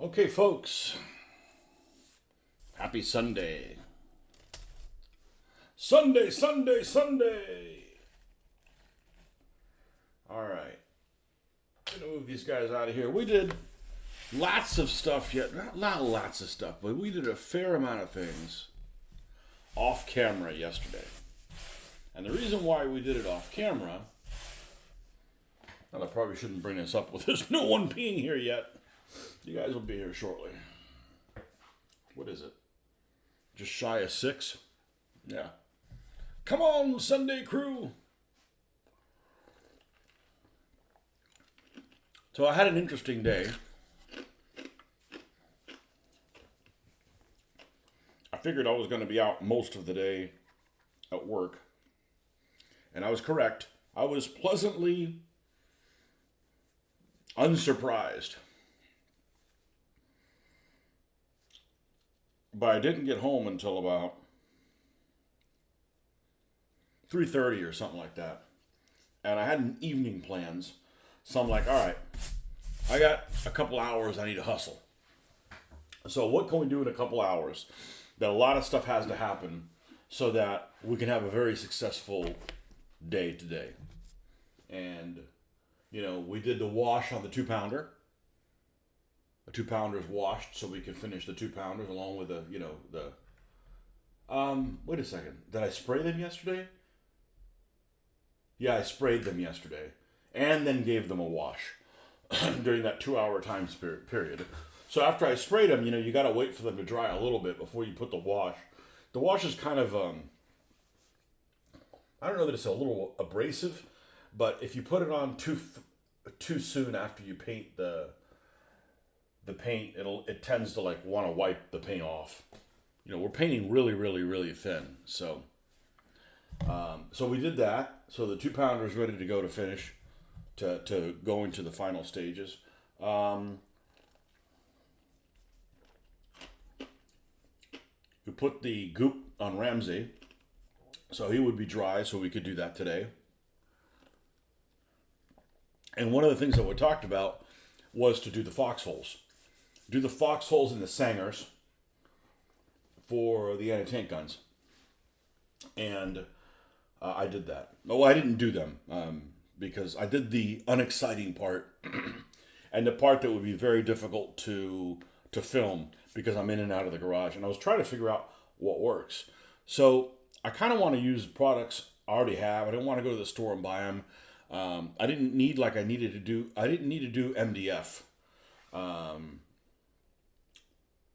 Okay, folks. Happy Sunday. Sunday, Sunday, Sunday. All right. Gonna move these guys out of here. We did lots of stuff yet. Not lots of stuff, but we did a fair amount of things off camera yesterday. And the reason why we did it off camera, and I probably shouldn't bring this up with there's no one being here yet. You guys will be here shortly. What is it? Just shy of 6? Yeah. Come on, Sunday crew. So I had an interesting day. I figured I was going to be out most of the day at work. And I was correct. I was pleasantly unsurprised. But I didn't get home until about 3:30 or something like that. And I had evening plans. So I'm like, all right, I got a couple hours I need to hustle. So what can we do in a couple hours? That a lot of stuff has to happen so that we can have a very successful day today. And, we did the wash on the 2-pounder. The 2-pounder is washed so we can finish the 2-pounders along with wait a second. Did I spray them yesterday? Yeah, I sprayed them yesterday and then gave them a wash during that 2-hour time period. So after I sprayed them, you got to wait for them to dry a little bit before you put the wash. The wash is kind of, I don't know that it's a little abrasive, but if you put it on too soon after you paint the paint, it tends to want to wipe the paint off. We're painting really, really, really thin. So we did that. So the 2-pounder is ready to go to finish, to go into the final stages. We put the goop on Ramsey, so he would be dry, so we could do that today. And one of the things that we talked about was to do the foxholes. Do the foxholes in the Sangars for the anti-tank guns. And I did that. No, I didn't do them because I did the unexciting part and the part that would be very difficult to film because I'm in and out of the garage. And I was trying to figure out what works. So I kind of want to use products I already have. I didn't want to go to the store and buy them. I didn't need I didn't need to do MDF.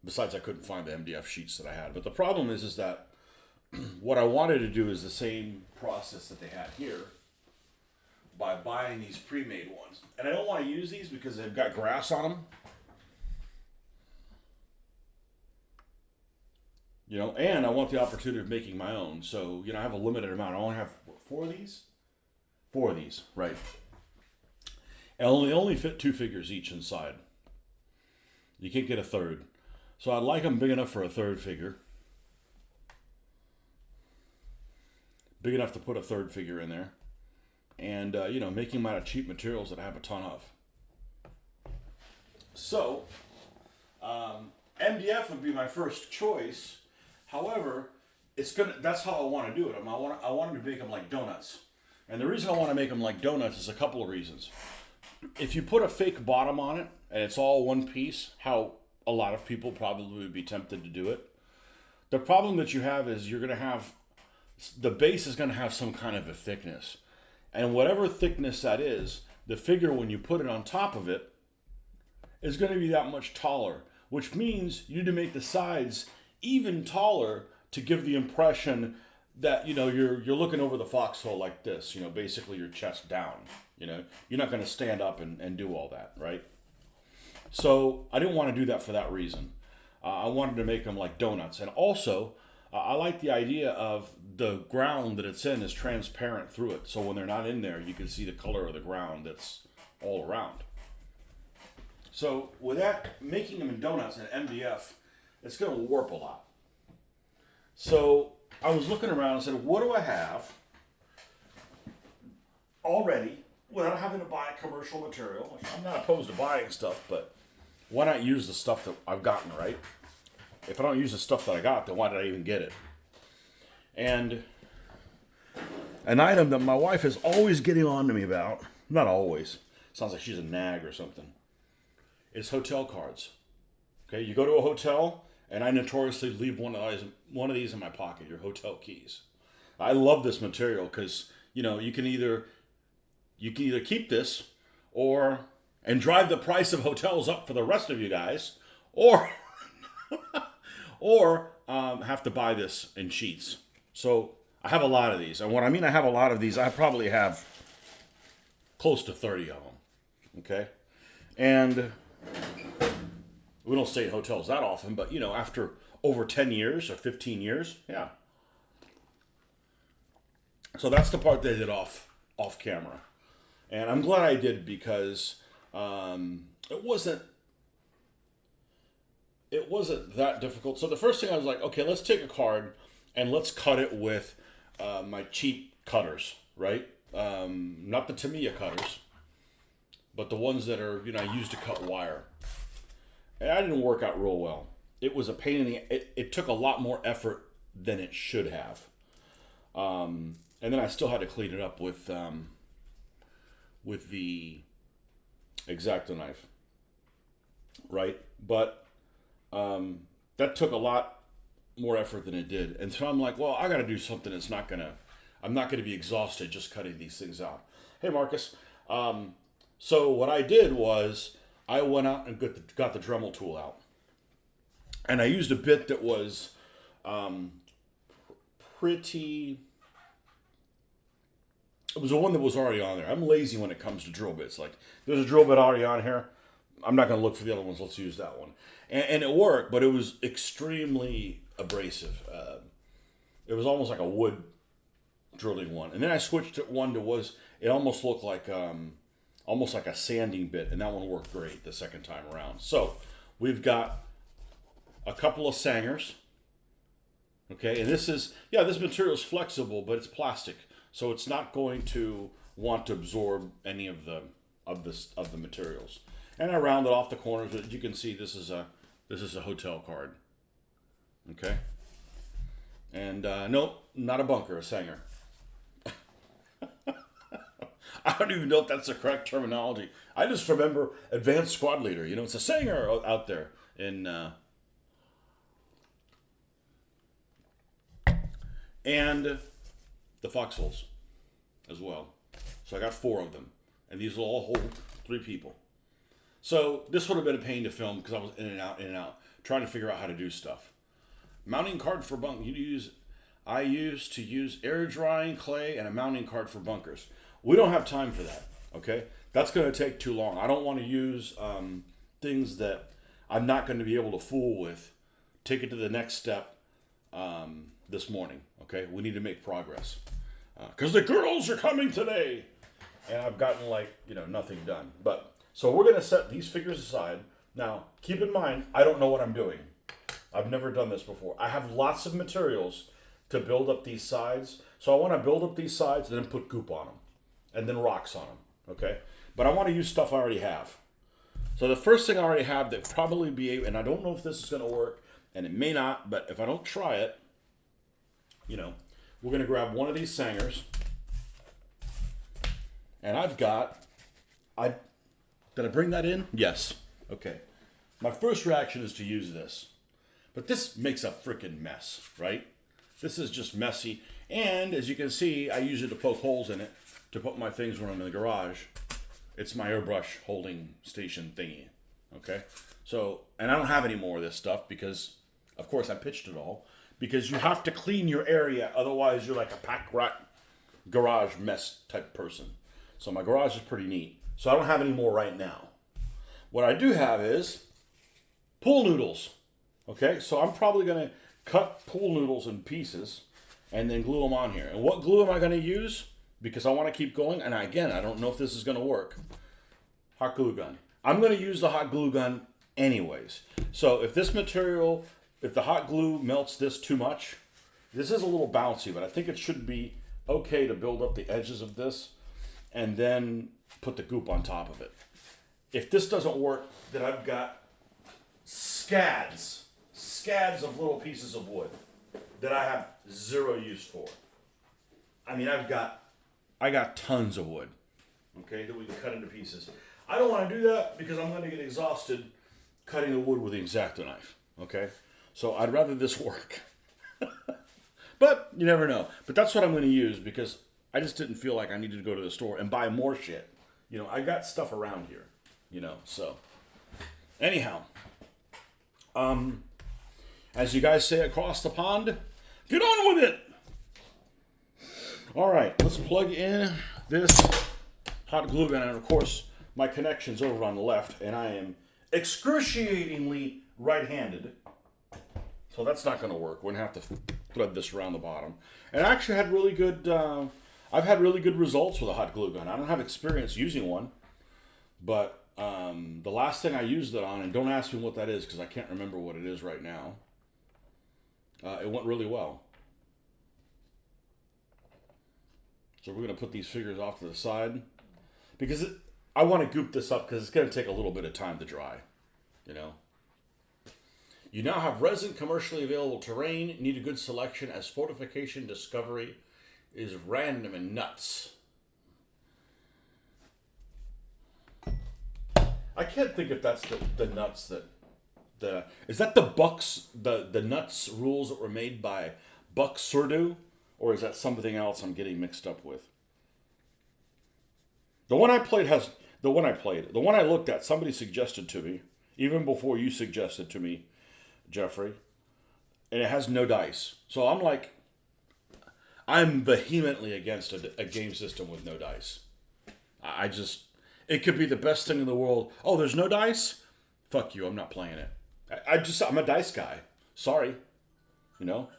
Besides, I couldn't find the MDF sheets that I had. But the problem is that what I wanted to do is the same process that they had here by buying these pre-made ones. And I don't want to use these because they've got grass on them. And I want the opportunity of making my own. So, I have a limited amount. I only have 4 of these? 4 of these, right. And they only fit 2 figures each inside. You can't get a third. So I'd like them big enough for a third figure. Big enough to put a third figure in there. And, making them out of cheap materials that I have a ton of. So, MDF would be my first choice. However, that's how I want to do it. I wanted to make them like donuts. And the reason I want to make them like donuts is a couple of reasons. If you put a fake bottom on it, and it's all one piece, how a lot of people probably would be tempted to do it. The problem that you have is the base is going to have some kind of a thickness. And whatever thickness that is, the figure, when you put it on top of it, is going to be that much taller. Which means you need to make the sides even taller to give the impression that, you're looking over the foxhole like this, basically your chest down. You're not going to stand up and do all that, right? So I didn't want to do that for that reason. I wanted to make them like donuts. And also, I like the idea of the ground that it's in is transparent through it. So when they're not in there, you can see the color of the ground that's all around. So with that, making them in donuts and MDF, it's going to warp a lot. So I was looking around and said, what do I have already without having to buy commercial material? I'm not opposed to buying stuff, but why not use the stuff that I've gotten, right? If I don't use the stuff that I got, then why did I even get it? And an item that my wife is always getting on to me about, not always, sounds like she's a nag or something, is hotel cards. Okay, you go to a hotel, and I notoriously leave one of these in my pocket, your hotel keys. I love this material because, you can either keep this and drive the price of hotels up for the rest of you guys, or have to buy this in sheets. So I have a lot of these. And when I mean I have a lot of these, I probably have close to 30 of them. Okay? And we don't stay in hotels that often, but, after over 10 years or 15 years, yeah. So that's the part they did off camera. And I'm glad I did because it wasn't that difficult. So the first thing I was like, okay, let's take a card and let's cut it with my cheap cutters, right? Not the Tamiya cutters, but the ones that are, I use to cut wire. And that didn't work out real well. It was a pain in the... It took a lot more effort than it should have. And then I still had to clean it up with the X-Acto knife, right? But that took a lot more effort than it did. And so I'm like, well, I got to do something that's I'm not going to be exhausted just cutting these things out. Hey, Marcus. So what I did was I went out and got the Dremel tool out. And I used a bit that was pretty... It was the one that was already on there. I'm lazy when it comes to drill bits. Like, there's a drill bit already on here. I'm not going to look for the other ones. Let's use that one. And it worked, but it was extremely abrasive. It was almost like a wood drilling one. And then I switched to one that it almost looked like almost like a sanding bit, and that one worked great the second time around. So we've got a couple of Sangars. Okay, and this material is flexible, but it's plastic, so it's not going to want to absorb any of the materials. And I rounded off the corners. As you can see, this is a hotel card. Okay, and nope, not a bunker, a Sanger. I don't even know if that's the correct terminology. I just remember advanced squad leader. It's a Sanger out there in. And the foxholes as well. So I got 4 of them. And these will all hold 3 people. So this would have been a pain to film because I was in and out, trying to figure out how to do stuff. Mounting card for bunk. I used to use air drying clay and a mounting card for bunkers. We don't have time for that, okay? That's going to take too long. I don't want to use things that I'm not going to be able to fool with. Take it to the next step this morning, okay? We need to make progress. Because the girls are coming today. And I've gotten, nothing done. But, so we're going to set these figures aside. Now, keep in mind, I don't know what I'm doing. I've never done this before. I have lots of materials to build up these sides. So I want to build up these sides and then put goop on them. And then rocks on them, okay? But I want to use stuff I already have. So the first thing I already have that probably be able, and I don't know if this is going to work, and it may not, but if I don't try it, we're going to grab one of these Sangars. And did I bring that in? Yes. Okay. My first reaction is to use this. But this makes a freaking mess, right? This is just messy. And as you can see, I use it to poke holes in it to put my things when I'm in the garage. It's my airbrush holding station thingy. Okay? So, and I don't have any more of this stuff because, of course, I pitched it all. Because you have to clean your area. Otherwise, you're like a pack rat garage mess type person. So my garage is pretty neat. So I don't have any more right now. What I do have is pool noodles. Okay, so I'm probably going to cut pool noodles in pieces and then glue them on here. And what glue am I going to use? Because I want to keep going. And again, I don't know if this is going to work. Hot glue gun. I'm going to use the hot glue gun anyways. So if the hot glue melts this too much, this is a little bouncy, but I think it should be okay to build up the edges of this and then put the goop on top of it. If this doesn't work, then I've got scads of little pieces of wood that I have zero use for. I mean, I got tons of wood, okay, that we can cut into pieces. I don't want to do that because I'm going to get exhausted cutting the wood with the X-Acto knife, okay? So I'd rather this work. But you never know. But that's what I'm going to use because I just didn't feel like I needed to go to the store and buy more shit. You know, I got stuff around here, you know, so. Anyhow, as you guys say across the pond, get on with it! All right, let's plug in this hot glue gun. And of course, my connection's over on the left, and I am excruciatingly right-handed. So that's not going to work. We're going to have to thread this around the bottom. And I actually had really good, I've had really good results with a hot glue gun. I don't have experience using one, but the last thing I used it on, and don't ask me what that is because I can't remember what it is right now, it went really well. So we're going to put these figures off to the side because I want to goop this up because it's going to take a little bit of time to dry, you know. You now have resin commercially available terrain. Need a good selection as fortification discovery is random and nuts. I can't think if that's the nuts that is that the Bucks the nuts rules that were made by Buck Surdu, or is that something else I'm getting mixed up with? The one I looked at, somebody suggested to me, even before you suggested to me, Jeffrey, and it has no dice. So I'm vehemently against a game system with no dice. It could be the best thing in the world. Oh, there's no dice? Fuck you, I'm not playing it. I'm a dice guy. Sorry. You know?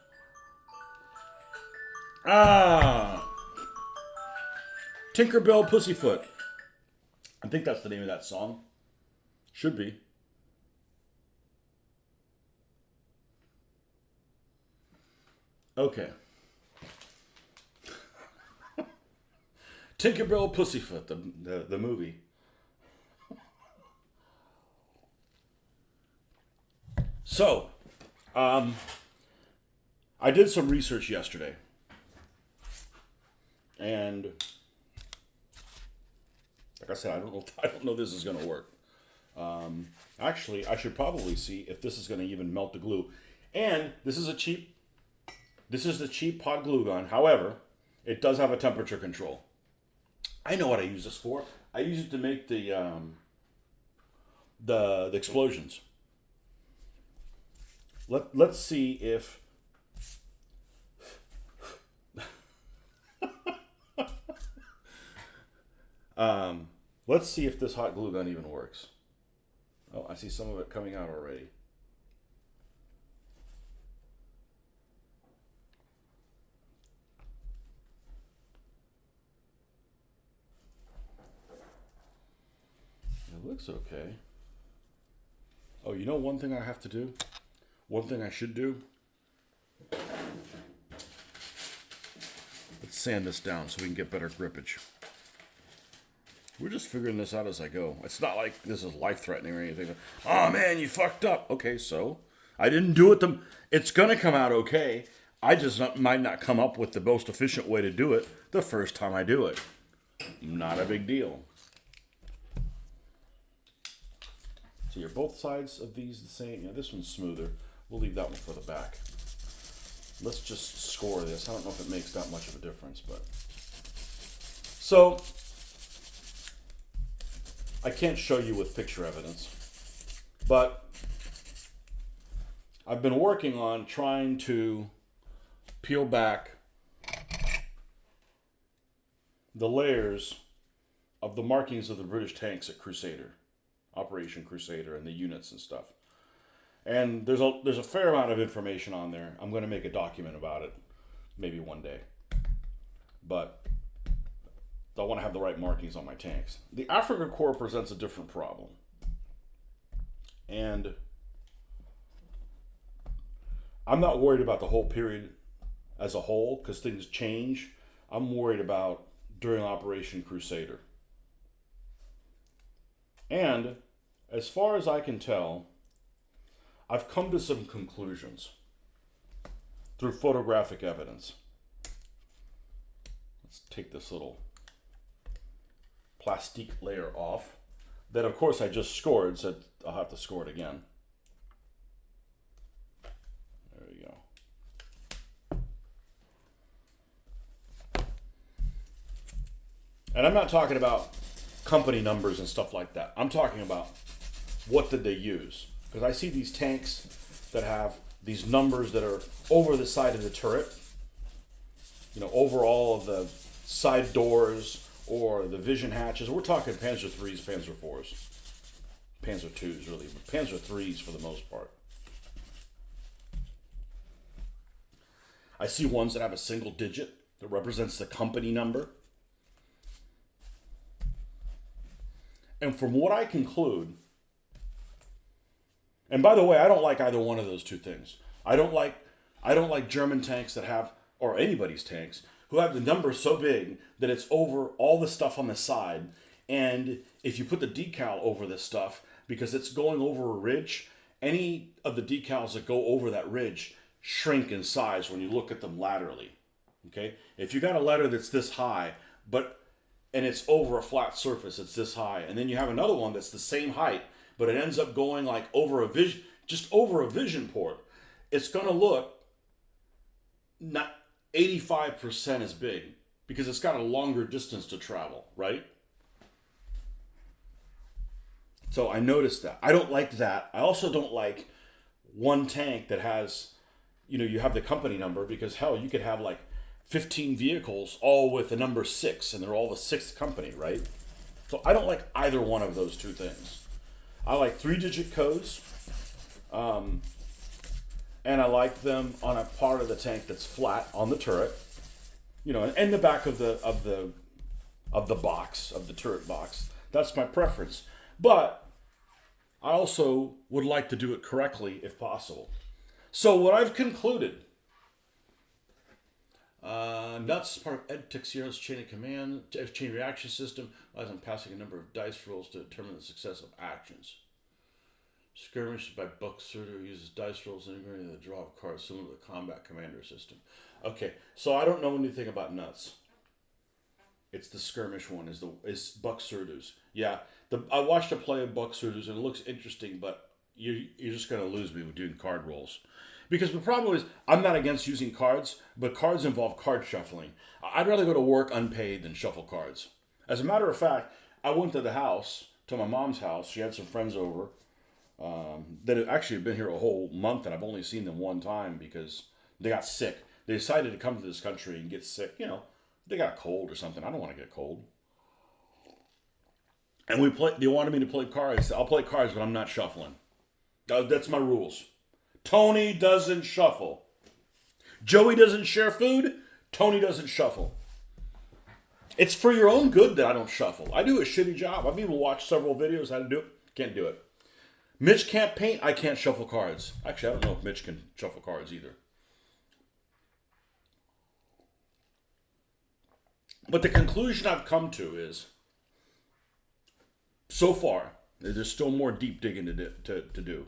Tinkerbell Pussyfoot. I think that's the name of that song. Should be. Okay. Tinkerbell Pussyfoot, the movie. So, I did some research yesterday. And like I said, I don't know if this is going to work. Actually, I should probably see if this is going to even melt the glue. And this is the cheap hot glue gun. However, it does have a temperature control. I know what I use this for. I use it to make the explosions. Let's see if let's see if this hot glue gun even works. Oh, I see some of it coming out already. It looks okay. Oh, you know one thing I have to do? One thing I should do? Let's sand this down so we can get better grippage. We're just figuring this out as I go. It's not like this is life-threatening or anything. Oh, man, you fucked up. Okay, so I didn't do it. It's going to come out okay. I just might not come up with the most efficient way to do it the first time I do it. Not a big deal. So you're both sides of these the same. Yeah, this one's smoother. We'll leave that one for the back. Let's just score this. I don't know if it makes that much of a difference, but... So, I can't show you with picture evidence, but I've been working on trying to peel back the layers of the markings of the British tanks at Crusader, Operation Crusader, and the units and stuff. And there's a fair amount of information on there. I'm going to make a document about it, maybe one day. But I want to have the right markings on my tanks. The Africa Corps presents a different problem. And I'm not worried about the whole period as a whole, because things change. I'm worried about during Operation Crusader. And as far as I can tell, I've come to some conclusions through photographic evidence. Let's take this little plastique layer off. That, of course, I just scored, so I'll have to score it again. There we go. And I'm not talking about company numbers and stuff like that. I'm talking about what did they use. Because I see these tanks that have these numbers that are over the side of the turret. You know, over all of the side doors or the vision hatches. We're talking Panzer IIIs, Panzer IVs, Panzer IIs really, but Panzer IIIs for the most part. I see ones that have a single digit that represents the company number. And from what I conclude, and by the way, I don't like either one of those two things. I don't like German tanks that have, or anybody's tanks, who have the numbers so big that it's over all the stuff on the side. And if you put the decal over this stuff, because it's going over a ridge, any of the decals that go over that ridge shrink in size when you look at them laterally. Okay? If you got a letter that's this high, and it's over a flat surface, it's this high, and then you have another one that's the same height, but it ends up going like over a vision, just over a vision port, it's gonna look not 85% as big because it's got a longer distance to travel, right? So I noticed that. I don't like that. I also don't like one tank that has, you have the company number, because hell, you could have like 15 vehicles all with the number 6 and they're all the 6th company, right? So I don't like either one of those two things. I like 3-digit codes. And I like them on a part of the tank that's flat on the turret, and the back of the box, of the turret box. That's my preference. But I also would like to do it correctly if possible. So what I've concluded, nuts part of EdTech chain of command, chain reaction system, relies on passing a number of dice rolls to determine the success of actions. Skirmish by Bucksurter uses dice rolls integrated in the draw of cards similar to the combat commander system. Okay, so I don't know anything about nuts. It's the skirmish one, is Bucksurter's. Yeah, I watched a play of Bucksurter's and it looks interesting, but you're just going to lose me with doing card rolls. Because the problem is, I'm not against using cards, but cards involve card shuffling. I'd rather go to work unpaid than shuffle cards. As a matter of fact, I went to my mom's house. She had some friends over. That have actually been here a whole month, and I've only seen them one time because they got sick. They decided to come to this country and get sick. They got a cold or something. I don't want to get cold. And they wanted me to play cards. I'll play cards, but I'm not shuffling. That's my rules. Tony doesn't shuffle. Joey doesn't share food. Tony doesn't shuffle. It's for your own good that I don't shuffle. I do a shitty job. I've even watched several videos how to do it. Can't do it. Mitch can't paint, I can't shuffle cards. Actually, I don't know if Mitch can shuffle cards either. But the conclusion I've come to is, so far, there's still more deep digging to do.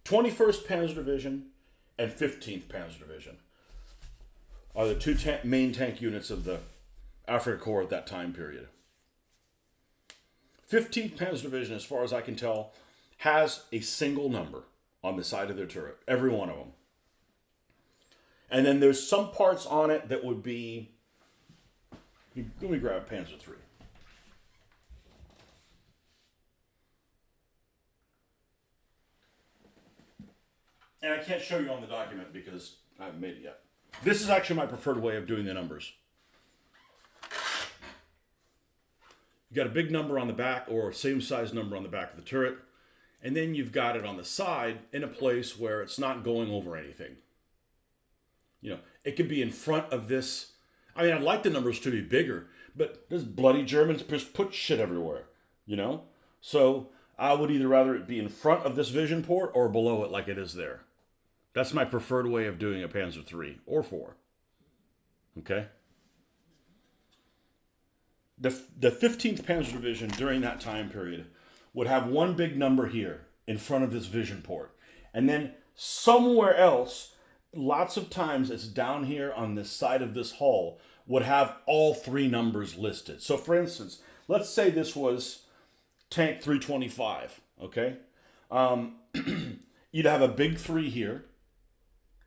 21st Panzer Division and 15th Panzer Division are the two main tank units of the Afrika Korps at that time period. 15th Panzer Division, as far as I can tell, has a single number on the side of their turret, every one of them. And then there's some parts on it that would be, let me grab Panzer III. And I can't show you on the document because I haven't made it yet. This is actually my preferred way of doing the numbers. You got a big number on the back, or same size number on the back of the turret. And then you've got it on the side in a place where it's not going over anything. It could be in front of this. I mean, I'd like the numbers to be bigger, but those bloody Germans just put shit everywhere, So I would either rather it be in front of this vision port or below it like it is there. That's my preferred way of doing a Panzer III or 4. Okay? The 15th Panzer Division during that time period would have one big number here in front of this vision port. And then somewhere else, lots of times it's down here on this side of this hull, would have all three numbers listed. So for instance, let's say this was tank 325, okay? You'd have a big 3 here,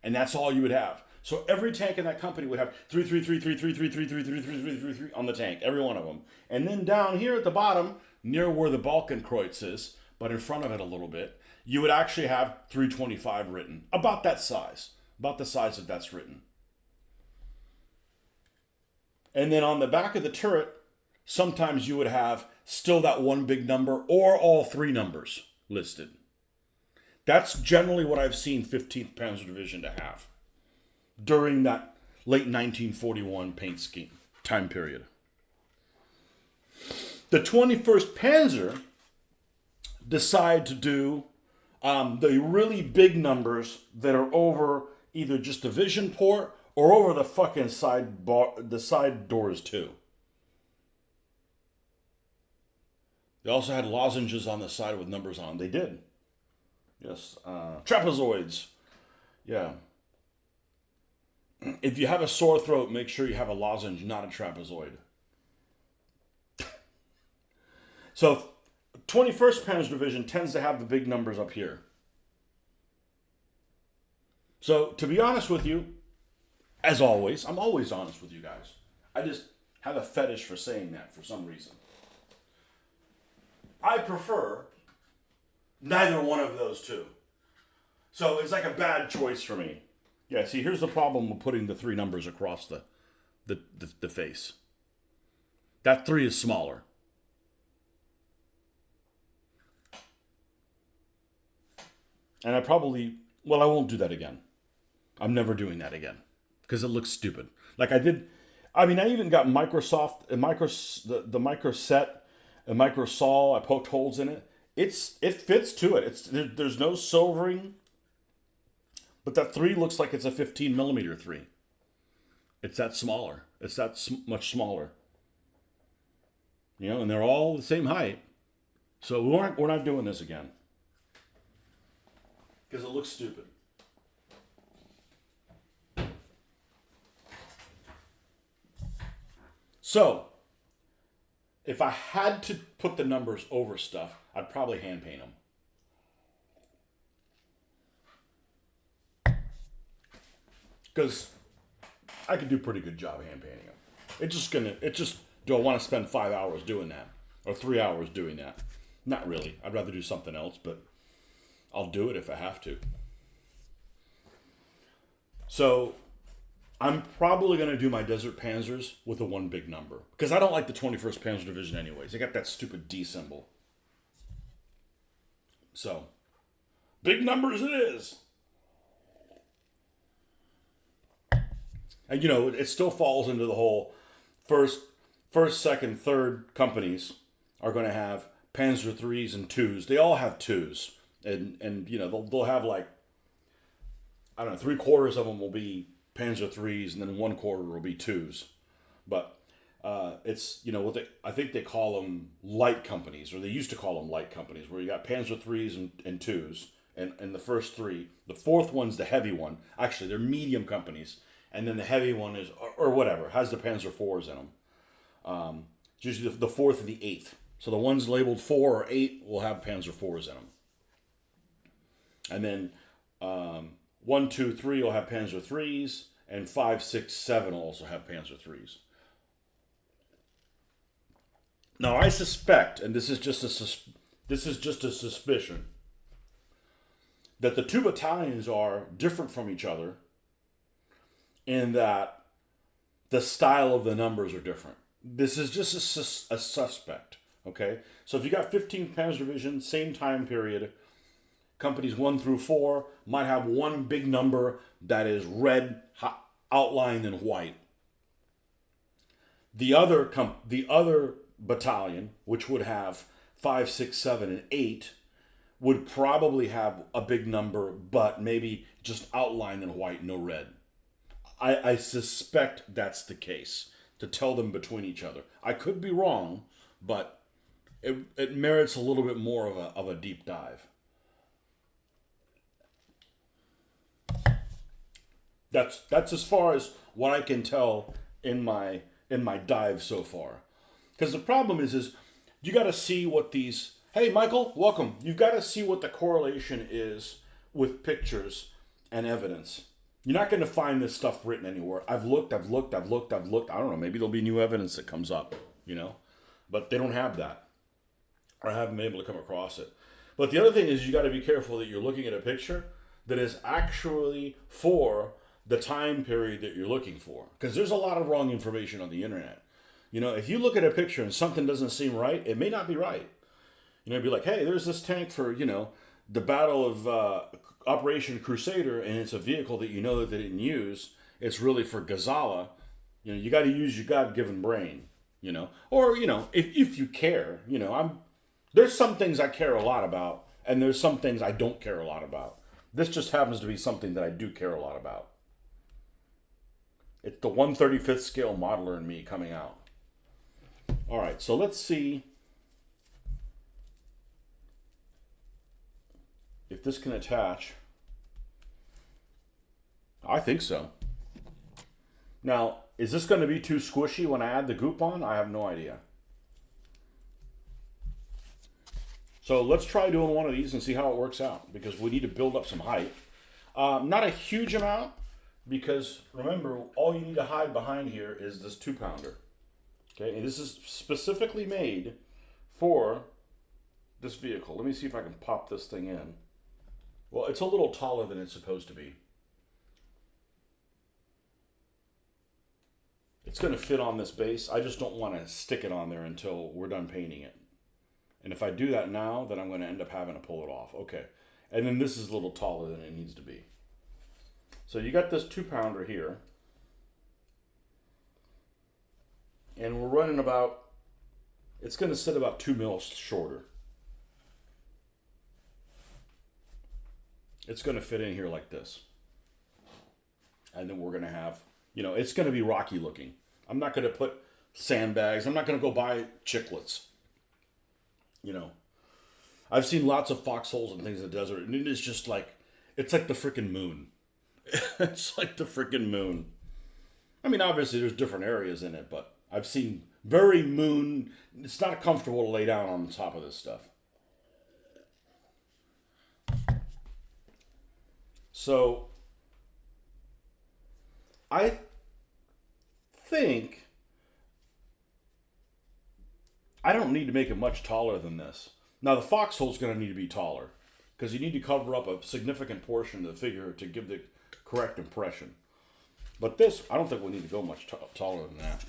and that's all you would have. So every tank in that company would have 3333333333333 on the tank, every one of them. And then down here at the bottom, near where the Balkenkreuz is, but in front of it a little bit, you would actually have 325 written. About that size. About the size that that's written. And then on the back of the turret, sometimes you would have still that one big number or all three numbers listed. That's generally what I've seen 15th Panzer Division to have during that late 1941 paint scheme time period. The 21st Panzer decide to do the really big numbers that are over either just division port or over the fucking the side doors too. They also had lozenges on the side with numbers on. They did. Yes. Trapezoids. Yeah. If you have a sore throat, make sure you have a lozenge, not a trapezoid. So 21st Panzer Division tends to have the big numbers up here. So to be honest with you, as always, I'm always honest with you guys. I just have a fetish for saying that for some reason. I prefer neither one of those two. So it's like a bad choice for me. Yeah, see, here's the problem with putting the three numbers across the face. That 3 is smaller. And I won't do that again. I'm never doing that again. Because it looks stupid. Like I even got Microsoft, the Microset, a Microsol, I poked holes in it. It fits to it. There's no silvering. But that 3 looks like it's a 15 millimeter 3. It's that smaller. It's that much smaller. You know, and they're all the same height. So we're not doing this again. Because it looks stupid. So, if I had to put the numbers over stuff, I'd probably hand paint them. Because I could do a pretty good job hand painting them. Do I want to spend 5 hours doing that? Or 3 hours doing that? Not really. I'd rather do something else, but I'll do it if I have to. So, I'm probably going to do my Desert Panzers with a one big number. Because I don't like the 21st Panzer Division anyways. They got that stupid D symbol. So, big numbers it is. And you know, it still falls into the whole first, second, third companies are going to have Panzer 3s and 2s. They all have 2s. And you know, they'll have like, I don't know, 3/4 of them will be Panzer 3s, and then 1/4 will be 2s. But it's, you know, I think they call them light companies, or they used to call them light companies, where you got Panzer 3s and 2s, and the first 3. The fourth one's the heavy one. Actually, they're medium companies, and then the heavy one is, or whatever, has the Panzer 4s in them. It's usually the 4th and the 8th. So the ones labeled 4 or 8 will have Panzer 4s in them. And then 1, 2, 3 will have Panzer 3s, and 5, 6, 7 will also have Panzer 3s. Now I suspect, and this is just a suspicion, that the two battalions are different from each other in that the style of the numbers are different. This is just a suspect, okay? So if you got 15th Panzer Division, same time period, companies 1 through 4 might have one big number that is red outlined in white. The other battalion, which would have 5, 6, 7, and 8, would probably have a big number, but maybe just outlined in white, no red. I suspect that's the case, to tell them between each other. I could be wrong, but it merits a little bit more of a deep dive. That's as far as what I can tell in my dive so far. Because the problem is you got to see what these. Hey, Michael, welcome. You've got to see what the correlation is with pictures and evidence. You're not going to find this stuff written anywhere. I've looked. I don't know. Maybe there'll be new evidence that comes up, but they don't have that. Or I haven't been able to come across it. But the other thing is you got to be careful that you're looking at a picture that is actually for the time period that you're looking for. Because there's a lot of wrong information on the internet. If you look at a picture and something doesn't seem right, it may not be right. It'd be like, hey, there's this tank for, the Battle of Operation Crusader, and it's a vehicle that that they didn't use. It's really for Gazala. You got to use your God-given brain, Or, if you care, there's some things I care a lot about, and there's some things I don't care a lot about. This just happens to be something that I do care a lot about. It's the 1/35th scale modeler in me coming out. All right, so let's see if this can attach. I think so. Now, is this going to be too squishy when I add the goop on? I have no idea. So let's try doing one of these and see how it works out, because we need to build up some height. Not a huge amount, because remember, all you need to hide behind here is this 2-pounder. Okay, and this is specifically made for this vehicle. Let me see if I can pop this thing in. Well, it's a little taller than it's supposed to be. It's going to fit on this base. I just don't want to stick it on there until we're done painting it. And if I do that now, then I'm going to end up having to pull it off. Okay. And then this is a little taller than it needs to be. So you got this 2-pounder here. And we're running about, it's going to sit about 2 mils shorter. It's going to fit in here like this. And then we're going to have, it's going to be rocky looking. I'm not going to put sandbags. I'm not going to go buy chiclets. I've seen lots of foxholes and things in the desert, and it is just like, it's like the freaking moon. It's like the freaking moon. I mean, obviously there's different areas in it, but I've seen very moon. It's not comfortable to lay down on top of this stuff. So I think I don't need to make it much taller than this. Now the foxhole's going to need to be taller, because you need to cover up a significant portion of the figure to give the correct impression. But this, I don't think we need to go much taller than that.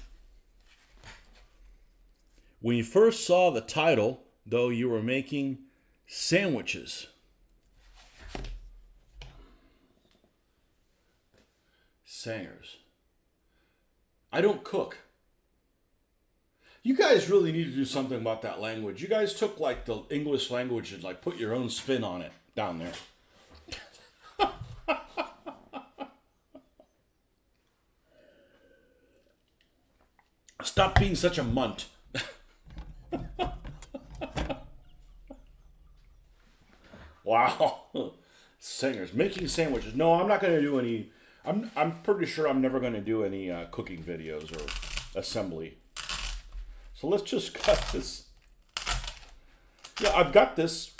When you first saw the title, though, you were making sandwiches. Sangars. I don't cook. You guys really need to do something about that language. You guys took like the English language and like put your own spin on it down there. Stop being such a munt. Wow. Sangars. Making sandwiches. No, I'm not going to do any. I'm pretty sure I'm never going to do any cooking videos or assembly. So let's just cut this. Yeah, I've got this.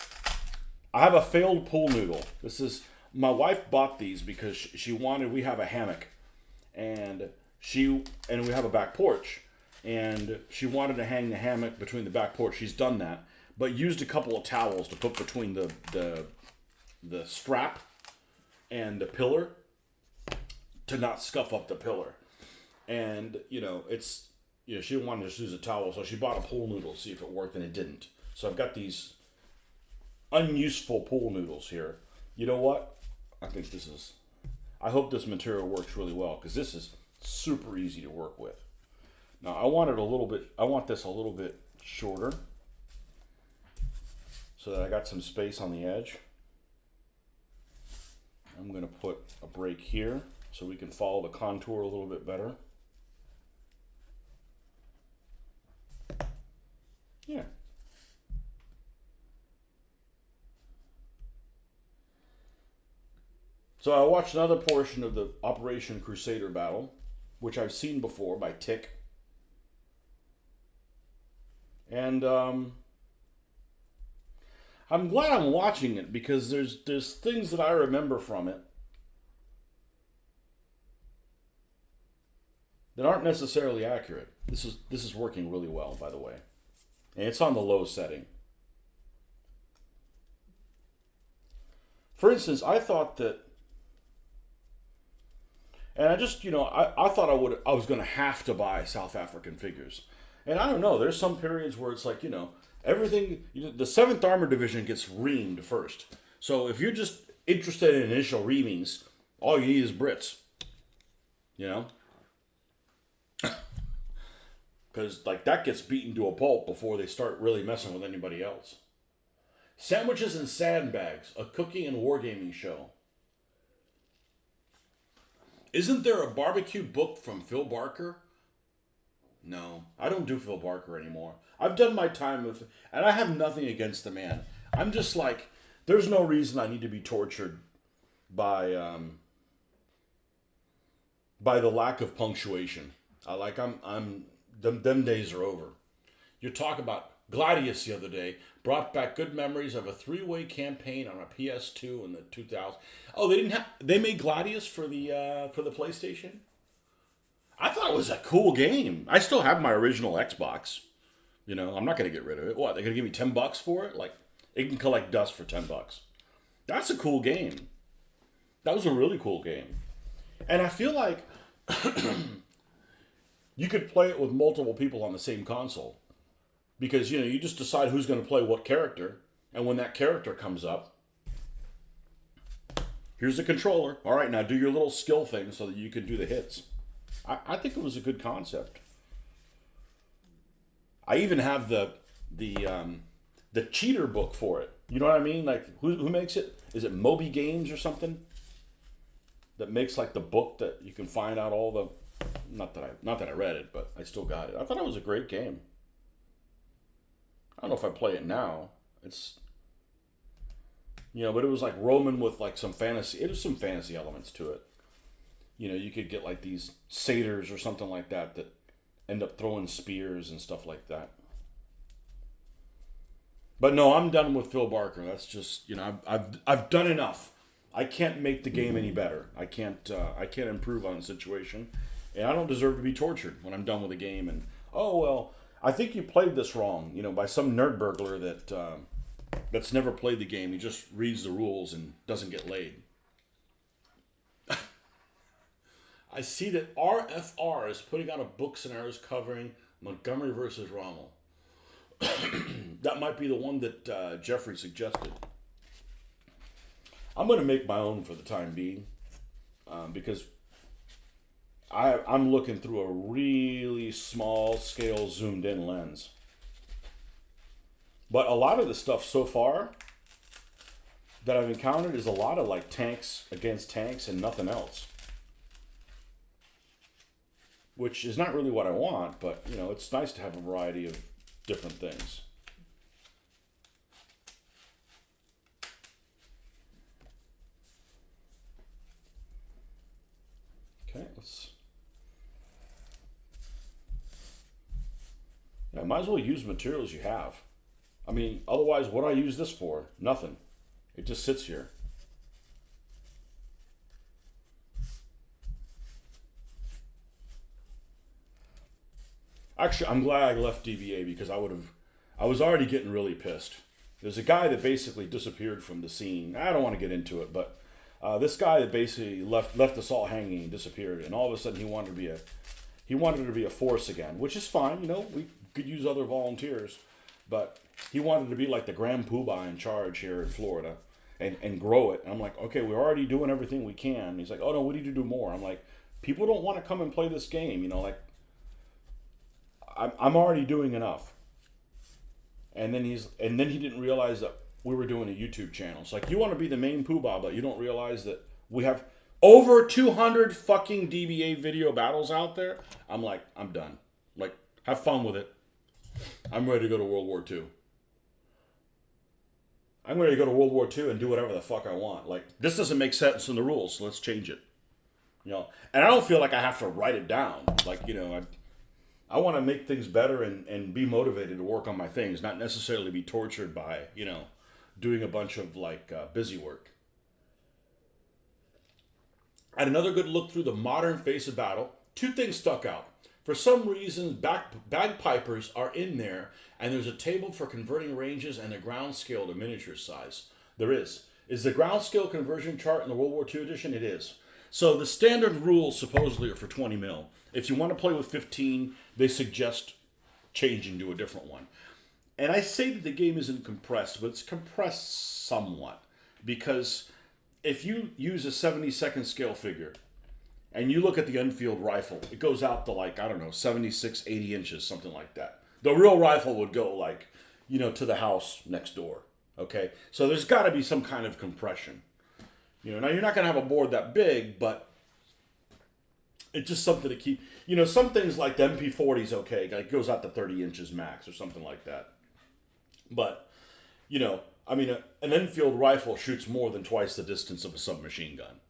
I have a failed pool noodle. This is, my wife bought these because she wanted, we have a hammock and we have a back porch, and she wanted to hang the hammock between the back porch. She's done that, but used a couple of towels to put between the strap and the pillar to not scuff up the pillar. And, she wanted to just use a towel, so she bought a pool noodle to see if it worked, and it didn't. So I've got these unuseful pool noodles here. You know what? I hope this material works really well, because this is super easy to work with. Now I want this a little bit shorter, so that I got some space on the edge. I'm going to put a break here so we can follow the contour a little bit better. Yeah. So I watched another portion of the Operation Crusader battle, which I've seen before by Tick. And I'm glad I'm watching it because there's things that I remember from it that aren't necessarily accurate. This is working really well, by the way. And it's on the low setting. For instance, I thought that, and I just, I thought I was going to have to buy South African figures. And I don't know, there's some periods where it's like, everything, the 7th Armored Division gets reamed first. So if you're just interested in initial reamings, all you need is Brits. Because that gets beaten to a pulp before they start really messing with anybody else. Sandwiches and Sandbags, a cooking and wargaming show. Isn't there a barbecue book from Phil Barker? No, I don't do Phil Barker anymore. I've done my time with, and I have nothing against the man. I'm just like, there's no reason I need to be tortured by the lack of punctuation. Them days are over. You talk about Gladius the other day brought back good memories of a 3-way campaign on a PS2 in the 2000s. Oh, they made Gladius for the PlayStation. I thought it was a cool game. I still have my original Xbox. I'm not going to get rid of it. What, they're going to give me $10 for it? It can collect dust for $10. That's a cool game. That was a really cool game. And I feel like you could play it with multiple people on the same console. Because, you just decide who's going to play what character. And when that character comes up, here's the controller. All right, now do your little skill thing so that you can do the hits. I think it was a good concept. I even have the cheater book for it. You know what I mean? Who makes it? Is it Moby Games or something? That makes the book that you can find out all the. Not that I read it, but I still got it. I thought it was a great game. I don't know if I play it now. It's. But it was Roman with some fantasy. It was some fantasy elements to it. You could get these satyrs or something like that end up throwing spears and stuff like that. But no, I'm done with Phil Barker. That's just, I've done enough. I can't make the game any better. I can't improve on the situation, and I don't deserve to be tortured when I'm done with the game. And I think you played this wrong, by some nerd burglar that's never played the game. He just reads the rules and doesn't get laid. I see that RFR is putting out a book scenarios covering Montgomery versus Rommel. That might be the one that Jeffrey suggested. I'm going to make my own for the time being, because I'm looking through a really small scale zoomed in lens. But a lot of the stuff so far that I've encountered is a lot of tanks against tanks and nothing else. Which is not really what I want, but, it's nice to have a variety of different things. Okay, might as well use materials you have. Otherwise, what do I use this for? Nothing. It just sits here. Actually, I'm glad I left DVA because I was already getting really pissed. There's a guy that basically disappeared from the scene. I don't want to get into it, but this guy that basically left us all hanging and disappeared, and all of a sudden he wanted to be a force again, which is fine. We could use other volunteers, but he wanted to be like the Grand Poobah in charge here in Florida and grow it. And I'm like, okay, we're already doing everything we can. And he's like, oh no, we need to do more. I'm like, people don't want to come and play this game, I'm already doing enough. And then he didn't realize that we were doing a YouTube channel. It's like, you want to be the main poobah, but you don't realize that we have over 200 fucking DBA video battles out there. I'm like, I'm done. Have fun with it. I'm ready to go to World War II. I'm going to go to World War II and do whatever the fuck I want. Like, this doesn't make sense in the rules, so let's change it. You know, and I don't feel like I have to write it down. Like, you know, I want to make things better and be motivated to work on my things, not necessarily be tortured by, you know, doing a bunch of like busy work. I had another good look through the modern face of battle. Two things stuck out. For some reason, bagpipers are in there, and there's a table for converting ranges and a ground scale to miniature size. There is. Is the ground scale conversion chart in the World War II edition? It is. So the standard rules supposedly are for 20 mil. If you want to play with 15, they suggest changing to a different one. And I say that the game isn't compressed, but it's compressed somewhat. Because if you use a 72nd scale figure, and you look at the Enfield rifle, it goes out to like, I don't know, 76, 80 inches, something like that. The real rifle would go like, you know, to the house next door. Okay? So there's got to be some kind of compression. You know, now you're not going to have a board that big, but it's just something to keep. You know, some things like the MP40 is okay. Like it goes out to 30 inches max or something like that. But, you know, I mean, an Enfield rifle shoots more than twice the distance of a submachine gun.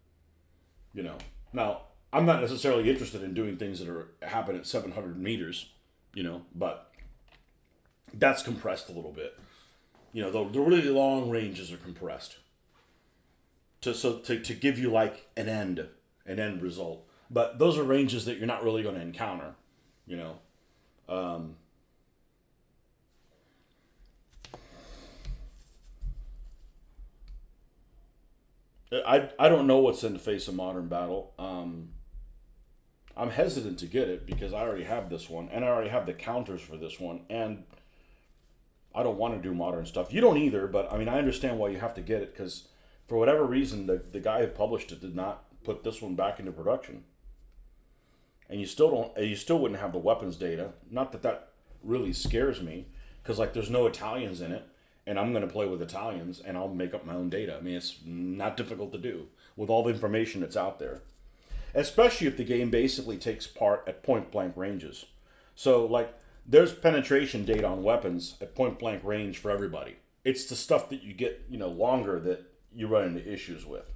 You know, now I'm not necessarily interested in doing things that happen at 700 meters, you know, but that's compressed a little bit. You know, the really long ranges are compressed to give you like an end result. But those are ranges that you're not really going to encounter, you know. I don't know what's in the face of modern battle. I'm hesitant to get it because I already have this one, and I already have the counters for this one, and I don't want to do modern stuff. You don't either, but I mean, I understand why you have to get it because for whatever reason, the guy who published it did not put this one back into production, and you still don't. You still wouldn't have the weapons data. Not that that really scares me, because like there's no Italians in it, and I'm going to play with Italians, and I'll make up my own data. I mean, it's not difficult to do with all the information that's out there, especially if the game basically takes part at point blank ranges. So like there's penetration data on weapons at point blank range for everybody. It's the stuff that you get, you know, longer that you run into issues with.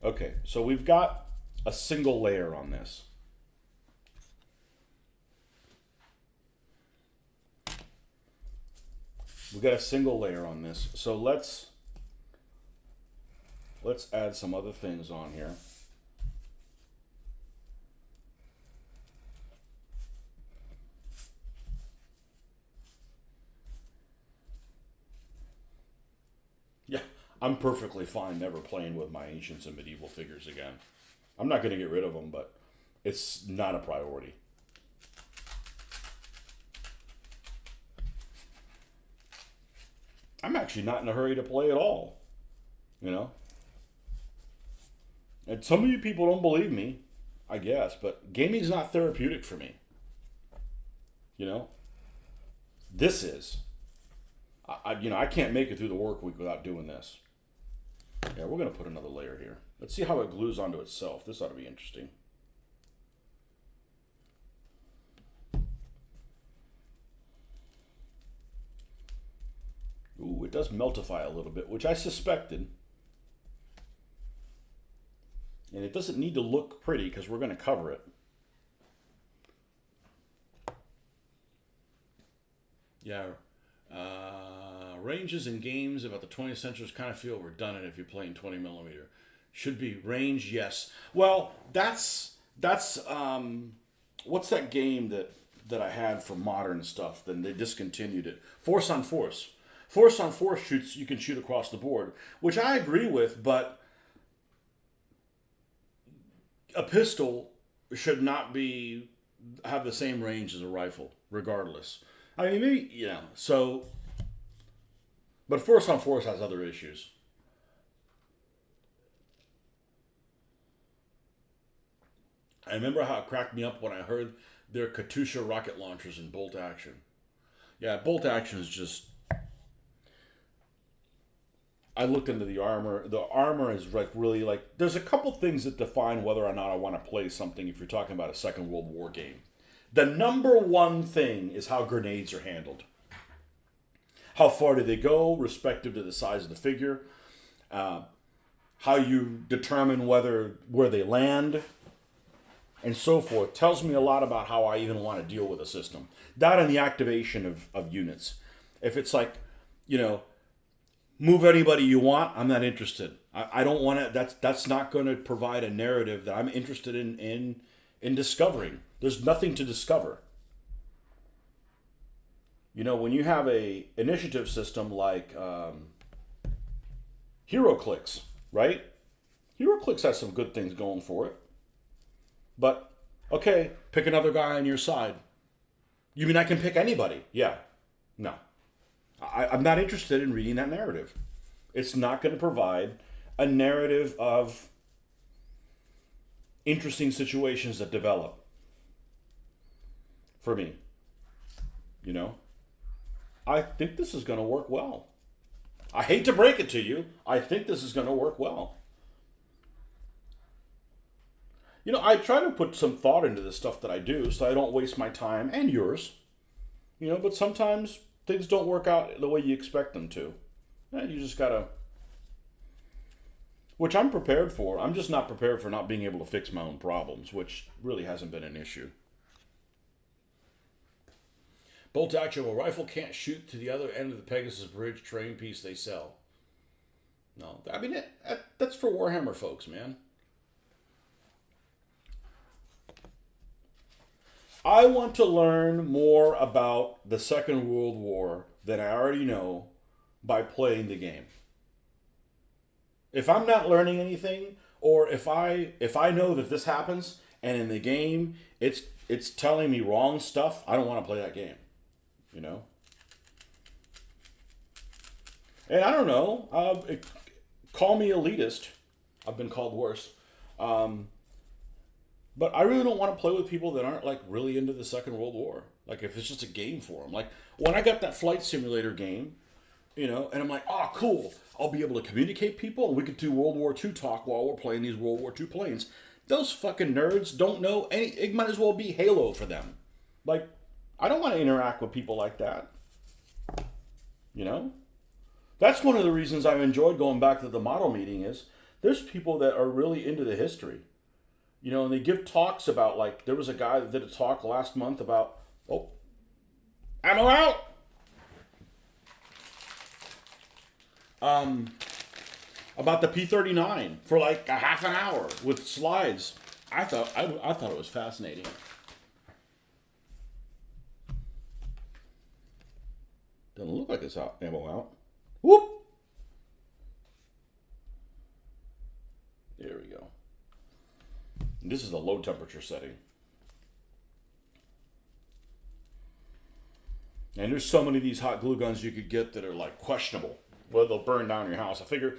Okay, so we've got a single layer on this. We've got a single layer on this. So let's add some other things on here. Yeah, I'm perfectly fine never playing with my ancients and medieval figures again. I'm not going to get rid of them, but it's not a priority. I'm actually not in a hurry to play at all. You know? And some of you people don't believe me, I guess, but gaming's not therapeutic for me. You know? This is. I can't make it through the work week without doing this. Yeah, we're going to put another layer here. Let's see how it glues onto itself. This ought to be interesting. Ooh, it does meltify a little bit, which I suspected. And it doesn't need to look pretty because we're going to cover it. Yeah. Ranges in games about the 20th century kind of feel redundant if you're playing 20 millimeter. Should be range, yes. Well, that's what's that game that I had for modern stuff? Then they discontinued it. Force on Force. Force on Force shoots. You can shoot across the board, which I agree with, but a pistol should not have the same range as a rifle, regardless. I mean, maybe, you know, so. But Force on Force has other issues. I remember how it cracked me up when I heard their Katyusha rocket launchers in bolt action. Yeah, bolt action is just. I looked into the armor. The armor is like really like. There's a couple things that define whether or not I want to play something if you're talking about a Second World War game. The number one thing is how grenades are handled. How far do they go, respective to the size of the figure? How you determine where they land, and so forth, tells me a lot about how I even want to deal with a system. That and the activation of units. If it's like, you know, move anybody you want, I'm not interested. I don't want to. That's not going to provide a narrative that I'm interested in discovering. There's nothing to discover. You know, when you have a initiative system like HeroClix, right? HeroClix has some good things going for it. But, okay, pick another guy on your side. You mean I can pick anybody? Yeah. No. I'm not interested in reading that narrative. It's not going to provide a narrative of interesting situations that develop for me. You know? I think this is going to work well. I hate to break it to you. I think this is going to work well. You know, I try to put some thought into the stuff that I do so I don't waste my time and yours. You know, but sometimes things don't work out the way you expect them to. And you just gotta... Which I'm prepared for. I'm just not prepared for not being able to fix my own problems, which really hasn't been an issue. Bolt action, a rifle can't shoot to the other end of the Pegasus Bridge terrain piece they sell. No, I mean, that's for Warhammer folks, man. I want to learn more about the Second World War than I already know by playing the game. If I'm not learning anything, or if I know that this happens and in the game it's telling me wrong stuff, I don't want to play that game. You know? And I don't know. Call me elitist. I've been called worse. But I really don't want to play with people that aren't like really into the Second World War. Like if it's just a game for them. Like when I got that flight simulator game, you know, and I'm like, oh, cool. I'll be able to communicate people and we could do World War II talk while we're playing these World War II planes. Those fucking nerds don't know any. It might as well be Halo for them. Like, I don't want to interact with people like that. You know? That's one of the reasons I've enjoyed going back to the model meeting is there's people that are really into the history. You know, and they give talks about, like, there was a guy that did a talk last month about, oh, ammo out! About the P-39 for like a half an hour with slides. I thought it was fascinating. Doesn't look like it's out, ammo out. Whoop! There we go. And this is the low temperature setting. And there's so many of these hot glue guns you could get that are like questionable. Well, they'll burn down your house. I figure,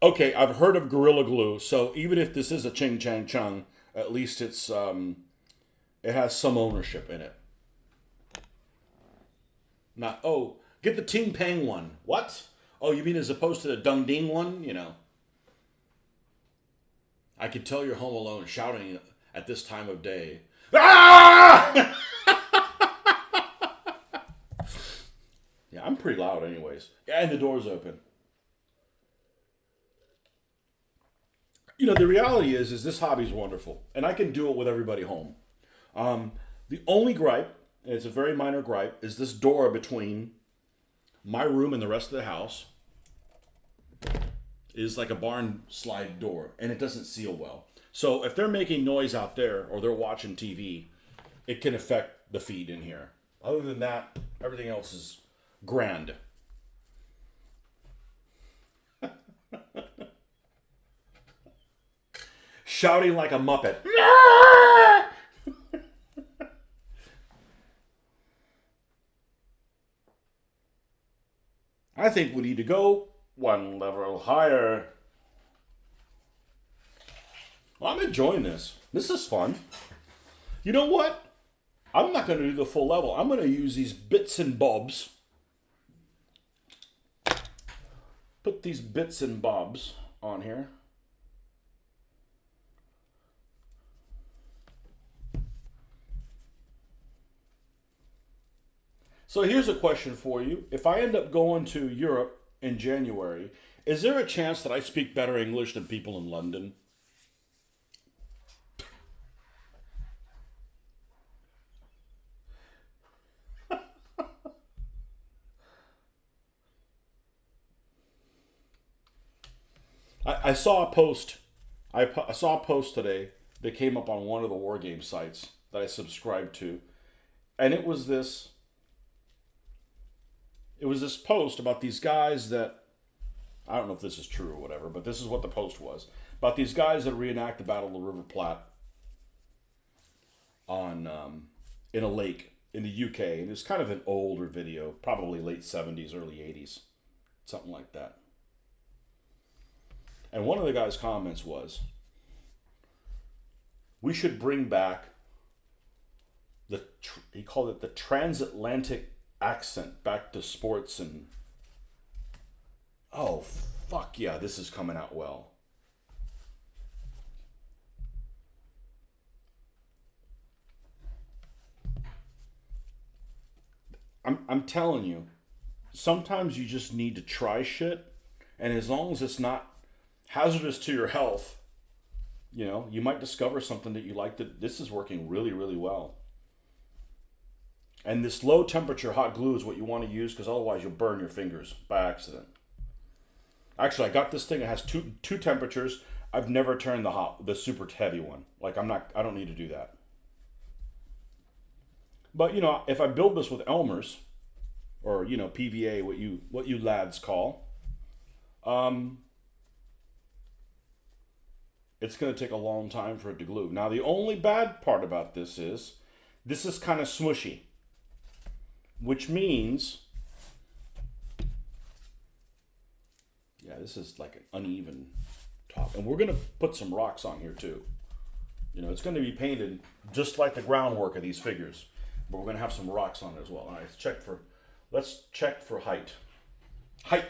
okay, I've heard of Gorilla Glue, so even if this is a Ching Chang Chung, at least it's it has some ownership in it. Not, oh, get the Ting Pang one. What? Oh, you mean as opposed to the Dung Ding one? You know. I could tell you're home alone shouting at this time of day. Ah! Yeah, I'm pretty loud anyways. And the door's open. You know, the reality is this hobby's wonderful. And I can do it with everybody home. The only gripe, and it's a very minor gripe, is this door between my room and the rest of the house is like a barn slide door. And it doesn't seal well. So if they're making noise out there or they're watching TV, it can affect the feed in here. Other than that, everything else is grand. Shouting like a Muppet. I think we need to go one level higher. Well, I'm enjoying this. This is fun. You know what? I'm not going to do the full level. I'm going to use these bits and bobs. Put these bits and bobs on here. So here's a question for you. If I end up going to Europe in January, is there a chance that I speak better English than people in London? I saw a post. I saw a post today that came up on one of the war game sites that I subscribed to, and it was this post about these guys that, I don't know if this is true or whatever, but this is what the post was about these guys that reenact the Battle of the River Platte on in a lake in the UK, and it's kind of an older video, probably late '70s, early '80s, something like that. And one of the guy's comments was, "We should bring back he called it the transatlantic accent back to sports and." Oh, fuck yeah, this is coming out well. I'm telling you, sometimes you just need to try shit, and as long as it's not hazardous to your health, you might discover something that you like. That this is working really, really well. And this low temperature hot glue is what you want to use, because otherwise you'll burn your fingers by accident. Actually, I got this thing. It has two temperatures. I've never turned the super heavy one. Like I don't need to do that. But if I build this with Elmer's, or PVA, what you lads call, um, it's going to take a long time for it to glue. Now, the only bad part about this is kind of smushy, which means, yeah, this is like an uneven top. And we're going to put some rocks on here too. It's going to be painted just like the groundwork of these figures, but we're going to have some rocks on it as well. All right, let's check for height. Height.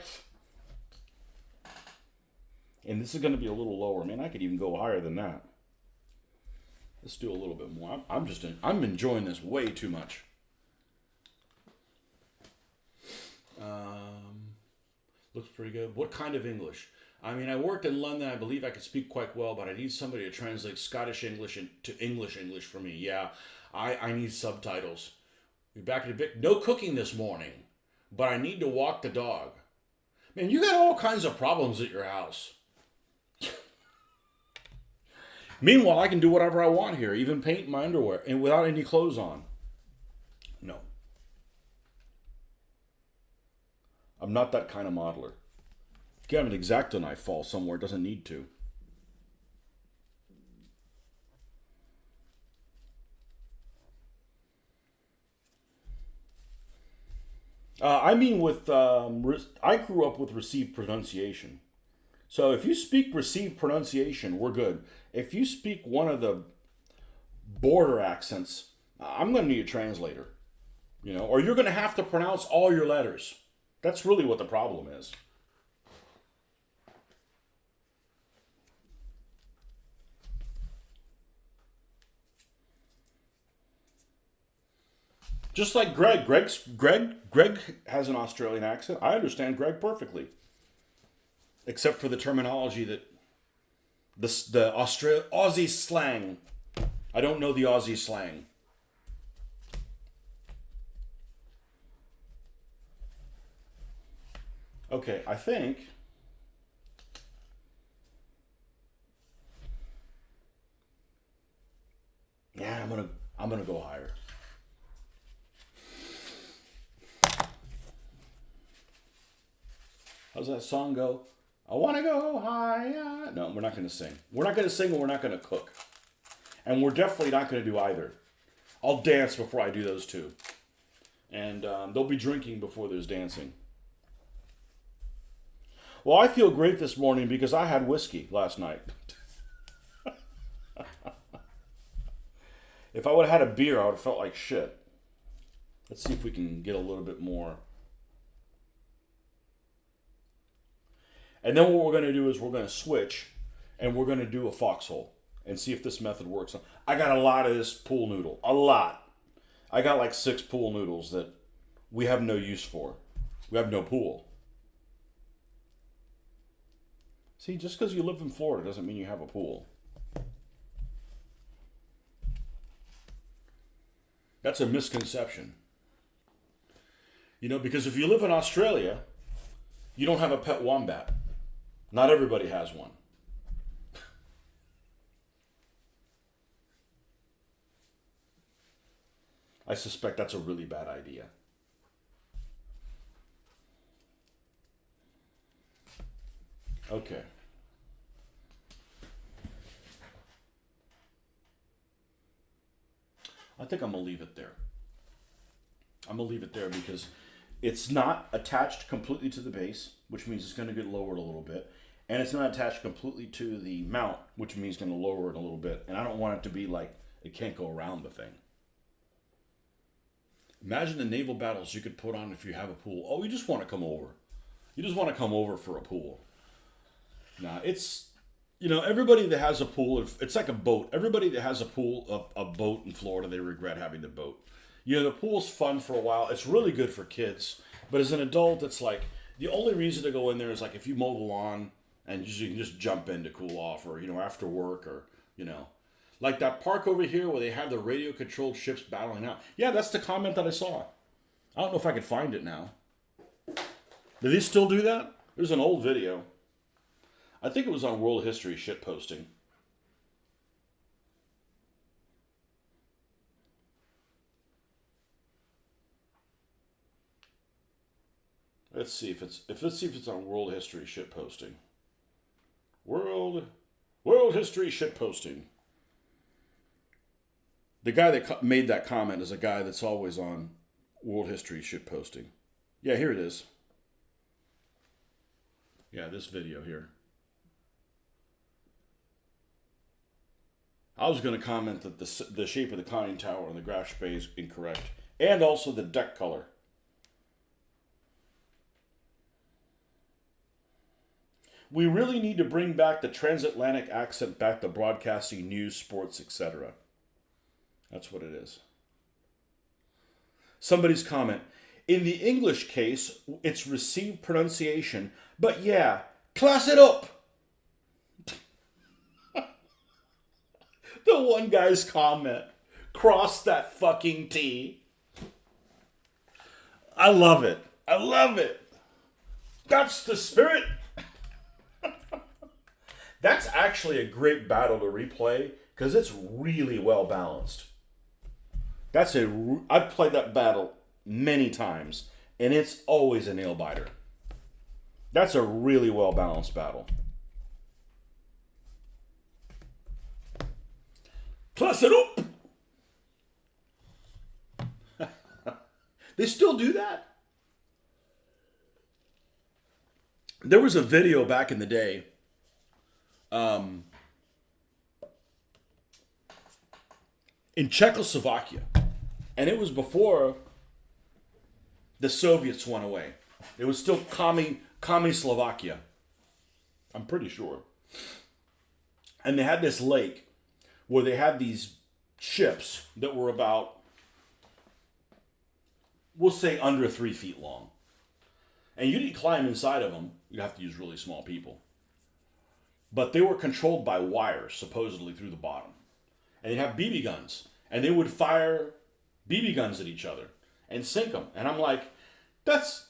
And this is going to be a little lower. Man, I could even go higher than that. Let's do a little bit more. I'm enjoying this way too much. Looks pretty good. What kind of English? I mean, I worked in London. I believe I could speak quite well, but I need somebody to translate Scottish English into English for me. Yeah, I need subtitles. Be back in a bit. No cooking this morning, but I need to walk the dog. Man, you got all kinds of problems at your house. Meanwhile, I can do whatever I want here, even paint my underwear and without any clothes on. No. I'm not that kind of modeler. If you have an X-Acto knife fall somewhere, it doesn't need to. I grew up with received pronunciation. So if you speak received pronunciation, we're good. If you speak one of the border accents, I'm going to need a translator. Or you're going to have to pronounce all your letters. That's really what the problem is. Just like Greg. Greg has an Australian accent. I understand Greg perfectly. Except for the terminology that the Aussie slang. I don't know the Aussie slang. Okay, I think yeah, I'm gonna go higher. How's that song go? I want to go higher. No, we're not going to sing. We're not going to sing and we're not going to cook. And we're definitely not going to do either. I'll dance before I do those two. And they'll be drinking before there's dancing. Well, I feel great this morning because I had whiskey last night. If I would have had a beer, I would have felt like shit. Let's see if we can get a little bit more. And then what we're going to do is we're going to switch and we're going to do a foxhole and see if this method works. I got a lot of this pool noodle. A lot. I got like 6 pool noodles that we have no use for. We have no pool. See, just because you live in Florida doesn't mean you have a pool. That's a misconception. You know, because if you live in Australia, you don't have a pet wombat. Not everybody has one. I suspect that's a really bad idea. Okay. I think I'm going to leave it there. I'm going to leave it there because it's not attached completely to the base, which means it's going to get lowered a little bit. And it's not attached completely to the mount, which means it's going to lower it a little bit. And I don't want it to be like it can't go around the thing. Imagine the naval battles you could put on if you have a pool. Oh, you just want to come over. You just want to come over for a pool. Now, it's, you know, everybody that has a pool, it's like a boat. Everybody that has a pool, a boat in Florida, they regret having the boat. You know, the pool's fun for a while. It's really good for kids. But as an adult, it's like, the only reason to go in there is like if you mow the lawn and you can just jump in to cool off, or, you know, after work, or, you know. Like that park over here where they have the radio-controlled ships battling out. Yeah, that's the comment that I saw. I don't know if I could find it now. Do they still do that? There's an old video. I think it was on World History shitposting. Let's see if it's on World History shitposting. World History shitposting. The guy that made that comment is a guy that's always on World History shitposting. Yeah, here it is. Yeah, this video here. I was going to comment that the shape of the conning tower and the Graf Spee is incorrect. And also the deck color. We really need to bring back the transatlantic accent back to broadcasting news, sports, etc. That's what it is. Somebody's comment. In the English case, it's received pronunciation, but yeah, class it up. The one guy's comment. Cross that fucking T. I love it. I love it. That's the spirit. That's actually a great battle to replay because it's really well balanced. I've played that battle many times, and it's always a nail biter. That's a really well balanced battle. Plus it up. They still do that. There was a video back in the day. In Czechoslovakia, and it was before the Soviets went away. It was still commie Slovakia. I'm pretty sure. And they had this lake where they had these ships that were about, we'll say, under 3 feet long. And you didn't climb inside of them. You'd have to use really small people. But they were controlled by wires, supposedly, through the bottom. And they'd have BB guns. And they would fire BB guns at each other and sink them. And I'm like, that's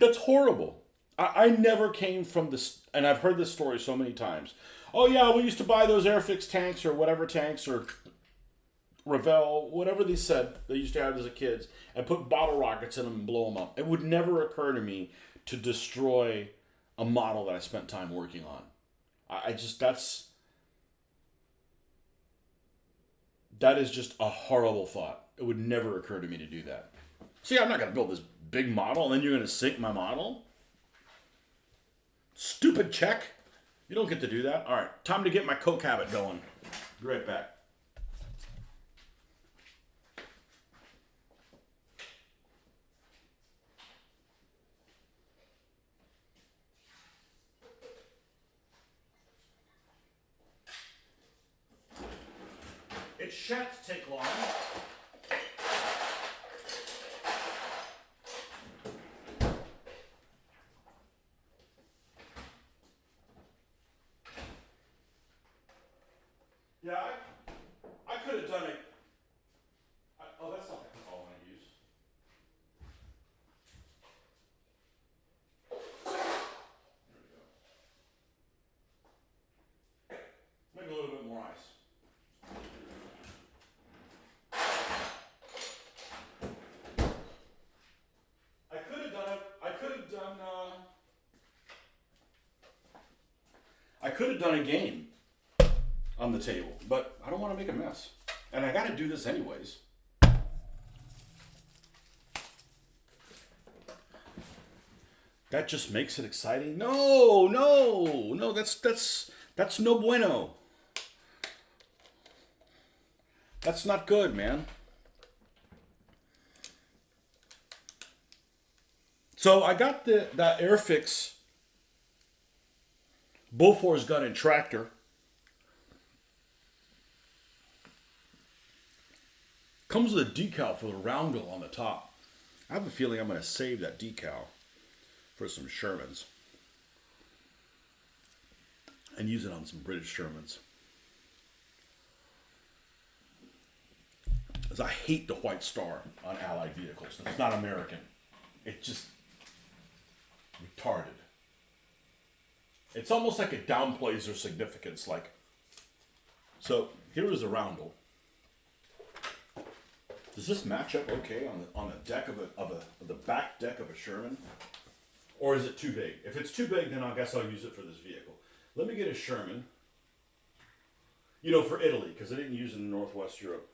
horrible. I never came from this, and I've heard this story so many times. Oh yeah, we used to buy those Airfix tanks or whatever tanks or Revell, whatever they said they used to have as a kids, and put bottle rockets in them and blow them up. It would never occur to me to destroy a model that I spent time working on. That is just a horrible thought. It would never occur to me to do that. See, I'm not going to build this big model and then you're going to sink my model? Stupid Czech. You don't get to do that. All right, time to get my Coke habit going. Be right back. It shan't take long. could have done a game on the table, but I don't want to make a mess. And I got to do this anyways. That just makes it exciting. No, that's no bueno. That's not good, man. So I got that Airfix Bofors gun and tractor. Comes with a decal for the roundel on the top. I have a feeling I'm going to save that decal for some Shermans. And use it on some British Shermans. Because I hate the white star on Allied vehicles. It's not American. It's just retarded. It's almost like it downplays their significance. Like, so here is the roundel. Does this match up okay on the deck of the back deck of a Sherman, or is it too big? If it's too big, then I guess I'll use it for this vehicle. Let me get a Sherman. You know, for Italy, because I didn't use it in Northwest Europe.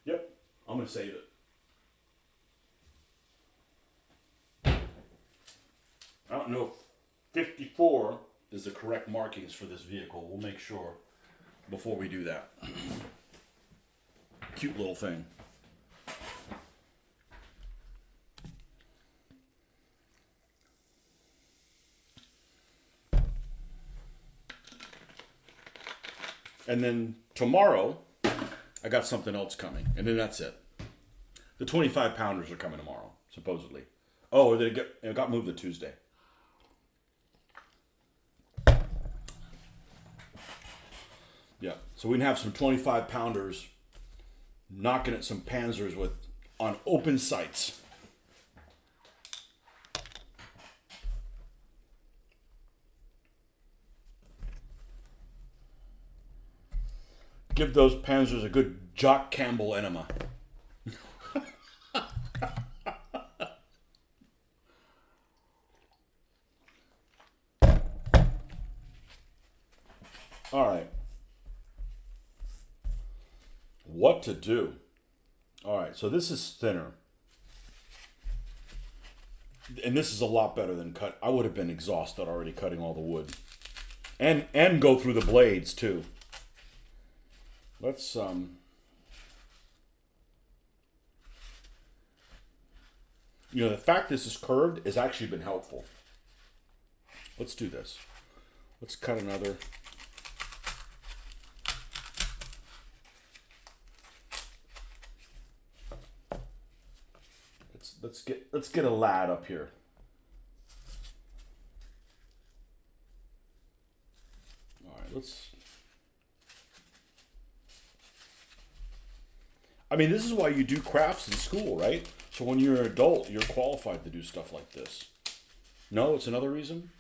Yep, I'm gonna save it. I don't know if 54 is the correct markings for this vehicle. We'll make sure before we do that. Cute little thing. And then tomorrow, I got something else coming. And then that's it. The 25 pounders are coming tomorrow, supposedly. Oh, it got moved to Tuesday. Yeah, so we can have some 25 pounders knocking at some Panzers on open sights. Give those Panzers a good Jock Campbell enema. All right. What to do? All right, so this is thinner. And this is a lot better than cut. I would have been exhausted already cutting all the wood. And go through the blades too. Let's the fact this is curved has actually been helpful. Let's do this. Let's cut another. Let's get a lad up here. All right, I mean, this is why you do crafts in school, right? So when you're an adult, you're qualified to do stuff like this. No, it's another reason?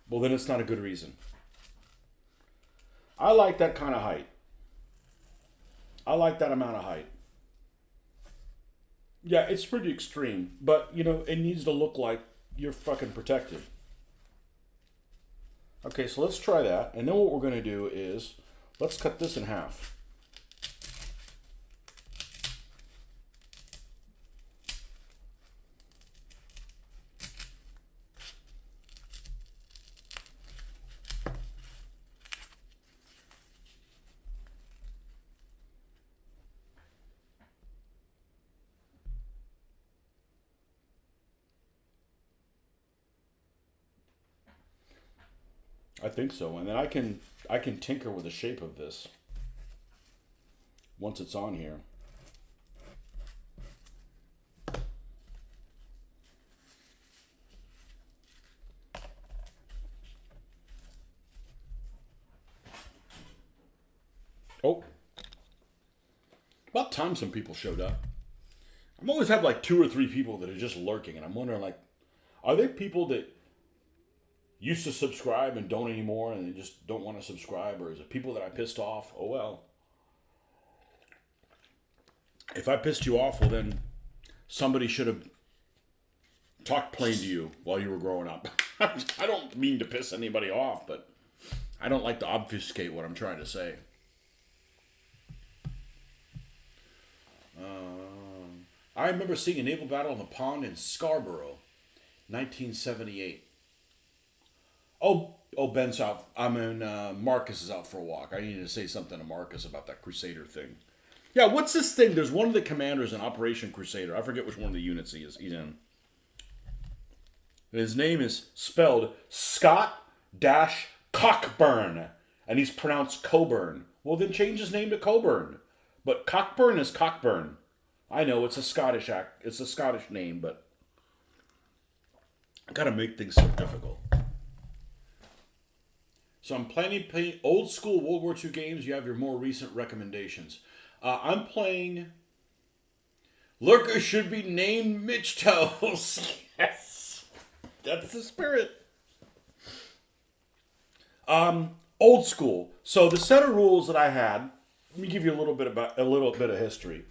Well, then it's not a good reason. I like that kind of height. I like that amount of height. Yeah, it's pretty extreme, but, it needs to look like you're fucking protected. Okay, so let's try that. And then what we're going to do is, let's cut this in half. I think so, and then I can tinker with the shape of this once it's on here. Oh, about time some people showed up. I'm always have like 2 or 3 people that are just lurking, and I'm wondering, like, are they people that used to subscribe and don't anymore and they just don't want to subscribe, or is it people that I pissed off? Oh well. If I pissed you off, well then somebody should have talked plain to you while you were growing up. I don't mean to piss anybody off, but I don't like to obfuscate what I'm trying to say. I remember seeing a naval battle on the pond in Scarborough, 1978. Ben's out. Marcus is out for a walk. I needed to say something to Marcus about that Crusader thing. Yeah, what's this thing? There's one of the commanders in Operation Crusader. I forget which one of the units he's in. His name is spelled Scott-Cockburn, and he's pronounced Coburn. Well, then change his name to Coburn. But Cockburn is Cockburn. I know it's a Scottish name, but I gotta make things so difficult. So I'm planning to play old school World War II games. You have your more recent recommendations. I'm playing Lurker Should Be Named Mitch Toes. Yes. That's the spirit. Old school. So the set of rules that I had, let me give you a little bit of history.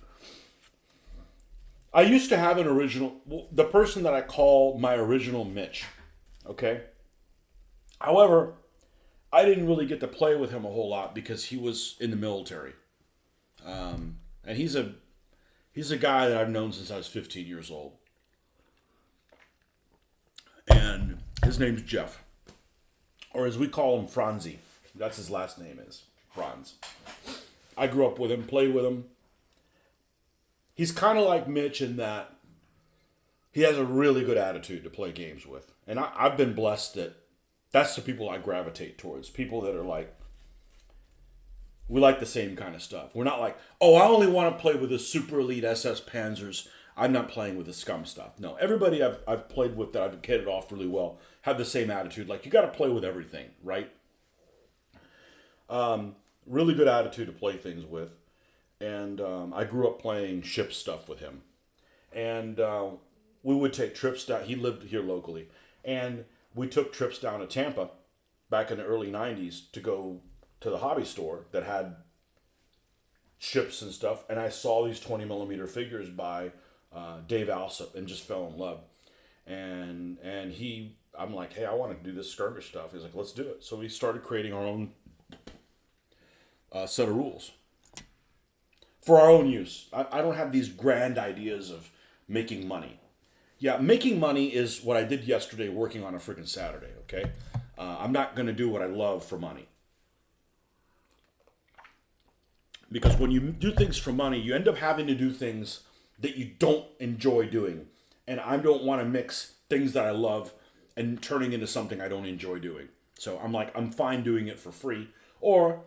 I used to have the person that I call my original Mitch. Okay? However, I didn't really get to play with him a whole lot because he was in the military. And he's a guy that I've known since I was 15 years old. And his name's Jeff. Or as we call him, Franzi. That's his last name is, Franz. I grew up with him, played with him. He's kind of like Mitch in that he has a really good attitude to play games with. And I've been blessed that that's the people I gravitate towards. People that are like, we like the same kind of stuff. We're not like, I only want to play with the super elite SS Panzers. I'm not playing with the scum stuff. No, everybody I've played with that I've hit it off really well have the same attitude. Like, you got to play with everything, right? Really good attitude to play things with. And I grew up playing ship stuff with him. And we would take trips down. He lived here locally. And we took trips down to Tampa back in the early 90s to go to the hobby store that had ships and stuff. And I saw these 20 millimeter figures by Dave Alsop and just fell in love. And I'm like, hey, I want to do this skirmish stuff. He's like, let's do it. So we started creating our own set of rules for our own use. I don't have these grand ideas of making money. Yeah, making money is what I did yesterday working on a freaking Saturday, okay? I'm not going to do what I love for money. Because when you do things for money, you end up having to do things that you don't enjoy doing. And I don't want to mix things that I love and turning into something I don't enjoy doing. So I'm fine doing it for free, or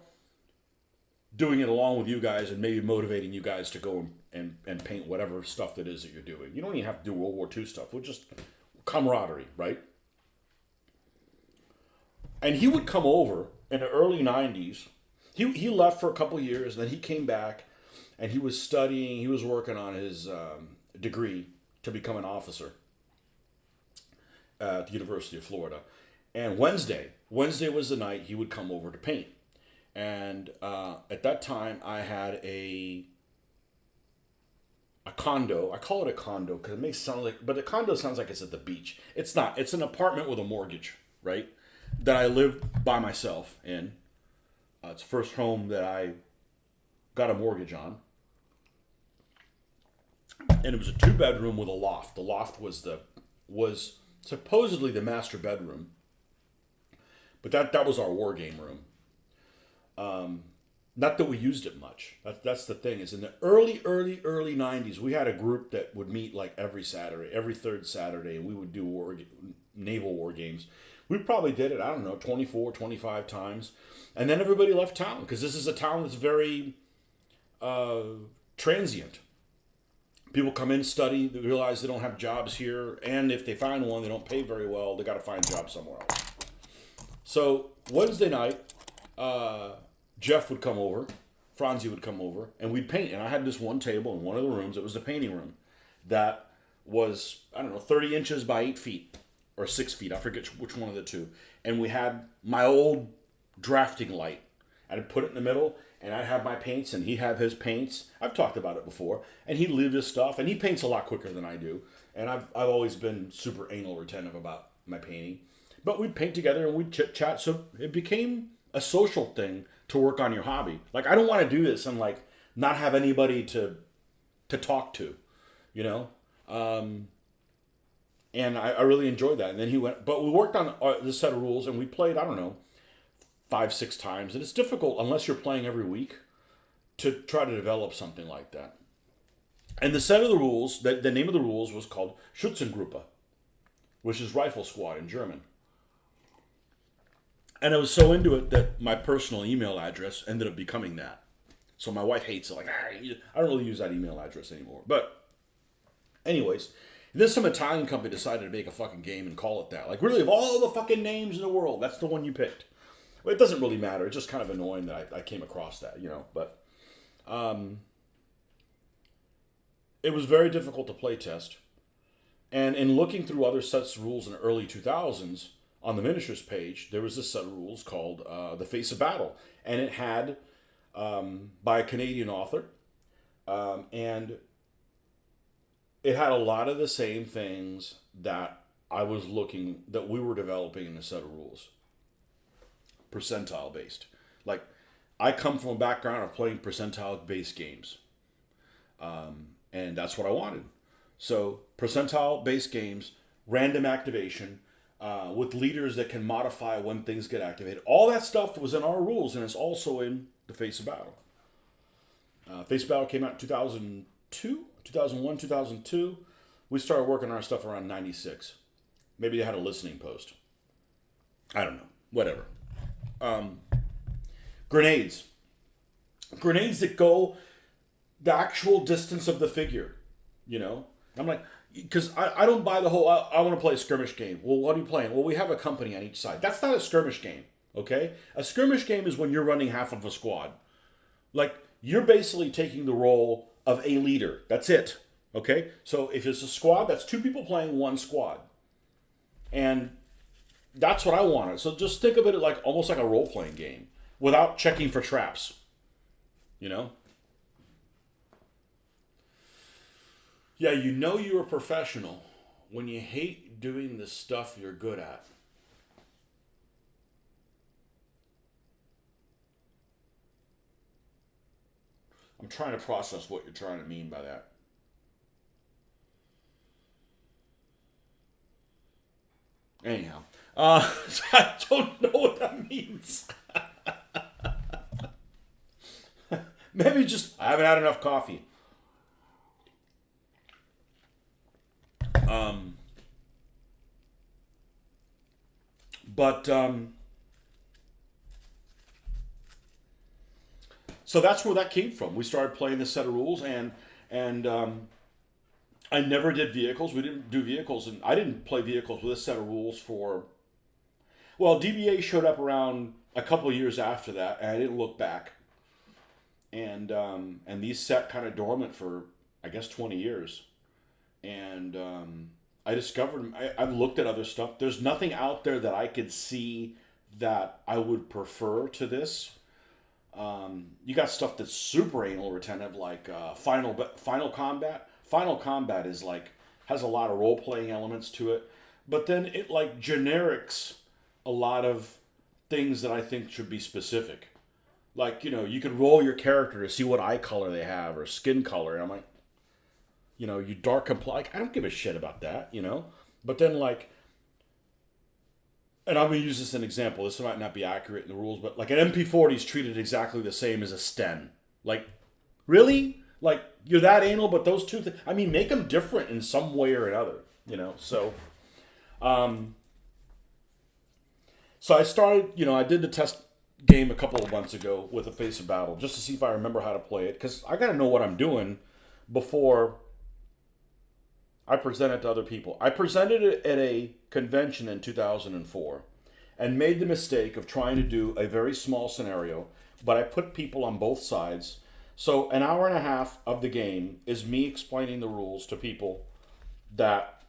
doing it along with you guys and maybe motivating you guys to go and paint whatever stuff that is that you're doing. You don't even have to do World War II stuff. We're just camaraderie, right? And he would come over in the early 90s. He left for a couple years, then he came back, and he was studying, he was working on his degree to become an officer at the University of Florida. And Wednesday was the night he would come over to paint. And at that time, I had a condo. I call it a condo because it makes it sound like, but a condo sounds like it's at the beach. It's not. It's an apartment with a mortgage, right? That I live by myself in. It's the first home that I got a mortgage on. And it was a 2-bedroom with a loft. The loft was supposedly the master bedroom. But that was our war game room. Not that we used it much. That's the thing, is in the early 90s, we had a group that would meet like every Saturday, every third Saturday, and we would do naval war games. We probably did it, 24, 25 times. And then everybody left town, because this is a town that's very transient. People come in, study, they realize they don't have jobs here, and if they find one, they don't pay very well. They got to find jobs somewhere else. So Wednesday night, Jeff would come over, Franzi would come over, and we'd paint. And I had this one table in one of the rooms. It was the painting room that was, 30 inches by 8 feet or 6 feet. I forget which one of the two. And we had my old drafting light. I'd put it in the middle, and I'd have my paints, and he'd have his paints. I've talked about it before. And he'd leave his stuff, and he paints a lot quicker than I do. And I've always been super anal retentive about my painting. But we'd paint together, and we'd chit-chat. So it became a social thing to work on your hobby. Like I don't want to do this and like not have anybody to talk to, you know. And I really enjoyed that. And then he went, but we worked on this set of rules and we played, I don't know, 5, 6 times. And it's difficult unless you're playing every week to try to develop something like that. And the set of the rules, the name of the rules was called Schützengruppe, which is rifle squad in German. And I was so into it that my personal email address ended up becoming that. So my wife hates it. Like, I don't really use that email address anymore. But anyways, then some Italian company decided to make a fucking game and call it that. Like, really, of all the fucking names in the world, that's the one you picked. Well, it doesn't really matter. It's just kind of annoying that I came across that, you know. But it was very difficult to play test. And in looking through other sets of rules in the early 2000s, on the miniatures page, there was this set of rules called The Face of Battle. And it had, by a Canadian author, and it had a lot of the same things that that we were developing in the set of rules. Percentile based. Like, I come from a background of playing percentile based games. And that's what I wanted. So, percentile based games, random activation, with leaders that can modify when things get activated. All that stuff was in our rules, and it's also in The Face of Battle. Face of Battle came out in 2002, 2001, 2002. We started working on our stuff around 96. Maybe they had a listening post. I don't know. Whatever. Grenades. Grenades that go the actual distance of the figure. You know? I'm like, because I don't buy the whole, I want to play a skirmish game. Well, what are you playing? Well, we have a company on each side. That's not a skirmish game, okay? A skirmish game is when you're running half of a squad. Like, you're basically taking the role of a leader. That's it, okay? So if it's a squad, that's 2 people playing 1 squad. And that's what I wanted. So just think of it like almost like a role-playing game without checking for traps, you know? Yeah, you know you're a professional when you hate doing the stuff you're good at. I'm trying to process what you're trying to mean by that. Anyhow, I don't know what that means. Maybe just I haven't had enough coffee. But so that's where that came from. We started playing this set of rules, and I never did vehicles. We didn't do vehicles, and I didn't play vehicles with this set of rules for. Well, DBA showed up around a couple of years after that, and I didn't look back. And these sat kind of dormant for I guess 20 years, and I discovered I've looked at other stuff. There's nothing out there that I could see that I would prefer to this. You got stuff that's super anal retentive, like Final Combat. Final Combat is like has a lot of role playing elements to it, but then it like generics a lot of things that I think should be specific. Like, you know, you could roll your character to see what eye color they have or skin color. And I'm like, you know, you dark comply. Like, I don't give a shit about that, you know? But then, like, and I'm going to use this as an example. This might not be accurate in the rules, but like an MP40 is treated exactly the same as a Sten. Like, really? Like, you're that anal, but those two things, I mean, make them different in some way or another, you know? So I started, you know, I did the test game a couple of months ago with a Face of Battle just to see if I remember how to play it, because I got to know what I'm doing before I present it to other people. I presented it at a convention in 2004 and made the mistake of trying to do a very small scenario, but I put people on both sides. So an hour and a half of the game is me explaining the rules to people that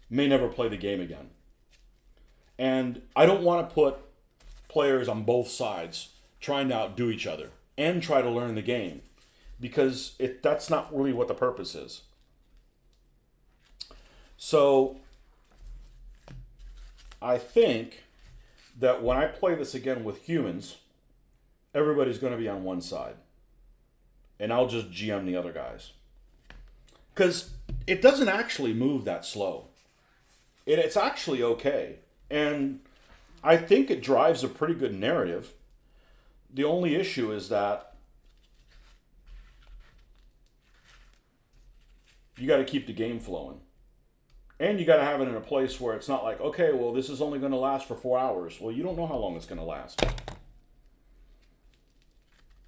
may never play the game again. And I don't want to put players on both sides trying to outdo each other and try to learn the game, because that's not really what the purpose is. So I think that when I play this again with humans, everybody's going to be on one side. And I'll just GM the other guys. Because it doesn't actually move that slow. It's actually okay. And I think it drives a pretty good narrative. The only issue is that you got to keep the game flowing. And you got to have it in a place where it's not like, okay, well, this is only going to last for 4 hours. Well, you don't know how long it's going to last.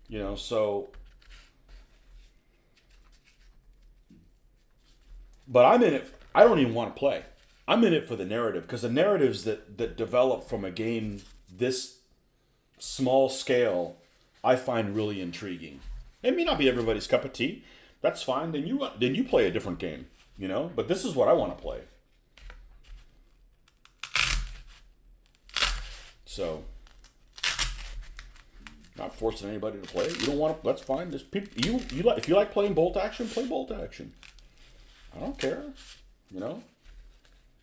You know, so... But I'm in it. I don't even want to play. I'm in it for the narrative, because the narratives that develop from a game this small scale, I find really intriguing. It may not be everybody's cup of tea. That's fine. Then you play a different game, you know. But this is what I want to play. So, not forcing anybody to play it. You don't want to. That's fine. Just people. You like, if you like playing bolt action, play bolt action. I don't care, you know.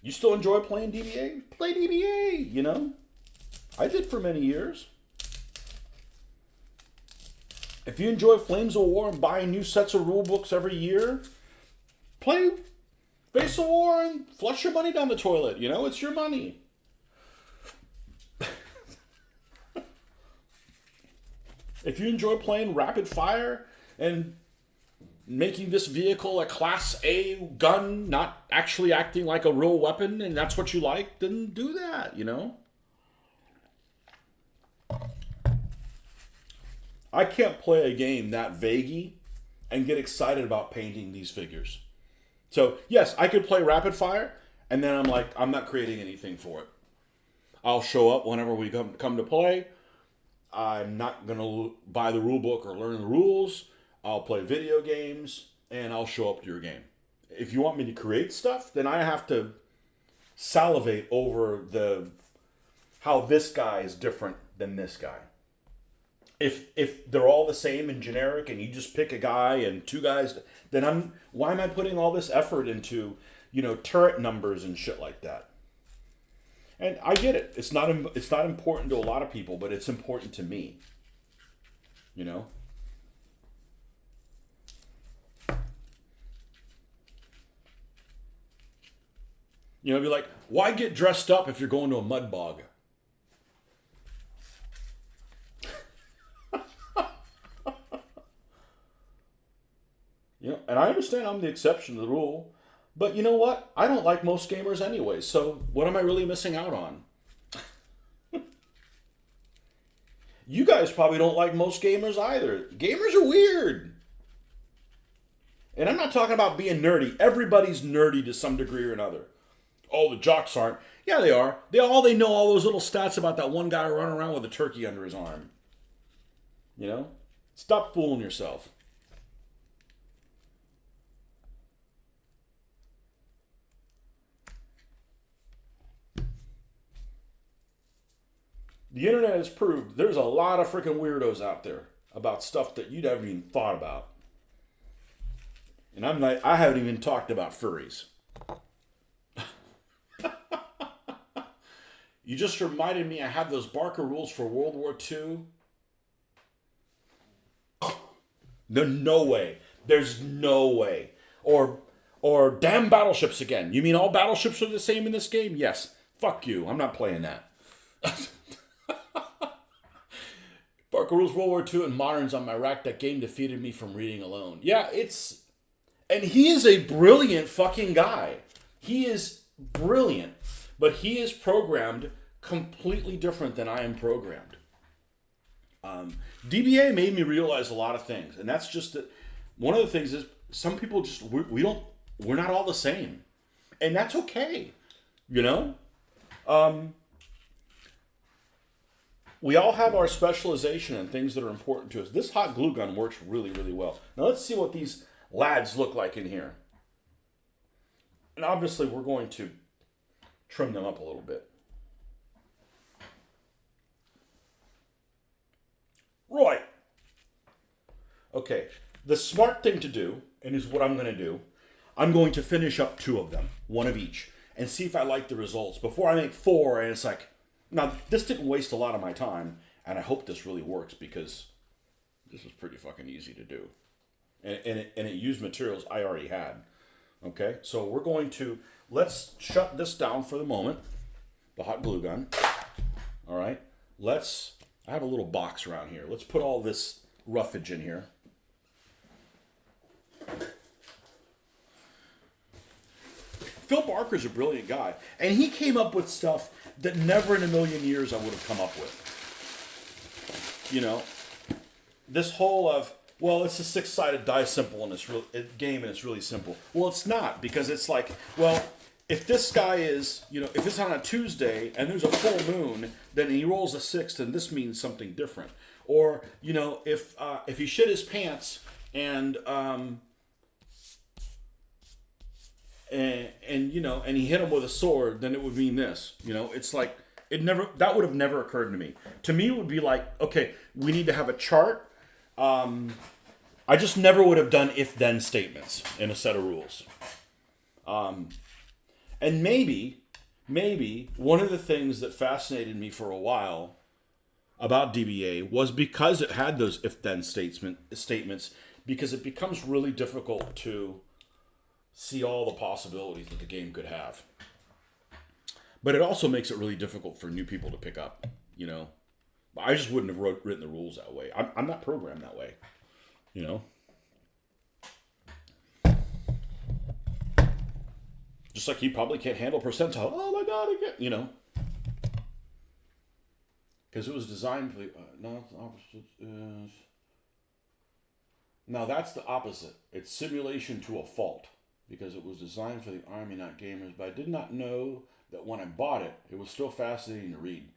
You still enjoy playing DBA? Play DBA, you know. I did for many years. If you enjoy Flames of War and buying new sets of rule books every year, play Face of War and flush your money down the toilet. You know, it's your money. If you enjoy playing Rapid Fire and making this vehicle a Class A gun, not actually acting like a real weapon, and that's what you like, then do that, you know? I can't play a game that vaguey and get excited about painting these figures. So, yes, I could play Rapid Fire, and then I'm like, I'm not creating anything for it. I'll show up whenever we come to play. I'm not going to buy the rule book or learn the rules. I'll play video games, and I'll show up to your game. If you want me to create stuff, then I have to salivate over how this guy is different than this guy. If they're all the same and generic, and you just pick a guy and two guys, then why am I putting all this effort into, you know, turret numbers and shit like that? And I get it. It's not important to a lot of people, but it's important to me. You know. You know, be like, why get dressed up if you're going to a mud bog? You know, and I understand I'm the exception to the rule, but you know what? I don't like most gamers anyway, so what am I really missing out on? You guys probably don't like most gamers either. Gamers are weird. And I'm not talking about being nerdy. Everybody's nerdy to some degree or another. Oh, the jocks aren't. Yeah, they are. They know all those little stats about that one guy running around with a turkey under his arm. You know? Stop fooling yourself. The internet has proved there's a lot of freaking weirdos out there about stuff that you'd never even thought about. And I haven't even talked about furries. You just reminded me I have those Barker rules for World War II. No way. There's no way. Or damn battleships again. You mean all battleships are the same in this game? Yes. Fuck you. I'm not playing that. Barker rules World War II and moderns on my rack. That game defeated me from reading alone. Yeah, and he is a brilliant fucking guy. He is brilliant. But he is programmed completely different than I am programmed. DBA made me realize a lot of things. And that's just that. One of the things is some people just, we're not all the same. And that's okay. You know? We all have our specialization and things that are important to us. This hot glue gun works really, really well. Now let's see what these lads look like in here. And obviously we're going to trim them up a little bit. Right. Okay. The smart thing to do, and is what I'm going to do, I'm going to finish up 2 of them, 1 of each, and see if I like the results before I make 4. And it's like, now this didn't waste a lot of my time. And I hope this really works because this was pretty fucking easy to do. And it used materials I already had. Okay, so we're going to, let's shut this down for the moment. The hot glue gun. All right, I have a little box around here. Let's put all this roughage in here. Phil Barker's a brilliant guy. And he came up with stuff that never in a million years I would have come up with. You know, this whole of, well, it's a 6-sided die simple and it's game and it's really simple. Well, it's not, because it's like, well, if this guy is, if it's on a Tuesday and there's a full moon, then he rolls a 6, then this means something different. Or, if he shit his pants and he hit him with a sword, then it would mean this. It's like, that would have never occurred to me. To me, it would be like, okay, we need to have a chart. I just never would have done if-then statements in a set of rules. And maybe one of the things that fascinated me for a while about DBA was because it had those if-then statements, because it becomes really difficult to see all the possibilities that the game could have. But it also makes it really difficult for new people to pick up, I just wouldn't have written the rules that way. I'm not programmed that way, Just like you probably can't handle percentile. Oh my God, I can't, Because it was designed for the... no, the opposite is... Now that's the opposite. It's simulation to a fault. Because it was designed for the Army, not gamers. But I did not know that when I bought it, it was still fascinating to read.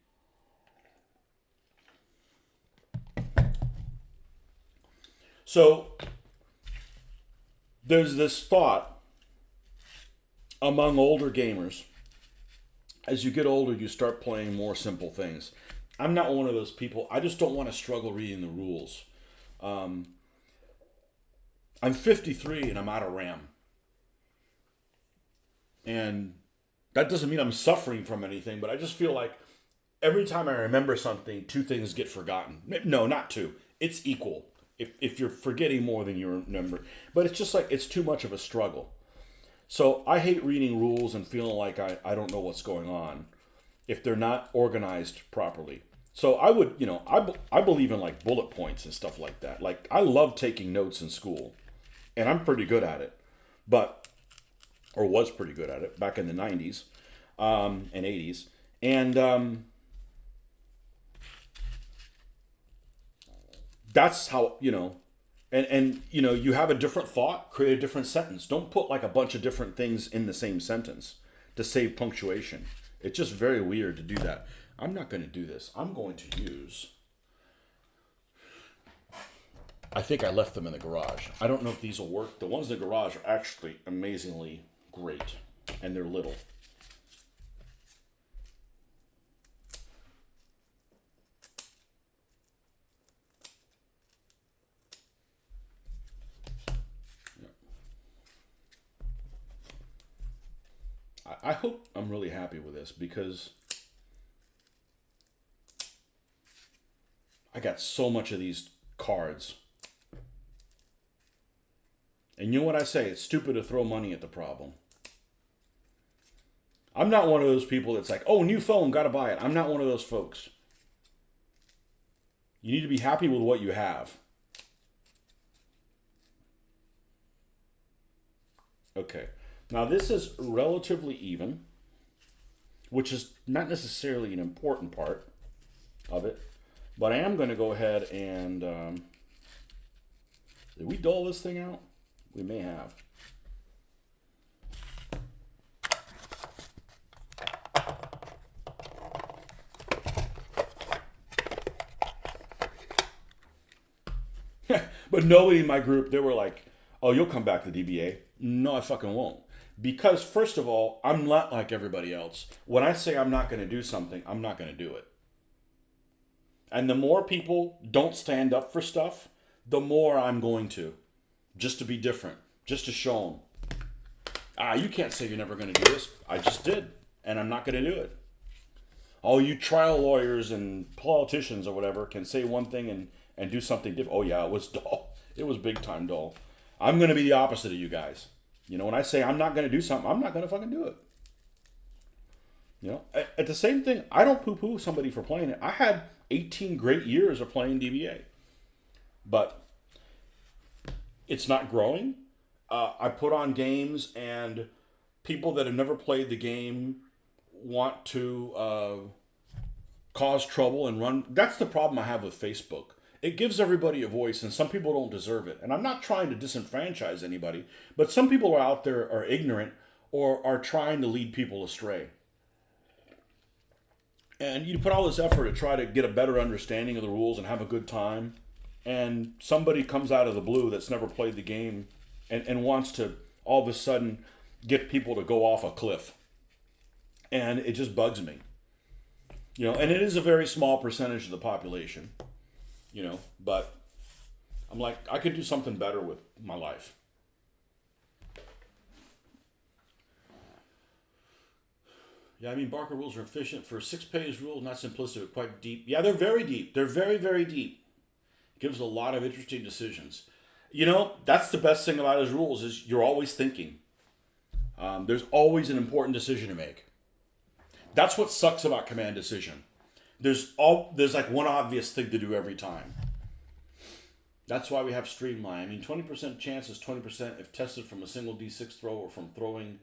So, there's this thought among older gamers. As you get older, you start playing more simple things. I'm not one of those people. I just don't want to struggle reading the rules. I'm 53 and I'm out of RAM. And that doesn't mean I'm suffering from anything, but I just feel like every time I remember something, 2 things get forgotten. No, not 2. It's equal. If you're forgetting more than you remember. But it's just like, it's too much of a struggle. So I hate reading rules and feeling like I don't know what's going on if they're not organized properly. So I would, I believe in like bullet points and stuff like that. Like, I love taking notes in school. And I'm pretty good at it. Or was pretty good at it back in the 90s and 80s. And that's how, and you have a different thought, create a different sentence. Don't put like a bunch of different things in the same sentence to save punctuation. It's just very weird to do that. I'm not going to do this. I'm going to use... I think I left them in the garage. I don't know if these will work. The ones in the garage are actually amazingly great. And they're little. I hope I'm really happy with this because I got so much of these cards. And you know what I say? It's stupid to throw money at the problem. I'm not one of those people that's like, oh, new phone, gotta buy it. I'm not one of those folks. You need to be happy with what you have. Okay. Now this is relatively even, which is not necessarily an important part of it. But I am going to go ahead and... did we dull this thing out? We may have. But nobody in my group, they were like, oh, you'll come back to DBA. No, I fucking won't. Because, first of all, I'm not like everybody else. When I say I'm not going to do something, I'm not going to do it. And the more people don't stand up for stuff, the more I'm going to. Just to be different. Just to show them. You can't say you're never going to do this. I just did. And I'm not going to do it. All you trial lawyers and politicians or whatever can say one thing and do something different. Oh yeah, it was dull. It was big time dull. I'm going to be the opposite of you guys. You know, when I say I'm not going to do something, I'm not going to fucking do it. You know, at the same thing, I don't poo-poo somebody for playing it. I had 18 great years of playing DBA, but it's not growing. I put on games, and people that have never played the game want to cause trouble and run. That's the problem I have with Facebook. It gives everybody a voice, and some people don't deserve it. And I'm not trying to disenfranchise anybody, but some people are out there are ignorant or are trying to lead people astray. And you put all this effort to try to get a better understanding of the rules and have a good time, and somebody comes out of the blue that's never played the game and wants to all of a sudden get people to go off a cliff. And it just bugs me. You know, and it is a very small percentage of the population, you know, but I'm like, I could do something better with my life. Yeah, I mean, Barker rules are efficient. For a 6-page rule, not simplistic, but quite deep. Yeah, they're very deep. They're very, very deep. Gives a lot of interesting decisions. You know, that's the best thing about his rules is you're always thinking. There's always an important decision to make. That's what sucks about command decision. There's like one obvious thing to do every time. That's why we have streamline. I mean, 20% chance is 20% if tested from a single D6 throw or from throwing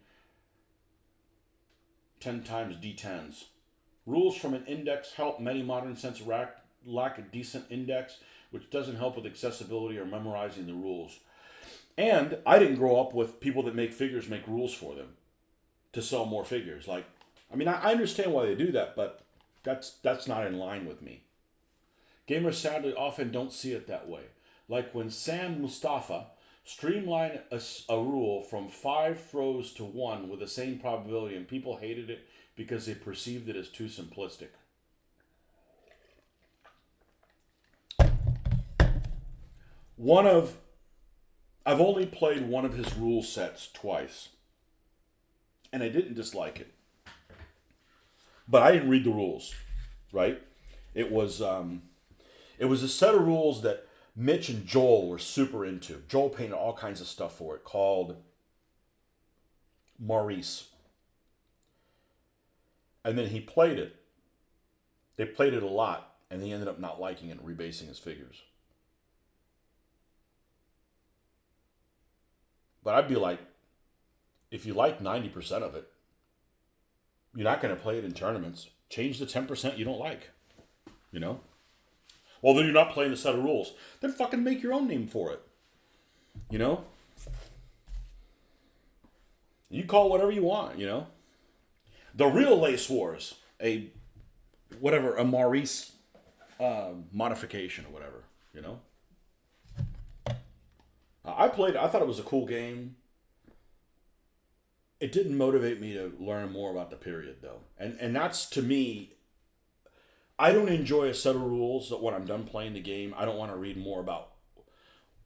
10 times D10s. Rules from an index help. Many modern sense lack a decent index, which doesn't help with accessibility or memorizing the rules. And I didn't grow up with people that make figures make rules for them to sell more figures. Like, I mean, I understand why they do that, but that's not in line with me. Gamers sadly often don't see it that way. Like when Sam Mustafa streamlined a rule from 5 throws to 1 with the same probability, and people hated it because they perceived it as too simplistic. I've only played one of his rule sets twice, and I didn't dislike it. But I didn't read the rules, right? It was a set of rules that Mitch and Joel were super into. Joel painted all kinds of stuff for it called Maurice. And then he played it. They played it a lot, and he ended up not liking it and rebasing his figures. But I'd be like, if you like 90% of it, you're not going to play it in tournaments. Change the 10% you don't like. You know? Well, then you're not playing the set of rules. Then fucking make your own name for it. You know? You call it whatever you want, you know? The real Lace Wars, a Maurice modification or whatever, you know? I thought it was a cool game. It didn't motivate me to learn more about the period, though. And that's, to me, I don't enjoy a set of rules that when I'm done playing the game, I don't want to read more about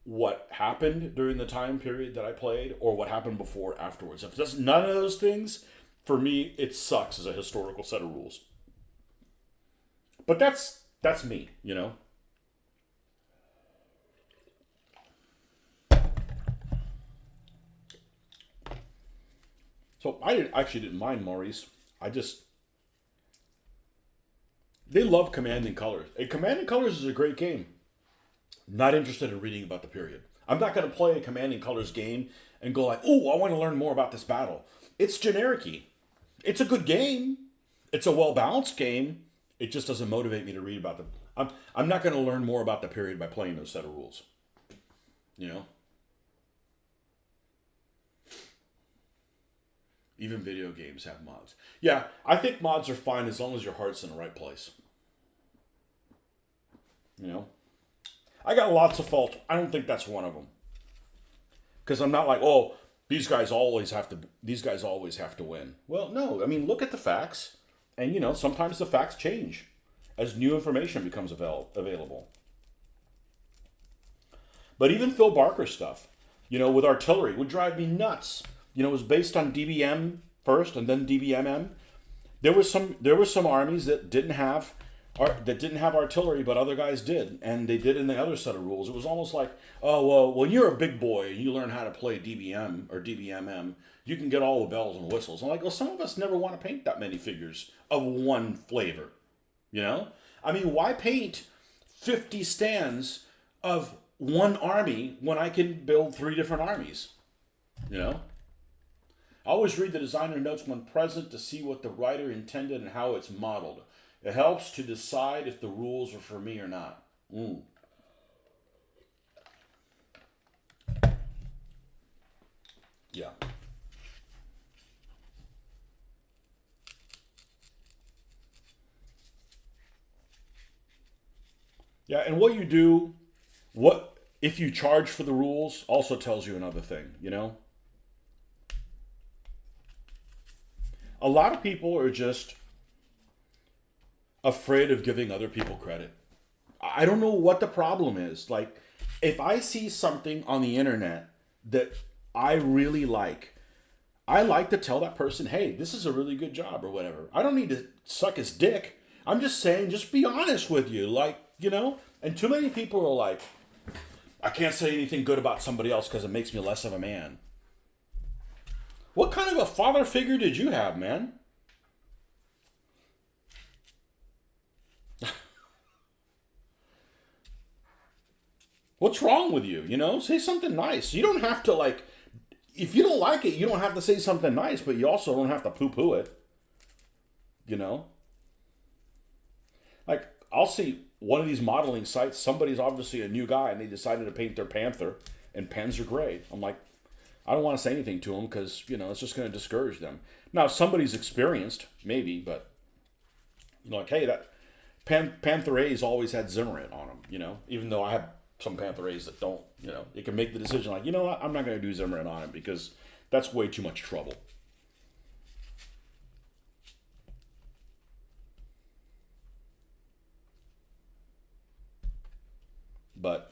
what happened during the time period that I played or what happened before or afterwards. If it does none of those things, for me, it sucks as a historical set of rules. But that's me, you know? So I actually didn't mind Maurice. They love Command and Colors. Command and Colors is a great game. Not interested in reading about the period. I'm not going to play a Command and Colors game and go like, oh, I want to learn more about this battle. It's generic-y. It's a good game. It's a well-balanced game. It just doesn't motivate me to read about them. I'm not going to learn more about the period by playing those set of rules. You know? Even video games have mods. Yeah, I think mods are fine as long as your heart's in the right place. You know? I got lots of faults. I don't think that's one of them. Because I'm not like, oh, these guys always have to win. Well, no. I mean, look at the facts. And, you know, sometimes the facts change as new information becomes available. But even Phil Barker stuff, you know, with artillery would drive me nuts. You know, it was based on DBM first and then DBMM. There were some armies that didn't have artillery, but other guys did, and they did in the other set of rules. It was almost like, oh well, when you're a big boy and you learn how to play DBM or DBMM, you can get all the bells and whistles. I'm like, well, some of us never want to paint that many figures of one flavor, you know. I mean, why paint 50 stands of one army when I can build 3 different armies, you know? I always read the designer notes when present to see what the writer intended and how it's modeled. It helps to decide if the rules are for me or not. Yeah. Yeah, and what you do, what if you charge for the rules, also tells you another thing, you know? A lot of people are just afraid of giving other people credit. I don't know what the problem is. Like, if I see something on the internet that I really like, I like to tell that person, hey, this is a really good job or whatever. I don't need to suck his dick. I'm just saying, just be honest with you. Like, you know? And too many people are like, I can't say anything good about somebody else because it makes me less of a man. What kind of a father figure did you have, man? What's wrong with you? You know, say something nice. You don't have to, like, if you don't like it, you don't have to say something nice, but you also don't have to poo-poo it. You know? Like, I'll see one of these modeling sites, somebody's obviously a new guy and they decided to paint their panther and pens are gray. I'm like, I don't want to say anything to them because, you know, it's just going to discourage them. Now, if somebody's experienced, maybe, but, you know, like, hey, that Panther A's always had Zimmerant on them, you know, even though I have some Panther A's that don't, you know, you can make the decision like, you know what, I'm not going to do Zimmerant on it because that's way too much trouble. But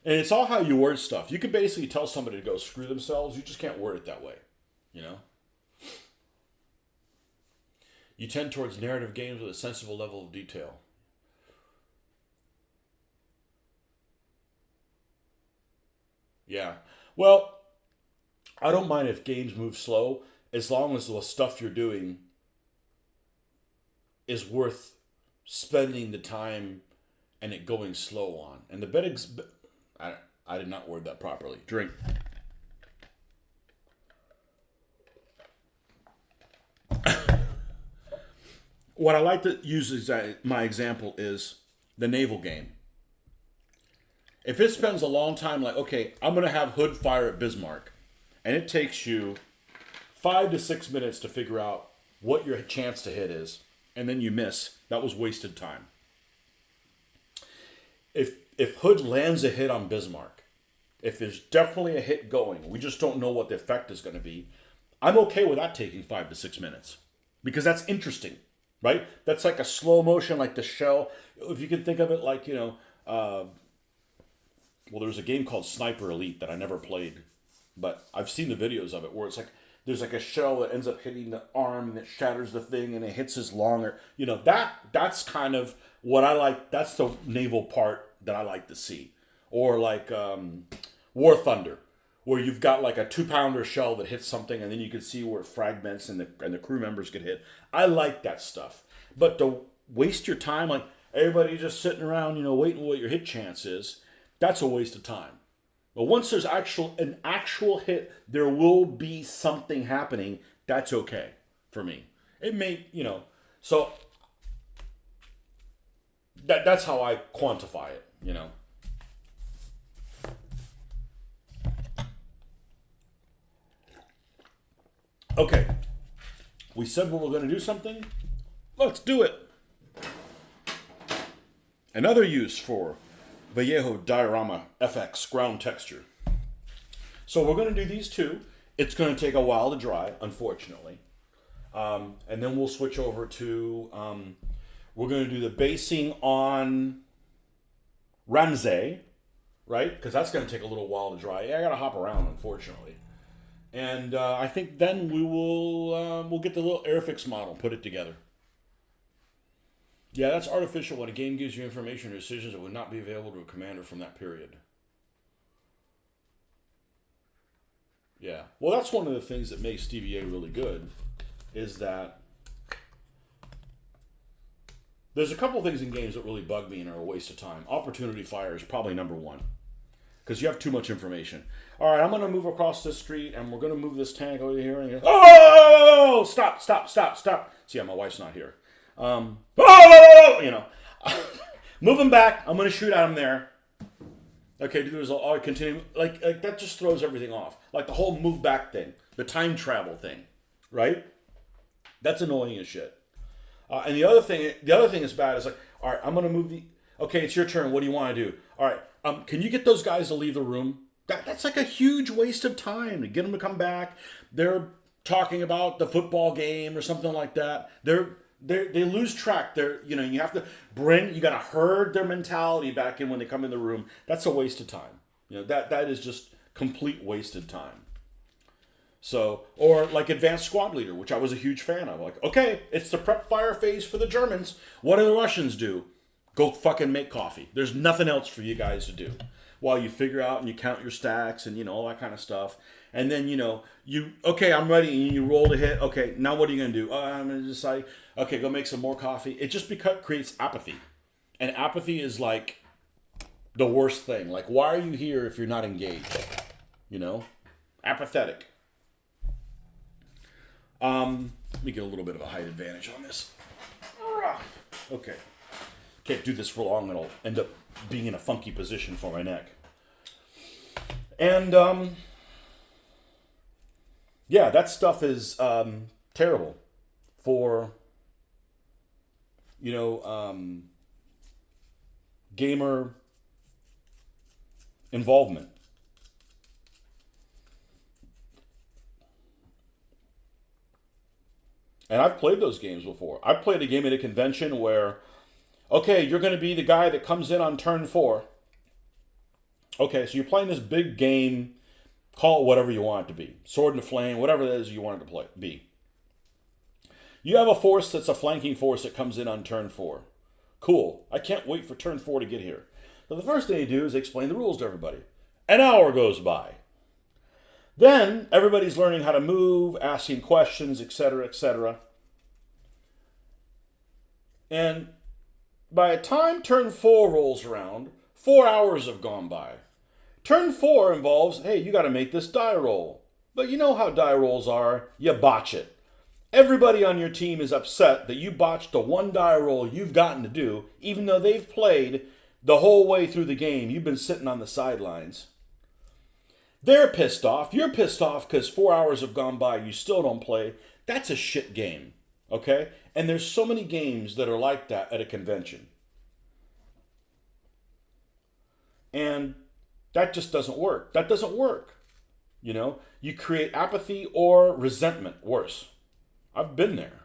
and it's all how you word stuff. You can basically tell somebody to go screw themselves. You just can't word it that way, you know? You tend towards narrative games with a sensible level of detail. Yeah. Well, I don't mind if games move slow as long as the stuff you're doing is worth spending the time and it going slow on. And the I did not word that properly. Drink. What I like to use as my example is the naval game. If it spends a long time, like, okay, I'm going to have Hood fire at Bismarck, and it takes you 5 to 6 minutes to figure out what your chance to hit is, and then you miss, that was wasted time. If Hood lands a hit on Bismarck, if there's definitely a hit going, we just don't know what the effect is going to be, I'm okay with that taking 5 to 6 minutes because that's interesting, right? That's like a slow motion, like the shell. If you can think of it like, you know, well, there's a game called Sniper Elite that I never played, but I've seen the videos of it where it's like there's like a shell that ends up hitting the arm and it shatters the thing and it hits his longer. You know, that's kind of what I like. That's the naval part that I like to see. Or like War Thunder, where you've got like a 2-pounder shell that hits something and then you can see where it fragments and the crew members get hit. I like that stuff. But to waste your time, like everybody just sitting around, you know, waiting what your hit chance is, that's a waste of time. But once there's an actual hit, there will be something happening. That's okay for me. It may, you know, so that's how I quantify it, you know. Okay, we said we were going to do something. Let's do it. Another use for Vallejo Diorama FX ground texture. So we're going to do these two. It's going to take a while to dry, unfortunately. And then we'll switch over to, we're going to do the basing on Ramsey. right? Because that's going to take a little while to dry. Yeah, I got to hop around, unfortunately. And I think then we'll get the little Airfix model, put it together. Yeah, that's artificial when a game gives you information or decisions that would not be available to a commander from that period. Yeah. Well, that's one of the things that makes DBA really good, is that there's a couple things in games that really bug me and are a waste of time. Opportunity fire is probably number one, because you have too much information. All right, I'm going to move across this street, and we're going to move this tank over here. And oh, stop. See, my wife's not here. Move him back. I'm going to shoot at him there. Okay, there's all continue. Like that just throws everything off. Like the whole move back thing, the time travel thing, right? That's annoying as shit. And the other thing is bad is like, all right, I'm going to move the. Okay, it's your turn. What do you want to do? All right, can you get those guys to leave the room? That's like a huge waste of time to get them to come back. They're talking about the football game or something like that. They lose track. You have to you got to herd their mentality back in when they come in the room. That's a waste of time. That is just complete wasted time. So, or like Advanced Squad Leader, which I was a huge fan of. Like, okay, it's the prep fire phase for the Germans. What do the Russians do? Go fucking make coffee. There's nothing else for you guys to do while you figure out and you count your stacks and all that kind of stuff. And then okay, I'm ready, and you roll to hit. Okay, now what are you gonna do? I'm gonna decide. Okay, go make some more coffee. It just creates apathy, and apathy is like the worst thing. Like, why are you here if you're not engaged? Apathetic. Let me get a little bit of a height advantage on this. Okay. Can't do this for long. It'll end up being in a funky position for my neck. And, yeah, that stuff is terrible for, gamer involvement. And I've played those games before. I played a game at a convention where, okay, you're going to be the guy that comes in on turn 4. Okay, so you're playing this big game, call it whatever you want it to be. Sword and Flame, whatever it is you want it to be. You have a force that's a flanking force that comes in on turn 4. Cool. I can't wait for turn 4 to get here. So the first thing they do is explain the rules to everybody. An hour goes by. Then everybody's learning how to move, asking questions, etc., etc. And by the time turn 4 rolls around, 4 hours have gone by. Turn 4 involves, hey, you got to make this die roll. But you know how die rolls are. You botch it. Everybody on your team is upset that you botched the one die roll you've gotten to do, even though they've played the whole way through the game. You've been sitting on the sidelines. They're pissed off. You're pissed off because 4 hours have gone by. You still don't play. That's a shit game. Okay? And there's so many games that are like that at a convention. And that just doesn't work. That doesn't work. You create apathy or resentment. Worse. I've been there.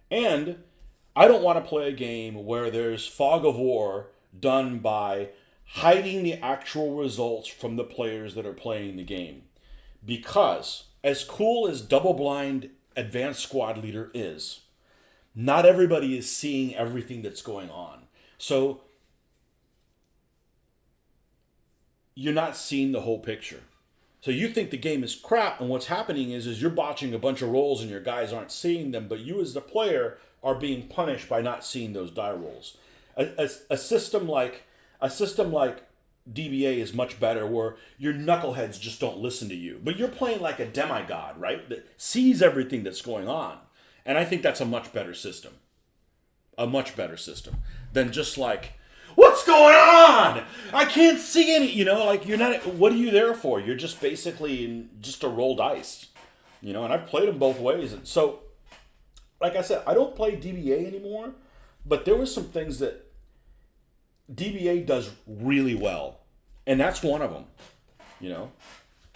And I don't want to play a game where there's fog of war done by hiding the actual results from the players that are playing the game. Because as cool as double-blind Advanced Squad Leader is, not everybody is seeing everything that's going on. So you're not seeing the whole picture. So you think the game is crap, and what's happening is you're botching a bunch of rolls and your guys aren't seeing them, but you as the player are being punished by not seeing those die rolls. A system like DBA is much better, where your knuckleheads just don't listen to you. But you're playing like a demigod, right? That sees everything that's going on. And I think that's a much better system. A much better system than just like, what's going on? I can't see any, you're not, what are you there for? You're just basically just to roll dice, and I've played them both ways. And so, like I said, I don't play DBA anymore, but there were some things that DBA does really well. And that's one of them,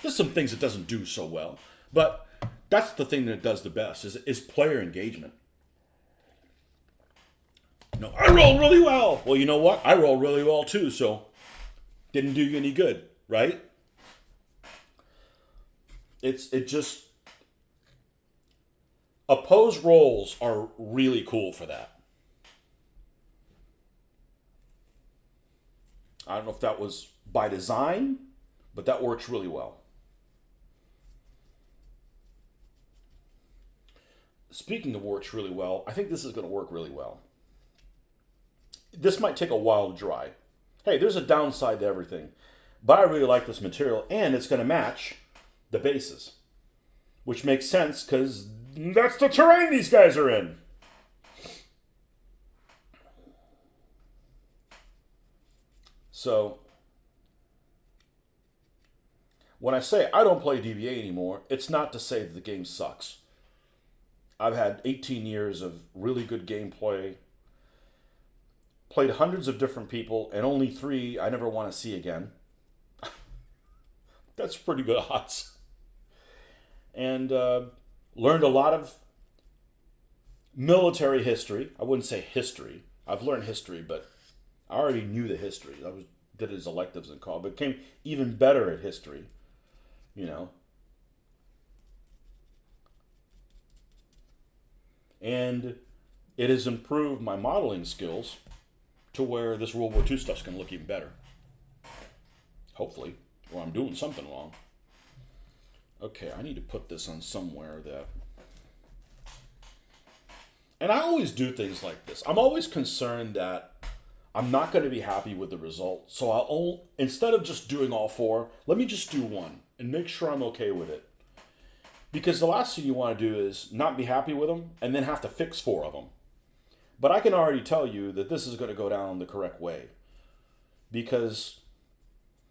There's some things it doesn't do so well, but That's the thing that it does the best is player engagement. No, I roll really well. Well, you know what? I roll really well too, so didn't do you any good, right? It just opposed rolls are really cool for that. I don't know if that was by design, but that works really well. Speaking of works really well, I think this is going to work really well. This might take a while to dry. Hey, there's a downside to everything. But I really like this material, and it's going to match the bases. Which makes sense, because that's the terrain these guys are in. So, when I say I don't play DVA anymore, it's not to say that the game sucks. I've had 18 years of really good gameplay, played hundreds of different people, and only 3 I never want to see again. That's pretty good odds. And learned a lot of military history. I wouldn't say history. I've learned history, but I already knew the history. Did it as electives in college, but became even better at history. You know. And it has improved my modeling skills to where this World War II stuff's going to look even better. Hopefully. Or I'm doing something wrong. Okay, I need to put this on somewhere that... And I always do things like this. I'm always concerned that I'm not going to be happy with the result. So instead of just doing all 4, let me just do 1 and make sure I'm okay with it. Because the last thing you want to do is not be happy with them and then have to fix 4 of them. But I can already tell you that this is going to go down the correct way. Because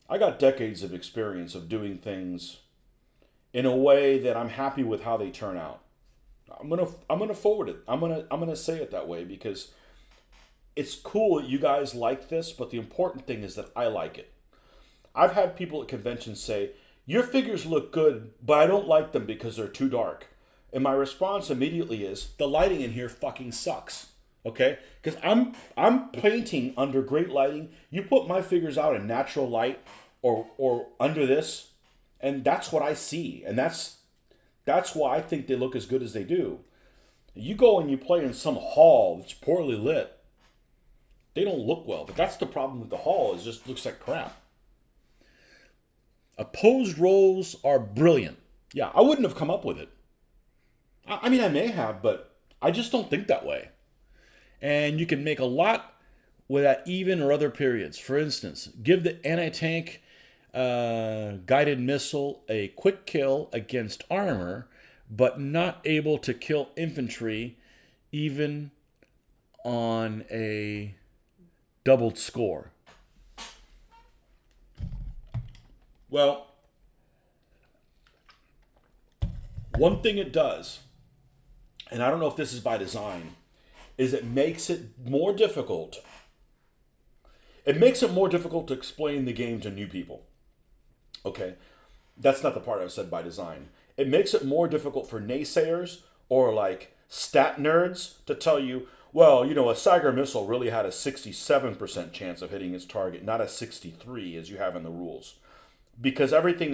I got decades of experience of doing things in a way that I'm happy with how they turn out. I'm gonna forward it. I'm gonna say it that way because it's cool that you guys like this, but the important thing is that I like it. I've had people at conventions say, "Your figures look good, but I don't like them because they're too dark." And my response immediately is, "The lighting in here fucking sucks." Okay? Because I'm painting under great lighting. You put my figures out in natural light or under this, and that's what I see. And that's why I think they look as good as they do. You go and you play in some hall that's poorly lit, they don't look well. But that's the problem with the hall, it just looks like crap. Opposed rolls are brilliant. Yeah, I wouldn't have come up with it. I mean, I may have, but I just don't think that way. And you can make a lot with that even or other periods. For instance, give the anti-tank guided missile a quick kill against armor, but not able to kill infantry even on a doubled score. Well, one thing it does, and I don't know if this is by design, is it makes it more difficult. It makes it more difficult to explain the game to new people. Okay, that's not the part I said by design. It makes it more difficult for naysayers or like stat nerds to tell you, well, you know, a Sangars missile really had a 67% chance of hitting its target, not a 63 as you have in the rules. Because everything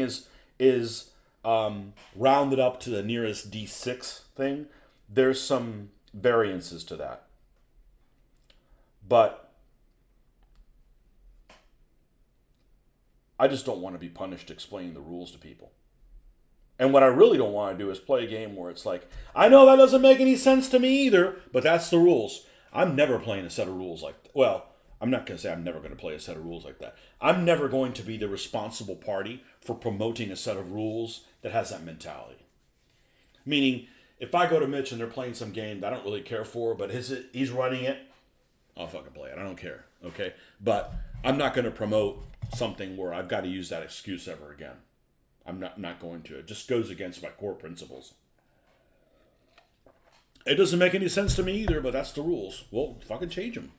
is rounded up to the nearest D6 thing. There's some variances to that. But I just don't want to be punished explaining the rules to people. And what I really don't want to do is play a game where it's like, I know that doesn't make any sense to me either, but that's the rules. I'm never playing a set of rules like that. Well, I'm not going to say I'm never going to play a set of rules like that. I'm never going to be the responsible party for promoting a set of rules that has that mentality. Meaning, if I go to Mitch and they're playing some game that I don't really care for, but he's running it, I'll fucking play it. I don't care, okay? But I'm not going to promote something where I've got to use that excuse ever again. I'm not going to. It just goes against my core principles. It doesn't make any sense to me either, but that's the rules. Well, fucking change them.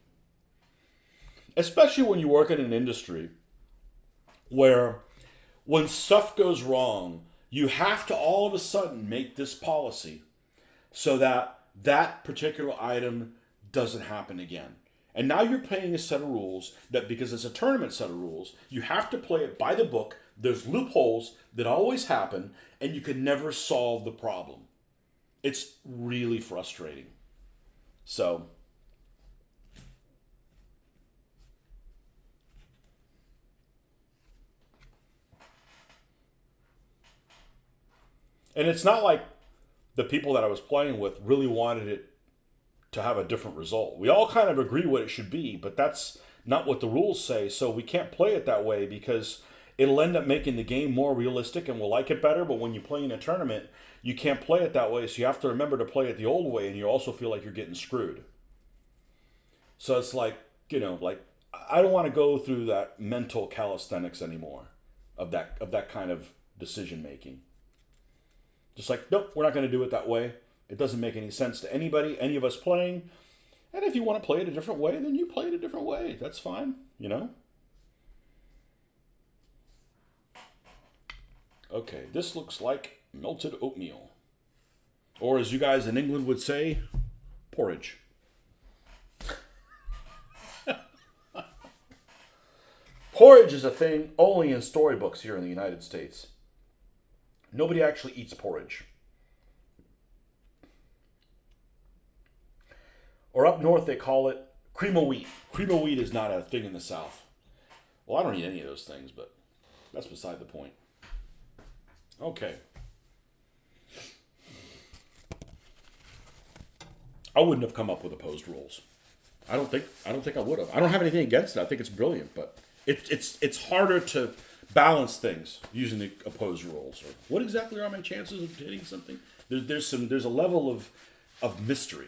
Especially when you work in an industry where when stuff goes wrong, You have to all of a sudden make this policy so that that particular item doesn't happen again. And now you're playing a set of rules that, because it's a tournament set of rules, you have to play it by the book. There's loopholes that always happen, and you can never solve the problem. It's really frustrating. So, and it's not like the people that I was playing with really wanted it to have a different result. We all kind of agree what it should be, but that's not what the rules say, so we can't play it that way because it'll end up making the game more realistic and we'll like it better, but when you play in a tournament, you can't play it that way, so you have to remember to play it the old way, and you also feel like you're getting screwed. So it's like, like I don't want to go through that mental calisthenics anymore of that kind of decision making. Just like, nope, we're not going to do it that way. It doesn't make any sense to anybody, any of us playing. And if you want to play it a different way, then you play it a different way. That's fine, Okay, this looks like melted oatmeal. Or as you guys in England would say, porridge. Porridge is a thing only in storybooks here in the United States. Nobody actually eats porridge. Or up north, they call it cream of wheat. Cream of wheat is not a thing in the South. Well, I don't eat any of those things, but that's beside the point. Okay. I wouldn't have come up with opposed rules. I don't think I would have. I don't have anything against it. I think it's brilliant, but it's harder to balance things using the opposed rules. Or what exactly are my chances of hitting something? There's a level of mystery.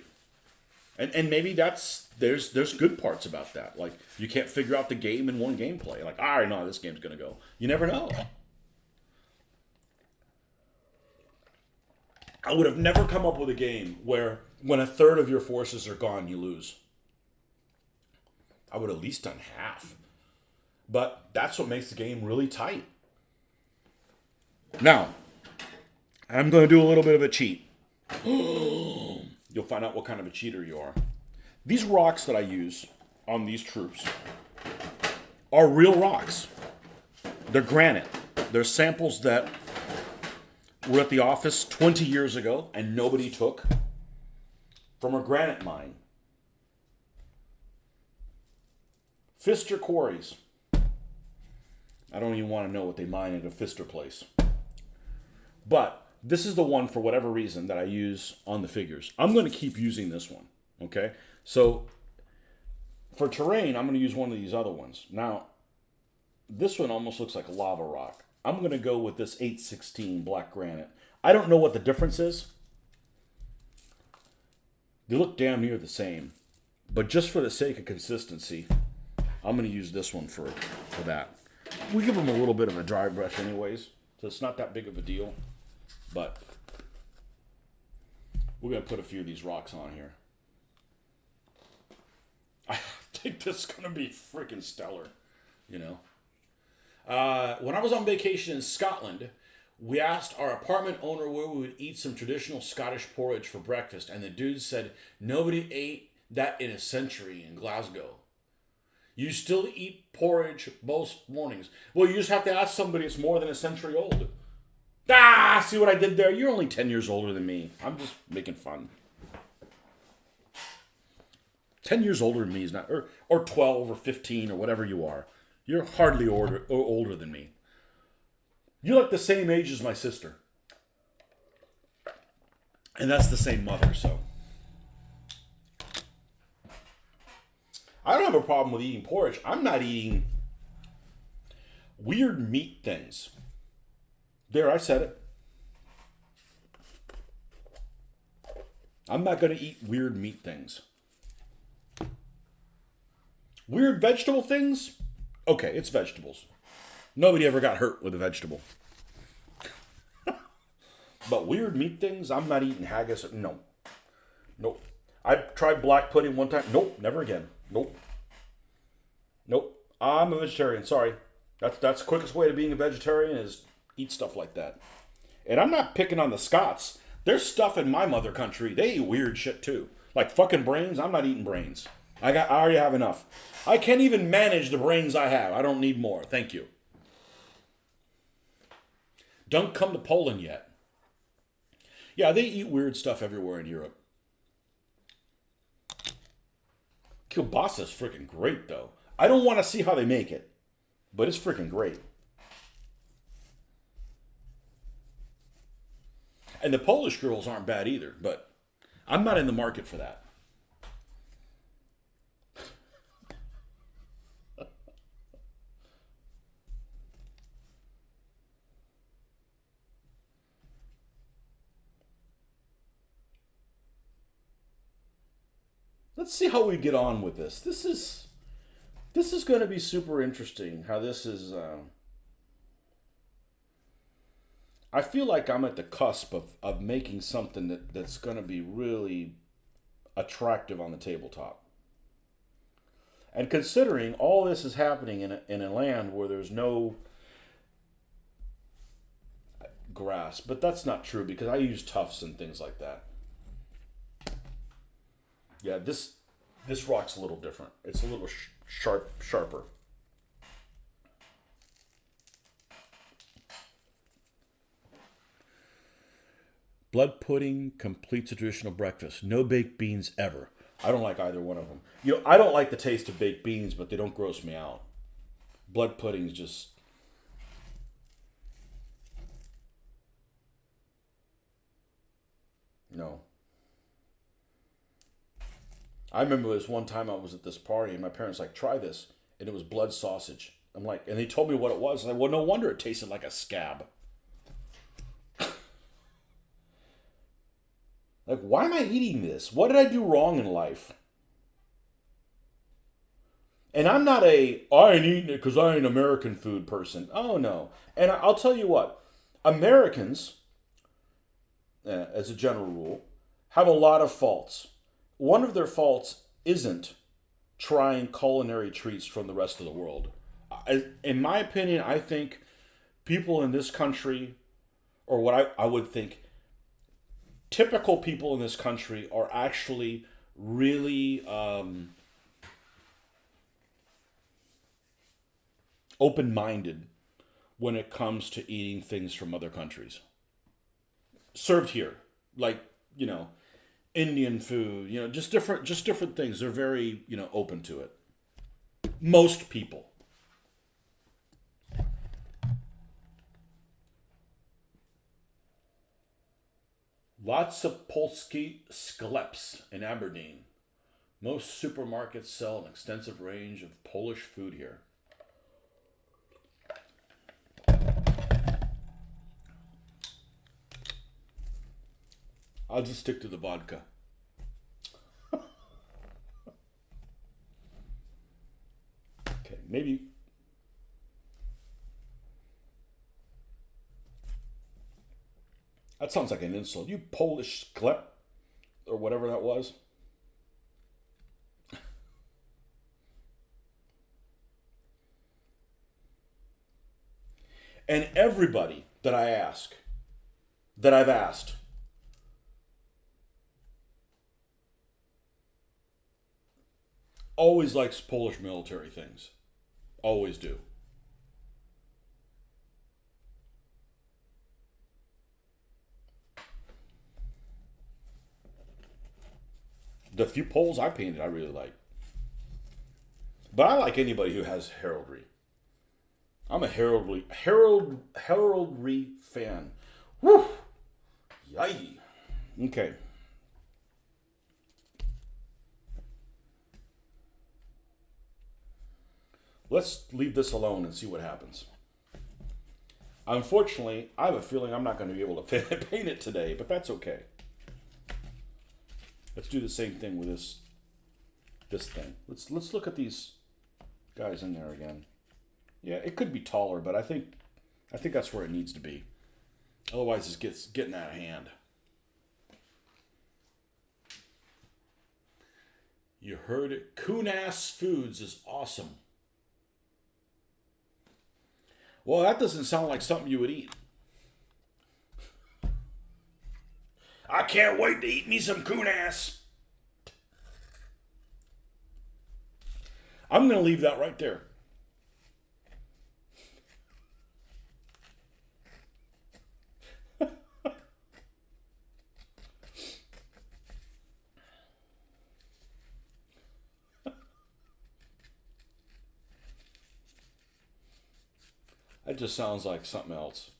And maybe there's good parts about that. Like, you can't figure out the game in one gameplay. Like, I already know how this game's going to go. You never know. I would have never come up with a game where when a third of your forces are gone, you lose. I would have at least done half. But that's what makes the game really tight. Now, I'm going to do a little bit of a cheat. You'll find out what kind of a cheater you are. These rocks that I use on these troops are real rocks. They're granite. They're samples that were at the office 20 years ago and nobody took from a granite mine. Pfister quarries. I don't even want to know what they mine at a Pfister place. But this is the one, for whatever reason, that I use on the figures. I'm going to keep using this one, okay? So, for terrain, I'm going to use one of these other ones. Now, this one almost looks like a lava rock. I'm going to go with this 816 black granite. I don't know what the difference is. They look damn near the same. But just for the sake of consistency, I'm going to use this one for that. We give them a little bit of a dry brush anyways, so it's not that big of a deal. But we're going to put a few of these rocks on here. I think this is going to be freaking stellar, When I was on vacation in Scotland, we asked our apartment owner where we would eat some traditional Scottish porridge for breakfast, and the dude said nobody ate that in a century in Glasgow. You still eat porridge most mornings. Well, you just have to ask somebody that's more than a century old. See what I did there? You're only 10 years older than me. I'm just making fun. 10 years older than me is not, or 12 or 15 or whatever you are. You're hardly older than me. You're like the same age as my sister. And that's the same mother, so. I don't have a problem with eating porridge. I'm not eating weird meat things. There, I said it. I'm not going to eat weird meat things. Weird vegetable things? Okay, it's vegetables. Nobody ever got hurt with a vegetable. But weird meat things? I'm not eating haggis. No. Nope. I tried black pudding one time. Nope, never again. Nope. I'm a vegetarian. Sorry. That's the quickest way to being a vegetarian is eat stuff like that. And I'm not picking on the Scots. There's stuff in my mother country. They eat weird shit too. Like fucking brains. I'm not eating brains. I already have enough. I can't even manage the brains I have. I don't need more. Thank you. Don't come to Poland yet. Yeah, they eat weird stuff everywhere in Europe. Kielbasa's freaking great though. I don't want to see how they make it, but it's freaking great. And the Polish girls aren't bad either, but I'm not in the market for that. Let's see how we get on with this. This is going to be super interesting. How this is. I feel like I'm at the cusp of making something that's going to be really attractive on the tabletop. And considering all this is happening in a land where there's no grass, but that's not true because I use tufts and things like that. Yeah, this rock's a little different. It's a little sharper. Blood pudding completes a traditional breakfast. No baked beans ever. I don't like either one of them. You know, I don't like the taste of baked beans, but they don't gross me out. Blood pudding's just... No. I remember this one time I was at this party and my parents like, try this. And it was blood sausage. I'm like, and they told me what it was. And I, well, no wonder it tasted like a scab. Like, why am I eating this? What did I do wrong in life? And I'm not I ain't eating it because I ain't an American food person. Oh, no. And I'll tell you what. Americans, as a general rule, have a lot of faults. One of their faults isn't trying culinary treats from the rest of the world. In my opinion, I think people in this country, or what I would think, typical people in this country are actually really open-minded when it comes to eating things from other countries. Served here. Like, you know, Indian food, you know, just different things. They're very, you know, open to it. Most people. Lots of Polski skleps in Aberdeen. Most supermarkets sell an extensive range of Polish food here. I'll just stick to the vodka. Okay, maybe. That sounds like an insult. You Polish sklep, or whatever that was. And everybody that I've asked, always likes Polish military things. Always do. The few Poles I painted, I really like. But I like anybody who has heraldry. I'm a heraldry fan. Woo! Yay! Okay. Let's leave this alone and see what happens. Unfortunately, I have a feeling I'm not going to be able to paint it today, but that's okay. Let's do the same thing with this thing. Let's look at these guys in there again. Yeah, it could be taller, but I think that's where it needs to be. Otherwise, it's getting out of hand. You heard it. Kunas Foods is awesome. Well, that doesn't sound like something you would eat. I can't wait to eat me some coon ass. I'm going to leave that right there. That just sounds like something else.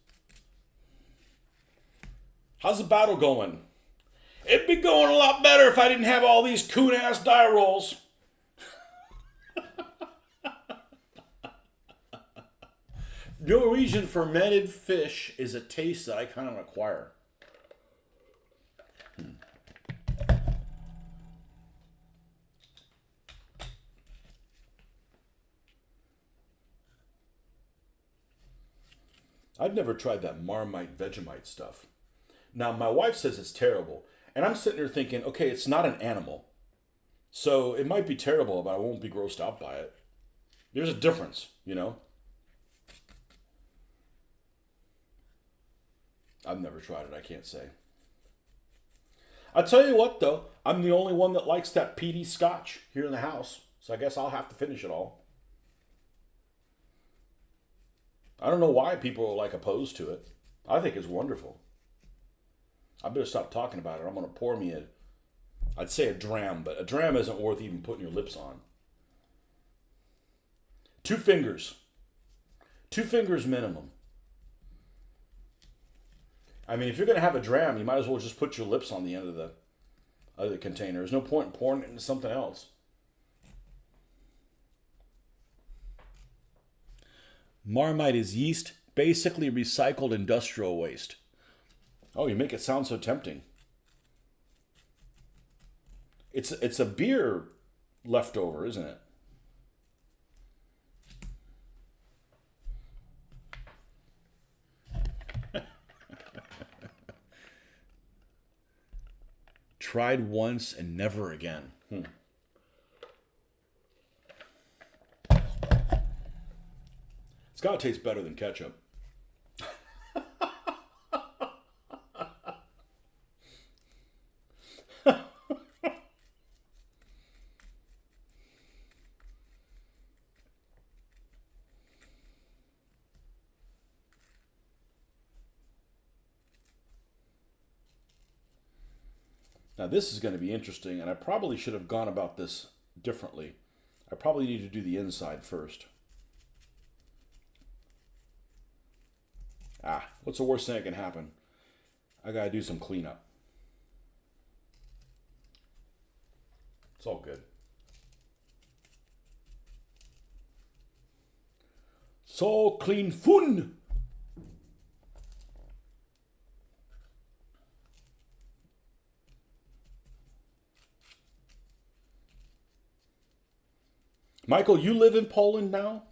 How's the battle going? It'd be going a lot better if I didn't have all these coon ass die rolls. Norwegian fermented fish is a taste that I kind of acquire. I've never tried that Marmite Vegemite stuff. Now, my wife says it's terrible. And I'm sitting there thinking, okay, it's not an animal. So it might be terrible, but I won't be grossed out by it. There's a difference, you know? I've never tried it, I can't say. I'll tell you what, though. I'm the only one that likes that peaty scotch here in the house. So I guess I'll have to finish it all. I don't know why people are like opposed to it. I think it's wonderful. I better stop talking about it. I'm going to pour me I'd say a dram, but a dram isn't worth even putting your lips on. 2 fingers. 2 fingers minimum. I mean, if you're going to have a dram, you might as well just put your lips on the end of the container. There's no point in pouring it into something else. Marmite is yeast, basically recycled industrial waste. Oh, you make it sound so tempting. It's a beer leftover, isn't it? Tried once and never again. It's got to taste better than ketchup. Now this is going to be interesting, and I probably should have gone about this differently. I probably need to do the inside first. What's the worst thing that can happen? I gotta do some cleanup. It's all good. So clean fun. Michael, you live in Poland now?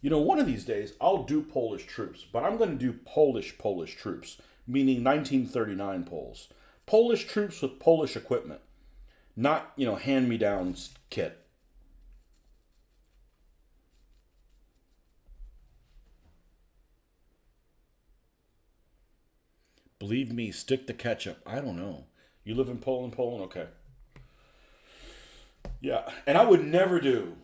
You know, one of these days, I'll do Polish troops, but I'm going to do Polish troops, meaning 1939 Poles. Polish troops with Polish equipment, not, hand-me-downs kit. Believe me, stick to ketchup. I don't know. You live in Poland? Okay. Yeah, and I would never do.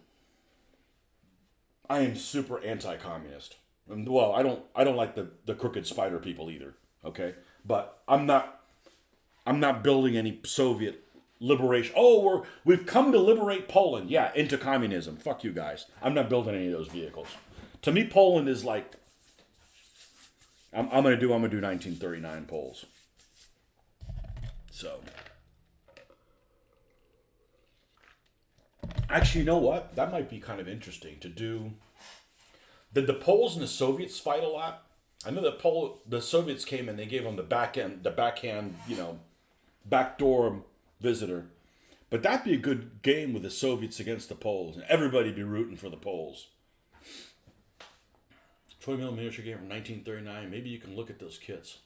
I am super anti-communist. Well, I don't like the crooked spider people either. Okay, but I'm not building any Soviet liberation. Oh, we've come to liberate Poland. Yeah, into communism. Fuck you guys. I'm not building any of those vehicles. To me, Poland is like. I'm gonna do 1939 Poles. So. Actually, you know what? That might be kind of interesting to do. Did the Poles and the Soviets fight a lot? I know that the Soviets came and they gave them the backhand, backdoor visitor. But that'd be a good game with the Soviets against the Poles, and everybody be rooting for the Poles. 20mm miniature game from 1939. Maybe you can look at those kits.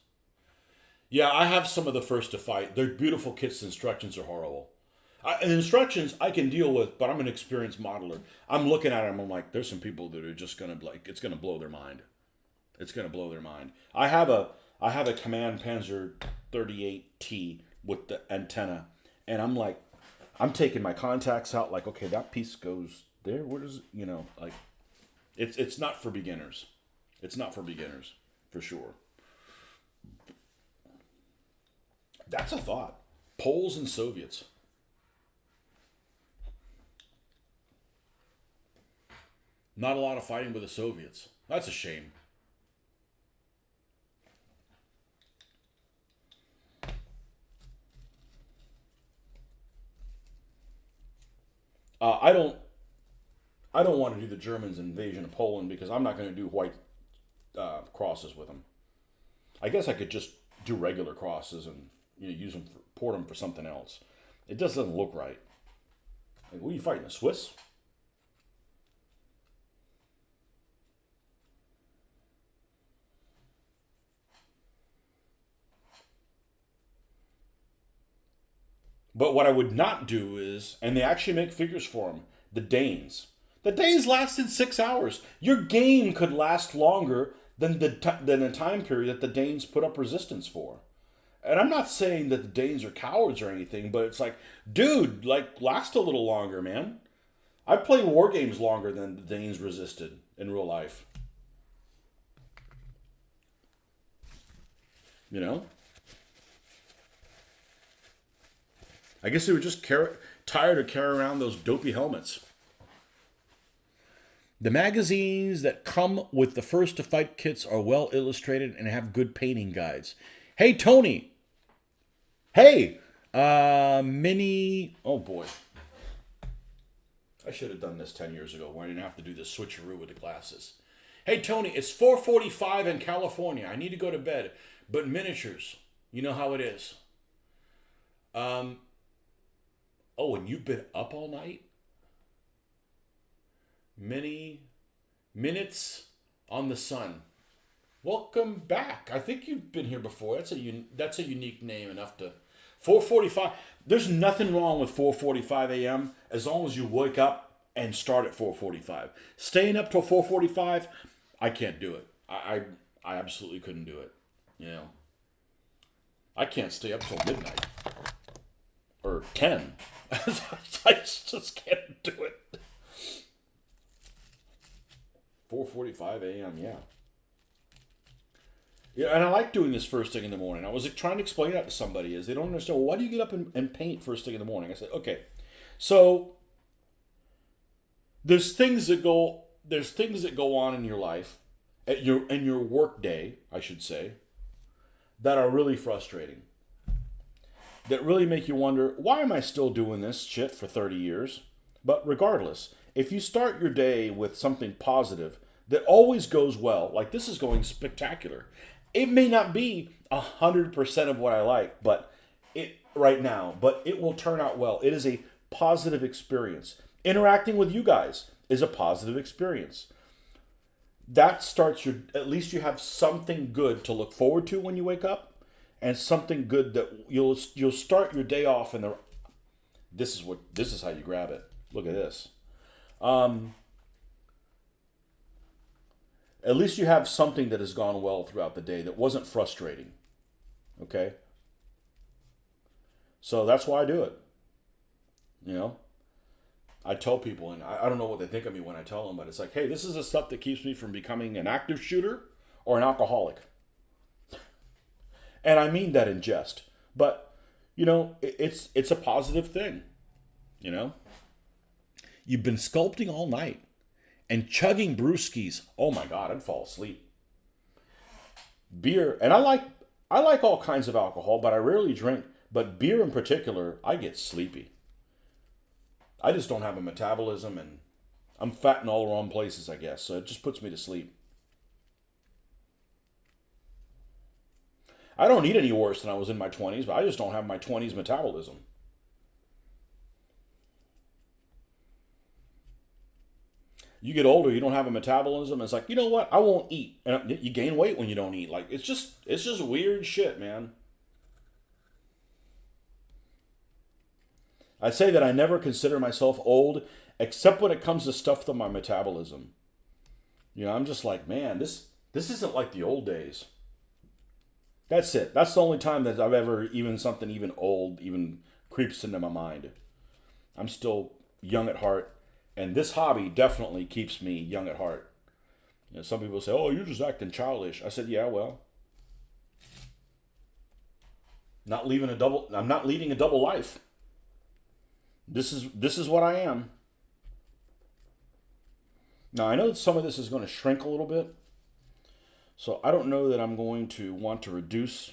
Yeah, I have some of the first to fight. They're beautiful kits. The instructions are horrible. And instructions I can deal with, but I'm an experienced modeler. I'm looking at them. I'm like, there's some people that are just gonna like, it's gonna blow their mind. It's gonna blow their mind. I have a Command Panzer 38T with the antenna, and I'm like, I'm taking my contacts out. Like, okay, that piece goes there. Where does it? Like, it's not for beginners. It's not for beginners, for sure. That's a thought. Poles and Soviets. Not a lot of fighting with the Soviets. That's a shame. I don't. I don't want to do the Germans' invasion of Poland because I'm not going to do white crosses with them. I guess I could just do regular crosses and use them, port them for something else. It just doesn't look right. Like, what are you fighting, the Swiss? But what I would not do is, and they actually make figures for them, the Danes. The Danes lasted 6 hours. Your game could last longer than the time period that the Danes put up resistance for. And I'm not saying that the Danes are cowards or anything, but it's like, dude, like, last a little longer, man. I've played war games longer than the Danes resisted in real life. You know? I guess they were just tired of carrying around those dopey helmets. The magazines that come with the first to fight kits are well illustrated and have good painting guides. Hey, Tony. Hey, mini. Oh boy. I should have done this 10 years ago when I didn't have to do the switcheroo with the glasses. Hey, Tony, it's 4:45 in California. I need to go to bed. But miniatures, you know how it is. Oh, and you've been up all night? Many minutes on the sun. Welcome back. I think you've been here before. That's a unique name enough to 4:45. There's nothing wrong with 4:45 a.m. as long as you wake up and start at 4:45. Staying up till 4:45, I can't do it. I absolutely couldn't do it. I can't stay up till midnight or 10. I just can't do it. 4:45 a.m. Yeah. Yeah, and I like doing this first thing in the morning. I was trying to explain that to somebody is they don't understand, well, why do you get up and paint first thing in the morning? I said, okay, so there's things that go on in your life, in your work day, I should say, that are really frustrating. That really make you wonder, why am I still doing this shit for 30 years? But regardless, if you start your day with something positive that always goes well, like this is going spectacular. It may not be 100% of what I like, but it will turn out well. It is a positive experience. Interacting with you guys is a positive experience. That starts at least you have something good to look forward to when you wake up, and something good that you'll start your day off in the. This is how you grab it. Look at this. At least you have something that has gone well throughout the day that wasn't frustrating. Okay? So that's why I do it. I tell people, and I don't know what they think of me when I tell them, but it's like, hey, this is the stuff that keeps me from becoming an active shooter or an alcoholic. And I mean that in jest. But, it's a positive thing. You've been sculpting all night and chugging brewskis. Oh my God, I'd fall asleep. Beer, and I like all kinds of alcohol, but I rarely drink. But beer in particular, I get sleepy. I just don't have a metabolism, and I'm fat in all the wrong places, I guess. So it just puts me to sleep. I don't eat any worse than I was in my 20s, but I just don't have my 20s metabolism. You get older, you don't have a metabolism. It's like, you know what? I won't eat. And you gain weight when you don't eat. Like, it's just weird shit, man. I say that I never consider myself old, except when it comes to stuff to my metabolism. You know, I'm just like, man, this isn't like the old days. That's it. That's the only time that I've ever even something even old even creeps into my mind. I'm still young at heart, and this hobby definitely keeps me young at heart. You know, some people say, "Oh, you're just acting childish." I said, "Yeah, well, I'm not leading a double life. This is what I am." Now I know that some of this is going to shrink a little bit, so I don't know that I'm going to want to reduce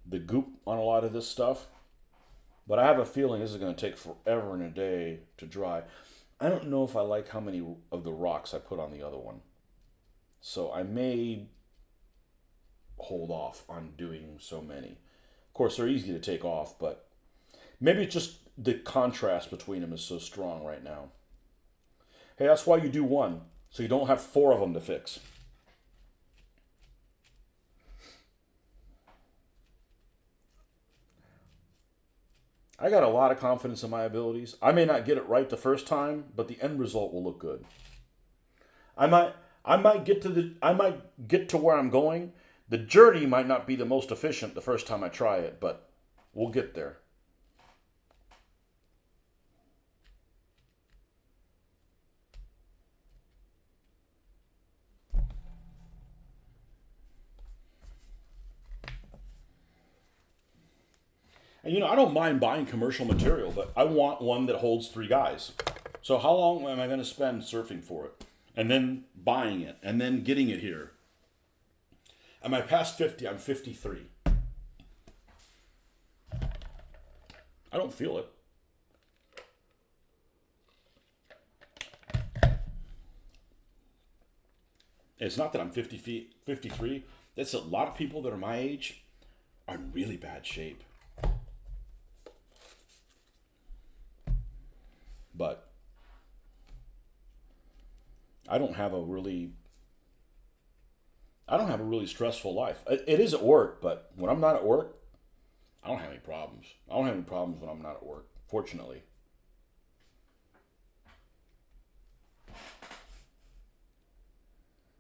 the goop on a lot of this stuff. But I have a feeling this is going to take forever and a day to dry. I don't know if I like how many of the rocks I put on the other one. So I may hold off on doing so many. Of course, they're easy to take off, but maybe it's just the contrast between them is so strong right now. Hey, that's why you do one, so you don't have four of them to fix. I got a lot of confidence in my abilities. I may not get it right the first time, but the end result will look good. I might I might get to where I'm going. The journey might not be the most efficient the first time I try it, but we'll get there. And you know, I don't mind buying commercial material, but I want one that holds three guys. So how long am I going to spend surfing for it? And then buying it, and then getting it here. Am I past 50? I'm 53. I don't feel it. It's not that I'm 53. It's a lot of people that are my age are in really bad shape. But I don't have a really stressful life. It is at work, but when I'm not at work, I don't have any problems. I don't have any problems when I'm not at work, fortunately.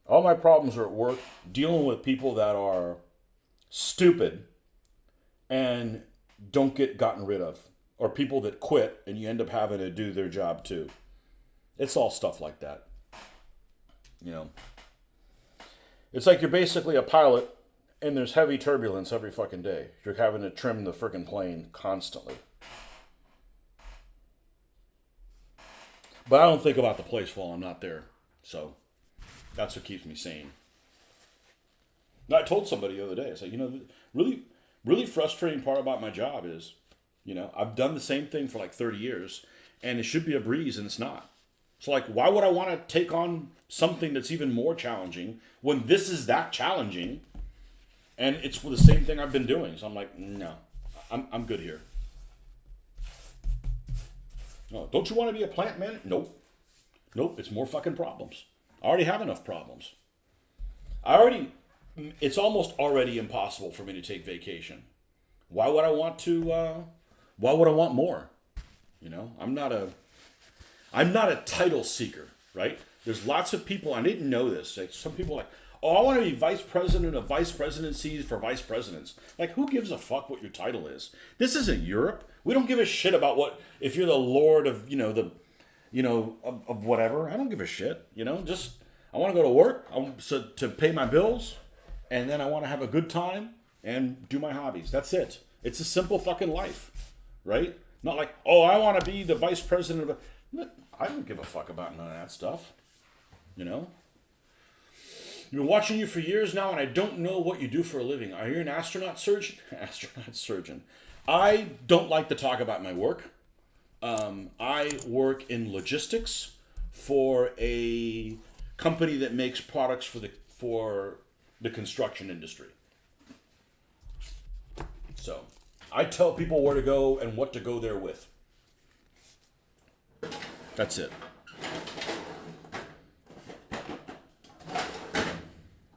All my problems are at work dealing with people that are stupid and don't get gotten rid of, or people that quit and you end up having to do their job too. It's all stuff like that. You know, it's like you're basically a pilot and there's heavy turbulence every fucking day. You're having to trim the freaking plane constantly. But I don't think about the place while I'm not there. So that's what keeps me sane. Now, I told somebody the other day, I said, you know, really, really frustrating part about my job is, you know, I've done the same thing for like 30 years and it should be a breeze and it's not. So like, why would I want to take on something that's even more challenging when this is that challenging and it's the same thing I've been doing? So I'm like, no, I'm good here. Oh, don't you want to be a plant manager? Nope. Nope, it's more fucking problems. I already have enough problems. It's almost already impossible for me to take vacation. Why would I want to, why would I want more? You know, I'm not a title seeker, right? There's lots of people, I didn't know this. Like some people are like, oh, I want to be vice president of vice presidencies for vice presidents. Like, who gives a fuck what your title is? This isn't Europe. We don't give a shit about what, if you're the lord of, of whatever. I don't give a shit, just, I want to go to work to pay my bills, and then I want to have a good time and do my hobbies. That's it. It's a simple fucking life, right? Not like, oh, I want to be the vice president of I don't give a fuck about none of that stuff, I've been watching you for years now, and I don't know what you do for a living. Are you an astronaut surgeon? Astronaut surgeon. I don't like to talk about my work. I work in logistics for a company that makes products for the construction industry. So I tell people where to go and what to go there with. That's it.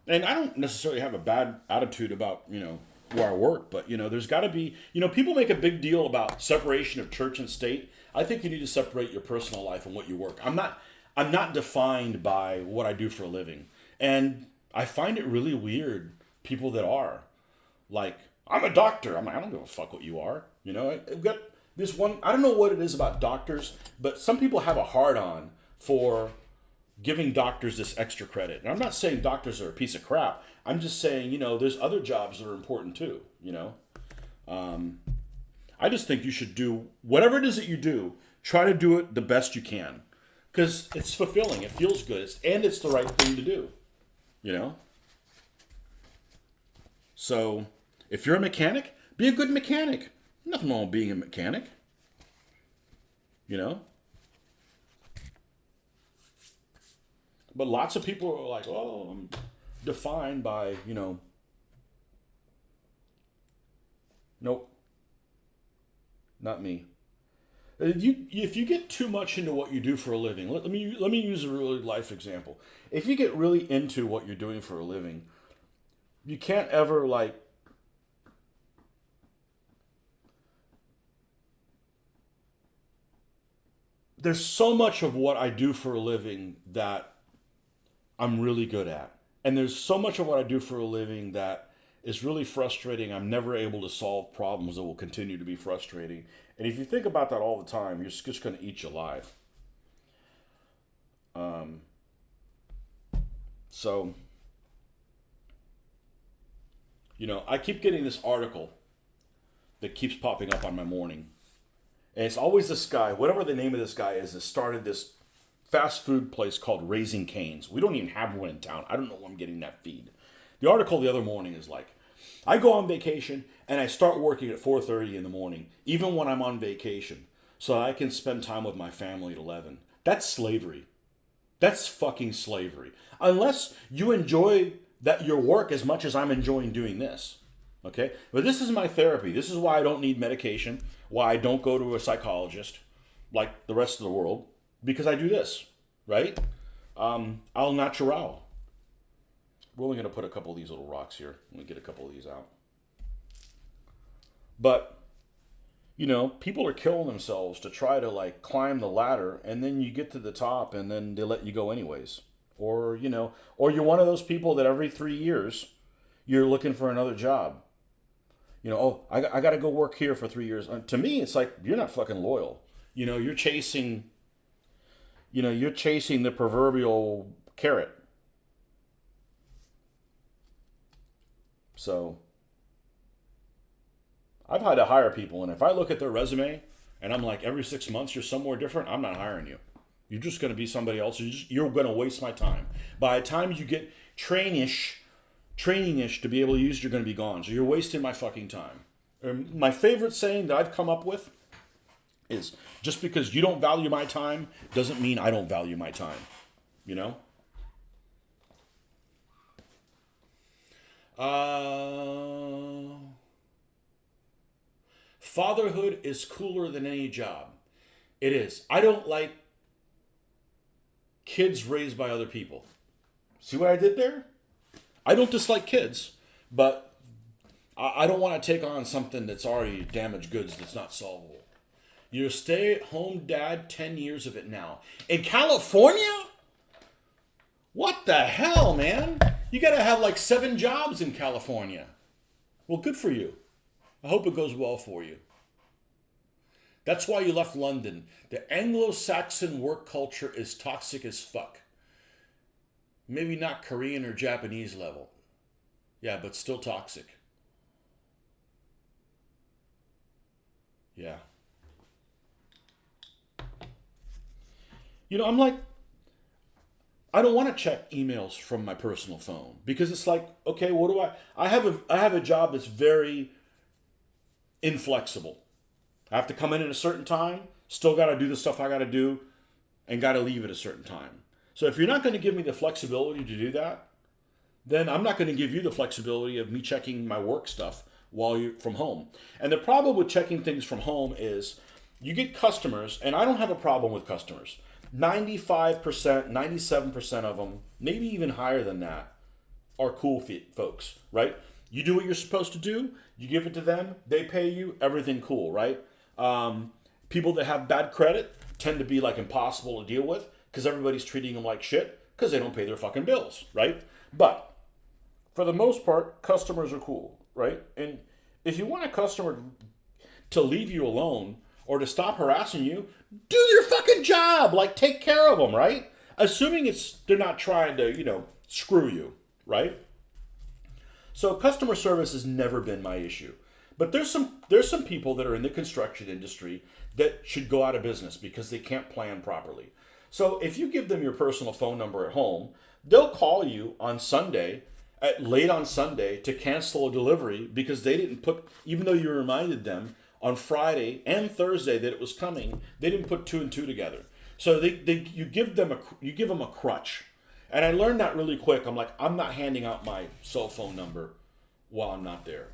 And I don't necessarily have a bad attitude about, where I work, but there's got to be, people make a big deal about separation of church and state. I think you need to separate your personal life and what you work. I'm not defined by what I do for a living. And I find it really weird, people that are like, I'm a doctor. I'm like, I don't give a fuck what you are. I've got this one, I don't know what it is about doctors, but some people have a hard on for giving doctors this extra credit. And I'm not saying doctors are a piece of crap. I'm just saying, there's other jobs that are important too, I just think you should do whatever it is that you do, try to do it the best you can. Because it's fulfilling, it feels good, and it's the right thing to do, So, if you're a mechanic, be a good mechanic. Nothing wrong with being a mechanic, But lots of people are like, oh, I'm defined by, nope, not me. If you get too much into what you do for a living, let me use a really life example. If you get really into what you're doing for a living, you can't ever there's so much of what I do for a living that I'm really good at. And there's so much of what I do for a living that is really frustrating. I'm never able to solve problems that will continue to be frustrating. And if you think about that all the time, you're just going to eat you alive. So, I keep getting this article that keeps popping up on my morning. And it's always this guy, whatever the name of this guy is, that started this fast food place called Raising Cane's. We don't even have one in town. I don't know where I'm getting that feed. The article the other morning is like, I go on vacation and I start working at 4:30 in the morning, even when I'm on vacation, so I can spend time with my family at 11. That's slavery. That's fucking slavery. Unless you enjoy your work as much as I'm enjoying doing this. Okay? But this is my therapy. This is why I don't need medication, why I don't go to a psychologist like the rest of the world, because I do this, right? Al natural. We're only going to put a couple of these little rocks here. Let me get a couple of these out. But, people are killing themselves to try to climb the ladder, and then you get to the top and then they let you go anyways. Or you're one of those people that every 3 years you're looking for another job. I got to go work here for 3 years. To me, it's like, you're not fucking loyal. You're chasing the proverbial carrot. So, I've had to hire people, and if I look at their resume and I'm like, every 6 months you're somewhere different, I'm not hiring you. You're just going to be somebody else. You're going to waste my time. By the time you get training-ish to be able to use, you're going to be gone. So you're wasting my fucking time. My favorite saying that I've come up with is, just because you don't value my time doesn't mean I don't value my time. Fatherhood is cooler than any job. It is. I don't like kids raised by other people. See what I did there? I don't dislike kids, but I don't want to take on something that's already damaged goods that's not solvable. You're a stay-at-home dad, 10 years of it now. In California? What the hell, man? You gotta have 7 jobs in California. Well, good for you. I hope it goes well for you. That's why you left London. The Anglo-Saxon work culture is toxic as fuck. Maybe not Korean or Japanese level. Yeah, but still toxic. Yeah. I'm like, I don't want to check emails from my personal phone, because it's like, okay, what do I have a job that's very inflexible. I have to come in at a certain time, still got to do the stuff I got to do, and got to leave at a certain time. So if you're not going to give me the flexibility to do that, then I'm not going to give you the flexibility of me checking my work stuff while you're from home. And the problem with checking things from home is you get customers, and I don't have a problem with customers. 95%, 97% of them, maybe even higher than that, are cool folks, right? You do what you're supposed to do. You give it to them. They pay you. Everything cool, right? People that have bad credit tend to be like impossible to deal with because everybody's treating them like shit because they don't pay their fucking bills, right? But for the most part, customers are cool, right? And if you want a customer to leave you alone or to stop harassing you, do your fucking job. Like, take care of them, right? Assuming they're not trying to, screw you, right? So customer service has never been my issue. But there's some people that are in the construction industry that should go out of business because they can't plan properly. So if you give them your personal phone number at home, they'll call you on Sunday, late on Sunday, to cancel a delivery because they didn't put, even though you reminded them on Friday and Thursday that it was coming, they didn't put two and two together. So you give them a crutch. And I learned that really quick. I'm like, I'm not handing out my cell phone number while I'm not there.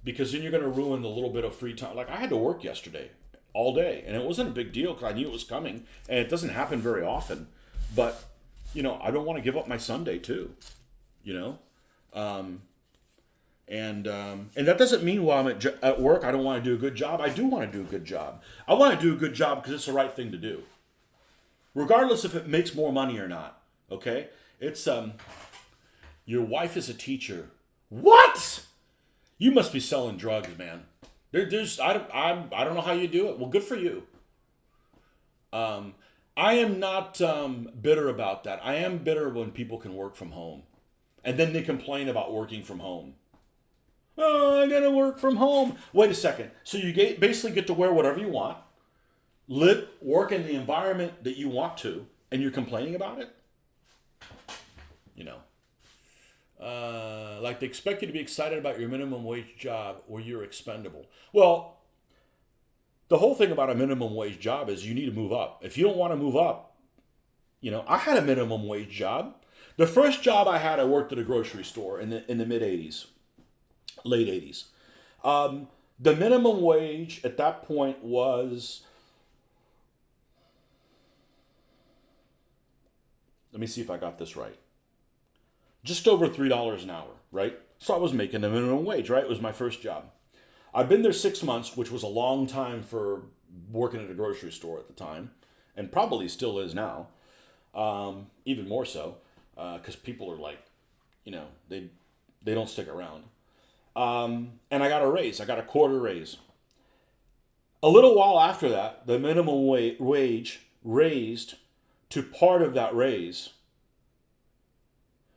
Because then you're going to ruin the little bit of free time. Like, I had to work yesterday all day, and it wasn't a big deal because I knew it was coming, and it doesn't happen very often. But, I don't want to give up my Sunday too, and that doesn't mean while I'm at work I don't want to do a good job. I do want to do a good job. I want to do a good job because it's the right thing to do, regardless if it makes more money or not. Okay, it's your wife is a teacher. What? You must be selling drugs, man. I don't know how you do it. Well, good for you. I am not bitter about that. I am bitter when people can work from home, and then they complain about working from home. Oh, I gotta work from home. Wait a second. So you basically get to wear whatever you want, work in the environment that you want to, and you're complaining about it? Like they expect you to be excited about your minimum wage job or you're expendable. Well, the whole thing about a minimum wage job is you need to move up. If you don't want to move up, I had a minimum wage job. The first job I had, I worked at a grocery store in the mid 80s, late 80s. The minimum wage at that point was, let me see if I got this right, just over $3 an hour, right? So I was making the minimum wage, right? It was my first job. I've been there 6 months, which was a long time for working at a grocery store at the time, and probably still is now, even more so, because people are like, they don't stick around. And I got a raise. I got a quarter raise. A little while after that, the minimum wage raised to part of that raise.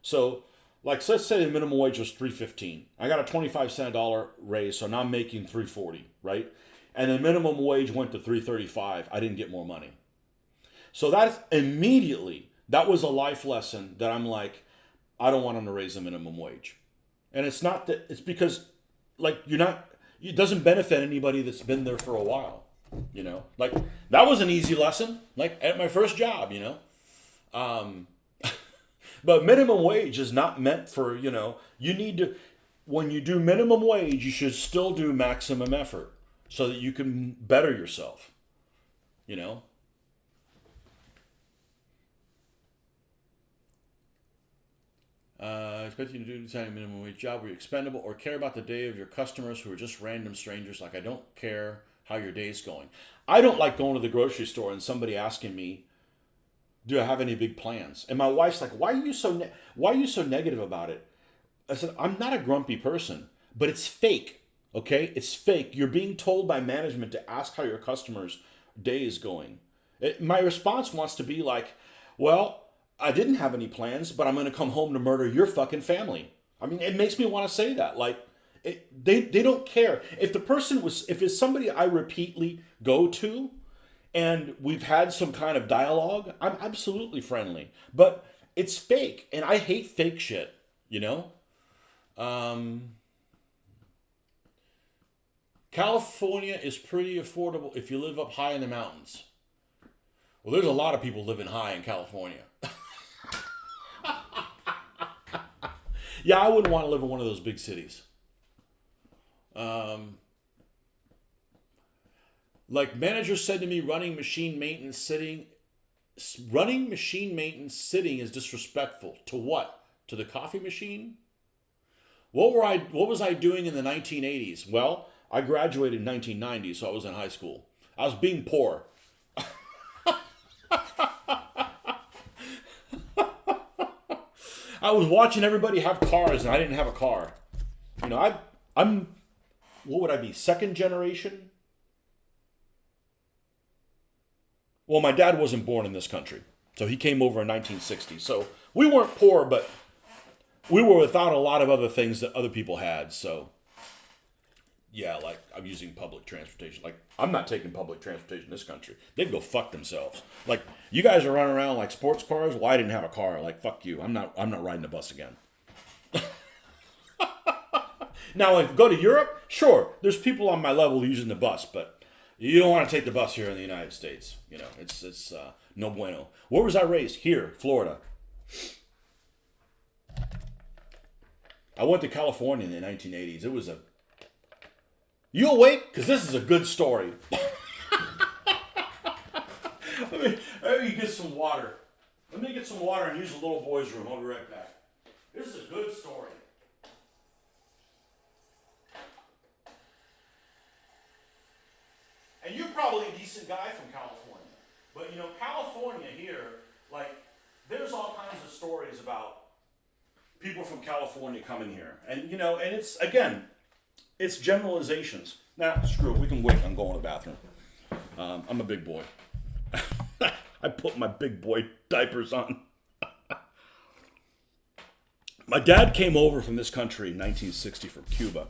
So, like, let's say the minimum wage was $3.15. I got a 25-cent raise, so now I'm making $3.40, right? And the minimum wage went to $3.35. I didn't get more money. So that was a life lesson that I'm like, I don't want them to raise the minimum wage. And it's not that, it's because, like, it doesn't benefit anybody that's been there for a while, Like, that was an easy lesson, like, at my first job, But minimum wage is not meant for, you need to, when you do minimum wage, you should still do maximum effort so that you can better yourself, Expect you to do the minimum wage job where you're expendable or care about the day of your customers who are just random strangers. Like, I don't care how your day's going. I don't like going to the grocery store and somebody asking me, do I have any big plans? And my wife's like, why are you so negative about it? I said, I'm not a grumpy person, but it's fake. Okay? It's fake. You're being told by management to ask how your customer's day is going. My response wants to be like, well, I didn't have any plans, but I'm going to come home to murder your fucking family. I mean, it makes me want to say that. Like, they don't care. If it's somebody I repeatedly go to, and we've had some kind of dialogue, I'm absolutely friendly. But it's fake, and I hate fake shit, California is pretty affordable if you live up high in the mountains. Well, there's a lot of people living high in California. Yeah, I wouldn't want to live in one of those big cities. Like manager said to me, running machine maintenance sitting is disrespectful. To what? To the coffee machine? What was I doing in the 1980s? Well, I graduated in 1990, so I was in high school. I was being poor. I was watching everybody have cars, and I didn't have a car. You know, I'm what would I be? Second generation? Well, my dad wasn't born in this country, so he came over in 1960. So we weren't poor, but we were without a lot of other things that other people had. So yeah, like I'm using public transportation. Like I'm not taking public transportation in this country. They'd go fuck themselves. Like you guys are running around like sports cars. Well, I didn't have a car. Like fuck you. I'm not riding the bus again. Now, if you go to Europe, sure, there's people on my level using the bus, but you don't want to take the bus here in the United States. You know, it's no bueno. Where was I raised? Here, Florida. I went to California in the 1980s. It was a... You awake? Because this is a good story. Let me get some water. Let me get some water and use the little boy's room. I'll be right back. This is a good story. And you're probably a decent guy from California. But, you know, California here, like, there's all kinds of stories about people from California coming here. And, you know, and it's, again, it's generalizations. Nah, screw it. We can wait. I'm going to the bathroom. I'm a big boy. I put my big boy diapers on. My dad came over from this country in 1960 from Cuba.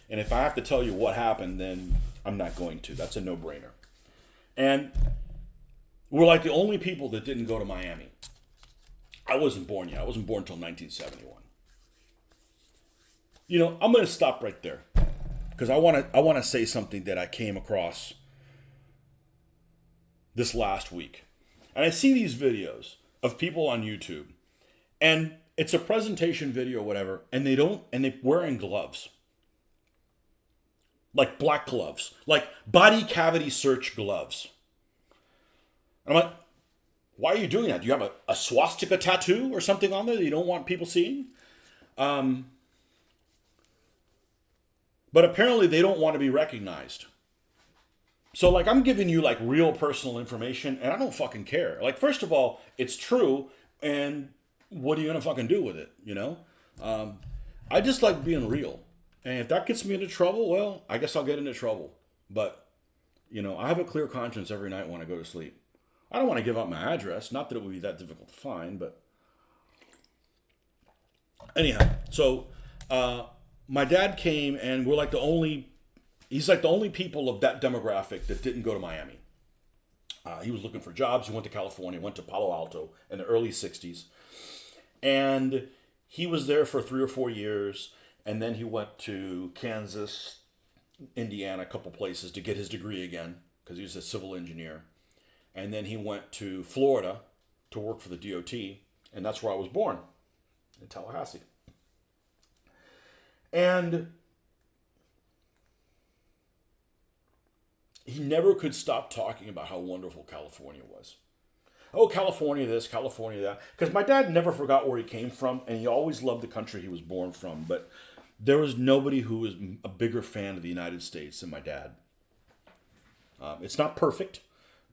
And if I have to tell you what happened, then I'm not going to. That's a no-brainer. And we're like the only people that didn't go to Miami. I wasn't born yet. I wasn't born until 1971. You know, I'm going to stop right there because I want to say something that I came across this last week. And I see these videos of people on YouTube, and it's a presentation video or whatever, and they're wearing gloves. Like black gloves, like body cavity search gloves. And I'm like, why are you doing that? Do you have a swastika tattoo or something on there that you don't want people seeing? But apparently they don't want to be recognized. So like I'm giving you like real personal information and I don't fucking care. Like first of all, it's true and what are you gonna fucking do with it, you know? I just like being real. And if that gets me into trouble, well, I guess I'll get into trouble. But, you know, I have a clear conscience every night when I go to sleep. I don't want to give out my address. Not that it would be that difficult to find, but... Anyhow, so my dad came and we're like the only... He's like the only people of that demographic that didn't go to Miami. He was looking for jobs. He went to California, went to Palo Alto in the early 60s. And he was there for 3 or 4 years. And then he went to Kansas, Indiana, a couple places to get his degree again because he was a civil engineer. And then he went to Florida to work for the DOT. And that's where I was born, in Tallahassee. And he never could stop talking about how wonderful California was. Oh, California this, California that. Because my dad never forgot where he came from, and he always loved the country he was born from. But there was nobody who was a bigger fan of the United States than my dad. It's not perfect,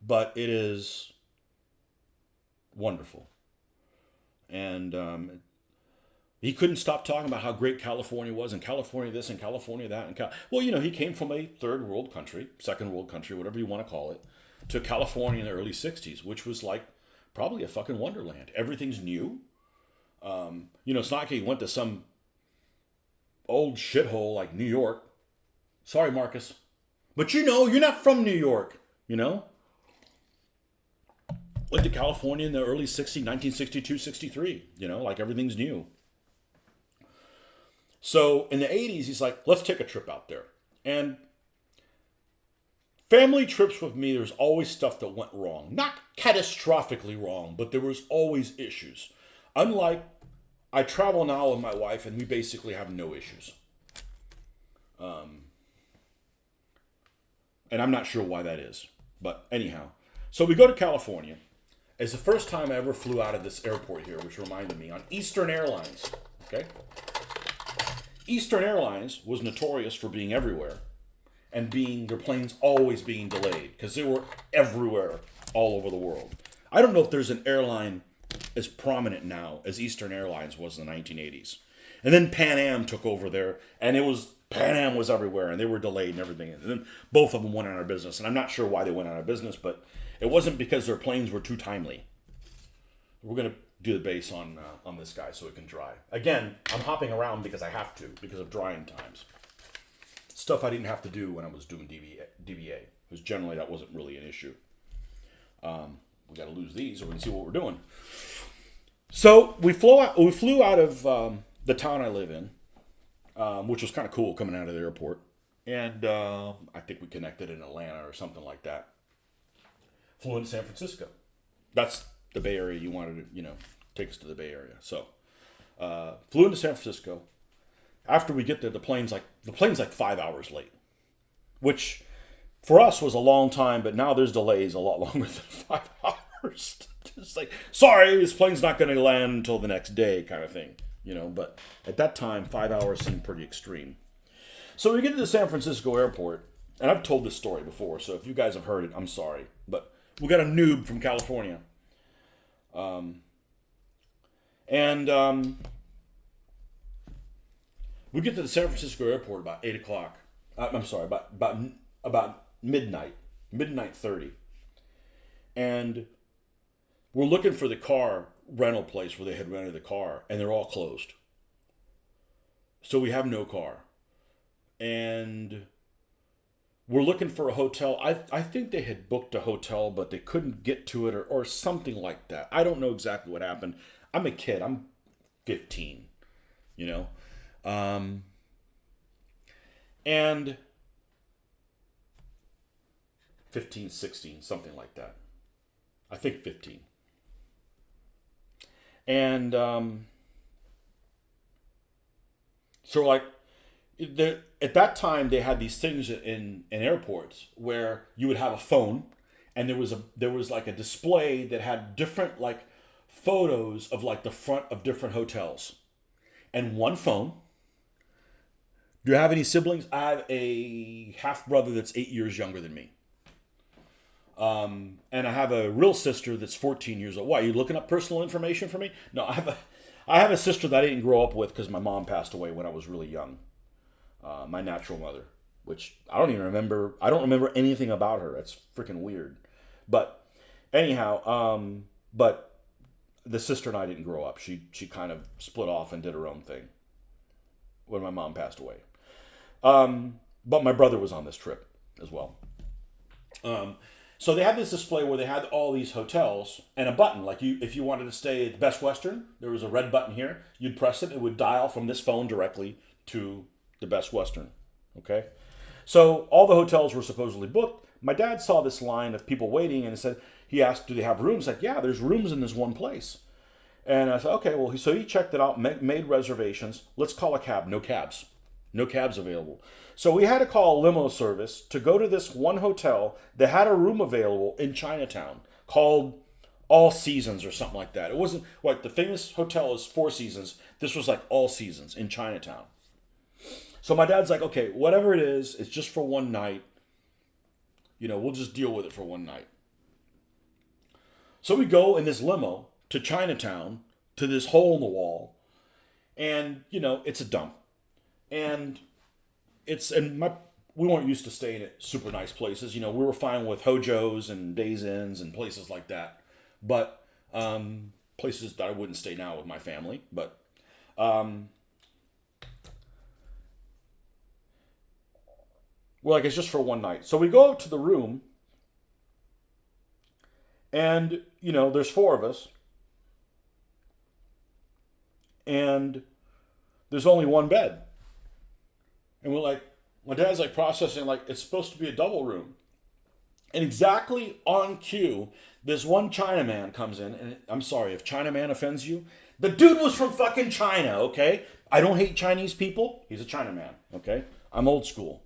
but it is wonderful. And he couldn't stop talking about how great California was, and California this, and California that. And well, you know, he came from a third world country, second world country, whatever you want to call it, to California in the early 60s, which was like probably a fucking wonderland. Everything's new. You know, it's not like he went to some old shithole like New York. Sorry, Marcus. But you know, you're not from New York, you know? Went to California in the early 60s, 1962, 63, you know, like everything's new. So in the 80s, he's like, let's take a trip out there. And family trips with me, there's always stuff that went wrong. Not catastrophically wrong, but there was always issues. Unlike, I travel now with my wife and we basically have no issues. And I'm not sure why that is. But anyhow, so we go to California. It's the first time I ever flew out of this airport here, which reminded me, on Eastern Airlines. Okay? Eastern Airlines was notorious for being everywhere and being their planes always being delayed because they were everywhere all over the world. I don't know if there's an airline as prominent now as Eastern Airlines was in the 1980s. And then Pan Am took over there, and Pan Am was everywhere, and they were delayed and everything. And then both of them went out of business, and I'm not sure why they went out of business, but it wasn't because their planes were too timely. We're gonna do the base on this guy so it can dry. Again, I'm hopping around because I have to because of drying times. Stuff I didn't have to do when I was doing DBA, because generally that wasn't really an issue. We got to lose these so we can see what we're doing. So we flew out of the town I live in, which was kind of cool coming out of the airport. And I think we connected in Atlanta or something like that. Flew into San Francisco. That's the Bay Area. You wanted to, take us to the Bay Area. So flew into San Francisco. After we get there, the plane's like 5 hours late, which for us was a long time, but now there's delays a lot longer than 5 hours. It's like, sorry, this plane's not going to land until the next day kind of thing, but at that time, 5 hours seemed pretty extreme. So we get to the San Francisco airport, and I've told this story before, so if you guys have heard it, I'm sorry, but we got a noob from California. We get to the San Francisco airport about 8 o'clock. I'm sorry, about midnight 30. And we're looking for the car rental place where they had rented the car, and they're all closed. So we have no car. And we're looking for a hotel. I think they had booked a hotel, but they couldn't get to it or something like that. I don't know exactly what happened. I'm a kid. I'm 15, and 15, 16, something like that. I think 15. And so like at that time they had these things in airports where you would have a phone, and there was like a display that had different like photos of like the front of different hotels, and one phone. Do you have any siblings? I have a half brother that's 8 years younger than me. And I have a real sister that's 14 years old. Why, are you looking up personal information for me? No, I have a sister that I didn't grow up with because my mom passed away when I was really young. My natural mother, which I don't even remember. I don't remember anything about her. That's freaking weird. But anyhow, but the sister and I didn't grow up. She kind of split off and did her own thing when my mom passed away. But my brother was on this trip as well. So they had this display where they had all these hotels and a button. Like if you wanted to stay at the Best Western, there was a red button here. You'd press it. It would dial from this phone directly to the Best Western. Okay. So all the hotels were supposedly booked. My dad saw this line of people waiting and he asked, do they have rooms? Like, yeah, there's rooms in this one place. And I said, okay, well, so he checked it out, made reservations. Let's call a cab. No cabs. No cabs available. So we had to call a limo service to go to this one hotel that had a room available in Chinatown called All Seasons or something like that. It wasn't the famous hotel is Four Seasons. This was like All Seasons in Chinatown. So my dad's like, okay, whatever it is, it's just for one night. We'll just deal with it for one night. So we go in this limo to Chinatown, to this hole in the wall, and, it's a dump. And we weren't used to staying at super nice places. We were fine with Hojos and Days Inns and places like that. But places that I wouldn't stay now with my family. But we're like, it's just for one night. So we go up to the room, and, there's four of us. And there's only one bed. And we're like, my dad's like processing, like, it's supposed to be a double room. And exactly on cue, this one Chinaman comes in, and I'm sorry if Chinaman offends you. The dude was from fucking China, okay? I don't hate Chinese people. He's a Chinaman, okay? I'm old school.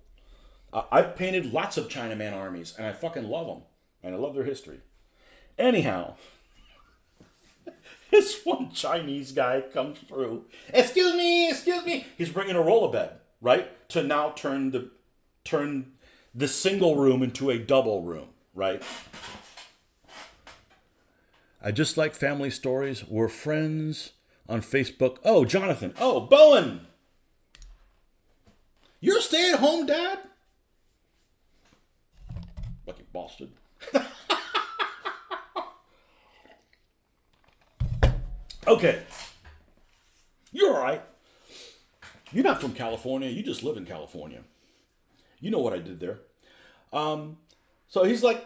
I've painted lots of Chinaman armies, and I fucking love them. And I love their history. Anyhow, this one Chinese guy comes through. Excuse me, excuse me. He's bringing a roll bed, right? To now turn the single room into a double room, right? I just like family stories. We're friends on Facebook. Oh, Jonathan. Oh, Bowen. You're a stay-at-home dad? Lucky bastard. Okay. You're all right. You're not from California. You just live in California. You know what I did there. So he's like,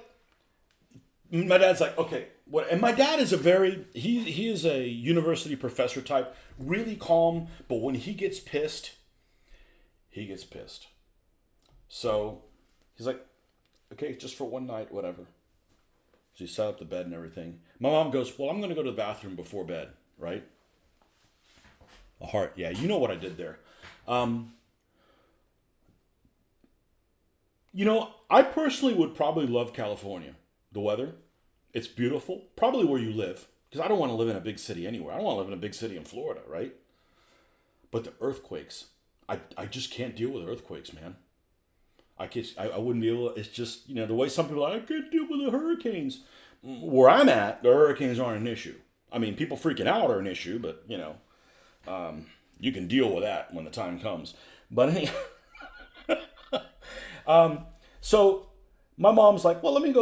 my dad's like, okay, what? And my dad is he is a university professor type, really calm, but when he gets pissed, he gets pissed. So he's like, okay, just for one night, whatever. So he set up the bed and everything. My mom goes, well, I'm going to go to the bathroom before bed, right? A heart, yeah, you know what I did there. I personally would probably love California. The weather, it's beautiful. Probably where you live, because I don't want to live in a big city anywhere. I don't want to live in a big city in Florida, right? But the earthquakes, I just can't deal with earthquakes, man. I wouldn't be able to, it's just, the way some people are like, I can't deal with the hurricanes. Where I'm at, the hurricanes aren't an issue. I mean, people freaking out are an issue, but, you can deal with that when the time comes. But anyhow, so my mom's like, well, let me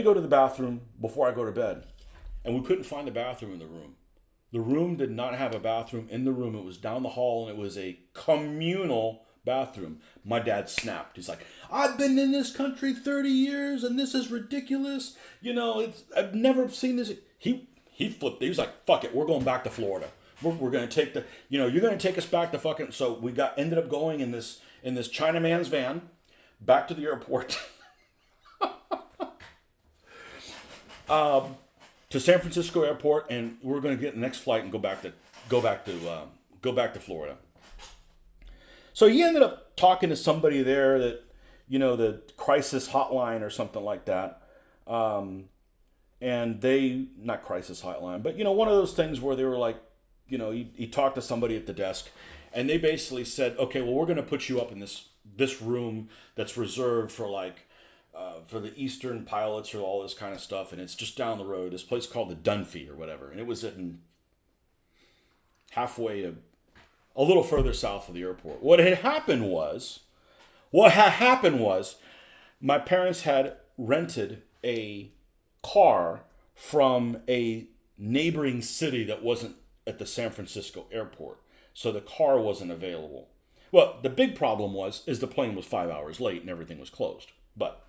go to the bathroom before I go to bed. And we couldn't find the bathroom in the room. The room did not have a bathroom in the room. It was down the hall, and it was a communal bathroom. My dad snapped. He's like, I've been in this country 30 years, and this is ridiculous. I've never seen this. He flipped. He was like, fuck it. We're going back to Florida. We're going to take you're going to take us back to fucking. So we ended up going in this Chinaman's van back to the airport. To San Francisco Airport, and we're going to get the next flight and go back to Florida. So he ended up talking to somebody there that, the crisis hotline or something like that. And not crisis hotline, but one of those things where they were like, he talked to somebody at the desk, and they basically said, okay, well, we're going to put you up in this room that's reserved for for the Eastern pilots or all this kind of stuff, and it's just down the road. This place called the Dunphy or whatever, and it was in halfway to a little further south of the airport. What had happened was, my parents had rented a car from a neighboring city that wasn't at the San Francisco airport, so the car wasn't available. Well, the big problem is the plane was 5 hours late and everything was closed. But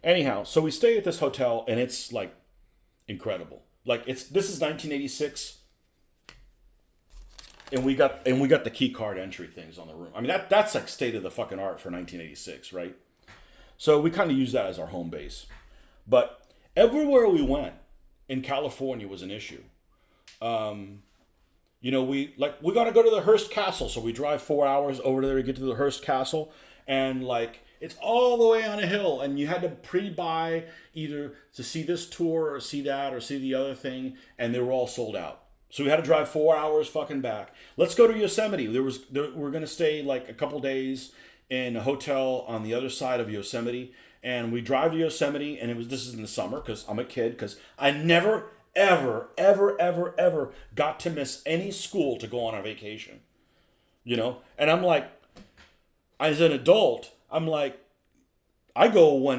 anyhow, so we stay at this hotel, and it's like incredible. Like this is 1986, and we got the key card entry things on the room. I mean that's like state of the fucking art for 1986, right? So we kind of use that as our home base. But everywhere we went in California was an issue. We got to go to the Hearst Castle, so we drive 4 hours over there to get to the Hearst Castle, and it's all the way on a hill, and you had to pre-buy either to see this tour or see that or see the other thing, and they were all sold out. So we had to drive 4 hours fucking back. Let's go to Yosemite. We're going to stay a couple days in a hotel on the other side of Yosemite, and we drive to Yosemite, and this is in the summer because I'm a kid, because I never, ever, ever, ever, ever got to miss any school to go on a vacation. And I'm like, as an adult, I'm like, I go when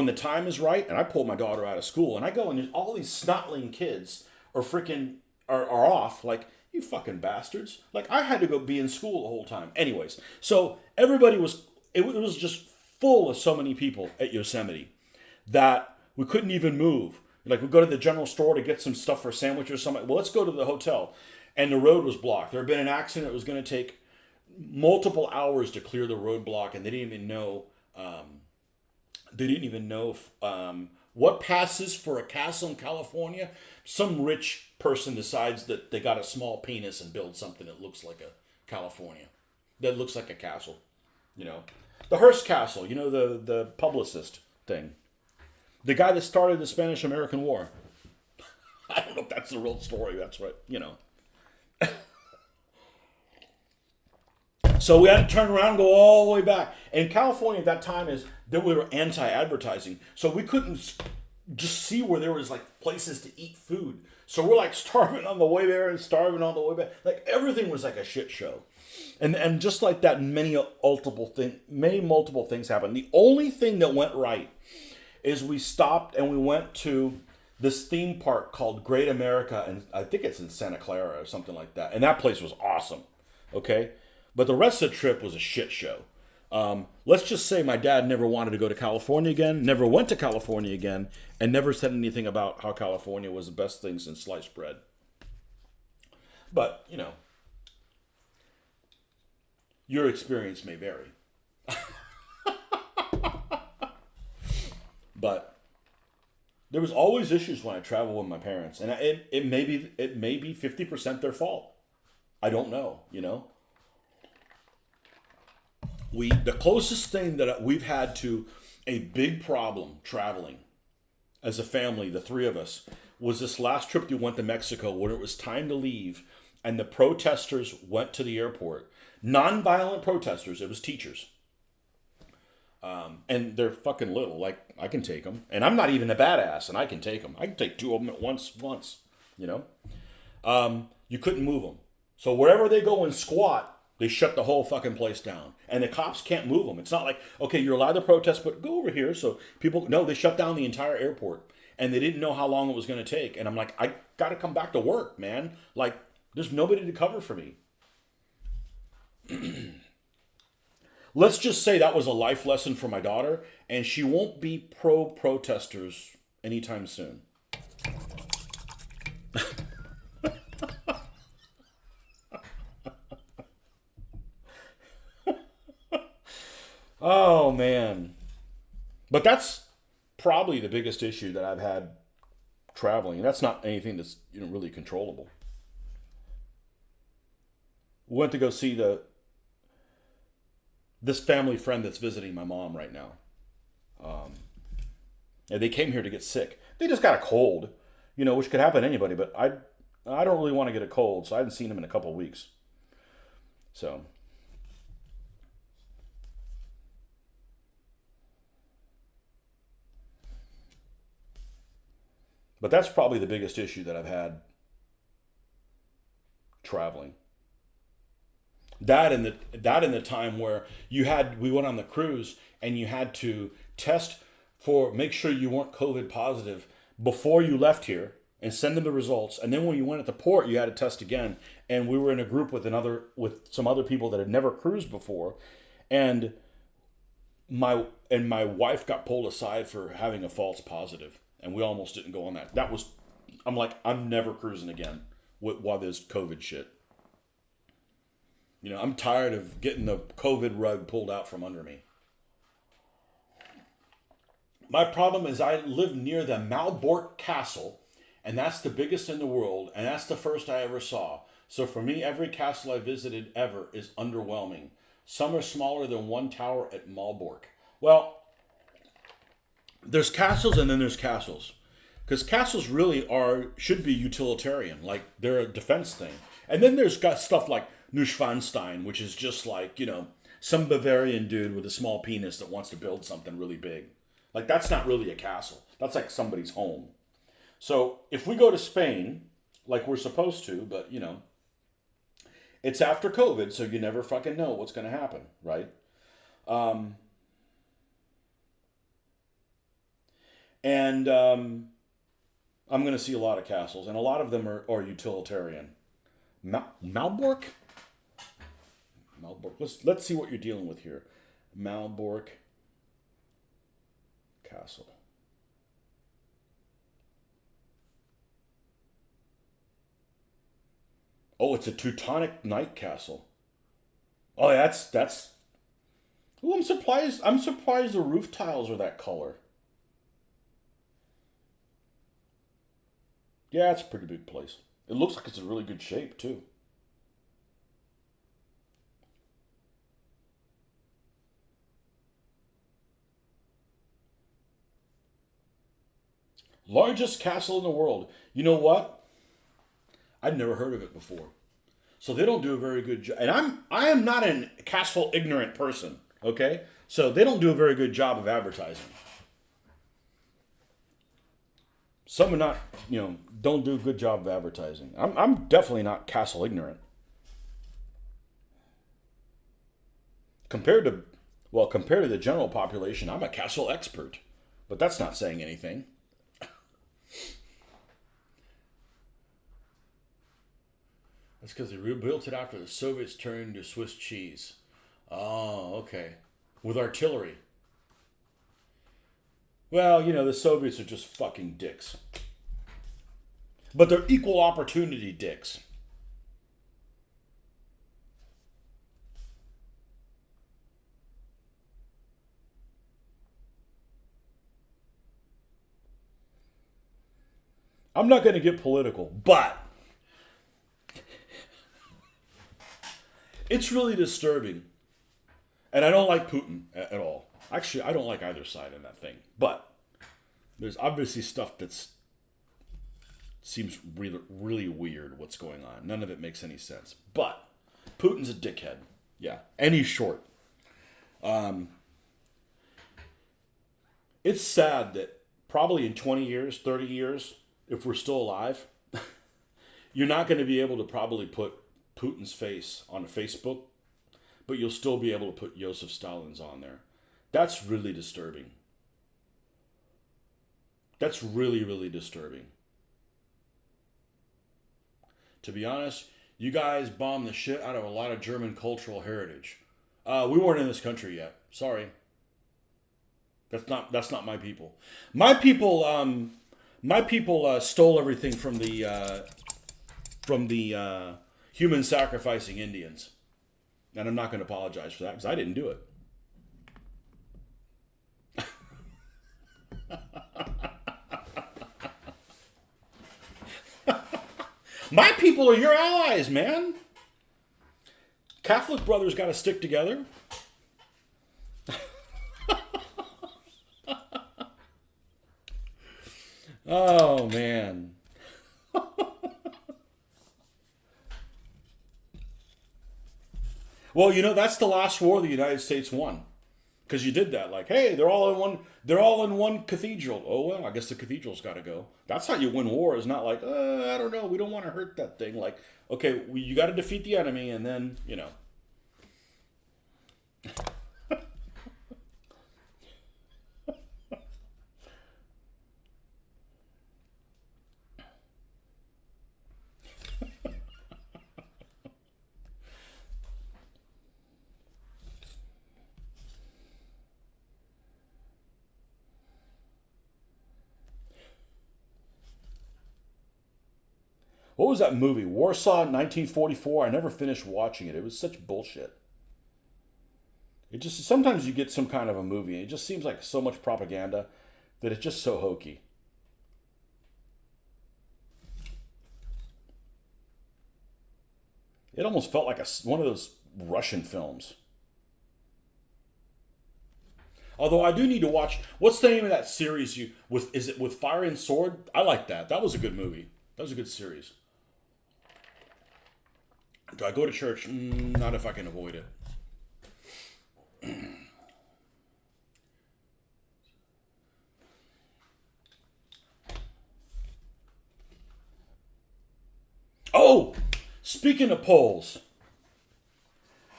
the time is right, and I pull my daughter out of school, and I go, and there's all these snotling kids are off, like, you fucking bastards. Like, I had to go be in school the whole time. Anyways, so it was just full of so many people at Yosemite that we couldn't even move. Like, we'd go to the general store to get some stuff for a sandwich or something. Well, let's go to the hotel. And the road was blocked. There had been an accident. It was going to take multiple hours to clear the roadblock, and they didn't even know what passes for a castle in California. Some rich person decides that they got a small penis and builds something that looks like a California, that looks like a castle. The Hearst Castle, the publicist thing, the guy that started the Spanish-American War. I don't know if that's the real story. That's what, you know. So we had to turn around and go all the way back. And California at that time is that we were anti-advertising, so we couldn't just see where there was like places to eat food. So we're like starving on the way there and starving on the way back. Like everything was like a shit show. And just like that, many multiple things happened. The only thing that went right is we stopped and we went to this theme park called Great America, and I think it's in Santa Clara or something like that. And that place was awesome. Okay, but the rest of the trip was a shit show. Let's just say my dad never wanted to go to California again, never went to California again, and never said anything about how California was the best thing since sliced bread. But, you know, your experience may vary. But there was always issues when I traveled with my parents, and it may be 50% their fault. I don't know, you know. The closest thing that we've had to a big problem traveling as a family, the three of us, was this last trip we went to Mexico when it was time to leave and the protesters went to the airport. Non-violent protesters, it was teachers. And they're fucking little, like I can take them. And I'm not even a badass and I can take them. I can take two of them at once, you know. You couldn't move them. So wherever they go and squat, they shut the whole fucking place down. And the cops can't move them. It's not like, okay, you're allowed to protest, but go over here. So no, they shut down the entire airport. And they didn't know how long it was going to take. And I'm like, I got to come back to work, man. Like, there's nobody to cover for me. Let's just say that was a life lesson for my daughter. And she won't be pro-protesters anytime soon. Oh, man. But that's probably the biggest issue that I've had traveling. And that's not anything that's, you know, really controllable. We went to go see this family friend that's visiting my mom right now. And they came here to get sick. They just got a cold, you know, which could happen to anybody. But I don't really want to get a cold, so I haven't seen them in a couple of weeks. So... But that's probably the biggest issue that I've had traveling. That and the time where we went on the cruise and you had to make sure you weren't COVID positive before you left here and send them the results. And then when you went at the port, you had to test again. And we were in a group with some other people that had never cruised before. And my wife got pulled aside for having a false positive. And we almost didn't go on that. I'm like, I'm never cruising again while there's COVID shit. You know, I'm tired of getting the COVID rug pulled out from under me. My problem is I live near the Malbork Castle, and that's the biggest in the world, and that's the first I ever saw. So for me, every castle I visited ever is underwhelming. Some are smaller than one tower at Malbork. Well, there's castles and then there's castles. Because castles really should be utilitarian. Like, they're a defense thing. And then there's got stuff like Neuschwanstein, which is just like, you know, some Bavarian dude with a small penis that wants to build something really big. Like, that's not really a castle. That's like somebody's home. So, if we go to Spain, like we're supposed to, but, you know, it's after COVID, so you never fucking know what's going to happen, right? And I'm going to see a lot of castles, and a lot of them are utilitarian. Malbork? Malbork. Let's see what you're dealing with here. Malbork Castle. Oh, it's a Teutonic Knight Castle. Oh, that's. Oh, I'm surprised. I'm surprised the roof tiles are that color. Yeah, it's a pretty big place. It looks like it's in really good shape, too. Largest castle in the world. You know what? I'd never heard of it before. So they don't do a very good job. And I am not a castle ignorant person, okay? So they don't do a very good job of advertising. Some are not, don't do a good job of advertising. I'm definitely not castle ignorant. Compared to the general population, I'm a castle expert. But that's not saying anything. That's because they rebuilt it after the Soviets turned into Swiss cheese. Oh, okay. With artillery. Well, the Soviets are just fucking dicks. But they're equal opportunity dicks. I'm not going to get political, but it's really disturbing. And I don't like Putin at all. Actually, I don't like either side in that thing. But there's obviously stuff that seems really, really weird what's going on. None of it makes any sense. But Putin's a dickhead. Yeah. And he's short. It's sad that probably in 20 years, 30 years, if we're still alive, you're not going to be able to probably put Putin's face on Facebook, but you'll still be able to put Joseph Stalin's on there. That's really disturbing. That's really, really disturbing. To be honest, you guys bombed the shit out of a lot of German cultural heritage. We weren't in this country yet. Sorry. That's not my people. My people stole everything from the human sacrificing Indians. And I'm not going to apologize for that because I didn't do it. My people are your allies, man. Catholic brothers got to stick together. Oh, man. Well, that's the last war the United States won. Because you did that. Like, hey, they're all in one cathedral. Oh, well, I guess the cathedral's got to go. That's how you win war. Is not like, I don't know, we don't want to hurt that thing. Like, okay, you got to defeat the enemy, and then, What was that movie? Warsaw 1944? I never finished watching it. It was such bullshit. It just, sometimes you get some kind of a movie, and it just seems like so much propaganda that it's just so hokey. It almost felt like one of those Russian films. Although I do need to watch, what's the name of that series is it with Fire and Sword? I like that. That was a good movie. That was a good series. Do I go to church? Not if I can avoid it. Oh, speaking of Poles,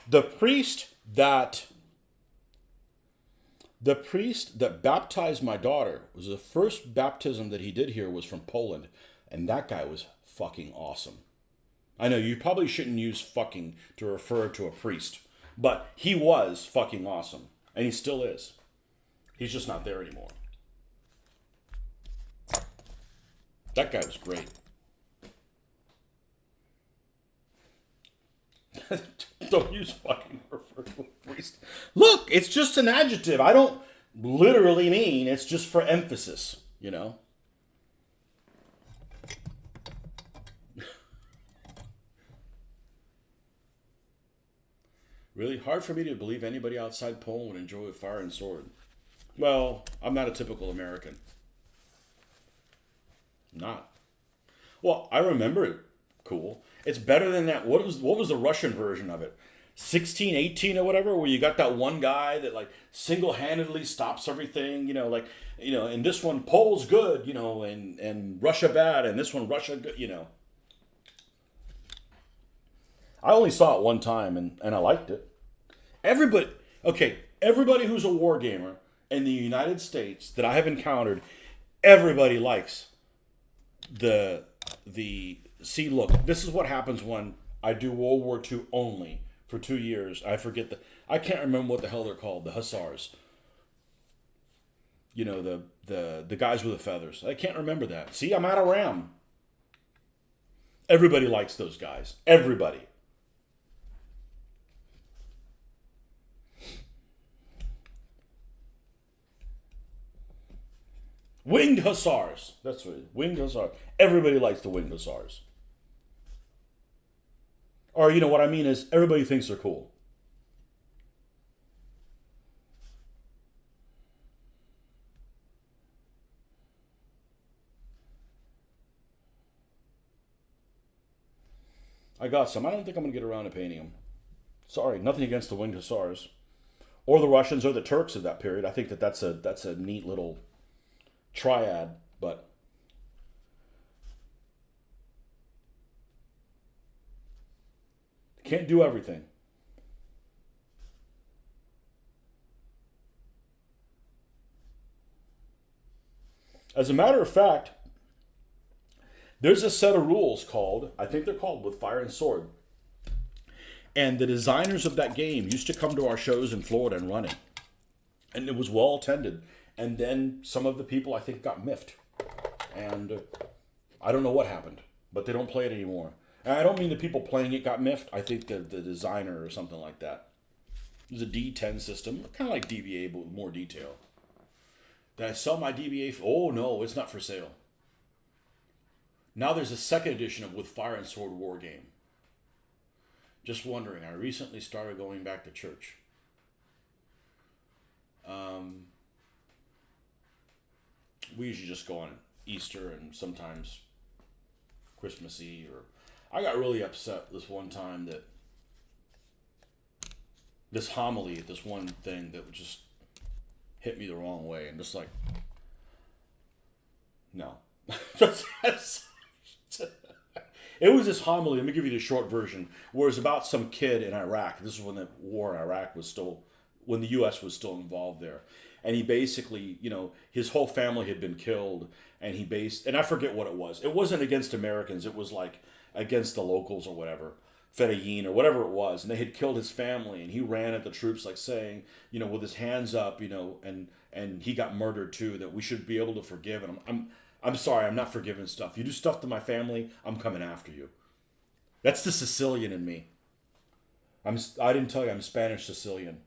the priest that baptized my daughter was the first baptism that he did here was from Poland, and that guy was fucking awesome. I know you probably shouldn't use fucking to refer to a priest, but he was fucking awesome, and he still is. He's just not there anymore. That guy was great. Don't use fucking refer to a priest. Look, it's just an adjective. I don't literally mean, it's just for emphasis, Really hard for me to believe anybody outside Poland would enjoy Fire and Sword. Well, I'm not a typical American. Not. Well, I remember it. Cool. It's better than that. What was the Russian version of it? 1618 or whatever, where you got that one guy that like single-handedly stops everything. And this one Poles good, and Russia bad, and this one Russia good. I only saw it one time, and I liked it. Everybody, okay, everybody who's a war gamer in the United States that I have encountered, everybody likes the see. Look, this is what happens when I do World War II only for 2 years. I can't remember what the hell they're called. The hussars. The guys with the feathers. I can't remember that. See, I'm out of RAM. Everybody likes those guys. Everybody. Winged Hussars. That's right. Winged Hussars. Everybody likes the Winged Hussars. Or, what I mean is, everybody thinks they're cool. I got some. I don't think I'm going to get around to painting them. Sorry, nothing against the Winged Hussars. Or the Russians or the Turks of that period. I think that's a neat little triad, but can't do everything. As a matter of fact, there's a set of rules I think they're called With Fire and Sword. And the designers of that game used to come to our shows in Florida and run it. And it was well attended. And then some of the people, I think, got miffed. And I don't know what happened, but they don't play it anymore. And I don't mean the people playing it got miffed. I think the designer or something like that. It was a D10 system, kind of like DBA, but with more detail. Did I sell my DBA? Oh, no, it's not for sale. Now there's a second edition of With Fire and Sword War Game. Just wondering, I recently started going back to church. We usually just go on Easter and sometimes Christmas Eve. Or I got really upset this one time that this homily, this one thing that just hit me the wrong way, and just like, no. It was this homily. Let me give you the short version, where it's about some kid in Iraq. This is when the war in Iraq was still, when the U.S. was still involved there. And he basically, his whole family had been killed, and and I forget what it was. It wasn't against Americans. It was like against the locals or whatever, Fedayeen or whatever it was. And they had killed his family, and he ran at the troops like saying, with his hands up, and he got murdered too, that we should be able to forgive. And I'm sorry, I'm not forgiving stuff. You do stuff to my family, I'm coming after you. That's the Sicilian in me. I didn't tell you I'm Spanish Sicilian.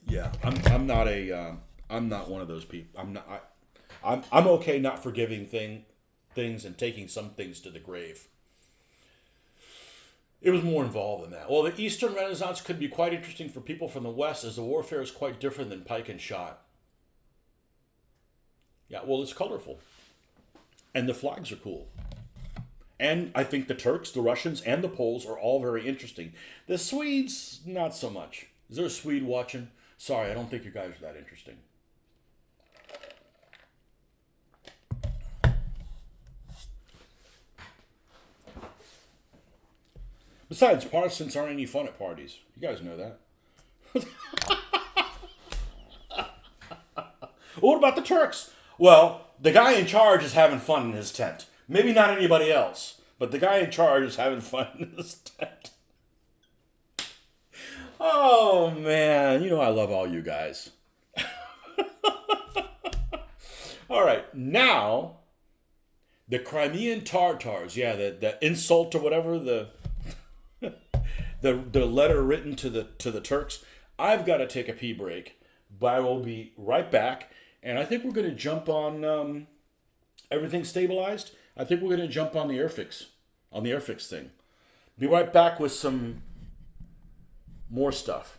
Yeah, I'm not I'm not one of those people. I'm okay not forgiving things and taking some things to the grave. It was more involved than that. Well, the Eastern Renaissance could be quite interesting for people from the West, as the warfare is quite different than pike and shot. Yeah, well, it's colorful. And the flags are cool. And I think the Turks, the Russians, and the Poles are all very interesting. The Swedes, not so much. Is there a Swede watching? Sorry, I don't think you guys are that interesting. Besides, Protestants aren't any fun at parties. You guys know that. What about the Turks? Well, the guy in charge is having fun in his tent. Maybe not anybody else, but the guy in charge is having fun in his tent. Oh, man. I love all you guys. All right. Now, the Crimean Tartars. Yeah, the insult or whatever, the letter written to the Turks. I've got to take a pee break, but I will be right back. And I think we're going to jump on everything stabilized. I think we're going to jump on the Airfix thing. Be right back with some more stuff.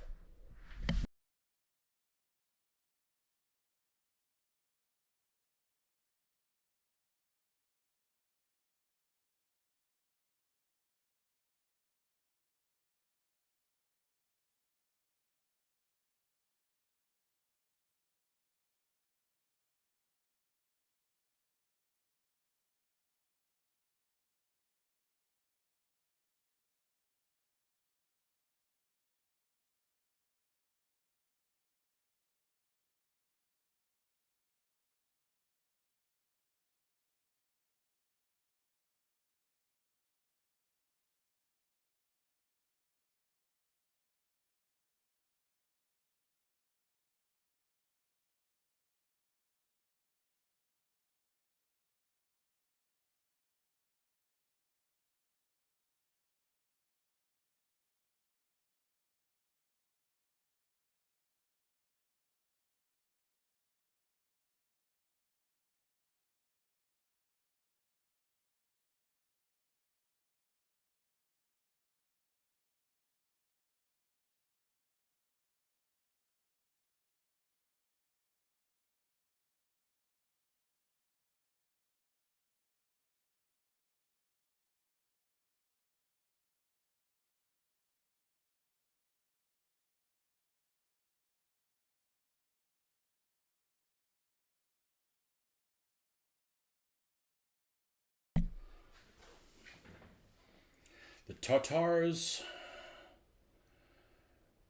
The Tatars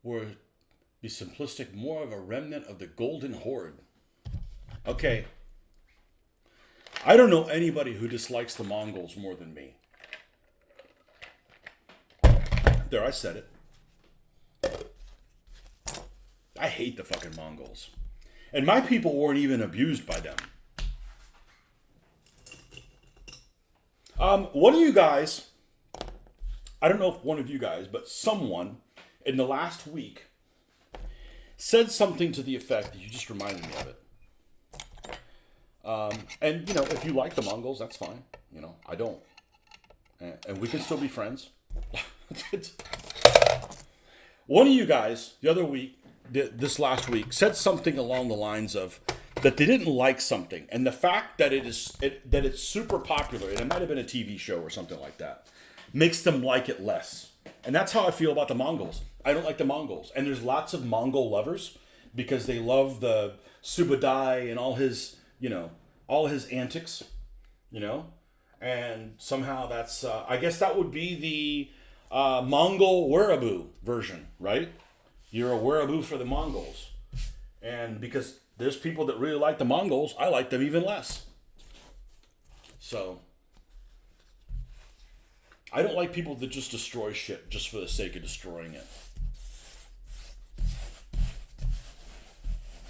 were, be simplistic, more of a remnant of the Golden Horde. Okay. I don't know anybody who dislikes the Mongols more than me. There, I said it. I hate the fucking Mongols. And my people weren't even abused by them. One of you guys, I don't know if one of you guys, but someone in the last week said something to the effect that you just reminded me of it. And, you know, if you like the Mongols, that's fine. You know, I don't. And we can still be friends. One of you guys, the other week, this last week, said something along the lines of that they didn't like something. And the fact that that it's super popular, and it might have been a TV show or something like that, makes them like it less. And that's how I feel about the Mongols. I don't like the Mongols. And there's lots of Mongol lovers because they love the Subadai and all his, you know, all his antics, you know. And somehow that's, I guess that would be the Mongol wereaboo version, right? You're a wereaboo for the Mongols. And because there's people that really like the Mongols, I like them even less. So, I don't like people that just destroy shit just for the sake of destroying it.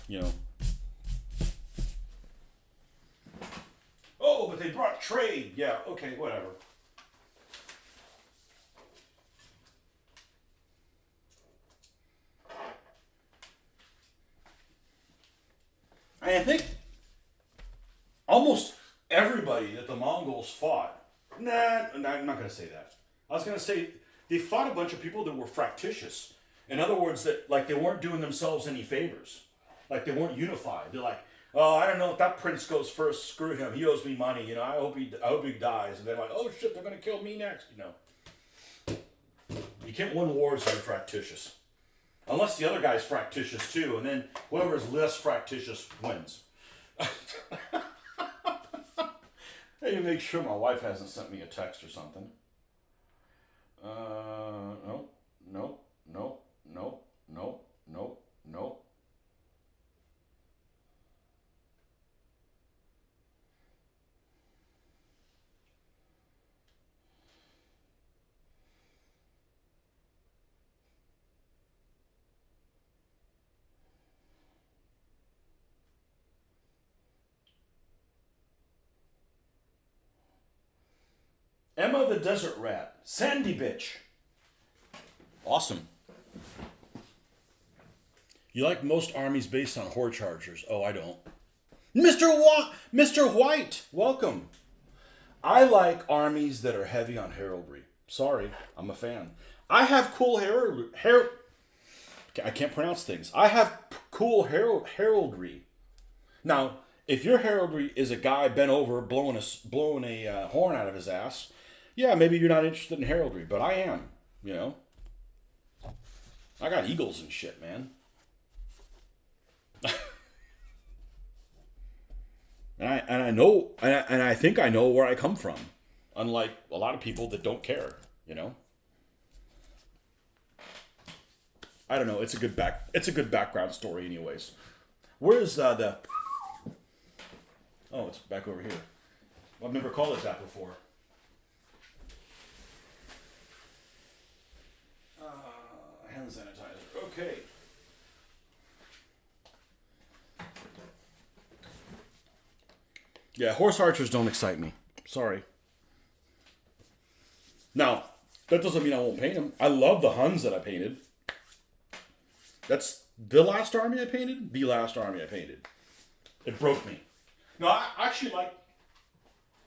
You know. Oh, but they brought trade. Yeah, okay, whatever. I think almost everybody that the Mongols fought, I'm not going to say that. I was going to say they fought a bunch of people that were fractious. In other words, that like they weren't doing themselves any favors. Like they weren't unified. They're like, oh, I don't know if that prince goes first. Screw him. He owes me money. You know, I hope he dies. And they're like, oh shit, they're going to kill me next. You know, you can't win wars if you're fractious. Unless the other guy's fractious too, and then whoever's less fractious wins. Hey, make sure my wife hasn't sent me a text or something. No. Emma the Desert Rat. Sandy bitch. Awesome. You like most armies based on horde chargers. Oh, I don't. Mr. White, welcome. I like armies that are heavy on heraldry. Sorry, I'm a fan. I have cool I can't pronounce things. I have cool heraldry. Now, if your heraldry is a guy bent over blowing a horn out of his ass, yeah, maybe you're not interested in heraldry, but I am, you know. I got eagles and shit, man. and I know, and I think I know where I come from, unlike a lot of people that don't care, you know. I don't know. It's a good background story, anyways. Where's the? Oh, it's back over here. Well, I've never called it that before. Hand sanitizer. Okay. Yeah, horse archers don't excite me. Sorry. Now, that doesn't mean I won't paint them. I love the Huns that I painted. That's the last army I painted? The last army I painted. It broke me. No, I actually like...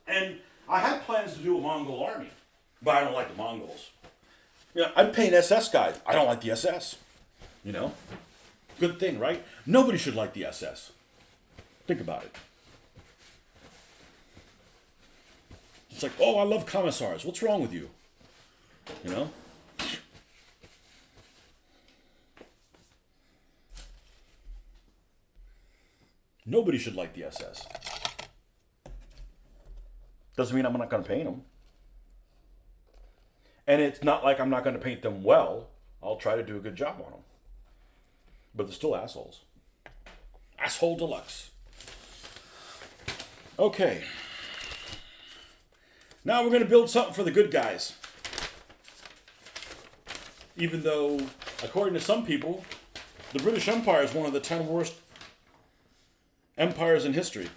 And I had plans to do a Mongol army, but I don't like the Mongols. Yeah, I'd paint SS guys. I don't like the SS. You know? Good thing, right? Nobody should like the SS. Think about it. It's like, oh, I love commissars. What's wrong with you? You know? Nobody should like the SS. Doesn't mean I'm not going to paint them. And it's not like I'm not going to paint them well. I'll try to do a good job on them. But they're still assholes. Asshole deluxe. Okay. Now we're going to build something for the good guys. Even though, according to some people, the British Empire is one of the 10 worst empires in history.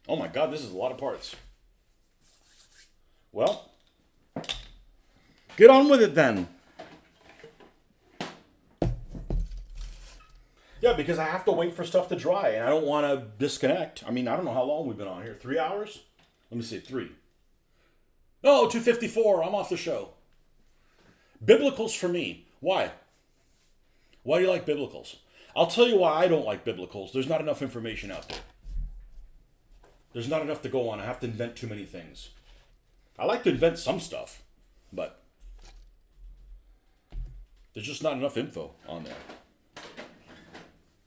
Oh my God, this is a lot of parts. Well, get on with it then. Yeah, because I have to wait for stuff to dry, and I don't want to disconnect. I mean, I don't know how long we've been on here. 3 hours? Let me see, 3. Oh, 2:54. I'm off the show. Biblicals for me. Why? Why do you like biblicals? I'll tell you why I don't like biblicals. There's not enough information out there. There's not enough to go on. I have to invent too many things. I like to invent some stuff, but there's just not enough info on there.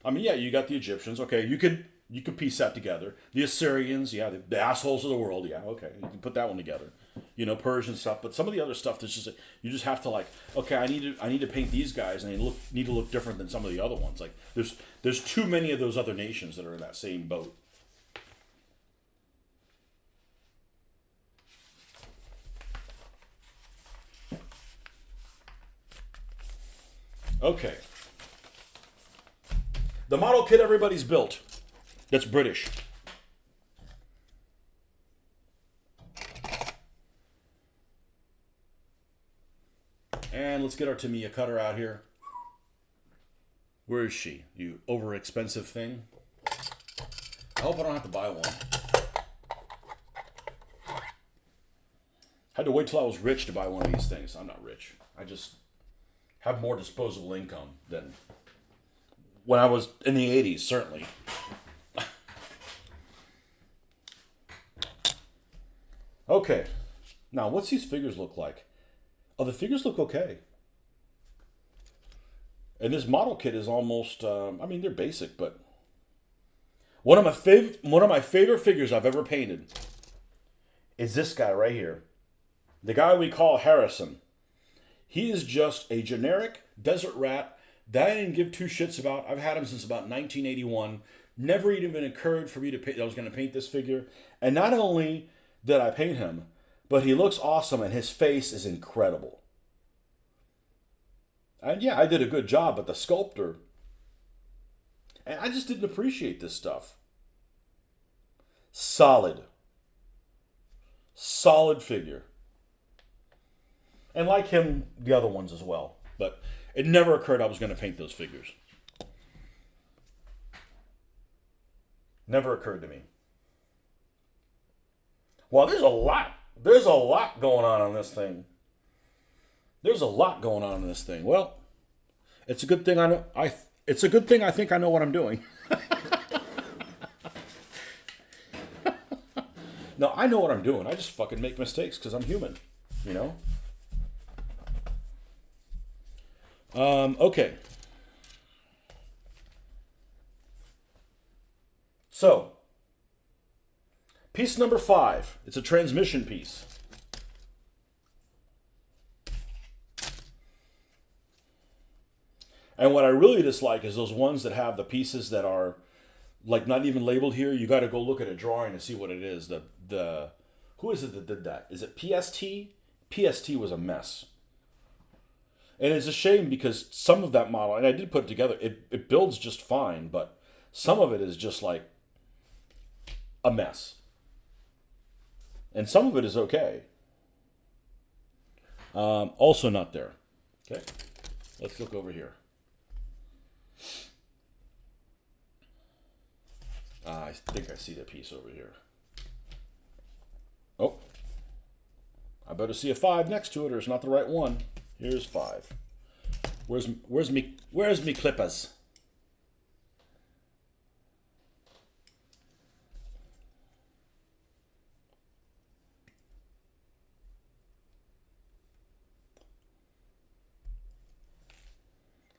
I mean, yeah, you got the Egyptians. Okay, you could piece that together. The Assyrians, yeah, the assholes of the world. Yeah, okay, you can put that one together. You know, Persian stuff. But some of the other stuff, that's just you just have to like, okay, I need to paint these guys, and they need to look different than some of the other ones. Like, there's too many of those other nations that are in that same boat. Okay. The model kit everybody's built. That's British. And let's get our Tamiya cutter out here. Where is she? You over-expensive thing. I hope I don't have to buy one. Had to wait till I was rich to buy one of these things. I'm not rich. I just have more disposable income than when I was in the 80s, certainly. Okay. Now, what's these figures look like? Oh, the figures look okay. And this model kit is almost, I mean, they're basic, but one of my favorite figures I've ever painted is this guy right here. The guy we call Harrison. He is just a generic desert rat that I didn't give two shits about. I've had him since about 1981. Never even occurred for me to paint, that I was going to paint this figure. And not only did I paint him, but he looks awesome and his face is incredible. And yeah, I did a good job, but the sculptor, and I just didn't appreciate this stuff. Solid figure. And like him, the other ones as well. But it never occurred I was going to paint those figures. Never occurred to me. Well, there's a lot going on this thing. There's a lot going on in this thing. Well, it's a good thing I know. It's a good thing I think I know what I'm doing. No, I know what I'm doing. I just fucking make mistakes because I'm human. You know. Okay. So, piece number 5. It's a transmission piece. And what I really dislike is those ones that have the pieces that are like not even labeled here. You got to go look at a drawing to see what it is. Who is it that did that? Is it PST? PST was a mess. And it's a shame because some of that model, and I did put it together, it builds just fine, but some of it is just like a mess. And some of it is okay. Also not there. Okay, let's look over here. I think I see the piece over here. Oh, I better see a 5 next to it, or it's not the right one. Here's 5. Where's me clippers?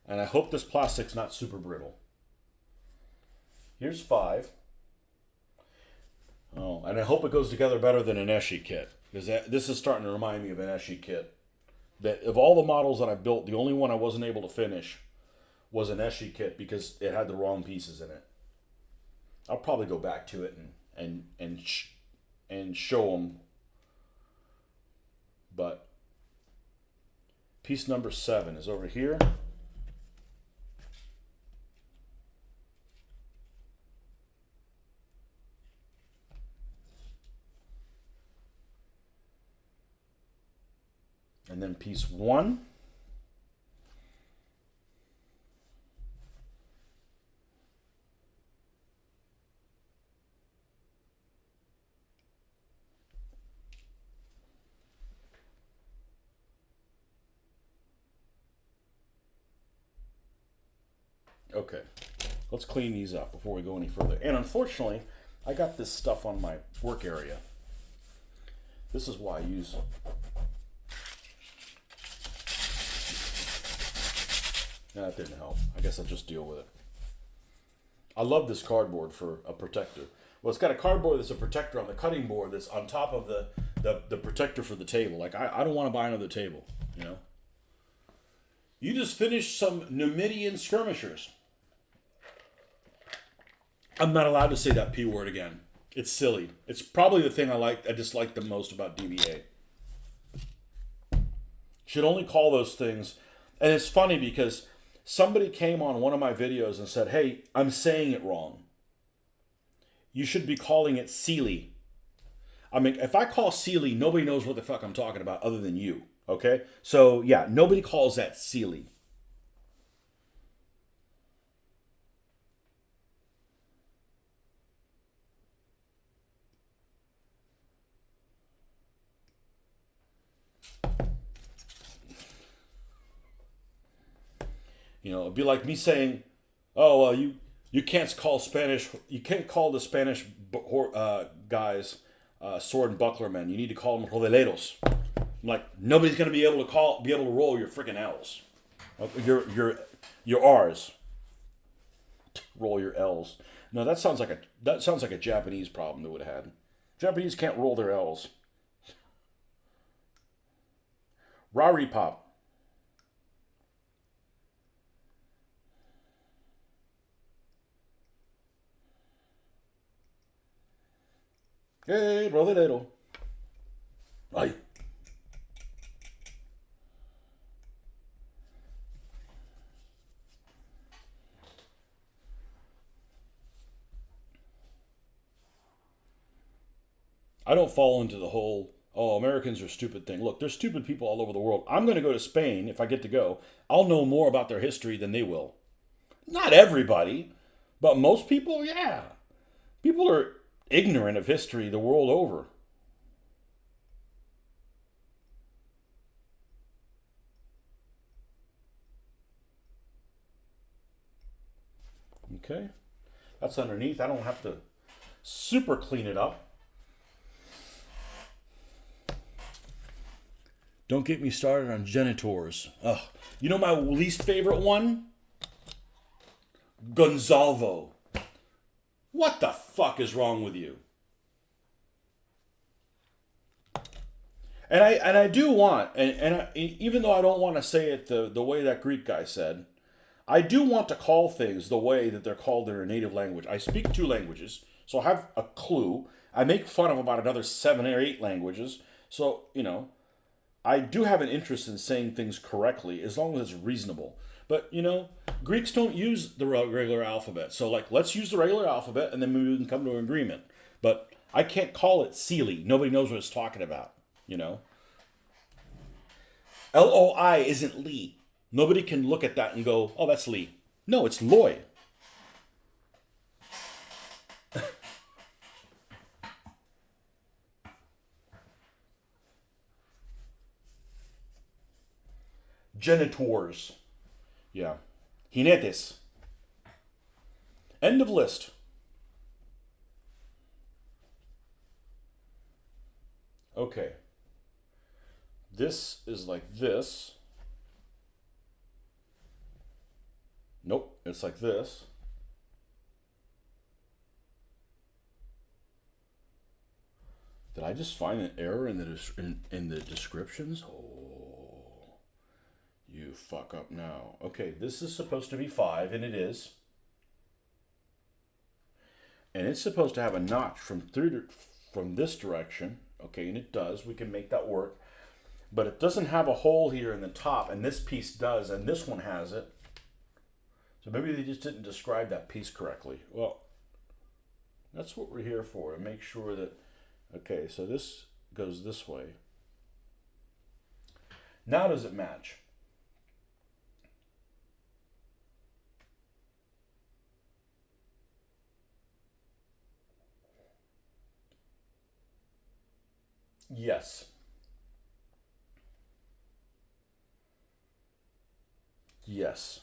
And I hope this plastic's not super brittle. Here's 5. Oh, and I hope it goes together better than an Eschi kit. Because this is starting to remind me of an Eschi kit. That of all the models that I built, the only one I wasn't able to finish was an Eschi kit because it had the wrong pieces in it. I'll probably go back to it and show them. But piece number 7 is over here. And then piece 1. Okay, let's clean these up before we go any further. And unfortunately, I got this stuff on my work area. This is why I use that didn't help. I guess I'll just deal with it. I love this cardboard for a protector. Well, it's got a cardboard that's a protector on the cutting board that's on top of the protector for the table. Like, I don't want to buy another table, you know? You just finished some Numidian skirmishers. I'm not allowed to say that P word again. It's silly. It's probably the thing I dislike the most about DBA. Should only call those things. And it's funny because somebody came on one of my videos and said, hey, I'm saying it wrong. You should be calling it Sealy. I mean, if I call Sealy, nobody knows what the fuck I'm talking about other than you. Okay? So, yeah, nobody calls that Sealy. You know, it'd be like me saying, "Oh, well, you can't call Spanish. You can't call the Spanish guys sword and buckler men. You need to call them rodeleros." I'm like, nobody's gonna be able to roll your freaking L's, your R's. Roll your L's. No, that sounds like a Japanese problem they would have had. Japanese can't roll their L's. Rari pop. Hey, rodelero. Ay. I don't fall into the whole, oh, Americans are stupid thing. Look, there's stupid people all over the world. I'm going to go to Spain if I get to go. I'll know more about their history than they will. Not everybody, but most people, yeah. People are ignorant of history the world over. Okay, that's underneath. I don't have to super clean it up. Don't get me started on genitors. Ugh. You know my least favorite one? Gonzalvo. What the fuck is wrong with you? And I do want, even though I don't want to say it the way that Greek guy said, I do want to call things the way that they're called in their native language. I speak 2 languages, so I have a clue. I make fun of about another 7 or 8 languages, so, you know, I do have an interest in saying things correctly as long as it's reasonable. But, you know, Greeks don't use the regular alphabet. So, like, let's use the regular alphabet and then maybe we can come to an agreement. But I can't call it Sealy. Nobody knows what it's talking about, you know. L-O-I isn't Lee. Nobody can look at that and go, oh, that's Lee. No, it's Loy. Genitors. Yeah. Jinetes. End of list. Okay. This is like this. Nope, it's like this. Did I just find an error in the descriptions? Oh, you fuck up now. Okay, this is supposed to be 5, and it is. And it's supposed to have a notch from this direction. Okay, and it does. We can make that work. But it doesn't have a hole here in the top, and this piece does, and this one has it. So maybe they just didn't describe that piece correctly. Well, that's what we're here for, to make sure that, okay, so this goes this way. Now does it match? Yes. Yes.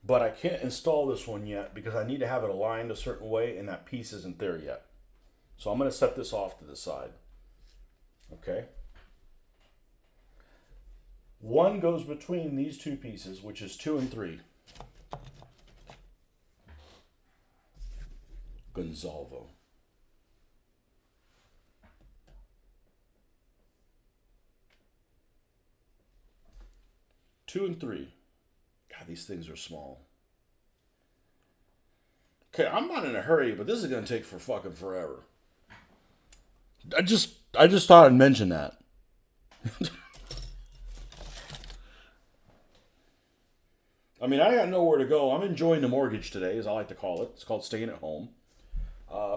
But I can't install this one yet because I need to have it aligned a certain way, and that piece isn't there yet. So I'm going to set this off to the side. Okay. One goes between these two pieces, which is 2 and 3. Gonzalvo. Two and 3. God, these things are small. Okay, I'm not in a hurry, but this is gonna take for fucking forever. I just thought I'd mention that. I mean, I got nowhere to go. I'm enjoying the mortgage today, as I like to call it. It's called staying at home.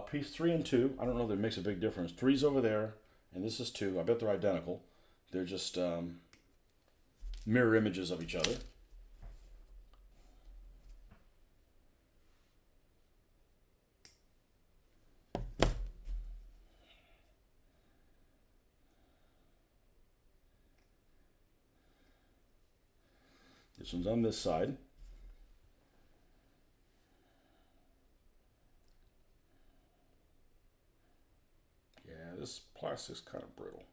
Piece 3 and 2. I don't know if it makes a big difference. 3's over there, and this is 2. I bet they're identical. They're just mirror images of each other. This one's on this side. Yeah, this plastic's kind of brittle.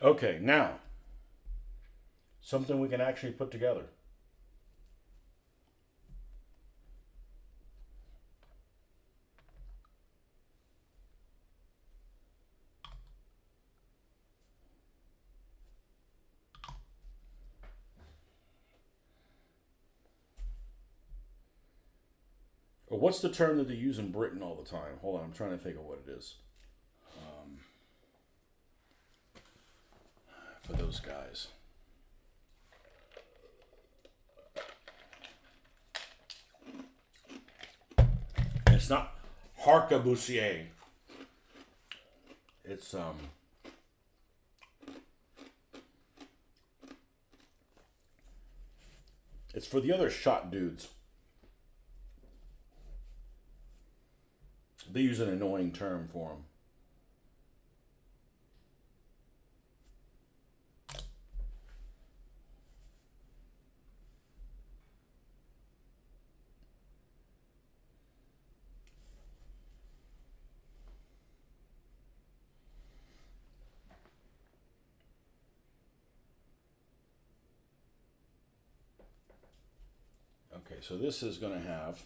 Okay, now, something we can actually put together. Or what's the term that they use in Britain all the time? Hold on, I'm trying to think of what it is. For those guys. And it's not harquebusier. It's it's for the other shot dudes. They use an annoying term for them. Okay, so this is going to have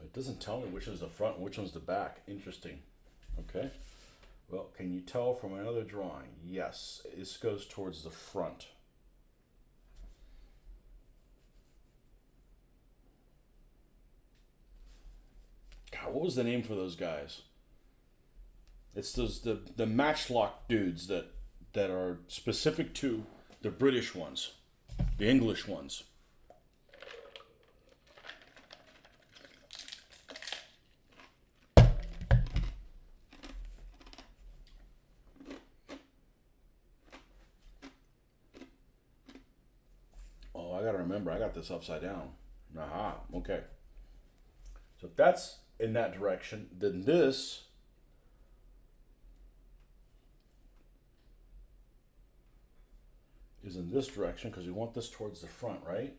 it doesn't tell me which one's the front and which one's the back. Interesting. Okay. Well, can you tell from another drawing? Yes, this goes towards the front. God, what was the name for those guys? It's those the matchlock dudes that are specific to the British ones, the English ones. gotta remember, I got this upside down. Aha, okay. So if that's in that direction, then this is in this direction because we want this towards the front, right?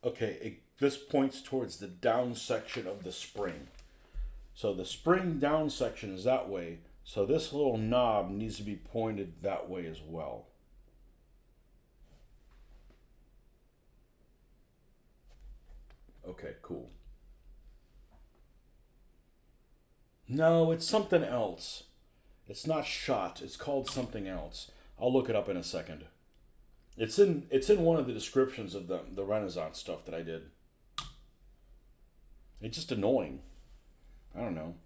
Okay, this points towards the down section of the spring. So the spring down section is that way. So this little knob needs to be pointed that way as well. Okay, cool. No, it's something else. It's not shot. It's called something else. I'll look it up in a second. It's in one of the descriptions of the Renaissance stuff that I did. It's just annoying. I don't know.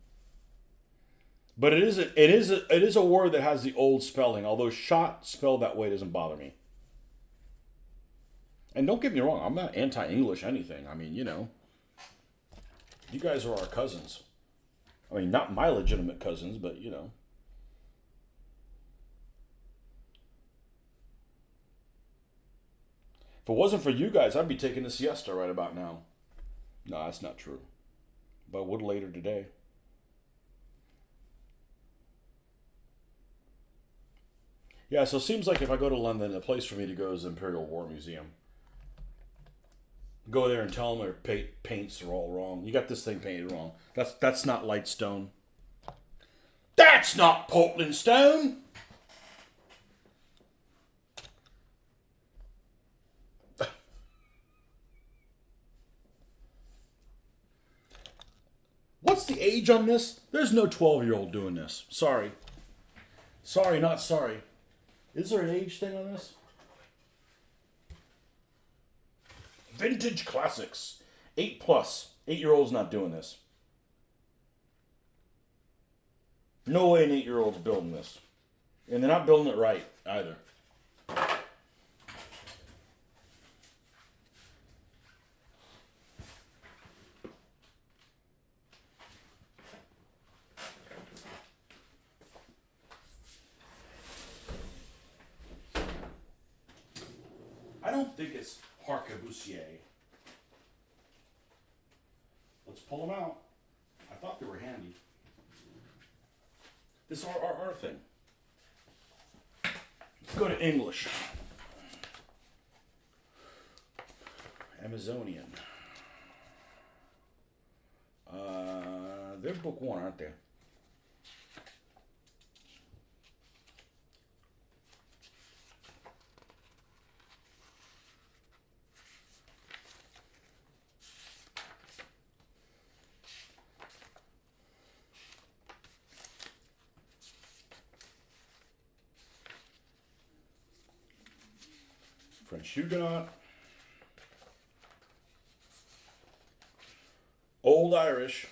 But it is a word that has the old spelling, although shot spelled that way doesn't bother me. And don't get me wrong, I'm not anti-English anything. I mean, you guys are our cousins. I mean, not my legitimate cousins, but If it wasn't for you guys, I'd be taking a siesta right about now. No, that's not true. But I would later today. Yeah, so it seems like if I go to London, the place for me to go is the Imperial War Museum. Go there and tell them their paints are all wrong. You got this thing painted wrong. That's not light stone. That's not Portland stone. What's the age on this? There's no 12-year-old doing this. Sorry. Sorry, not sorry. Is there an age thing on this? Vintage classics. 8 plus. 8-year-old's not doing this. No way an 8-year-old's building this. And they're not building it right either. I don't think it's Harquebusier. Let's pull them out. I thought they were handy. This RRR thing. Let's go to English. Amazonian. They're book one, aren't they? French Huguenot, Old Irish,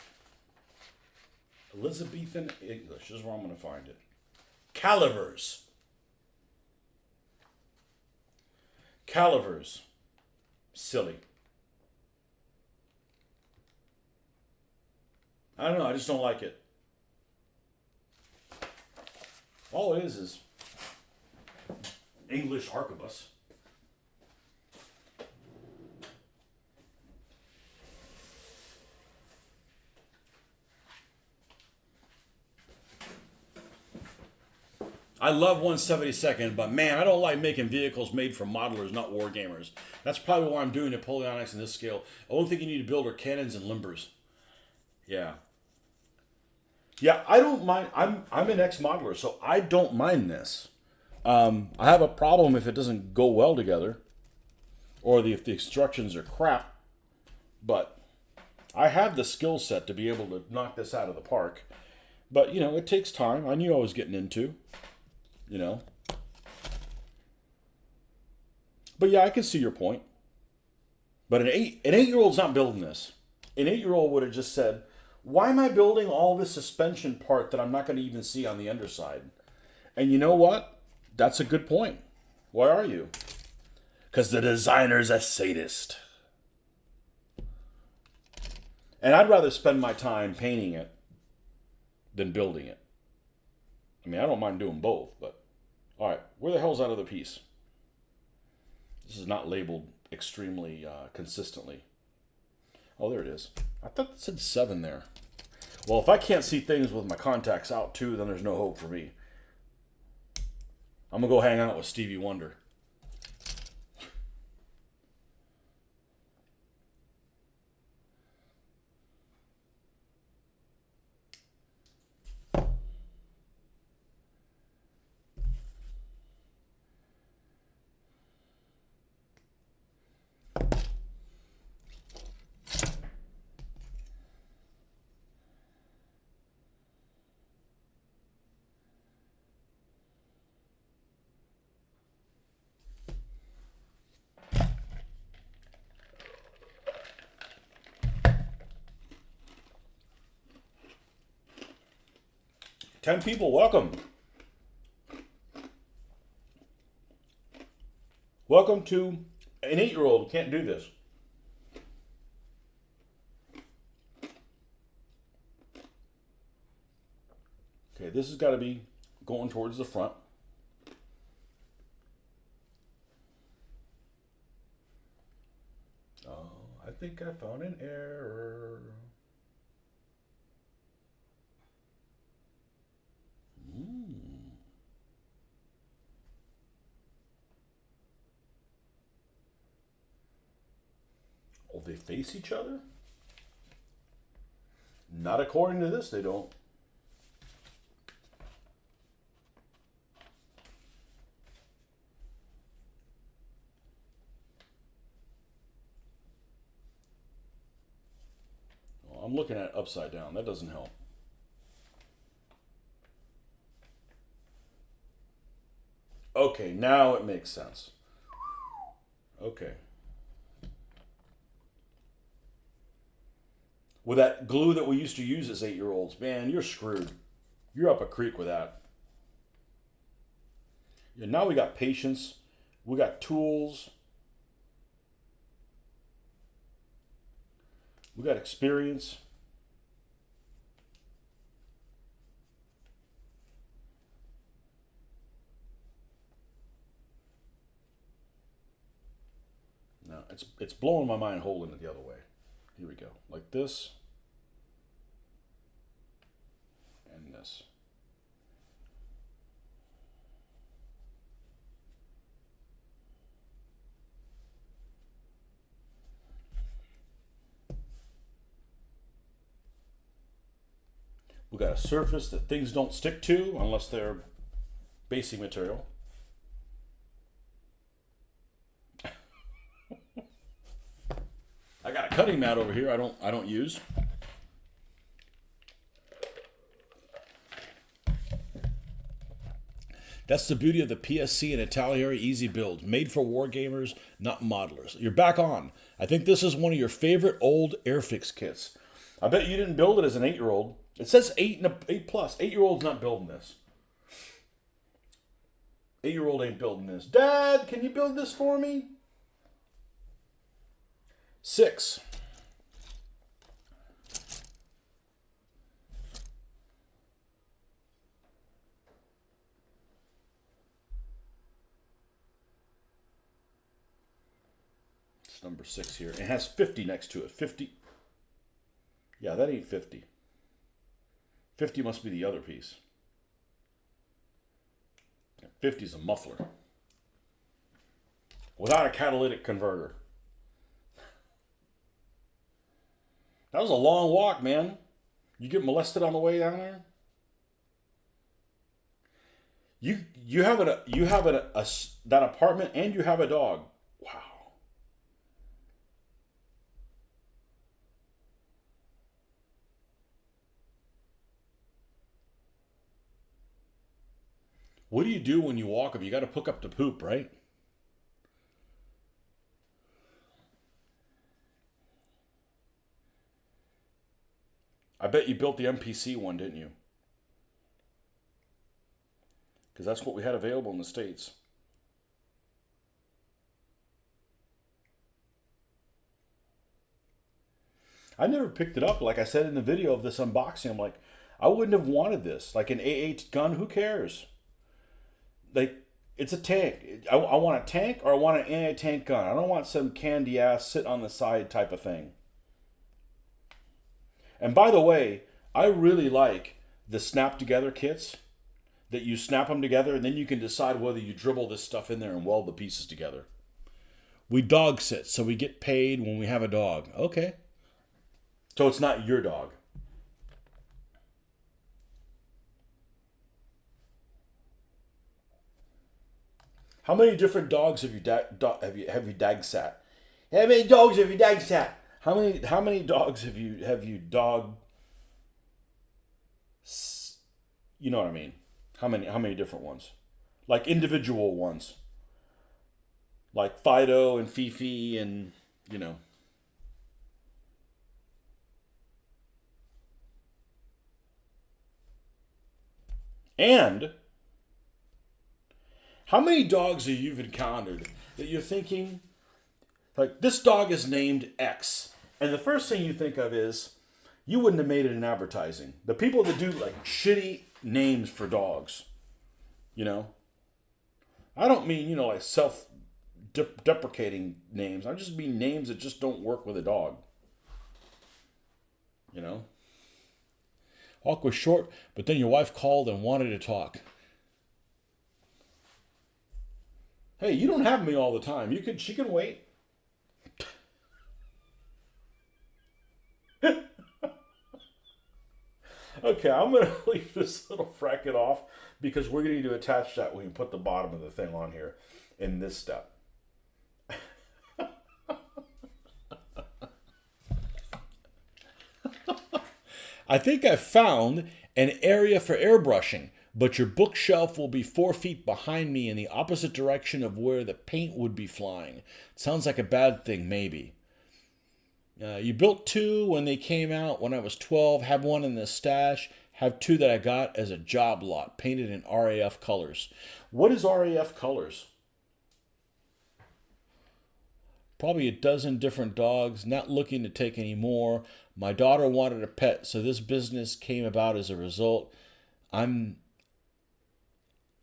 Elizabethan English. This is where I'm going to find it. Calivers. Calivers. Silly. I don't know. I just don't like it. All it is English arquebus. I love 1/72nd, but man, I don't like making vehicles made for modelers, not war gamers. That's probably why I'm doing Napoleonics in this scale. The only thing you need to build are cannons and limbers. Yeah. Yeah, I don't mind. I'm an ex-modeler, so I don't mind this. I have a problem if it doesn't go well together, or if the instructions are crap. But I have the skill set to be able to knock this out of the park. But it takes time. I knew I was getting into. But yeah, I can see your point. But an 8-year-old's not building this. An 8-year-old would have just said, why am I building all this suspension part that I'm not going to even see on the underside? And you know what? That's a good point. Why are you? Because the designer's a sadist. And I'd rather spend my time painting it than building it. I mean, I don't mind doing both, but all right, where the hell's that other piece? This is not labeled extremely consistently. Oh, there it is. I thought it said 7 there. Well, if I can't see things with my contacts out too, then there's no hope for me. I'm gonna go hang out with Stevie Wonder. 10 people, welcome. Welcome to an 8-year-old who can't do this. Okay, this has got to be going towards the front. Oh, I think I found an error. Oh, they face each other? Not according to this, they don't. Well, I'm looking at it upside down. That doesn't help. Okay, now it makes sense. Okay. With that glue that we used to use as 8-year-olds, man, you're screwed. You're up a creek with that. And now we got patience. We got tools. We got experience. No, it's blowing my mind holding it the other way. Here we go. Like this. And this. We got a surface that things don't stick to unless they're basing material. I got a cutting mat over here I don't use. That's the beauty of the PSC and Italiari Easy Build, made for war gamers, not modelers. You're back on. I think this is one of your favorite old Airfix kits. I bet you didn't build it as an 8-year-old. It says 8 plus. 8-year-old's not building this. 8-year-old ain't building this. Dad, can you build this for me? 6. It's number 6 here. It has 50 next to it. 50. Yeah, that ain't 50. 50 must be the other piece. 50 is a muffler. Without a catalytic converter. That was a long walk, man. You get molested on the way down there? You have that apartment and you have a dog. Wow. What do you do when you walk them? You got to pick up the poop, right? I bet you built the MPC one, didn't you? Because that's what we had available in the States. I never picked it up. Like I said in the video of this unboxing, I'm like, I wouldn't have wanted this. Like an A8 gun, who cares? Like, it's a tank. I want a tank or I want an anti-tank gun. I don't want some candy ass sit on the side type of thing. And by the way, I really like the snap together kits that you snap them together and then you can decide whether you dribble this stuff in there and weld the pieces together. We dog sit, so we get paid when we have a dog. Okay. So it's not your dog. How many different dogs have you dag sat? How many dogs have you dag sat? How many dogs have you dog? You know what I mean? How many different ones? Like individual ones. Like Fido and Fifi and you know. And how many dogs have you encountered that you're thinking, like, this dog is named X, and the first thing you think of is, you wouldn't have made it in advertising. The people that do, like, shitty names for dogs, you know? I don't mean, like, self-deprecating names. I just mean names that just don't work with a dog, you know? Hawk was short, but then your wife called and wanted to talk. Hey, you don't have me all the time. She can wait. Okay, I'm going to leave this little bracket off because we're going to need to attach that when you put the bottom of the thing on here in this step. I think I've found an area for airbrushing, but your bookshelf will be 4 feet behind me in the opposite direction of where the paint would be flying. Sounds like a bad thing, maybe. You built 2 when they came out when I was 12. Have 1 in the stash. Have 2 that I got as a job lot, painted in RAF colors. What is RAF colors? Probably a dozen different dogs, not looking to take any more. My daughter wanted a pet, so this business came about as a result. I'm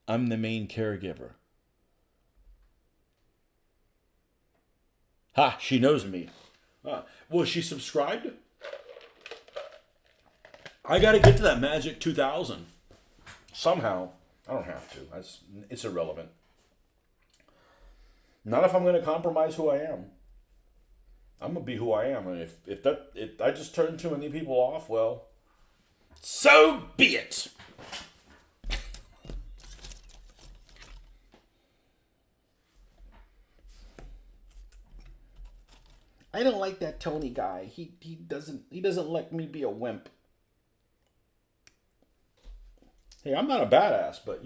the main caregiver. Ha, she knows me. Was she subscribed? I got to get to that magic 2,000. Somehow. I don't have to. It's irrelevant. Not if I'm going to compromise who I am. I'm going to be who I am. And if I just turn too many people off, well, so be it. I don't like that Tony guy. He doesn't let me be a wimp. Hey, I'm not a badass, but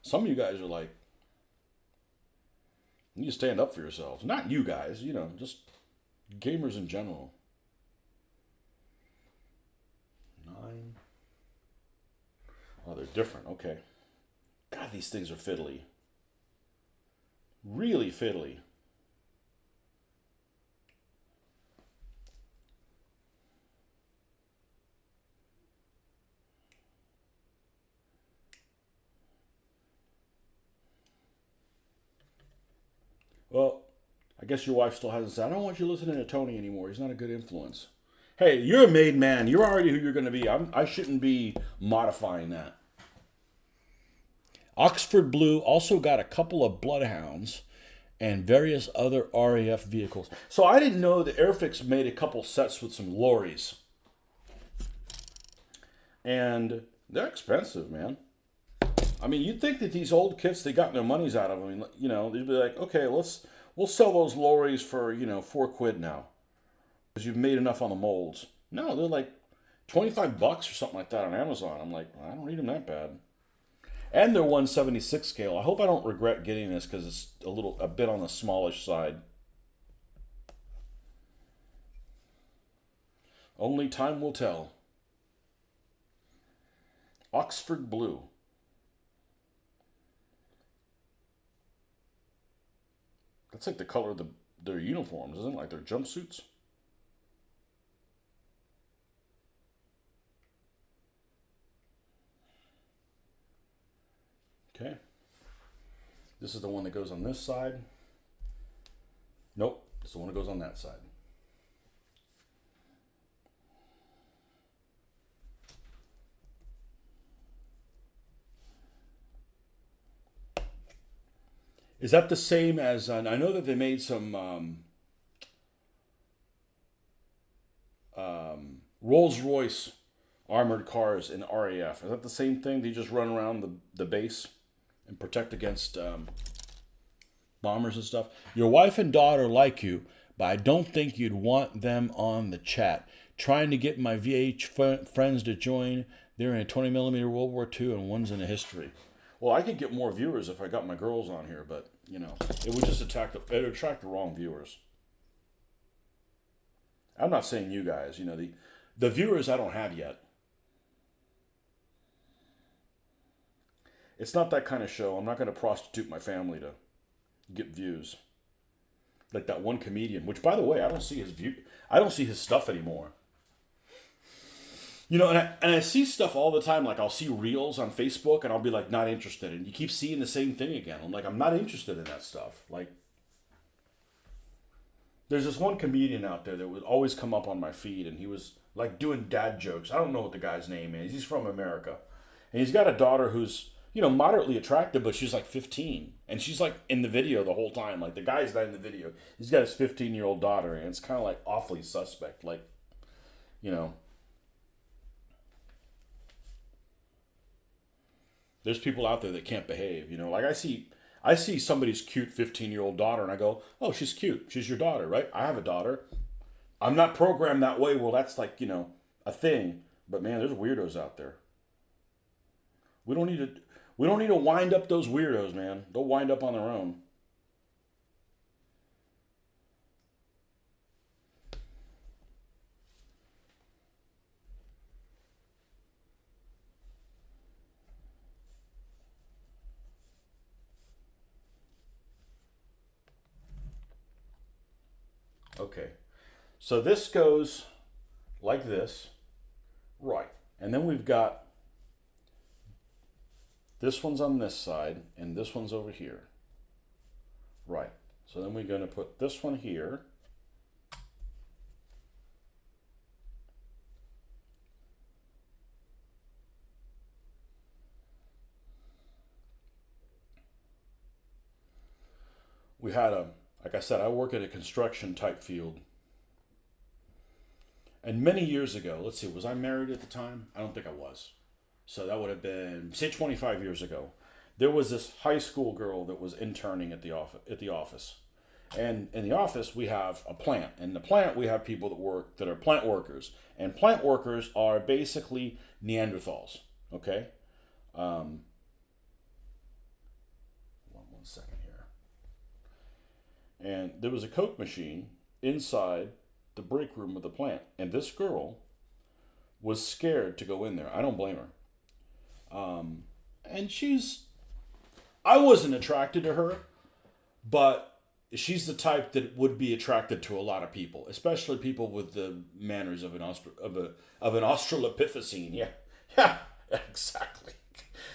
some of you guys are like, you need to stand up for yourselves. Not you guys, just gamers in general. 9. Oh, they're different. Okay. God, these things are fiddly. Really fiddly. Well, I guess your wife still hasn't said, I don't want you listening to Tony anymore. He's not a good influence. Hey, you're a made man. You're already who you're going to be. I shouldn't be modifying that. Oxford Blue also got a couple of Bloodhounds and various other RAF vehicles. So I didn't know that Airfix made a couple sets with some lorries. And they're expensive, man. I mean, you'd think that these old kits, they got their monies out of them. They'd be like, okay, we'll sell those lorries for, $4 now. Because you've made enough on the molds. No, they're like $25 or something like that on Amazon. I'm like, I don't need them that bad. And they're 1/76 scale. I hope I don't regret getting this because it's a bit on the smallish side. Only time will tell. Oxford Blue. That's like the color of their uniforms, isn't it? Like their jumpsuits. Okay. This is the one that goes on this side. Nope, it's the one that goes on that side. Is that the same as, I know that they made some Rolls-Royce armored cars in RAF. Is that the same thing? They just run around the base and protect against bombers and stuff? Your wife and daughter like you, but I don't think you'd want them on the chat. Trying to get my VH friends to join. They're in a 20 millimeter World War II and one's in a history. Well, I could get more viewers if I got my girls on here, but, you know, it would just attract the wrong viewers. I'm not saying you guys, you know, the viewers I don't have yet. It's not that kind of show. I'm not going to prostitute my family to get views. Like that one comedian, which, by the way, I don't see his stuff anymore. You know, and I see stuff all the time. Like, I'll see reels on Facebook, and I'll be like, not interested. And you keep seeing the same thing again. I'm like, I'm not interested in that stuff. Like, there's this one comedian out there that would always come up on my feed, and he was like doing dad jokes. I don't know what the guy's name is. He's from America, and he's got a daughter who's, you know, moderately attractive, but she's like 15, and she's like in the video the whole time. Like, the guy's not in the video. He's got his 15-year-old daughter, and it's kind of like awfully suspect. Like, you know. There's people out there that can't behave, you know. Like, I see somebody's cute 15-year-old daughter, and I go, oh, she's cute. She's your daughter, right? I have a daughter. I'm not programmed that way. Well, that's like, you know, a thing. But man, there's weirdos out there. We don't need to wind up those weirdos, man. They'll wind up on their own. Okay, so this goes like this, right? And then we've got this one's on this side, and this one's over here, right? So then we're going to put this one here. We had like I said, I work at a construction type field. And many years ago, let's see, was I married at the time? I don't think I was. So that would have been, say, 25 years ago. There was this high school girl that was interning at the office. And in the office, we have a plant. In the plant, we have people that are plant workers. And plant workers are basically Neanderthals, okay? One second here. And there was a Coke machine inside the break room of the plant. And this girl was scared to go in there. I don't blame her. And I wasn't attracted to her, but she's the type that would be attracted to a lot of people, especially people with the manners of an Australopithecine. Yeah, exactly.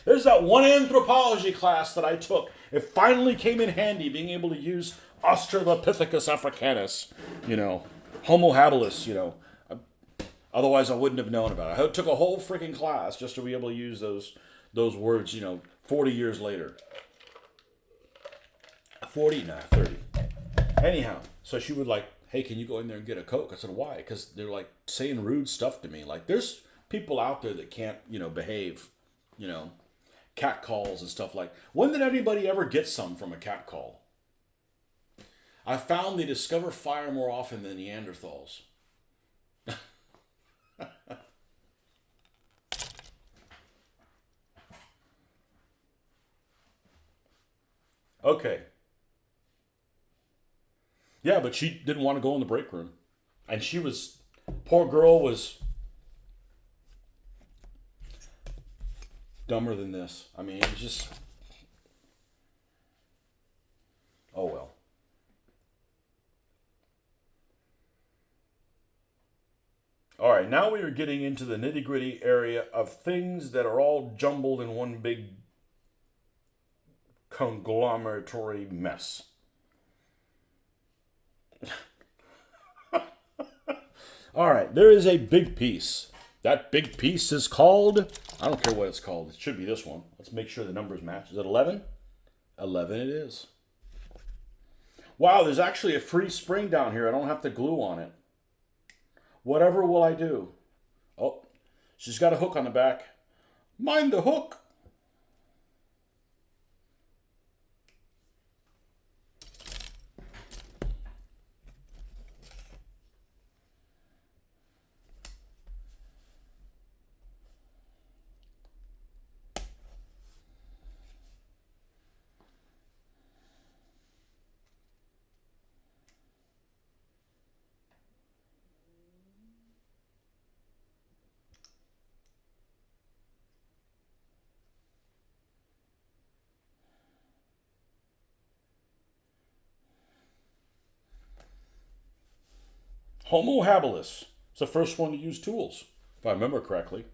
There's that one anthropology class that I took. It finally came in handy, being able to use Australopithecus africanus, you know, Homo habilis, you know. Otherwise, I wouldn't have known about it. I took a whole freaking class just to be able to use those words, you know, 40 years later. 30. Anyhow, so she would like, hey, can you go in there and get a Coke? I said, why? Because they're like saying rude stuff to me. Like, there's people out there that can't, you know, behave, you know, cat calls and stuff like. When did anybody ever get some from a cat call? I found they discover fire more often than Neanderthals. Okay. Yeah, but she didn't want to go in the break room. And poor girl was dumber than this. I mean, it was just, oh well. All right, now we are getting into the nitty-gritty area of things that are all jumbled in one big conglomeratory mess. All right, there is a big piece. That big piece is called, I don't care what it's called. It should be this one. Let's make sure the numbers match. Is it 11? 11 it is. Wow, there's actually a free spring down here. I don't have to glue on it. Whatever will I do? Oh, she's got a hook on the back. Mind the hook. Homo habilis. It's the first one to use tools, if I remember correctly.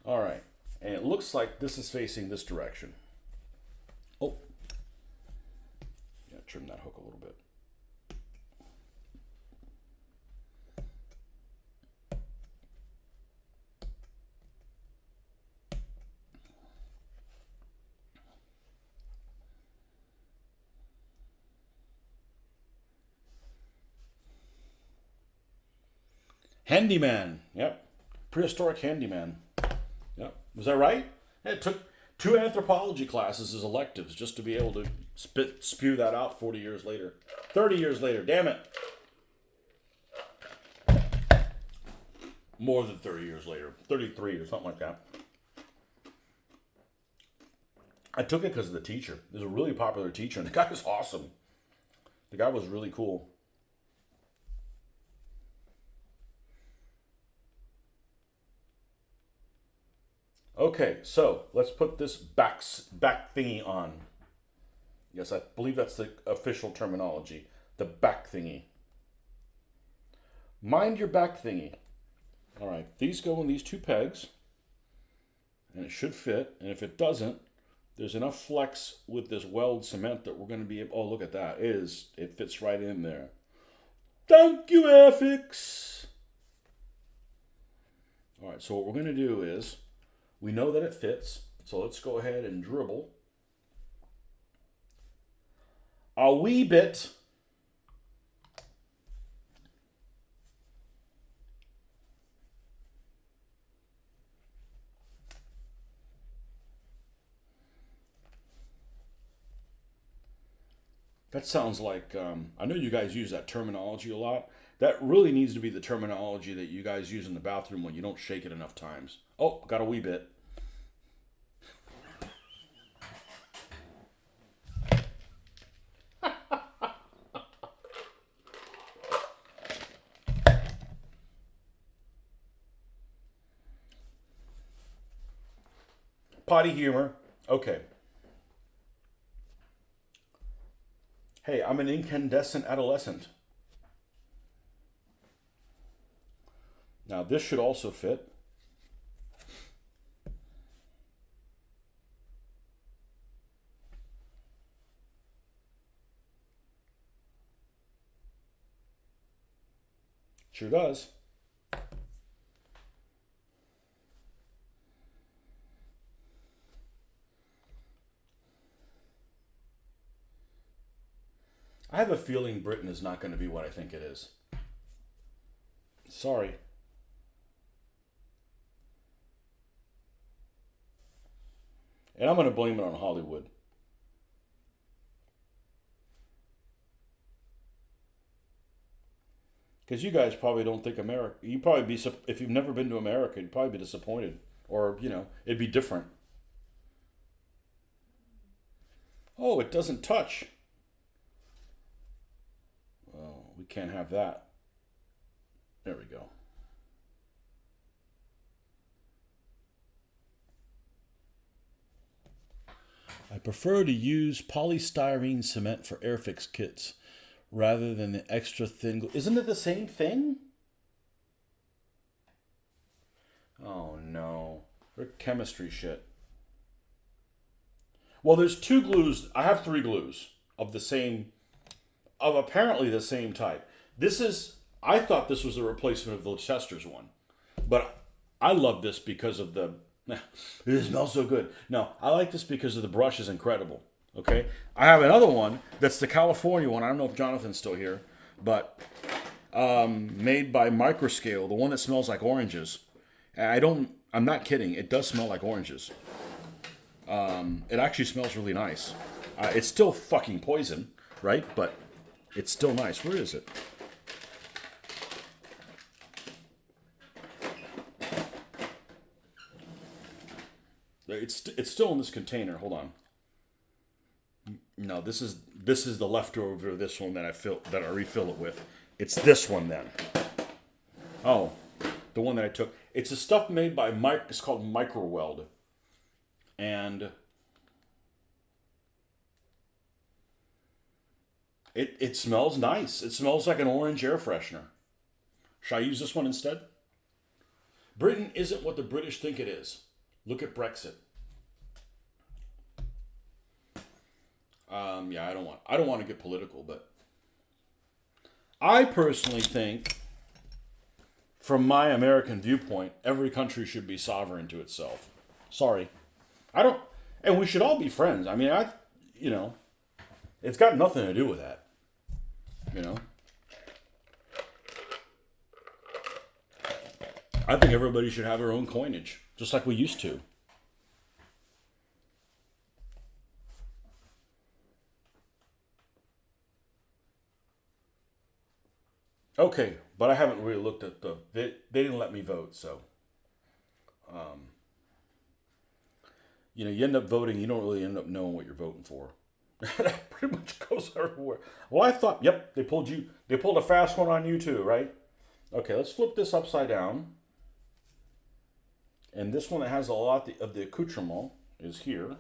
All right, and it looks like this is facing this direction. Oh, yeah, trim that hook a little bit. Handyman, yep, prehistoric handyman. Yep, was that right? It took 2 anthropology classes as electives just to be able to spew that out 40 years later. 30 years later, damn it. More than 30 years later, 33 or something like that. I took it because of the teacher. He was a really popular teacher, and the guy was awesome. The guy was really cool. Okay, so let's put this back thingy on. Yes, I believe that's the official terminology. The back thingy. Mind your back thingy. All right, these go in these 2 pegs, and it should fit. And if it doesn't, there's enough flex with this weld cement that we're going to be able. Oh, look at that! It fits right in there. Thank you, Affix. All right, so what we're going to do is, we know that it fits, so let's go ahead and dribble a wee bit. That sounds like, I know you guys use that terminology a lot. That really needs to be the terminology that you guys use in the bathroom when you don't shake it enough times. Oh, got a wee bit. Potty humor. Okay. Hey, I'm an incandescent adolescent. Now this should also fit. Sure does. I have a feeling Britain is not going to be what I think it is. Sorry. And I'm going to blame it on Hollywood. Because you guys probably don't think America. You probably be, if you've never been to America, you'd probably be disappointed, or it'd be different. Oh, it doesn't touch. Well, we can't have that. There we go. prefer to use polystyrene cement for Airfix kits rather than the extra thin glue. Isn't it the same thing? Oh no. They're chemistry shit. Well, there's two glues. I have three glues of apparently the same type. I thought this was a replacement of the Chester's one. But I love this because of it smells so good. No, I like this because of the brush is incredible. Okay? I have another one that's the California one. I don't know if Jonathan's still here, but made by Microscale, the one that smells like oranges. I'm not kidding. It does smell like oranges. It actually smells really nice. It's still fucking poison, right? But it's still nice. Where is it? It's still in this container. Hold on. No, this is the leftover of this one that I refill it with. It's this one then. Oh, the one that I took. It's a stuff made by Mike. It's called Microweld, and it smells nice. It smells like an orange air freshener. Should I use this one instead? Britain isn't what the British think it is. Look at Brexit. Yeah, I don't want to get political, but I personally think, from my American viewpoint, every country should be sovereign to itself. Sorry. And we should all be friends. I mean, it's got nothing to do with that. I think everybody should have their own coinage, just like we used to. Okay, but I haven't really looked at they didn't let me vote, so you end up voting, you don't really end up knowing what you're voting for. That pretty much goes everywhere. Well, I thought, yep, they pulled a fast one on you too, right? Okay, let's flip this upside down. And this one that has a lot of the accoutrement is here.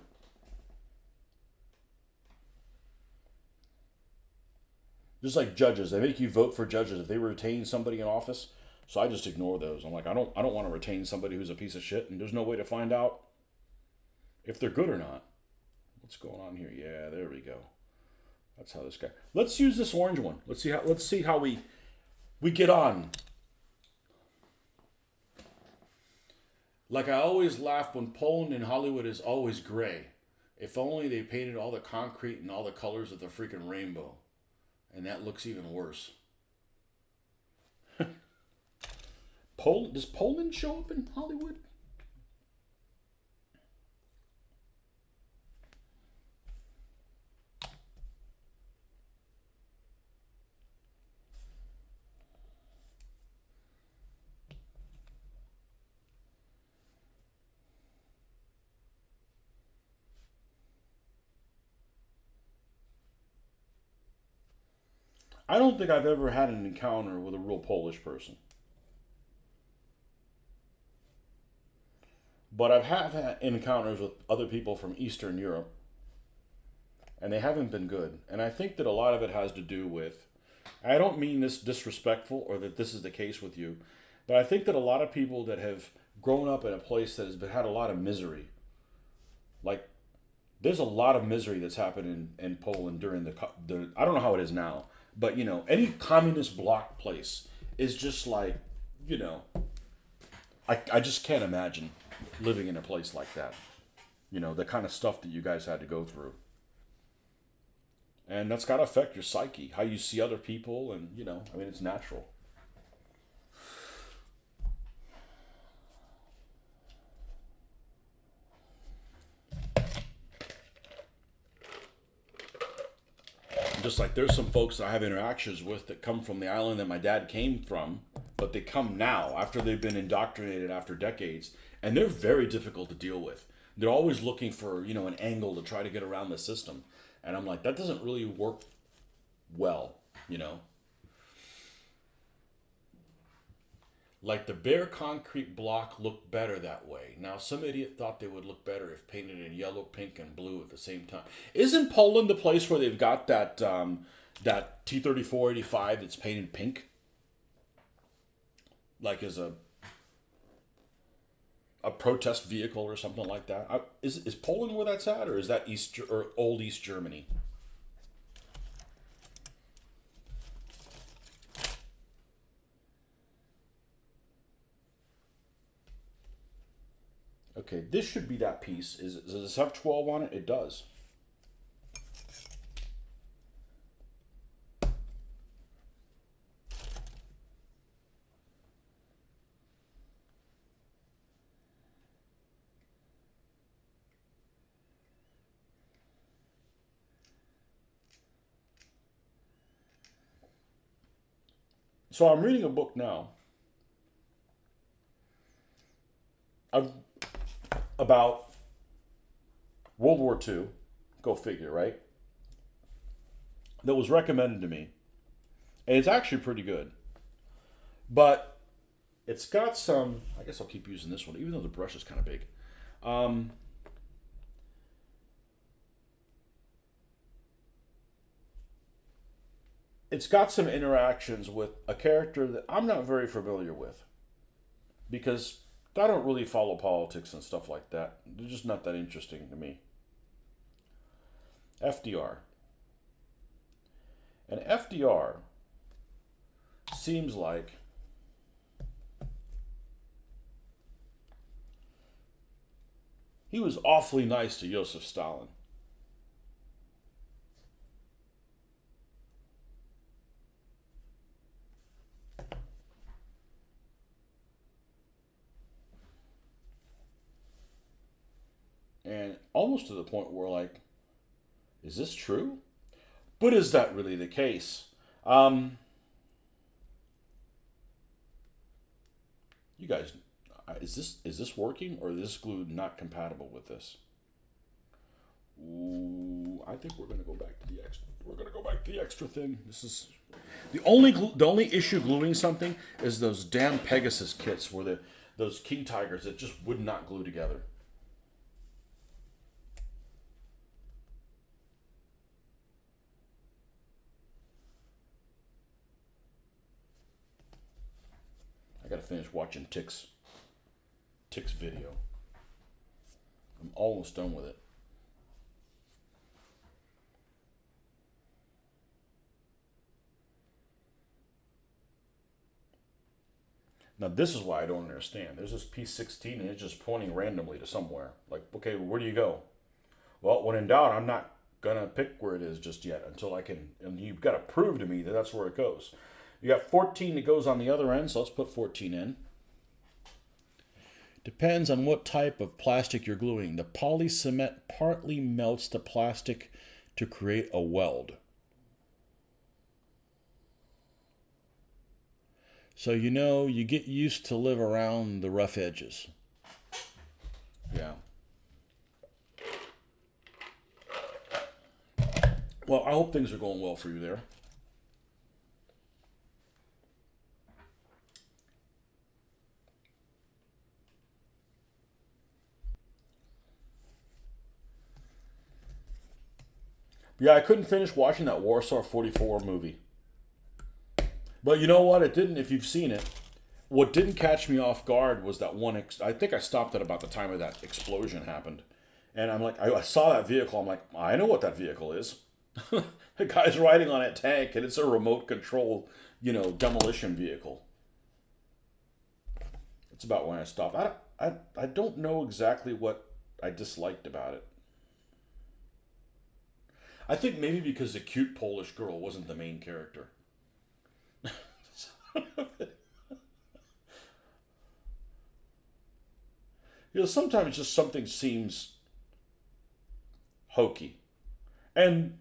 Just like judges, they make you vote for judges if they retain somebody in office. So I just ignore those. I'm like, I don't want to retain somebody who's a piece of shit, and there's no way to find out if they're good or not. What's going on here? Yeah, there we go. That's how this guy. Let's use this orange one. Let's see how we get on. Like I always laugh when Poland and Hollywood is always gray. If only they painted all the concrete and all the colors of the freaking rainbow. And that looks even worse. Does Poland show up in Hollywood? I don't think I've ever had an encounter with a real Polish person. But I've had encounters with other people from Eastern Europe, and they haven't been good. And I think that a lot of it has to do with, I don't mean this disrespectful or that this is the case with you, but I think that a lot of people that have grown up in a place that has had a lot of misery, like there's a lot of misery that's happened in Poland during the I don't know how it is now, but any communist bloc place is just like, I just can't imagine living in a place like that. The kind of stuff that you guys had to go through. And that's got to affect your psyche, how you see other people, and, it's natural. Just like there's some folks that I have interactions with that come from the island that my dad came from, but they come now after they've been indoctrinated after decades, and they're very difficult to deal with. They're always looking for, an angle to try to get around the system. And I'm like, that doesn't really work well. Like the bare concrete block looked better that way. Now, some idiot thought they would look better if painted in yellow, pink, and blue at the same time. Isn't Poland the place where they've got that T-34-85 that's painted pink? Like as a protest vehicle or something like that. Is Poland where that's at, or is that or old East Germany? Okay, this should be that piece. Does this have 12 on it? It does. So I'm reading a book now about World War II. Go figure, right? That was recommended to me. And it's actually pretty good. But it's got some, I guess I'll keep using this one, even though the brush is kind of big. Um, it's got some interactions with a character that I'm not very familiar with. Because I don't really follow politics and stuff like that. They're just not that interesting to me. FDR. And FDR seems like he was awfully nice to Joseph Stalin. And almost to the point where, like, is this true? But is that really the case? You guys, is this working, or is this glue not compatible with this? Ooh, I think we're gonna go back to the extra. We're gonna go back to the extra thing. This is the only issue gluing something is those damn Pegasus kits where those King Tigers that just would not glue together. I gotta finish watching Tick's video. I'm almost done with it. Now this is why I don't understand. There's this P16 and it's just pointing randomly to somewhere. Like, okay, where do you go? Well, when in doubt, I'm not gonna pick where it is just yet until I can. And you've got to prove to me that that's where it goes. You got 14 that goes on the other end, so let's put 14 in. Depends on what type of plastic you're gluing. The poly cement partly melts the plastic to create a weld. So you get used to live around the rough edges. Yeah. Well, I hope things are going well for you there. Yeah, I couldn't finish watching that Warsaw 44 movie. But you know what? It didn't, if you've seen it, what didn't catch me off guard was that one, I think I stopped at about the time of that explosion happened. And I'm like, I saw that vehicle. I'm like, I know what that vehicle is. The guy's riding on a tank and it's a remote control, demolition vehicle. It's about when I stopped. I don't know exactly what I disliked about it. I think maybe because the cute Polish girl wasn't the main character. Sometimes just something seems hokey. And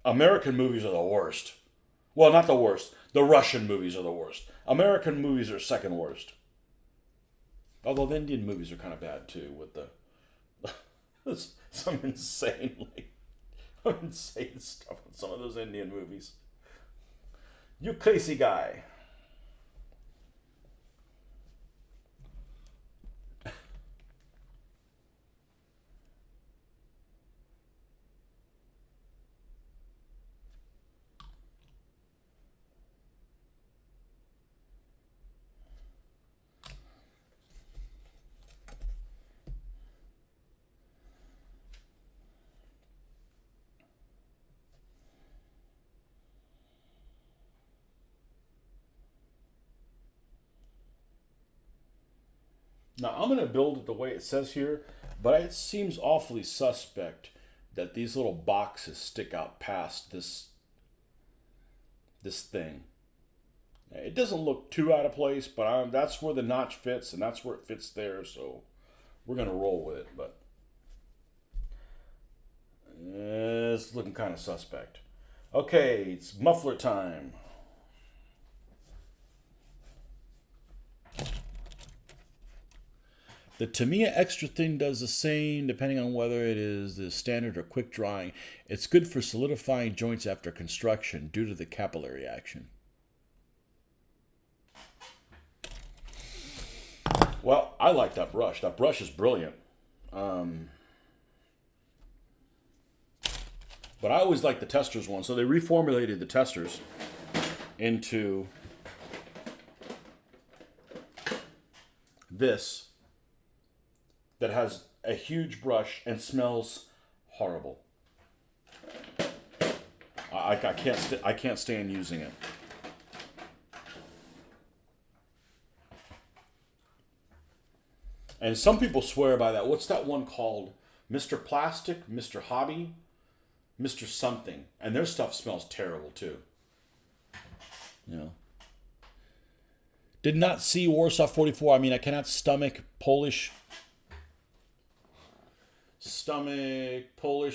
American movies are the worst. Well, not the worst. The Russian movies are the worst. American movies are second worst. Although the Indian movies are kind of bad too, with some insane stuff in some of those Indian movies. You crazy guy. Now I'm going to build it the way it says here, but it seems awfully suspect that these little boxes stick out past this thing. It doesn't look too out of place, but that's where the notch fits, and that's where it fits there. So we're going to roll with it, but it's looking kind of suspect. Okay, it's muffler time. The Tamiya Extra Thin does the same depending on whether it is the standard or quick drying. It's good for solidifying joints after construction due to the capillary action. Well, I like that brush. That brush is brilliant. But I always like the Testors one. So they reformulated the Testors into this that has a huge brush and smells horrible. I can't stand using it. And some people swear by that. What's that one called? Mr. Plastic, Mr. Hobby, Mr. Something. And their stuff smells terrible too. You know. Did not see Warsaw 44. I mean, I cannot stomach Polish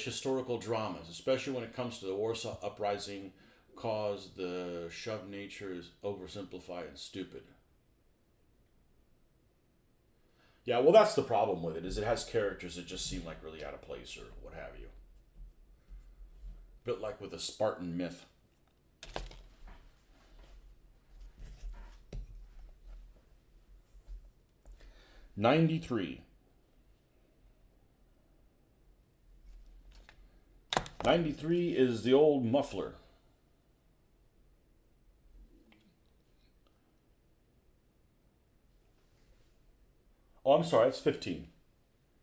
historical dramas, especially when it comes to the Warsaw Uprising, cause the shove nature is oversimplified and stupid. Yeah, well, that's the problem with it, is it has characters that just seem like really out of place or what have you. Bit like with the Spartan myth. '93. 93 is the old muffler. Oh, I'm sorry, it's 15.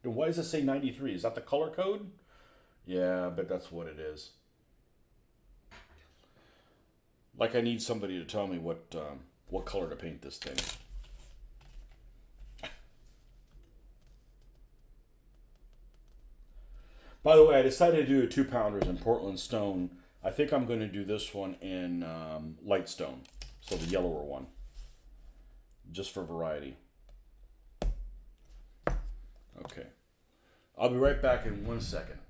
And why does it say 93? Is that the color code? Yeah, I bet that's what it is. Like I need somebody to tell me what color to paint this thing. By the way, I decided to do a 2-pounders in Portland stone. I think I'm going to do this one in light stone, so the yellower one, just for variety. Okay. I'll be right back in 1 second.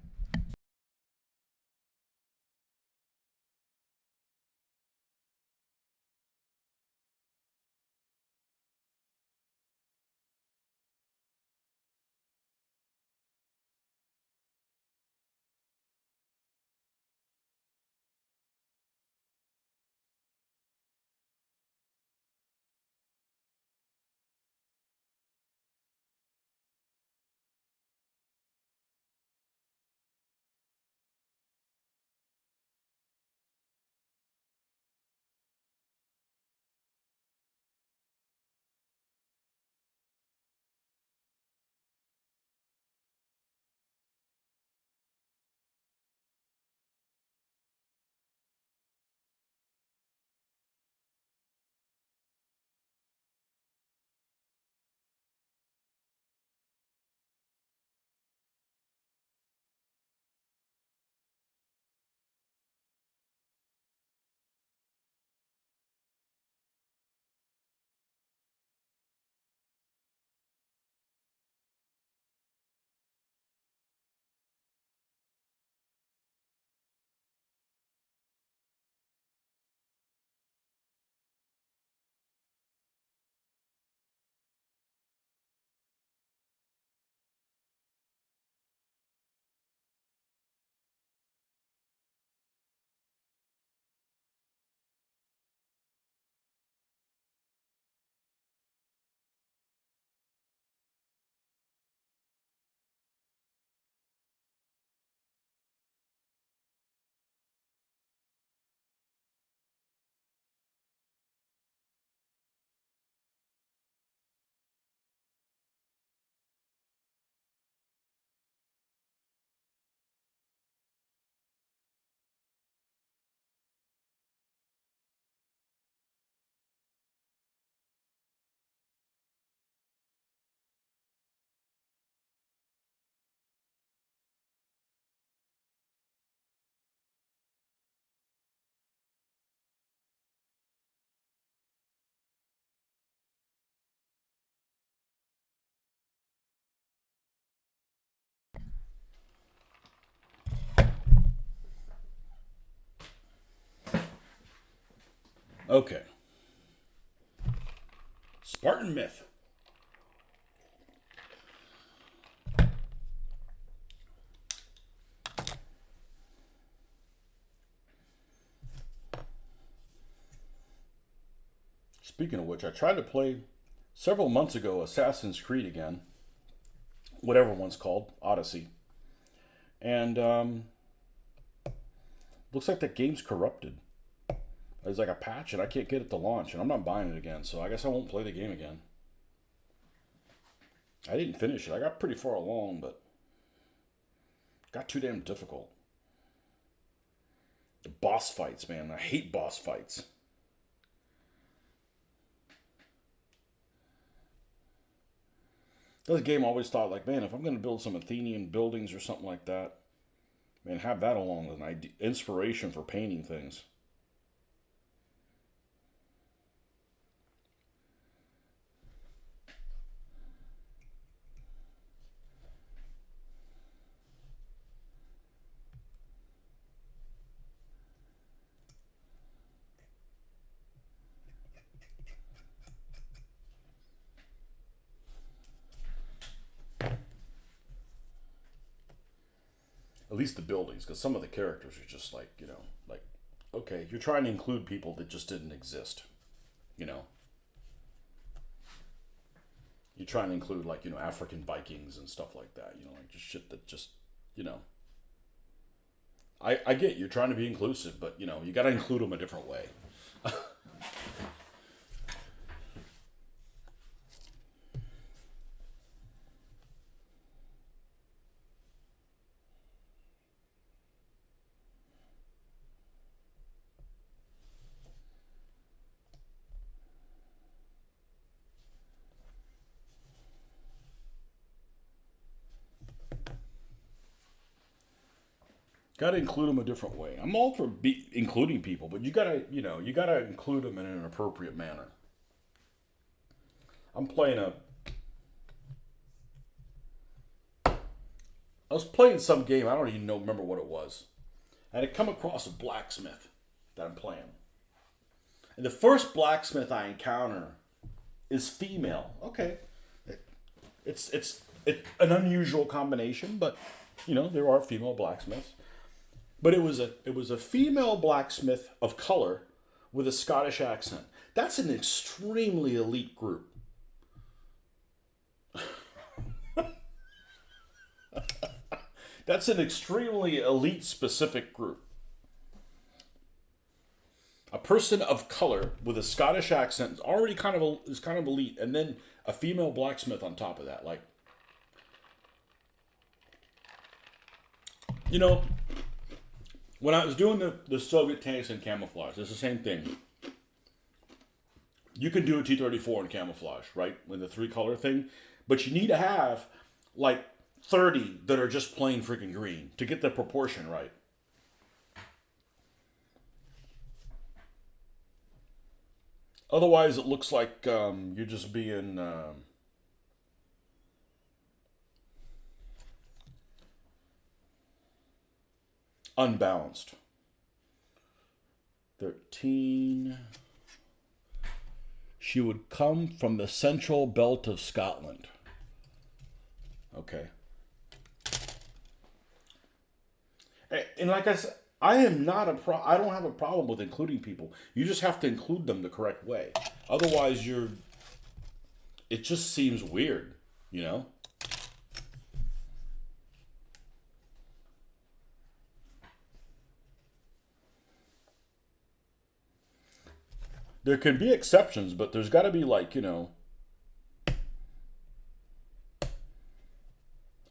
Okay. Spartan myth. Speaking of which, I tried to play several months ago Assassin's Creed again, whatever one's called, Odyssey. And looks like that game's corrupted. There's like a patch and I can't get it to launch, and I'm not buying it again, so I guess I won't play the game again. I didn't finish it. I got pretty far along, but it got too damn difficult. The boss fights, man. I hate boss fights. This game I always thought, like, man, if I'm going to build some Athenian buildings or something like that, man, have that along with an idea, inspiration for painting things. At least the buildings, because some of the characters are just like, like, okay, you're trying to include people that just didn't exist, you know. You're trying to include, like, African Vikings and stuff like that, like just shit that just, you know. I get you're trying to be inclusive, but, you got to include them a different way. Got to include them a different way. I'm all for including people, but you gotta include them in an appropriate manner. I'm playing a. I was playing some game. I don't even remember what it was. I had come across a blacksmith that I'm playing, and the first blacksmith I encounter is female. Okay, it's an unusual combination, but there are female blacksmiths. But it was a female blacksmith of color with a Scottish accent. That's an extremely elite group. That's an extremely elite specific group. A person of color with a Scottish accent is already kind of elite, and then a female blacksmith on top of that. Like, when I was doing the Soviet tanks in camouflage, it's the same thing. You can do a T-34 in camouflage, right? With the 3-color thing. But you need to have, like, 30 that are just plain freaking green to get the proportion right. Otherwise, it looks like you're just being... unbalanced. 13. She would come from the central belt of Scotland. Okay. And like I said, I don't have a problem with including people. You just have to include them the correct way. Otherwise, it just seems weird, There can be exceptions, but there's got to be, like,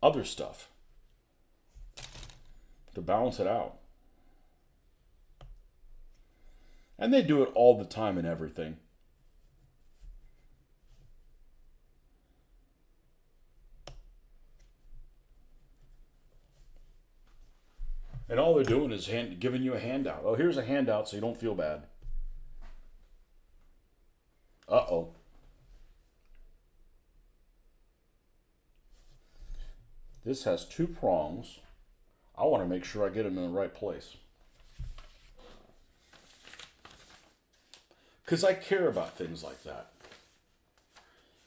other stuff to balance it out. And they do it all the time in everything. And all they're doing is giving you a handout. Oh, here's a handout so you don't feel bad. Uh-oh. This has 2 prongs. I want to make sure I get them in the right place. Because I care about things like that.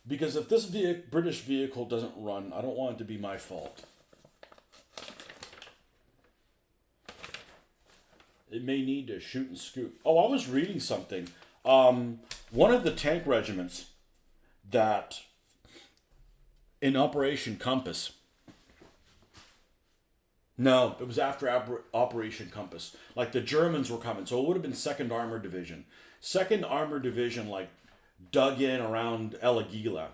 Because if this British vehicle doesn't run, I don't want it to be my fault. It may need to shoot and scoot. Oh, I was reading something. One of the tank regiments that in Operation Compass. No, it was after Operation Compass. Like the Germans were coming, so it would have been Second Armored Division. Second Armored Division, like dug in around El Aguila,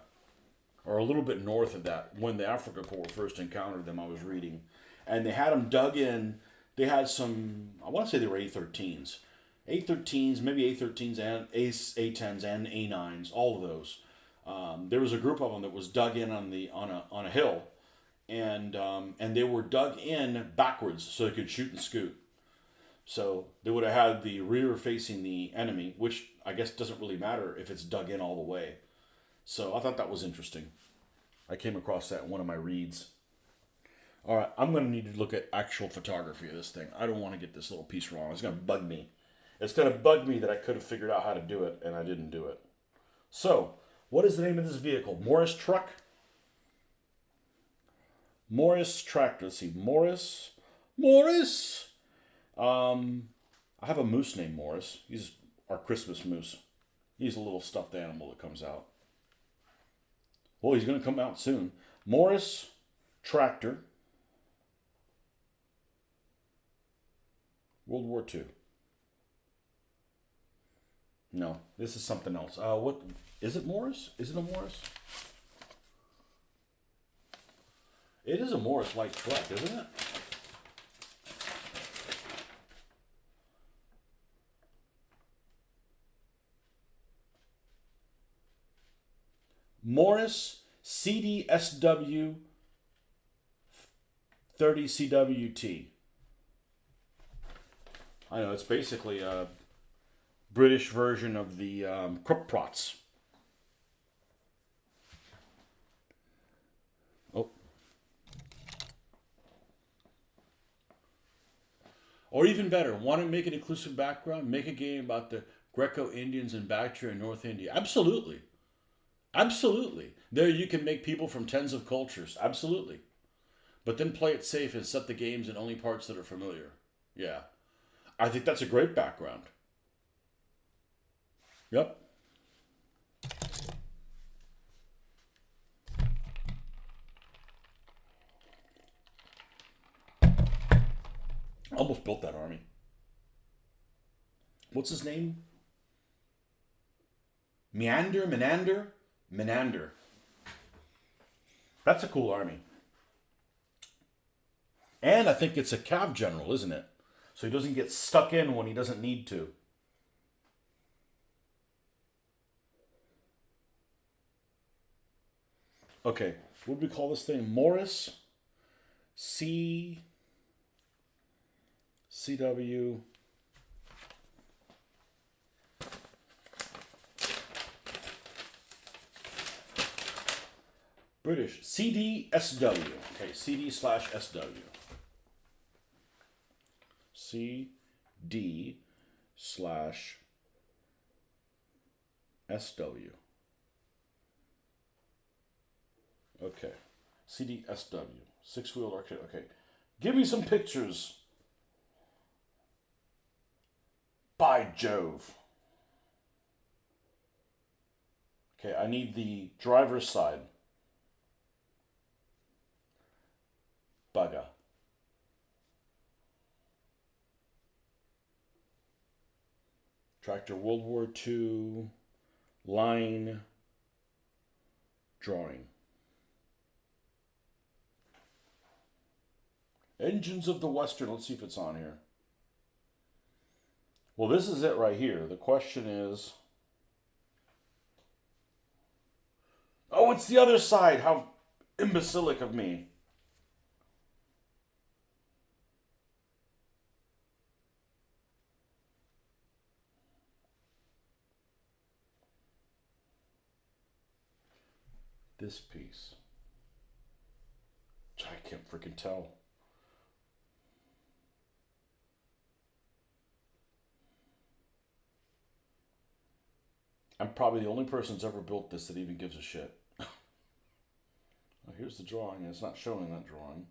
or a little bit north of that, when the Africa Corps first encountered them. I was reading, and they had them dug in. They had some. I want to say they were A-13s, A-13s, maybe A-13s and A-10s and A-9s, all of those. There was a group of them that was dug in on a hill, and they were dug in backwards so they could shoot and scoot. So they would have had the rear facing the enemy, which I guess doesn't really matter if it's dug in all the way. So I thought that was interesting. I came across that in one of my reads. All right, I'm going to need to look at actual photography of this thing. I don't want to get this little piece wrong. It's going to bug me. It's going to bug me that I could have figured out how to do it, and I didn't do it. So, what is the name of this vehicle? Morris Truck? Morris Tractor. Let's see. Morris. I have a moose named Morris. He's our Christmas moose. He's a little stuffed animal that comes out. Well, he's going to come out soon. Morris Tractor. World War II. No, this is something else. What is it? Morris? Is it a Morris? It is a Morris light truck, isn't it? Morris CDSW 30CWT. I know, it's basically a British version of the Krupp-Prots. Oh. Or even better, want to make an inclusive background? Make a game about the Greco-Indians and Bactria in North India. Absolutely. Absolutely. There you can make people from tens of cultures. Absolutely. But then play it safe and set the games in only parts that are familiar. Yeah. I think that's a great background. Yep. Almost built that army. What's his name? Menander? That's a cool army. And I think it's a Cav general, isn't it? So he doesn't get stuck in when he doesn't need to. Okay, what do we call this thing? Morris CW. British CDSW. Okay, CD/SW. CD/SW. Okay. CDSW. Six-wheeled arcade. Okay. Give me some pictures. By Jove. Okay, I need the driver's side. Bugger. Tractor World War II line drawing. Engines of the Western. Let's see if it's on here. Well, this is it right here. The question is... Oh, it's the other side. How imbecilic of me. This piece. I can't freaking tell. I'm probably the only person that's ever built this that even gives a shit. Well, here's the drawing, and it's not showing that drawing.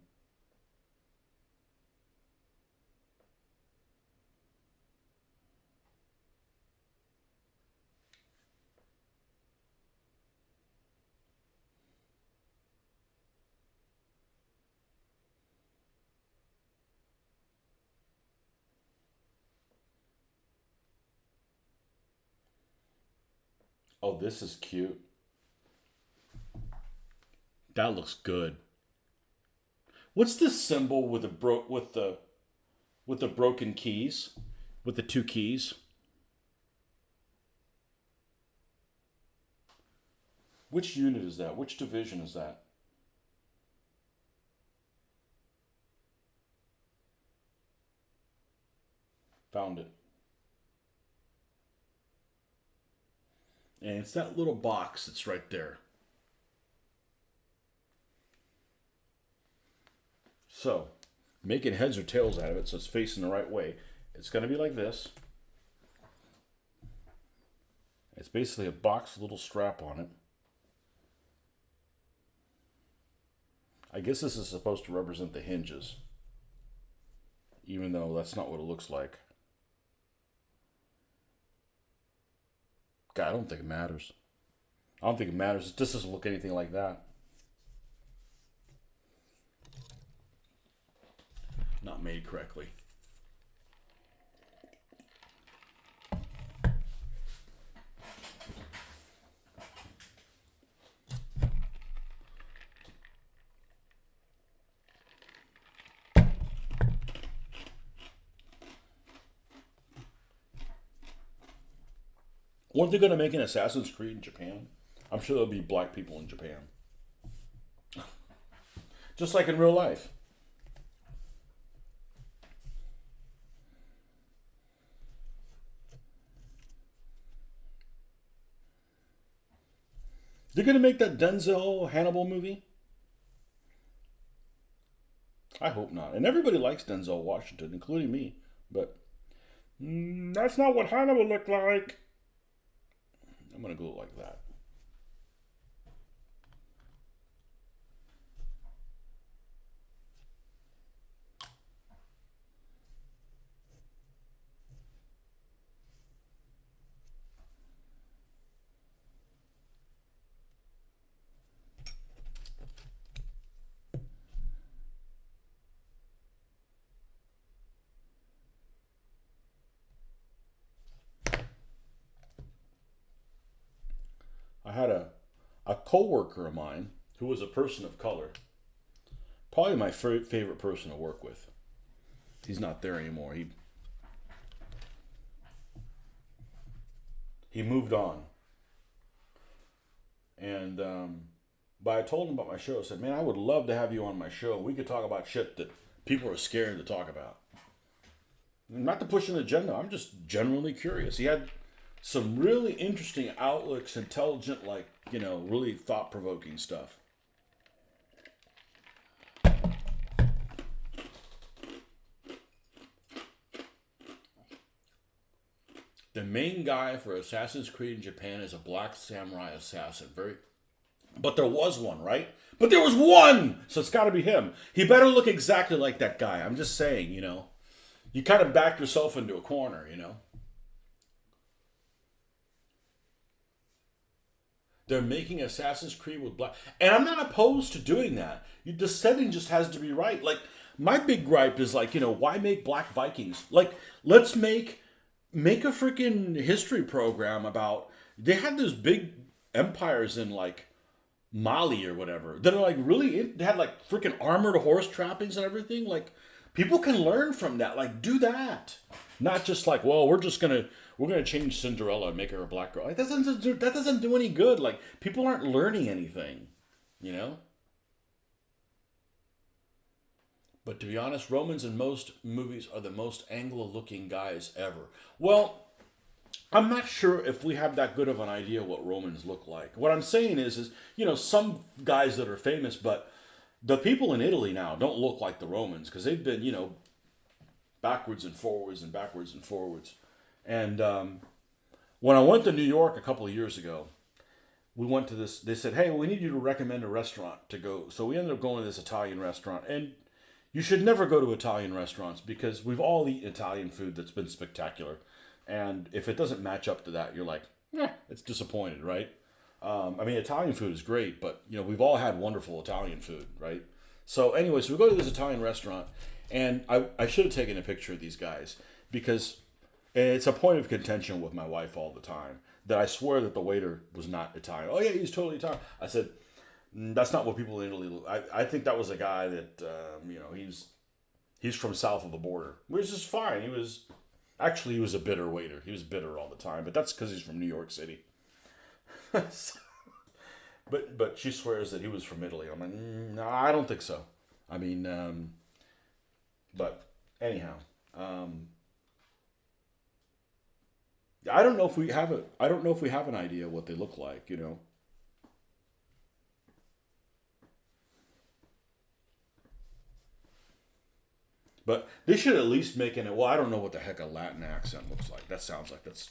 Oh, this is cute. That looks good. What's this symbol with the broken keys, with the two keys? Which unit is that? Which division is that? Found it. And it's that little box that's right there. So, making heads or tails out of it so it's facing the right way. It's going to be like this. It's basically a box with a little strap on it. I guess this is supposed to represent the hinges, even though that's not what it looks like. God, I don't think it matters. I don't think it matters. This doesn't look anything like that. Not made correctly. Weren't they going to make an Assassin's Creed in Japan? I'm sure there'll be black people in Japan. Just like in real life. They're going to make that Denzel Hannibal movie? I hope not. And everybody likes Denzel Washington, including me. But that's not what Hannibal looked like. I'm going to go like that. I had a coworker of mine who was a person of color. Probably my favorite person to work with. He's not there anymore. He moved on. And but I told him about my show. I said, "Man, I would love to have you on my show. We could talk about shit that people are scared to talk about. Not to push an agenda. I'm just genuinely curious." He had some really interesting outlooks, intelligent, like, really thought provoking stuff. The main guy for Assassin's Creed in Japan is a black samurai assassin. But there was one, right? But there was one! So it's got to be him. He better look exactly like that guy. I'm just saying, You kind of backed yourself into a corner. They're making Assassin's Creed with black. And I'm not opposed to doing that. The setting just has to be right. Like, my big gripe is like, why make black Vikings? Like, let's make a freaking history program about. They had those big empires in like Mali or whatever that are like really. They had like freaking armored horse trappings and everything. Like, people can learn from that. Like, do that. Not just like, well, we're gonna change Cinderella and make her a black girl. Like, that doesn't do any good. Like, people aren't learning anything. But to be honest, Romans in most movies are the most Anglo-looking guys ever. Well, I'm not sure if we have that good of an idea what Romans look like. What I'm saying is some guys that are famous, but the people in Italy now don't look like the Romans because they've been, backwards and forwards and backwards and forwards. And When I went to New York a couple of years ago, we went to this. They said, "Hey, we need you to recommend a restaurant to go." So we ended up going to this Italian restaurant, and you should never go to Italian restaurants because we've all eaten Italian food that's been spectacular, and if it doesn't match up to that, you're like, it's disappointed, right? I mean, Italian food is great, but we've all had wonderful Italian food, right? So, anyway, so we go to this Italian restaurant, and I should have taken a picture of these guys because it's a point of contention with my wife all the time that I swear that the waiter was not Italian. Oh yeah, he's totally Italian. I said, that's not what people in Italy look. I think that was a guy that he's from south of the border, which is fine. He was a bitter waiter. He was bitter all the time, but that's because he's from New York City. But she swears that he was from Italy. I'm like, no, I don't think so. I mean, but anyhow, I don't know if we have I don't know if we have an idea what they look like. But they should at least make it. Well, I don't know what the heck a Latin accent looks like. That sounds like that's.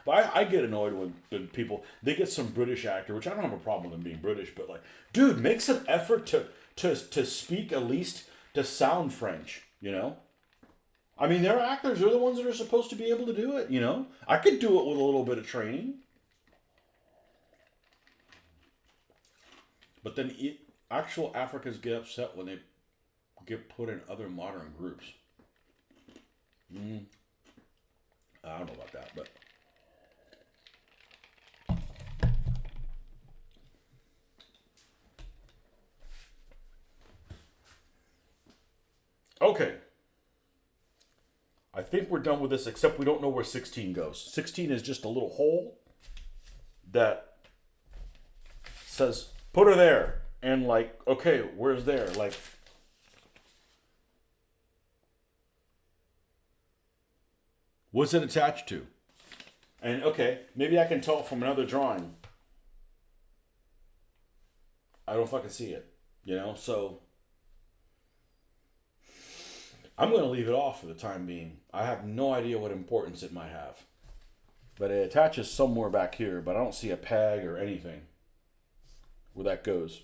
But I get annoyed when people they get some British actor, which I don't have a problem with them being British, but like, dude, make some effort to speak at least to sound French. I mean, they're actors. They're the ones that are supposed to be able to do it. I could do it with a little bit of training. But then actual Africans get upset when they get put in other modern groups. I don't know about that, but okay. I think we're done with this, except we don't know where 16 goes. 16 is just a little hole that says, put her there. And like, okay, where's there? Like, what's it attached to? And okay, maybe I can tell from another drawing. I don't fucking see it. So I'm going to leave it off for the time being. I have no idea what importance it might have. But it attaches somewhere back here, but I don't see a peg or anything where that goes.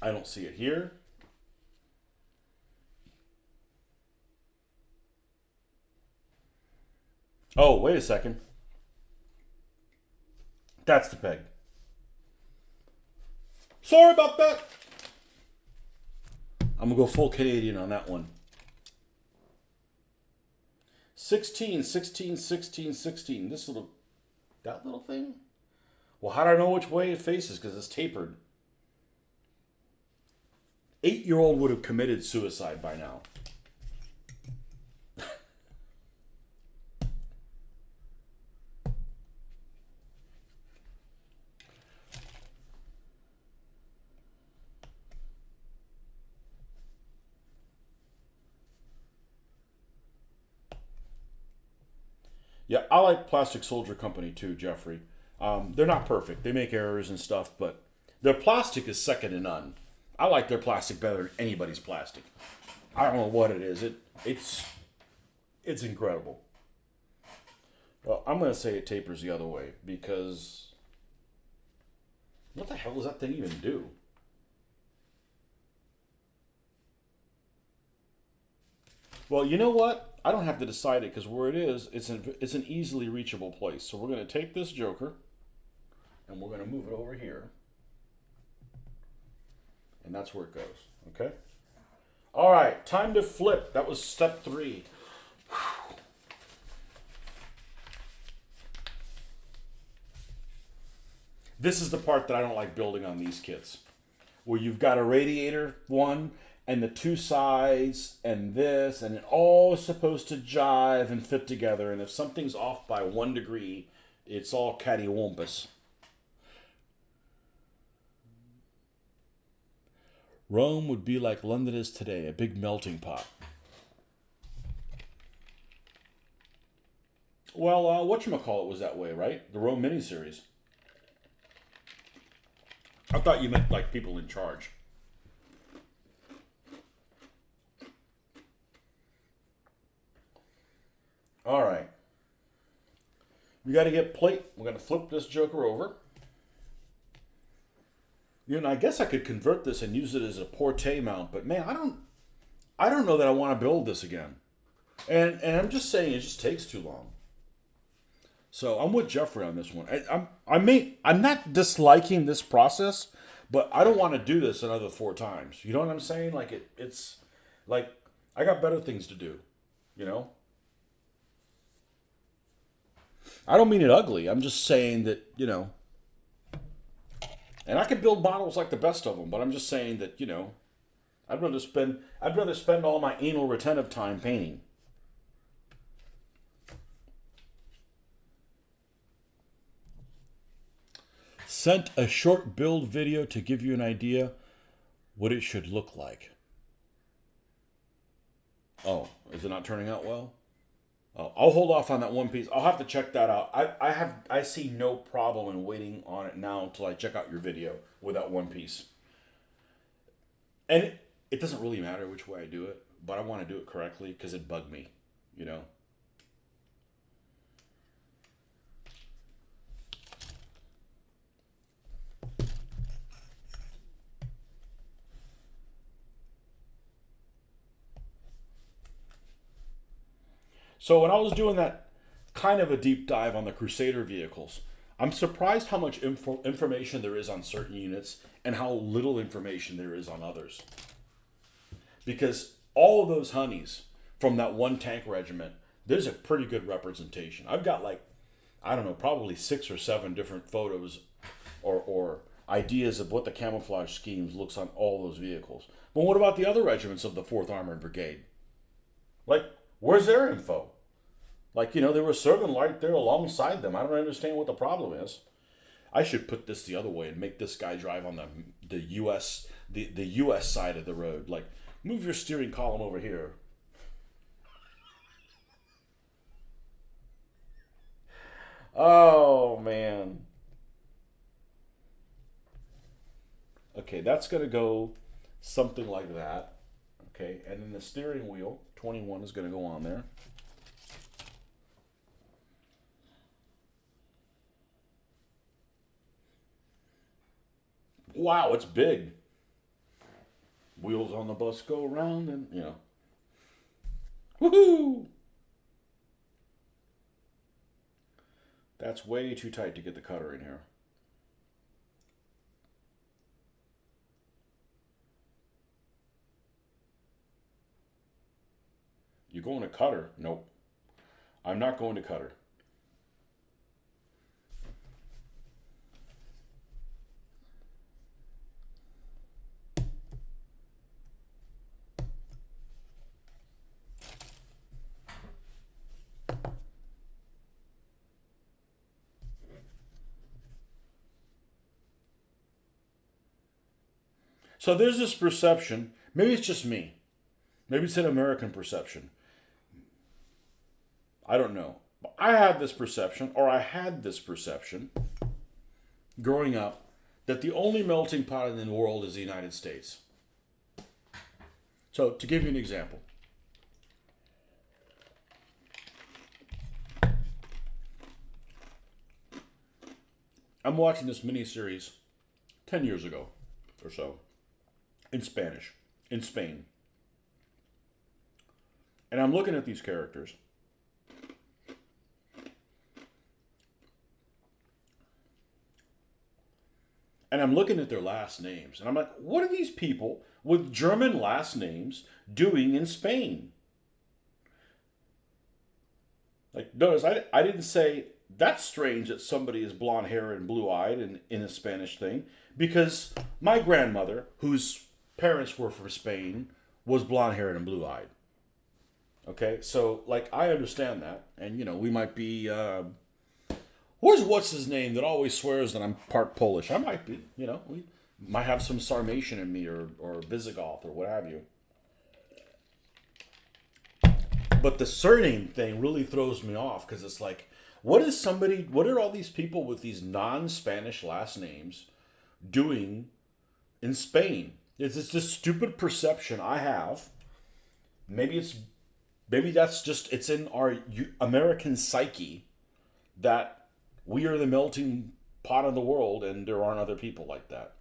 I don't see it here. Oh, wait a second. That's the peg. Sorry about that. I'm going to go full Canadian on that one. 16, 16, 16, 16. That little thing? Well, how do I know which way it faces? Because it's tapered. 8-year-old would have committed suicide by now. Yeah, I like Plastic Soldier Company too, Jeffrey. They're not perfect. They make errors and stuff, but their plastic is second to none. I like their plastic better than anybody's plastic. I don't know what it is. It's incredible. Well, I'm going to say it tapers the other way because what the hell does that thing even do? Well, you know what? I don't have to decide it because where it is, it's an easily reachable place. So we're going to take this Joker and we're going to move it over here. And that's where it goes. Okay? All right, time to flip. That was step 3. This is the part that I don't like building on these kits. Where you've got a radiator, one, and the two sides, and this, and it all is supposed to jive and fit together. And if something's off by 1 degree, it's all cattywampus. Rome would be like London is today, a big melting pot. Well, whatchamacallit was that way, right? The Rome miniseries. I thought you meant like people in charge. got to get plate. We're going to flip this joker over. You know, I guess I could convert this and use it as a porte mount, but man, I don't know that I want to build this again. And I'm just saying it just takes too long. So I'm with Jeffrey on this one. I'm not disliking this process, but I don't want to do this another 4 times. You know what I'm saying? Like it's like I got better things to do, you know? I don't mean it ugly. I'm just saying that, you know, and I can build models like the best of them, but I'm just saying that, you know, I'd rather spend all my anal retentive time painting. Sent a short build video to give you an idea what it should look like. Oh, is it not turning out well? Oh, I'll hold off on that one piece. I'll have to check that out. I see no problem in waiting on it now until I check out your video with that one piece. And it doesn't really matter which way I do it, but I want to do it correctly because it bugged me, you know. So when I was doing that kind of a deep dive on the Crusader vehicles, I'm surprised how much information there is on certain units and how little information there is on others. Because all of those honeys from that one tank regiment, there's a pretty good representation. I've got like, I don't know, probably 6 or 7 different photos or ideas of what the camouflage schemes looks on all those vehicles. But what about the other regiments of the 4th Armored Brigade? Like, where's their info? Like, you know, they were serving right there alongside them. I don't understand what the problem is. I should put this the other way and make this guy drive on the US side of the road. Like, move your steering column over here. Oh, man. Okay, that's going to go something like that. Okay, and then the steering wheel, 21, is going to go on there. Wow, it's big. Wheels on the bus go around and, you know. Woohoo! That's way too tight to get the cutter in here. You going to cutter? Nope. I'm not going to cutter. So there's this perception, maybe it's just me, maybe it's an American perception. I don't know. I had this perception growing up that the only melting pot in the world is the United States. So to give you an example, I'm watching this miniseries 10 years ago or so in Spanish, in Spain. And I'm looking at these characters. And I'm looking at their last names. And I'm like, what are these people with German last names doing in Spain? Like, notice, I didn't say, that's strange that somebody is blonde hair and blue eyed in a Spanish thing. Because my grandmother, whose parents were from Spain, was blonde haired and blue eyed. Okay, so, like, I understand that. And, you know, we might be, what's his name that always swears that I'm part Polish? I might be, you know, we might have some Sarmatian in me or Visigoth or what have you. But the surname thing really throws me off because it's like, what are all these people with these non-Spanish last names doing in Spain? It's this stupid perception I have. Maybe that's just, it's in our American psyche that we are the melting pot of the world, and there aren't other people like that.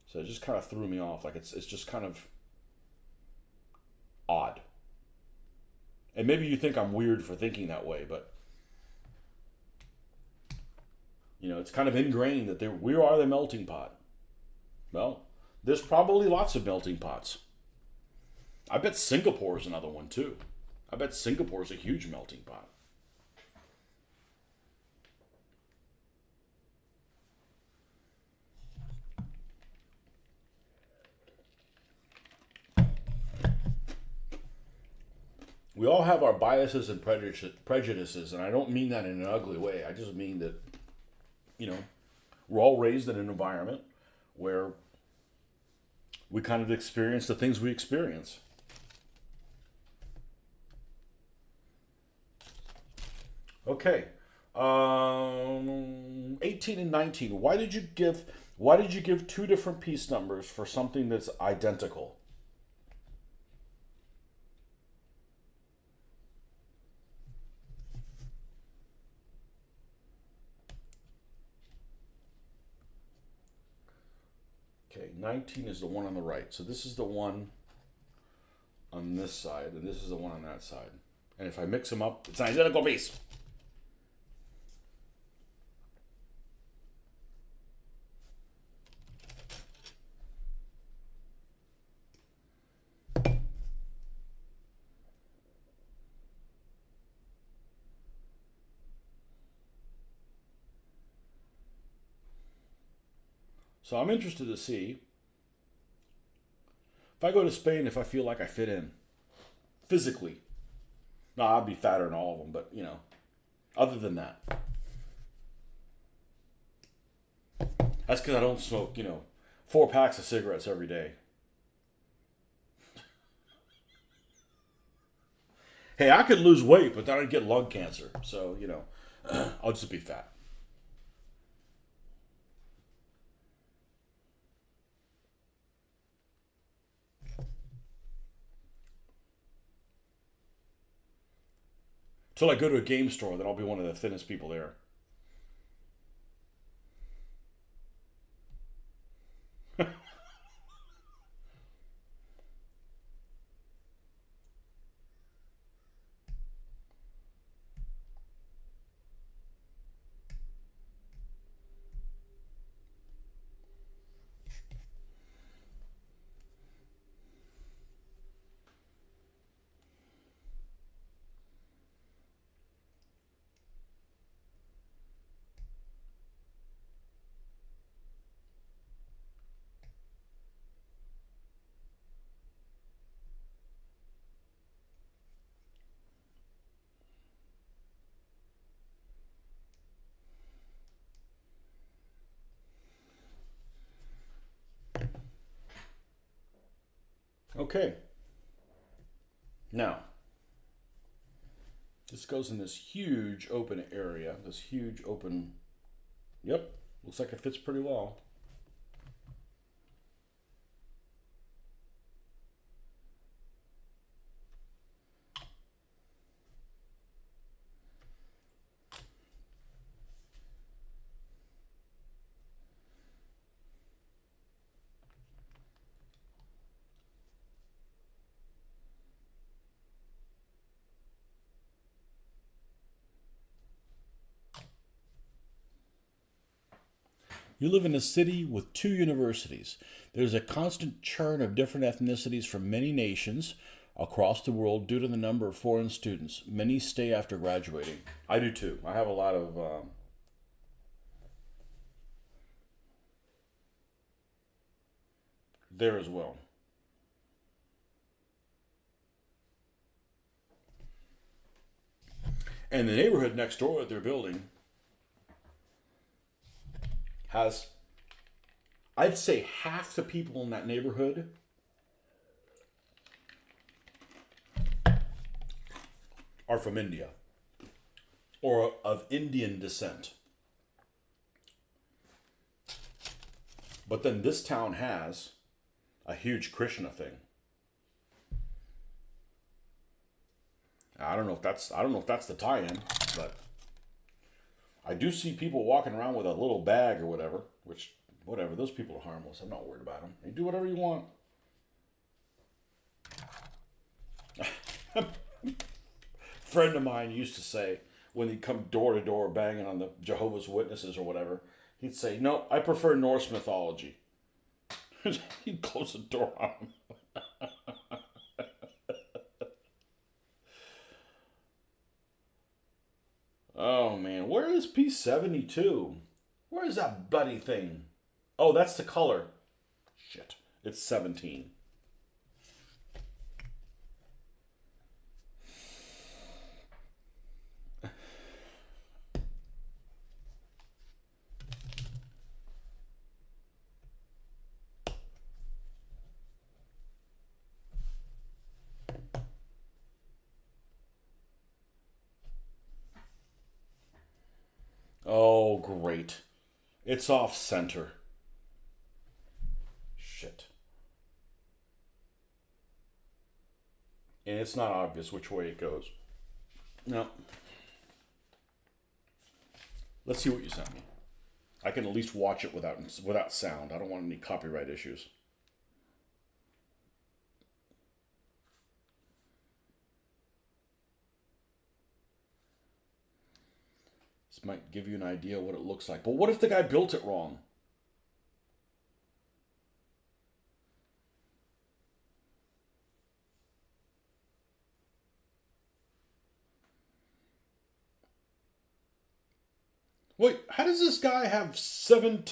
So it just kind of threw me off. Like it's just kind of odd. And maybe you think I'm weird for thinking that way, but it's kind of ingrained that we are the melting pot. Well, there's probably lots of melting pots. I bet Singapore's another one too. I bet Singapore's a huge melting pot. We all have our biases and prejudices, and I don't mean that in an ugly way. I just mean that, we're all raised in an environment where we kind of experience the things we experience. Okay. 18 and 19. Why did you give two different piece numbers for something that's identical? Okay, 19 is the one on the right. So this is the one on this side, and this is the one on that side. And if I mix them up, it's an identical piece. So I'm interested to see if I go to Spain, if I feel like I fit in physically. No, I'd be fatter than all of them, but other than that, that's because I don't smoke 4 packs of cigarettes every day. Hey, I could lose weight, but then I'd get lung cancer. So I'll just be fat. Till I go to a game store, then I'll be one of the thinnest people there. Okay. Now, this goes in this huge open area, this huge open. Yep, looks like it fits pretty well. You live in a city with 2 universities. There's a constant churn of different ethnicities from many nations across the world due to the number of foreign students. Many stay after graduating. I do too. I have a lot of there as well. And the neighborhood next door that they're building has, I'd say, half the people in that neighborhood are from India or of Indian descent. But then this town has a huge Krishna thing. I don't know if that's the tie-in, but I do see people walking around with a little bag or whatever, which, whatever, those people are harmless. I'm not worried about them. You do whatever you want. Friend of mine used to say, when he'd come door to door banging on the Jehovah's Witnesses or whatever, he'd say, "No, I prefer Norse mythology." He'd close the door on him. Oh man, where is P72? Where is that buddy thing? Oh, that's the color. Shit. It's 17. Oh, great. It's off center. Shit. And it's not obvious which way it goes. No. Let's see what you sent me. I can at least watch it without sound. I don't want any copyright issues. This might give you an idea what it looks like. But what if the guy built it wrong? Wait, how does this guy have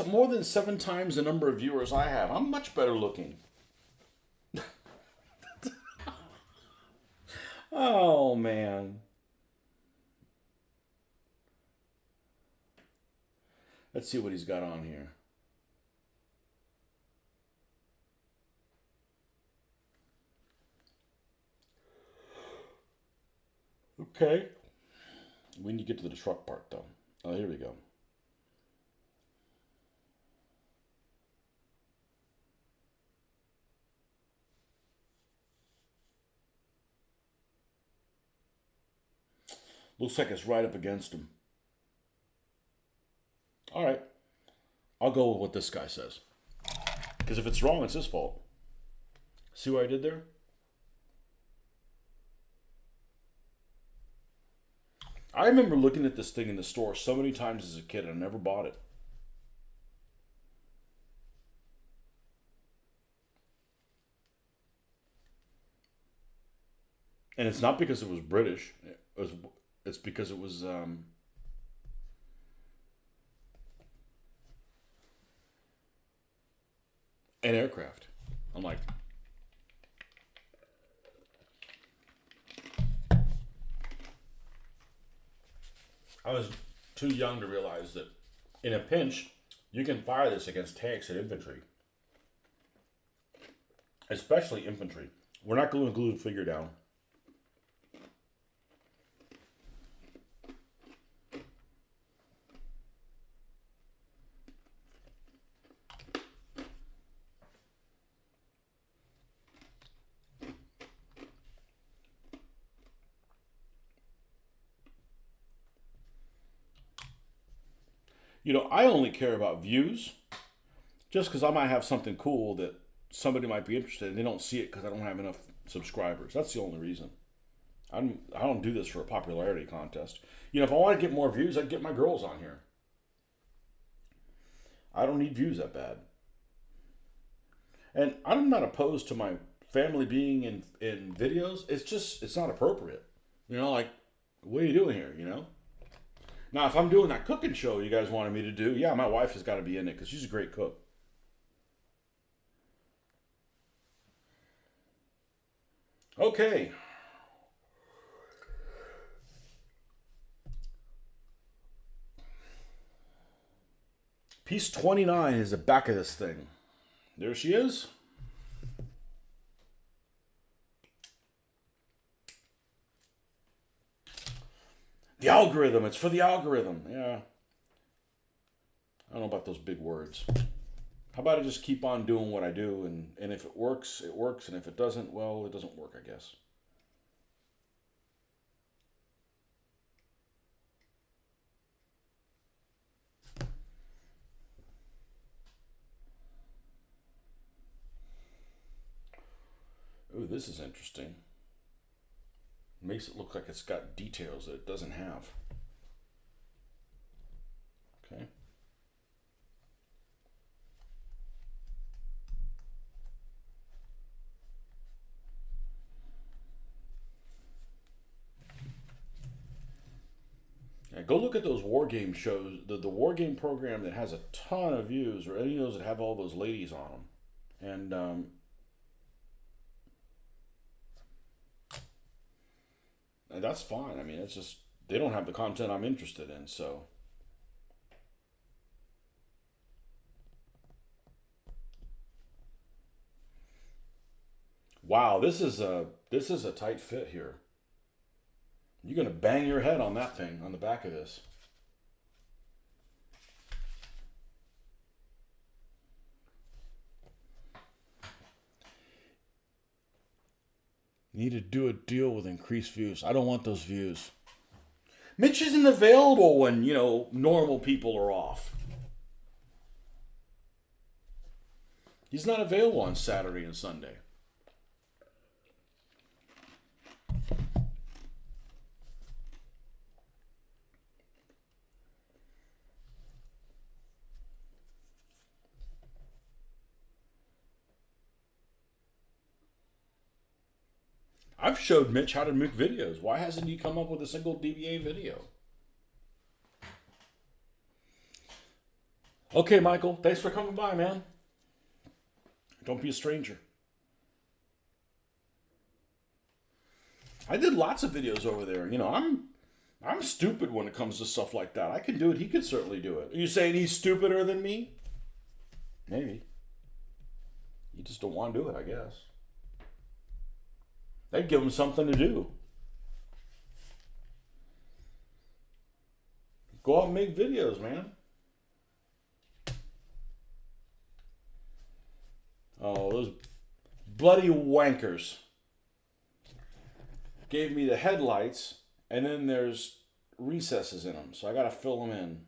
more than 7 times the number of viewers I have? I'm much better looking. Oh man. Let's see what he's got on here. Okay. We need to get to the truck part though. Oh, here we go. Looks like it's right up against him. All right. I'll go with what this guy says. Because if it's wrong, it's his fault. See what I did there? I remember looking at this thing in the store so many times as a kid and I never bought it. And it's not because it was British. It's because it was an aircraft. I'm like, I was too young to realize that in a pinch, you can fire this against tanks and infantry. Especially infantry. We're not going to glue the figure down. You know, I only care about views just because I might have something cool that somebody might be interested in. They don't see it because I don't have enough subscribers. That's the only reason. I don't do this for a popularity contest. You know, if I want to get more views, I'd get my girls on here. I don't need views that bad. And I'm not opposed to my family being in videos. It's just, it's not appropriate. You know, like, what are you doing here, you know? Now, if I'm doing that cooking show you guys wanted me to do, yeah, my wife has got to be in it because she's a great cook. Okay. Piece 29 is the back of this thing. There she is. The algorithm. It's for the algorithm. Yeah. I don't know about those big words. How about I just keep on doing what I do, and if it works, it works, and if it doesn't, well, it doesn't work, I guess. this is interesting. Makes it look like it's got details that it doesn't have. Okay. Yeah, go look at those war game shows, the war game program that has a ton of views, or any of those that have all those ladies on them. And that's fine. I mean, it's just, they don't have the content I'm interested in, so. Wow, this is a tight fit here. You're gonna bang your head on that thing on the back of this. Need to do a deal with increased views. I don't want those views. Mitch isn't available when, normal people are off. He's not available on Saturday and Sunday. I've showed Mitch how to make videos. Why hasn't he come up with a single DBA video? Okay, Michael, thanks for coming by, man. Don't be a stranger. I did lots of videos over there. I'm stupid when it comes to stuff like that. I can do it. He could certainly do it. Are you saying he's stupider than me? Maybe. You just don't want to do it, I guess. They'd give him something to do. Go out and make videos, man. Oh, those bloody wankers gave me the headlights, and then there's recesses in them, so I gotta fill them in.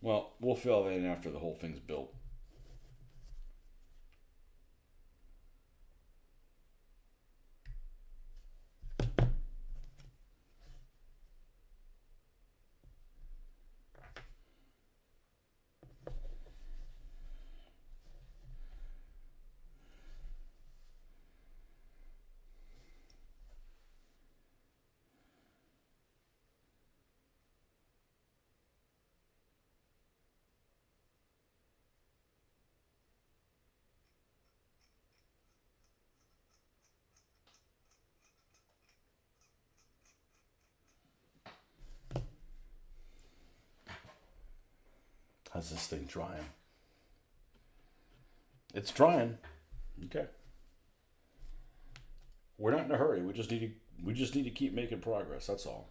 Well, we'll fill that in after the whole thing's built. How's this thing drying? It's drying. Okay. We're not in a hurry. We just need to keep making progress. That's all.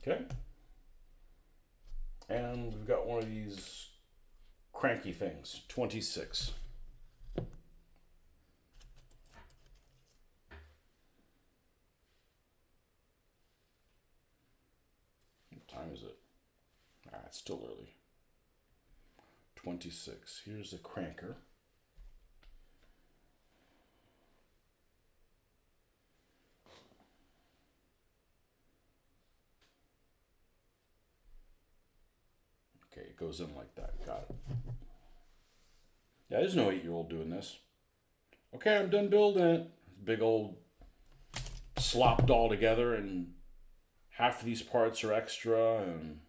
Okay. And we've got one of these cranky things, 26. What time is it? It's still early. 26. Here's the cranker. Okay, it goes in like that. Got it. Yeah, there's no 8-year-old doing this. Okay, I'm done building it. Big old slopped all together, and half of these parts are extra, and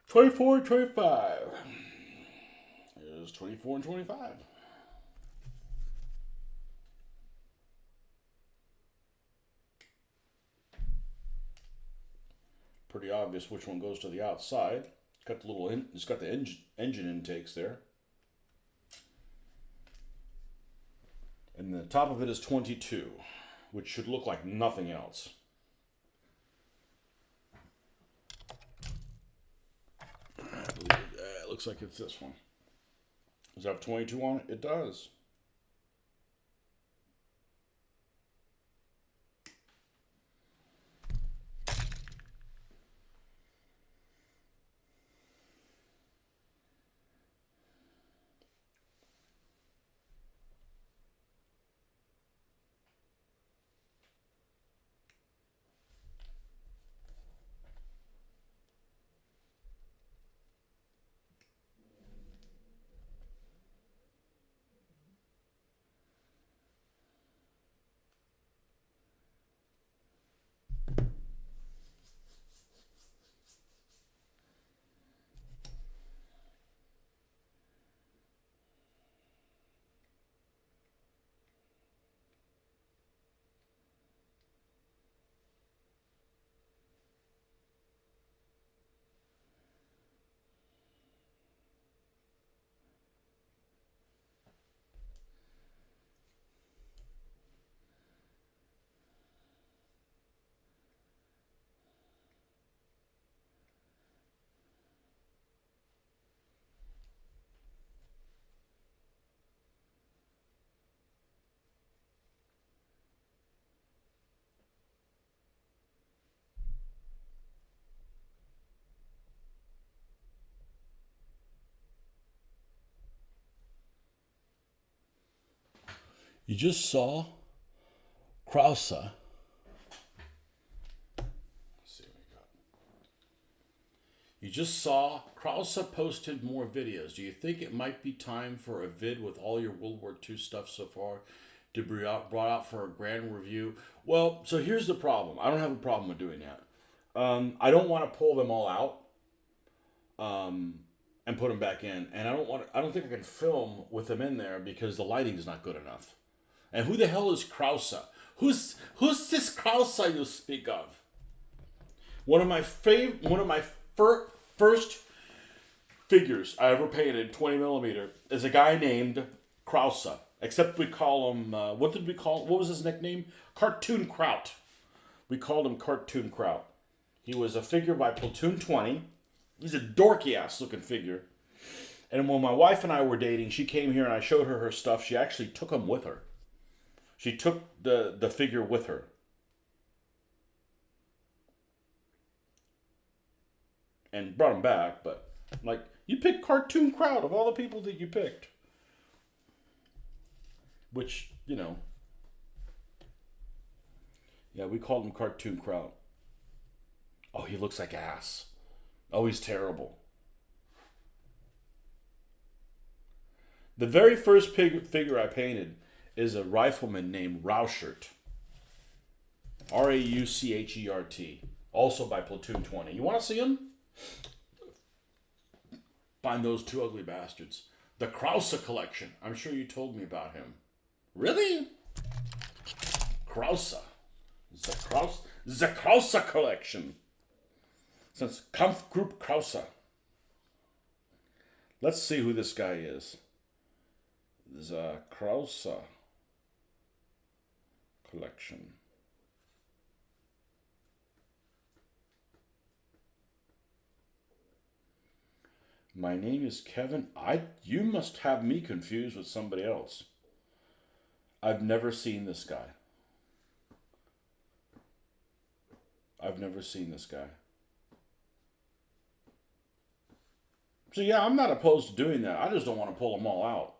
24 and 25. Here's 24 and 25. Pretty obvious which one goes to the outside. It's got the it's got the engine intakes there. And the top of it is 22, which should look like nothing else. It looks like it's this one. Does it have 22 on it? It does. You just saw Krause. Let's see what we got. You just saw Krause posted more videos. Do you think it might be time for a vid with all your World War II stuff so far to be brought out for a grand review? Well, so here's the problem. I don't have a problem with doing that. I don't want to pull them all out and put them back in, and I don't think I can film with them in there because the lighting is not good enough. And who the hell is Krause? Who's this Krause you speak of? One of my first figures I ever painted, 20 millimeter, is a guy named Krause. Except we call him, what was his nickname? Cartoon Kraut. We called him Cartoon Kraut. He was a figure by Platoon 20. He's a dorky ass looking figure. And when my wife and I were dating, she came here and I showed her stuff. She actually took him with her. She took the figure with her. and brought them back. But like, you picked Cartoon Crowd of all the people that you picked, which yeah, we called him Cartoon Crowd. Oh, he looks like ass. Oh, he's terrible. The very first figure I painted is a rifleman named Rauschert. Rauchert. Also by Platoon 20. You want to see him? Find those two ugly bastards. The Krause collection. I'm sure you told me about him. Really? Krause. The Krause collection. Since Kampfgruppe Krause. Let's see who this guy is. The Krause collection. My name is Kevin. You must have me confused with somebody else. I've never seen this guy. I've never seen this guy. So yeah, I'm not opposed to doing that. I just don't want to pull them all out.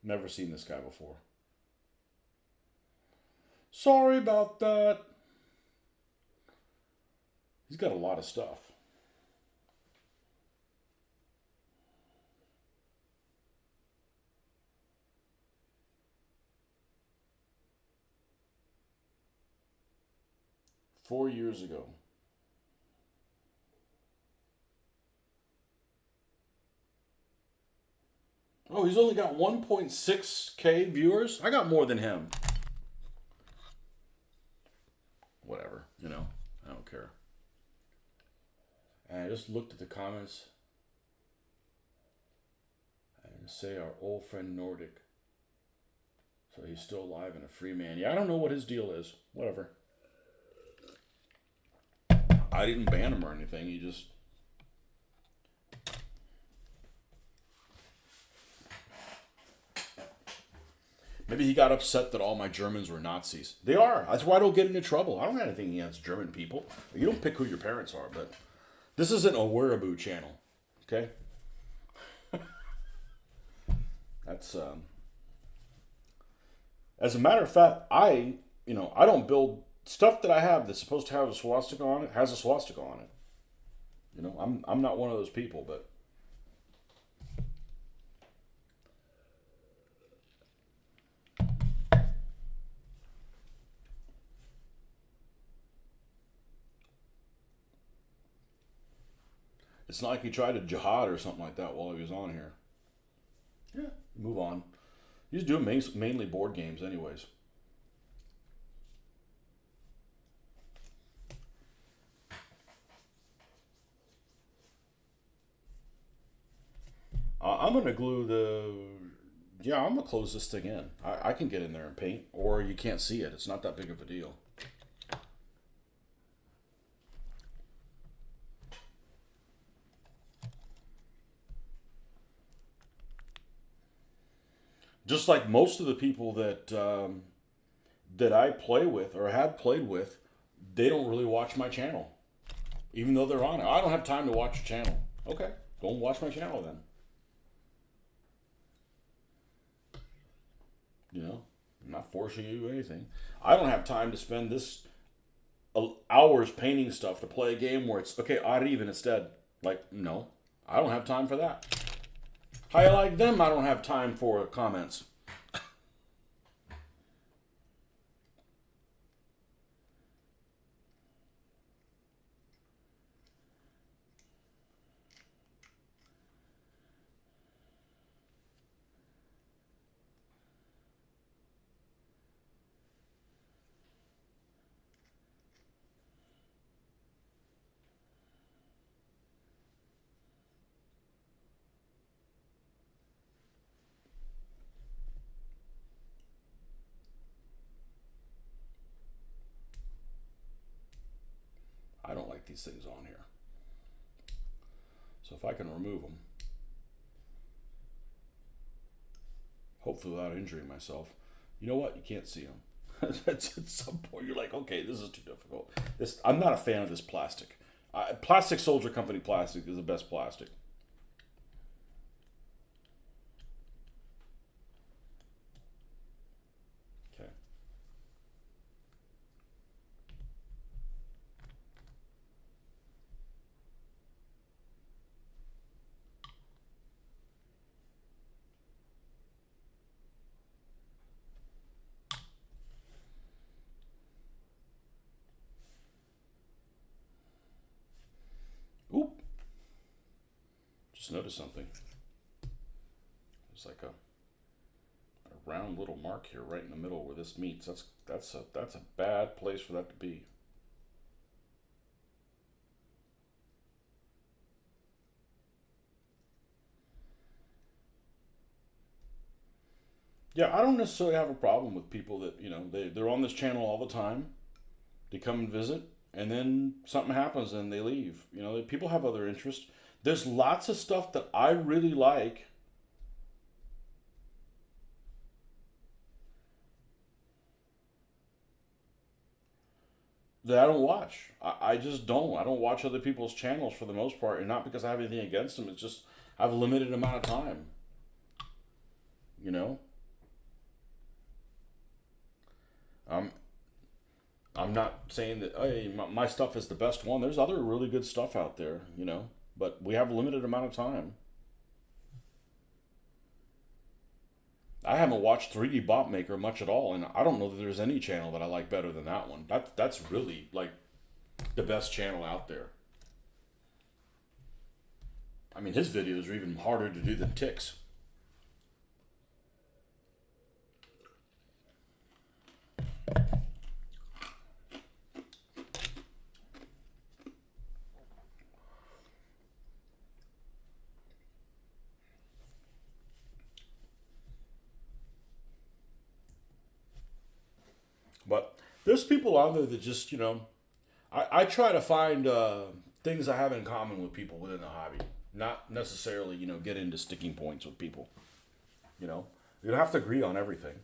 Never seen this guy before. Sorry about that. He's got a lot of stuff. Four years ago. Oh, he's only got 1.6K viewers? I got more than him. Whatever, I don't care. And I just looked at the comments and say our old friend Nordic. So he's still alive and a free man. Yeah, I don't know what his deal is. Whatever. I didn't ban him or anything. He just... Maybe he got upset that all my Germans were Nazis. They are. That's why I don't get into trouble. I don't have anything against German people. You don't pick who your parents are, but this isn't a Wereaboo channel. Okay? That's, as a matter of fact, I don't build stuff that I have that's supposed to have a swastika on it, has a swastika on it. I'm not one of those people, but it's not like he tried to jihad or something like that while he was on here. Yeah, move on. He's doing mainly board games anyways. I'm going to glue the... Yeah, I'm going to close this thing in. I can get in there and paint, or you can't see it. It's not that big of a deal. Just like most of the people that I play with or have played with, they don't really watch my channel, even though they're on it. I don't have time to watch your channel. Okay, go and watch my channel then. I'm not forcing you to do anything. I don't have time to spend this hours painting stuff to play a game where it's okay, odd even instead. Like, no, I don't have time for that. How you like them? I don't have time for comments. I don't like these things on here. So if I can remove them, hopefully without injuring myself. You know what? You can't see them. At some point, you're like, okay, this is too difficult. I'm not a fan of this plastic. Plastic Soldier Company plastic is the best plastic. Okay. Oop. Just noticed something. It's like a round little mark here right in the middle where this meets. That's a bad place for that to be. Yeah, I don't necessarily have a problem with people that, they're on this channel all the time. They come and visit, and then something happens and they leave. People have other interests. There's lots of stuff that I really like that I don't watch. I just don't. I don't watch other people's channels for the most part, and not because I have anything against them. It's just I have a limited amount of time. You know, I'm I'm not saying that hey my stuff is the best one. There's other really good stuff out there. But we have a limited amount of time. I haven't watched 3D Bot Maker much at all, and I don't know that there's any channel that I like better than that one. That's really like the best channel out there. I mean, his videos are even harder to do than Tick's. But there's people out there that just, I try to find things I have in common with people within the hobby. Not necessarily, get into sticking points with people. You know, you don't have to agree on everything.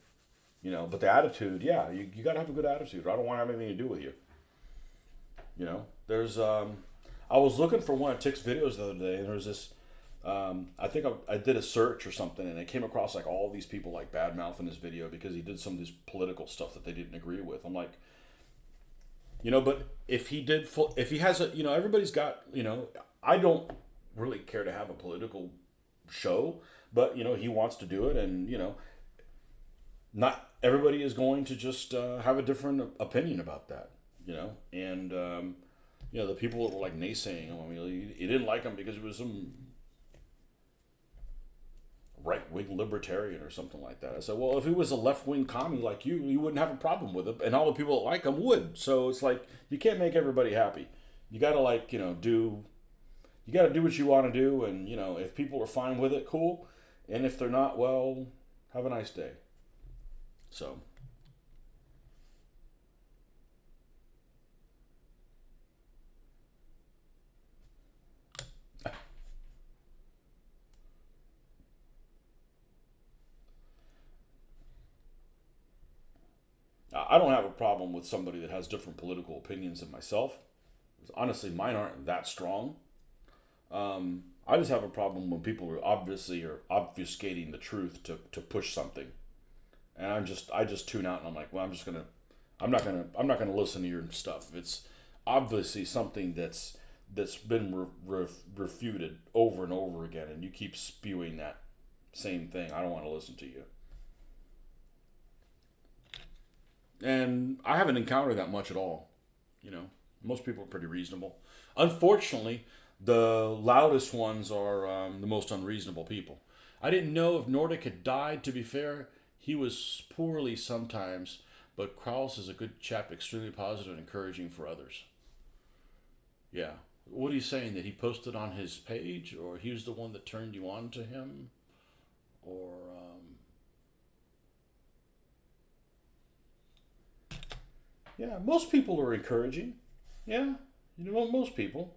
But the attitude, yeah, you got to have a good attitude. Or I don't want to have anything to do with you. There's, I was looking for one of Tick's videos the other day, and there was this, I think I did a search or something, and I came across like all these people like bad mouthing his video because he did some of this political stuff that they didn't agree with. I'm like, but if he did, if he has a, everybody's got, I don't really care to have a political show, but he wants to do it, and not everybody is going to just have a different opinion about that, and the people that were like naysaying him. I mean, he didn't like him because he was some right wing libertarian or something like that. I said, well, if he was a left wing commie like you wouldn't have a problem with it, and all the people that like him would. So it's like you can't make everybody happy. You got to do. You got to do what you want to do, and if people are fine with it, cool. And if they're not, well, have a nice day. So. I don't have a problem with somebody that has different political opinions than myself. Honestly, mine aren't that strong. I just have a problem when people are obfuscating the truth to push something, and I just tune out and I'm like, well, I'm not gonna listen to your stuff. It's obviously something that's been refuted over and over again, and you keep spewing that same thing. I don't want to listen to you. And I haven't encountered that much at all. Most people are pretty reasonable. Unfortunately, the loudest ones are the most unreasonable people. I didn't know if Nordic had died. To be fair, he was poorly sometimes, but Kraus is a good chap, extremely positive and encouraging for others. Yeah. What are you saying? That he posted on his page, or he was the one that turned you on to him? Or, yeah, most people are encouraging. Yeah, most people.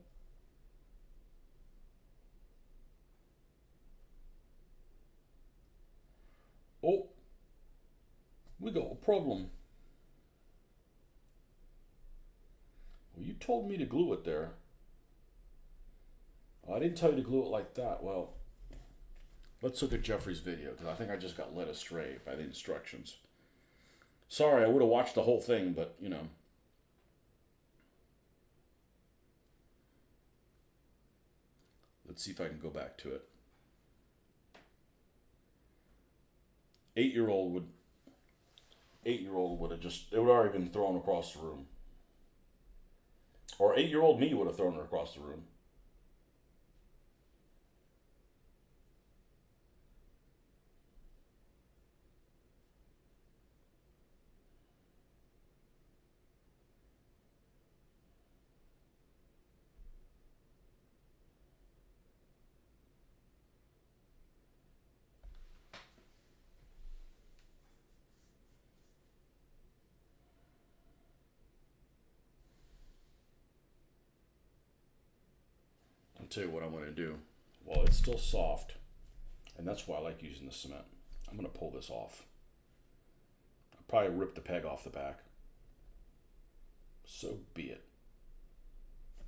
Oh, We got a problem. Well, you told me to glue it there. Well, I didn't tell you to glue it like that. Well, let's look at Jeffrey's video because I think I just got led astray by the instructions. Sorry, I would have watched the whole thing, but you know. Let's see if I can go back to it. 8-year-old would 8-year-old would have just, it would have already been thrown across the room. Or 8-year-old me would have thrown it across the room. I'll tell you what I'm going to do. While it's still soft, and that's why I like using the cement, I'm going to pull this off. I'll probably rip the peg off the back. So be it.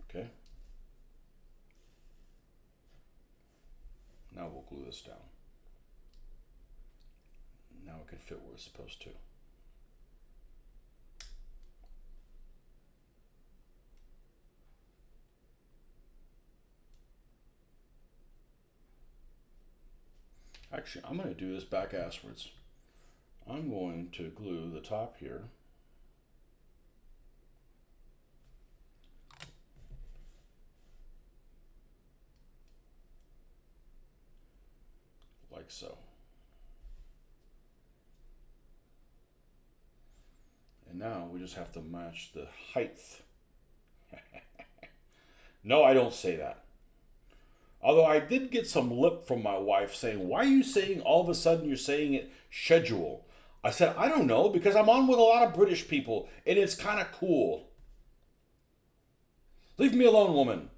Okay? Now we'll glue this down. Now it can fit where it's supposed to. Actually, I'm going to do this back asswards. I'm going to glue the top here. Like so. And now we just have to match the height. No, I don't say that. Although I did get some lip from my wife saying, why are you saying all of a sudden you're saying it schedule? I said, I don't know, because I'm on with a lot of British people and it's kind of cool. Leave me alone, woman.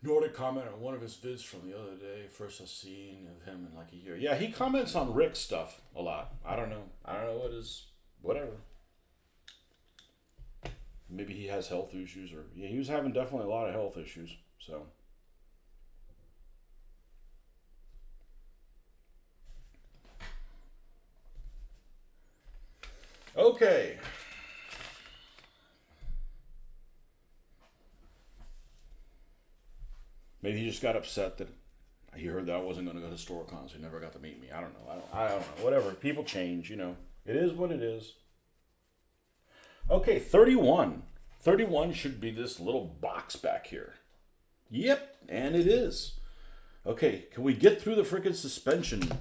Nordic comment on one of his vids from the other day. First I've seen of him in like a year. Yeah, he comments on Rick's stuff a lot. I don't know. I don't know what his, whatever. Maybe he has health issues, or yeah, he was having definitely a lot of health issues. So. Okay. Maybe he just got upset that he heard that I wasn't going to go to Storicon, so he never got to meet me. I don't know. I don't know. Whatever. People change, you know. It is what it is. Okay, 31. 31 should be this little box back here. Yep, and it is. Okay, can we get through the frickin' suspension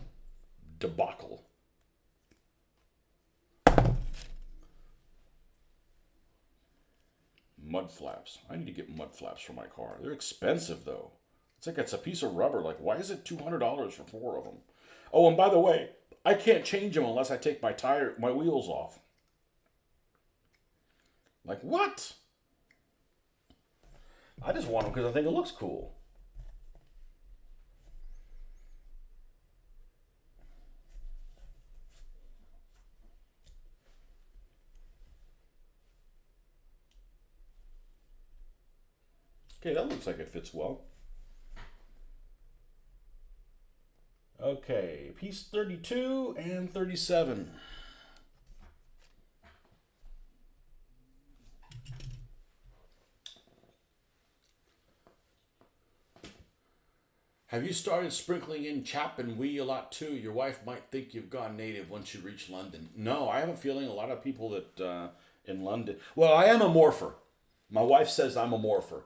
debacle? Mud flaps. I need to get mud flaps for my car. They're expensive though. It's like it's a piece of rubber. Like, why is it $200 for 4 of them? Oh, and by the way, I can't change them unless I take my wheels off. Like, what? I just want them because I think it looks cool. Okay, that looks like it fits well. Okay, piece 32 and 37. Have you started sprinkling in chap and wee a lot too? Your wife might think you've gone native once you reach London. No, I have a feeling a lot of people that in London. Well, I am a morpher. My wife says I'm a morpher.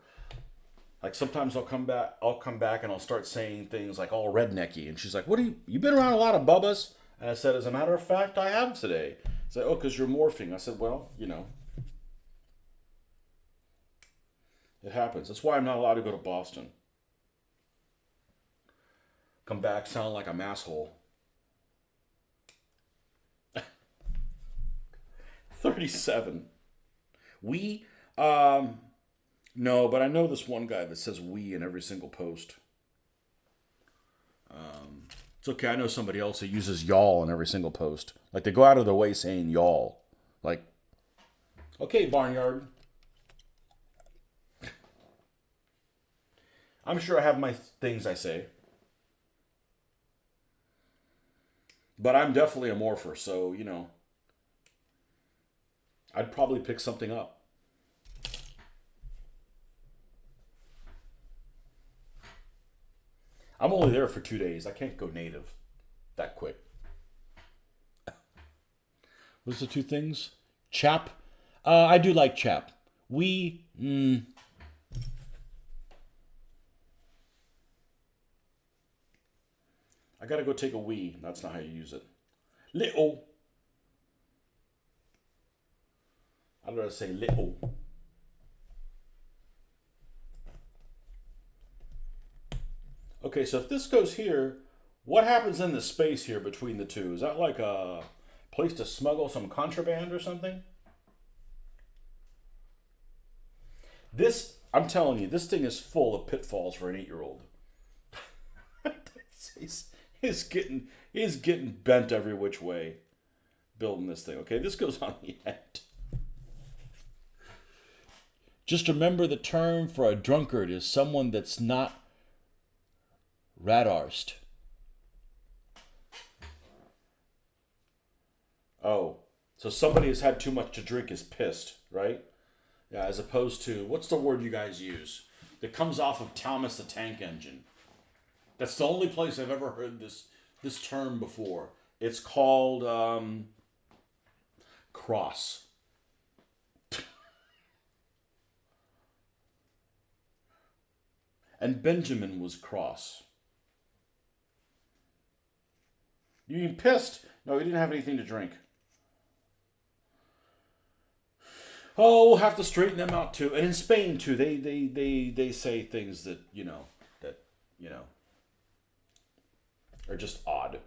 Like sometimes I'll come back and I'll start saying things like all rednecky, and she's like, "What are you been around a lot of bubbas?" And I said, "As a matter of fact, I have today." She's like, "Oh, because you're morphing." I said, "Well, you know, it happens. That's why I'm not allowed to go to Boston. Come back sound like I'm asshole." 37. We? Um, no, but I know this one guy that says we in every single post. It's okay. I know somebody else that uses y'all in every single post. Like they go out of their way saying y'all. Like, okay, Barnyard. I'm sure I have my things I say. But I'm definitely a morpher, so, I'd probably pick something up. I'm only there for 2 days. I can't go native that quick. What's the two things? Chap. I do like chap. We. I gotta go take a wee. That's not how you use it. Little. I don't know how to say little. Okay, so if this goes here, what happens in the space here between the two? Is that like a place to smuggle some contraband or something? This, I'm telling you, this thing is full of pitfalls for an 8-year-old. he's getting bent every which way building this thing. Okay, this goes on the end. Just remember the term for a drunkard is someone that's not radarst. Oh, so somebody who's had too much to drink is pissed, right? Yeah, as opposed to, what's the word you guys use? That comes off of Thomas the Tank Engine. That's the only place I've ever heard this term before. It's called cross. And Benjamin was cross. You mean pissed? No, he didn't have anything to drink. Oh, we'll have to straighten them out too. And in Spain too, they say things that are just odd.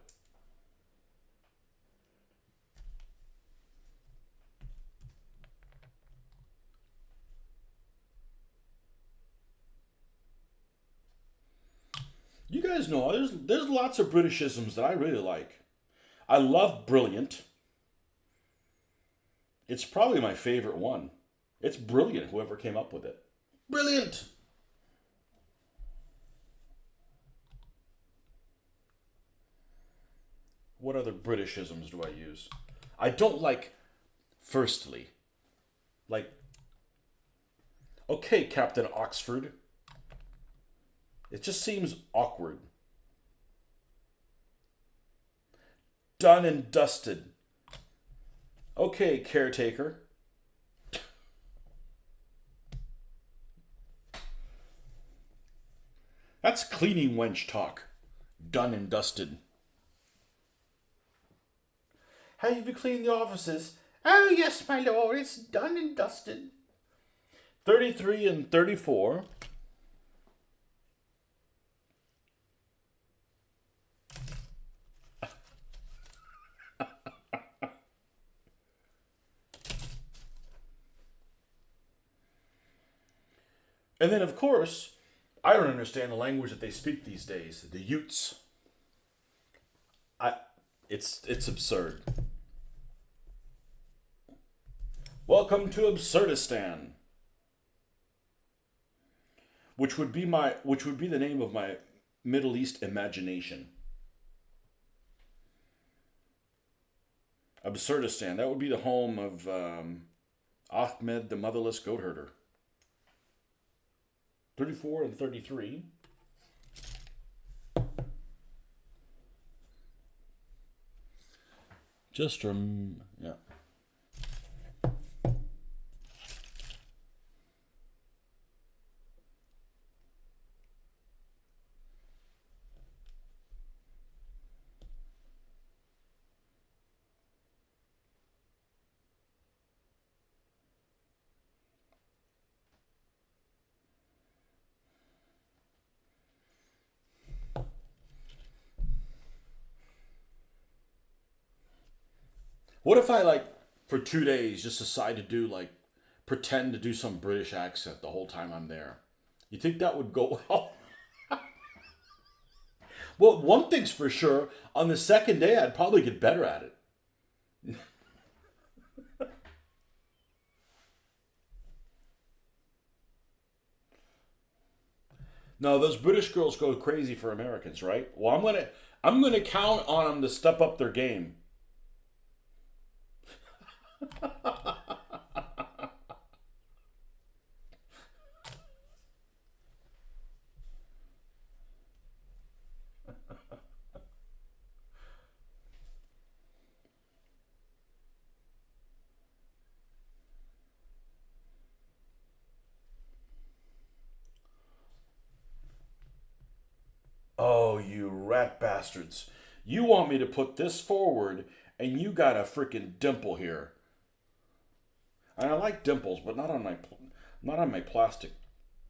You guys know there's lots of Britishisms that I really like. I love brilliant. It's probably my favorite one. It's brilliant, whoever came up with it. Brilliant! What other Britishisms do I use? I don't like firstly. Like, okay, Captain Oxford. It just seems awkward. Done and dusted. Okay, caretaker. That's cleaning wench talk. Done and dusted. Have you cleaned the offices? Oh, yes, my lord, it's done and dusted. 33 and 34. And then, of course, I don't understand the language that they speak these days. The Utes. It's absurd. Welcome to Absurdistan. Which would be the name of my Middle East imagination. Absurdistan. That would be the home of Ahmed the Motherless Goat Herder. 34 and 33. Yeah. What if I for 2 days, just decide to do like pretend to do some British accent the whole time I'm there. You think that would go well? Well, one thing's for sure. On the second day, I'd probably get better at it. No, those British girls go crazy for Americans, right? Well, I'm gonna count on them to step up their game. Oh, you rat bastards! You want me to put this forward, and you got a freaking dimple here. And I like dimples, but not on my plastic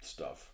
stuff.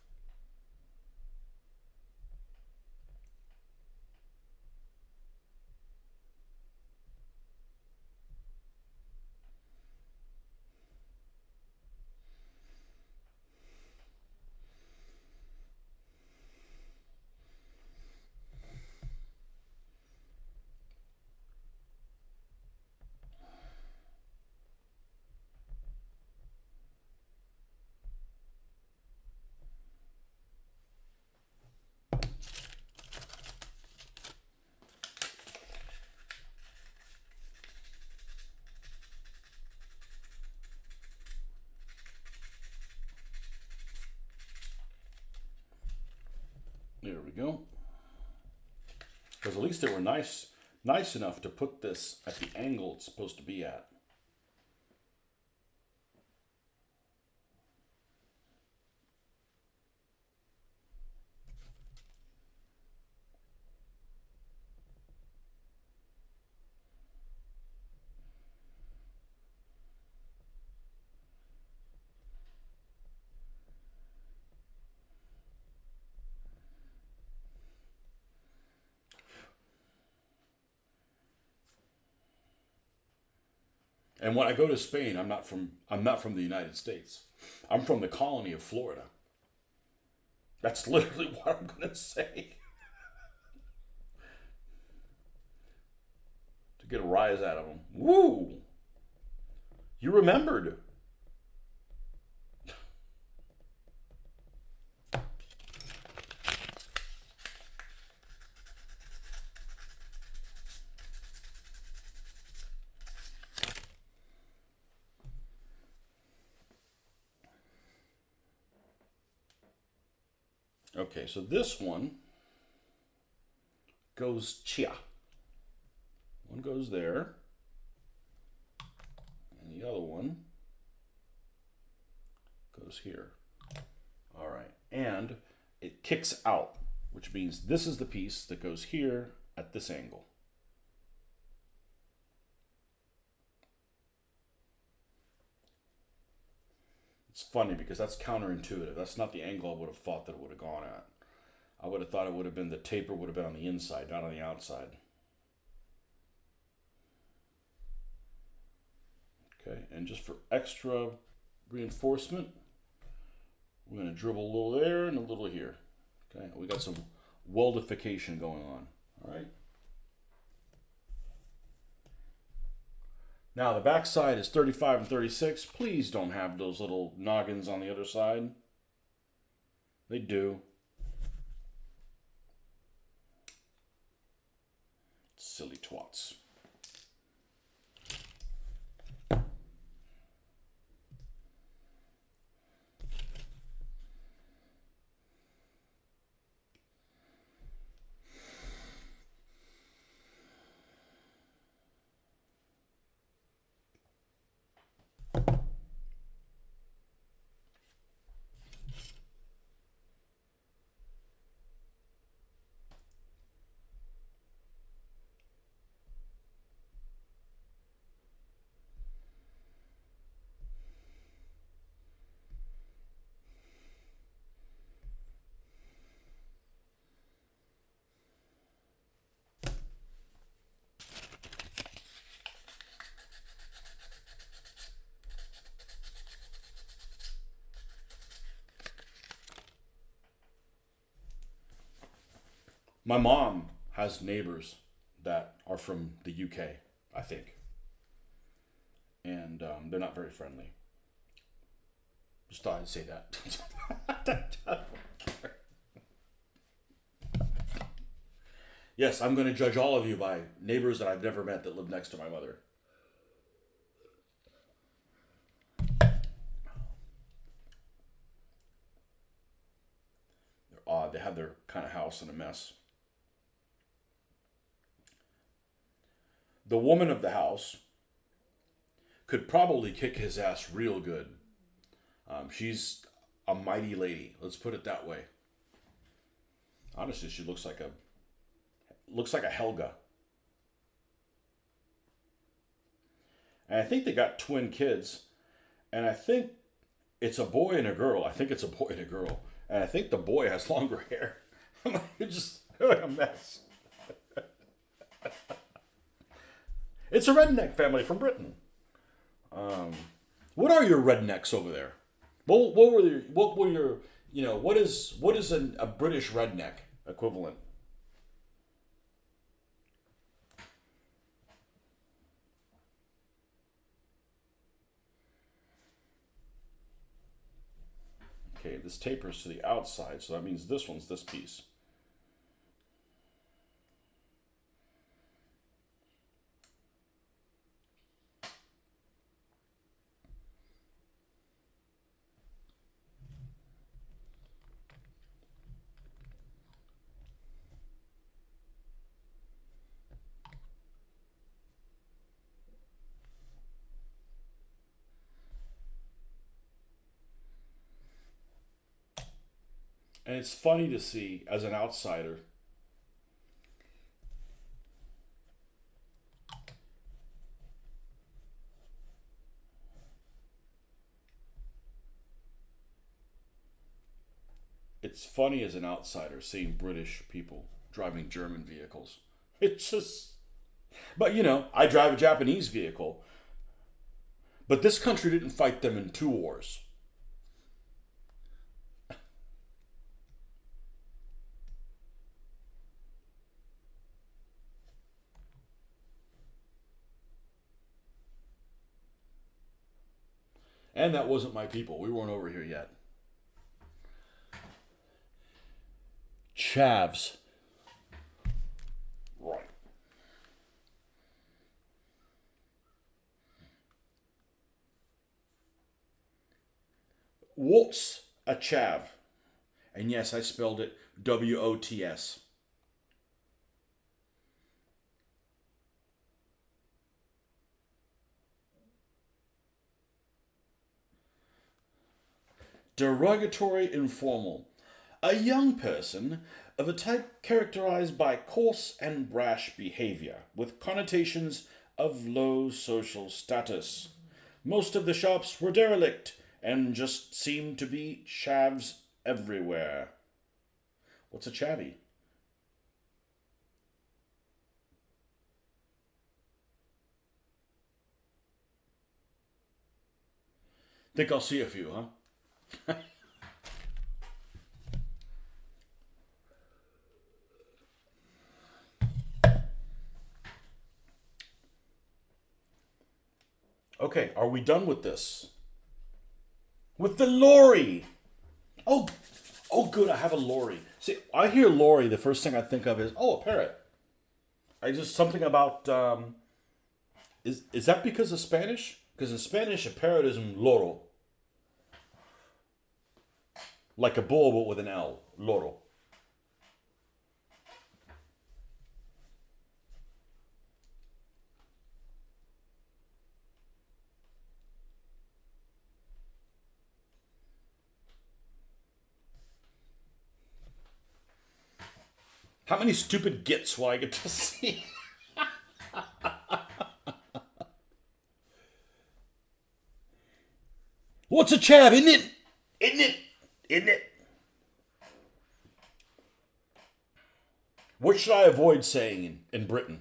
There we go. Because at least they were nice enough to put this at the angle it's supposed to be at. And when I go to Spain, I'm not from the United States. I'm from the colony of Florida. That's literally what I'm gonna say. To get a rise out of them. Woo! You remembered. Okay, so this one goes chia. One goes there, and the other one goes here. All right, and it kicks out, which means this is the piece that goes here at this angle. It's funny because that's counterintuitive. That's not the angle I would have thought that it would have gone at. I would have thought it would have been the taper would have been on the inside, not on the outside. Okay, and just for extra reinforcement, we're going to dribble a little there and a little here. Okay, we got some weldification going on. All right. Now the back side is 35 and 36. Please don't have those little noggins on the other side. They do. Silly twats. My mom has neighbors that are from the UK, I think, and they're not very friendly. Just thought I'd say that. Yes, I'm going to judge all of you by neighbors that I've never met that live next to my mother. They're odd. They have their kind of house in a mess. The woman of the house could probably kick his ass real good. She's a mighty lady. Let's put it that way. Honestly, she looks like a Helga. And I think they got twin kids. And I think it's a boy and a girl. I think it's a boy and a girl. And I think the boy has longer hair. It's just like a mess. It's a redneck family from Britain. What are your rednecks over there? What were your what is a British redneck equivalent? Okay, this tapers to the outside, so that means this one's this piece. And it's funny to see as an outsider. It's funny as an outsider seeing British people driving German vehicles. It's just, but I drive a Japanese vehicle. But this country didn't fight them in two wars. And that wasn't my people. We weren't over here yet. Chavs. Right. What's a chav? And yes, I spelled it WOTS. Derogatory informal. A young person of a type characterized by coarse and brash behavior, with connotations of low social status. Most of the shops were derelict and just seemed to be chavs everywhere. What's a chavvy? Think I'll see a few, huh? Okay, are we done with this? With the lorry! Oh, oh, good, I have a lorry. See, I hear lorry, the first thing I think of is, oh, a parrot. I just, something about, is that because of Spanish? Because in Spanish, a parrot is un loro. Like a bull, but with an L. Loro. How many stupid gits will I get to see? What's a chav, isn't it? Isn't it? Isn't it? What should I avoid saying in Britain?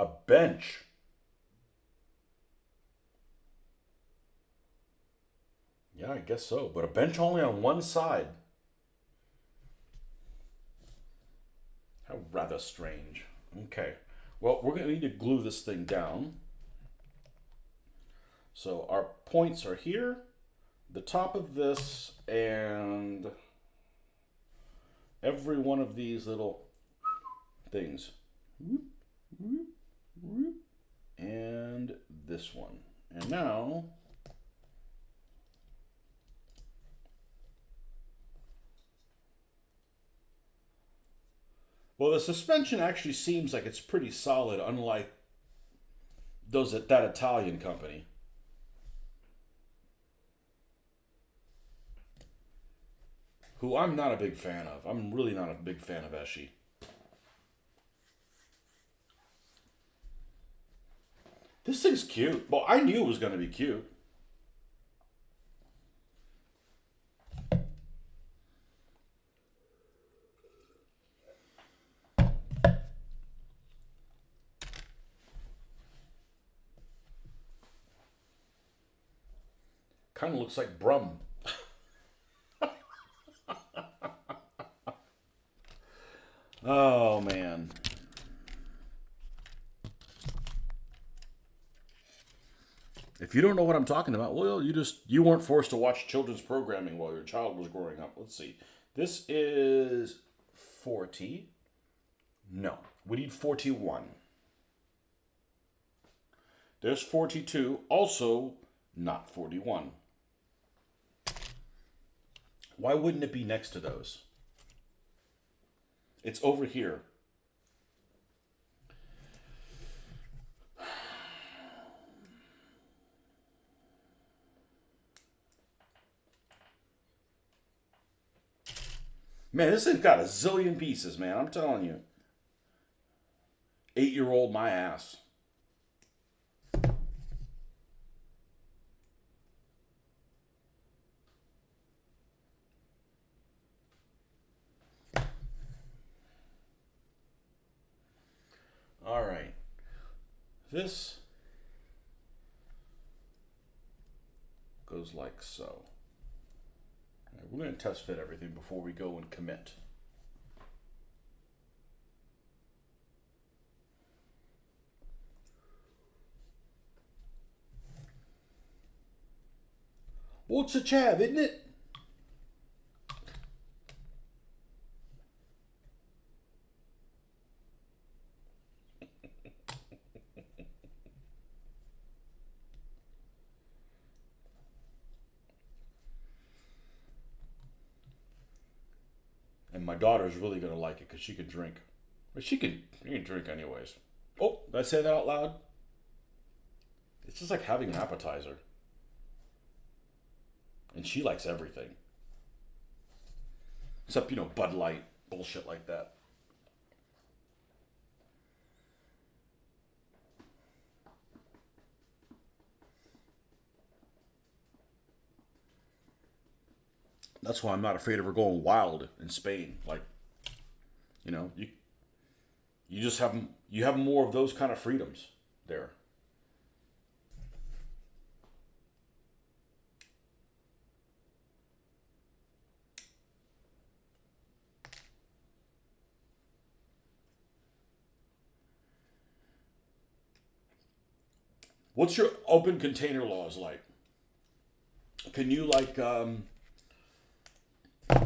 A bench. Yeah, I guess so. But a bench only on one side. How rather strange. Okay. Well, we're going to need to glue this thing down. So our points are here, the top of this, and every one of these little things. And this one. And now, well, the suspension actually seems like it's pretty solid, unlike those at that Italian company. Who I'm not a big fan of. I'm really not a big fan of Eschi. This thing's cute. Well, I knew it was going to be cute. Kind of looks like Brum. Oh, man. If you don't know what I'm talking about, well, you weren't forced to watch children's programming while your child was growing up. Let's see. This is 40. No, we need 41. There's 42, also not 41. Why wouldn't it be next to those? It's over here. Man, this thing's got a zillion pieces, man. I'm telling you. 8-year-old my ass. All right. This goes like so. Right, we're going to test fit everything before we go and commit. Well, it's a chav, isn't it? And my daughter's really going to like it because she can drink. But she can drink anyways. Oh, did I say that out loud? It's just like having an appetizer. And she likes everything. Except, Bud Light, bullshit like that. That's why I'm not afraid of her going wild in Spain. Like, you just have more of those kind of freedoms there. What's your open container laws like? Can you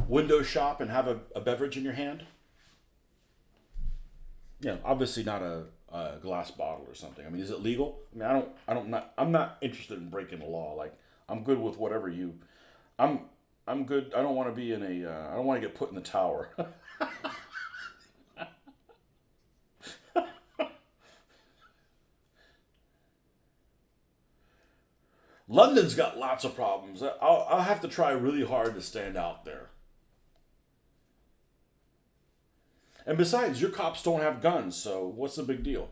window shop and have a beverage in your hand? Yeah, obviously not a glass bottle or something. I mean, is it legal? I mean, I'm not interested in breaking the law. Like, I'm good with whatever you. I'm good. I don't want to be in a. I don't want to get put in the tower. London's got lots of problems. I'll have to try really hard to stand out there. And besides, your cops don't have guns, so what's the big deal?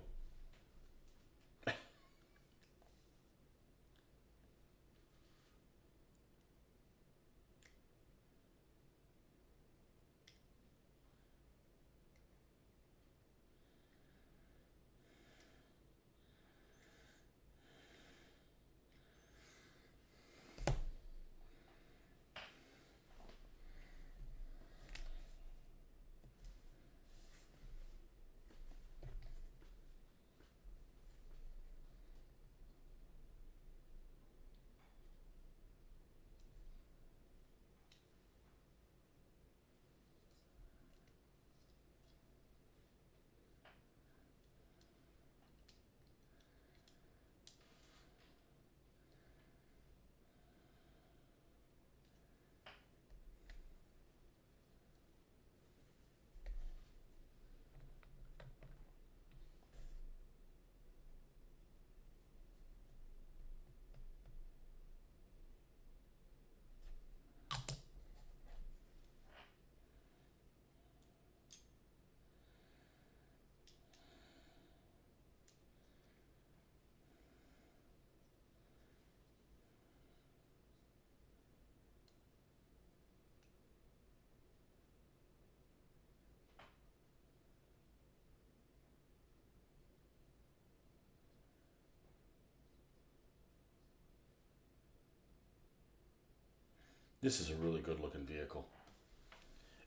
This is a really good looking vehicle.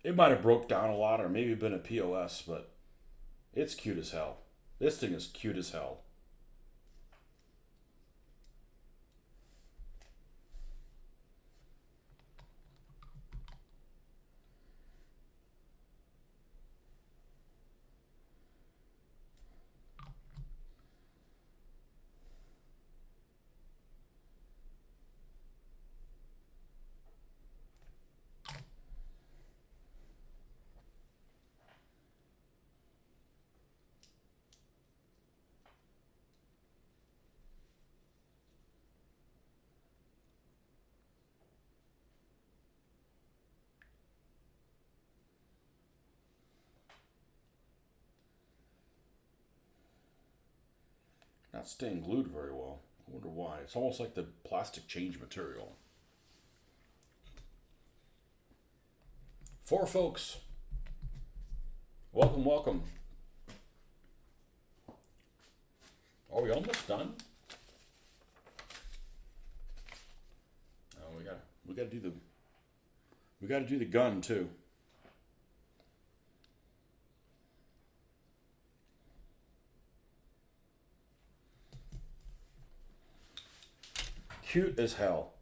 It might have broke down a lot or maybe been a POS, but it's cute as hell. This thing is cute as hell. Not staying glued very well. I wonder why. It's almost like the plastic change material. Four folks. Welcome, welcome. Are we almost done? Oh, we gotta do the gun too. Cute as hell.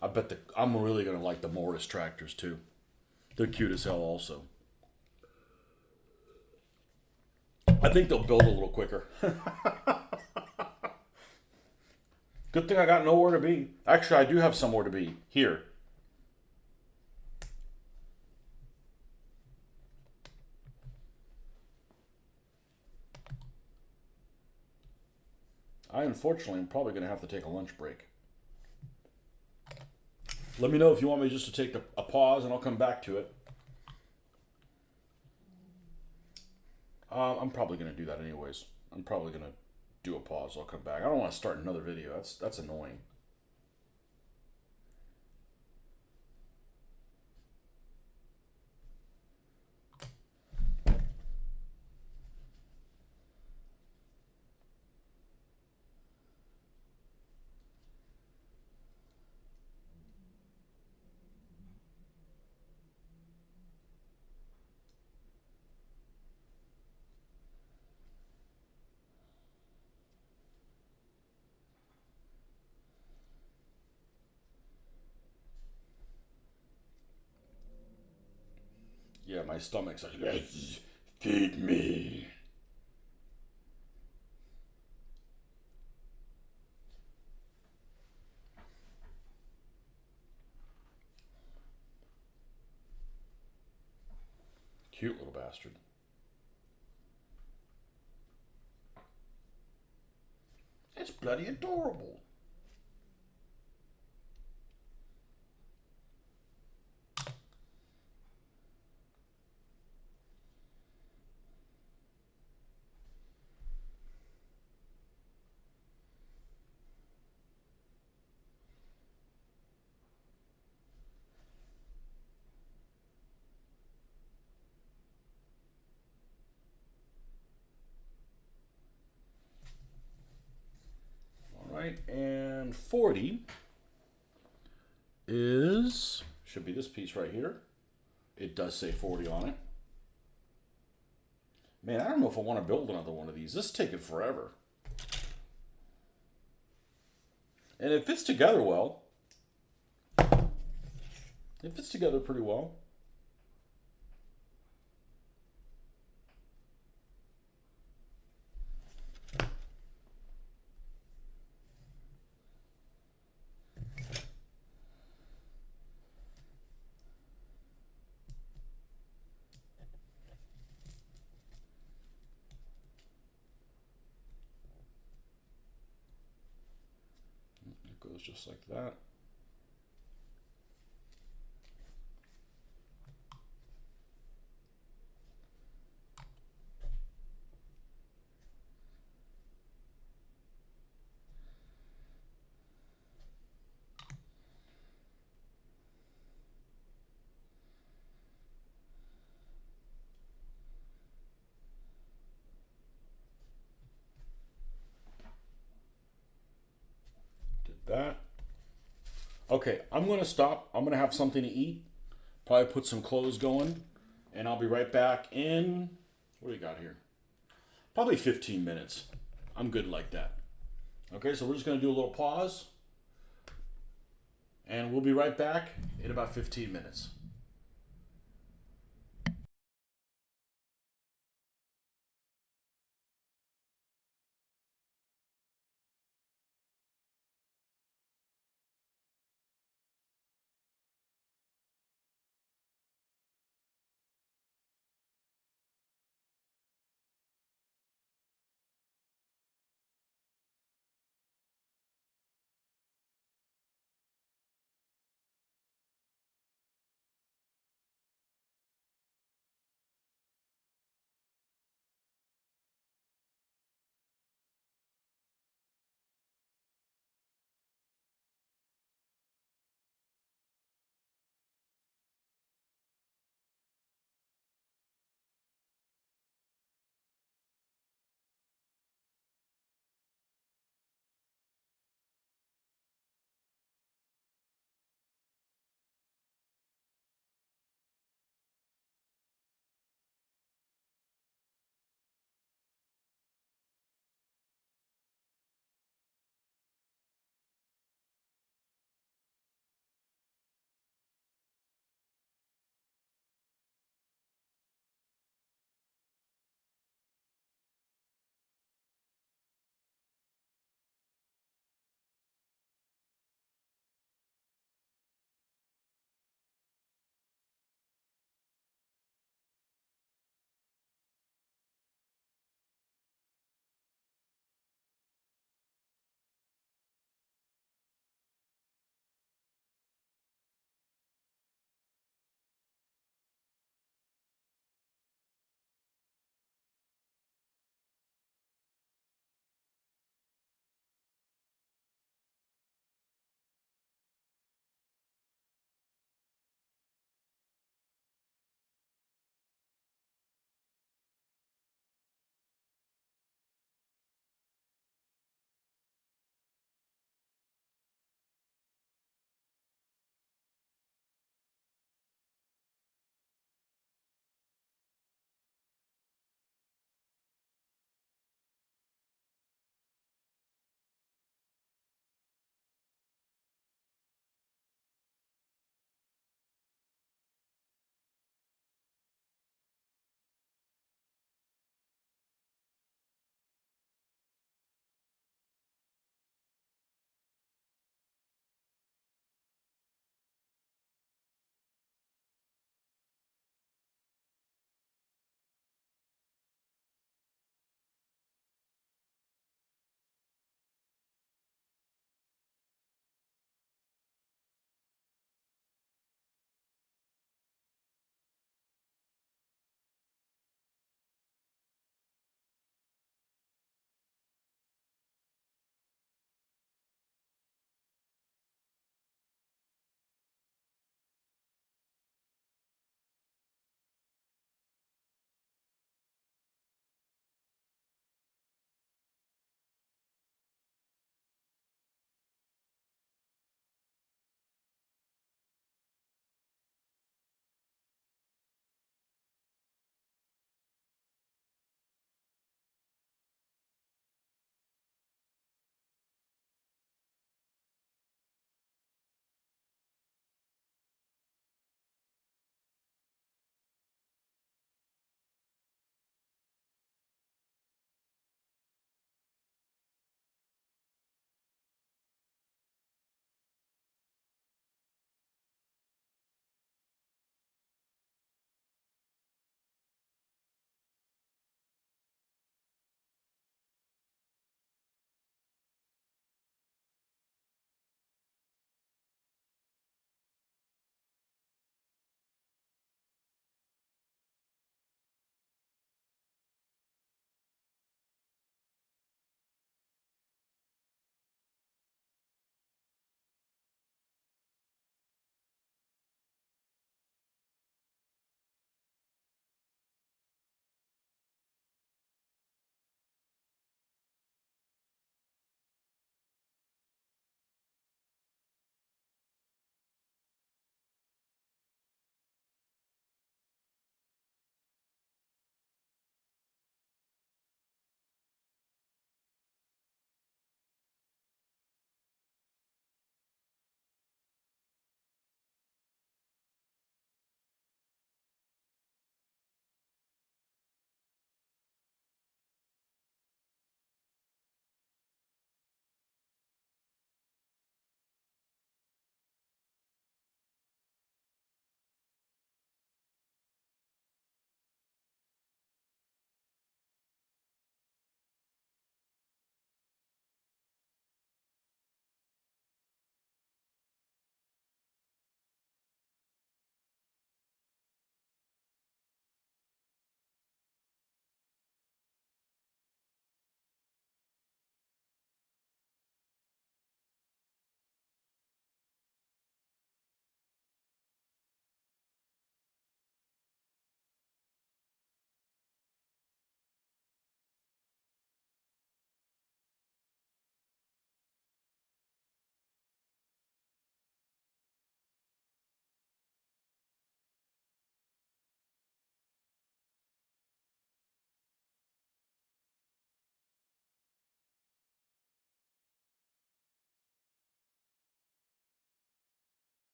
I'm really gonna like the Morris tractors too. They're cute as hell also. I think they'll build a little quicker. Good thing I got nowhere to be. Actually, I do have somewhere to be. Here. I unfortunately am probably going to have to take a lunch break. Let me know if you want me just to take a pause and I'll come back to it. I'm probably going to do that anyways. I'm probably going to do a pause. I'll come back. I don't want to start another video. That's annoying. Yeah, my stomach's like, yes, feed me. Cute little bastard. It's bloody adorable. Right, and 40 should be this piece right here. It does say 40 on it. Man, I don't know if I want to build another one of these. This is taking forever. And it fits together well. It fits together pretty well. It goes just like that. Did that. Okay, I'm gonna stop. I'm gonna have something to eat. Probably put some clothes going, and I'll be right back in. What do we got here? Probably 15 minutes. I'm good like that. Okay, so we're just gonna do a little pause, and we'll be right back in about 15 minutes.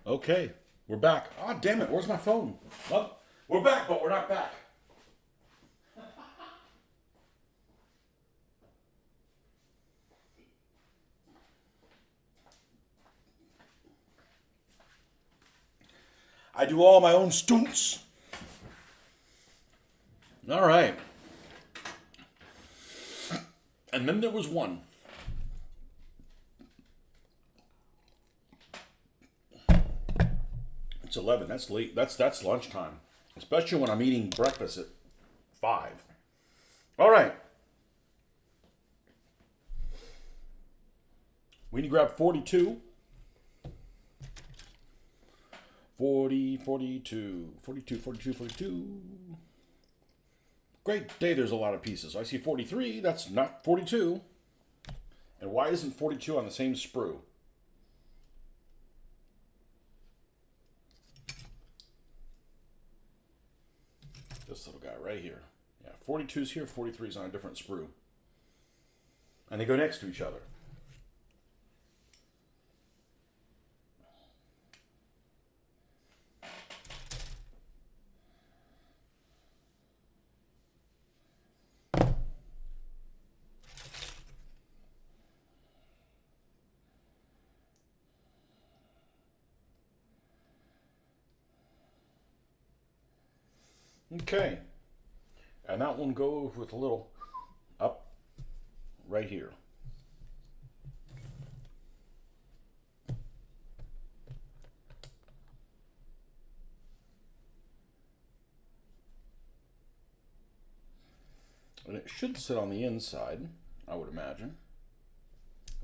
Okay, we're back. Ah, damn it, where's my phone? Oh, we're back, but we're not back. I do all my own stunts. All right. And then there was one. It's 11. That's late. That's lunchtime. Especially when I'm eating breakfast at 5. All right. We need to grab 42. 40, 42, 42, 42, 42. Great day, there's a lot of pieces. I see 43, that's not 42. And why isn't 42 on the same sprue? This little guy right here. Yeah, 42's here, 43's on a different sprue. And they go next to each other. Okay. And that one goes with a little up right here. And it should sit on the inside, I would imagine.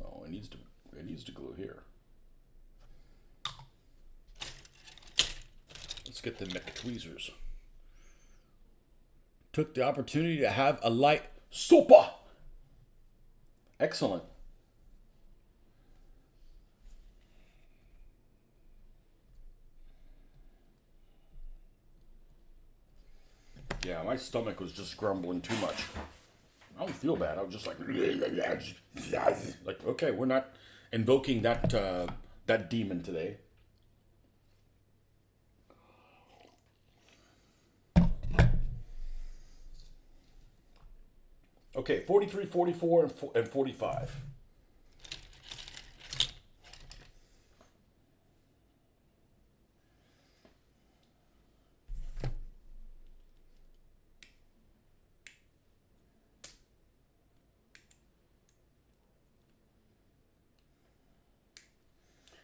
Oh, it needs to glue here. Let's get the McTweezers. Took the opportunity to have a light super. Excellent. Yeah, my stomach was just grumbling too much. I don't feel bad. I was just like, okay, we're not invoking that demon today. Okay, 43, 44, and 45.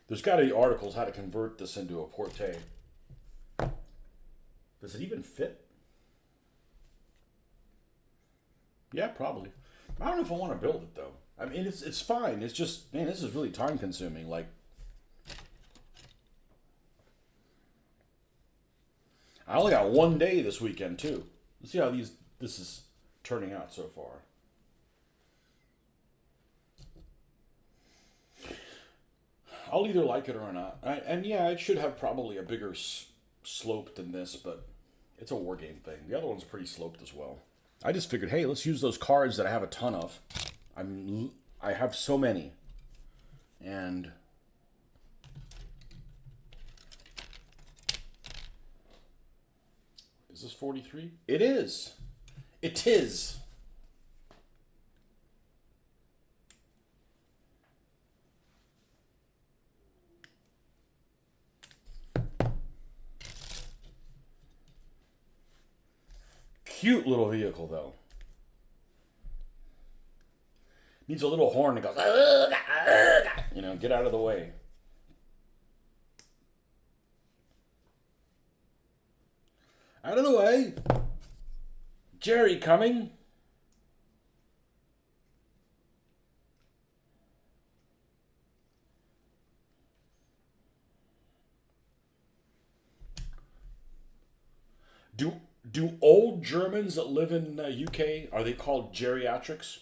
There's got to be articles how to convert this into a porte. Does it even fit? Yeah, probably. I don't know if I want to build it though. I mean, it's fine. It's just, man, this is really time consuming. Like, I only got one day this weekend too. Let's see how this is turning out so far. I'll either like it or not. And yeah, it should have probably a bigger slope than this, but it's a war game thing. The other one's pretty sloped as well. I just figured, hey, let's use those cards that I have a ton of. I have so many. And is this 43? It is. It is. Cute little vehicle, though. Needs a little horn that goes, get out of the way. Out of the way. Jerry coming. Do old Germans that live in UK, are they called geriatrics?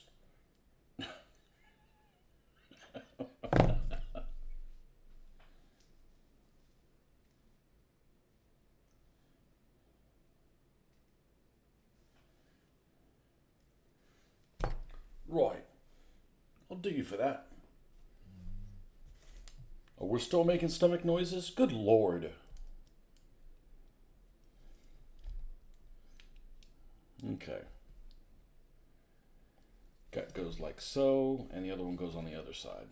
Right. I'll do you for that. But we're still making stomach noises? Good Lord. Okay. That goes like so, and the other one goes on the other side.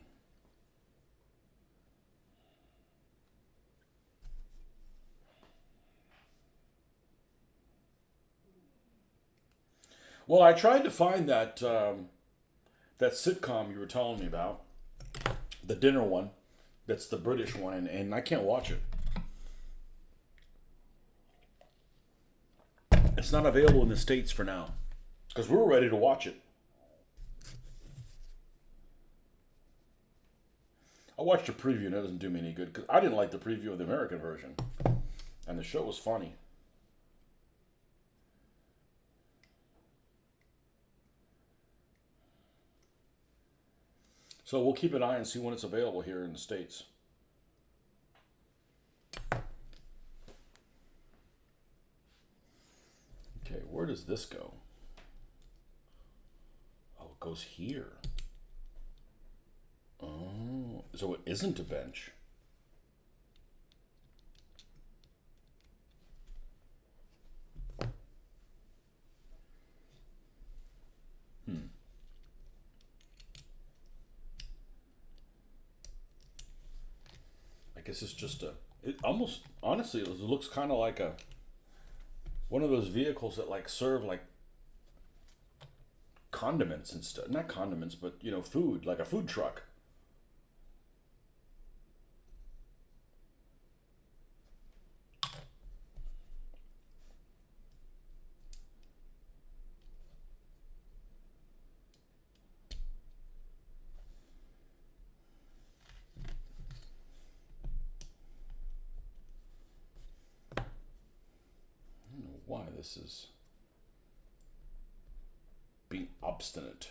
Well, I tried to find that sitcom you were telling me about, the dinner one. That's the British one, and I can't watch it. It's not available in the States for now, because we were ready to watch it. I watched a preview and it doesn't do me any good, because I didn't like the preview of the American version, and the show was funny. So we'll keep an eye and see when it's available here in the States. Okay, where does this go? Oh, it goes here. Oh, so it isn't a bench. I guess it's just it almost, honestly, it looks kind of like one of those vehicles that like serve like condiments and stuff. Not condiments, but food, like a food truck. I don't know why this is being obstinate.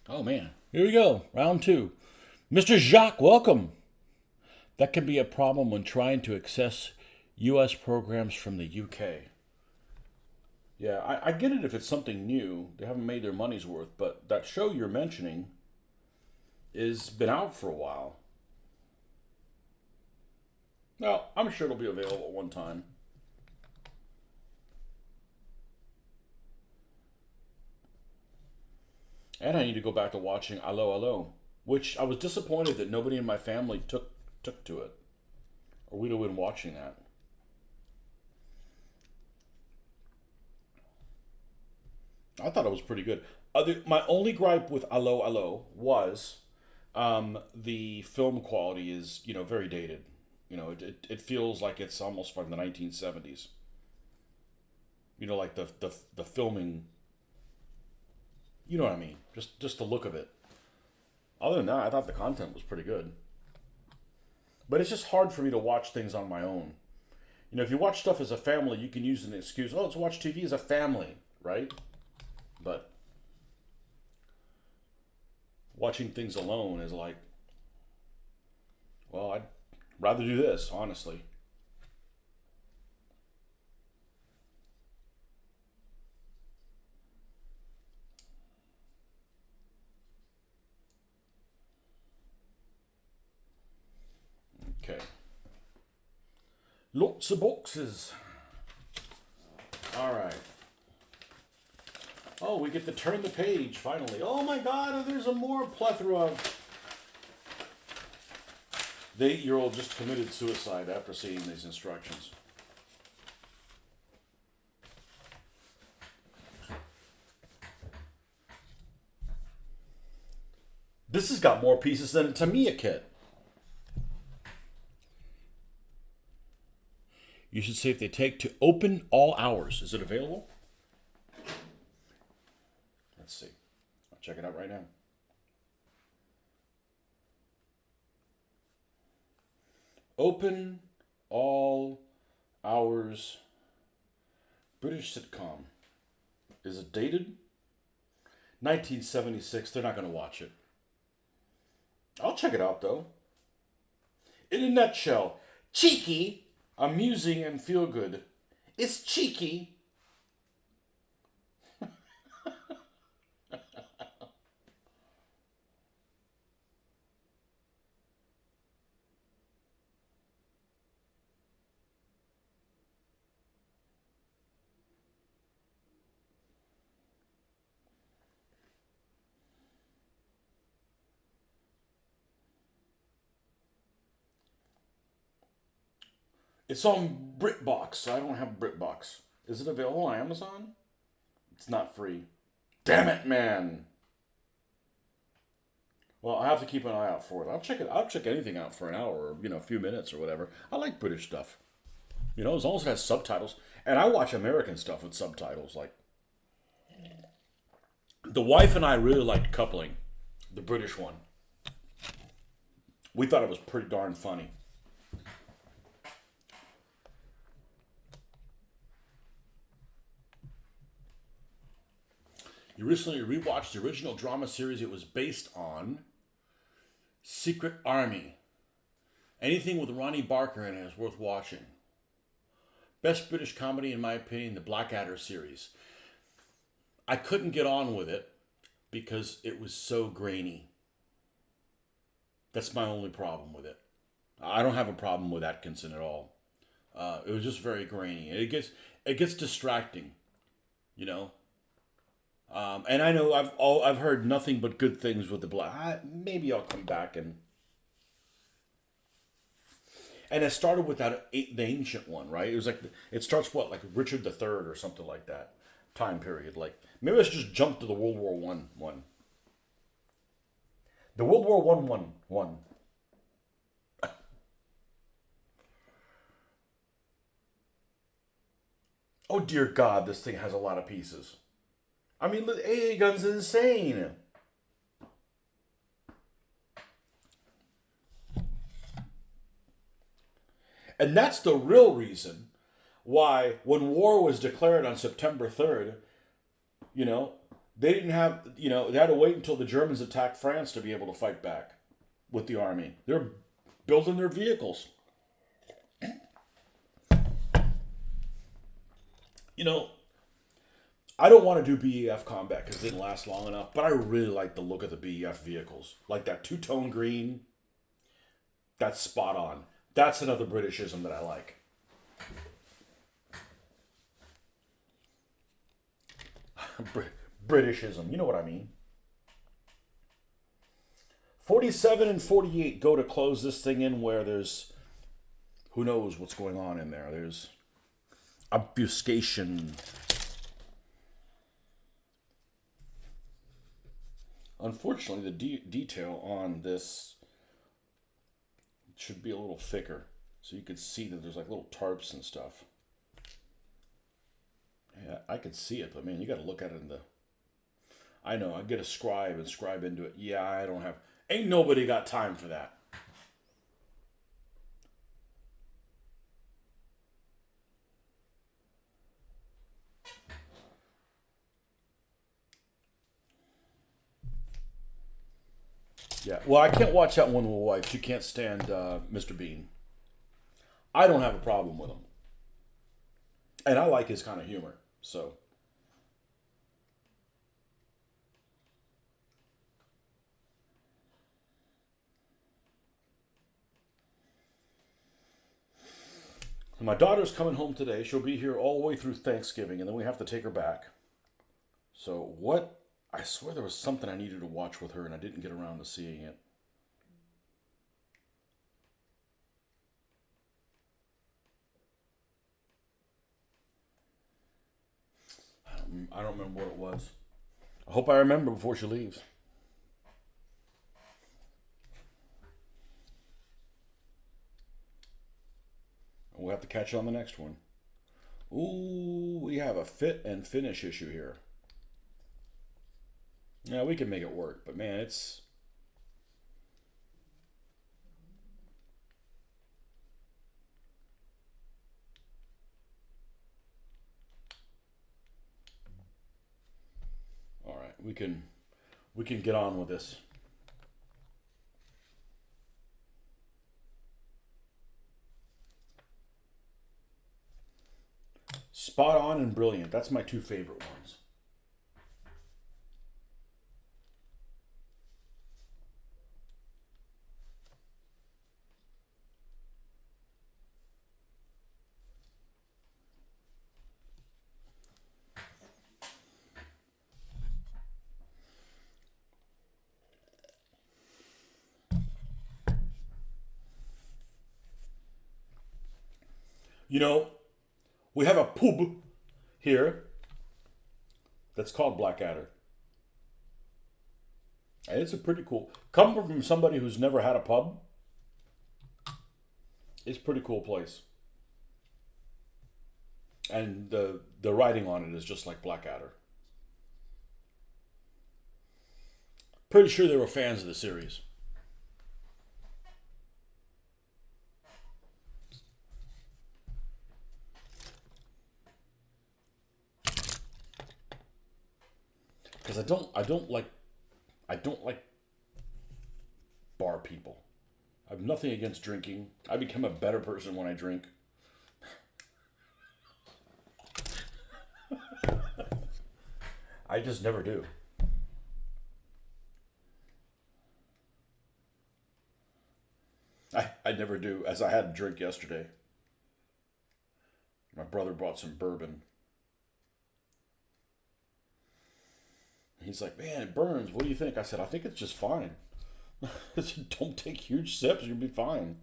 Oh man, here we go, round two. Mr. Jacques, welcome. That can be a problem when trying to access U.S. programs from the UK. Yeah, I get it if it's something new. They haven't made their money's worth, but that show you're mentioning is been out for a while. Well, I'm sure it'll be available at one time. And I need to go back to watching Allo Allo, which I was disappointed that nobody in my family took to it, or we'd have been watching that. I thought it was pretty good. My only gripe with Allo Allo was the film quality is very dated. It feels like it's almost from the 1970s. Like the filming. You know what I mean? Just the look of it. Other than that, I thought the content was pretty good. But it's just hard for me to watch things on my own. If you watch stuff as a family, you can use an excuse. Oh, let's watch TV as a family, right? But watching things alone is like, well, I'd rather do this, honestly. Okay. Lots of boxes. All right. Oh, we get to turn the page finally. Oh my God! There's a more plethora of. The 8-year-old just committed suicide after seeing these instructions. This has got more pieces than a Tamiya kit. You should see if they take to open all hours. Is it available? Let's see. I'll check it out right now. Open all hours. British sitcom. Is it dated? 1976. They're not going to watch it. I'll check it out though. In a nutshell, cheeky, amusing, and feel good. It's cheeky. It's on BritBox. I don't have BritBox. Is it available on Amazon? It's not free. Damn it, man. Well, I have to keep an eye out for it. I'll check it. I'll check anything out for an hour or, a few minutes or whatever. I like British stuff. As long as it has subtitles. And I watch American stuff with subtitles. Like, the wife and I really liked Coupling, the British one. We thought it was pretty darn funny. You recently rewatched the original drama series it was based on, Secret Army. Anything with Ronnie Barker in it is worth watching. Best British comedy, in my opinion, the Blackadder series. I couldn't get on with it because it was so grainy. That's my only problem with it. I don't have a problem with Atkinson at all. It was just very grainy. It gets distracting, And I know I've heard nothing but good things with the Black. Maybe I'll come back and it started with the ancient one, right? It was like it starts like Richard III or something like that time period. Like maybe let's just jump to the World War One. The World War One. Oh dear God, this thing has a lot of pieces. I mean, the AA gun's insane. And that's the real reason why, when war was declared on September 3rd, they didn't have, they had to wait until the Germans attacked France to be able to fight back with the army. They're building their vehicles. I don't want to do BEF combat because it didn't last long enough, but I really like the look of the BEF vehicles. Like that two-tone green, that's spot on. That's another Britishism that I like. Britishism, you know what I mean. 47 and 48 go to close this thing in where there's, who knows what's going on in there. There's obfuscation. Unfortunately, the detail on this should be a little thicker, so you could see that there's like little tarps and stuff. Yeah, I could see it, but man, you got to look at it in the... I know, I get a scribe and scribe into it. Yeah, I don't have... Ain't nobody got time for that. Yeah, well, I can't watch that one with my wife. She can't stand Mr. Bean. I don't have a problem with him. And I like his kind of humor, so... My daughter's coming home today. She'll be here all the way through Thanksgiving, and then we have to take her back. So what... I swear there was something I needed to watch with her, and I didn't get around to seeing it. I don't remember what it was. I hope I remember before she leaves. We'll have to catch on the next one. Ooh, we have a fit and finish issue here. Yeah, we can make it work, but man, it's... All right, we can get on with this. Spot on and brilliant. That's my two favorite ones. You know, we have a pub here that's called Blackadder. And it's a pretty cool. Coming from somebody who's never had a pub, it's a pretty cool place. And the writing on it is just like Blackadder. Pretty sure they were fans of the series. Because I don't like bar people. I have nothing against drinking. I become a better person when I drink. I just never do. I never do, as I had a drink yesterday. My brother brought some bourbon. He's like, man, it burns. What do you think? I said, I think it's just fine. I said, don't take huge sips. You'll be fine.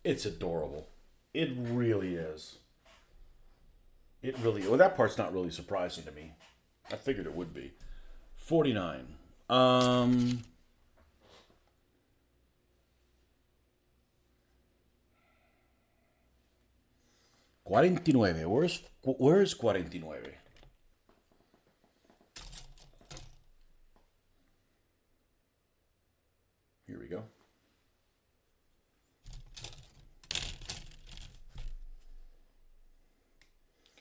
It's adorable. It really is. It really. Well, that part's not really surprising to me. I figured it would be. 49. 49. Where's 49? Here we go.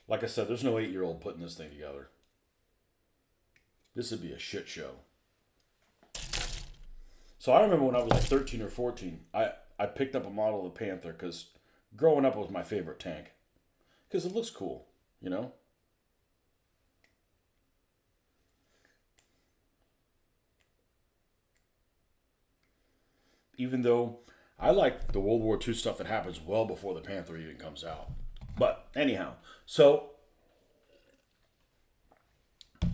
Like I said, there's no 8-year-old putting this thing together. This would be a shit show. So I remember when I was like 13 or 14, I picked up a model of the Panther because growing up it was my favorite tank. Because it looks cool, you know? Even though I like the World War II stuff that happens well before the Panther even comes out. But anyhow, so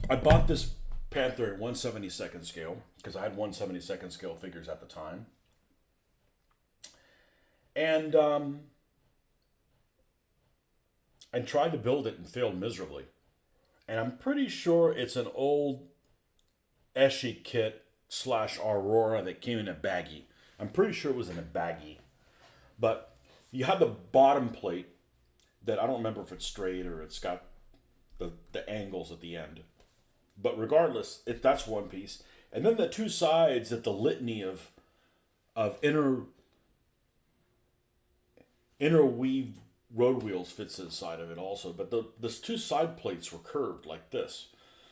I bought this Panther at 1/72nd scale because I had 1/72nd scale figures at the time. And I tried to build it and failed miserably. And I'm pretty sure it's an old Eschi kit slash Aurora that came in a baggie. I'm pretty sure it was in a baggie. But you have the bottom plate that I don't remember if it's straight or it's got the angles at the end. But regardless, if that's one piece. And then the two sides that the litany of interweaved road wheels fits inside of it also. But the two side plates were curved like this.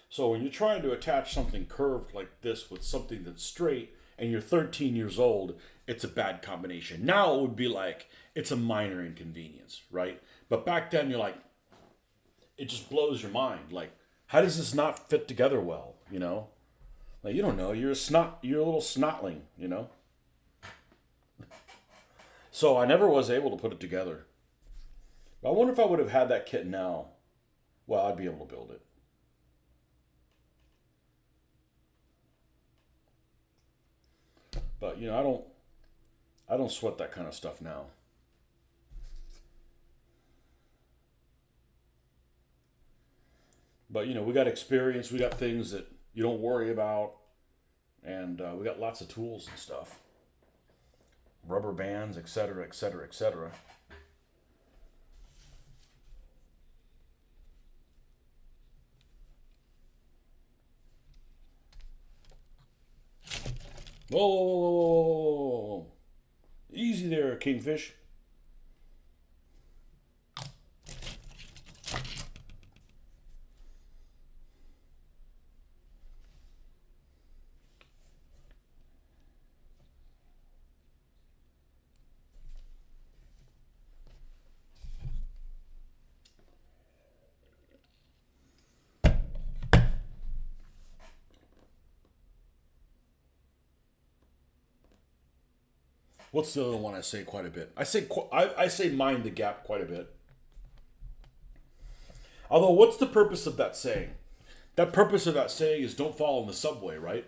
So when you're trying to attach something curved like this with something that's straight and you're 13 years old, it's a bad combination. Now it would be like, it's a minor inconvenience, right? But back then you're like, it just blows your mind. Like, how does this not fit together well, you know? Like, you don't know, you're a little snotling, you know? So I never was able to put it together. But I wonder if I would have had that kit now. Well, I'd be able to build it. But I don't sweat that kind of stuff now. But we got experience, we got things that you don't worry about, and we got lots of tools and stuff, rubber bands, etc., etc., etc. Whoa, whoa, whoa, whoa, whoa, whoa, whoa. Easy there, Kingfish. What's the other one I say quite a bit? I say mind the gap quite a bit. Although, what's the purpose of that saying? That purpose of that saying is don't fall in the subway, right?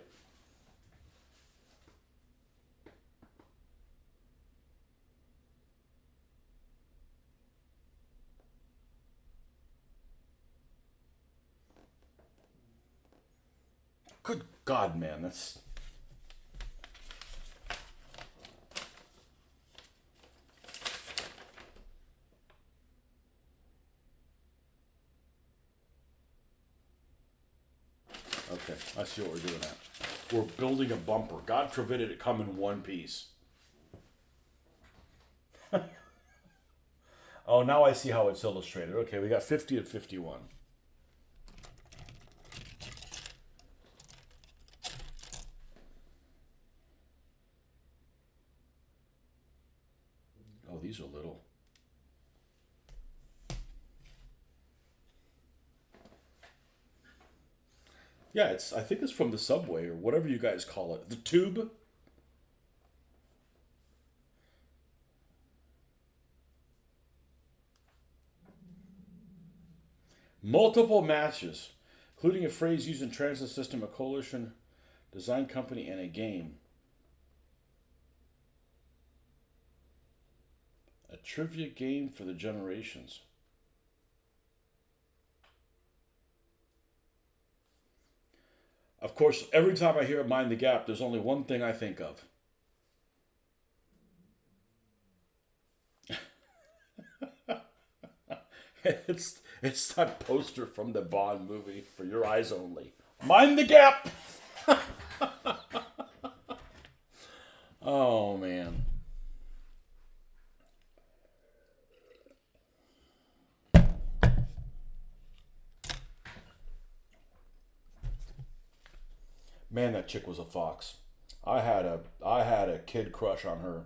Good God, man, that's okay. I see what we're doing at. We're building a bumper. God forbid it come in one piece. Oh, now I see how it's illustrated. Okay, we got 50 to 51. Oh, these are little. Yeah, I think it's from the subway or whatever you guys call it. The tube. Multiple matches, including a phrase used in transit system, a coalition design company, and a game. A trivia game for the generations. Of course, every time I hear Mind the Gap, there's only one thing I think of. It's that poster from the Bond movie, For Your Eyes Only. Mind the Gap! Oh, man. Man, that chick was a fox. I had a kid crush on her.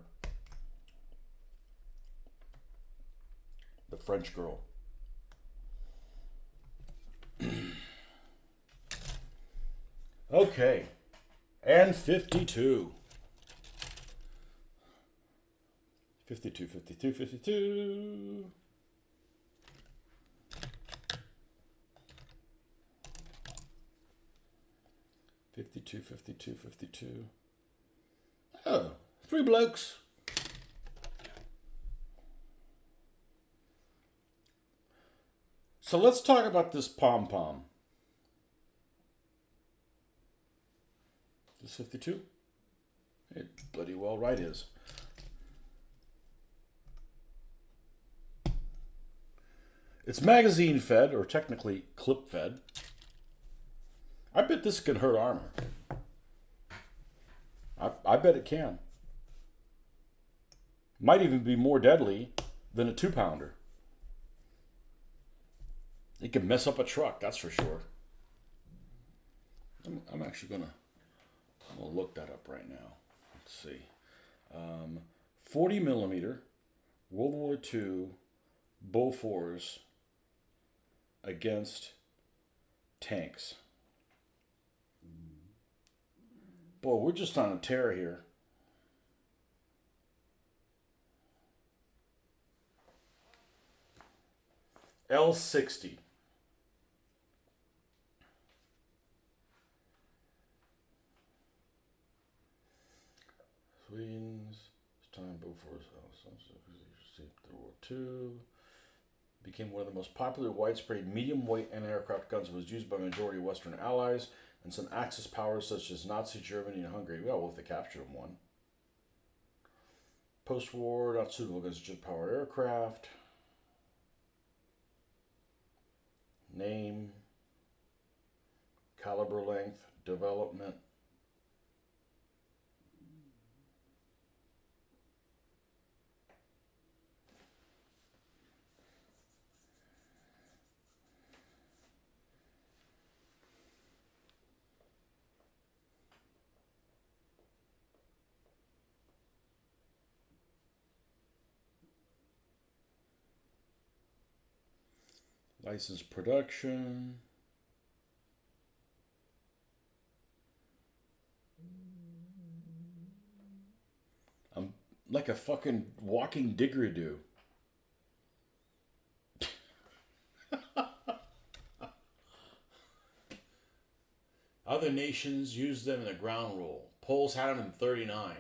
The French girl. Okay. And 52. 52, 52, 52. Fifty-two, 52, 52. Oh, three blokes. So let's talk about this pom pom. This 52? It bloody well right is. It's magazine fed, or technically clip fed. I bet this can hurt armor. I bet it can. Might even be more deadly than a 2-pounder. It can mess up a truck, that's for sure. I'm actually gonna look that up right now. Let's see. 40 millimeter World War II Bofors against tanks. Boy, we're just on a tear here. L60. Queens. Time before World War II. Became one of the most popular widespread medium-weight anti-aircraft guns and was used by majority of Western allies and some Axis powers such as Nazi Germany and Hungary. Well, if they captured them, one. Post-war, not suitable against jet-powered aircraft. Name. Caliber length. Development. Licensed production. I'm like a fucking walking didgeridoo. Other nations used them in the ground rule. Poles had them in 39.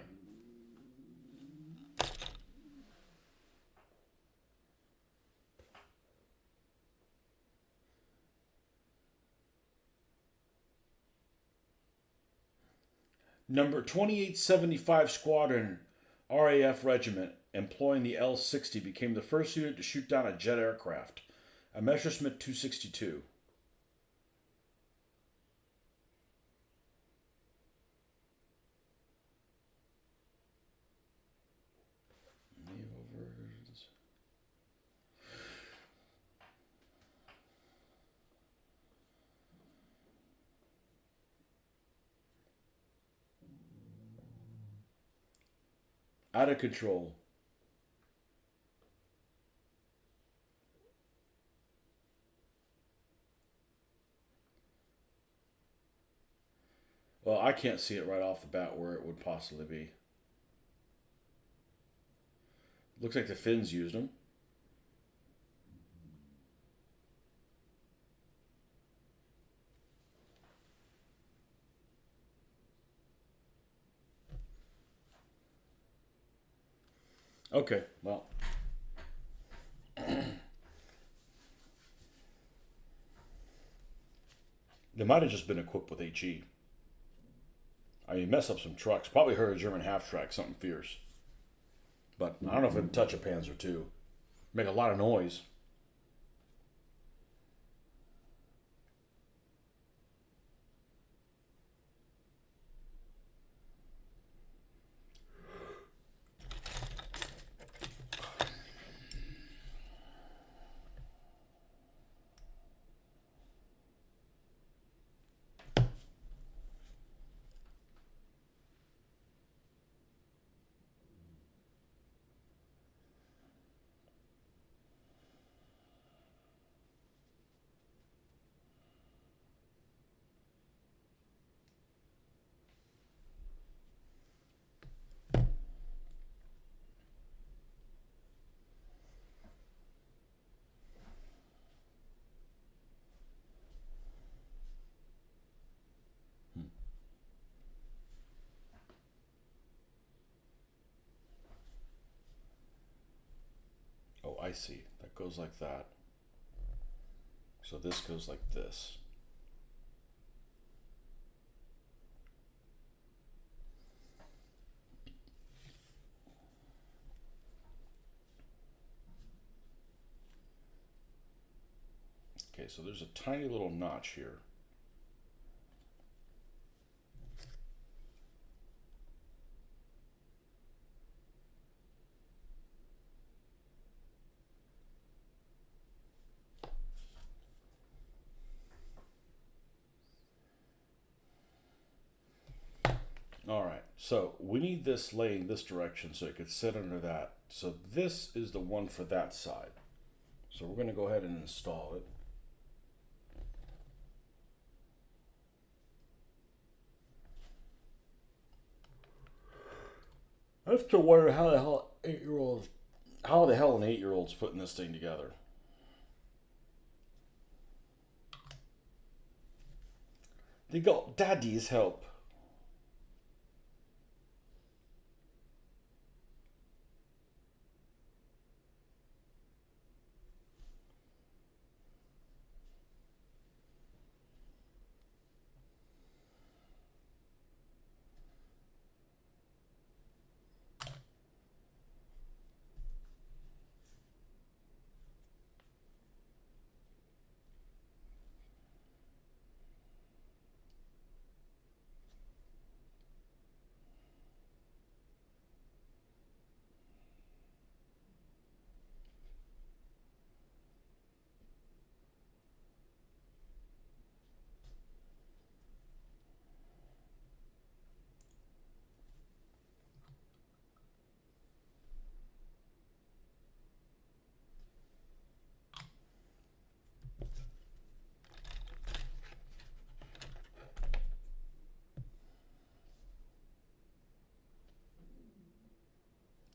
Number 2875 Squadron RAF Regiment, employing the L-60, became the first unit to shoot down a jet aircraft, a Messerschmitt 262. Out of control. Well, I can't see it right off the bat where it would possibly be. Looks like the Finns used them. Okay, well. They might have just been equipped with HE. I mean, mess up some trucks. Probably heard a German half track, something fierce. But I don't know if it'd touch a Panzer II. Make a lot of noise. Oh, I see. That goes like that. So this goes like this. Okay, so there's a tiny little notch here. All right, so we need this laying this direction so it could sit under that. So this is the one for that side. So we're going to go ahead and install it. I have to wonder how the hell an 8-year-old's putting this thing together. They got daddy's help.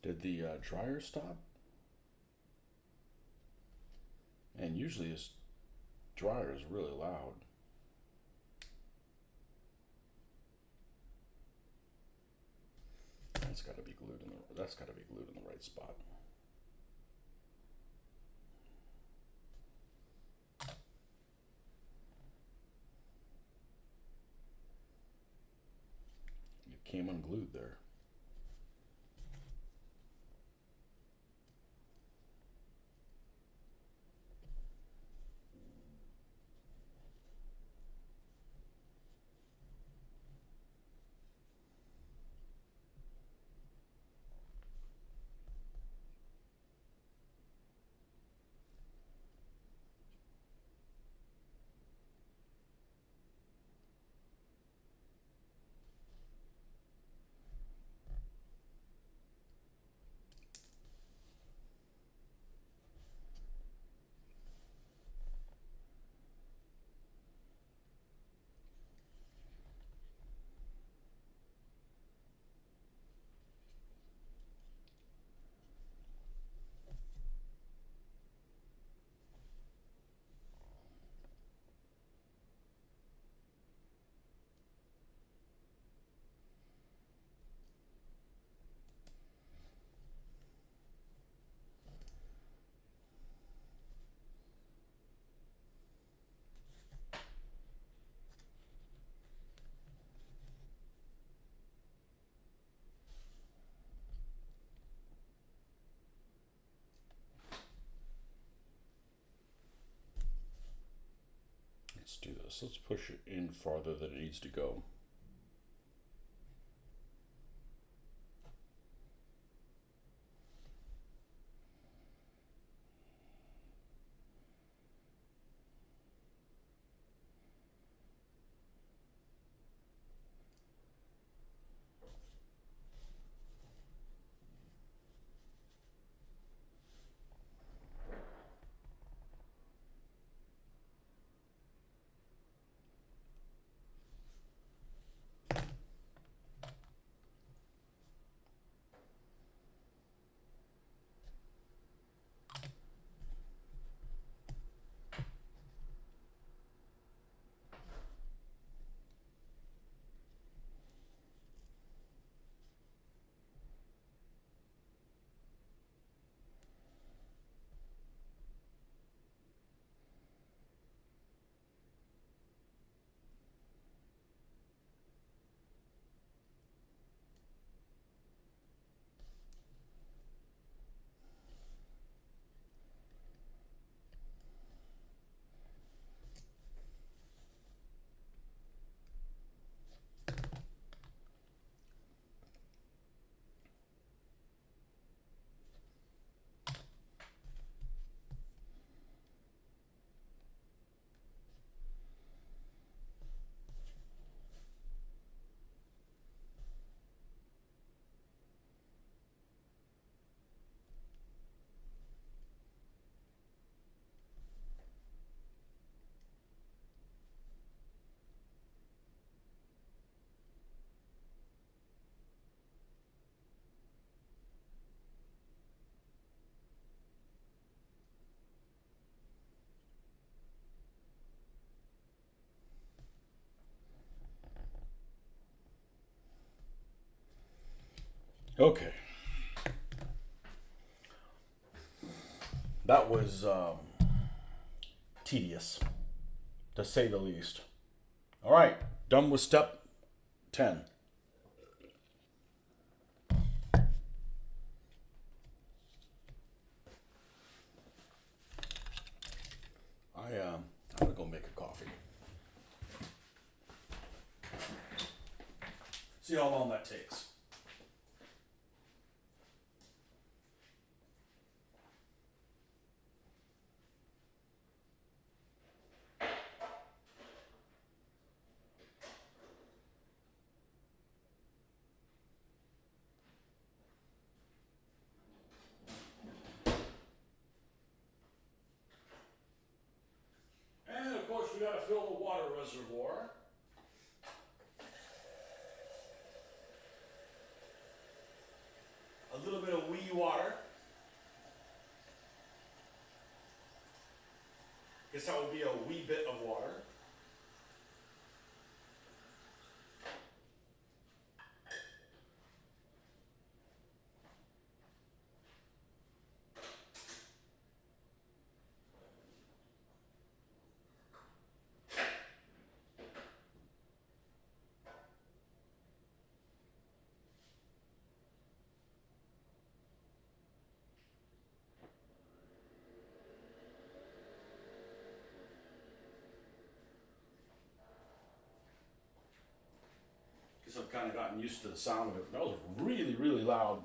Did the dryer stop? And usually this dryer is really loud. That's got to be glued in the right spot. It came unglued there. Let's do this. Let's push it in farther than it needs to go. Okay. That was tedious, to say the least. All right, done with step 10. I'm gonna go make a coffee. See how long that takes. And of course, we gotta fill the water reservoir. A little bit of wheat Guess that would be a wee bit of water. I've kind of gotten used to the sound of it. That was really, really loud.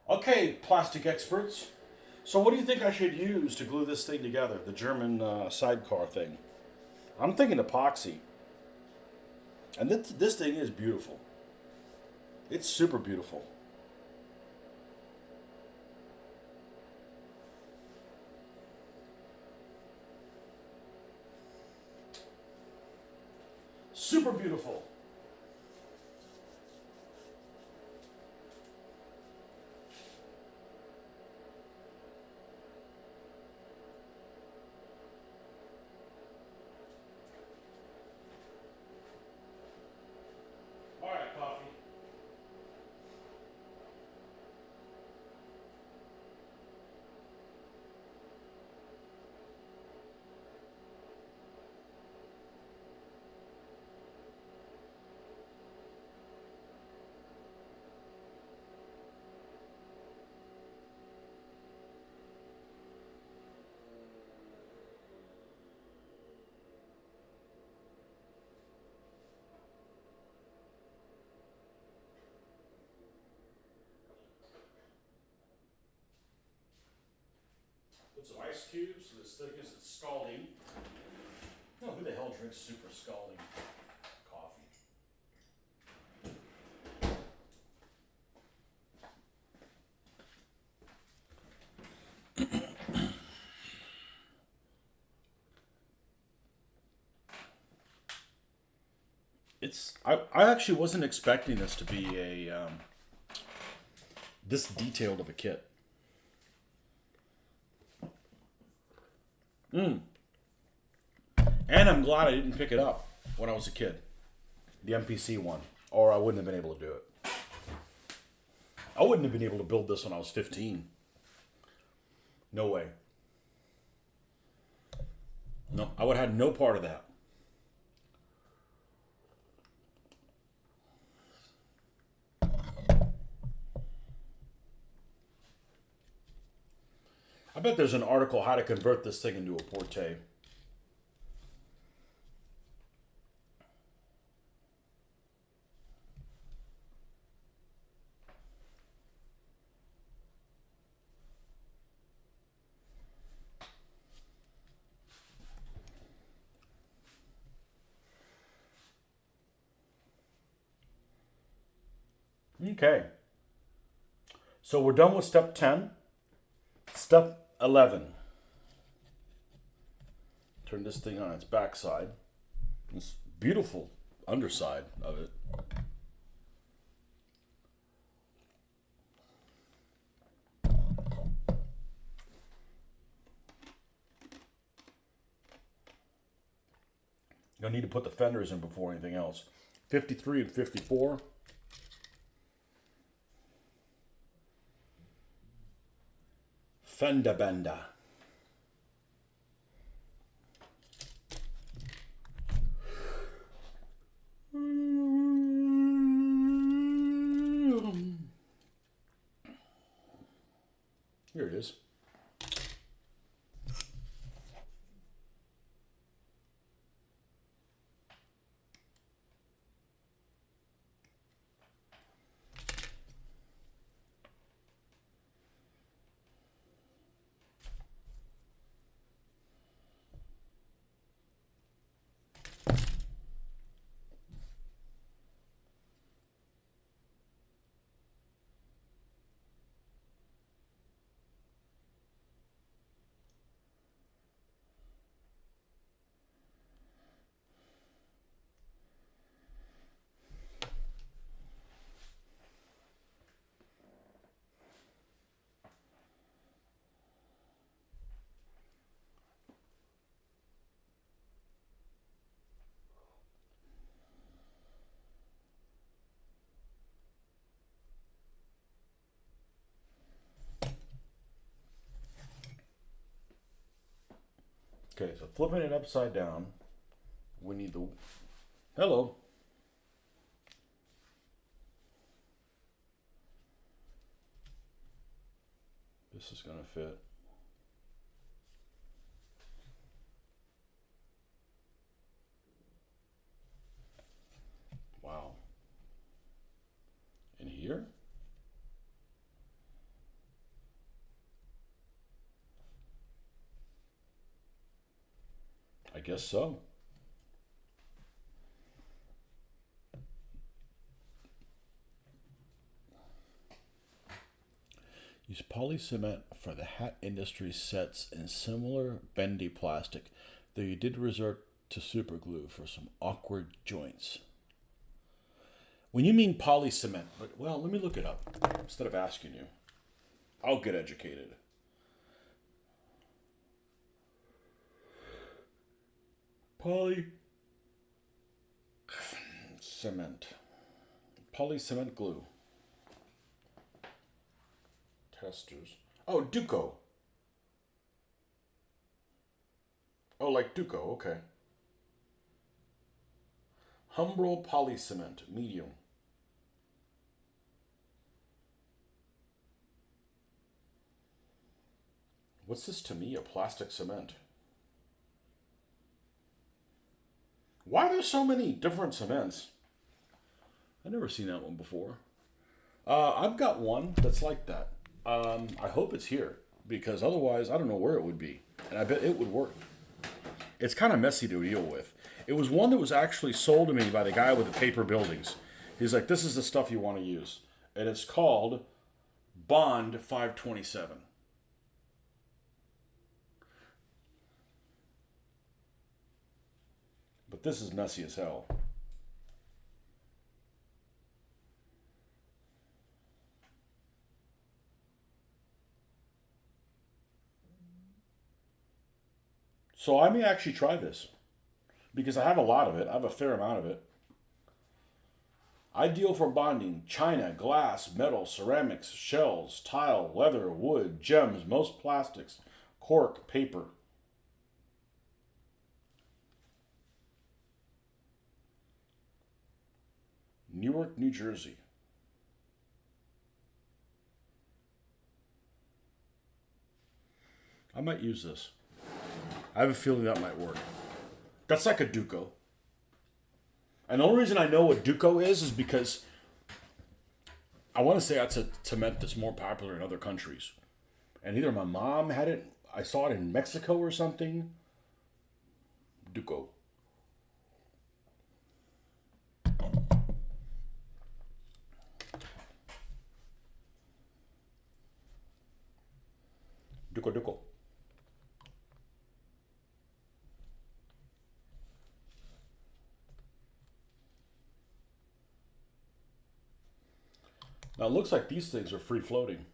Okay, plastic experts. So what do you think I should use to glue this thing together? The German sidecar thing. I'm thinking epoxy. And this thing is beautiful. It's super beautiful. Super beautiful. All right, coffee. Put some ice cubes so this thing isn't scalding. No, who the hell drinks super scalding coffee? I actually wasn't expecting this to be a this detailed of a kit. And I'm glad I didn't pick it up when I was a kid. The MPC one. Or I wouldn't have been able to do it. I wouldn't have been able to build this when I was 15. No way. No, I would have had no part of that. I bet there's an article how to convert this thing into a Porte. Okay. So we're done with step 10. Step 11. Turn this thing on its backside. This beautiful underside of it. You'll need to put the fenders in before anything else. 53 and 54. Fender bender. Here it is. Okay, so flipping it upside down, we need the, hello. This is gonna fit. Wow. In here? I guess so. Use poly cement for the hat industry sets in similar bendy plastic, though you did resort to super glue for some awkward joints. When you mean poly cement, but well, let me look it up instead of asking you. I'll get educated. Poly cement. Poly cement glue. Testers. Oh, Duco. Oh, like Duco, okay. Humbrol poly cement, medium. What's this to me? A plastic cement. Why are there so many different cements? I've never seen that one before. I've got one that's like that. I hope it's here because otherwise I don't know where it would be. And I bet it would work. It's kind of messy to deal with. It was one that was actually sold to me by the guy with the paper buildings. He's like, this is the stuff you want to use. And it's called Bond 527. But this is messy as hell. So I may actually try this because I have a lot of it. I have a fair amount of it. Ideal for bonding: china, glass, metal, ceramics, shells, tile, leather, wood, gems, most plastics, cork, paper. Newark, New Jersey. I might use this. I have a feeling that might work. That's like a Duco. And the only reason I know what Duco is because I want to say that's a cement that's more popular in other countries. And either my mom had it, I saw it in Mexico or something. Duco. Duco, Duco. Now it looks like these things are free floating.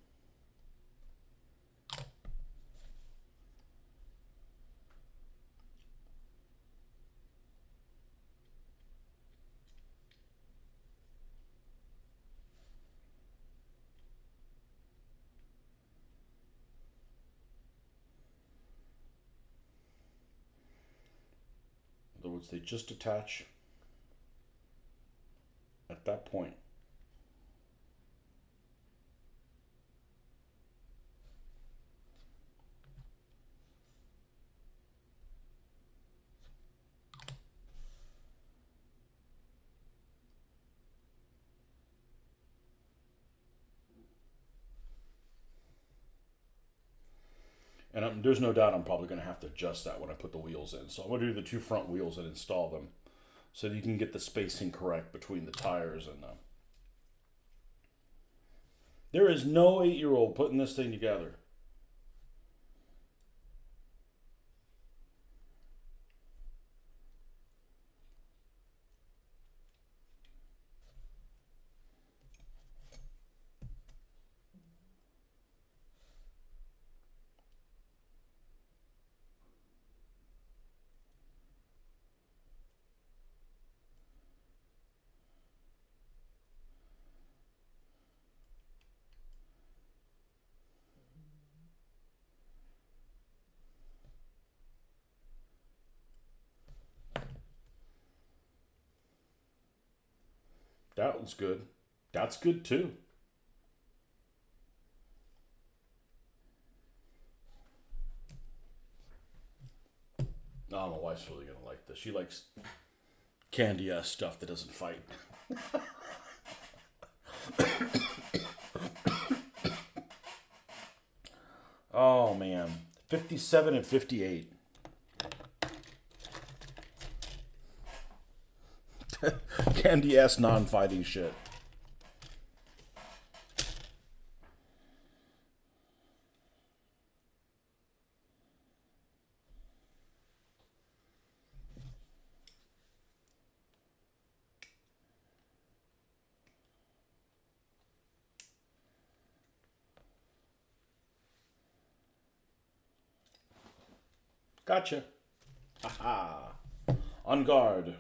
In other words, they just attach at that point. And there's no doubt I'm probably going to have to adjust that when I put the wheels in. So I'm going to do the two front wheels and install them so that you can get the spacing correct between the tires and the... There is no 8-year-old putting this thing together. That was good. That's good too. Oh, my wife's really gonna like this. She likes candy ass stuff that doesn't fight. Oh man, 57 and 58. Candy ass non-fighting shit. Gotcha. Haha. On guard.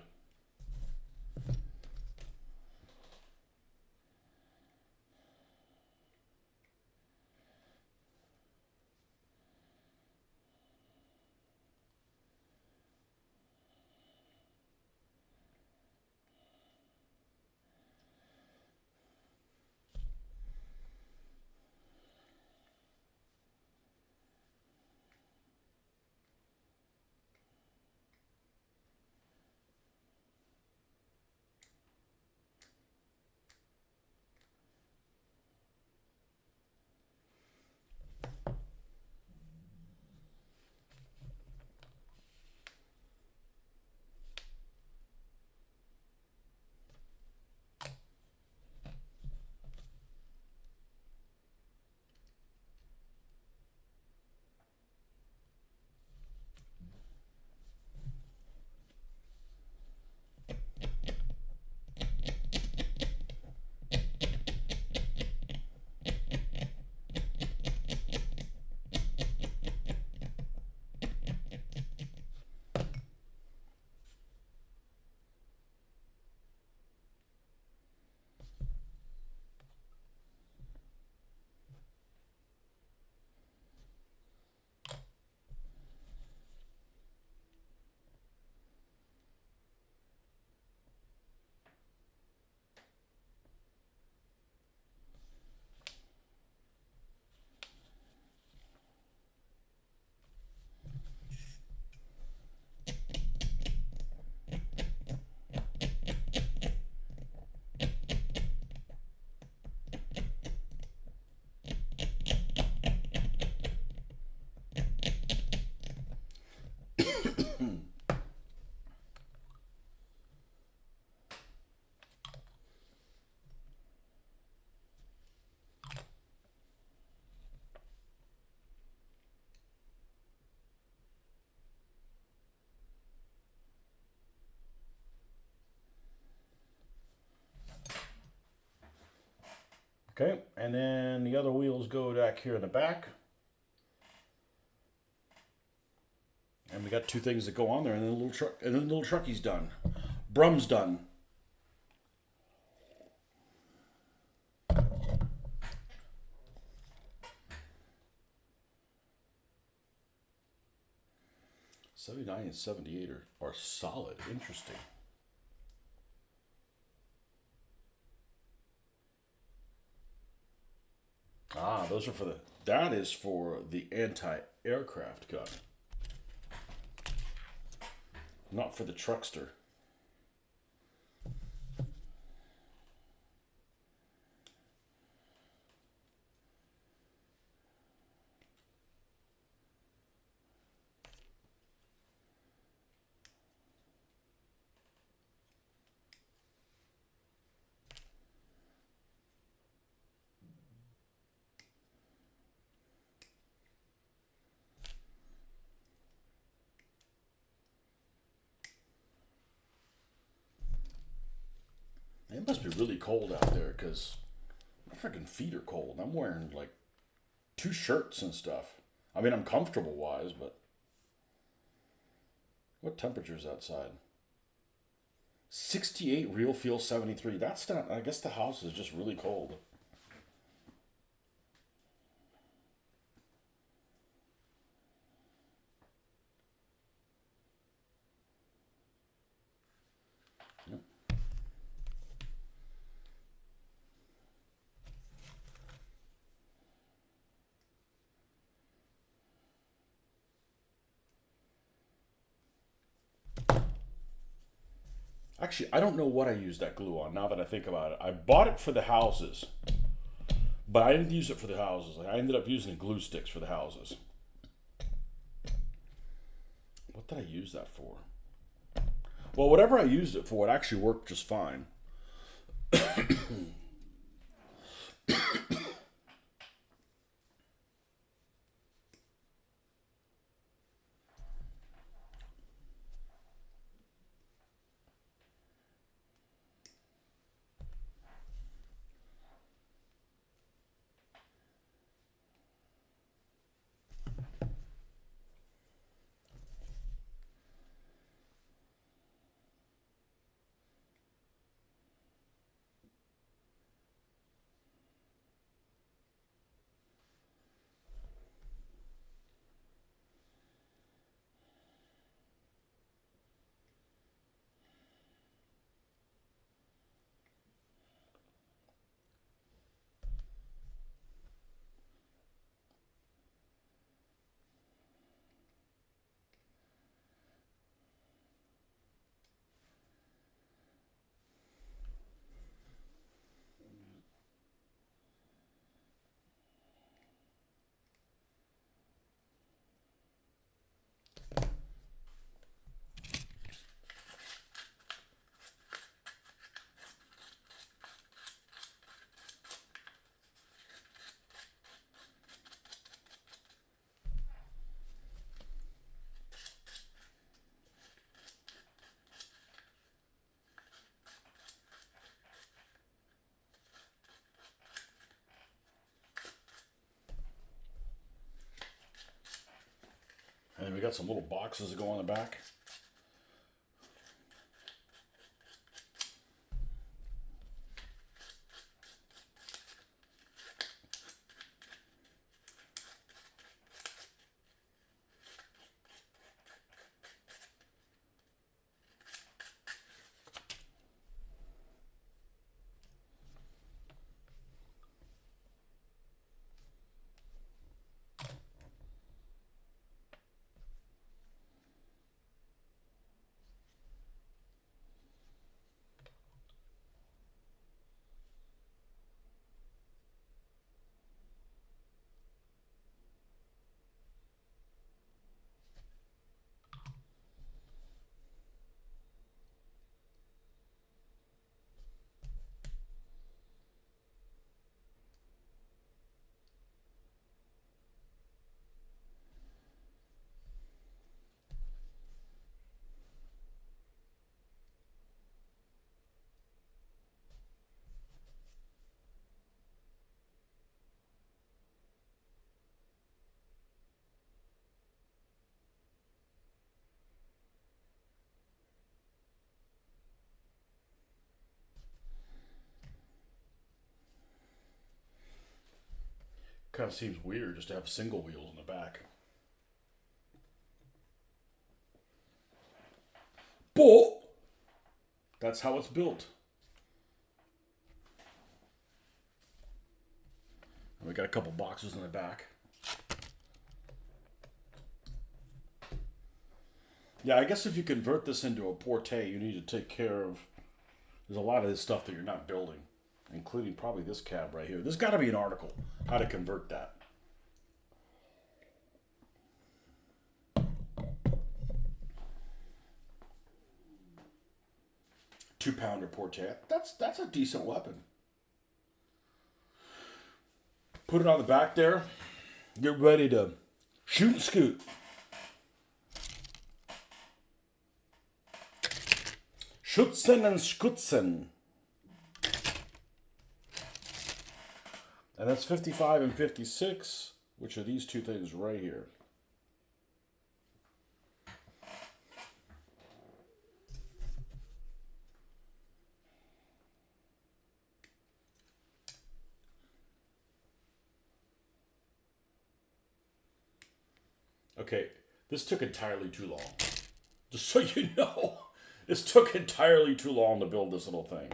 Okay, and then the other wheels go back here in the back. And we got two things that go on there, and then the little truck, and then the little truckie's done. Brum's done. '79 and '78 are solid. Interesting. Ah, those are for the. That is for the anti-aircraft gun, not for the truckster. It must be really cold out there because my freaking feet are cold. I'm wearing like two shirts and stuff. I mean, I'm comfortable wise, but what temperature's outside? 68, real feel 73. That's not, I guess the house is just really cold. Actually, I don't know what I used that glue on now that I think about it. I bought it for the houses, but I didn't use it for the houses. I ended up using glue sticks for the houses. What did I use that for? Well, whatever I used it for, it actually worked just fine. And we got some little boxes that go on the back. Kind of seems weird just to have single wheels in the back. But that's how it's built. And we got a couple boxes in the back. Yeah, I guess if you convert this into a porte, you need to take care of. There's a lot of this stuff that you're not building, including probably this cab right here. There's got to be an article how to convert that. Two-pounder porte. That's a decent weapon. Put it on the back there. Get ready to shoot and scoot. Schutzen and Skutzen. And that's 55 and 56, which are these two things right here. Okay, this took entirely too long. Just so you know, this took entirely too long to build this little thing.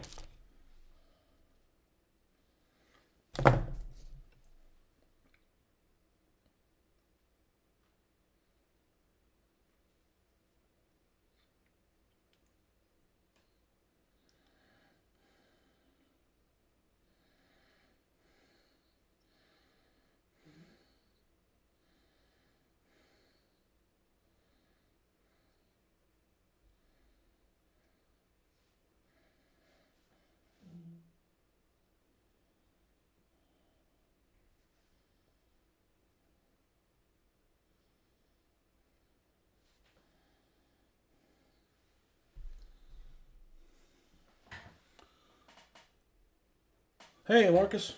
Hey, Marcus.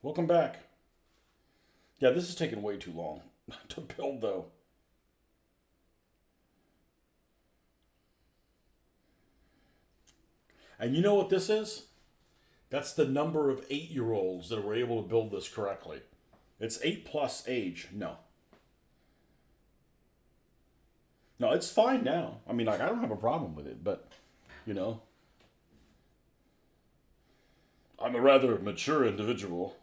Welcome back. Yeah, this is taking way too long to build, though. And you know what this is? That's the number of 8-year-olds that were able to build this correctly. It's 8 plus age. No. No, it's fine now. I mean, like, I don't have a problem with it, but, you know, I'm a rather mature individual.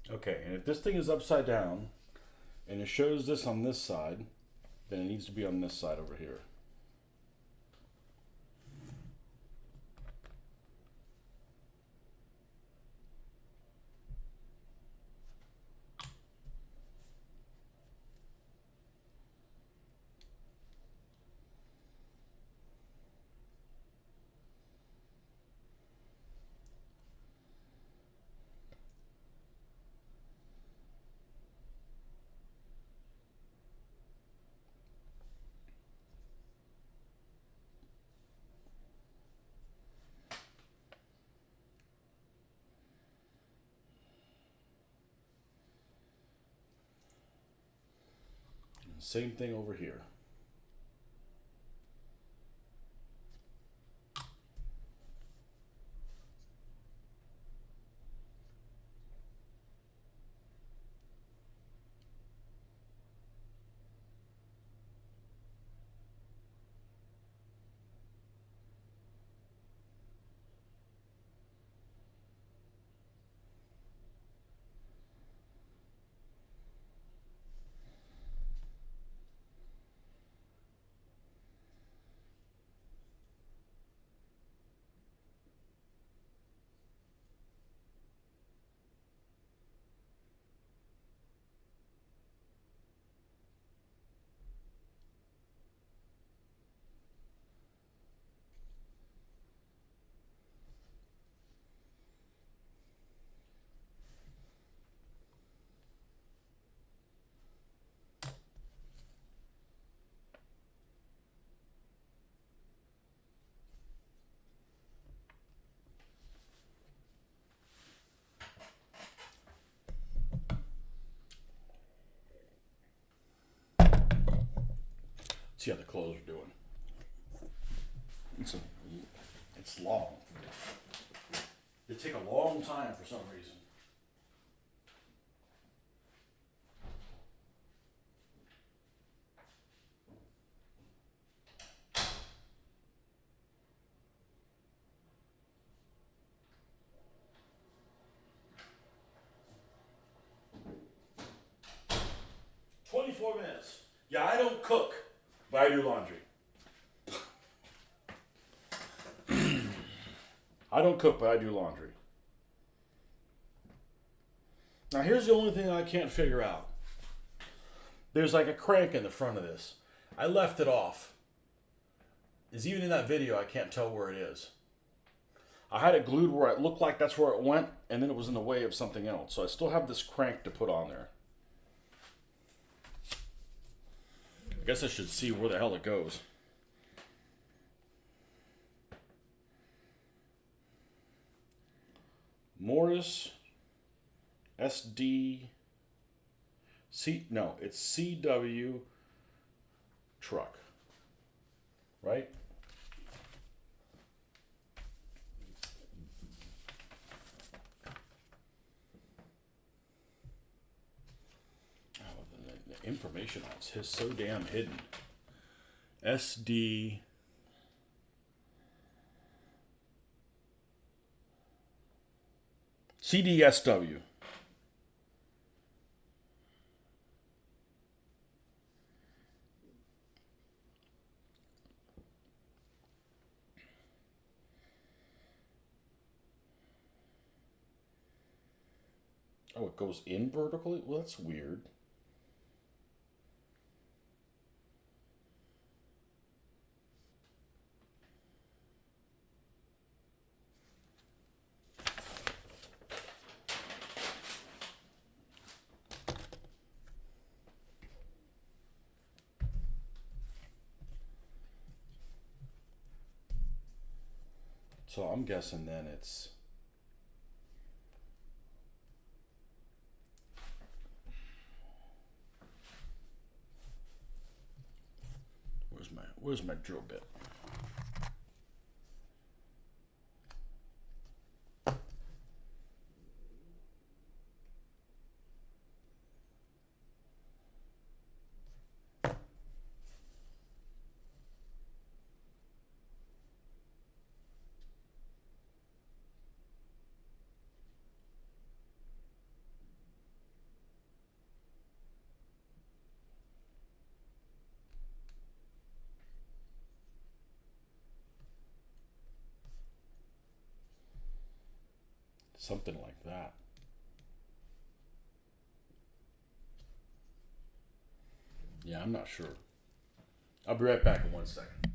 Okay, and if this thing is upside down and it shows this on this side, then it needs to be on this side over here. Same thing over here. See how the clothes are doing. It's long. It take a long time for some reason. $24. Yeah, I don't cook, but I do laundry. I don't cook, but I do laundry. Now, here's the only thing I can't figure out. There's like a crank in the front of this. I left it off. Is even in that video, I can't tell where it is. I had it glued where it looked like that's where it went, and then it was in the way of something else. So I still have this crank to put on there. I guess I should see where the hell it goes. Morris SD it's CW truck. Right? The information on it's so damn hidden. SD. CDSW. Oh, it goes in vertically? Well, that's weird. So I'm guessing then it's where's my drill bit? Something like that. Yeah, I'm not sure. I'll be right back in 1 second.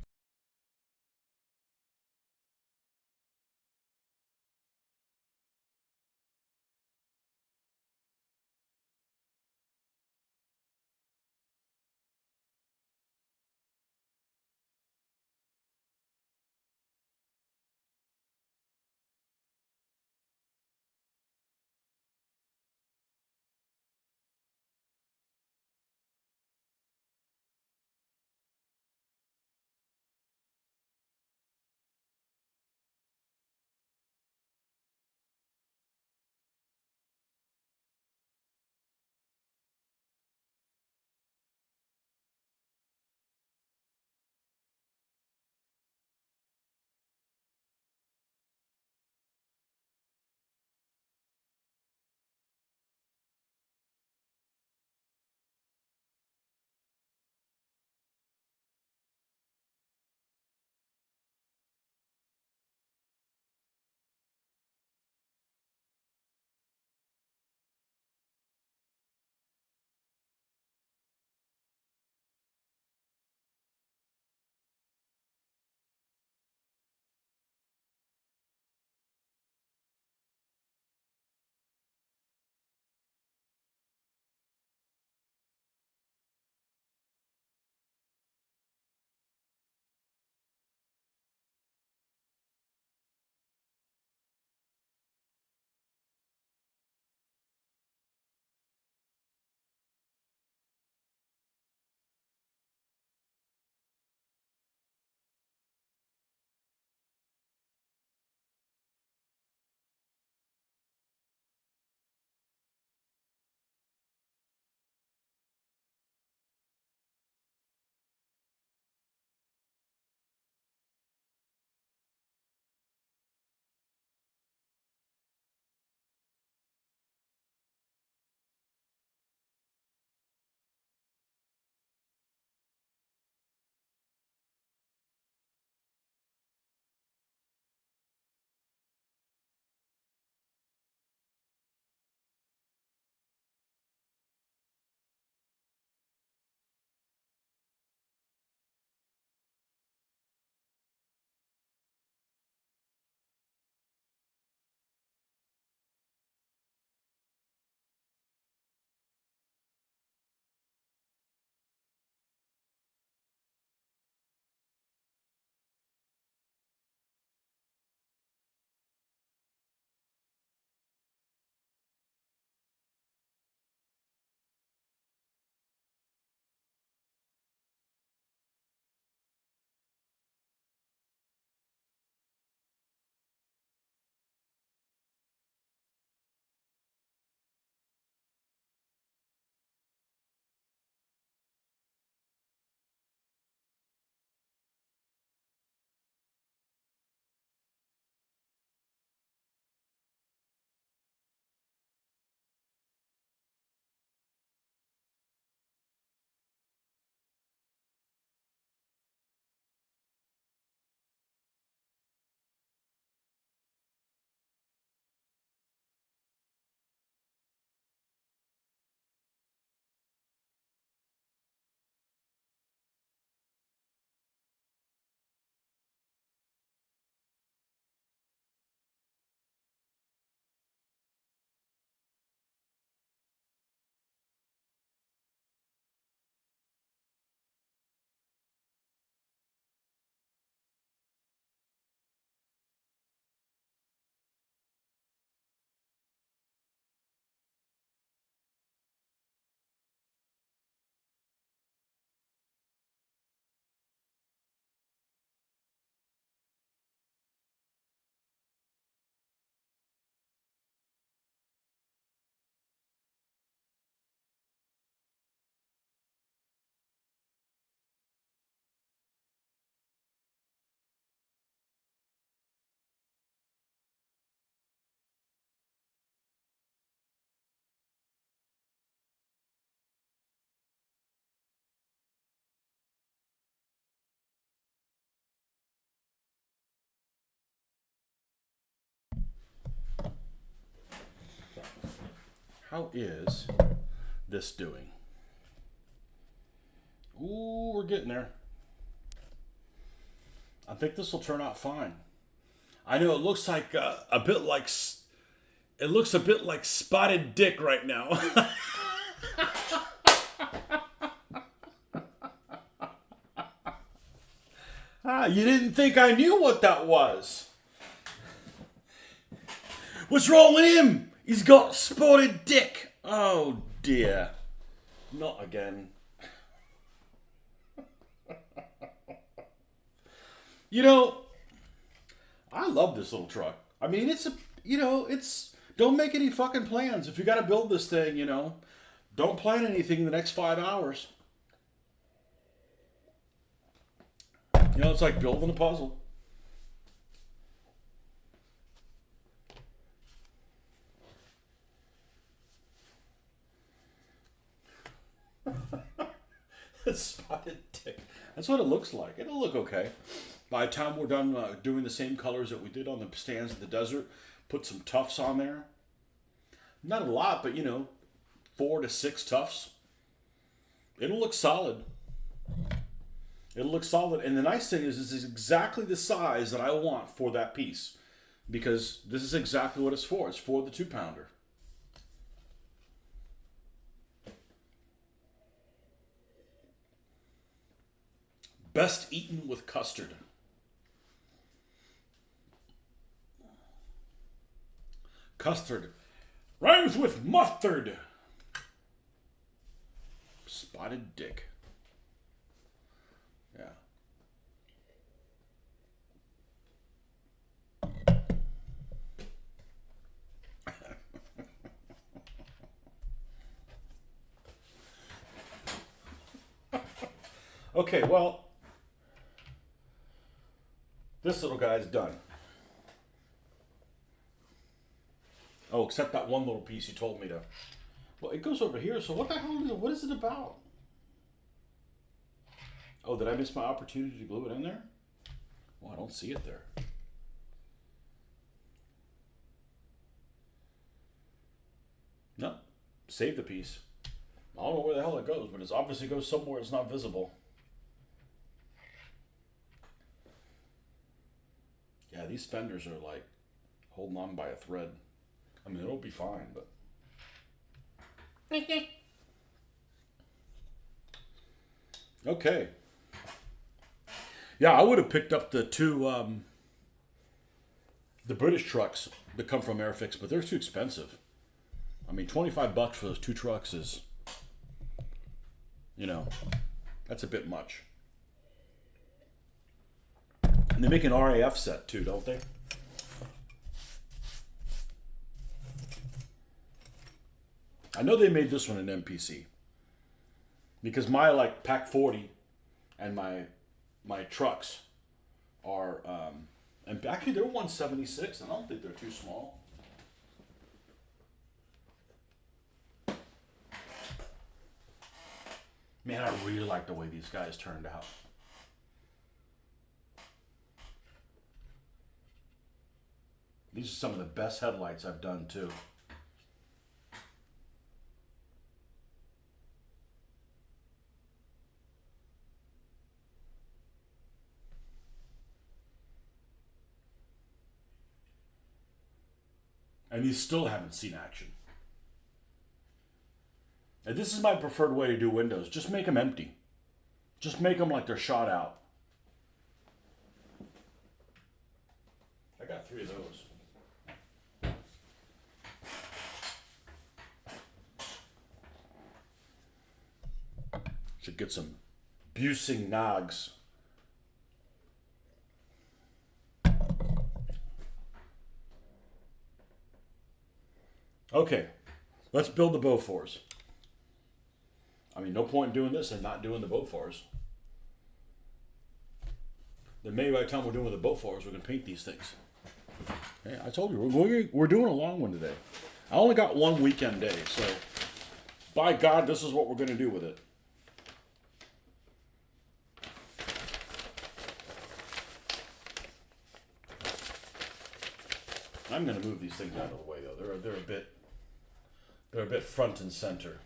How is this doing? Ooh, we're getting there. I think this will turn out fine. I know it looks like a bit like Spotted Dick right now. You didn't think I knew what that was. What's wrong with him? He's got spotted dick. Oh dear. Not again. You know, I love this little truck. I mean, don't make any fucking plans. If you got to build this thing, don't plan anything in the next 5 hours. It's like building a puzzle. Spotted dick. That's what it looks like. It'll look okay. By the time we're done doing the same colors that we did on the stands of the desert, put some tufts on there. Not a lot, but 4 to 6 tufts. It'll look solid. It'll look solid. And the nice thing is, this is exactly the size that I want for that piece. Because this is exactly what it's for. It's for the 2-pounder. Best eaten with custard. Custard rhymes with mustard. Spotted dick. Yeah. Okay, well, this little guy's done. Oh, except that one little piece you told me to. Well, it goes over here, so what the hell is it? What is it about? Oh, did I miss my opportunity to glue it in there? Well, I don't see it there. No, save the piece. I don't know where the hell it goes, but it obviously goes somewhere it's not visible. Yeah, these fenders are like holding on by a thread. I mean, it'll be fine, but... Okay. Yeah, I would have picked up the two, the British trucks that come from Airfix, but they're too expensive. I mean, $25 for those 2 trucks is, that's a bit much. And they make an RAF set too, don't they? I know they made this one in MPC. Because my Pack 40 and my trucks are and actually they're 176 and I don't think they're too small. Man, I really like the way these guys turned out. These are some of the best headlights I've done too. And you still haven't seen action. And this is my preferred way to do windows. Just make them empty. Just make them like they're shot out. I got 3 of those. Should get some Busing Nogs. Okay, let's build the Beauforts. I mean, no point in doing this and not doing the Beauforts. Then maybe by the time we're doing the Beauforts, we're going to paint these things. Hey, I told you, we're doing a long one today. I only got 1 weekend day, so by God, this is what we're going to do with it. I'm going to move these things out of the way, though. They're a bit They're a bit front and center.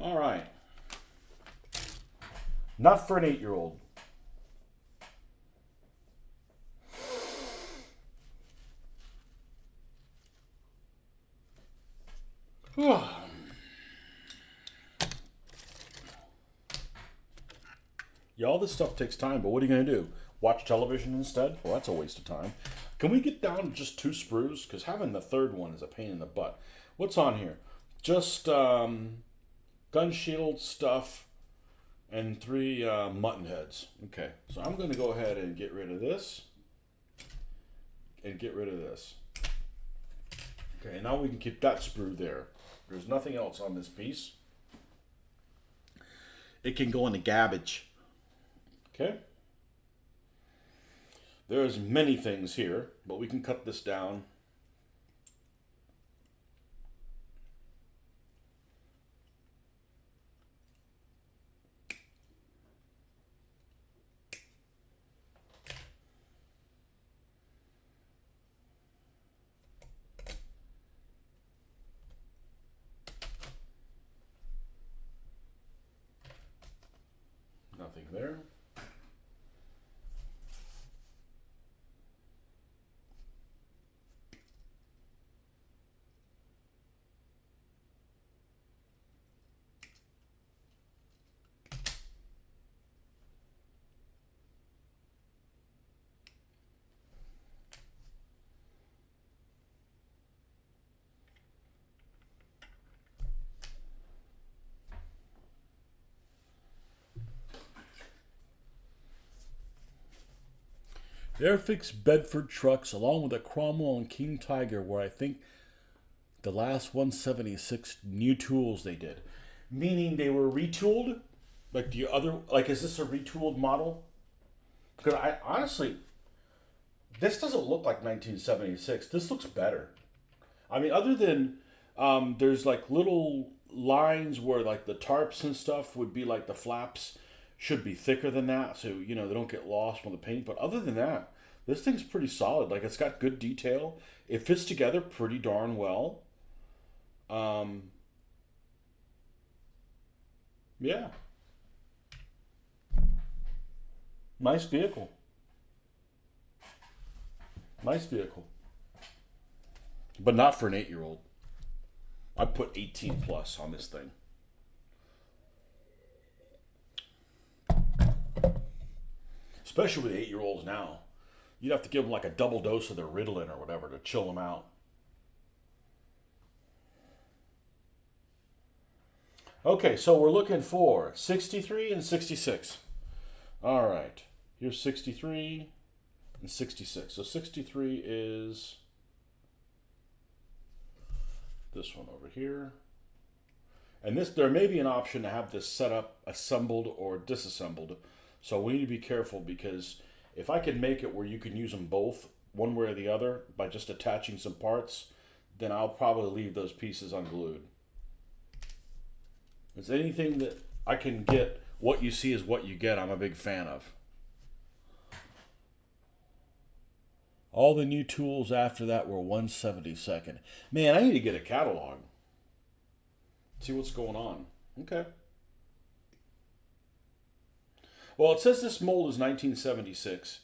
All right. Not for an 8-year-old. Yeah, all this stuff takes time, but what are you going to do? Watch television instead? Well, that's a waste of time. Can we get down to just 2 sprues? Because having the third one is a pain in the butt. What's on here? Just gun shield stuff and 3 mutton heads. Okay, so I'm going to go ahead and get rid of this and get rid of this. Okay, now we can keep that sprue there. There's nothing else on this piece. It can go in the garbage. Okay. There's many things here, but we can cut this down. Nothing there. Airfix Bedford trucks, along with a Cromwell and King Tiger, were, I think, the last 176 new tools they did. Meaning they were retooled? Like the other, like, is this a retooled model? Because I honestly, this doesn't look like 1976. This looks better. I mean, other than there's like little lines where like the tarps and stuff would be like the flaps should be thicker than that, so you know they don't get lost from the paint. But other than that, this thing's pretty solid. Like it's got good detail. It fits together pretty darn well. Yeah, nice vehicle. Nice vehicle, but not for an 8-year-old. I put 18 plus on this thing. Especially with 8-year-olds now. You'd have to give them like a double dose of their Ritalin or whatever to chill them out. Okay, so we're looking for 63 and 66. All right, here's 63 and 66. So 63 is this one over here. And this, there may be an option to have this set up assembled or disassembled. So we need to be careful, because if I can make it where you can use them both, one way or the other, by just attaching some parts, then I'll probably leave those pieces unglued. It's anything that I can get, what you see is what you get, I'm a big fan of. All the new tools after that were 172nd. Man, I need to get a catalog. See what's going on. Okay. Well, it says this mold is 1976.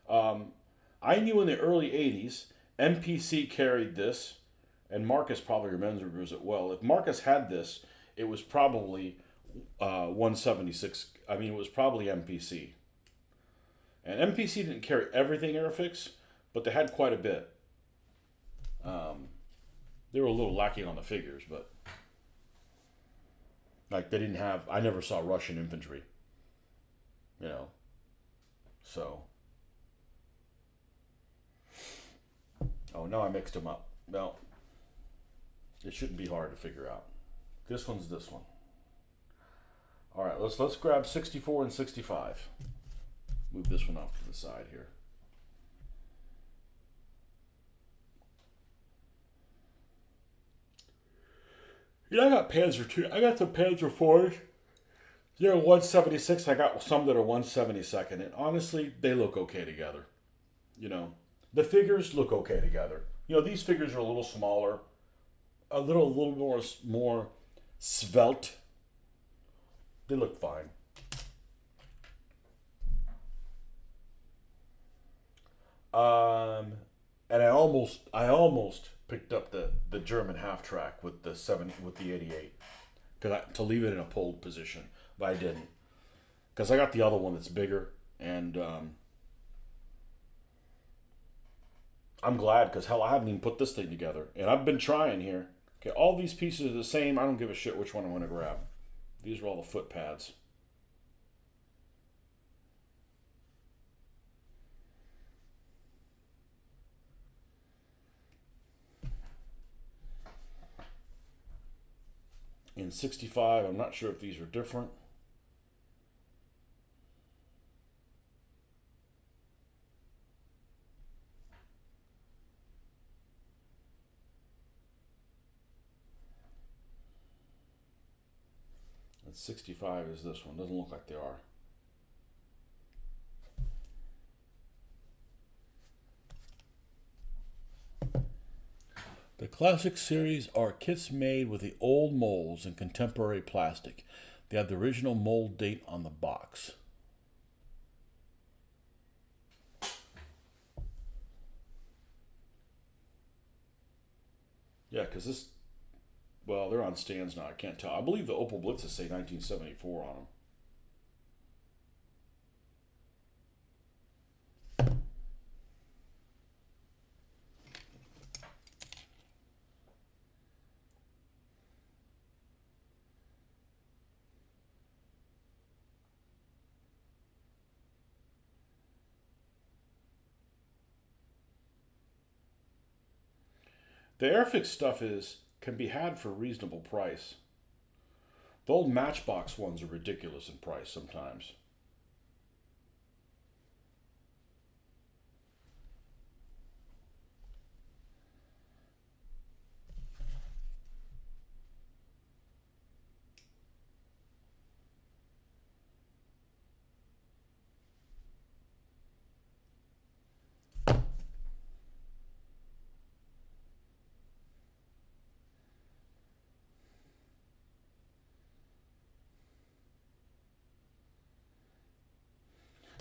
I knew in the early 80s, MPC carried this, and Marcus probably remembers it well. If Marcus had this, it was probably 176. I mean, it was probably MPC. And MPC didn't carry everything Airfix, but they had quite a bit. They were a little lacking on the figures, but like they didn't have, I never saw Russian infantry. You know, so. Oh, no, I mixed them up. No, it shouldn't be hard to figure out. This one's this one. All right, let's grab 64 and 65. Move this one off to the side here. Yeah, I got Panzer II. I got some Panzer IVs. They're 176. I got some that are 172nd, and honestly, they look okay together. You know, The figures look okay together. You know, these figures are a little smaller, a little more svelte. They look fine. Um, and I almost picked up the German half track with the 88 to leave it in a pulled position, but I didn't because I got the other one that's bigger, and I'm glad because hell, I haven't even put this thing together, and I've been trying here. Okay, all these pieces are the same. I don't give a shit which one I'm going to grab. These are all the foot pads. In 65, I'm not sure if these are different. And 65 is this one. Doesn't look like they are. The Classic Series are kits made with the old molds and contemporary plastic. They have the original mold date on the box. Yeah, because this, well, they're on stands now. I can't tell. I believe the Opel Blitzes say 1974 on them. The Airfix stuff can be had for a reasonable price. The old Matchbox ones are ridiculous in price sometimes.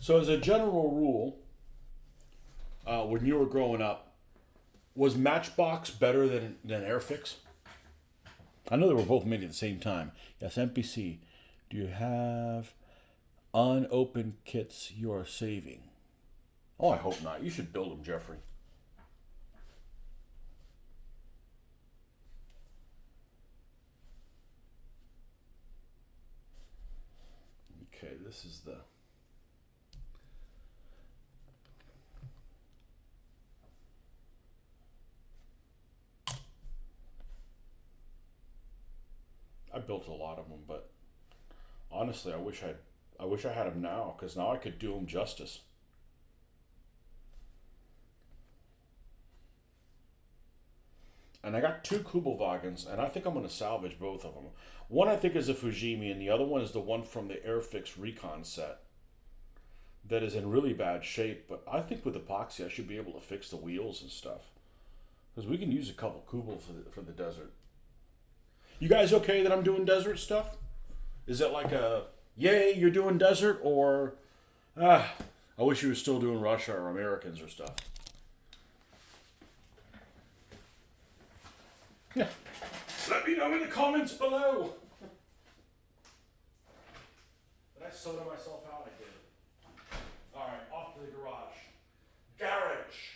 So, as a general rule, when you were growing up, was Matchbox better than Airfix? I know they were both made at the same time. Yes, MPC. Do you have unopened kits you are saving? Oh, I hope not. You should build them, Jeffrey. Okay, this is the. I built a lot of them, but honestly, I wish I had them now because now I could do them justice. And I got two Kubelwagens, and I think I'm going to salvage both of them. One I think is a Fujimi, and the other one is the one from the Airfix Recon set that is in really bad shape. But I think with epoxy, I should be able to fix the wheels and stuff because we can use a couple Kubel for the desert. You guys okay that I'm doing desert stuff? Is it like a yay, you're doing desert, or I wish you were still doing Russia or Americans or stuff? Yeah. Let me know in the comments below. Did I soda myself out? I did. Alright, off to the garage. Garage!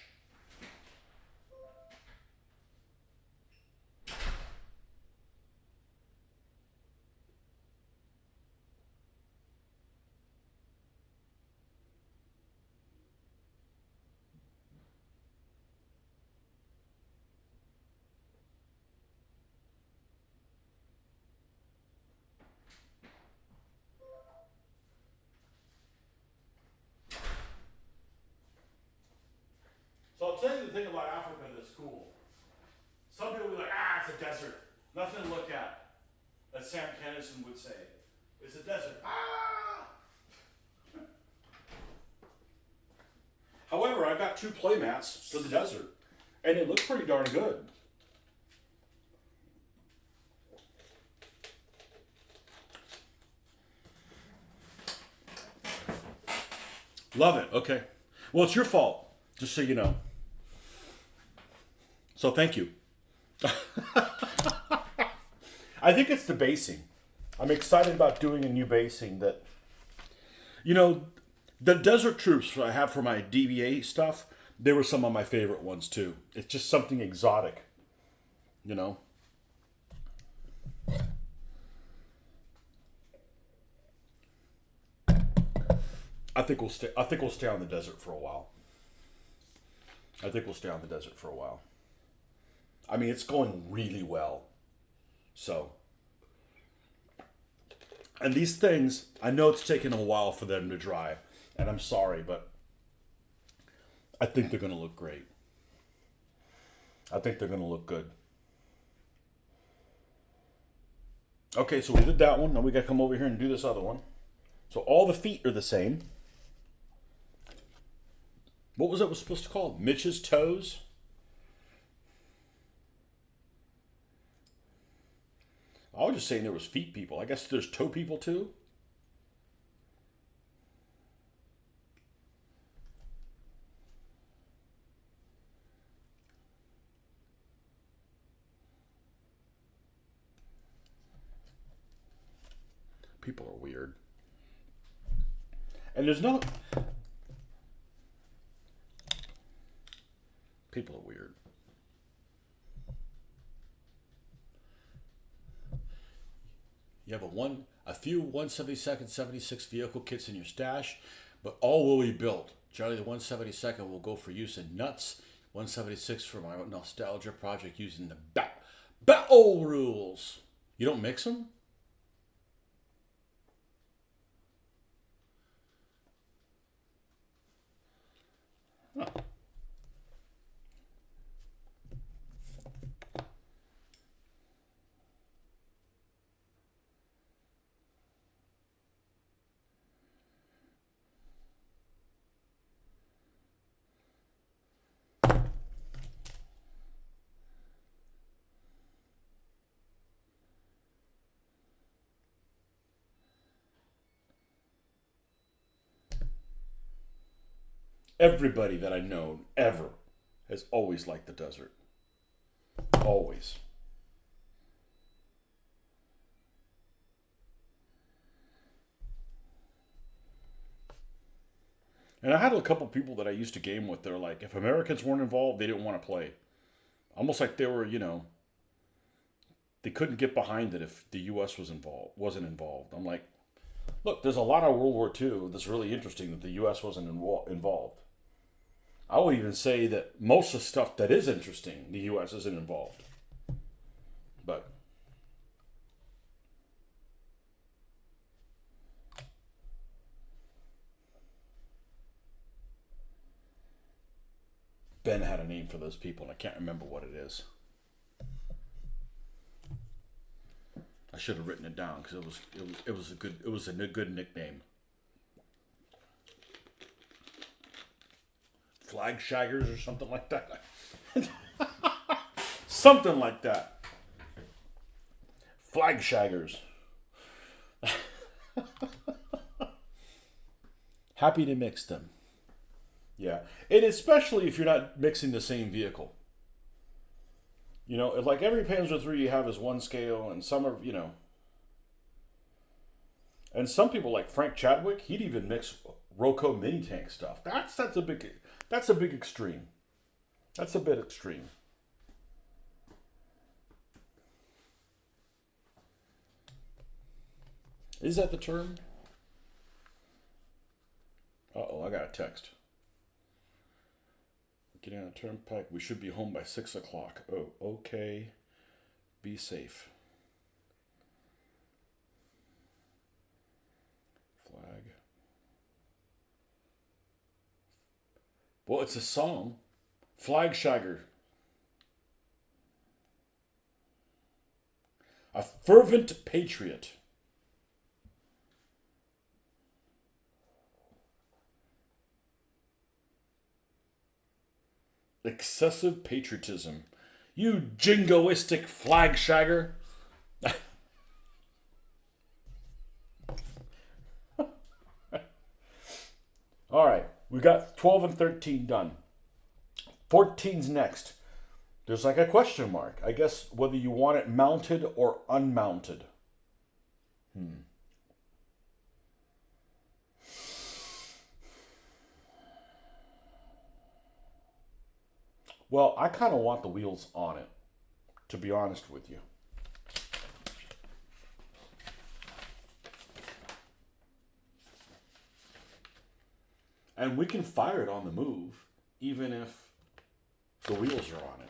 So I'll tell you the thing about Africa that's cool. Some people will be like, it's a desert. Nothing to look at. As Sam Kennison would say. It's a desert. However, I got 2 play mats for the desert, and it looks pretty darn good. Love it. Okay. Well, it's your fault, just so you know. So thank you. I think it's the basing. I'm excited about doing a new basing that, you know, the Desert Troops I have for my DBA stuff, they were some of my favorite ones too. It's just something exotic, you know. I think we'll stay. I think we'll stay on the desert for a while. I think we'll stay on the desert for a while. I mean, it's going really well. So, and these things, I know it's taken a while for them to dry, and I'm sorry, but I think they're going to look great. I think they're going to look good. Okay, so we did that one. Now we got to come over here and do this other one. So all the feet are the same. What was it was supposed to call? Mitch's toes? I was just saying there was feet people. I guess there's toe people too. People are weird. And there's no... People are weird. You have a few 172nd, 76 vehicle kits in your stash, but all will be built. Charlie, the 172nd will go for use in nuts. 176 for my nostalgia project using the battle rules. You don't mix them? Huh. Everybody that I know ever has always liked the desert. Always. And I had a couple people that I used to game with. They're like, if Americans weren't involved, they didn't want to play. Almost like they were, they couldn't get behind it if the U.S. wasn't involved. I'm like, look, there's a lot of World War II that's really interesting that the U.S. wasn't involved. I would even say that most of the stuff that is interesting, the U.S. isn't involved. But Ben had a name for those people, and I can't remember what it is. I should have written it down because it was a good nickname. Flag shaggers or something like that. Something like that. Flag shaggers. Happy to mix them. Yeah. And especially if you're not mixing the same vehicle. Like every Panzer III you have is one scale, and some are, and some people like Frank Chadwick, he'd even mix Roco mini tank stuff. That's a big extreme. That's a bit extreme. Is that the term? Uh-oh, I got a text. Getting on a turnpike. We should be home by 6 o'clock. Oh, okay. Be safe. Flag. Well, it's a song. Flag Shagger. A fervent patriot. Excessive patriotism. You jingoistic flag shagger. All right, we got 12 and 13 done. 14's next. There's like a question mark. I guess whether you want it mounted or unmounted. Well, I kind of want the wheels on it, to be honest with you. And we can fire it on the move, even if the wheels are on it.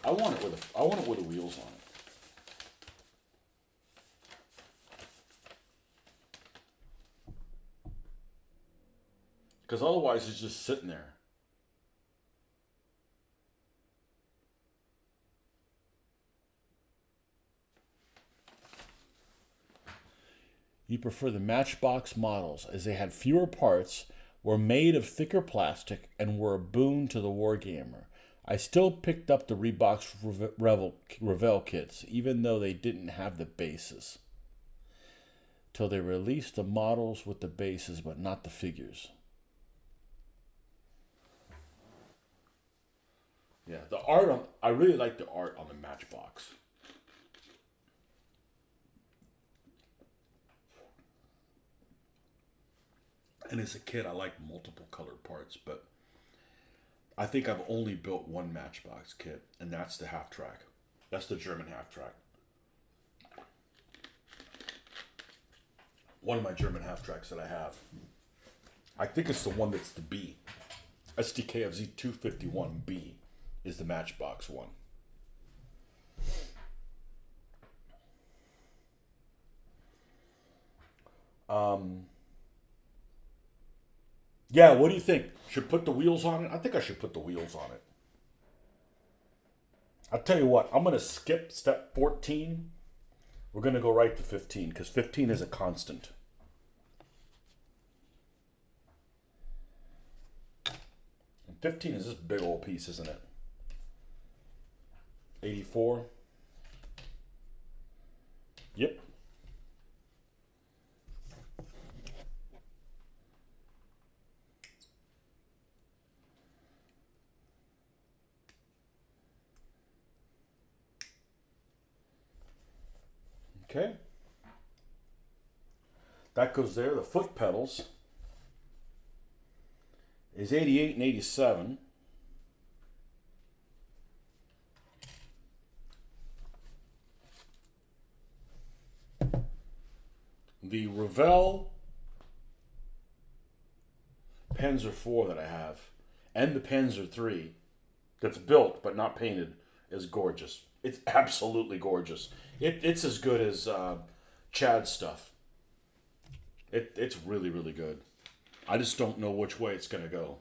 I want it with the wheels on it. Because otherwise it's just sitting there. You prefer the Matchbox models as they had fewer parts, were made of thicker plastic, and were a boon to the wargamer. I still picked up the Reeboks Revell kits, even though they didn't have the bases. Till they released the models with the bases, but not the figures. Yeah, the art I really like the art on the Matchbox. And as a kid, I liked multiple colored parts, but I think I've only built one Matchbox kit, and that's the half track. That's the German half track. One of my German half tracks that I have. I think it's the one that's the B. SDKFZ 251B is the Matchbox one. Yeah, what do you think? Should put the wheels on it? I think I should put the wheels on it. I'll tell you what, I'm going to skip step 14. We're going to go right to 15 because 15 is a constant. And 15 is this big old piece, isn't it? 84. Yep. Okay. That goes there. The foot pedals is 88 and 87. The Revell Panzer 4 that I have, and the Panzer 3 that's built but not painted, is gorgeous. It's absolutely gorgeous. It's as good as Chad's stuff. It's really, really good. I just don't know which way it's going to go.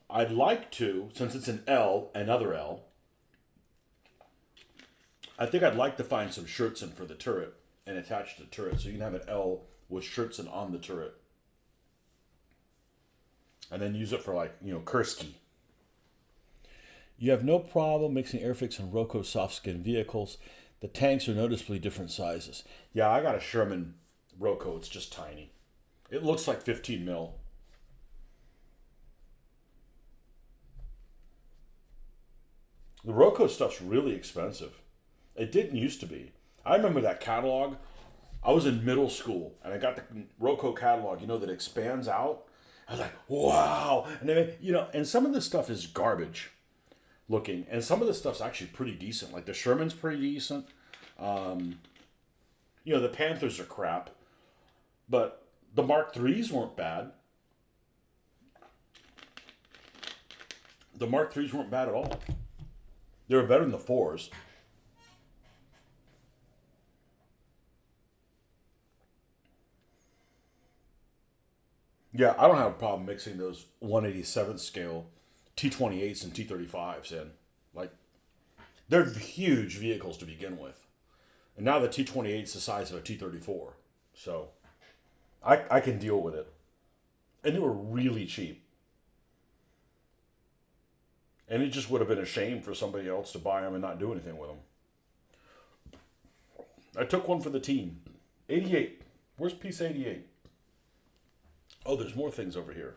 I'd like to, since it's an L, another L, I think I'd like to find some Schertzen for the turret and attach the turret so you can have an L with Schertzen on the turret. And then use it for, like, Kursky. You have no problem mixing Airfix and Roco soft skin vehicles. The tanks are noticeably different sizes. Yeah, I got a Sherman Roco. It's just tiny. It looks like 15 mil. The Roco stuff's really expensive. It didn't used to be. I remember that catalog. I was in middle school, and I got the Roco catalog, that expands out. I was like, wow. And then, and some of this stuff is garbage looking, and some of the stuff's actually pretty decent. Like the Sherman's pretty decent. The Panthers are crap, but the Mark IIIs weren't bad. The Mark IIIs weren't bad at all. They were better than the 4s. Yeah, I don't have a problem mixing those 187th scale T28s and T35s in. Like, they're huge vehicles to begin with. And now the T28 is the size of a T34. So, I can deal with it. And they were really cheap. And it just would have been a shame for somebody else to buy them and not do anything with them. I took one for the team. 88. Where's piece 88? Oh, there's more things over here.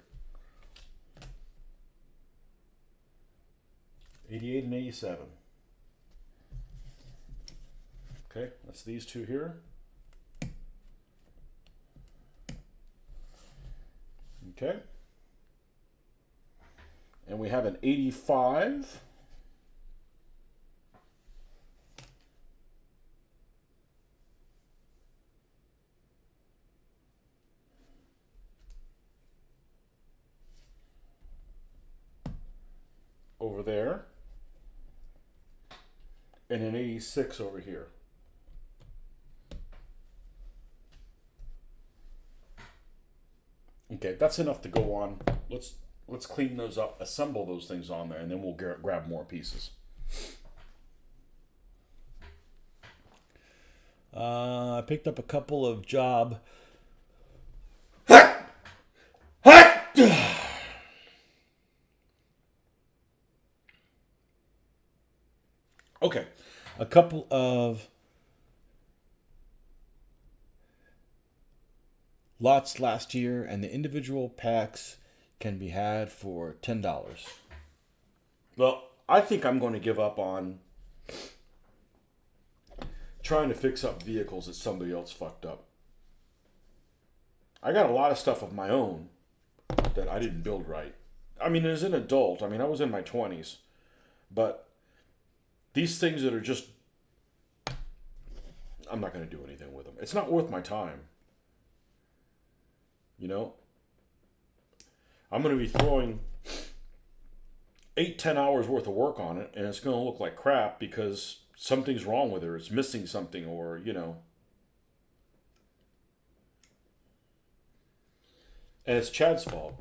88 and 87. Okay, that's these two here. Okay. And we have an 85. Over there. And an 86 over here. Okay, that's enough to go on. Let's clean those up, assemble those things on there, and then we'll grab more pieces. I picked up a couple of job. Okay, a couple of lots last year, and the individual packs can be had for $10. Well, I think I'm going to give up on trying to fix up vehicles that somebody else fucked up. I got a lot of stuff of my own that I didn't build right. I mean, as an adult, I was in my 20s, but these things that are just, I'm not going to do anything with them. It's not worth my time. You know? I'm going to be throwing 8-10 hours worth of work on it, and it's going to look like crap because something's wrong with it, or it's missing something, or, you know. And it's Chad's fault.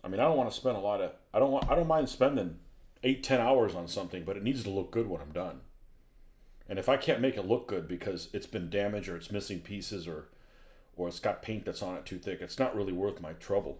I don't want to spend a lot of. I don't mind spending 8-10 hours on something, but it needs to look good when I'm done. And if I can't make it look good because it's been damaged or it's missing pieces or it's got paint that's on it too thick, it's not really worth my trouble.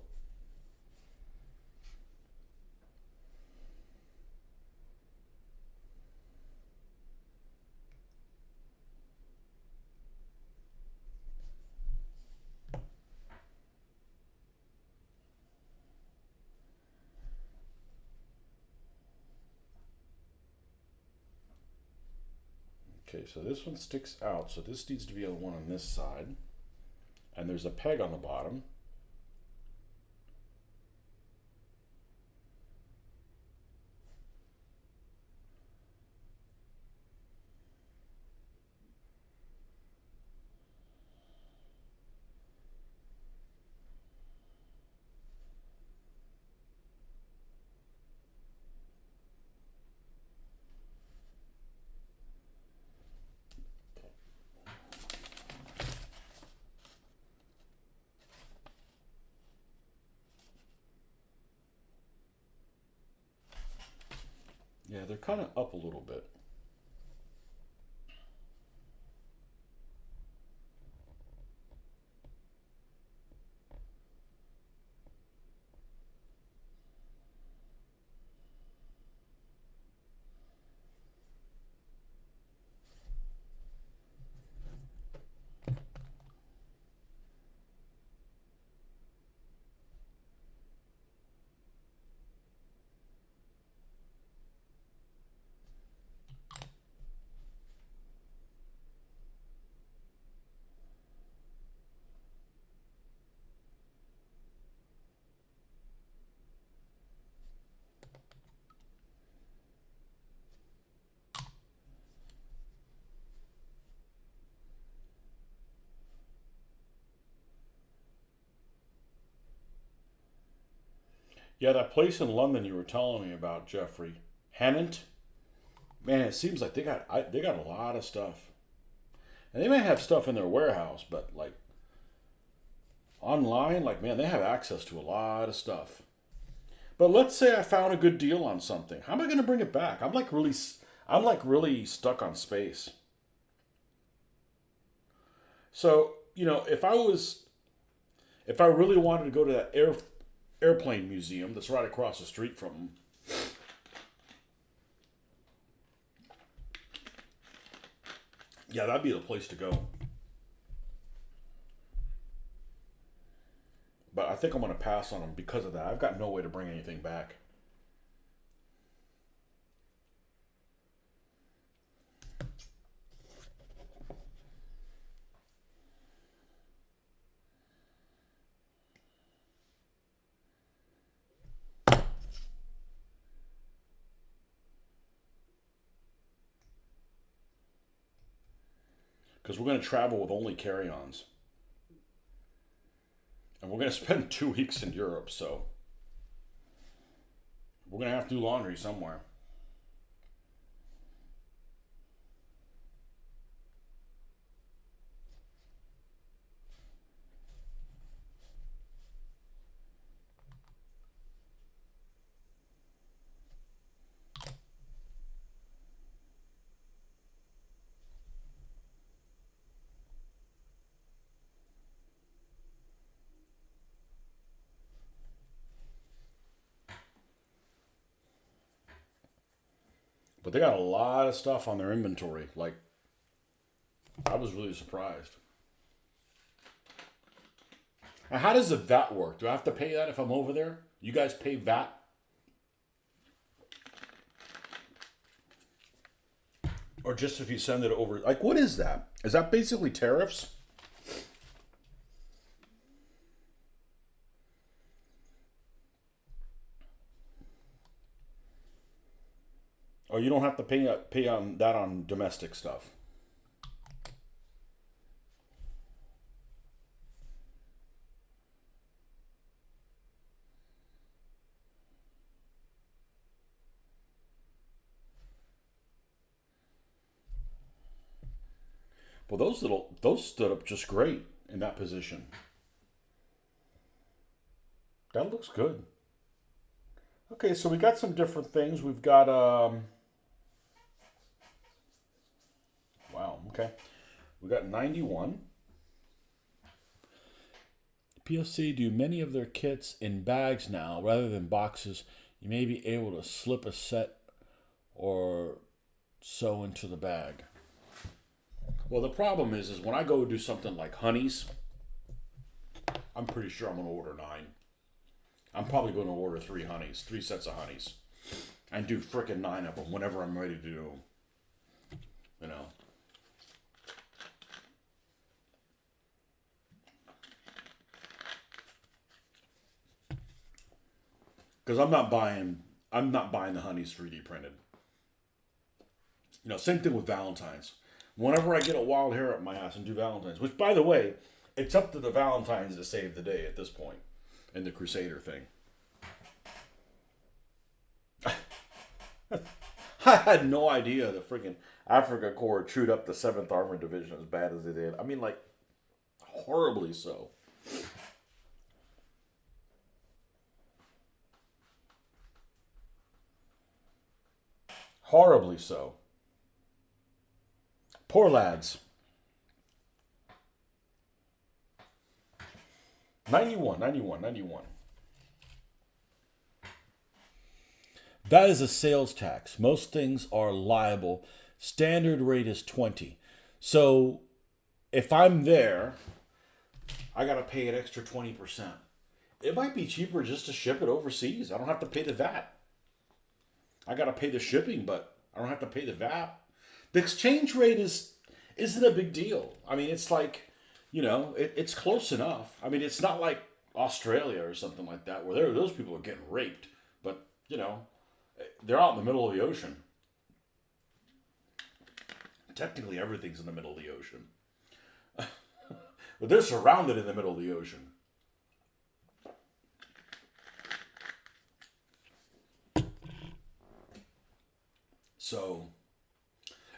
Okay, so this one sticks out, so this needs to be the one on this side. And there's a peg on the bottom. Yeah, they're kind of up a little bit. Yeah, that place in London you were telling me about, Jeffrey, Hannant. Man, it seems like they got a lot of stuff, and they may have stuff in their warehouse, but like online, like man, they have access to a lot of stuff. But let's say I found a good deal on something. How am I going to bring it back? I'm like really stuck on space. So, if I really wanted to go to that airplane museum that's right across the street from them, yeah, that'd be the place to go. But I think I'm going to pass on them because of that. I've got no way to bring anything back. Because we're going to travel with only carry-ons. And we're going to spend 2 weeks in Europe, so we're going to have to do laundry somewhere. But they got a lot of stuff on their inventory. Like, I was really surprised. Now, how does the VAT work? Do I have to pay that if I'm over there? You guys pay VAT? Or just if you send it over? Like, what is that? Is that basically tariffs? Or you don't have to pay on that on domestic stuff? Well, those stood up just great in that position. That looks good. Okay, so we got some different things. We've got wow, okay. We got 91. PLC do many of their kits in bags now rather than boxes. You may be able to slip a set or sew into the bag. Well, the problem is when I go do something like honeys, I'm pretty sure I'm going to order 9. I'm probably going to order 3 honeys, 3 sets of honeys, and do frickin' 9 of them whenever I'm ready to do them. You know. Because I'm not buying the honeys 3D printed. Same thing with Valentine's. Whenever I get a wild hair up my ass and do Valentine's, which by the way, it's up to the Valentines to save the day at this point in the Crusader thing. I had no idea the freaking Africa Corps chewed up the 7th Armored Division as bad as they did. I mean, like, horribly so. Horribly so. Poor lads. 91, 91, 91. That is a sales tax. Most things are liable. Standard rate is 20. So if I'm there, I got to pay an extra 20%. It might be cheaper just to ship it overseas. I don't have to pay the VAT. I got to pay the shipping, but I don't have to pay the VAT. The exchange rate isn't a big deal. I mean, it's like, it's close enough. I mean, it's not like Australia or something like that where those people are getting raped. But, they're out in the middle of the ocean. Technically, everything's in the middle of the ocean. But they're surrounded in the middle of the ocean. So,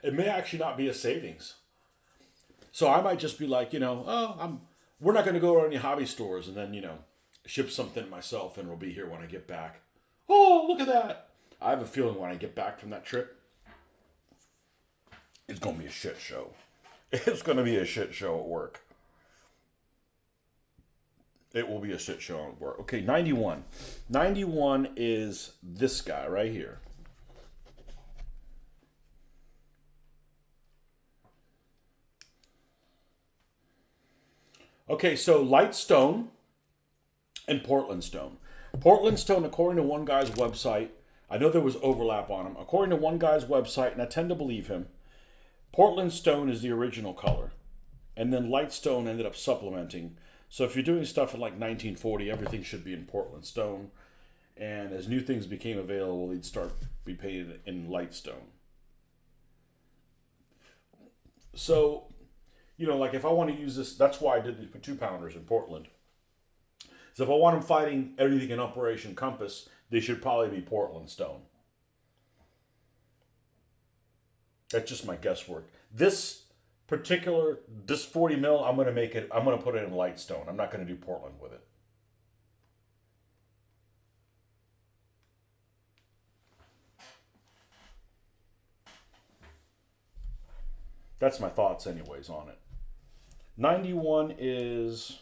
it may actually not be a savings. So I might just be like, we're not going to go to any hobby stores and then, ship something myself and it'll be here when I get back. Oh, look at that. I have a feeling when I get back from that trip, it's going to be a shit show. It's going to be a shit show at work. It will be a shit show at work. Okay, 91. 91 is this guy right here. Okay, so light stone and Portland stone. Portland stone, according to one guy's website, I know there was overlap on him. According to one guy's website, and I tend to believe him, Portland stone is the original color. And then light stone ended up supplementing. So if you're doing stuff in like 1940, everything should be in Portland stone. And as new things became available, they'd start be painted in light stone. So, like if I want to use this, that's why I did the 2-pounders in Portland. So if I want them fighting everything in Operation Compass, they should probably be Portland stone. That's just my guesswork. This 40 mil, I'm going to put it in light stone. I'm not going to do Portland with it. That's my thoughts anyways on it. 91 is...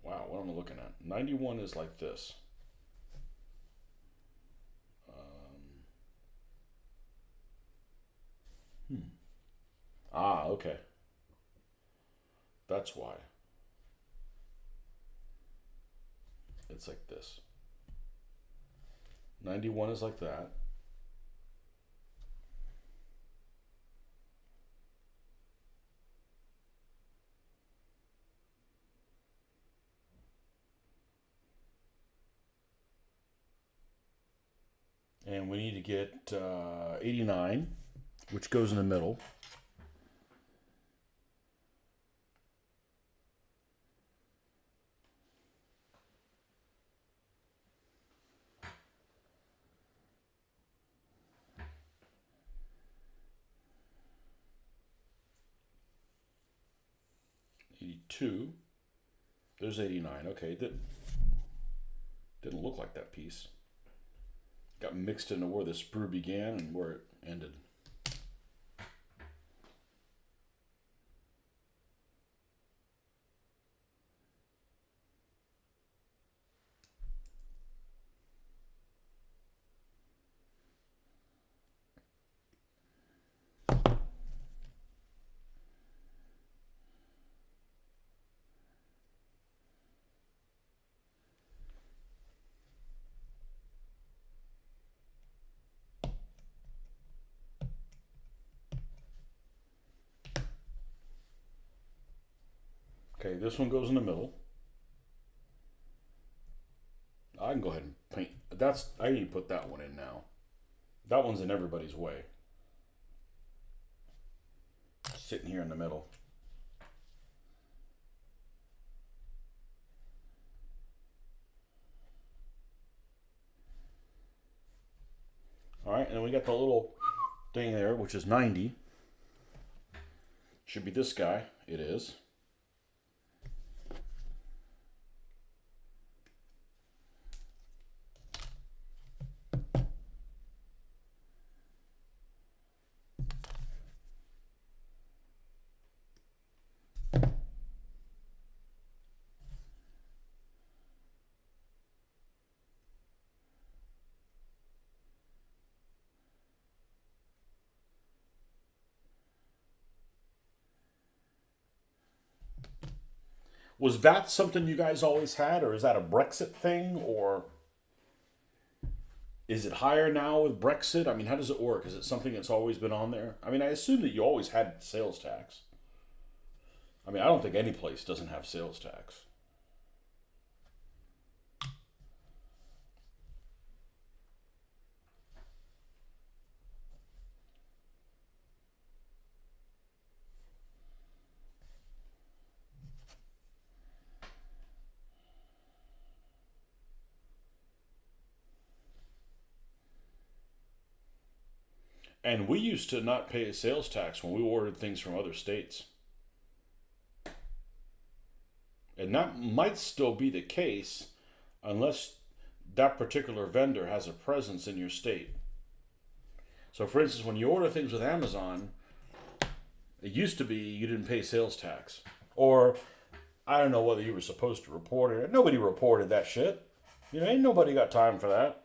Wow, what am I looking at? 91 is like this. Okay. That's why. It's like this. 91 is like that. And we need to get 89, which goes in the middle. Two. There's 89. Okay, that didn't look like that piece. Got mixed into where the sprue began and where it ended. Okay, this one goes in the middle. I can go ahead and paint. I need to put that one in now. That one's in everybody's way. Sitting here in the middle. All right, and then we got the little thing there, which is 90. Should be this guy. It is. Was that something you guys always had, or is that a Brexit thing, or is it higher now with Brexit? I mean, how does it work? Is it something that's always been on there? I mean, I assume that you always had sales tax. I mean, I don't think any place doesn't have sales tax. And we used to not pay a sales tax when we ordered things from other states. And that might still be the case, unless that particular vendor has a presence in your state. So, for instance, when you order things with Amazon, it used to be you didn't pay sales tax. Or I don't know whether you were supposed to report it. Nobody reported that shit. Ain't nobody got time for that.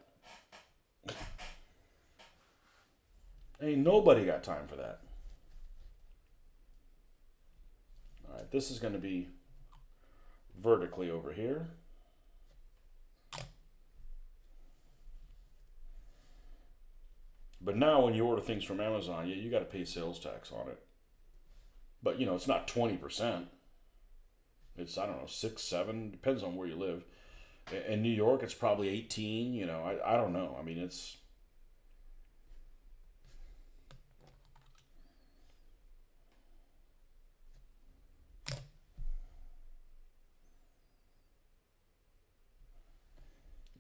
Ain't nobody got time for that. All right, this is going to be vertically over here. But now when you order things from Amazon, yeah, you got to pay sales tax on it. But it's not 20%. It's, I don't know, 6, 7, depends on where you live. In New York, it's probably 18. I don't know. I mean, it's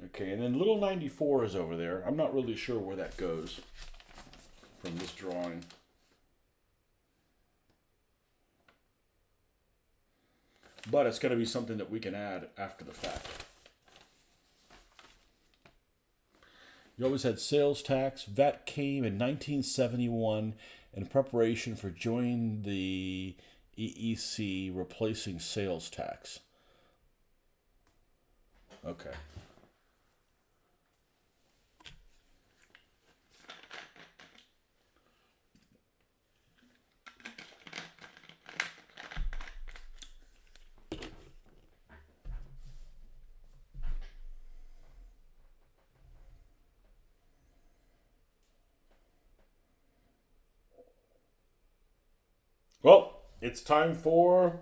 okay. And then little 94 is over there. I'm not really sure where that goes from this drawing. But it's going to be something that we can add after the fact. You always had sales tax. That came in 1971 in preparation for joining the EEC, replacing sales tax. Okay. Well, it's time for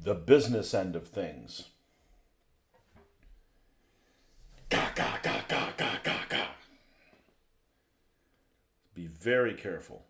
the business end of things. Ga, ga, ga, ga, ga, ga, ga. Be very careful.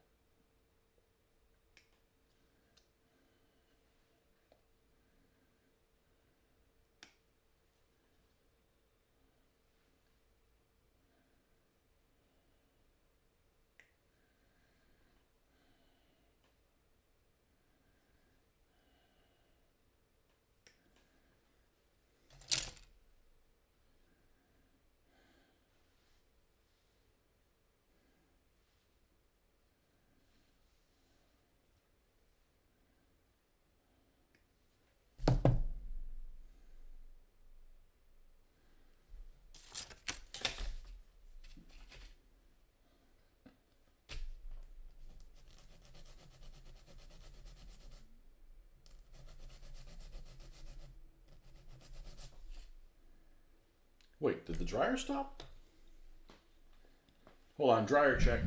Wait, did the dryer stop? Hold on, dryer check.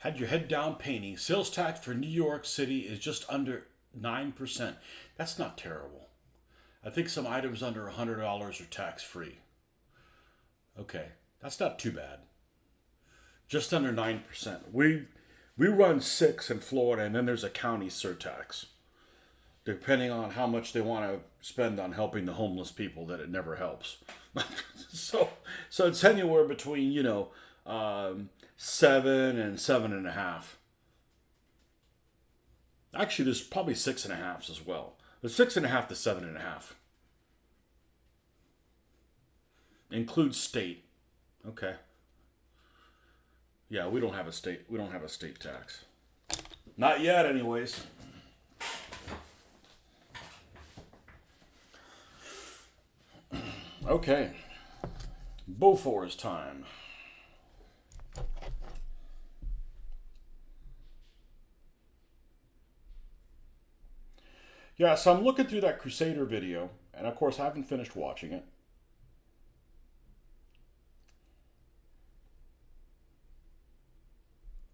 Had your head down painting. Sales tax for New York City is just under 9%. That's not terrible. I think some items under $100 are tax free. Okay, that's not too bad. Just under 9%. We run 6 in Florida, and then there's a county surtax. Depending on how much they want to spend on helping the homeless people, that it never helps. so it's anywhere between 7 and 7.5. Actually, there's probably 6.5s as well. There's 6.5 to 7.5. Includes state. Okay. Yeah, we don't have a state. We don't have a state tax. Not yet, anyways. Okay. Beaufort's time. Yeah, so I'm looking through that Crusader video, and of course I haven't finished watching it.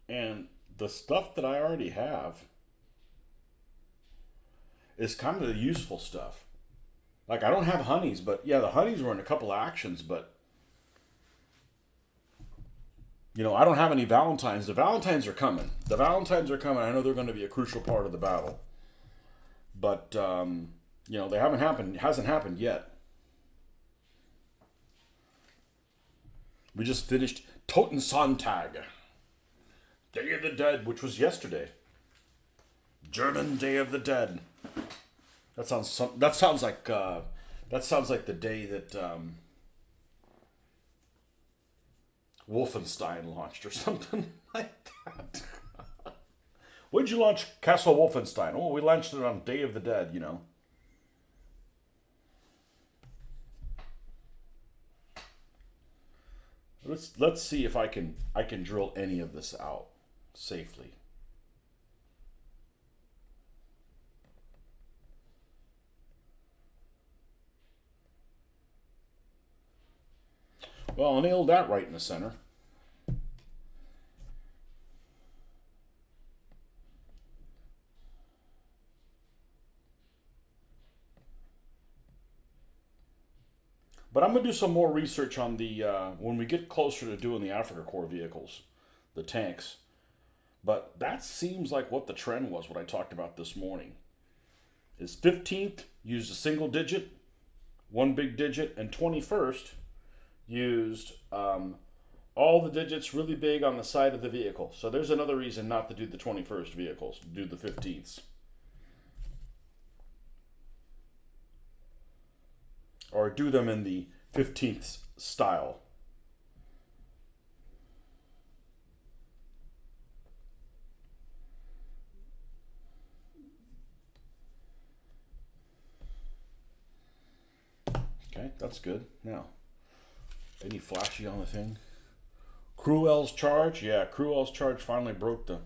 And the stuff that I already have is kind of the useful stuff. Like, I don't have honeys, but yeah, the honeys were in a couple actions, but I don't have any Valentines. The Valentines are coming. The Valentines are coming. I know they're going to be a crucial part of the battle. But, they haven't happened. It hasn't happened yet. We just finished Totensonntag, Day of the Dead, which was yesterday. German Day of the Dead. That sounds like the day that Wolfenstein launched or something like that. When did you launch Castle Wolfenstein? Oh, we launched it on Day of the Dead, Let's see if I can drill any of this out safely. Well, I nailed that right in the center. But I'm going to do some more research on the, when we get closer to doing the Africa Corps vehicles, the tanks. But that seems like what the trend was, what I talked about this morning. Is 15th used a single digit, one big digit, and 21st used all the digits really big on the side of the vehicle. So there's another reason not to do the 21st vehicles, do the 15ths. Or do them in the 15th style. Okay, that's good. Now, any flashy on the thing? Cruel's charge? Yeah, Cruel's charge finally broke the...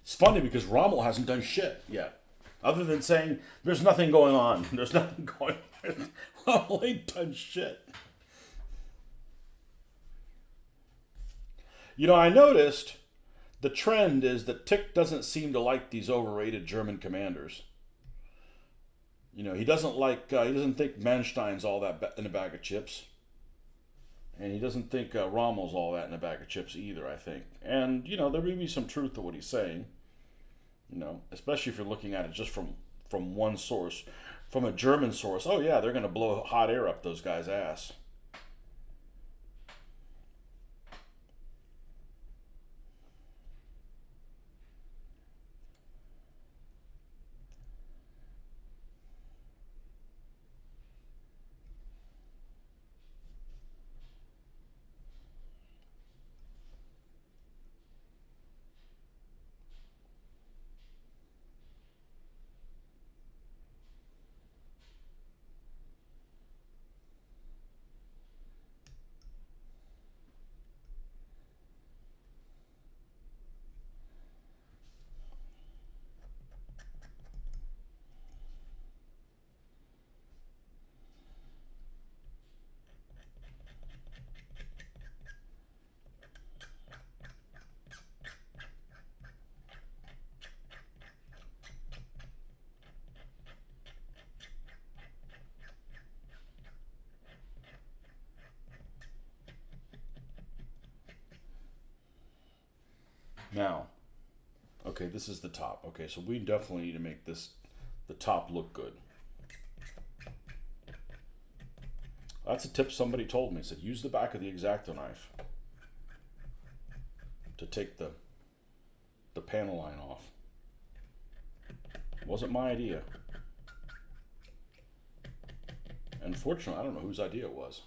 It's funny because Rommel hasn't done shit yet. Other than saying, there's nothing going on. There's nothing going on. Rommel ain't done shit. I noticed the trend is that Tick doesn't seem to like these overrated German commanders. He doesn't think Manstein's all that in a bag of chips. And he doesn't think Rommel's all that in a bag of chips either, I think. And, there may be some truth to what he's saying. Especially if you're looking at it just from one source. From a German source, oh yeah, they're going to blow hot air up those guys' ass. Now, okay, this is the top. Okay, so we definitely need to make the top look good. That's a tip somebody told me. It said use the back of the X-Acto knife to take the panel line off. It wasn't my idea. Unfortunately, I don't know whose idea it was.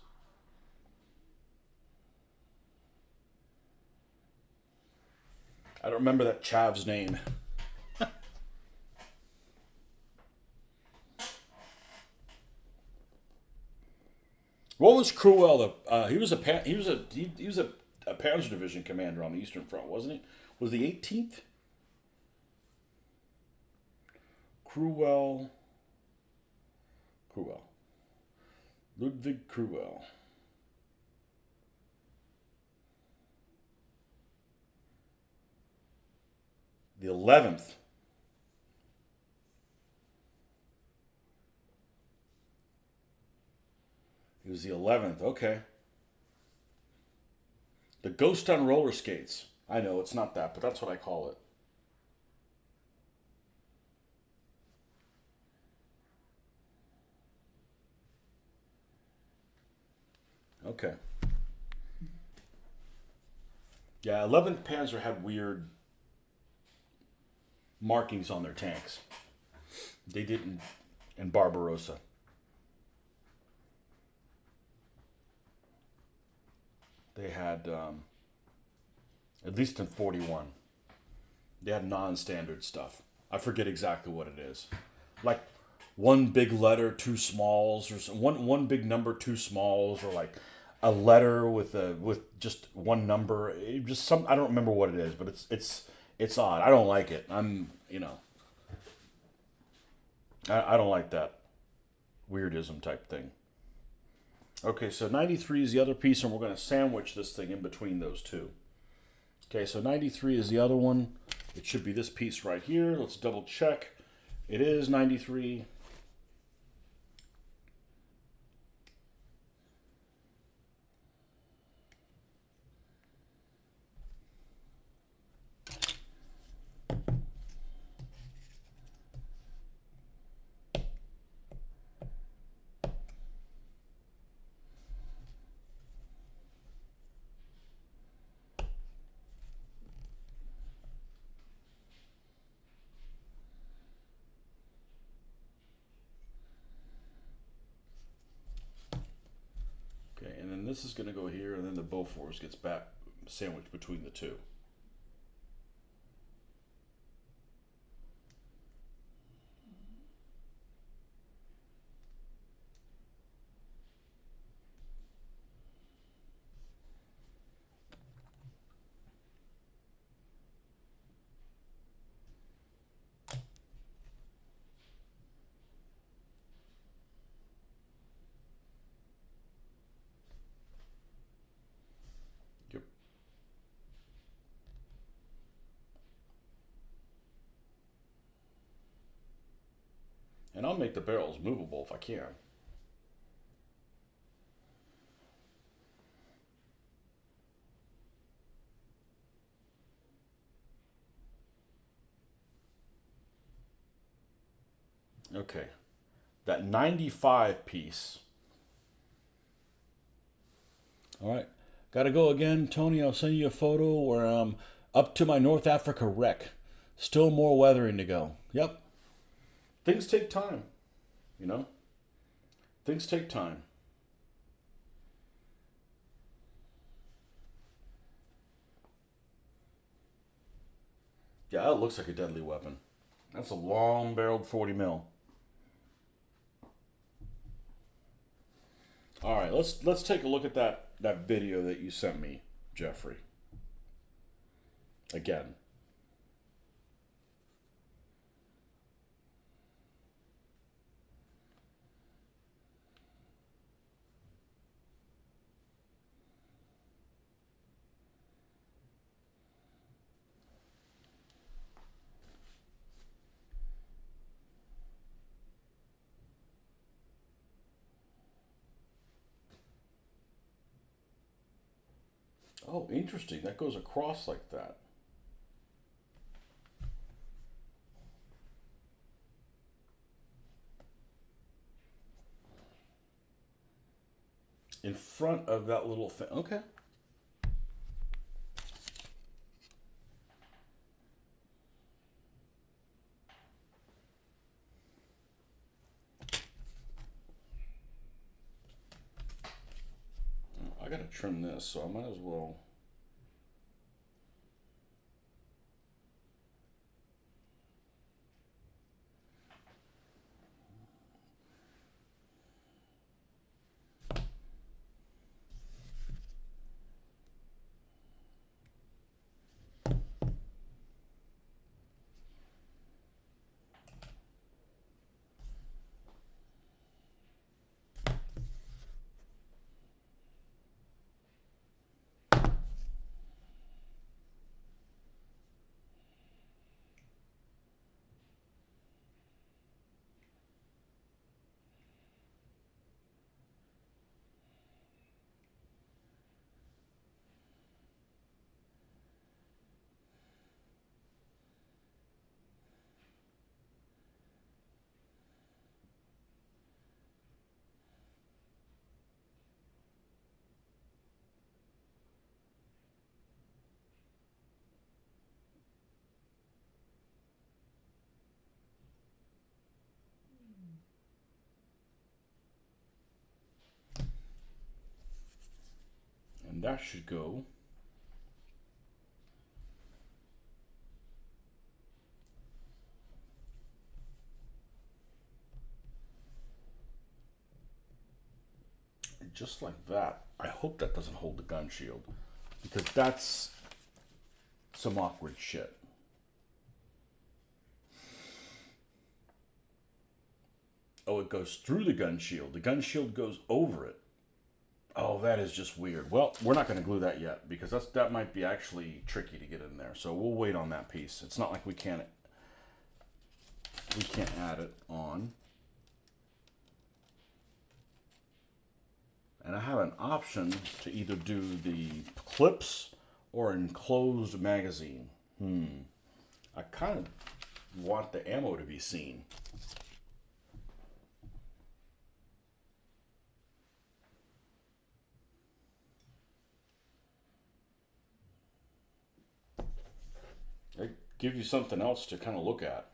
I don't remember that chav's name. What was Crewell? He was a Panzer Division commander on the Eastern Front, wasn't he? Was the 18th? Crewell. Ludwig Crewell. The 11th. He was the 11th. Okay. The Ghost on roller skates. I know it's not that, but that's what I call it. Okay. Yeah, 11th Panzer had weird markings on their tanks. They didn't in Barbarossa. They had, at least in 41, they had non-standard stuff. I forget exactly what it is. Like one big letter, two smalls, or one big number, two smalls, or like a letter with just one number. Just some, I don't remember what it is, but it's odd. I don't like it. I don't like that weirdism type thing. Okay, so 93 is the other piece, and we're going to sandwich this thing in between those two. Okay, so 93 is the other one. It should be this piece right here. Let's double check. It is 93. Okay, and then this is going to go here, and then the Bofors gets back sandwiched between the two. Yep. And I'll make the barrels movable if I can. Okay, that 95 piece. All right, gotta go again, Tony. I'll send you a photo where I'm up to my North Africa wreck. Still more weathering to go. Yep, things take time, you know? Things take time. Yeah, that looks like a deadly weapon. That's a long-barreled 40 mil. All right, let's take a look at that video that you sent me, Jeffrey. Again. Oh, interesting. That goes across like that. in front of that little thing. Okay. I gotta trim this, so I might as well. And that should go. Just like that. I hope that doesn't hold the gun shield, because that's some awkward shit. Oh, it goes through the gun shield. The gun shield goes over it. Oh, that is just weird. Well, we're not going to glue that yet, because that might be actually tricky to get in there. So we'll wait on that piece. It's not like we can't add it on. And I have an option to either do the clips or enclosed magazine. I kind of want the ammo to be seen. It gives you something else to kind of look at.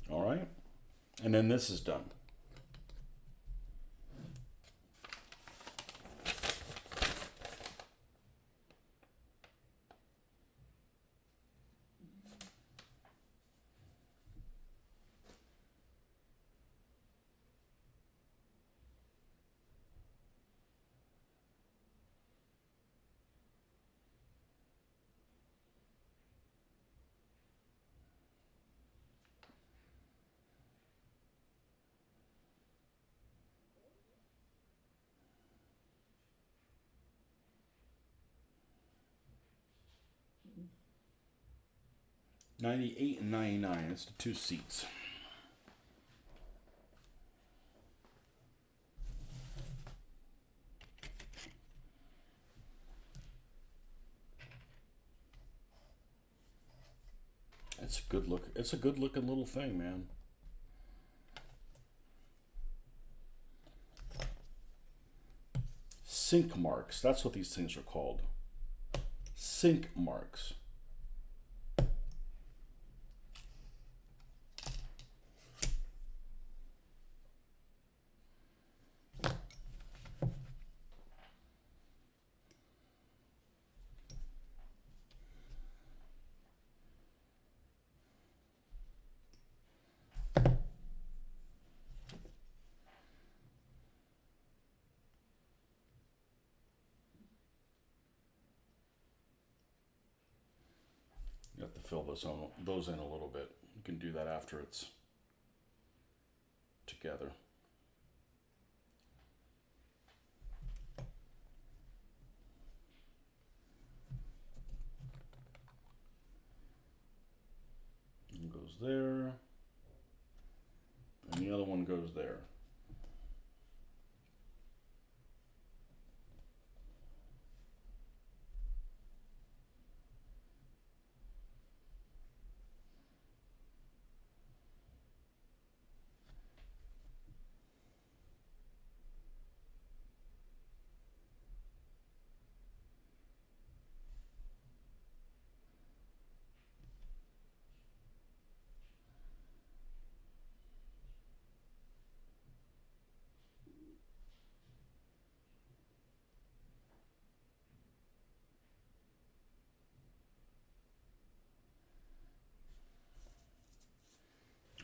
All right, and then this is done. $98 and $99. It's the two seats. It's a good look. It's a good looking little thing, man. Sink marks. That's what these things are called. Sink marks. fill those in a little bit. You can do that after it's together. One goes there, and the other one goes there.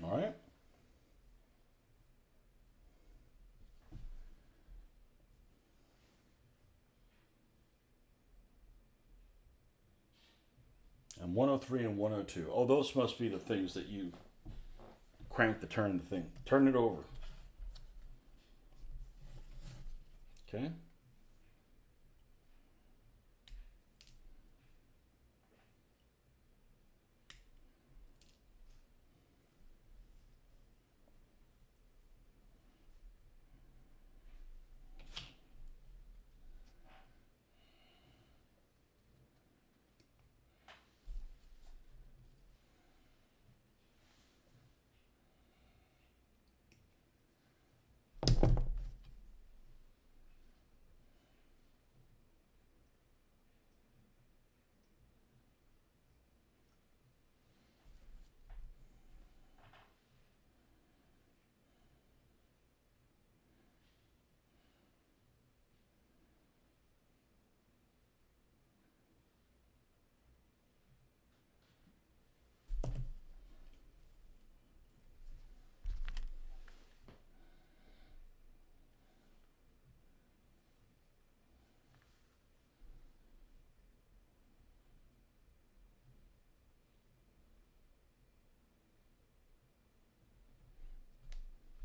All right. And 103 and 102. Oh, those must be the things that you crank to turn the thing. Turn it over. Okay.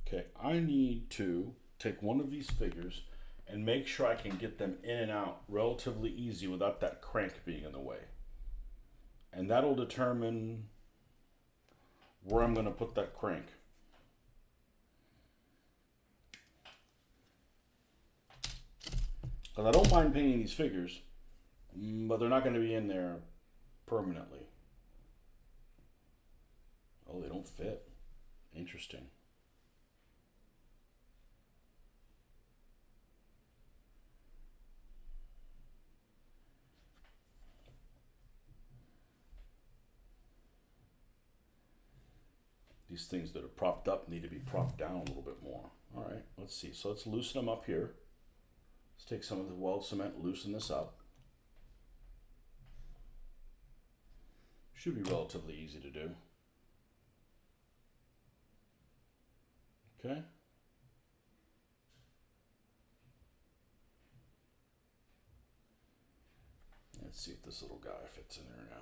Okay, I need to take one of these figures and make sure I can get them in and out relatively easy without that crank being in the way. And that'll determine where I'm going to put that crank. Because I don't mind painting these figures, but they're not going to be in there permanently. Oh, they don't fit. Interesting. These things that are propped up need to be propped down a little bit more. All right, let's see. So let's loosen them up here. Let's take some of the weld cement, loosen this up. Should be relatively easy to do. Okay. Let's see if this little guy fits in there now.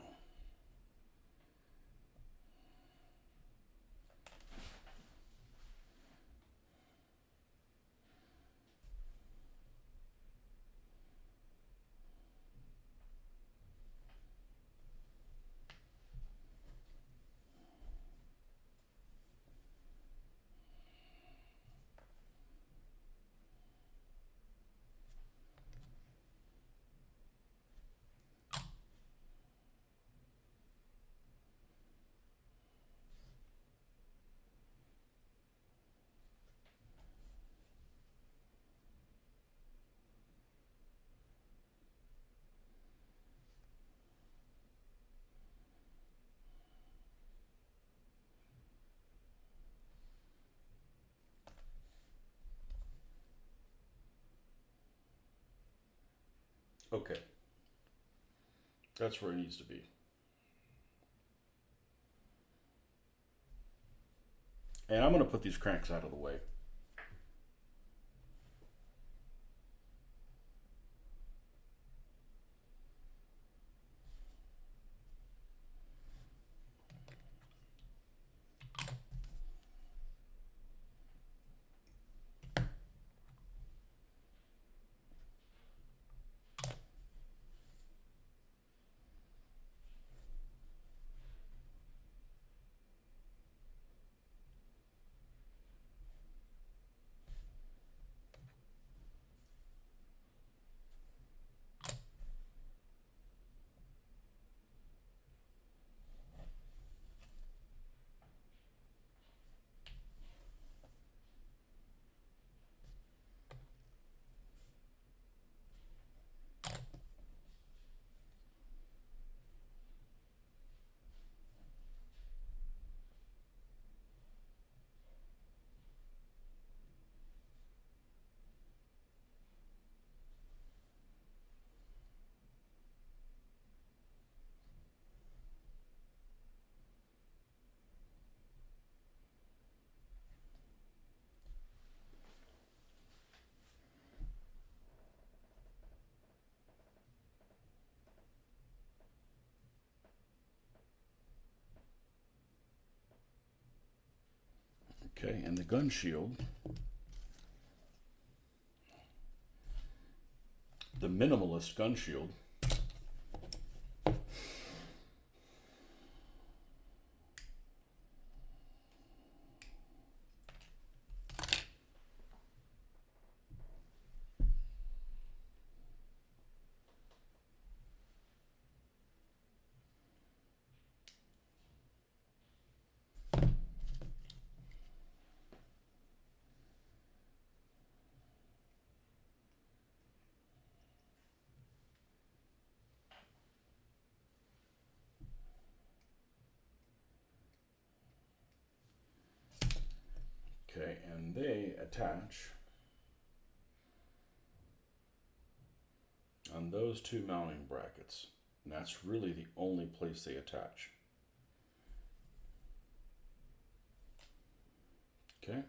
Okay. That's where it needs to be. And I'm going to put these cranks out of the way. Okay, and the gun shield. The minimalist gun shield. Okay, and they attach on those two mounting brackets. And that's really the only place they attach. Okay.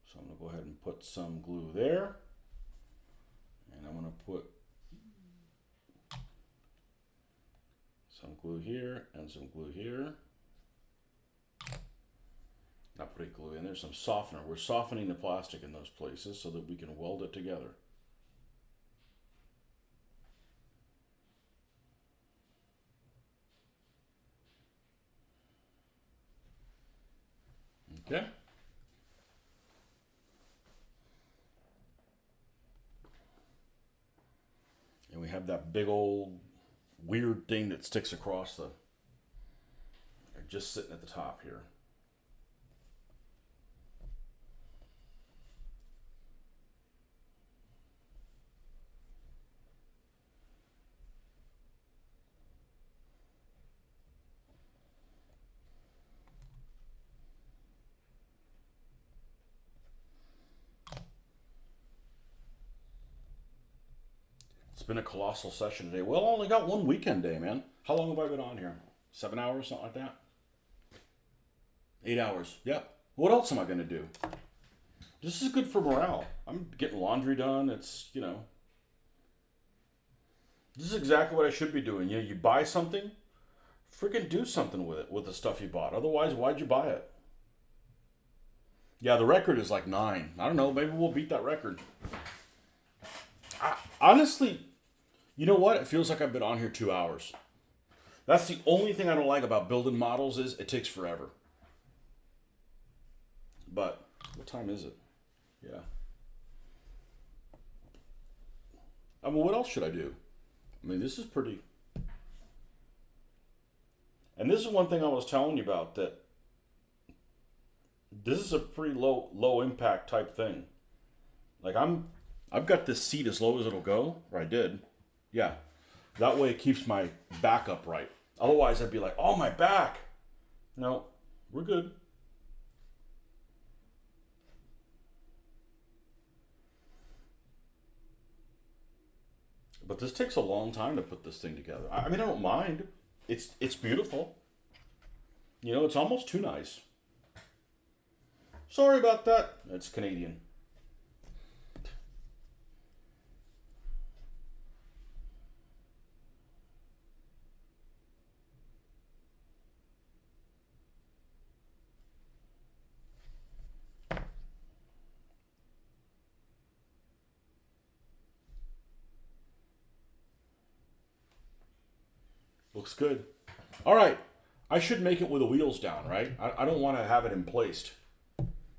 So I'm going to go ahead and put some glue there. And I'm going to put some glue here and some glue here. Not putting glue in, there's some softener. We're softening the plastic in those places so that we can weld it together. Okay. And we have that big old weird thing that sticks across the, just sitting at the top here. It's been a colossal session today. Well, I only got one weekend day, man. How long have I been on here? 7 hours, something like that? 8 hours. Yep. What else am I going to do? This is good for morale. I'm getting laundry done. It's, you know. This is exactly what I should be doing. You know, you buy something, freaking do something with it, with the stuff you bought. Otherwise, why'd you buy it? Yeah, the record is like 9. I don't know. Maybe we'll beat that record. Honestly, you know what? It feels like I've been on here 2 hours. That's the only thing I don't like about building models is it takes forever. But what time is it? Yeah. I mean, what else should I do? I mean, this is pretty. And this is one thing I was telling you about, that this is a pretty low impact type thing. Like I've got this seat as low as it'll go, or I did. Yeah. That way it keeps my back upright. Otherwise I'd be like, oh, my back. No, we're good. But this takes a long time to put this thing together. I mean, I don't mind. It's beautiful. You know, it's almost too nice. Sorry about that. It's Canadian. Looks good. All right. I should make it with the wheels down, right? I don't want to have it emplaced.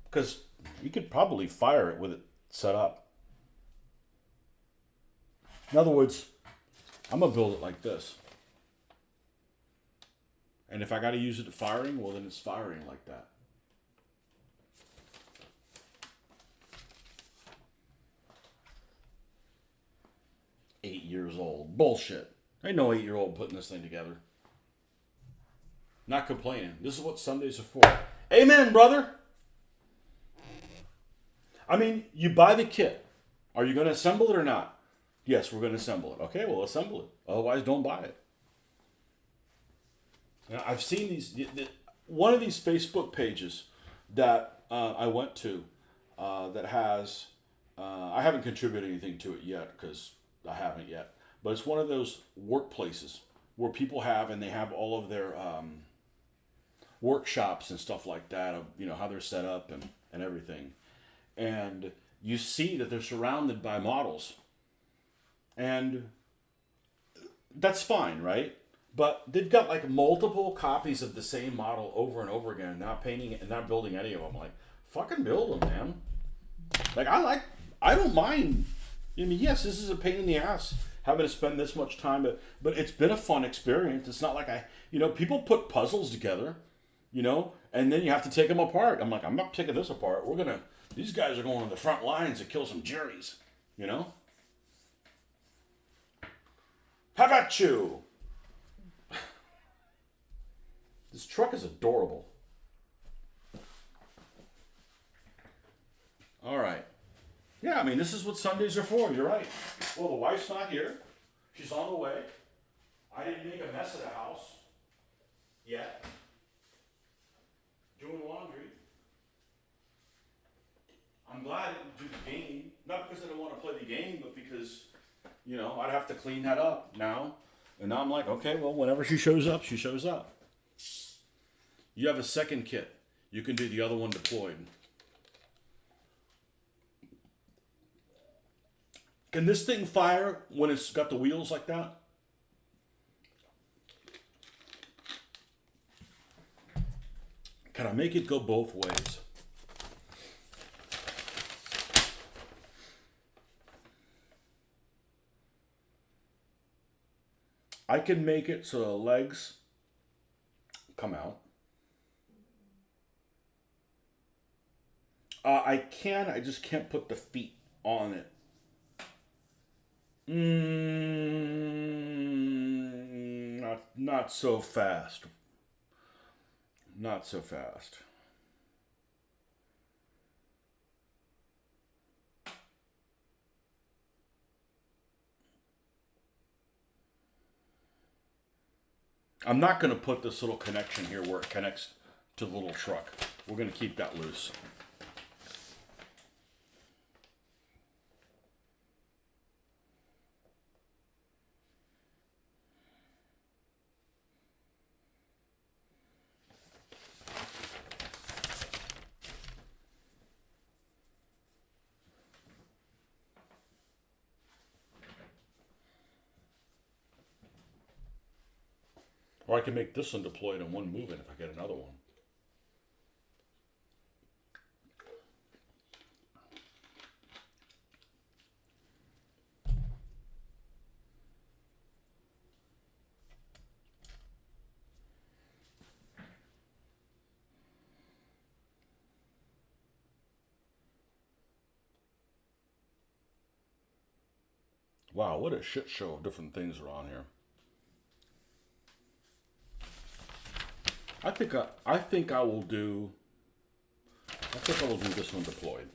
Because you could probably fire it with it set up. In other words, I'm going to build it like this. And if I got to use it to firing, well, then it's firing like that. "8 years old. Bullshit. Ain't no 8-year-old putting this thing together. Not complaining. This is what Sundays are for. Amen, brother. I mean, you buy the kit. Are you going to assemble it or not? Yes, we're going to assemble it. Okay, well, assemble it. Otherwise, don't buy it. Now, I've seen these. One of these Facebook pages that I went to that has. I haven't contributed anything to it yet because I haven't yet. But it's one of those workplaces where people have, and they have all of their workshops and stuff like that of how they're set up and everything, and you see that they're surrounded by models, and that's fine, right? But they've got like multiple copies of the same model over and over again, not painting it and not building any of them. Like, fucking build them, man. Like, I don't mind. I mean, yes, this is a pain in the ass having to spend this much time, but it's been a fun experience. It's not like people put puzzles together, and then you have to take them apart. I'm like, I'm not taking this apart. These guys are going to the front lines to kill some juries, How about you? This truck is adorable. All right. Yeah, I mean, this is what Sundays are for. You're right. Well, the wife's not here. She's on the way. I didn't make a mess of the house yet. Doing laundry. I'm glad I didn't do the game. Not because I don't want to play the game, but because, I'd have to clean that up now. And now I'm like, okay, well, whenever she shows up, she shows up. You have a second kit. You can do the other one deployed. Can this thing fire when it's got the wheels like that? Can I make it go both ways? I can make it so the legs come out. I just can't put the feet on it. Not so fast. Not so fast. I'm not going to put this little connection here where it connects to the little truck. We're going to keep that loose. Or I can make this one deployed in one movement if I get another one. Wow, what a shit show of different things are on here. I think I will do this one deployed.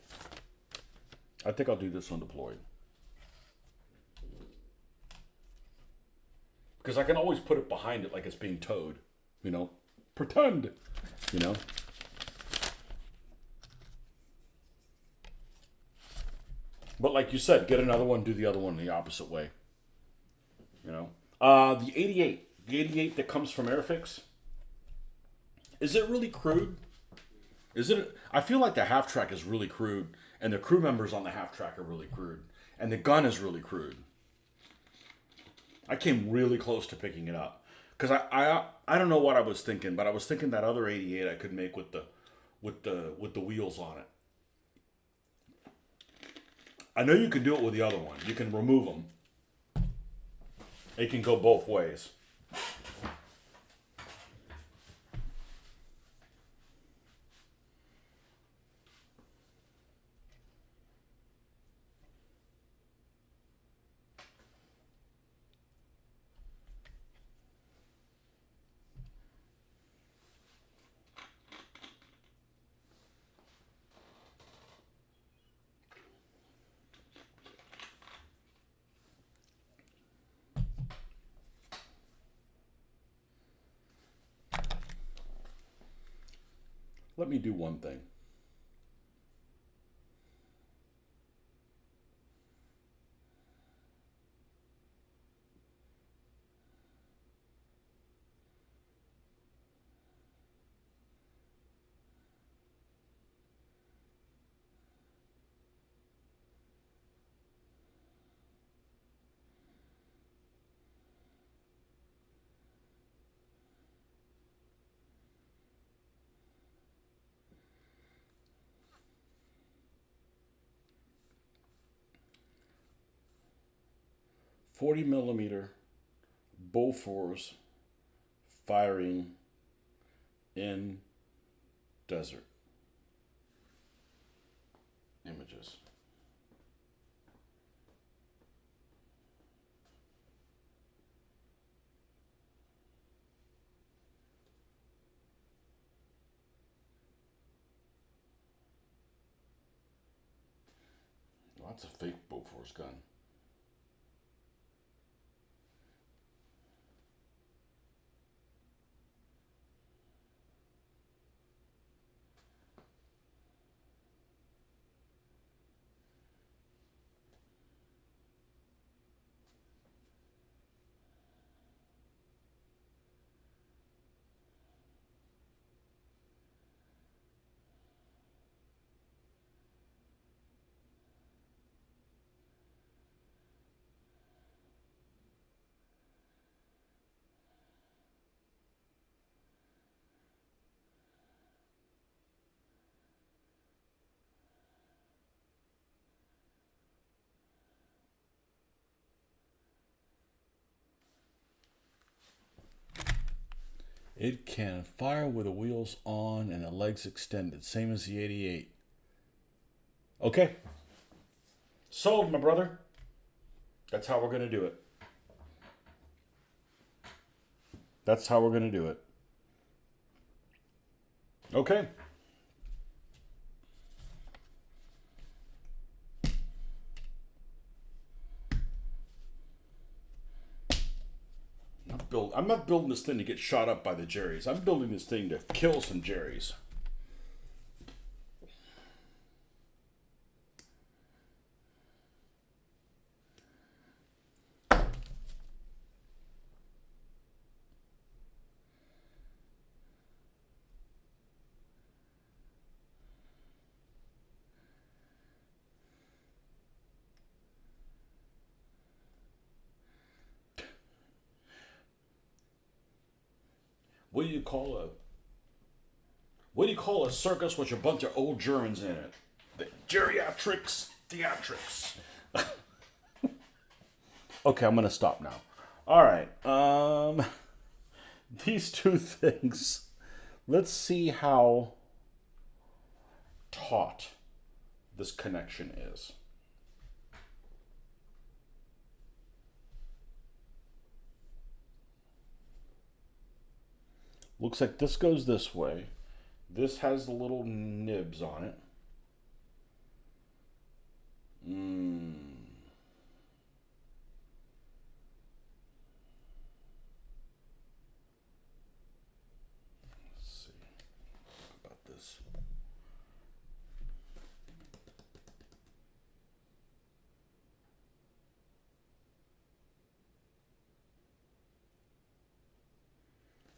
I think I'll do this one deployed. Because I can always put it behind it like it's being towed. Pretend. But like you said, get another one, do the other one the opposite way. The 88 that comes from Airfix. Is it really crude? I feel like the half track is really crude, and the crew members on the half track are really crude, and the gun is really crude. I came really close to picking it up because I don't know what I was thinking, but I was thinking that other 88 I could make with the wheels on it. I know you can do it with the other one. You can remove them. It can go both ways. Let me do one thing. 40 millimeter Bofors firing in desert. Images. Well, that's a fake Bofors gun. It can fire with the wheels on and the legs extended, same as the 88. Okay. Sold, my brother. That's how we're going to do it. That's how we're going to do it. Okay. I'm not building this thing to get shot up by the Jerrys. I'm building this thing to kill some Jerrys. What do you call a circus with a bunch of old Germans in it? The geriatrics, theatrics. Okay, I'm gonna stop now. All right. These two things. Let's see how taut this connection is. Looks like this goes this way. This has the little nibs on it. Let's see. What about this?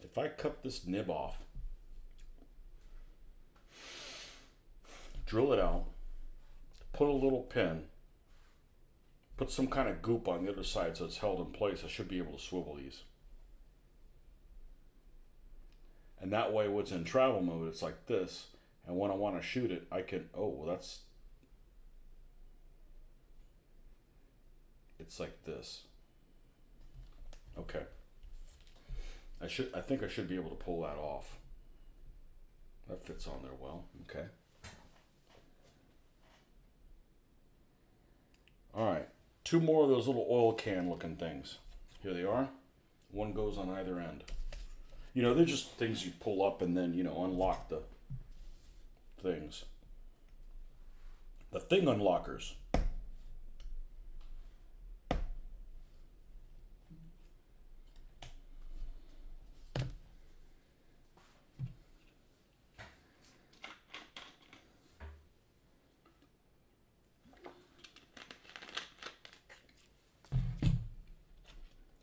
If I cut this nib off, drill it out, put a little pin, put some kind of goop on the other side so it's held in place, I should be able to swivel these. And that way, when it's in travel mode, it's like this. And when I want to shoot it, I can, oh, well, it's like this. Okay. I think I should be able to pull that off. That fits on there well. Okay. All right. Two more of those little oil can looking things. Here they are. One goes on either end. You know, they're just things you pull up and then, unlock the things. The thing unlockers.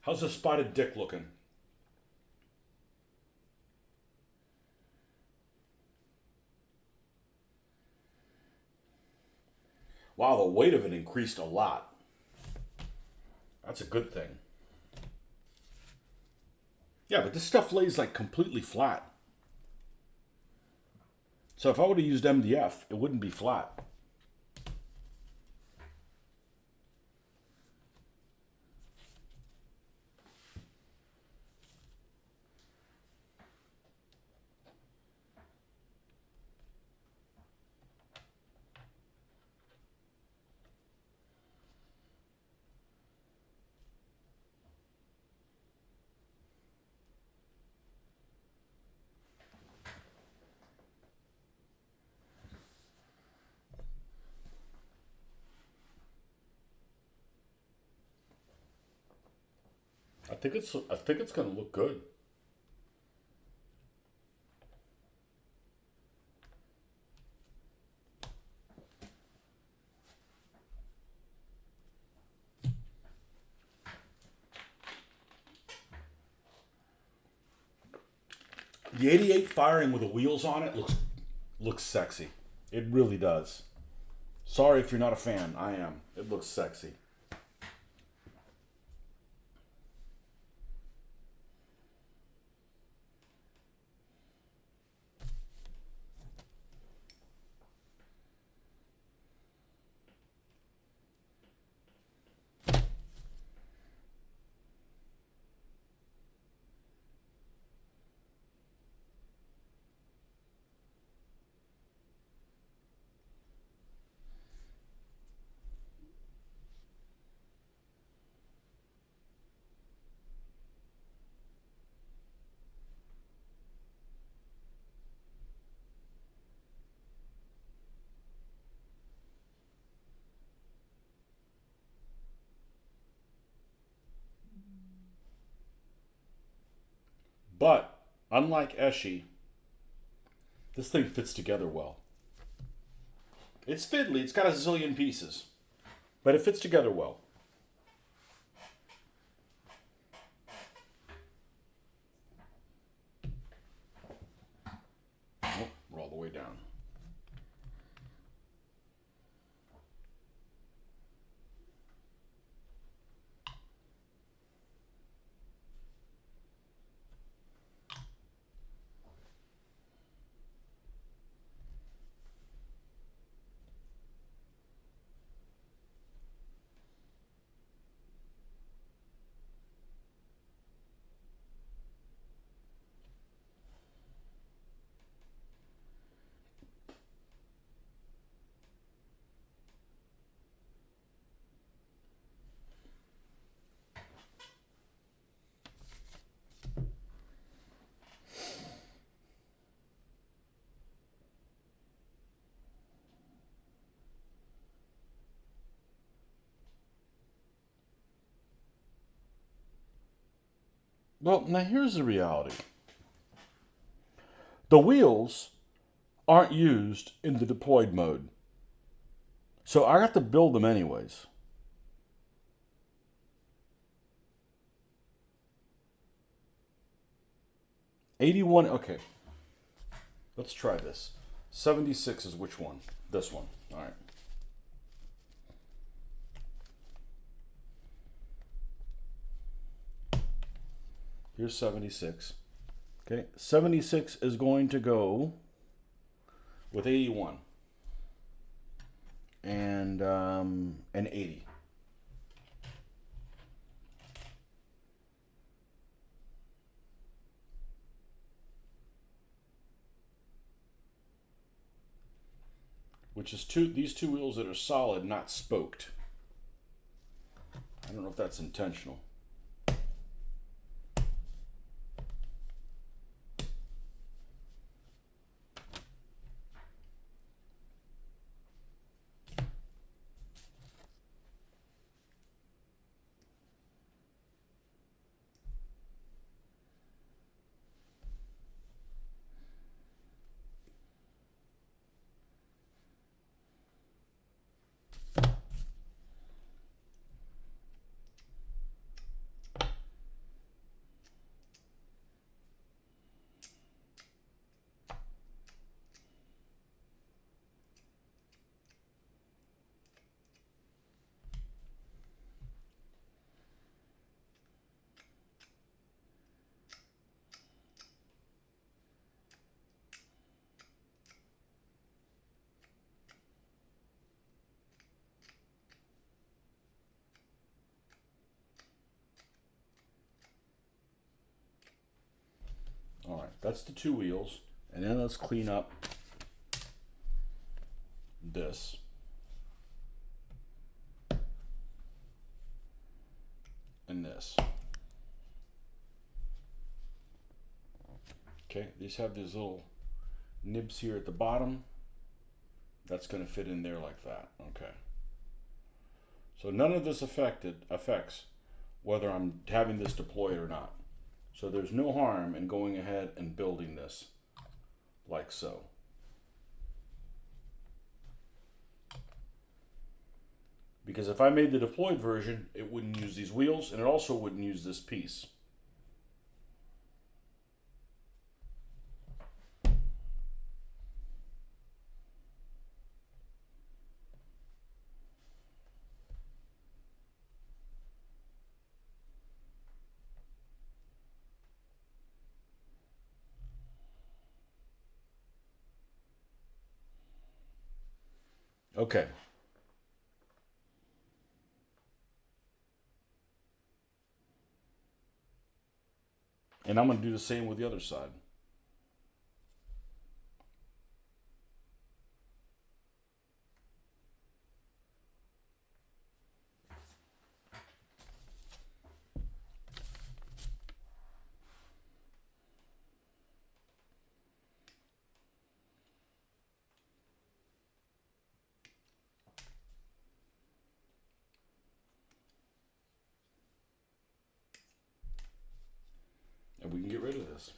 How's the spotted dick looking? Wow, the weight of it increased a lot. That's a good thing. Yeah, but this stuff lays like completely flat. So if I would have used MDF, it wouldn't be flat. I think it's gonna look good. The 88 firing with the wheels on it looks sexy. It really does. Sorry if you're not a fan. I am. It looks sexy. But unlike Eshy, this thing fits together well. It's fiddly. It's got a zillion pieces, but it fits together well. Oh, we're all the way down. Well, now here's the reality. The wheels aren't used in the deployed mode. So I have to build them anyways. $81, okay. Let's try this. 76 is which one? This one. All right. Here's 76. Okay, 76 is going to go with 81 and 80. Which is these two wheels that are solid, not spoked. I don't know if that's intentional. All right, that's the two wheels. And then let's clean up this. And this. Okay, these have these little nibs here at the bottom. That's going to fit in there like that. Okay. So none of this affects whether I'm having this deployed or not. So there's no harm in going ahead and building this like so. Because if I made the deployed version, it wouldn't use these wheels, and it also wouldn't use this piece. Okay. And I'm going to do the same with the other side. And we can get rid of this.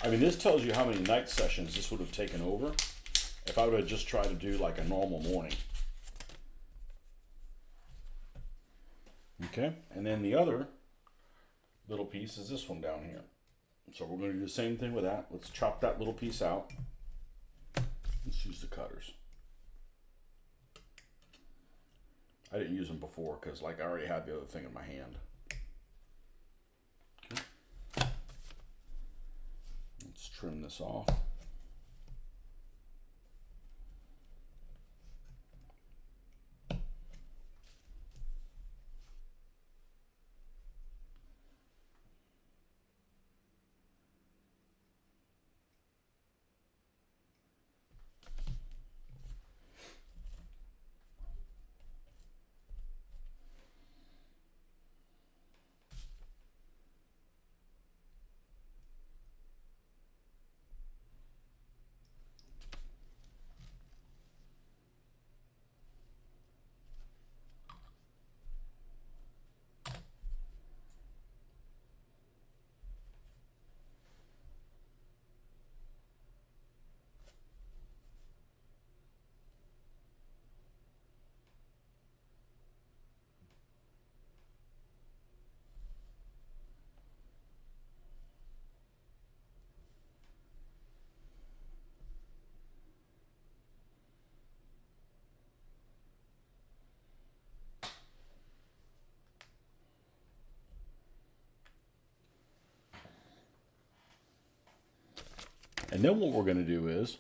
I mean, this tells you how many night sessions this would have taken over if I would have just tried to do like a normal morning. Okay, and then the other little piece is this one down here. So we're going to do the same thing with that. Let's chop that little piece out. Let's use the cutters. I didn't use them before because like I already had the other thing in my hand. Okay. Let's trim this off. And then what we're going to do is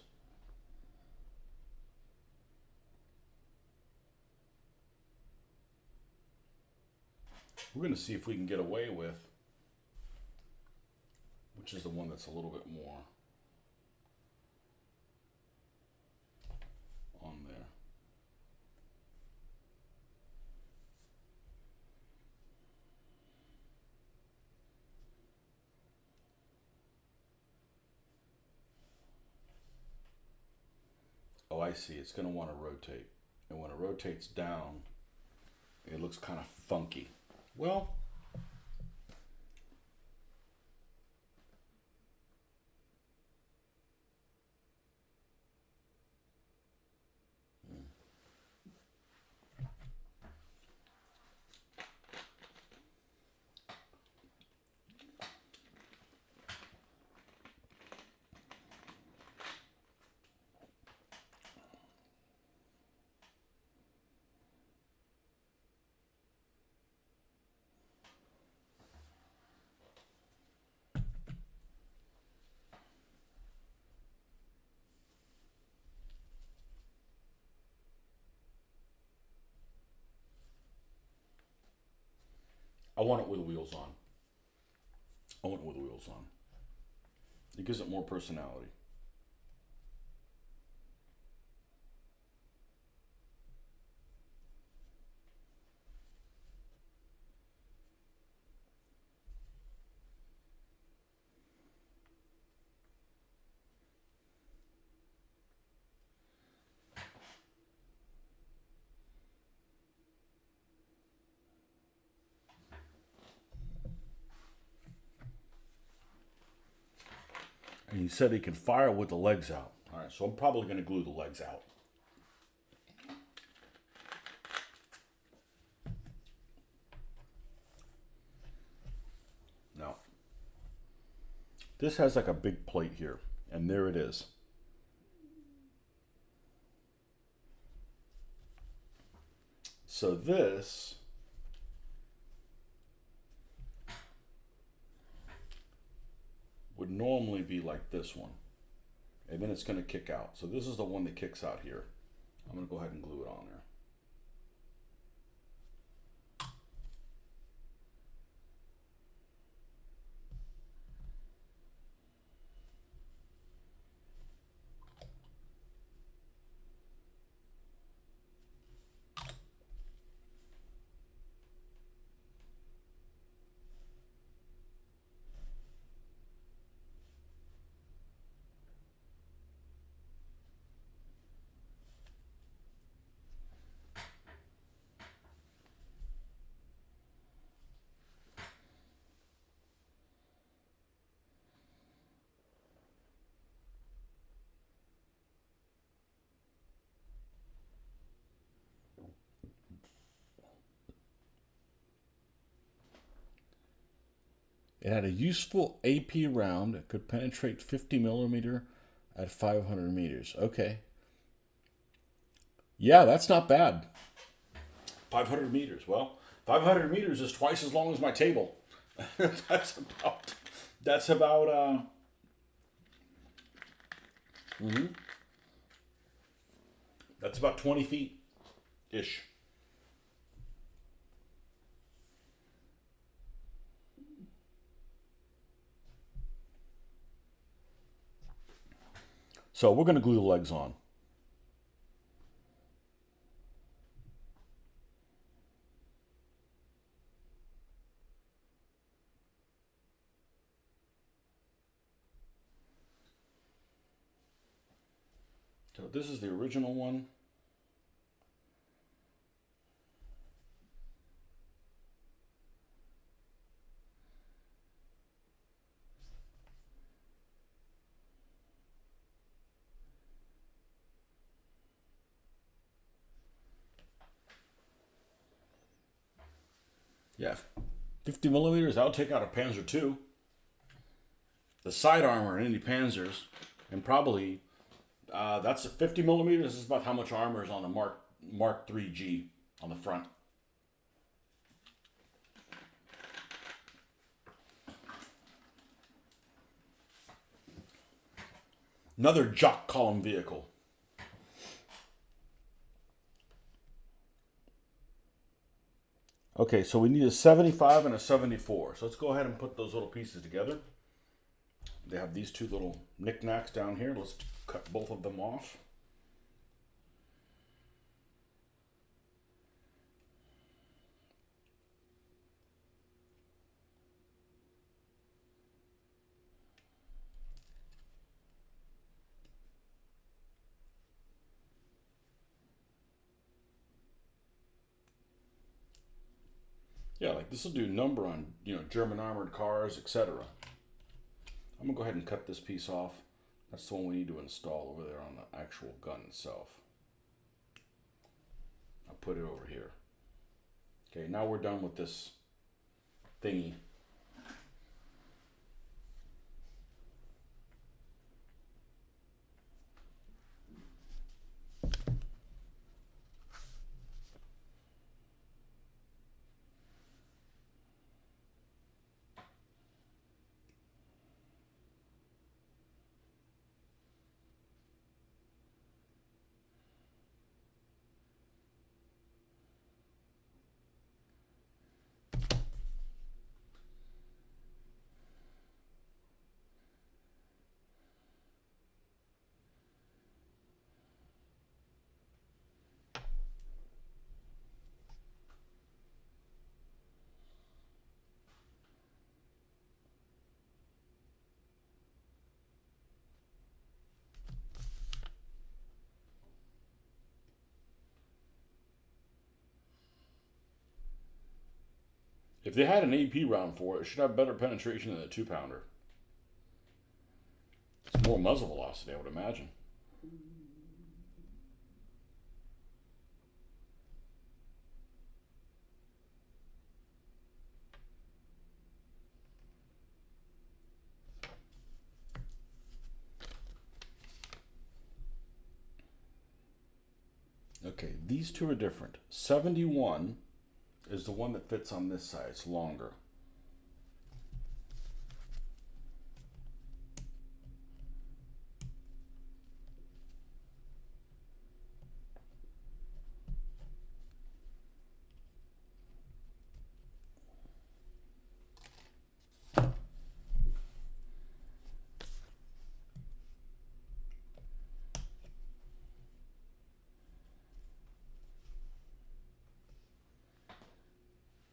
we're going to see if we can get away with, which is the one that's a little bit more. I see. It's going to want to rotate. And when it rotates down, it looks kind of funky. Well, I want it with wheels on. I want it with wheels on. It gives it more personality. And he said he can fire with the legs out. All right, so I'm probably going to glue the legs out. Now, this has like a big plate here, and there it is. So this would normally be like this one, and then it's going to kick out. So this is the one that kicks out here. I'm going to go ahead and glue it on there. It had a useful AP round that could penetrate 50 millimeter at 500 meters. Okay. Yeah, that's not bad. 500 meters. Well, 500 meters is twice as long as my table. that's about. That's about. That's about 20 feet ish. So we're going to glue the legs on. So this is the original one. Yeah, 50 millimeters, that'll take out a Panzer II. The side armor in any Panzers, and probably that's 50 millimeters. This is about how much armor is on the Mark 3G on the front. Another jock column vehicle. Okay, so we need a 75 and a 74. So let's go ahead and put those little pieces together. They have these two little knickknacks down here. Let's cut both of them off. Yeah, like this will do number on, German armored cars, etc. I'm gonna go ahead and cut this piece off. That's the one we need to install over there on the actual gun itself. I'll put it over here. Okay, now we're done with this thingy. If they had an AP round for it, it should have better penetration than a 2-pounder. It's more muzzle velocity, I would imagine. Okay, these two are different. 71 is the one that fits on this side. It's longer.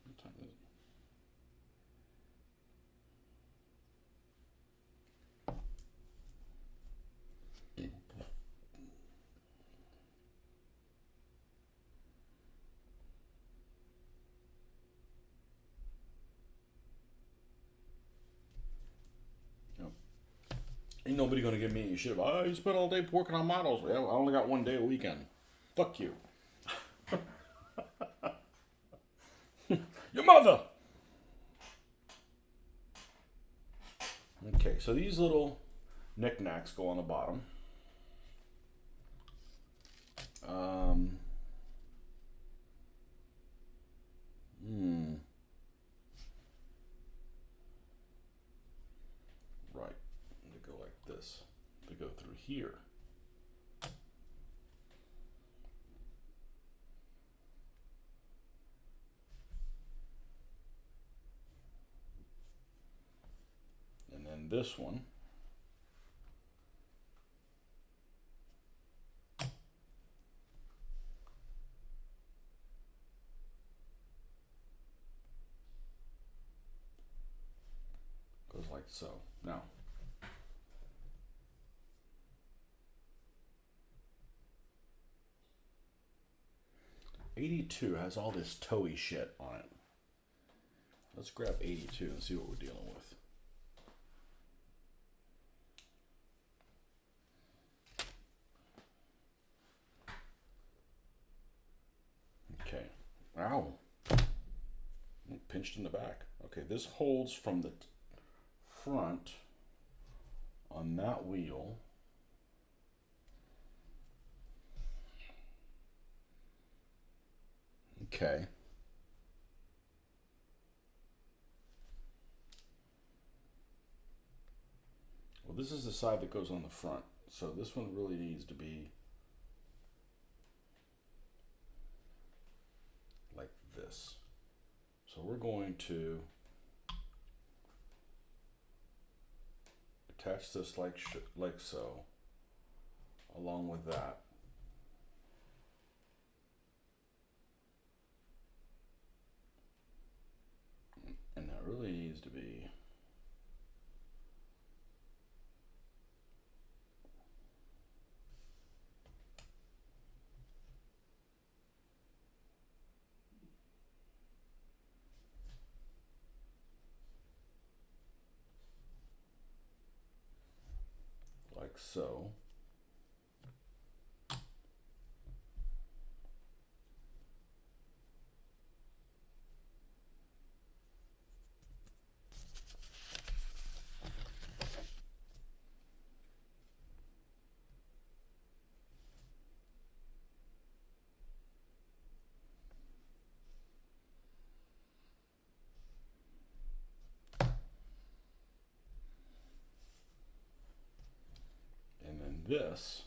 What time is it? Ain't nobody gonna give me any shit about, you spent all day working on models. Yeah, I only got one day a weekend. Fuck you. Your mother! Okay, so these little knickknacks go on the bottom. Um, right. They go like this. They go through here. And then this one goes like so. Now, '82 has all this towy shit on it. Let's grab '82 and see what we're dealing with. Okay. Ow. Pinched in the back. Okay, this holds from the front on that wheel. Okay. Well, this is the side that goes on the front. So this one really needs to be like this. So we're going to attach this like so, along with that. And that really needs to be like so. And then this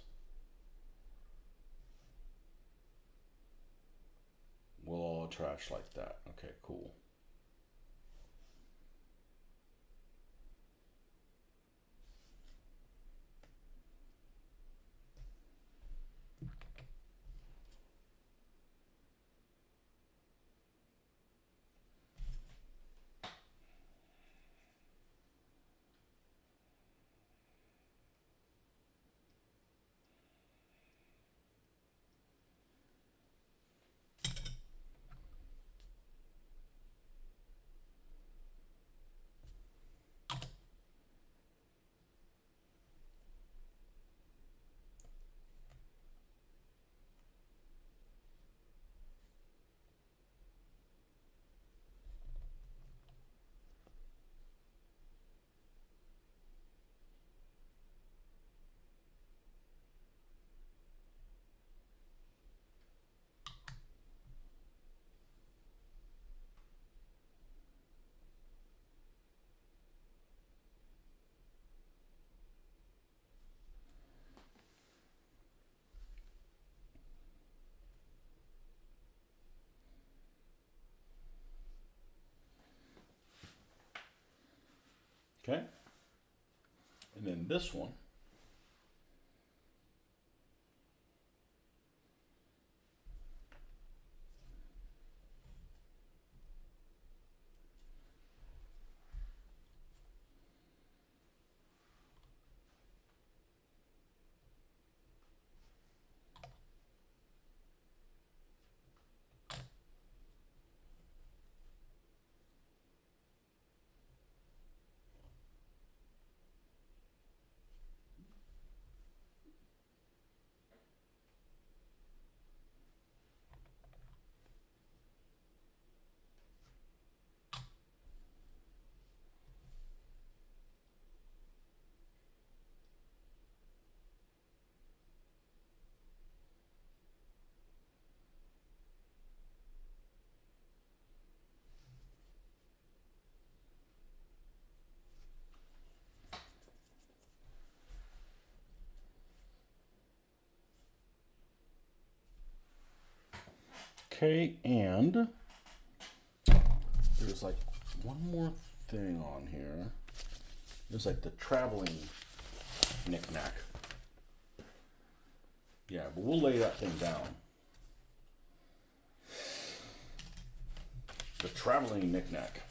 will all attach like that. Okay, cool. Okay. And then this one. Okay, and there's like one more thing on here. There's like the traveling knickknack. Yeah, but we'll lay that thing down. The traveling knickknack.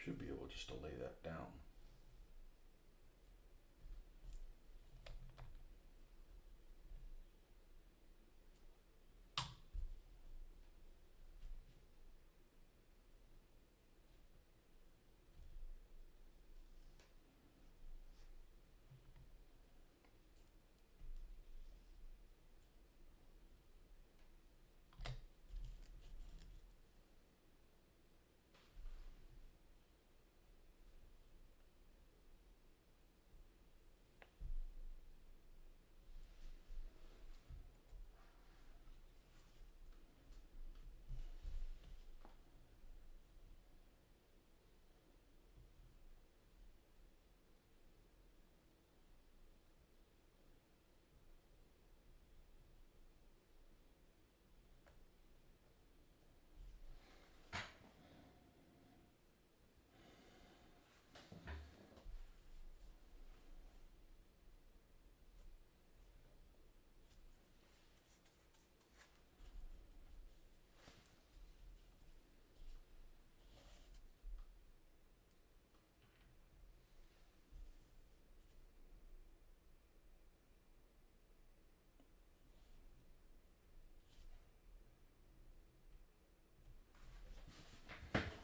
Should be able just to lay that down.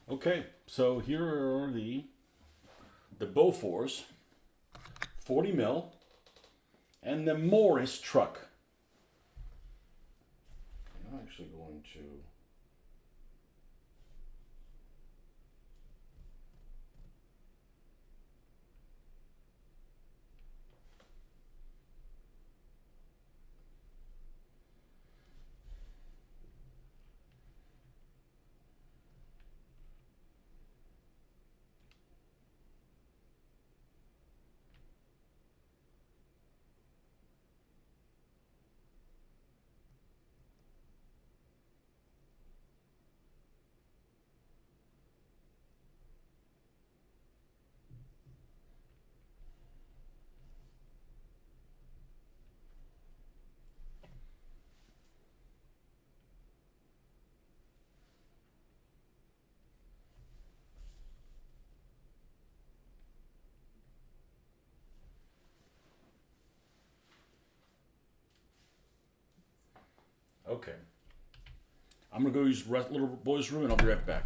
Okay, so here are the Beauforts, 40 mil, and the Morris truck. I'm actually going to. Okay. I'm going to go use little boy's room and I'll be right back.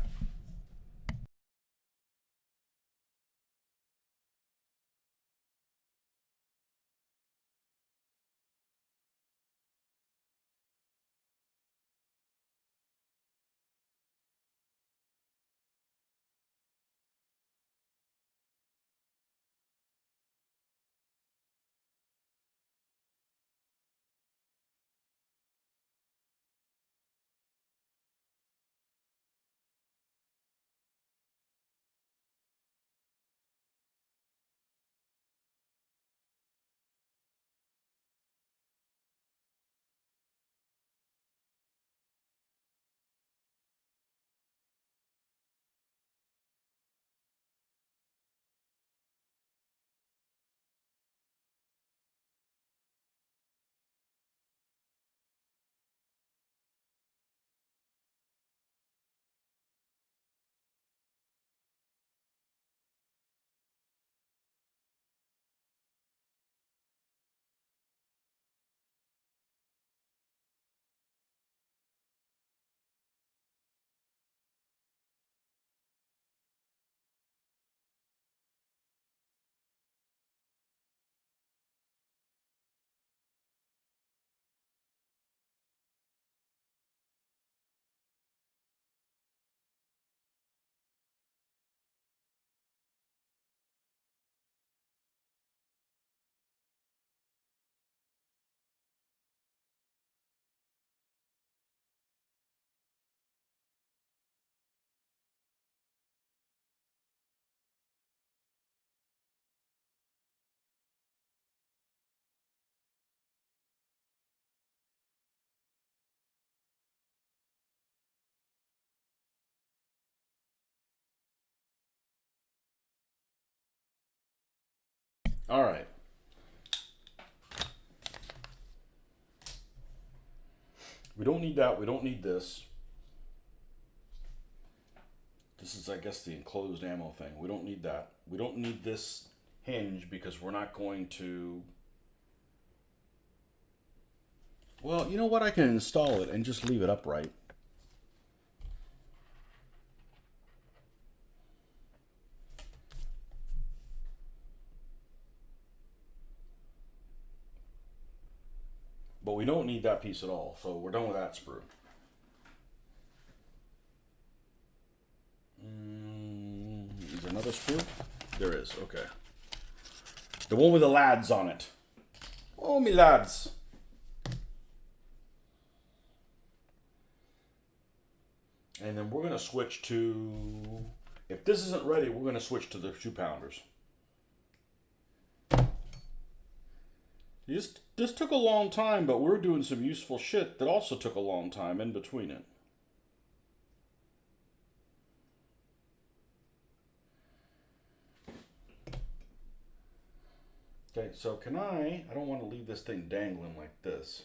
All right. We don't need that. We don't need this. This is, I guess, the enclosed ammo thing. We don't need that. We don't need this hinge because we're not going to. Well, you know what? I can install it and just leave it upright. But we don't need that piece at all, so we're done with that sprue. Is there another sprue? There is, okay. The one with the lads on it. Oh, me lads. And then we're going to switch to... If this isn't ready, we're going to switch to the 2-pounders. This took a long time, but we're doing some useful shit that also took a long time in between it. Okay, so can I don't want to leave this thing dangling like this.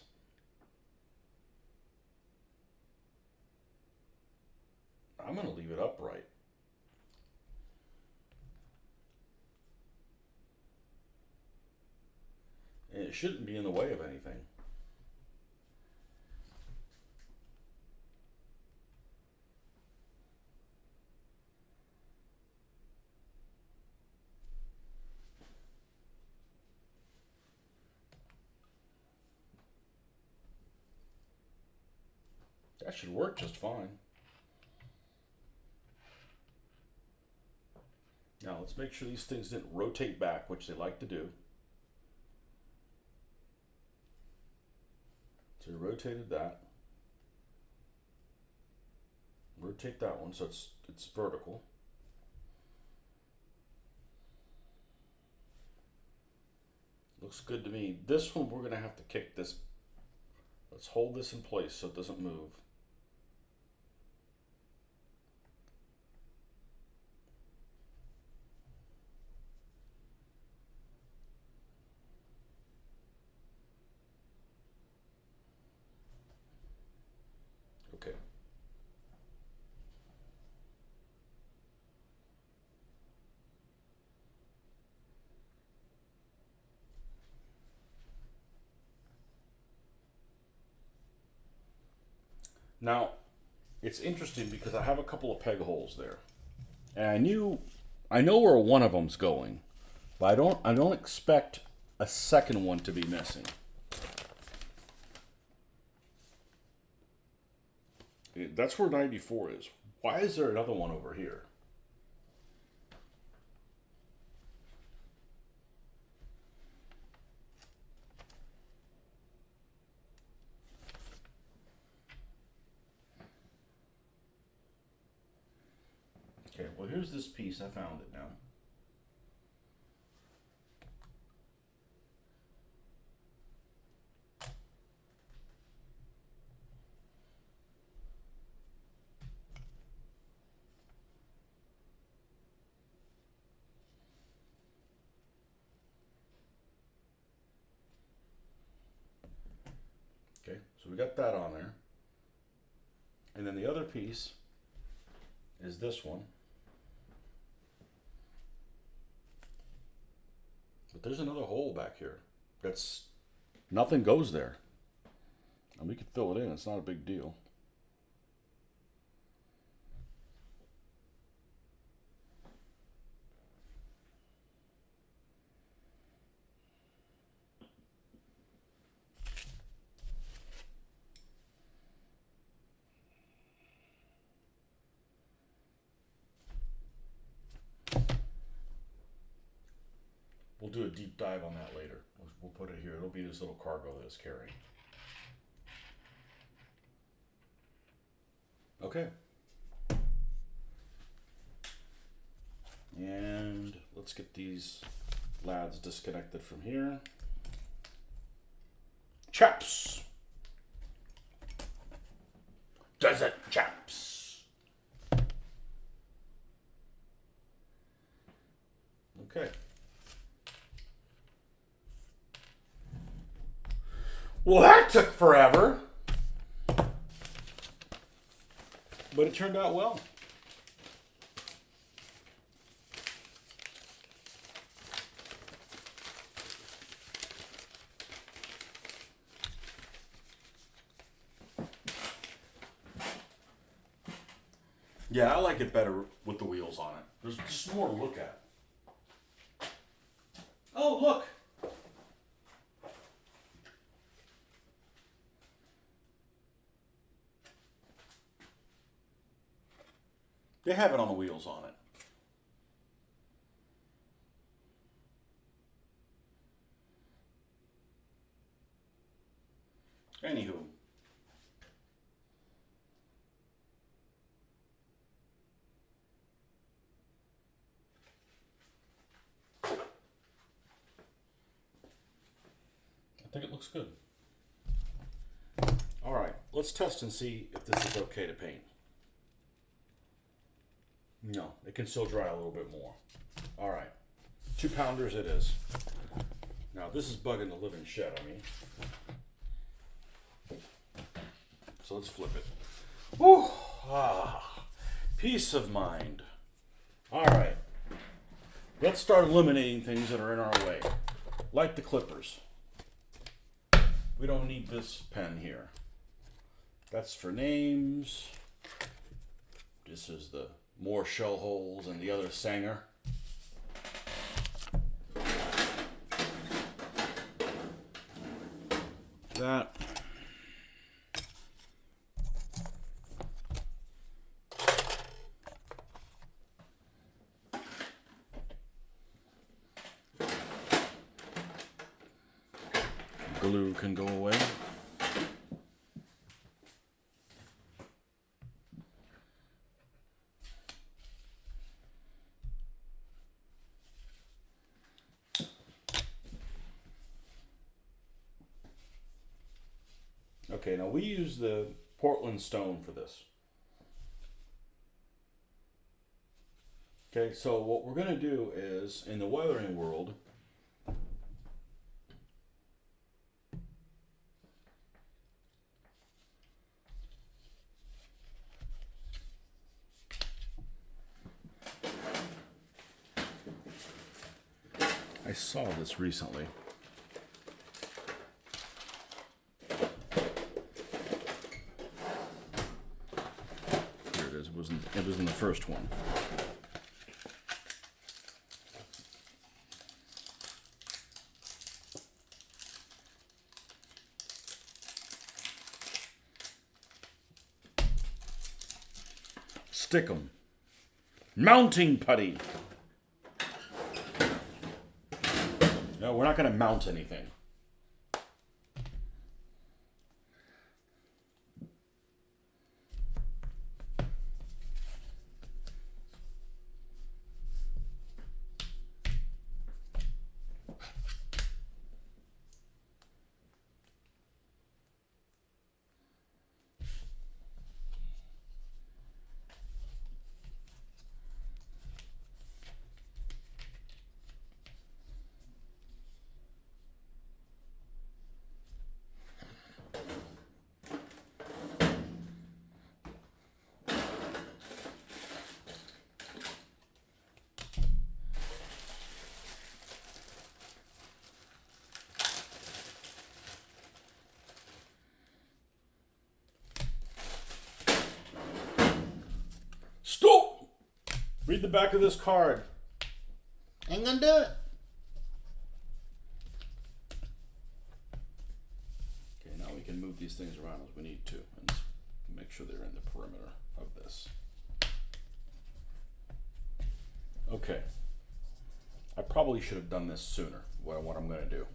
I'm going to leave it upright. And it shouldn't be in the way of anything. That should work just fine. Now let's make sure these things didn't rotate back, which they like to do. So we rotated that. Rotate that one so it's vertical. Looks good to me. This one we're going to have to kick this. Let's hold this in place so it doesn't move. Okay. Now, it's interesting because I have a couple of peg holes there. And I know where one of them's going, but I don't expect a second one to be missing. That's where 94 is. Why is there another one over here? Okay, well here's this piece. I found it now. Okay, so we got that on there. And then the other piece is this one. But there's another hole back here. That's nothing goes there. And we can fill it in, it's not a big deal. We'll do a deep dive on that later. We'll put it here. It'll be this little cargo that it's carrying. Okay. And let's get these lads disconnected from here. Chaps! Desert chaps! Okay. Well, that took forever. But it turned out well. Yeah, I like it better with the wheels on it. There's just more to look at. Oh, look. They have it on the wheels on it. Anywho. I think it looks good. All right, let's test and see if this is okay to paint. No, it can still dry a little bit more. All right, 2 pounders it is. Now this is bugging the living shit on me. So let's flip it. Whew, peace of mind. All right, let's start eliminating things that are in our way, like the clippers. We don't need this pen here. That's for names. This is the more shell holes and the other Sanger. That. glue can go away. Okay, now we use the Portland stone for this. Okay, so what we're going to do is, in the weathering world, I saw this recently. Here it is. It was in the first one. Stickum. Mounting putty. No, we're not going to mount anything. Stop! Read the back of this card. Ain't gonna do it. Okay, now we can move these things around as we need to and make sure they're in the perimeter of this. Okay. I probably should have done this sooner, what I'm gonna do.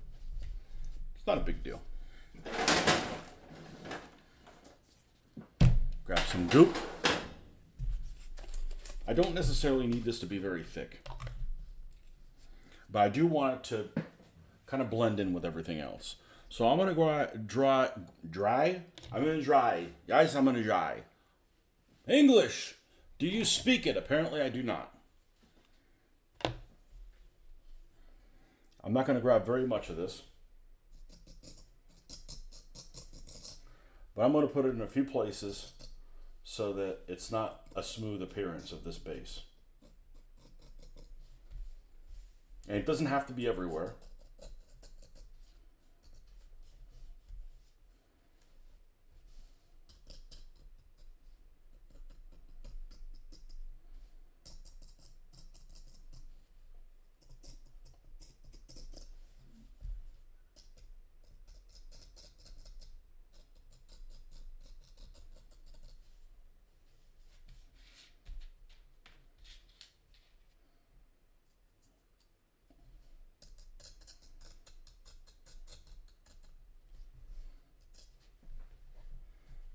It's not a big deal. Grab some goop. I don't necessarily need this to be very thick, but I do want it to kind of blend in with everything else. So I'm going to dry. I'm going to dry. Guys, I'm going to dry. English. Do you speak it? Apparently I do not. I'm not going to grab very much of this, but I'm going to put it in a few places so that it's not a smooth appearance of this base. And it doesn't have to be everywhere.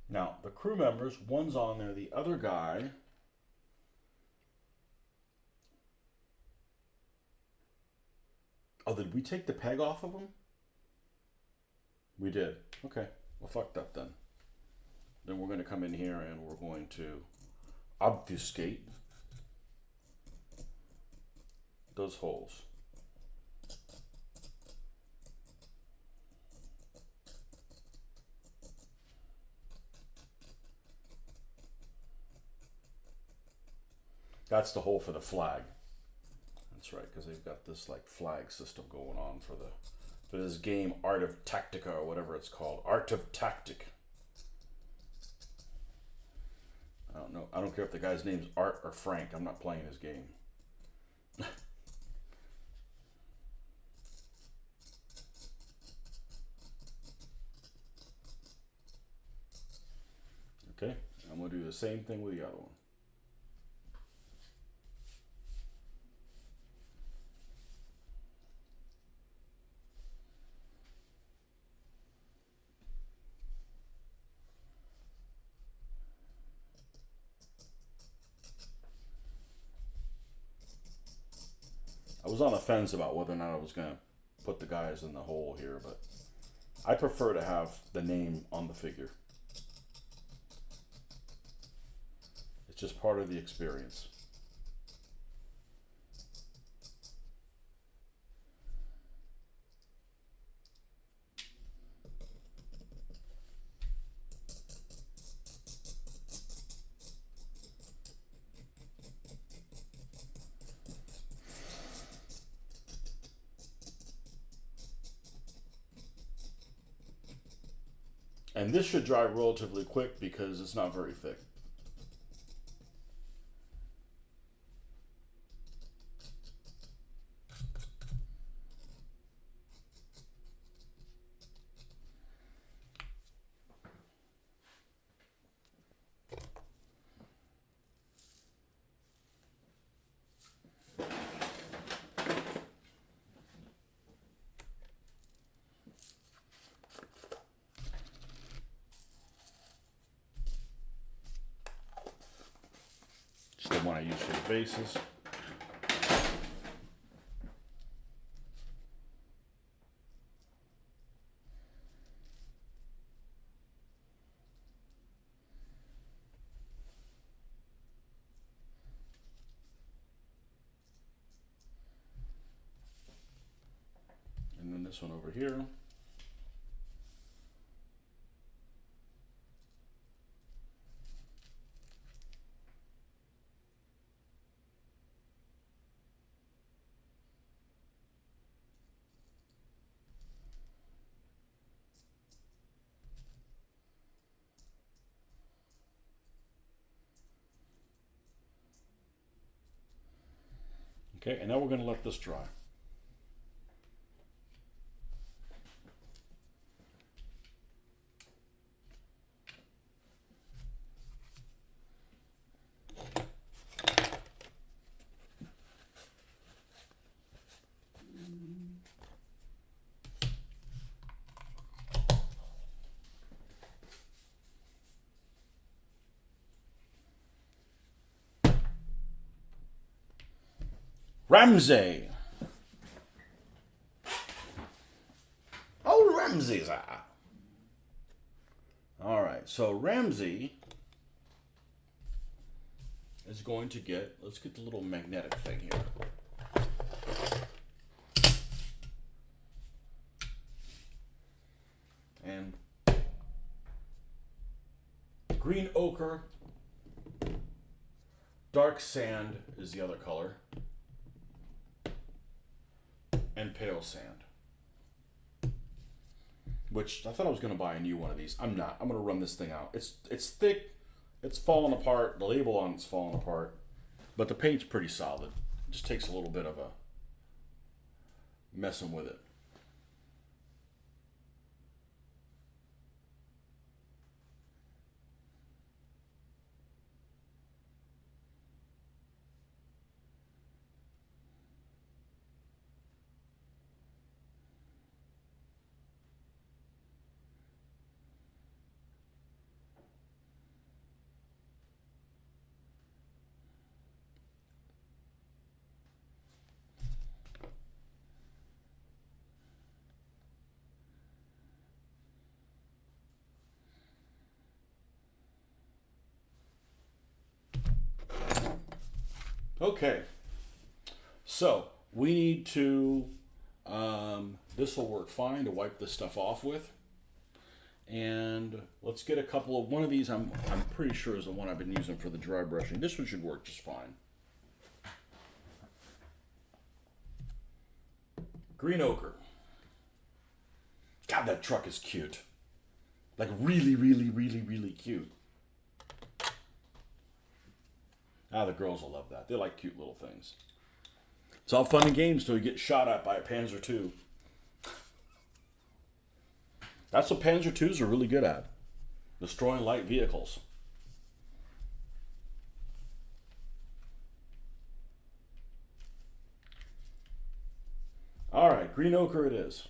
Now, the crew members, one's on there, the other guy. Oh, did we take the peg off of him? We did. Okay, well, fucked up then. Then we're going to come in here and we're going to obfuscate those holes. That's the hole for the flag. That's right, because they've got this like flag system going on for this game, Art of Tactica or whatever it's called. Art of Tactic. I don't know. I don't care if the guy's name's Art or Frank. I'm not playing his game. Okay, I'm going to do the same thing with the other one. was on the fence about whether or not I was going to put the guys in the hole here, but I prefer to have the name on the figure. It's just part of the experience. And this should dry relatively quick because it's not very thick. Just the one I use for the bases. And then this one over here. Okay, and now we're going to let this dry. Ramsey. Oh, Ramsey's. All right, so Ramsey is going to get, let's get the little magnetic thing here. And green ochre, dark sand is the other color. And pale sand, which I thought I was going to buy a new one of these. I'm not. I'm going to run this thing out. It's thick. It's falling apart. The label on it's falling apart, but the paint's pretty solid. It just takes a little bit of a messing with it. Okay, so we need to, this will work fine to wipe this stuff off with. And let's get a couple of, one of these I'm pretty sure is the one I've been using for the dry brushing. This one should work just fine. Green ochre. God, that truck is cute. Like really, really, really, really cute. Ah, the girls will love that. They like cute little things. It's all fun and games till you get shot at by a Panzer II. That's what Panzer IIs are really good at. Destroying light vehicles. All right, green ochre it is.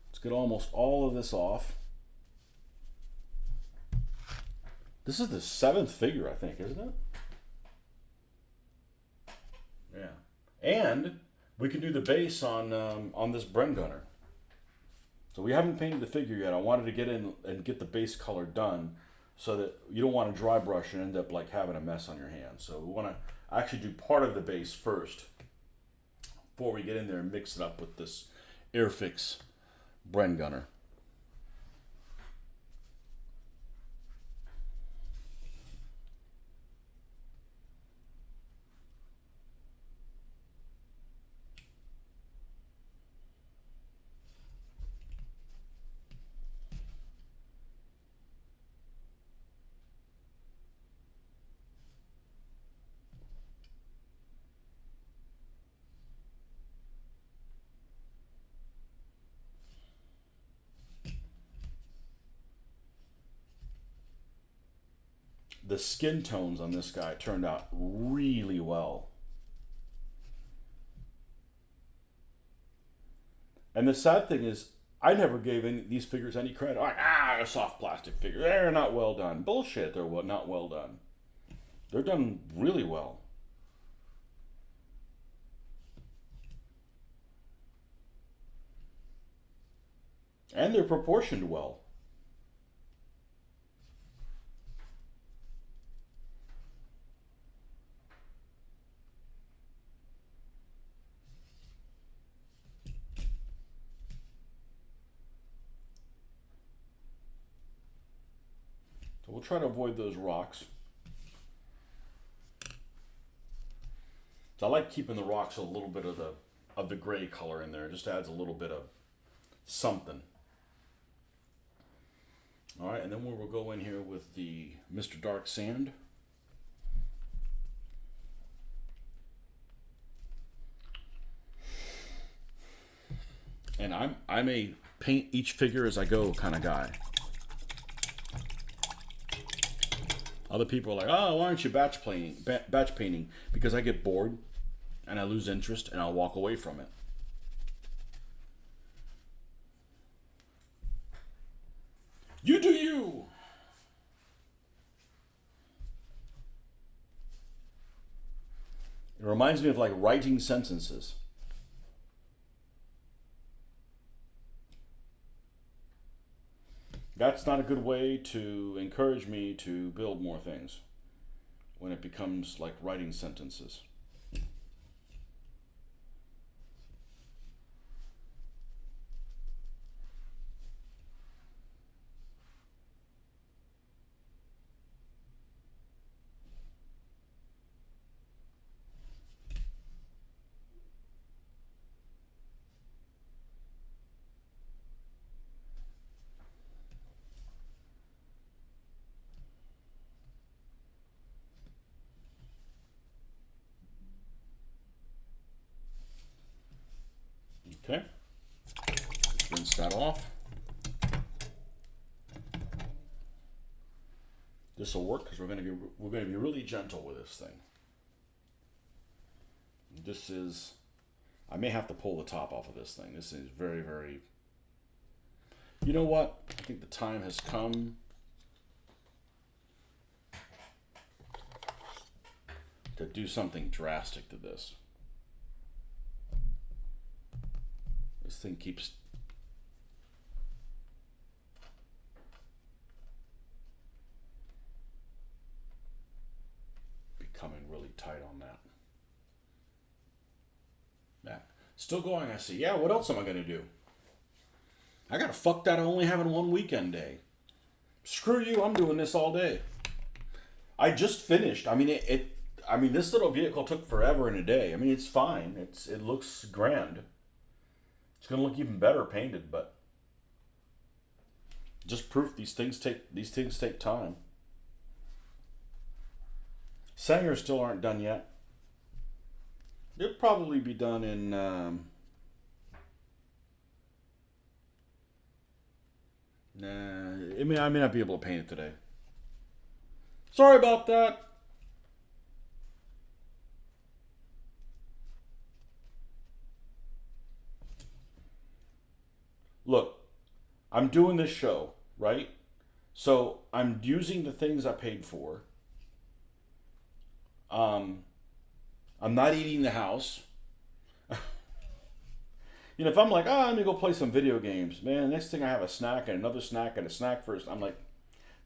Let's get almost all of this off. This is the 7th figure, I think, isn't it? Yeah. And we can do the base on this Bren gunner. So we haven't painted the figure yet. I wanted to get in and get the base color done so that you don't want to dry brush and end up like having a mess on your hands. So we want to actually do part of the base first before we get in there and mix it up with this Airfix Bren gunner. The skin tones on this guy turned out really well. And the sad thing is, I never gave these figures any credit. Like, a soft plastic figure. They're not well done. Bullshit, they're not well done. They're done really well. And they're proportioned well. So we'll try to avoid those rocks. So I like keeping the rocks a little bit of the gray color in there. It just adds a little bit of something. All right, and then we will go in here with the Mr. Dark Sand. And I'm a paint each figure as I go kind of guy. Other people are like, oh, why aren't you batch painting? Because I get bored and I lose interest and I'll walk away from it. You do you. It reminds me of like writing sentences. That's not a good way to encourage me to build more things when it becomes like writing sentences. Okay, rinse that off. This will work because we're going to be really gentle with this thing. This is, I may have to pull the top off of this thing. This is very, very. You know what? I think the time has come to do something drastic to this. This thing keeps becoming really tight on that. Yeah. Still going, I see. Yeah, what else am I going to do? I got to fuck that only having one weekend day. Screw you, I'm doing this all day. I just finished. I mean, I mean, this little vehicle took forever in a day. I mean, it's fine. It looks grand. It's gonna look even better painted, but just proof these things take time. Sangars still aren't done yet. They'll probably be done in I may not be able to paint it today. Sorry about that. Look, I'm doing this show, right? So I'm using the things I paid for. I'm not eating the house. if I'm like, let me go play some video games, man, next thing I have a snack and another snack and a snack first. I'm like,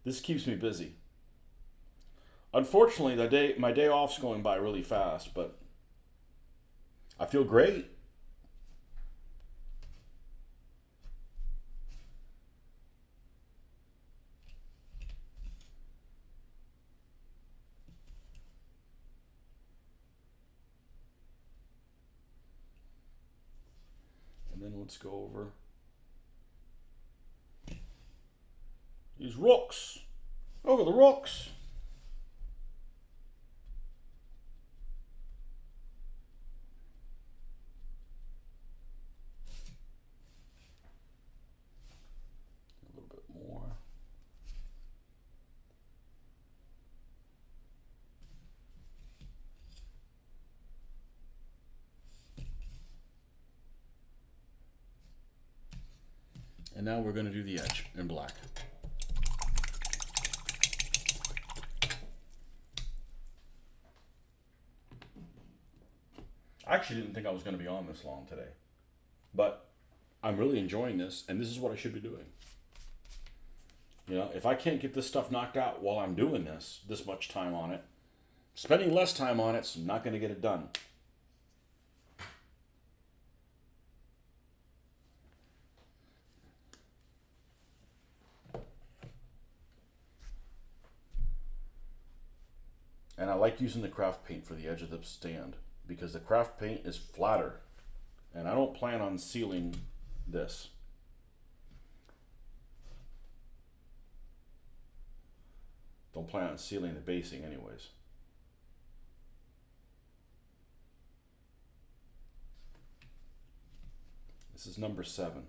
this keeps me busy. Unfortunately, my day off's going by really fast, but I feel great. And then let's go over these rocks. Over the rocks. A little bit more. And now we're going to do the edge in black. I actually didn't think I was going to be on this long today, but I'm really enjoying this, and this is what I should be doing. If I can't get this stuff knocked out while I'm doing this much time on it, spending less time on it's not going to get it done. And I like using the craft paint for the edge of the stand because the craft paint is flatter. And I don't plan on sealing this. Don't plan on sealing the basing anyways. This is number 7.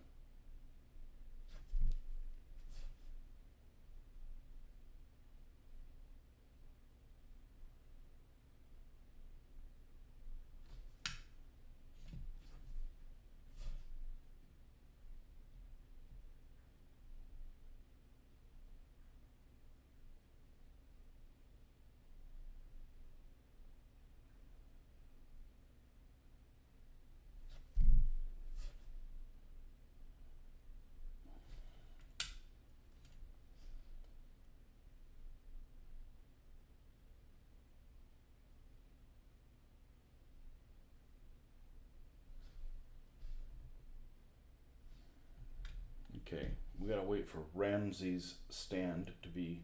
Okay, we gotta wait for Ramsey's stand to be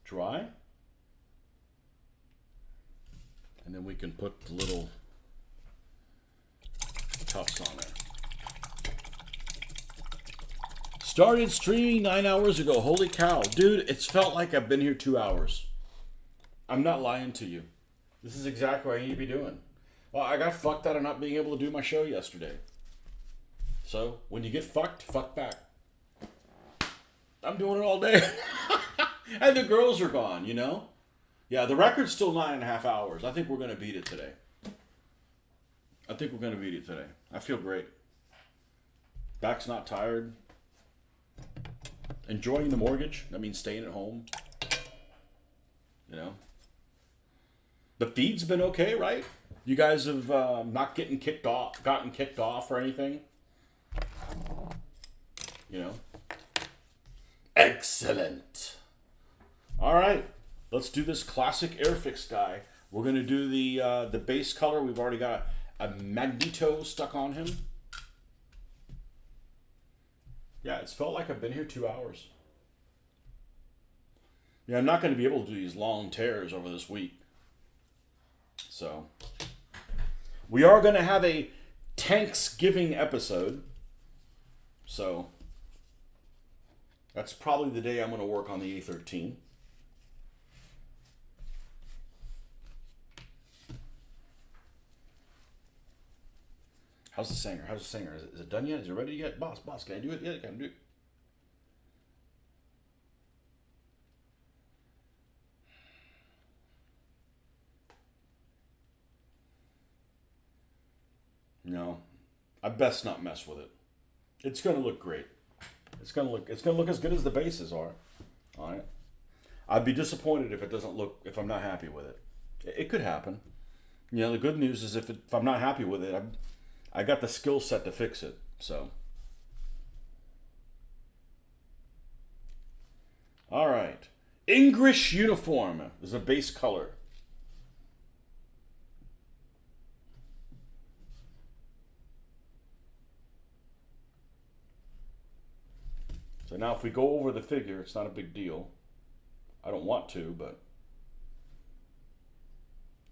dry. And then we can put the little tufts on there. Started streaming 9 hours ago. Holy cow. Dude, it's felt like I've been here 2 hours. I'm not lying to you. This is exactly what I need to be doing. Well, I got fucked out of not being able to do my show yesterday. So, when you get fucked, fuck back. I'm doing it all day. And the girls are gone, Yeah, the record's still 9.5 hours. I think we're going to beat it today. I feel great. Back's not tired. Enjoying the mortgage. That means staying at home. The feed's been okay, right? You guys have not gotten kicked off or anything? Excellent. All right, let's do this classic Airfix guy. We're gonna do the base color. We've already got a Magneto stuck on him. Yeah, it's felt like I've been here 2 hours. Yeah, I'm not going to be able to do these long tears over this week. So, we are going to have a Thanksgiving episode. So, that's probably the day I'm going to work on the A13. How's the Sanger? Is it done yet? Is it ready yet? Boss, can I do it? Yeah, can I do it? No, I best not mess with it. It's gonna look great. It's gonna look as good as the bases are. All right. I'd be disappointed if I'm not happy with it. It could happen. The good news is if I'm not happy with it, I got the skill set to fix it. So, all right. English uniform is a base color. So now if we go over the figure, it's not a big deal. I don't want to, but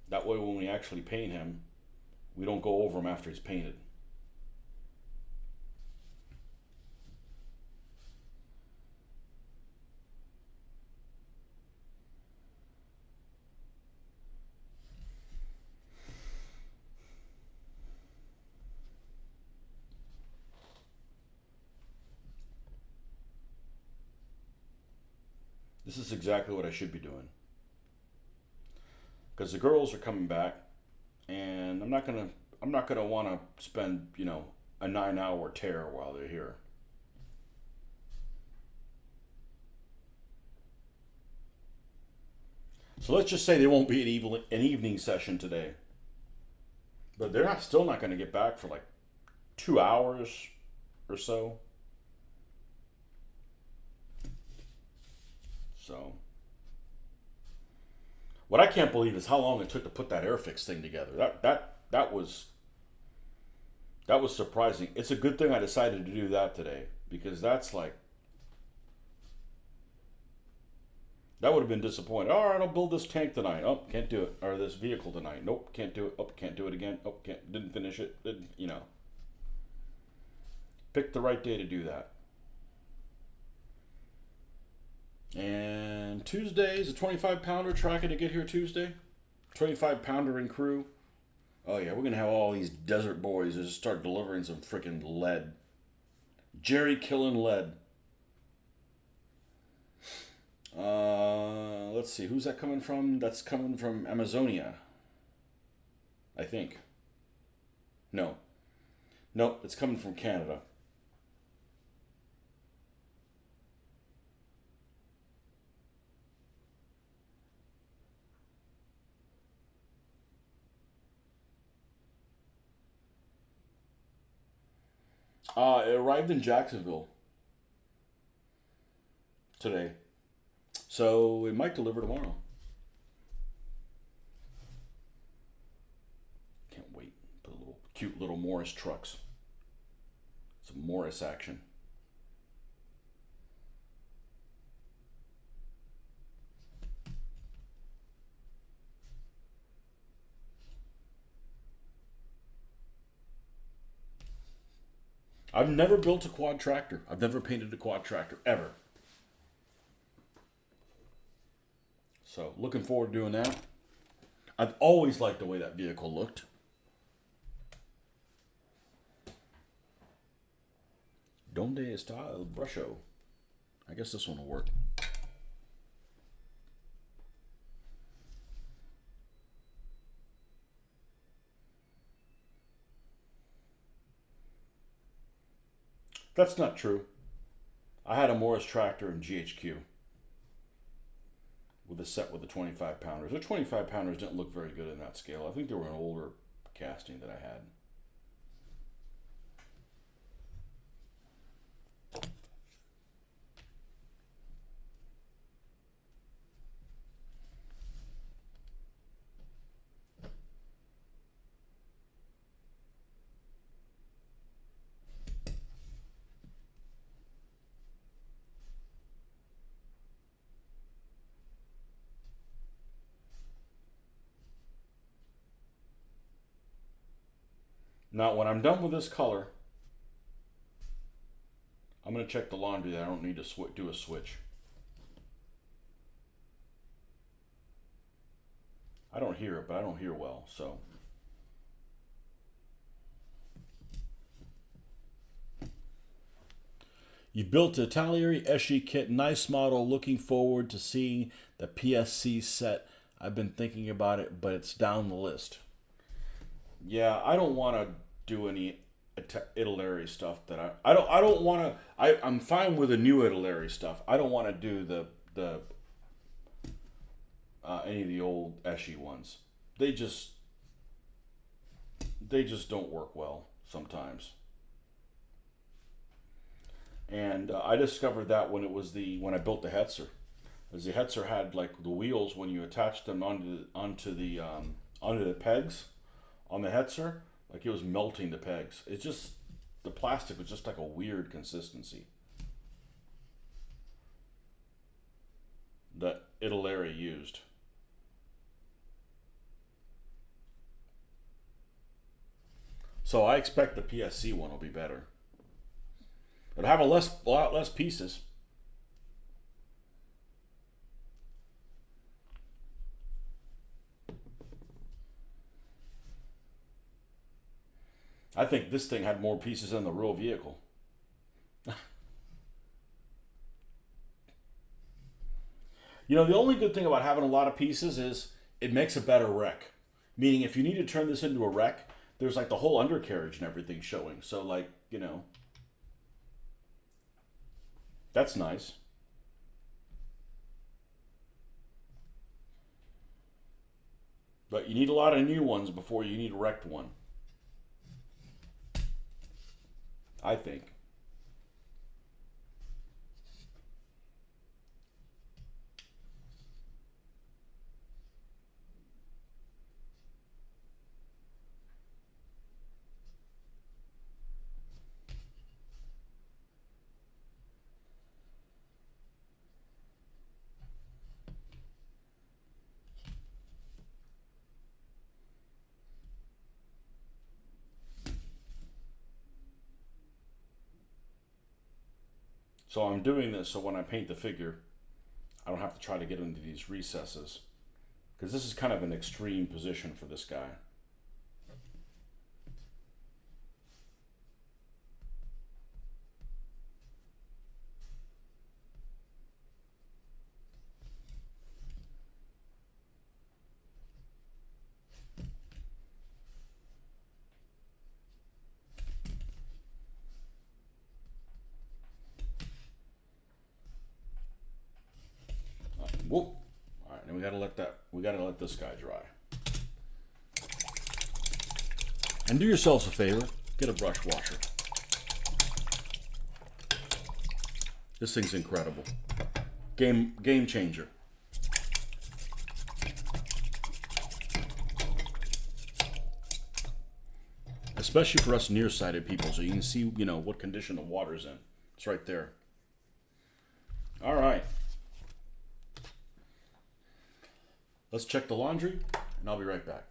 that way when we actually paint him, we don't go over him after he's painted. This is exactly what I should be doing. Because the girls are coming back, and I'm not gonna want to spend, a 9-hour tear while they're here. So let's just say there won't be an evening session today. But they're still not going to get back for like 2 hours or so. So, what I can't believe is how long it took to put that Airfix thing together. That was surprising. It's a good thing I decided to do that today, because that would have been disappointing. All right, I'll build this tank tonight. Oh, can't do it. Or this vehicle tonight. Nope, can't do it. Oh, can't do it again. Oh, didn't finish it. Didn't. Pick the right day to do that. And Tuesday is a 25-pounder tracking to get here Tuesday. 25-pounder in crew. Oh yeah, we're gonna have all these desert boys just start delivering some freaking lead. Jerry killing lead. Let's see, who's that coming from? That's coming from Amazonia, I think. No. Nope, it's coming from Canada. It arrived in Jacksonville today. So it might deliver tomorrow. Can't wait. Put a little cute little Morris trucks. Some Morris action. I've never built a quad tractor. I've never painted a quad tractor, ever. So, looking forward to doing that. I've always liked the way that vehicle looked. Donde está el brusho? I guess this one will work. That's not true. I had a Morris tractor in GHQ with a set with the 25-pounders. The 25-pounders didn't look very good in that scale. I think they were an older casting that I had. Now, when I'm done with this color, I'm going to check the laundry that I don't need to do a switch. I don't hear it, but I don't hear well, so. You built a Talieri Eschi kit, nice model, looking forward to seeing the PSC set. I've been thinking about it, but it's down the list. Yeah, I don't want to do any Italeri stuff that I don't want to. I'm fine with the new Italeri stuff. I don't want to do the any of the old Eschi ones. They just don't work well. sometimes. And I discovered that when I built the Hetzer, as the Hetzer had like the wheels when you attached them onto the pegs on the Hetzer, like it was melting the pegs. It's just the plastic was just like a weird consistency that Italeri used. So I expect the PSC one will be better. It'll have a lot less pieces. I think this thing had more pieces than the real vehicle. You know, the only good thing about having a lot of pieces is it makes a better wreck. Meaning, if you need to turn this into a wreck, there's like the whole undercarriage and everything showing. So, like, you know, that's nice. But you need a lot of new ones before you need a wrecked one, I think. So I'm doing this so when I paint the figure, I don't have to try to get into these recesses. Because this is kind of an extreme position for this guy. Whoop. All right, now we gotta let this guy dry. And do yourselves a favor, get a brush washer. This thing's incredible. Game changer. Especially for us nearsighted people, so you can see, you know, what condition the water's in. It's right there. All right. Let's check the laundry, and I'll be right back.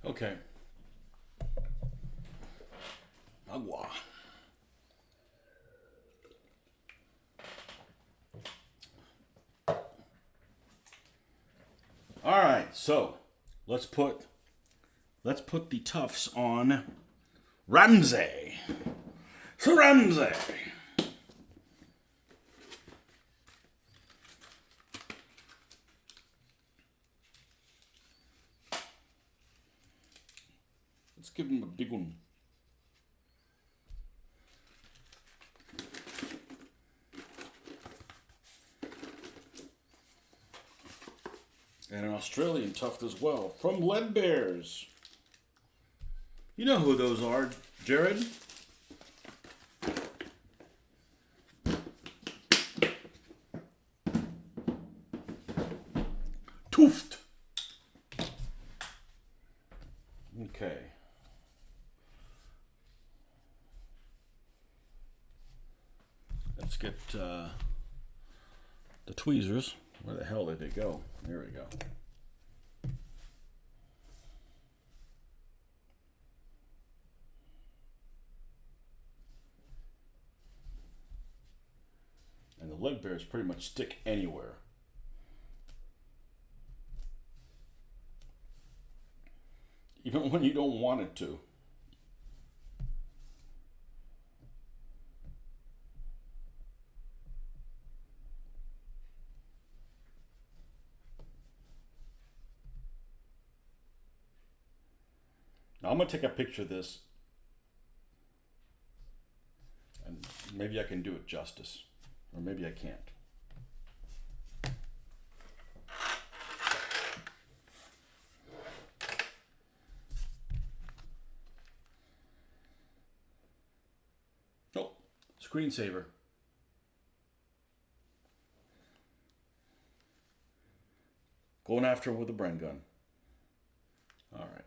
Okay. Agua. All right, so let's put the tufts on Ramsey. So Ramsey. Let's give him a big one. And an Australian tuft as well, from Lead Bears. You know who those are, Jared? Tuft. Okay. Let's get the tweezers. Where the hell did they go? There we go. And the Lead Bears pretty much stick anywhere. Even when you don't want it to. Now I'm going to take a picture of this. And maybe I can do it justice. Or maybe I can't. Oh, screensaver. Going after him with a Bren gun. All right.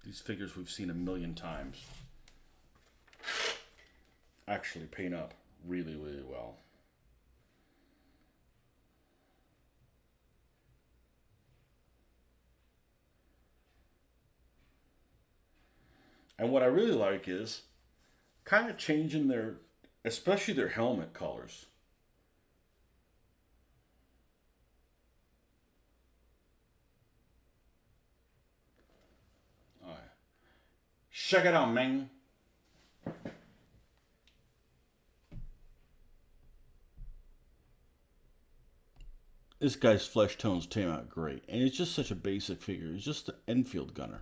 These figures we've seen a million times actually paint up really, really well. And what I really like is kind of changing their, especially their helmet colors. All right. Check it out, man. This guy's flesh tones came out great. And it's just such a basic figure. He's just an Enfield gunner.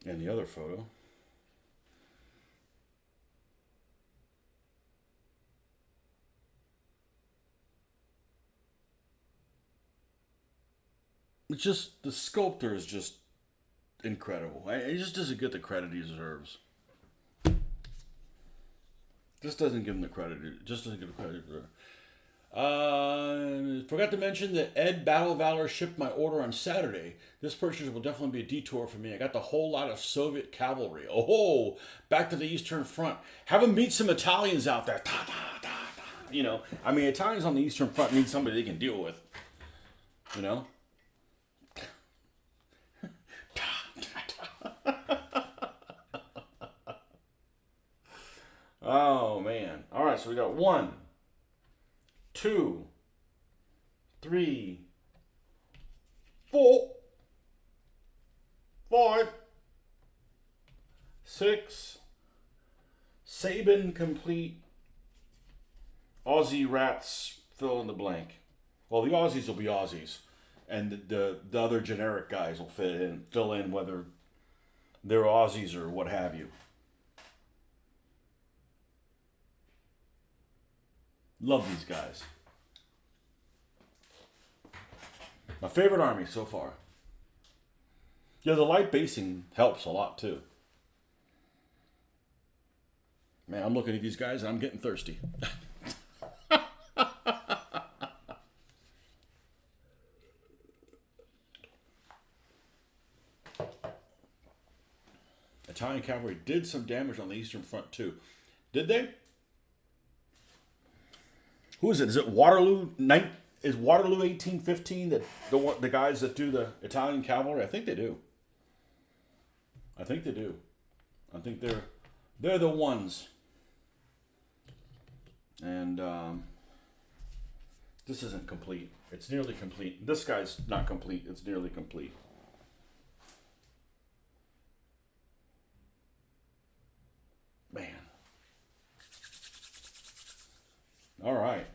And the other photo. It's just, the sculptor is just incredible. He just doesn't get the credit he deserves. Just doesn't give him the credit. Just doesn't give the credit. Forgot to mention that Ed Battle Valor shipped my order on Saturday. This purchase will definitely be a detour for me. I got the whole lot of Soviet cavalry. Oh, back to the Eastern Front. Have them meet some Italians out there. Ta, ta, ta, ta. You know, I mean, Italians on the Eastern Front need somebody they can deal with. You know? Oh, man. All right, so we got 1, 2, 3, 4, 5, 6, Sabin complete, Aussie Rats fill in the blank. Well, the Aussies will be Aussies, and the other generic guys will fill in whether they're Aussies or what have you. Love these guys. My favorite army so far. Yeah, the light basing helps a lot too. Man, I'm looking at these guys and I'm getting thirsty. Italian cavalry did some damage on the Eastern Front too. Did they? Who is it? Is it Waterloo? Is Waterloo 1815 that the guys that do the Italian cavalry? I think they do. I think they do. I think they're the ones. And this isn't complete. It's nearly complete. This guy's not complete. It's nearly complete. Man. All right.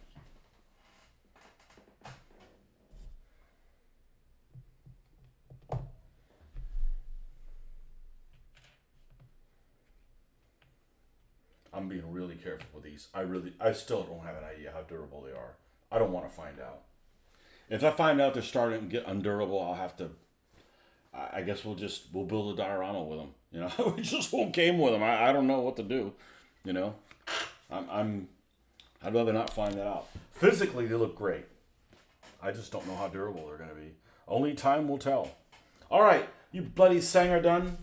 I'm being really careful with these. I still don't have an idea how durable they are. I don't want to find out. If I find out they're starting to get undurable, I'll have to. I guess we'll build a diorama with them. You know, we just won't game with them. I don't know what to do. You know, I'd rather not find that out. Physically, they look great. I just don't know how durable they're going to be. Only time will tell. All right, you bloody Sanger done.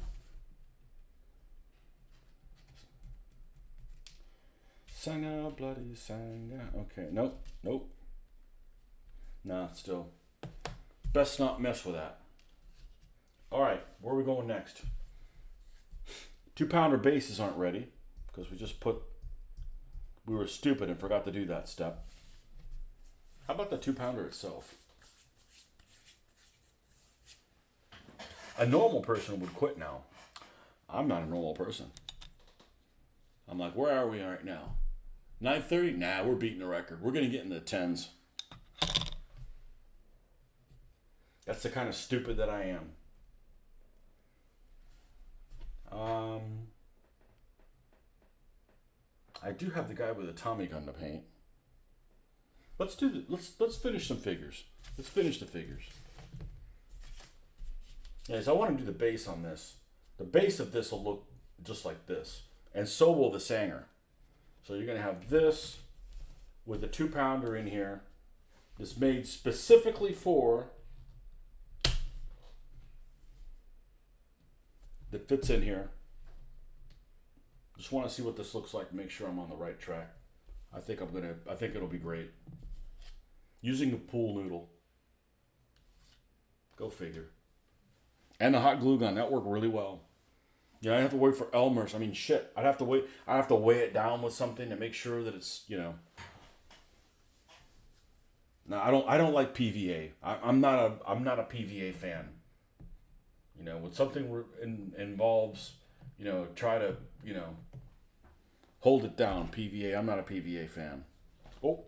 Sanger, bloody Sanger. Okay, nope. Nah, still. Best not mess with that. All right, where are we going next? 2-pounder bases aren't ready because we were stupid and forgot to do that step. How about the 2-pounder itself? A normal person would quit now. I'm not a normal person. I'm like, where are we right now? 9:30? Nah, we're beating the record. We're going to get in the 10s. That's the kind of stupid that I am. I do have the guy with a Tommy gun to paint. Let's finish some figures. Let's finish the figures. Yes, I want to do the base on this. The base of this will look just like this. And so will the Sanger. So you're going to have this with the 2-pounder in here. It's made specifically for that fits in here. Just want to see what this looks like to make sure I'm on the right track. I think it'll be great. Using a pool noodle. Go figure. And the hot glue gun, that worked really well. Yeah, I have to wait for Elmer's. I mean, shit. I'd have to wait. I have to weigh it down with something to make sure that it's, you know. No, I don't like PVA. I'm not a PVA fan. You know, when something involves, you know, try to, you know, hold it down. PVA. I'm not a PVA fan. Oh.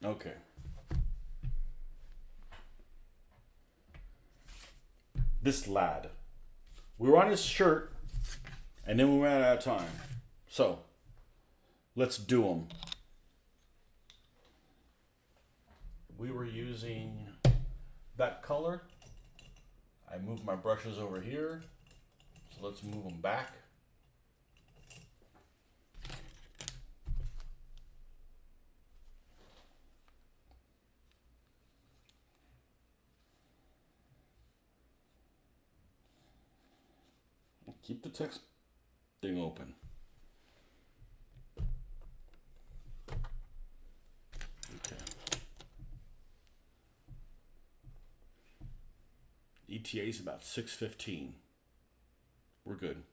Okay. This lad. We were on his shirt, and then we ran out of time. So, let's do them. We were using that color. I moved my brushes over here. So let's move them back. Keep the text thing open. Okay. ETA is about 6:15. We're good.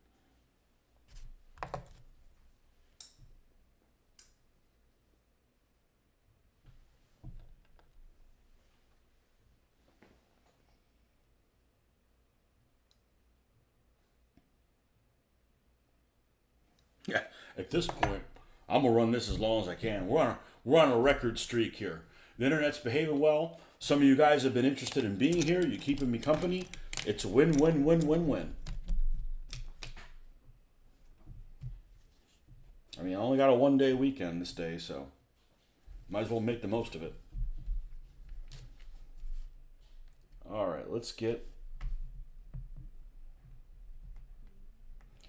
Yeah, at this point, I'm gonna run this as long as I can. We're on a record streak here. The internet's behaving well. Some of you guys have been interested in being here. You're keeping me company. It's a win-win-win-win-win. I mean, I only got a 1-day weekend this day, so might as well make the most of it. All right, let's get.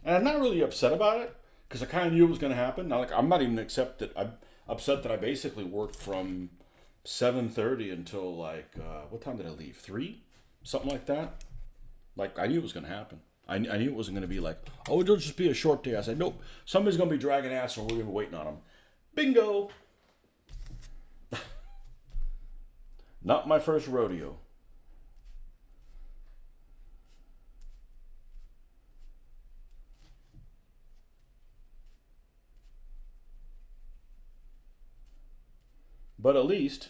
And I'm not really upset about it because I kind of knew it was going to happen. Now, like, I'm not even I'm upset that I basically worked from 7:30 until like what time did I leave? 3, something like that. Like I knew it was going to happen. I knew it wasn't going to be like, oh, it'll just be a short day. I said, nope, somebody's going to be dragging ass and we're going to be waiting on them. Bingo. Not my first rodeo. But at least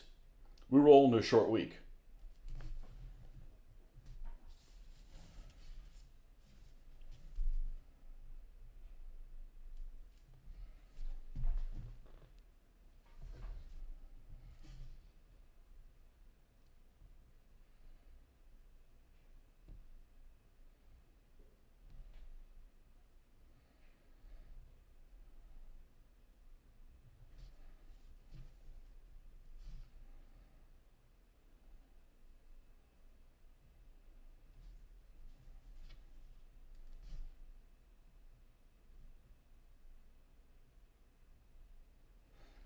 we roll into a short week.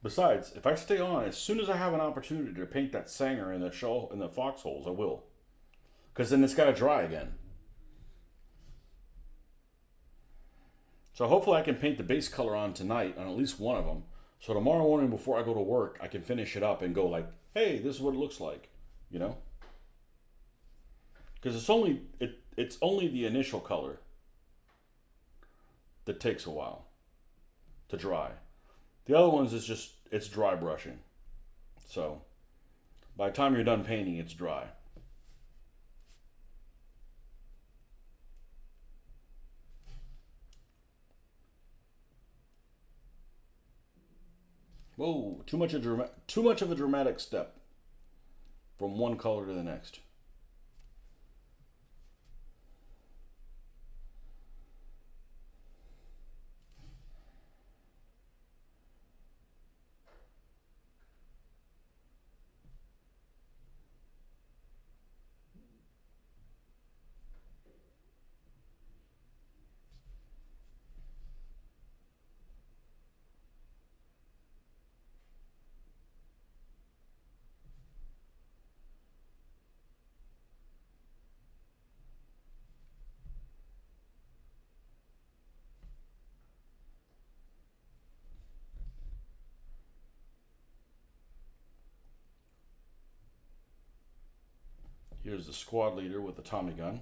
Besides, if I stay on, as soon as I have an opportunity to paint that Sanger in the shell in the foxholes, I will. Because then it's got to dry again. So hopefully I can paint the base color on tonight on at least one of them. So tomorrow morning before I go to work, I can finish it up and go like, hey, this is what it looks like. You know? Because it's only the initial color that takes a while to dry. The other ones is just, it's dry brushing. So by the time you're done painting, it's dry. Whoa, too much of a dramatic step from one color to the next. Here's the squad leader with the Tommy gun.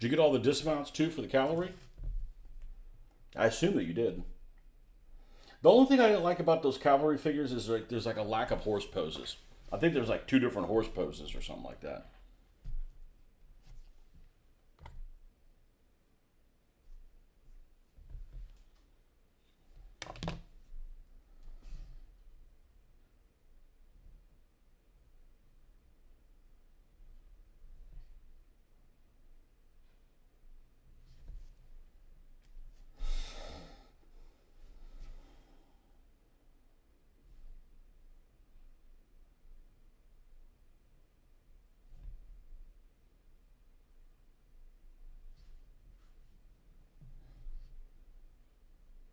Did you get all the dismounts too for the cavalry? I assume that you did. The only thing I didn't like about those cavalry figures is like there's like a lack of horse poses. I think there's like 2 different horse poses or something like that.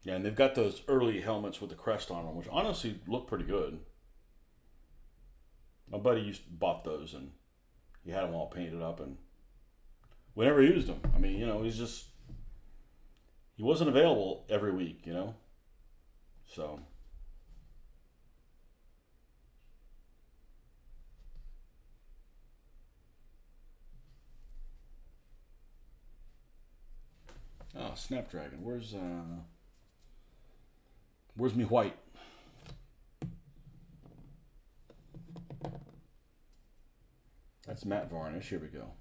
Yeah, and they've got those early helmets with the crest on them, which honestly look pretty good. My buddy bought those, and he had them all painted up, and we never used them. I mean, he wasn't available every week. So, Snapdragon. Where's me white? That's matte varnish. Here we go.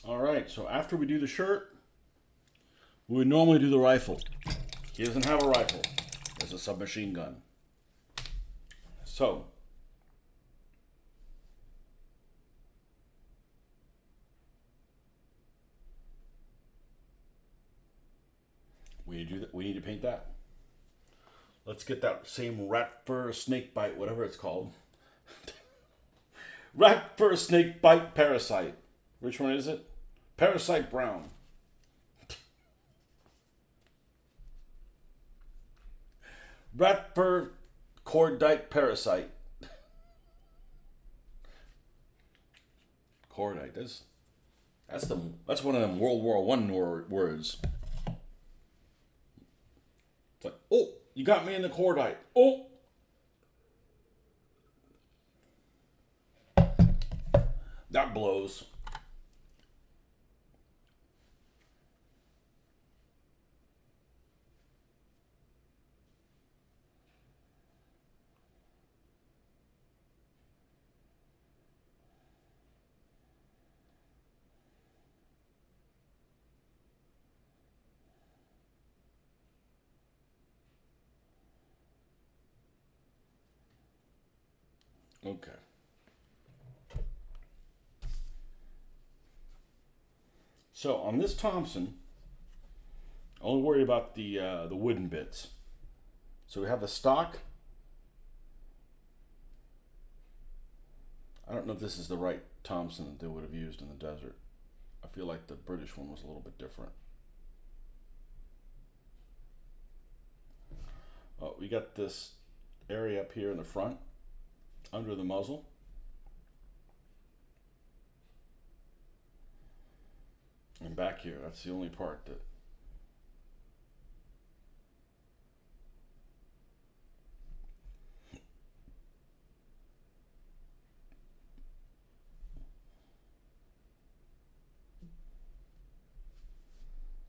All right. So after we do the shirt, we would normally do the rifle. He doesn't have a rifle. He has a submachine gun. So we need to do that. We need to paint that. Let's get that same rat fur snake bite, whatever it's called. Rat fur snake bite parasite. Which one is it? Parasite brown. Rat fur cordite parasite. Cordite. That's one of them World War One words. It's like, oh, you got me in the cordite. Oh, that blows. Okay. So on this Thompson, I only worry about the wooden bits. So we have the stock. I don't know if this is the right Thompson that they would have used in the desert. I feel like the British one was a little bit different. Oh, we got this area up here in the front, under the muzzle. And back here, that's the only part that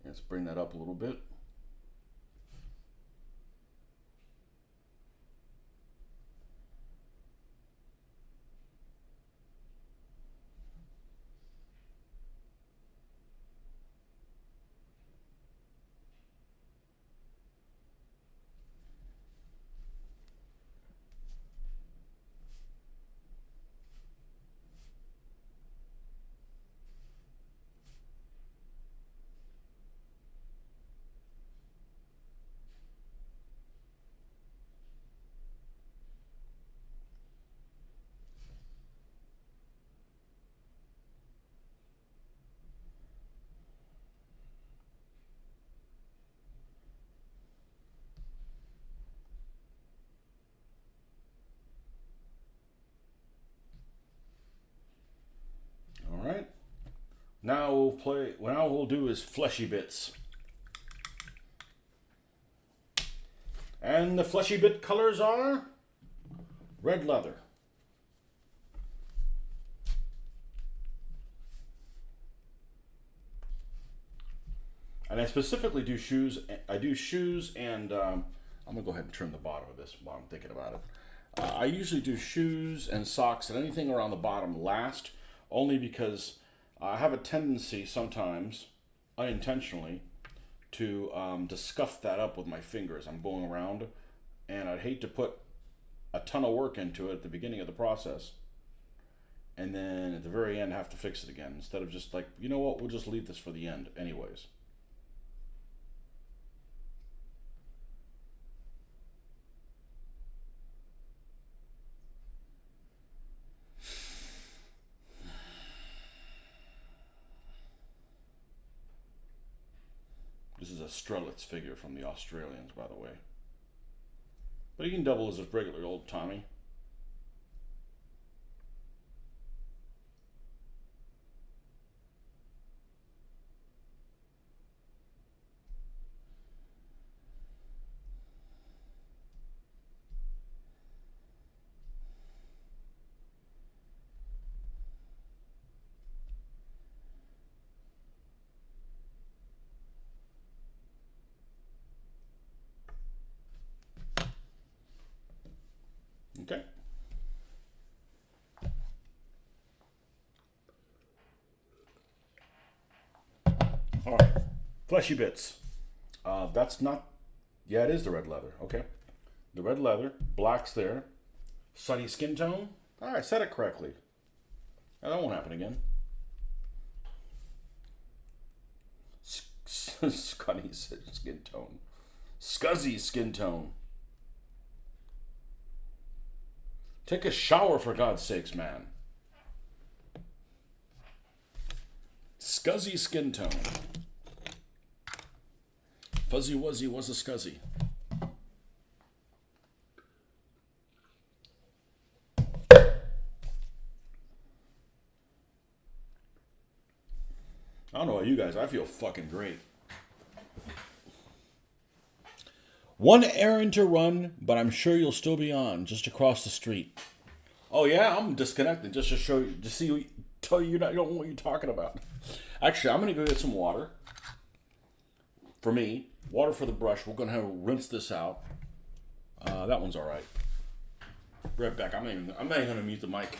let's bring that up a little bit. Now we'll do is fleshy bits. And the fleshy bit colors are red leather. And I specifically do shoes. I do shoes and I'm gonna go ahead and trim the bottom of this while I'm thinking about it. I usually do shoes and socks and anything around the bottom last, only because I have a tendency sometimes, unintentionally, to scuff that up with my fingers. I'm going around, and I'd hate to put a ton of work into it at the beginning of the process, and then at the very end have to fix it again, instead of just like, you know what, we'll just leave this for the end anyways. This is a Strelitz figure from the Australians, by the way. But he can double as a regular old Tommy. Okay. All right. Fleshy bits. That's not. Yeah, it is the red leather. Okay. The red leather. Black's there. Sunny skin tone. All right, I said it correctly. Now, that won't happen again. Scunny skin tone. Scuzzy skin tone. Take a shower, for God's sakes, man. Scuzzy skin tone. Fuzzy Wuzzy was a scuzzy. I don't know about you guys, I feel fucking great. One errand to run, but I'm sure you'll still be on, just across the street. Oh yeah, I'm disconnected just to show you, to see, tell you don't know what you're talking about. Actually, I'm gonna go get some water. For me, water for the brush. We're gonna rinse this out. That one's all right. Right back. I'm not even gonna mute the mic.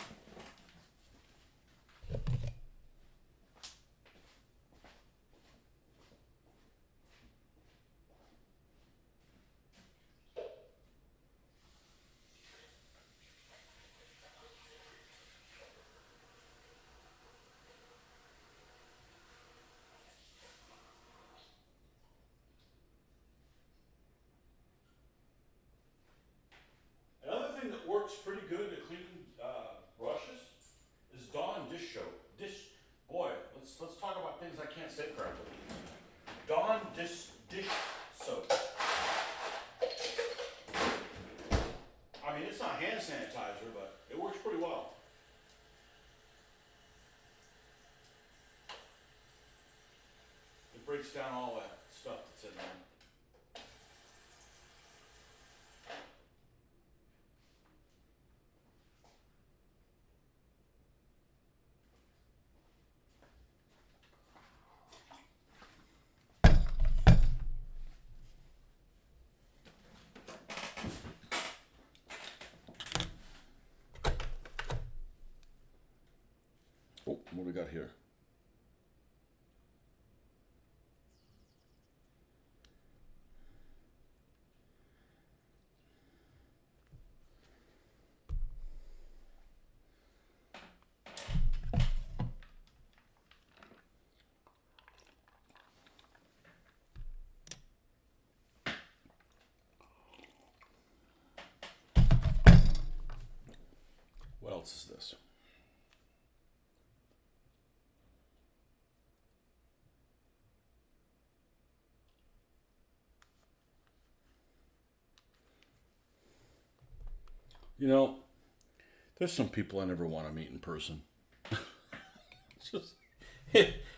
Another thing that works pretty good to clean brushes is Dawn dish soap. Boy, let's talk about things I can't say correctly. Dawn dish soap. I mean, it's not hand sanitizer, but it works pretty well. It breaks down all that stuff that's in there. Oh, what do we got here? What else is this? You know, there's some people I never want to meet in person. It's just,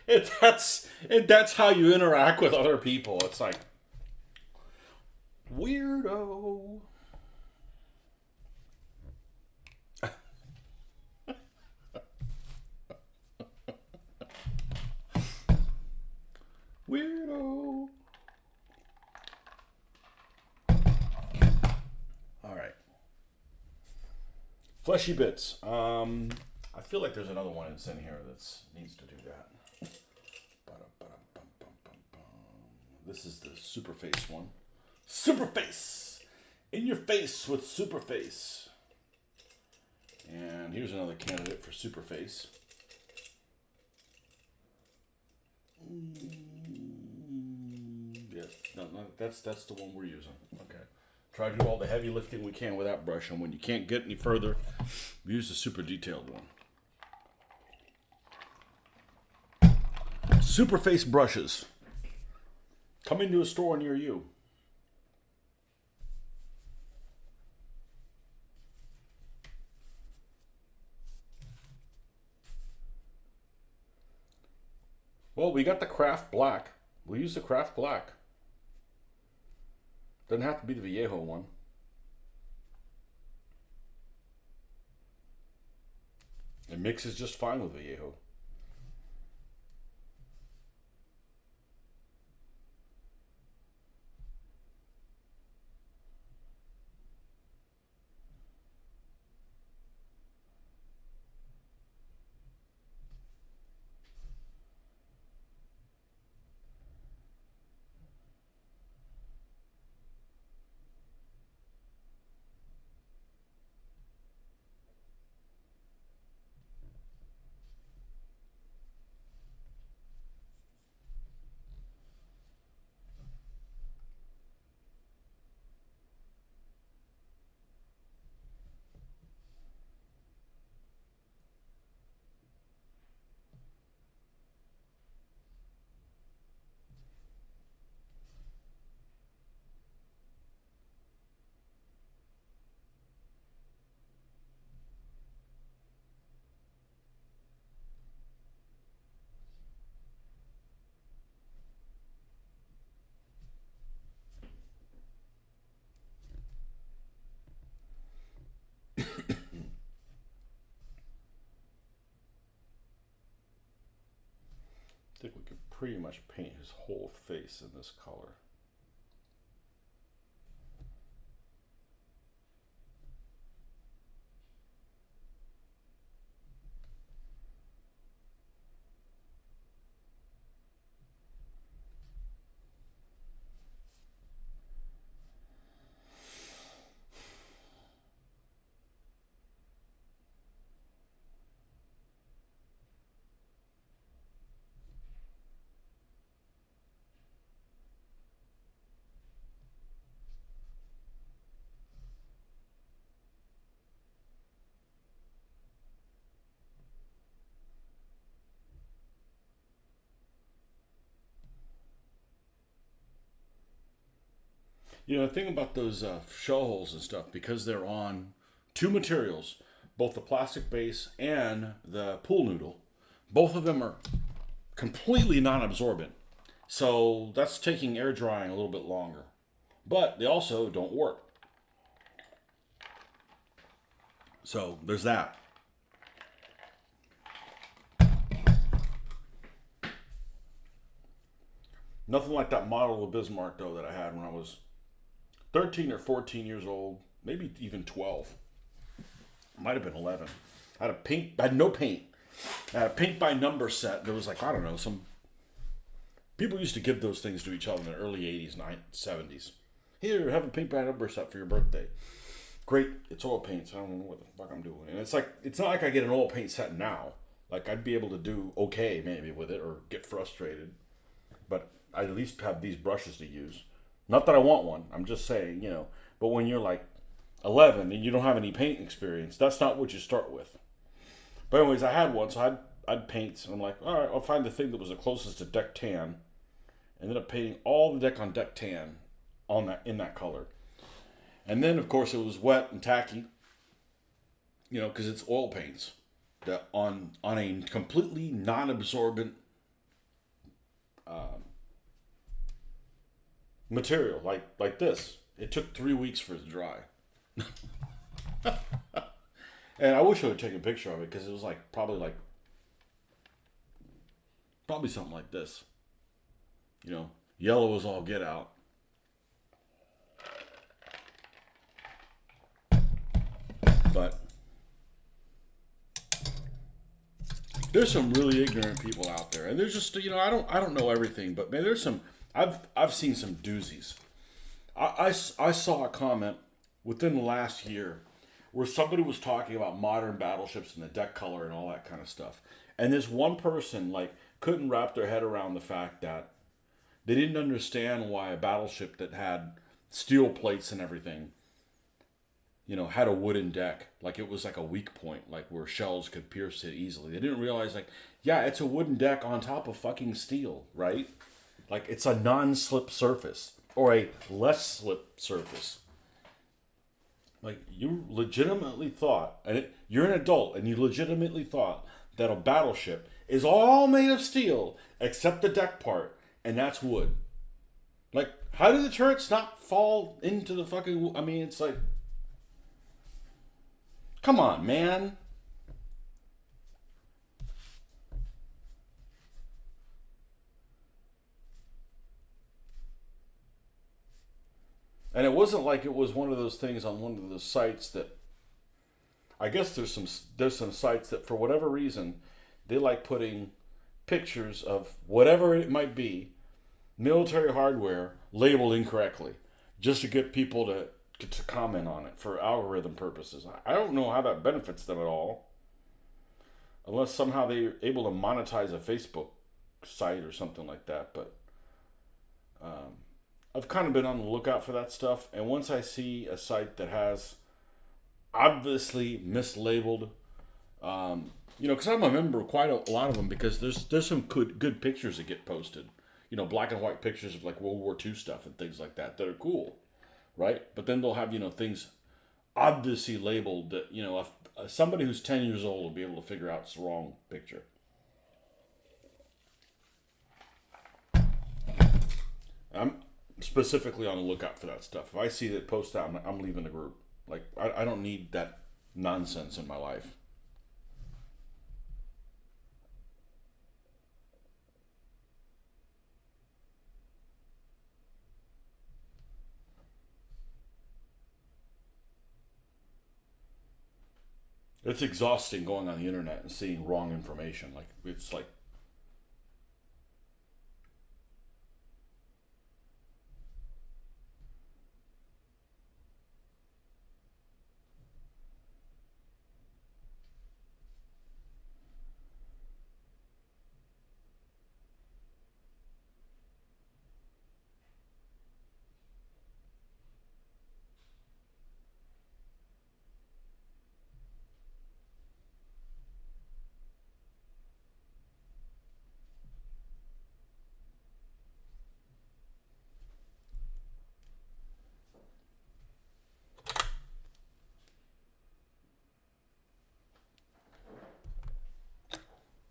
That's how you interact with other people. It's like weirdo. Weirdo. All right. Fleshy bits. I feel like there's another one in here that needs to do that. This is the Superface one. Superface! In your face with Superface. And here's another candidate for Superface. Yes, no, that's the one we're using. Okay. Try to do all the heavy lifting we can with that brush, and when you can't get any further, use the super detailed one. Superface brushes. Coming to a store near you. Well, we got the Craft Black. We'll use the Craft Black. Doesn't have to be the Vallejo one. It mixes just fine with Vallejo. I think we could pretty much paint his whole face in this color. You know, the thing about those shell holes and stuff, because they're on two materials, both the plastic base and the pool noodle, both of them are completely non-absorbent. So that's taking air drying a little bit longer. But they also don't work. So there's that. Nothing like that model of Bismarck, though, that I had when I was 13 or 14 years old, maybe even 12. Might have been 11. I had no paint. I had a paint by number set. There was like, I don't know, some people used to give those things to each other in the early 80s, 70s. Here, have a paint by number set for your birthday. Great, it's oil paints. I don't know what the fuck I'm doing. And it's like, it's not like I get an oil paint set now. Like, I'd be able to do okay maybe with it or get frustrated. But I at least have these brushes to use. Not that I want one. I'm just saying, you know. But when you're like 11 and you don't have any paint experience, that's not what you start with. But anyways, I had one, so I'd paint. And I'm like, all right, I'll find the thing that was the closest to deck tan. Ended up painting all the deck on deck tan in that color. And then, of course, it was wet and tacky. You know, because it's oil paints that on a completely non-absorbent material like this. It took 3 weeks for it to dry. And I wish I would take a picture of it because it was like probably something like this. You know, yellow is all get out. But there's some really ignorant people out there, and there's just I don't know everything, but man, there's some I've seen some doozies. I saw a comment within the last year where somebody was talking about modern battleships and the deck color and all that kind of stuff, and this one person like couldn't wrap their head around the fact that they didn't understand why a battleship that had steel plates and everything, had a wooden deck. Like it was like a weak point, like where shells could pierce it easily. They didn't realize, like, yeah, it's a wooden deck on top of fucking steel, right? Like it's a non-slip surface or a less slip surface. Like you legitimately thought, you're an adult, and you legitimately thought that a battleship is all made of steel except the deck part, and that's wood. Like, how do the turrets not fall into the fucking? I mean, it's like, come on, man. And it wasn't like it was one of those things on one of those sites that I guess there's some sites that for whatever reason they like putting pictures of whatever it might be, military hardware labeled incorrectly, just to get people to comment on it for algorithm purposes. I don't know how that benefits them at all, unless somehow they're able to monetize a Facebook site or something like that. But I've kind of been on the lookout for that stuff, and once I see a site that has obviously mislabeled, because I'm a member of quite a lot of them, because there's some good pictures that get posted, black and white pictures of like World War II stuff and things like that are cool, right? But then they'll have things obviously labeled that somebody who's 10 years old will be able to figure out it's the wrong picture. I'm specifically on the lookout for that stuff. If I see that post out, I'm leaving the group. Like, I don't need that nonsense in my life. It's exhausting going on the internet and seeing wrong information. Like, it's like,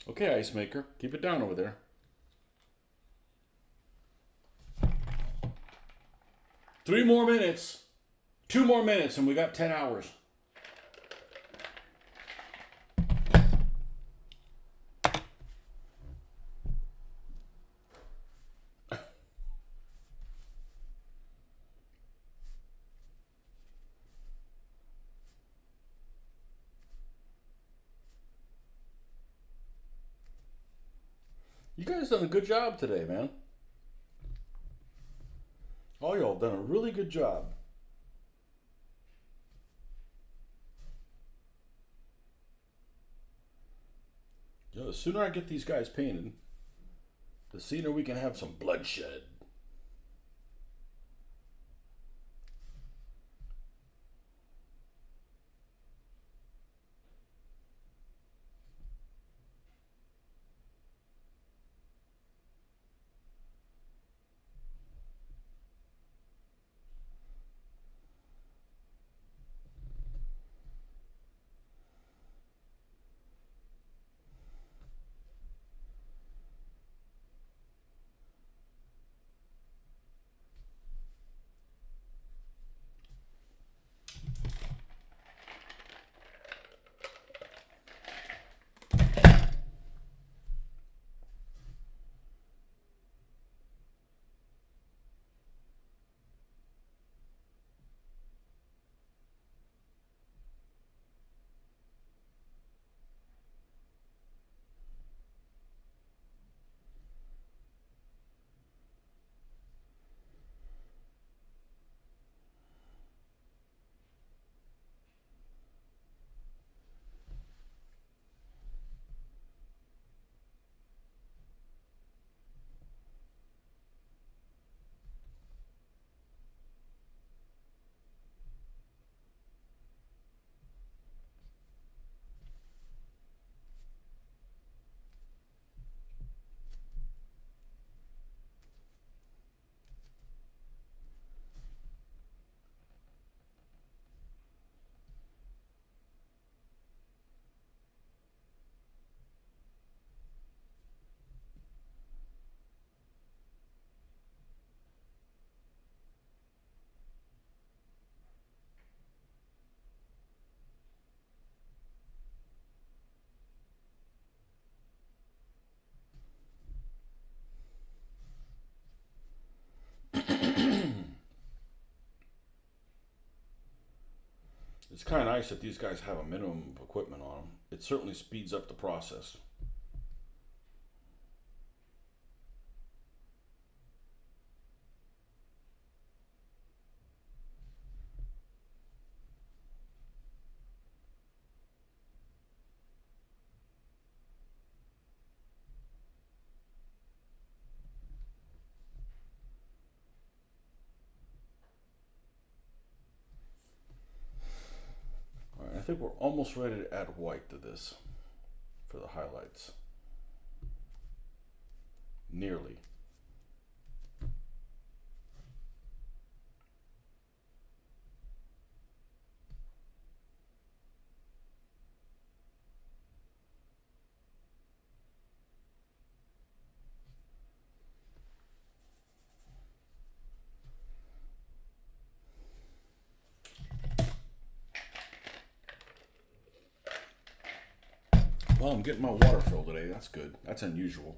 okay, Ice Maker, keep it down over there. 3 more minutes. 2 more minutes, and we got 10 hours. You guys done a good job today, man. All y'all done a really good job. The sooner I get these guys painted, the sooner we can have some bloodshed. It's kind of nice that these guys have a minimum of equipment on them. It certainly speeds up the process. All right, I think we're almost ready to add white to this for the highlights. Nearly. Well, I'm getting my water fill today. That's good. That's unusual.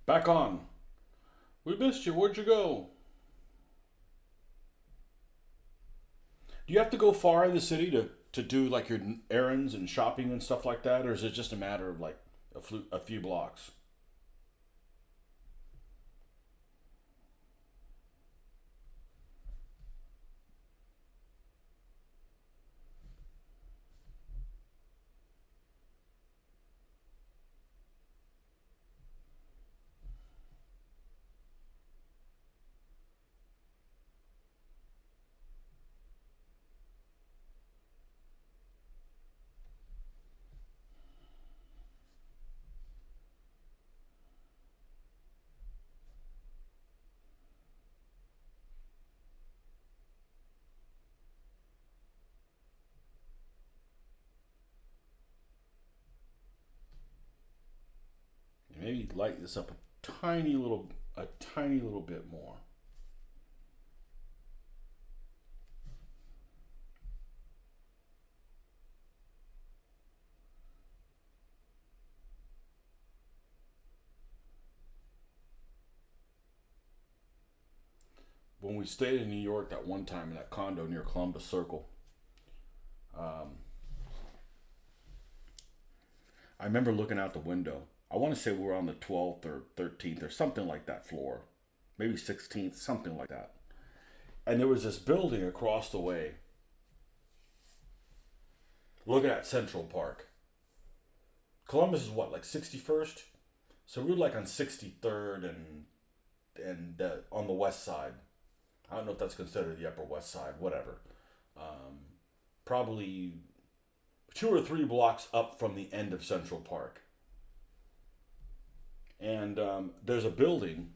Back on. We missed you. Where'd you go? Do you have to go far in the city to do like your errands and shopping and stuff like that, or is it just a matter of like a few blocks? Maybe lighten this up a tiny little bit more. When we stayed in New York that one time in that condo near Columbus Circle, um, I remember looking out the window. I want to say we were on the 12th or 13th or something like that floor, maybe 16th, something like that. And there was this building across the way. Looking at Central Park. Columbus is what, like 61st? So we were like on 63rd and on the west side. I don't know if that's considered the Upper West Side, whatever. Um, Probably 2 or 3 blocks up from the end of Central Park. And there's a building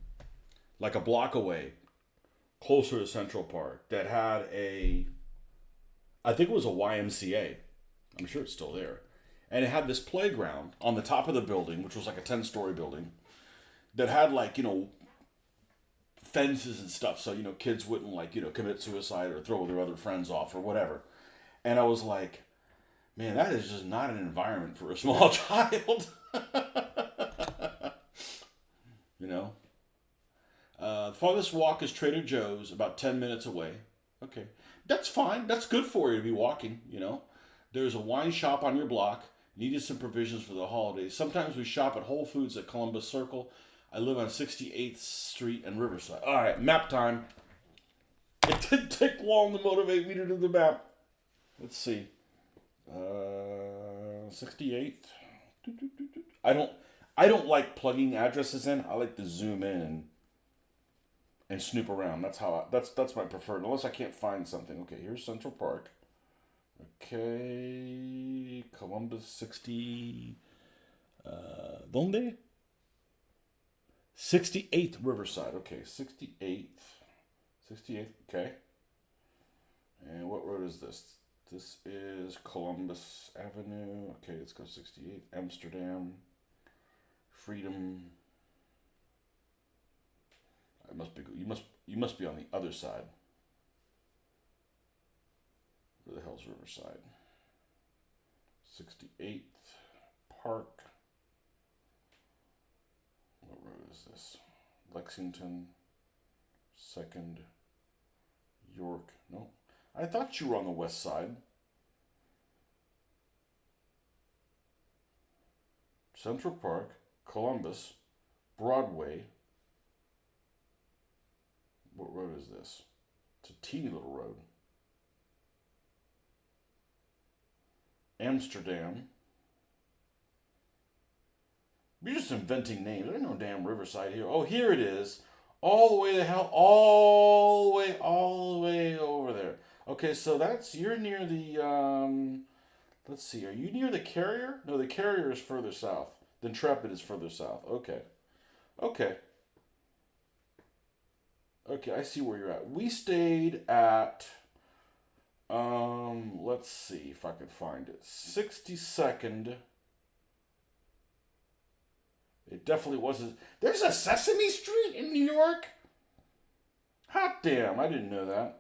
like a block away, closer to Central Park, that had I think it was a YMCA. I'm sure it's still there. And it had this playground on the top of the building, which was like a 10-story building, that had like, fences and stuff so, kids wouldn't like, commit suicide or throw their other friends off or whatever. And I was like, man, that is just not an environment for a small child. you know? The farthest walk is Trader Joe's, about 10 minutes away. Okay. That's fine. That's good for you to be walking, you know. There's a wine shop on your block. Needed some provisions for the holidays. Sometimes we shop at Whole Foods at Columbus Circle. I live on 68th Street and Riverside. All right, map time. It didn't take long to motivate me to do the map. Let's see. 68th. I don't like plugging addresses in. I like to zoom in and snoop around. That's my preferred. Unless I can't find something. Okay, here's Central Park. Okay, Columbus 60. ¿Dónde? 68th Riverside. Okay, 68th. 68th. Okay. And what road is this? This is Columbus Avenue. Okay, let's go 68th. Amsterdam. Freedom. I must be. You must be on the other side. Where the hell's Riverside? 68th Park. What road is this? Lexington. 2nd. York. No. I thought you were on the west side. Central Park. Columbus. Broadway. What road is this? It's a teeny little road. Amsterdam. You're just inventing names. There's no damn Riverside here. Oh, here it is. All the way all the way over there. Okay, so you're near the, let's see, are you near the Carrier? No, the Carrier is further south. The Intrepid is further south. Okay. Okay, I see where you're at. We stayed at, let's see if I could find it. 62nd. It definitely wasn't. There's a Sesame Street in New York? Hot damn, I didn't know that.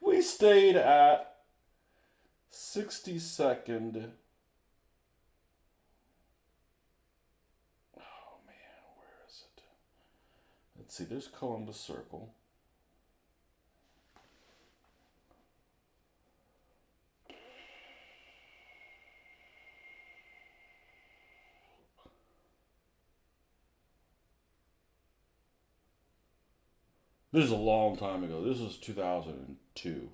We stayed at 62nd. Oh man, where is it? Let's see, there's Columbus Circle. This is a long time ago. This was 2002.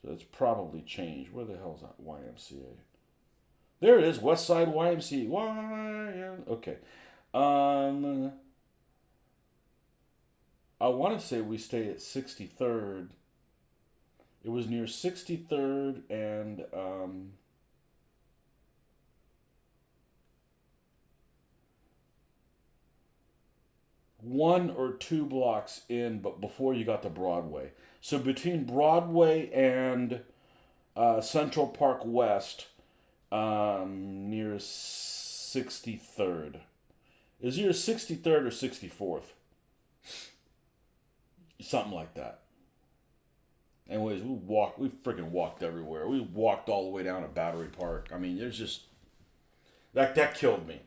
So it's probably changed. Where the hell is that YMCA? There it is. West Side YMCA. Okay. I want to say we stayed at 63rd. It was near 63rd and one or two blocks in, but before you got to Broadway. So between Broadway and Central Park West, near 63rd. Is either 63rd or 64th. Something like that. Anyways, we freaking walked everywhere. We walked all the way down to Battery Park. I mean, there's just, that killed me.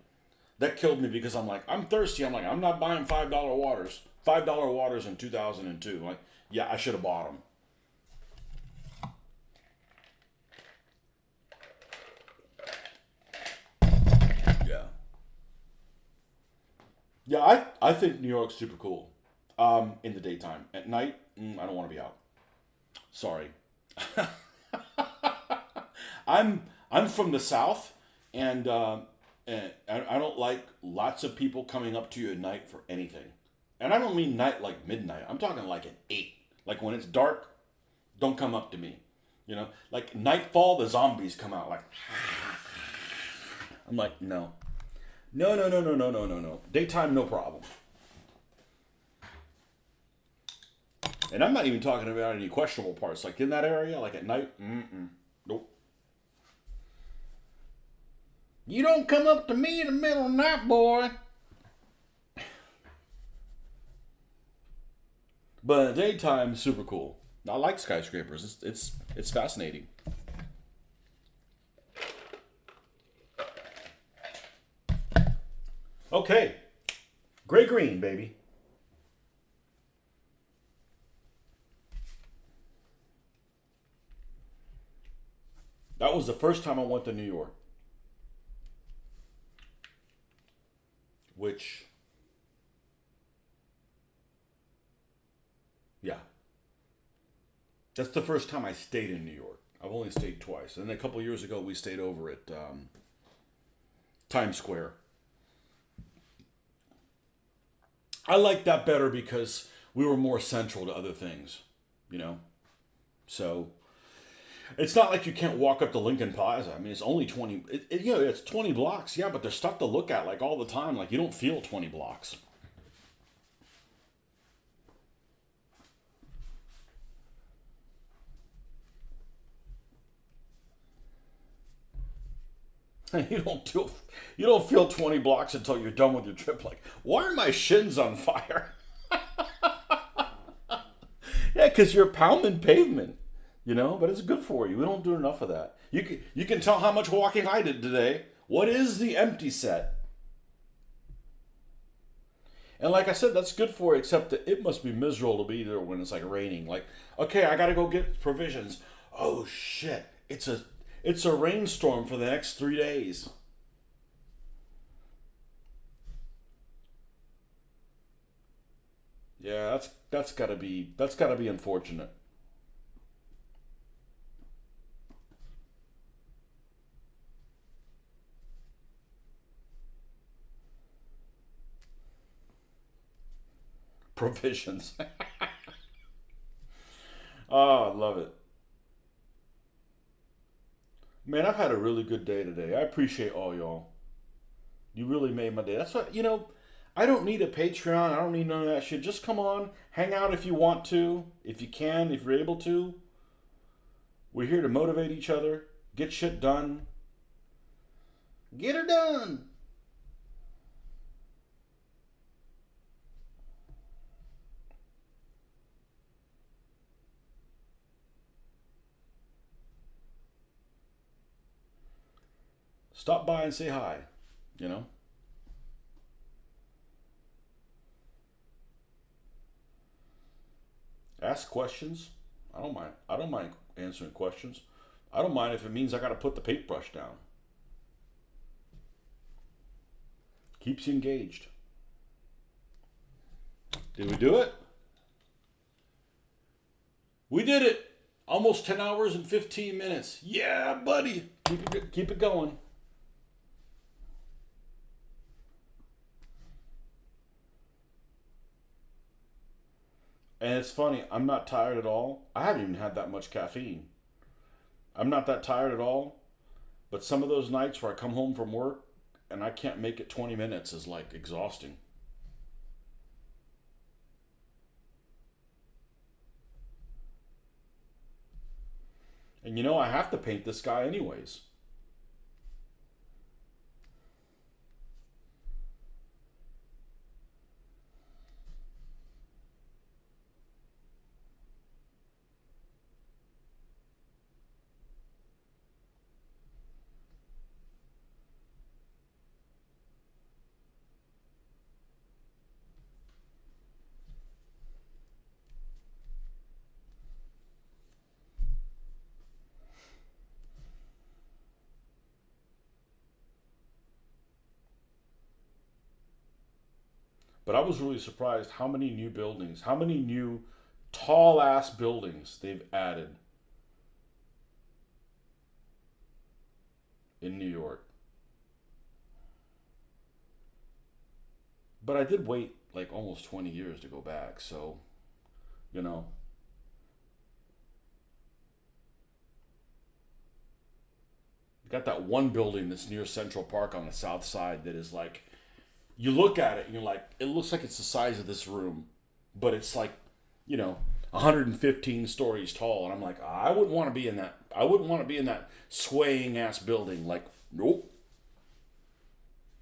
That killed me because I'm like, I'm thirsty. I'm like, I'm not buying $5 waters. $5 waters in 2002. Like, yeah, I should have bought them. Yeah. Yeah, I think New York's super cool. In the daytime. At night, I don't want to be out. Sorry. I'm from the South, and I don't like lots of people coming up to you at night for anything. And I don't mean night like midnight. I'm talking like at 8. Like when it's dark, don't come up to me. You know, like nightfall, the zombies come out like. I'm like, no. No. Daytime, no problem. And I'm not even talking about any questionable parts. Like in that area, like at night, nope. You don't come up to me in the middle of the night, boy. But at daytime, super cool. I like skyscrapers. It's fascinating. Okay. Gray green, baby. That was the first time I went to New York. Which, yeah. That's the first time I stayed in New York. I've only stayed twice. And then a couple years ago, we stayed over at Times Square. I like that better because we were more central to other things, you know? So it's not like you can't walk up to Lincoln Plaza. I mean, it's only 20, it's 20 blocks. Yeah, but there's stuff to look at like all the time. Like you don't feel 20 blocks. You don't feel 20 blocks until you're done with your trip. Like, why are my shins on fire? Yeah, because you're pounding pavement, but it's good for you. We don't do enough of that. You can tell how much walking I did today. What is the empty set? And like I said, that's good for you, except that it must be miserable to be there when it's like raining. Like, okay, I gotta go get provisions. Oh shit. It's a rainstorm for the next 3 days. Yeah, that's gotta be unfortunate. Provisions. Oh, I love it. Man, I've had a really good day today. I appreciate all y'all. You really made my day. That's what, I don't need a Patreon. I don't need none of that shit. Just come on, hang out if you want to, if you can, if you're able to. We're here to motivate each other, get shit done. Get her done. Stop by and say hi, you know? Ask questions. I don't mind. I don't mind answering questions. I don't mind if it means I got to put the paintbrush down. Keeps you engaged. Did we do it? We did it. Almost 10 hours and 15 minutes. Yeah, buddy. Keep it going. And it's funny, I'm not tired at all. I haven't even had that much caffeine. I'm not that tired at all. But some of those nights where I come home from work and I can't make it 20 minutes is like exhausting. And I have to paint this guy anyways. But I was really surprised how many new buildings, how many new tall ass buildings they've added in New York. But I did wait like almost 20 years to go back, so, you know, got that one building that's near Central Park on the south side that is like, you look at it and you're like, it looks like it's the size of this room, but it's like, you know, 115 stories tall. And I'm like, I wouldn't want to be in that. I wouldn't want to be in that swaying ass building. Like, nope.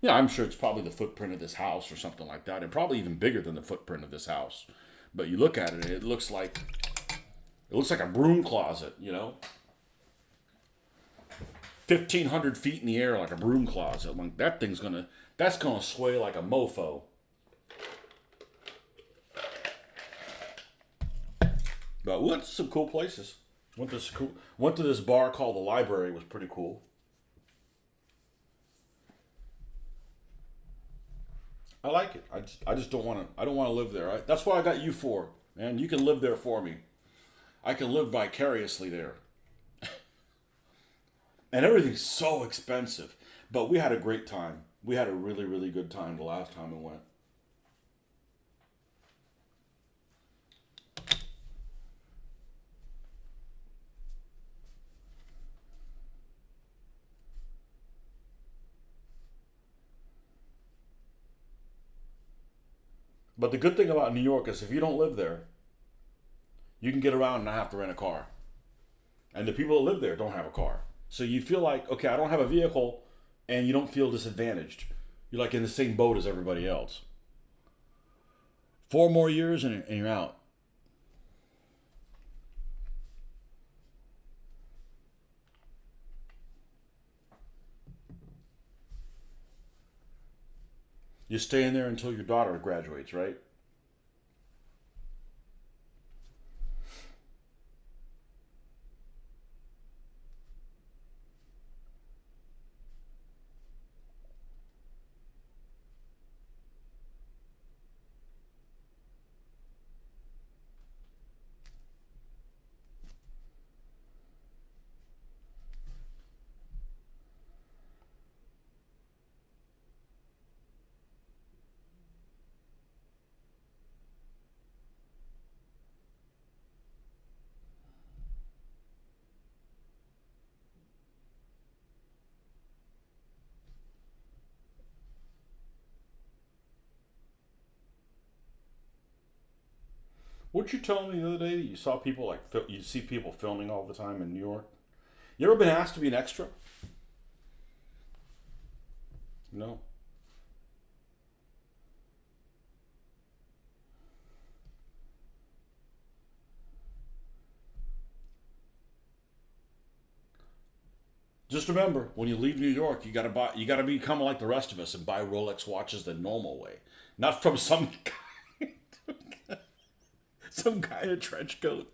Yeah, I'm sure it's probably the footprint of this house or something like that, and probably even bigger than the footprint of this house. But you look at it, it looks like a broom closet, you know. 1,500 feet in the air like a broom closet. I'm like, that's gonna sway like a mofo. But we went to some cool places. Went to this bar called the Library. It was pretty cool. I like it. I just don't want to. I don't want to live there. That's why I got you for, man. You can live there for me. I can live vicariously there. And everything's so expensive. But we had a great time. We had a really, really good time the last time we went. But the good thing about New York is if you don't live there, you can get around and not have to rent a car. And the people that live there don't have a car. So you feel like, okay, I don't have a vehicle, and you don't feel disadvantaged. You're like in the same boat as everybody else. 4 more years and you're out. You're staying there until your daughter graduates, right? Weren't you telling me the other day that you saw people you see people filming all the time in New York? You ever been asked to be an extra? No. Just remember, when you leave New York, you gotta become like the rest of us and buy Rolex watches the normal way, not from some some guy in a trench coat.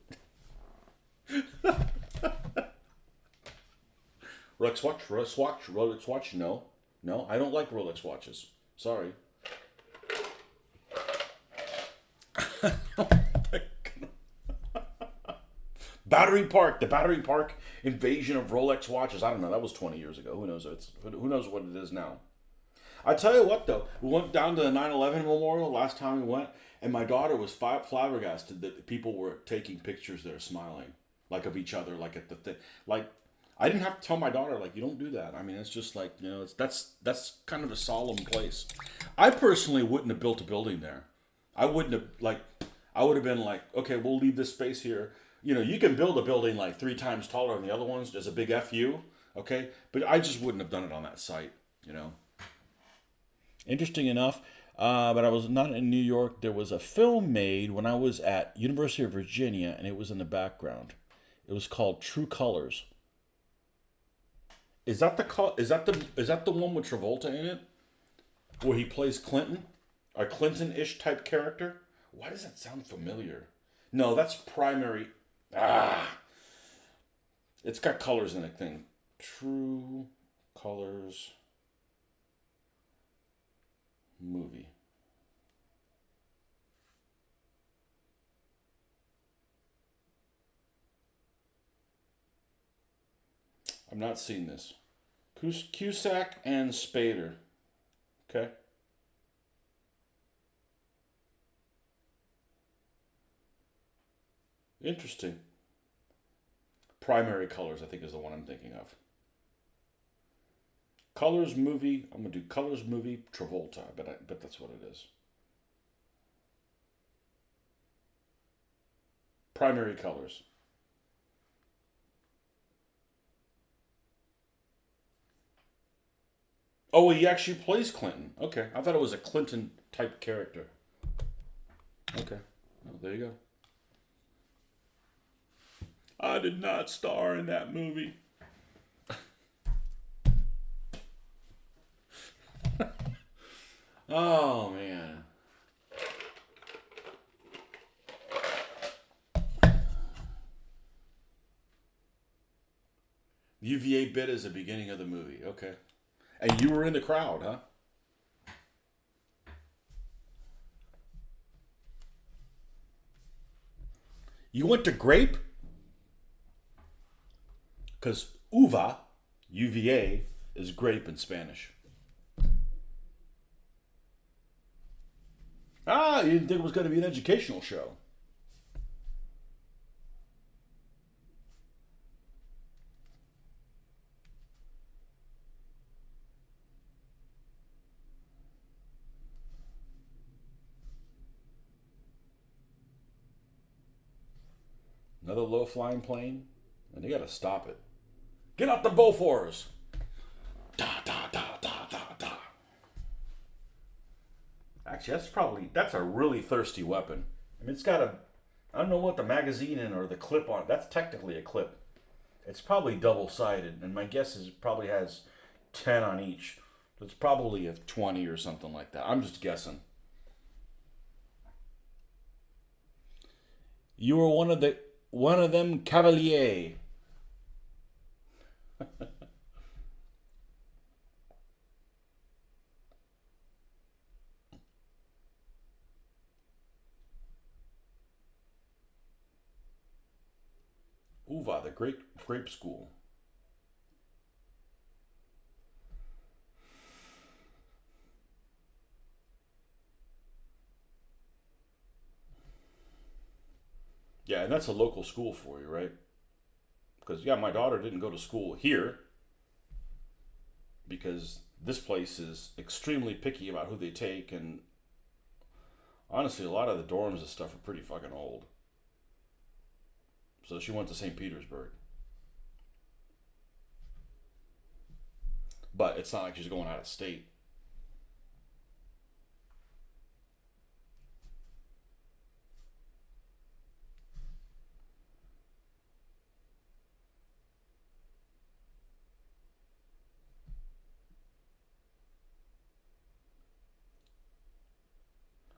Rolex watch, Rolex watch, Rolex watch. No, no, I don't like Rolex watches. Sorry. The Battery Park invasion of Rolex watches. I don't know. That was 20 years ago. Who knows? Who knows what it is now? I tell you what, though, we went down to the 9/11 memorial last time we went, and my daughter was flabbergasted that people were taking pictures there, smiling like of each other, like at the thing. Like I didn't have to tell my daughter, like, you don't do that. I mean, it's just like, that's kind of a solemn place. I personally wouldn't have built a building there. I wouldn't have like. I would have been like, okay, we'll leave this space here. You can build a building like 3 times taller than the other ones. There's a big FU, okay? But I just wouldn't have done it on that site. Interesting enough, but I was not in New York. There was a film made when I was at University of Virginia, and it was in the background. It was called True Colors. Is that the one with Travolta in it, where he plays Clinton, a Clinton-ish type character? Why does that sound familiar? No, that's Primary. It's got colors in it. Thing. True Colors movie. I'm not seeing this. Cusack and Spader. Okay. Interesting. Primary Colors, I think, is the one I'm thinking of. Colors movie. I'm gonna do Colors movie Travolta. I bet that's what it is. Primary Colors. Oh, he actually plays Clinton. Okay, I thought it was a Clinton type character. Okay, well, there you go. I did not star in that movie. Oh man. UVA bit is the beginning of the movie. Okay. And you were in the crowd, huh? You went to Grape? Because uva, UVA, is grape in Spanish. Ah, you didn't think it was going to be an educational show. Another low flying plane? And they got to stop it. Get out the Bofors! Da, da, da, da, da, da. Actually, that's a really thirsty weapon. I mean, it's got a, I don't know what the magazine in or the clip on it. That's technically a clip. It's probably double sided, and my guess is it probably has 10 on each. It's probably a 20 or something like that. I'm just guessing. You were one of them cavalier. Uva, the great grape school. Yeah, and that's a local school for you, right? Because yeah, my daughter didn't go to school here because this place is extremely picky about who they take, and honestly, a lot of the dorms and stuff are pretty fucking old. So she went to St. Petersburg, but it's not like she's going out of state.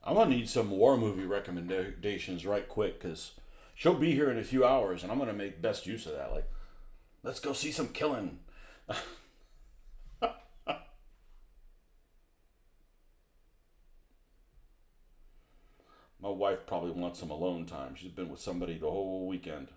I'm gonna need some war movie recommendations right quick because she'll be here in a few hours, and I'm gonna make best use of that. Like, let's go see some killing. My wife probably wants some alone time. She's been with somebody the whole weekend.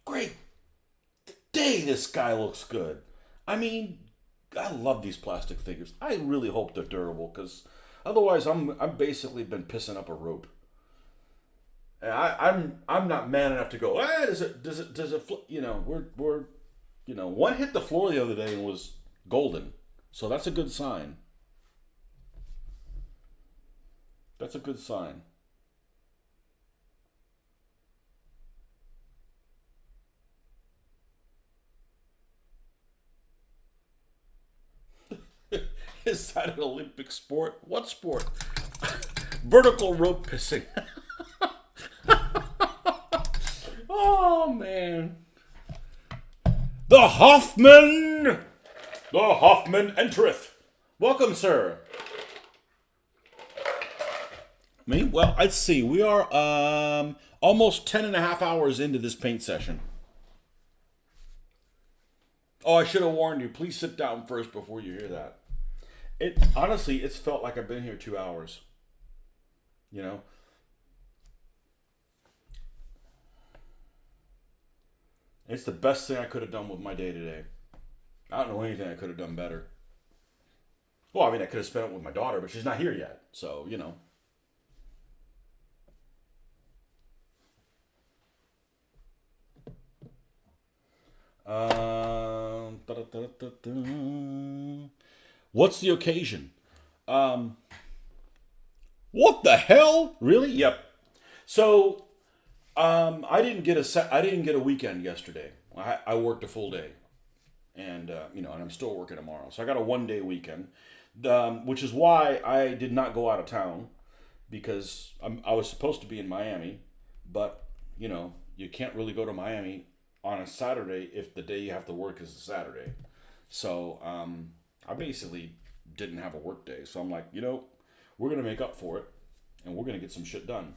Great day, this guy looks good. I mean, I love these plastic figures. I really hope they're durable because otherwise, I'm basically been pissing up a rope. And I'm not man enough to go. Ah, You know, one hit the floor the other day and was golden. So that's a good sign. That's a good sign. Is that an Olympic sport? What sport? Vertical rope pissing. Oh man. The Hoffman! The Hoffman entereth. Welcome, sir. Me? Well, let's see. We are almost 10 and a half hours into this paint session. Oh, I should have warned you. Please sit down first before you hear that. It honestly, it's felt like I've been here 2 hours. You know, it's the best thing I could have done with my day today. I don't know anything I could have done better. Well, I mean, I could have spent it with my daughter, but she's not here yet. So, you know. What's the occasion? Um, what the hell? Really? Yep. So, I didn't get a weekend yesterday. I worked a full day, and and I'm still working tomorrow. So I got a 1 day weekend. Which is why I did not go out of town because I was supposed to be in Miami, but you can't really go to Miami on a Saturday if the day you have to work is a Saturday. So I basically didn't have a work day. So I'm like, we're gonna make up for it, and we're gonna get some shit done.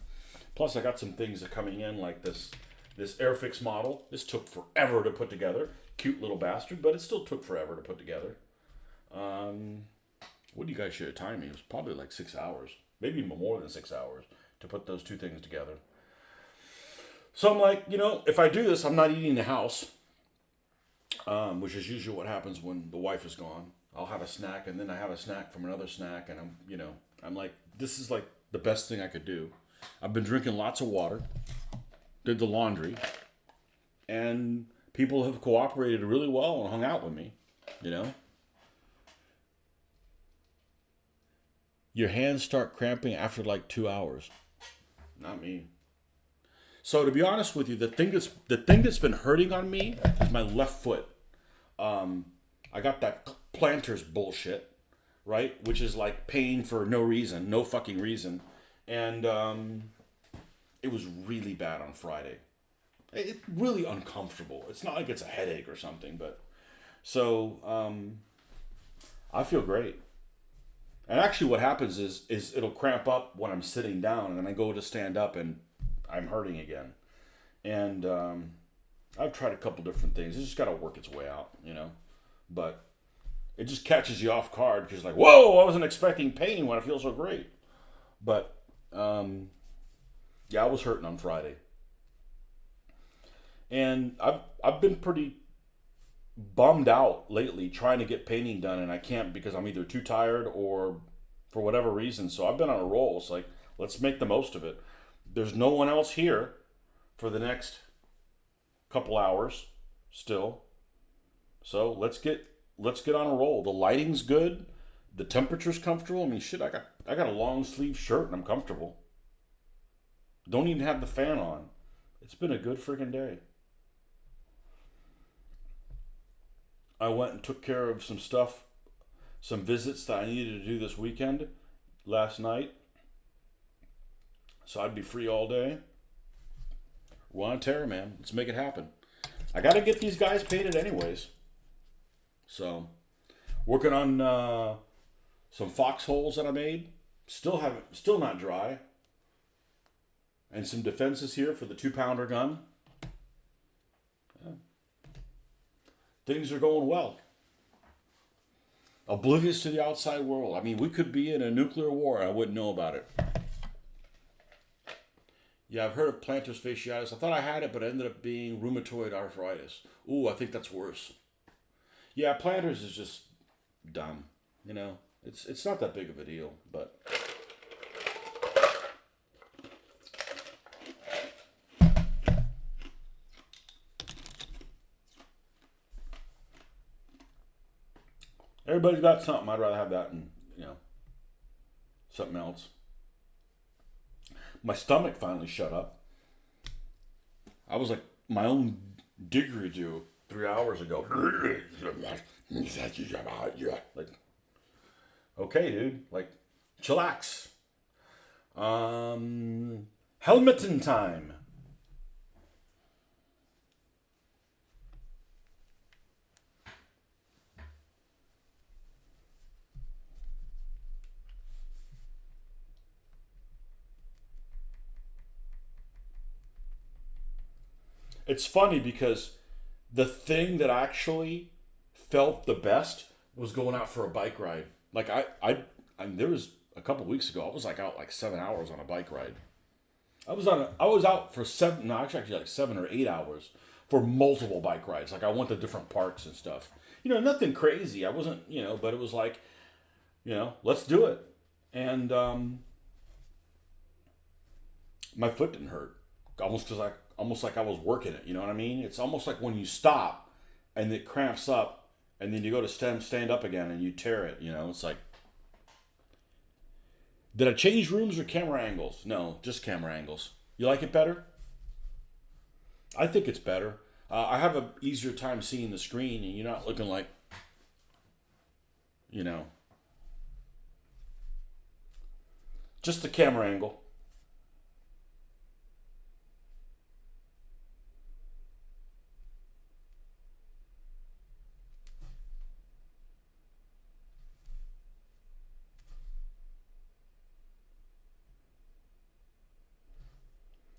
Plus, I got some things that are coming in like this Airfix model. This took forever to put together. Cute little bastard, but it still took forever to put together. What do you guys share time? It was probably like 6 hours, maybe even more than 6 hours to put those two things together. So I'm like, if I do this, I'm not eating the house, which is usually what happens when the wife is gone. I'll have a snack, and then I have a snack from another snack, and I'm like, this is like the best thing I could do. I've been drinking lots of water, did the laundry, and people have cooperated really well and hung out with me, Your hands start cramping after like 2 hours. Not me. So to be honest with you, the thing that's been hurting on me is my left foot. I got that plantar's bullshit, right? Which is like pain for no reason, no fucking reason. And it was really bad on Friday. It's really uncomfortable. It's not like it's a headache or something, but so I feel great. And actually what happens is it'll cramp up when I'm sitting down, and then I go to stand up and I'm hurting again. And I've tried a couple different things. It's just got to work its way out, But it just catches you off guard because like, whoa, I wasn't expecting pain when I feel so great. But yeah, I was hurting on Friday. And I've been pretty bummed out lately trying to get painting done, and I can't because I'm either too tired or for whatever reason. So I've been on a roll. It's like, let's make the most of it. There's no one else here for the next couple hours still. So let's get on a roll. The lighting's good. The temperature's comfortable. I mean, shit, I got a long sleeve shirt and I'm comfortable. Don't even have the fan on. It's been a good freaking day. I went and took care of some stuff, some visits that I needed to do this weekend last night. So I'd be free all day. We're on terror, man. Let's make it happen. I got to get these guys painted anyways. So, working on some foxholes that I made. Still not dry. And some defenses here for the 2-pounder gun. Yeah. Things are going well. Oblivious to the outside world. I mean, we could be in a nuclear war and I wouldn't know about it. Yeah, I've heard of plantar fasciitis. I thought I had it, but it ended up being rheumatoid arthritis. Ooh, I think that's worse. Yeah, plantars is just dumb. It's not that big of a deal, but everybody's got something. I'd rather have that than, something else. My stomach finally shut up. I was like my own didgeridoo 3 hours ago. Like, okay, dude. Like, chillax. Helmeting time. It's funny because the thing that actually felt the best was going out for a bike ride. Like I there was a couple weeks ago, I was like out like 7 hours on a bike ride. I was out for actually like 7 or 8 hours for multiple bike rides. Like I went to different parks and stuff. Nothing crazy. I wasn't, but it was like, let's do it. And my foot didn't hurt. Almost like I was working it, you know what I mean? It's almost like when you stop and it cramps up and then you go to stand up again and you tear it, it's like, did I change rooms or camera angles? No, just camera angles. You like it better? I think it's better. I have an easier time seeing the screen and you're not looking like, Just the camera angle.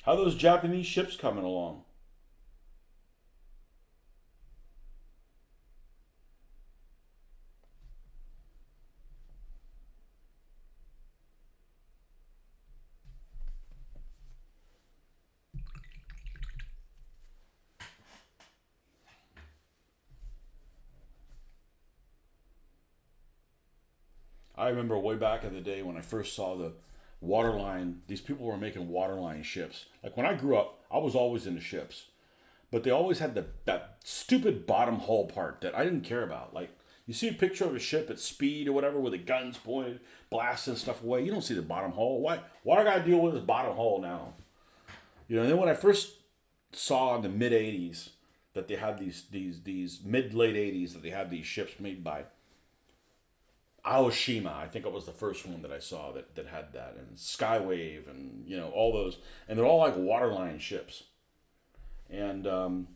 How are those Japanese ships coming along? I remember way back in the day when I first saw the waterline, these people were making waterline ships. Like when I grew up, I was always into ships. But they always had that stupid bottom hull part that I didn't care about. Like you see a picture of a ship at speed or whatever with the guns pointed, blasting stuff away. You don't see the bottom hull. Why do I gotta deal with this bottom hull now? And then when I first saw in the mid '80s that they had these mid late '80s that they had these ships made by Aoshima, I think it was the first one that I saw that had that, and Skywave, and all those, and they're all like waterline ships, and I'm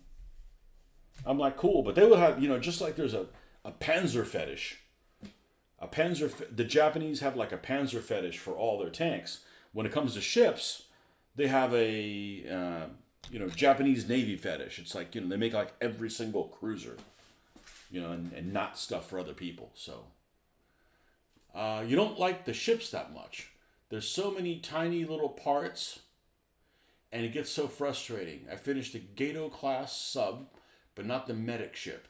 like, cool, but they would have, just like there's a Panzer fetish, the Japanese have like a Panzer fetish for all their tanks. When it comes to ships, they have a Japanese Navy fetish. It's like they make like every single cruiser, and not stuff for other people, so. You don't like the ships that much. There's so many tiny little parts, and it gets so frustrating. I finished a Gato class sub, but not the medic ship.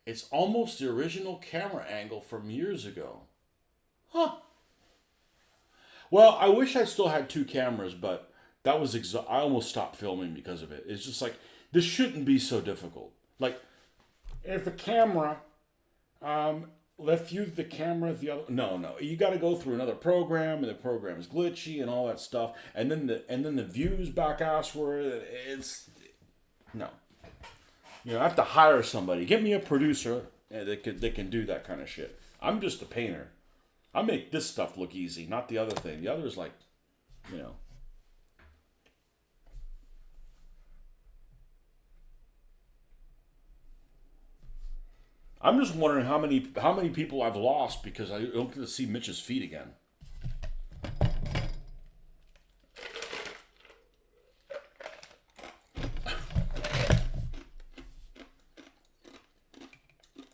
It's almost the original camera angle from years ago. Huh. Well, I wish I still had two cameras, but that was I almost stopped filming because of it. It's just like, this shouldn't be so difficult. Like, if the camera, let's use the camera the other. No, you got to go through another program, and the program is glitchy and all that stuff, and then the views back assward. It's no. I have to hire somebody. Get me a producer that can do that kind of shit. I'm just a painter. I make this stuff look easy, not the other thing. The other is like, I'm just wondering how many people I've lost because I don't get to see Mitch's feet again.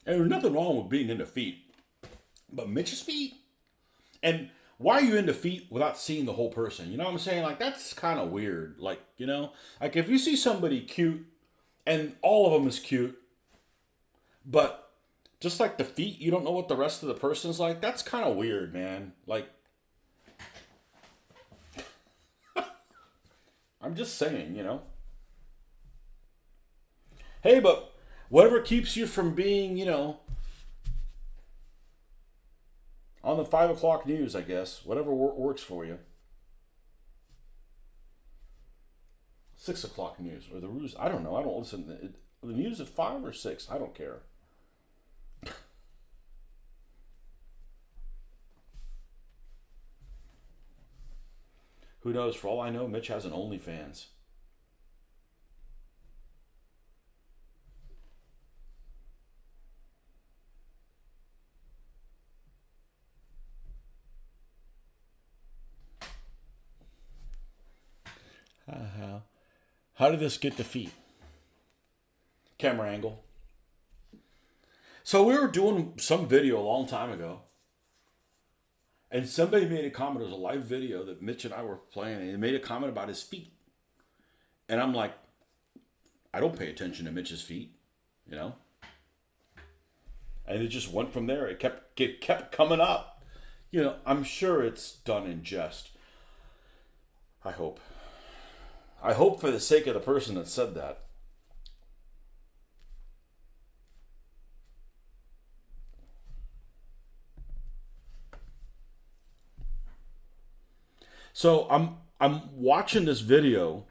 And there's nothing wrong with being into feet, but Mitch's feet. And why are you into feet without seeing the whole person? You know what I'm saying? Like, that's kind of weird. Like, like if you see somebody cute, and all of them is cute, but just like the feet, you don't know what the rest of the person's like. That's kind of weird, man. Like, I'm just saying, Hey, but whatever keeps you from being, on the 5 o'clock news, I guess. Whatever works for you. 6 o'clock news or the news. I don't know. I don't listen. The news at 5 or 6. I don't care. Who knows? For all I know, Mitch has an OnlyFans. How did this get to feet? Camera angle. So we were doing some video a long time ago, and somebody made a comment. It was a live video that Mitch and I were playing, and he made a comment about his feet. And I'm like, I don't pay attention to Mitch's feet, And it just went from there. It kept coming up. I'm sure it's done in jest. I hope. I hope for the sake of the person that said that. So I'm watching this video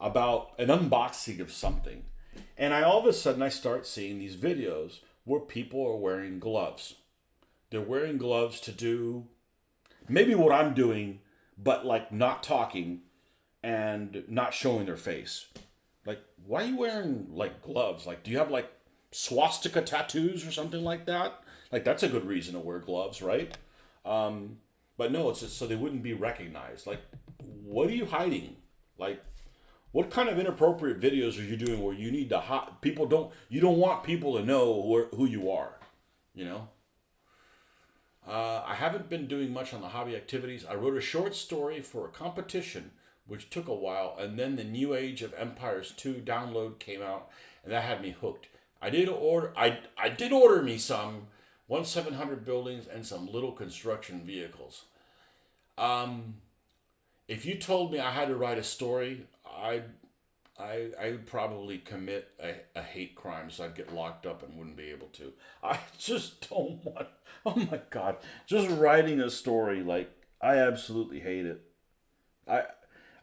about an unboxing of something, and all of a sudden I start seeing these videos where people are wearing gloves. They're wearing gloves to do maybe what I'm doing, but like not talking and not showing their face. Like, why are you wearing like gloves? Like, do you have like swastika tattoos or something like that? Like, that's a good reason to wear gloves, right? But no, it's just so they wouldn't be recognized. Like, what are you hiding? Like, what kind of inappropriate videos are you doing where you need to people don't you don't want people to know who you are, you know? I haven't been doing much on the hobby activities. I wrote a short story for a competition, which took a while, and then the New Age of Empires 2 download came out, and that had me hooked. I did order me some 1/700 buildings and some little construction vehicles. Um, if you told me I had to write a story, I would probably commit a hate crime, so I'd get locked up and wouldn't be able to. I just don't want. Oh my god, just writing a story, like, I absolutely hate it. I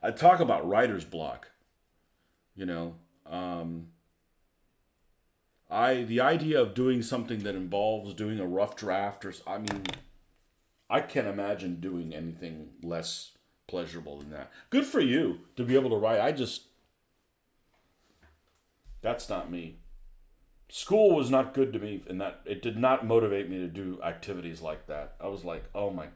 I talk about writer's block. You know, I the idea of doing something that involves doing a rough draft I mean, I can't imagine doing anything less pleasurable than that. Good for you to be able to write. That's not me. School was not good to me in that it did not motivate me to do activities like that. I was like, oh my,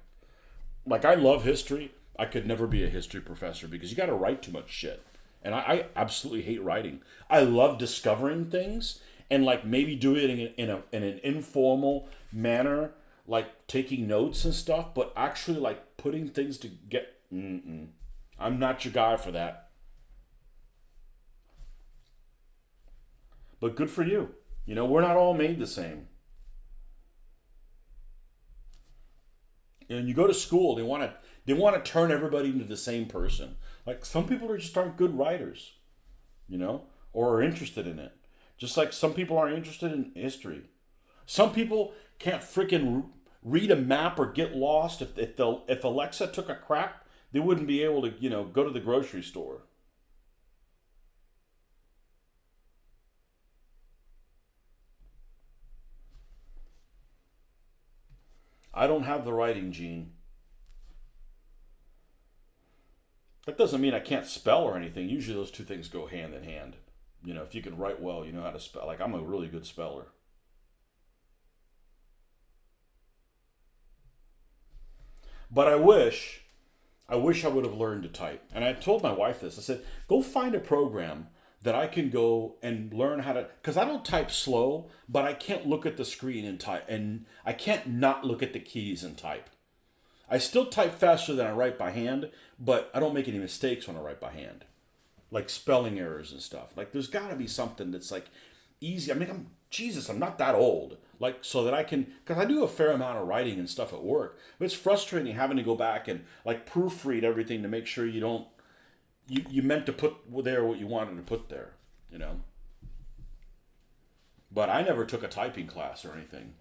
like, I love history. I could never be a history professor because you got to write too much shit. And I absolutely hate writing. I love discovering things and like maybe do it in an informal manner, like taking notes and stuff, but actually like putting things to get. Mm-mm. I'm not your guy for that. But good for you. You know, we're not all made the same. And you go to school, they want to turn everybody into the same person. Like, some people are just aren't good writers, you know, or are interested in it. Just like some people aren't interested in history. Some people can't freaking read a map or get lost. If Alexa took a crap, they wouldn't be able to, go to the grocery store. I don't have the writing gene. That doesn't mean I can't spell or anything. Usually those two things go hand in hand. You know, if you can write well, you know how to spell. Like, I'm a really good speller. But I wish I would have learned to type. And I told my wife this. I said, go find a program that I can go and learn how to, because I don't type slow, but I can't look at the screen and type, and I can't not look at the keys and type. I still type faster than I write by hand, but I don't make any mistakes when I write by hand, like spelling errors and stuff. Like, there's got to be something that's like easy. I mean, I'm not that old. Like, so that I can, because I do a fair amount of writing and stuff at work. But it's frustrating having to go back and like proofread everything to make sure you don't, you meant to put there what you wanted to put there, you know. But I never took a typing class or anything.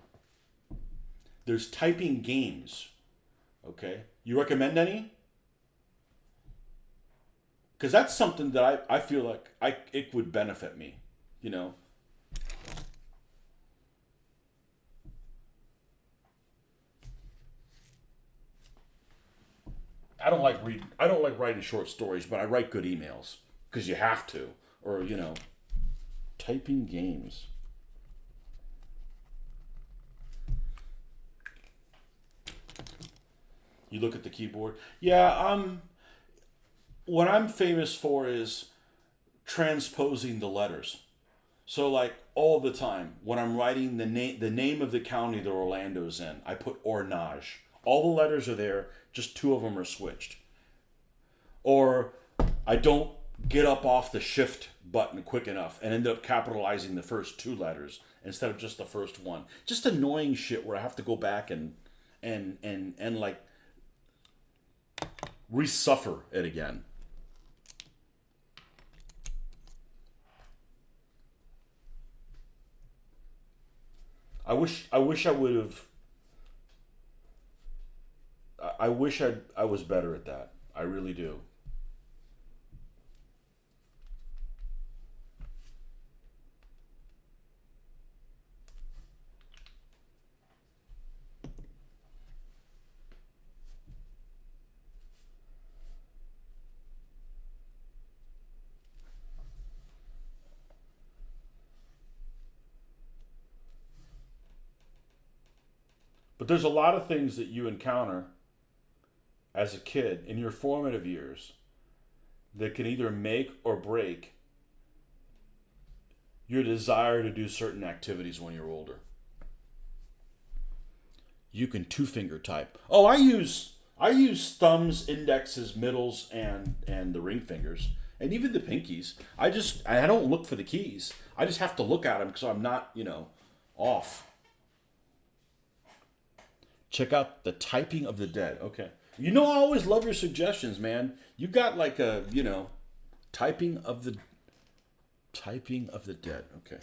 There's typing games. Okay, you recommend any? Because that's something that I feel like it would benefit me, you know. I don't like writing short stories, but I write good emails because you have to, or typing games. You look at the keyboard. Yeah, what I'm famous for is transposing the letters. So like all the time when I'm writing the name of the county that Orlando's in, I put Ornage. All the letters are there, just two of them are switched. Or I don't get up off the shift button quick enough and end up capitalizing the first two letters instead of just the first one. Just annoying shit where I have to go back and like resuffer it again. I wish I would have. I wish I was better at that. I really do. But there's a lot of things that you encounter as a kid in your formative years that can either make or break your desire to do certain activities when you're older. You can two-finger type. Oh, I use thumbs, indexes, middles, and the ring fingers, and even the pinkies. I don't look for the keys. I just have to look at them because I'm not, off. Check out the typing of the dead. Okay. I always love your suggestions, man. You got like a, typing of the dead. Okay.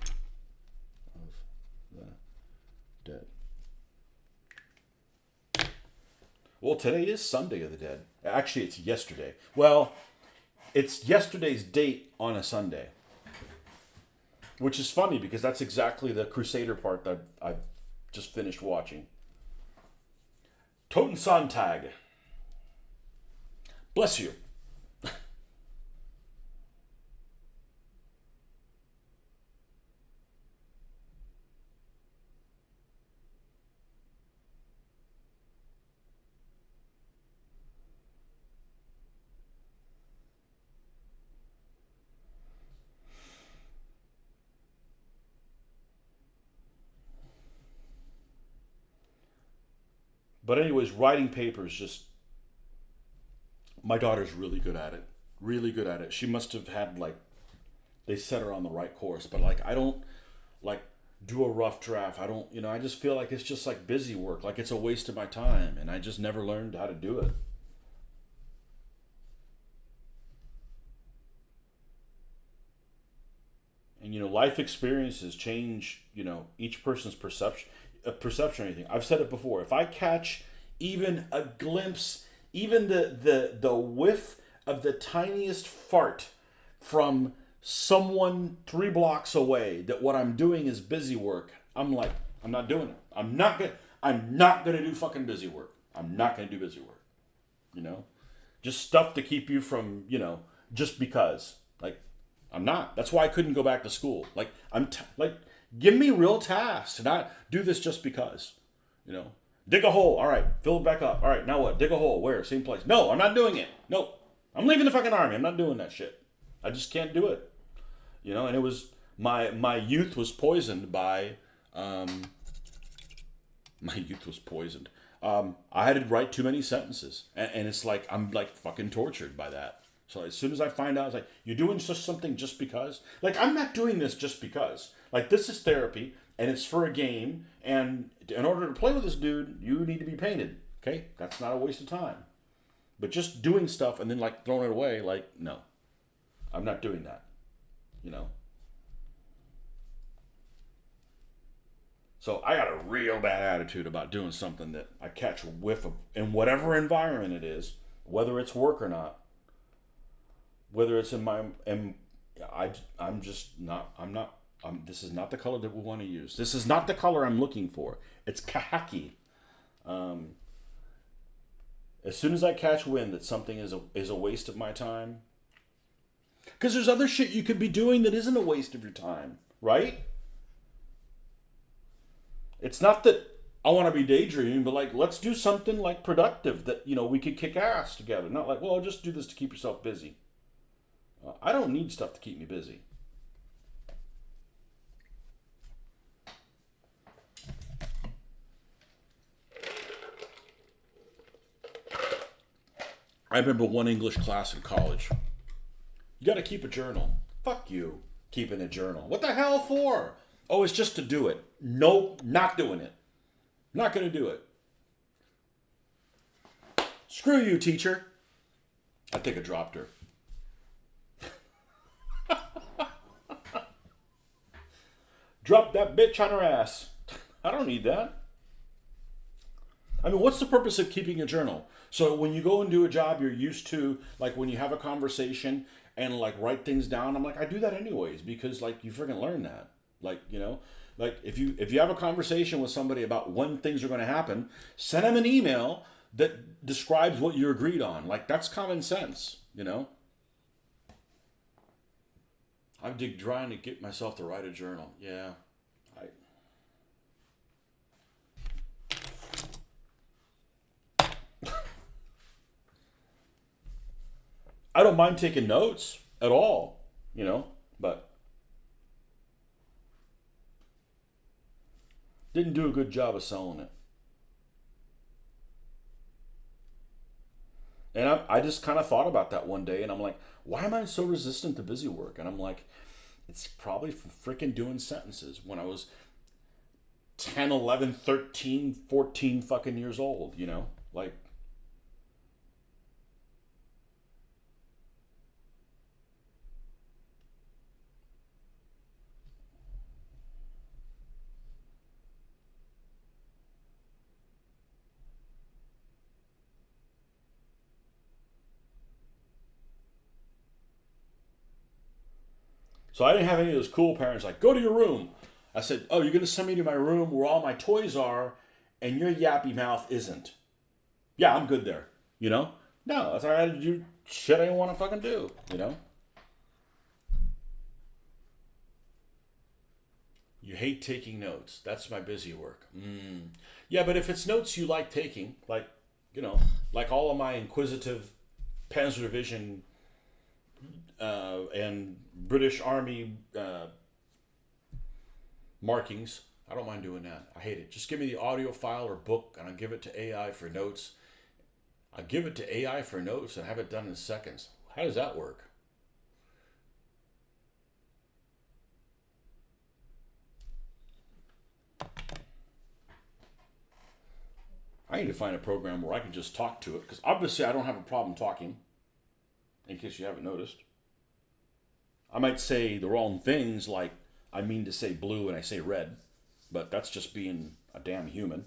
Of the dead. Well, today is Sunday of the Dead. Actually, it's yesterday. Well, it's yesterday's date on a Sunday. Which is funny because that's exactly the Crusader part that I've just finished watching. Toten Sonntag. Bless you. But anyways, writing papers, just, my daughter's really good at it. Really good at it. She must have had, they set her on the right course. But, I don't, do a rough draft. I don't, I just feel like it's just, busy work. Like, it's a waste of my time. And I just never learned how to do it. And, life experiences change, each person's perception or anything. I've said it before. If I catch even a glimpse, even the whiff of the tiniest fart from someone 3 blocks away that what I'm doing is busy work, I'm like, I'm not doing it. I'm not gonna do fucking busy work. I'm not gonna do busy work. Just stuff to keep you from, just because. I'm not. That's why I couldn't go back to school. Give me real tasks, not do this just because. Dig a hole. All right, fill it back up. All right, now what? Dig a hole. Where? Same place. No, I'm not doing it. Nope. I'm leaving the fucking army. I'm not doing that shit. I just can't do it. And it was my youth was poisoned by my youth was poisoned. I had to write too many sentences, and it's like I'm fucking tortured by that. So as soon as I find out, it's like, you're doing something just because? I'm not doing this just because. This is therapy, and it's for a game, and in order to play with this dude, you need to be painted. Okay? That's not a waste of time. But just doing stuff and then, throwing it away, no. I'm not doing that. So I got a real bad attitude about doing something that I catch a whiff of in whatever environment it is, whether it's work or not. Whether it's in my, this is not the color that we want to use. This is not the color I'm looking for. It's khaki. As soon as I catch wind that something is a waste of my time, because there's other shit you could be doing that isn't a waste of your time, right? It's not that I want to be daydreaming, but let's do something productive that, we could kick ass together. Not well, just do this to keep yourself busy. I don't need stuff to keep me busy. I remember one English class in college. You got to keep a journal. Fuck you, keeping a journal. What the hell for? Oh, it's just to do it. Nope, not doing it. Not going to do it. Screw you, teacher. I think I dropped her. Drop that bitch on her ass. I don't need that. What's the purpose of keeping a journal? So when you go and do a job you're used to, when you have a conversation and write things down, I'm I do that anyways because you freaking learn that. If you have a conversation with somebody about when things are going to happen, send them an email that describes what you agreed on. That's common sense, I'm trying to get myself to write a journal. Yeah. I don't mind taking notes at all, but didn't do a good job of selling it. And I just kind of thought about that one day, and I'm like, why am I so resistant to busy work? And I'm like, it's probably from freaking doing sentences when I was 10, 11, 13, 14 fucking years old, Like, so I didn't have any of those cool parents like, go to your room. I said, oh, you're going to send me to my room where all my toys are and your yappy mouth isn't. Yeah, I'm good there. No, that's all right. I had to do shit I didn't want to fucking do. You hate taking notes. That's my busy work. Yeah, but if it's notes you like taking, like all of my inquisitive Panzer Division and British Army markings, I don't mind doing that. I hate it. Just give me the audio file or book, and I'll give it to AI for notes. I give it to AI for notes and have it done in seconds. How does that work? I need to find a program where I can just talk to it, because obviously I don't have a problem talking, in case you haven't noticed. I might say the wrong things, like I mean to say blue and I say red, but that's just being a damn human.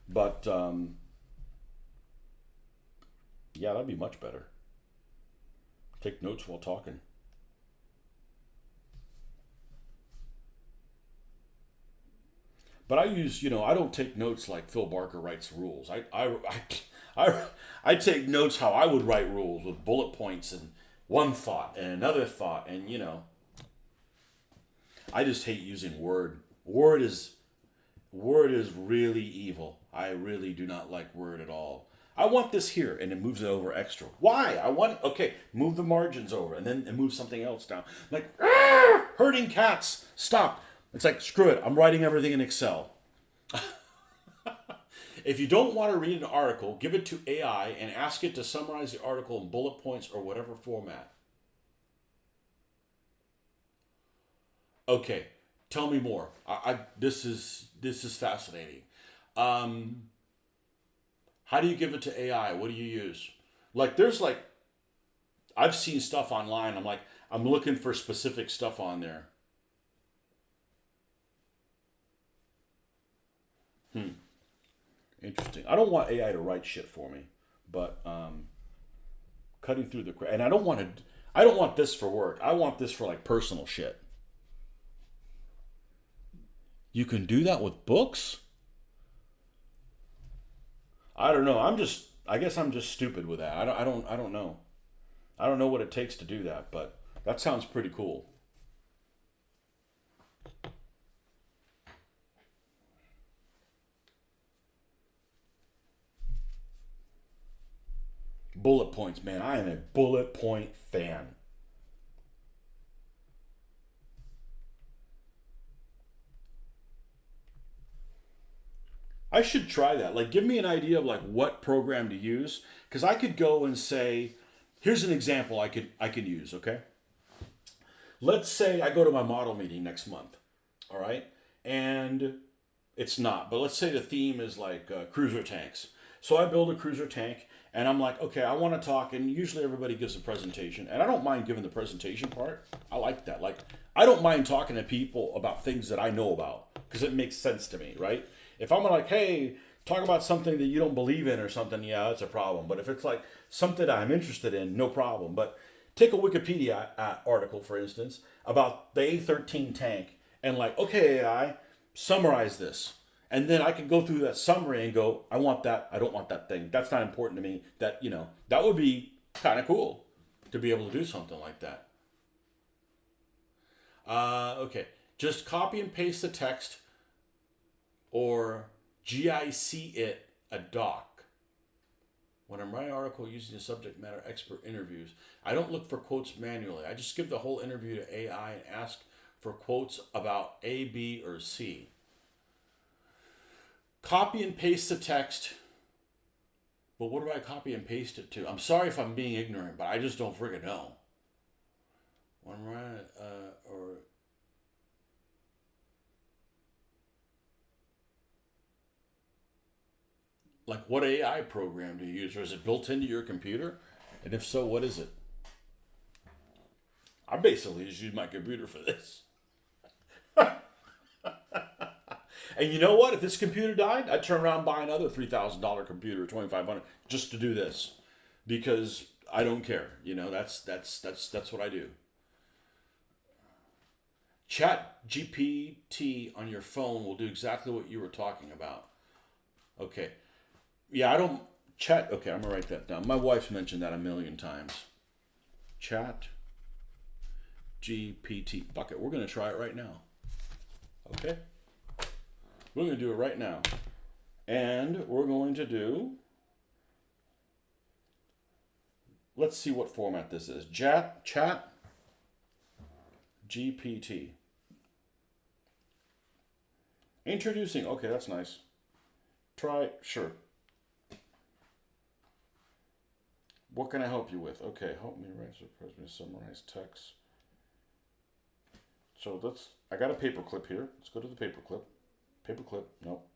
But yeah, that'd be much better. Take notes while talking. But I use, I don't take notes like Phil Barker writes rules. I take notes how I would write rules, with bullet points and one thought and another thought, and I just hate using Word. Word is really evil. I really do not like Word at all. I want this here, and it moves it over extra. Why? Okay, move the margins over, and then it moves something else down. Like, herding cats, stop. It's like, screw it, I'm writing everything in Excel. If you don't want to read an article, give it to AI and ask it to summarize the article in bullet points or whatever format. Okay, tell me more. This is fascinating. How do you give it to AI? What do you use? I've seen stuff online. I'm looking for specific stuff on there. Interesting. I don't want AI to write shit for me, but cutting through and I don't want to. I don't want this for work. I want this for like personal shit. You can do that with books? I don't know. I guess I'm just stupid with that. I don't know. I don't know what it takes to do that, but that sounds pretty cool. Bullet points, man. I am a bullet point fan. I should try that. Like, give me an idea of like what program to use, because I could go and say, here's an example I could use. Okay, let's say I go to my model meeting next month. All right, and it's not, but let's say the theme is like cruiser tanks. So I build a cruiser tank, and I'm like, okay, I want to talk, and usually everybody gives a presentation, and I don't mind giving the presentation part. I like that. Like, I don't mind talking to people about things that I know about, because it makes sense to me, right? If I'm like, hey, talk about something that you don't believe in or something, yeah, that's a problem. But if it's like something I'm interested in, no problem. But take a Wikipedia article, for instance, about the A13 tank, and like, okay, AI, summarize this. And then I can go through that summary and go, I want that, I don't want that thing. That's not important to me. That would be kind of cool to be able to do something like that. Okay, just copy and paste the text or GIC it a doc. When I'm writing an article using a subject matter expert interviews, I don't look for quotes manually. I just give the whole interview to AI and ask for quotes about A, B, or C. Copy and paste the text. But what do I copy and paste it to? I'm sorry if I'm being ignorant, but I just don't friggin' know. When I'm writing, or like, what AI program do you use? Or is it built into your computer? And if so, what is it? I basically just use my computer for this. And you know what? If this computer died, I'd turn around and buy another $3,000 computer, $2,500, just to do this, because I don't care. You know, that's what I do. Chat GPT on your phone will do exactly what you were talking about. Okay. Yeah, I don't chat. Okay, I'm gonna write that down. My wife's mentioned that a million times. Chat GPT. Fuck it. We're gonna try it right now. Okay. We're gonna do it right now, and we're going to do. Let's see what format this is. Chat GPT. Introducing. Okay, that's nice. Try. Sure. What can I help you with? Okay, help me write, surprise me, summarize text. So I got a paperclip here. Let's go to the paperclip. Paperclip, nope.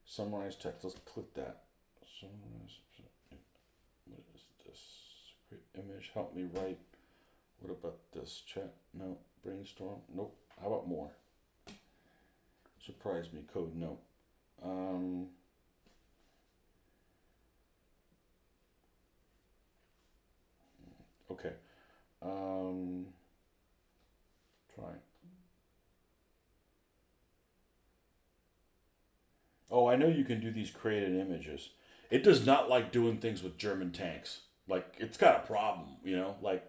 Summarize text, let's click that. Summarize, what is this? Create image, help me write. What about this? Chat, no. Brainstorm, nope. How about more? Surprise me, code, no. Okay. Try. Oh, I know you can do these created images. It does not like doing things with German tanks. Like, it's got a problem, you know? Like,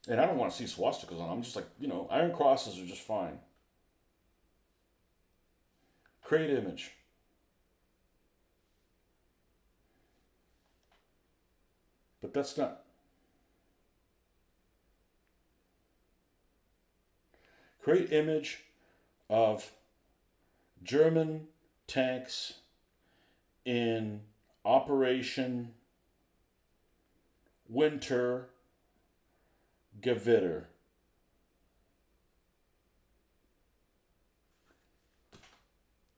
and I don't want to see swastikas on them. I'm just like, you know, iron crosses are just fine. Create image. But that's not. Create image of German tanks in Operation Winter Gewitter.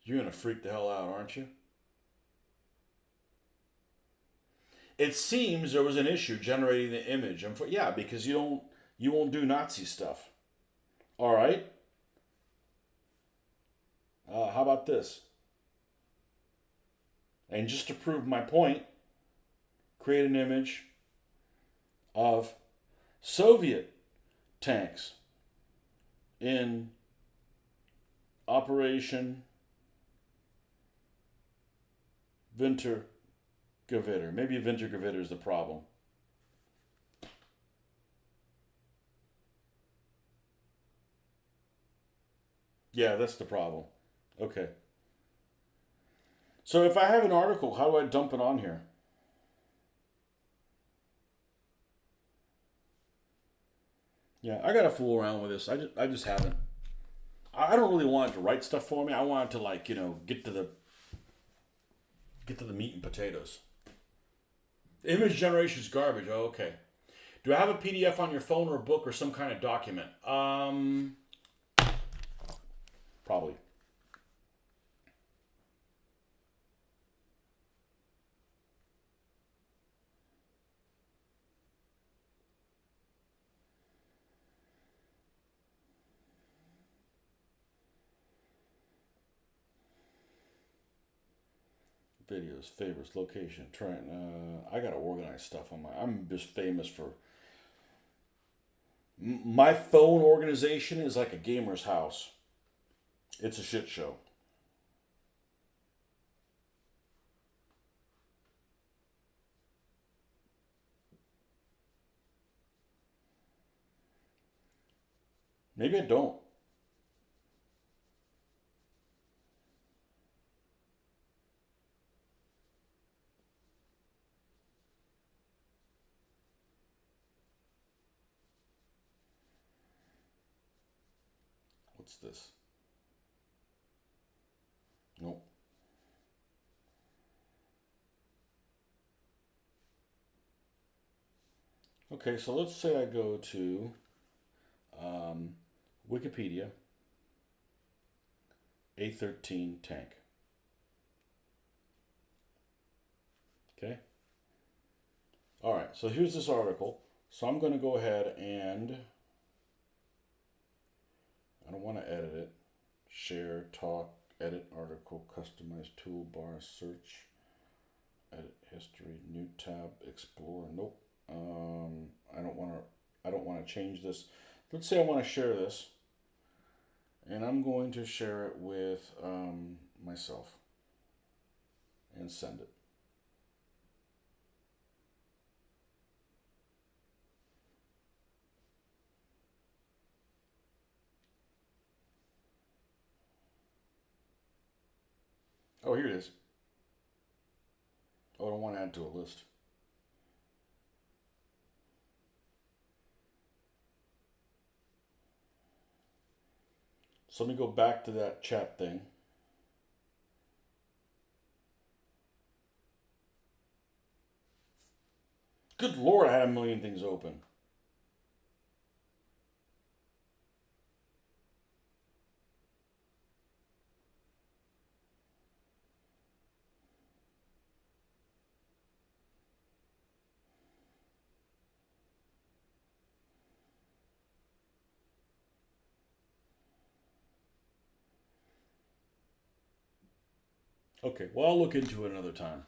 You're gonna freak the hell out, aren't you? It seems there was an issue generating the image. Yeah, because you won't do Nazi stuff. All right. How about this? And just to prove my point, create an image of Soviet tanks in Operation Winter Gewitter. Maybe Winter Gewitter is the problem. Yeah, that's the problem. Okay. So if I have an article, how do I dump it on here? Yeah, I gotta fool around with this. I just haven't. I don't really want it to write stuff for me. I want it to, like, you know, get to the meat and potatoes. Image generation is garbage. Oh, okay. Do I have a PDF on your phone or a book or some kind of document? Probably. Videos, favorites, location, trying. I gotta organize stuff on my. I'm just famous for. My phone organization is like a gamer's house. It's a shit show. Maybe I don't. What's this? Nope. Okay, so let's say I go to Wikipedia, A13 tank. Okay. All right, so here's this article. So I'm going to go ahead and I don't want to edit it. Share, talk, edit article, customize toolbar, search, edit history, new tab, explore. Nope. I don't want to. I don't want to change this. Let's say I want to share this, and I'm going to share it with myself and send it. Oh, here it is. Oh, I don't want to add to a list. So let me go back to that chat thing. Good Lord, I had a million things open. Okay, well, I'll look into it another time.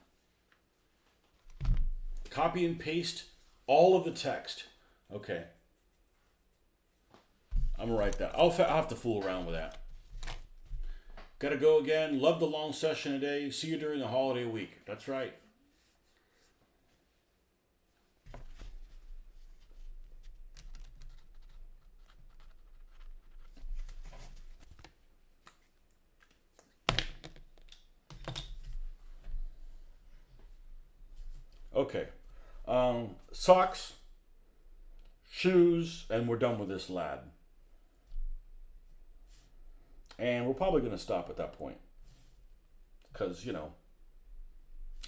Copy and paste all of the text. Okay. I'm gonna write that. I'll have to fool around with that. Gotta go again. Love the long session today. See you during the holiday week. That's right. Okay. Socks, shoes, and we're done with this lad. And we're probably going to stop at that point. Because,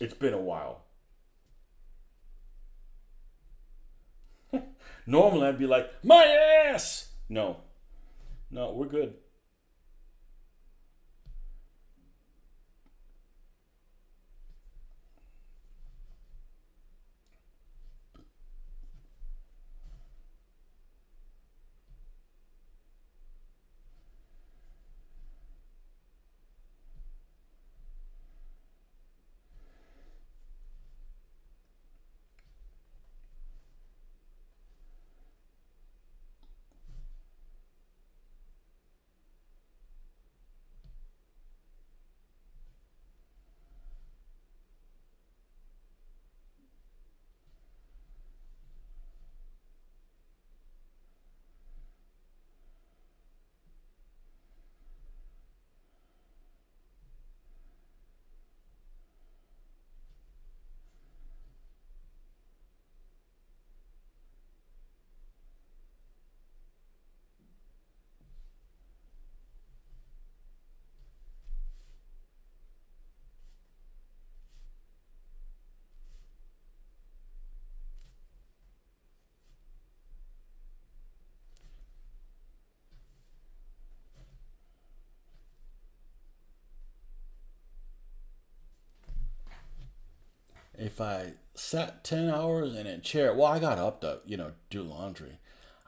it's been a while. Normally I'd be like, my ass! No. No, we're good. If I sat 10 hours in a chair, well, I got up to, do laundry.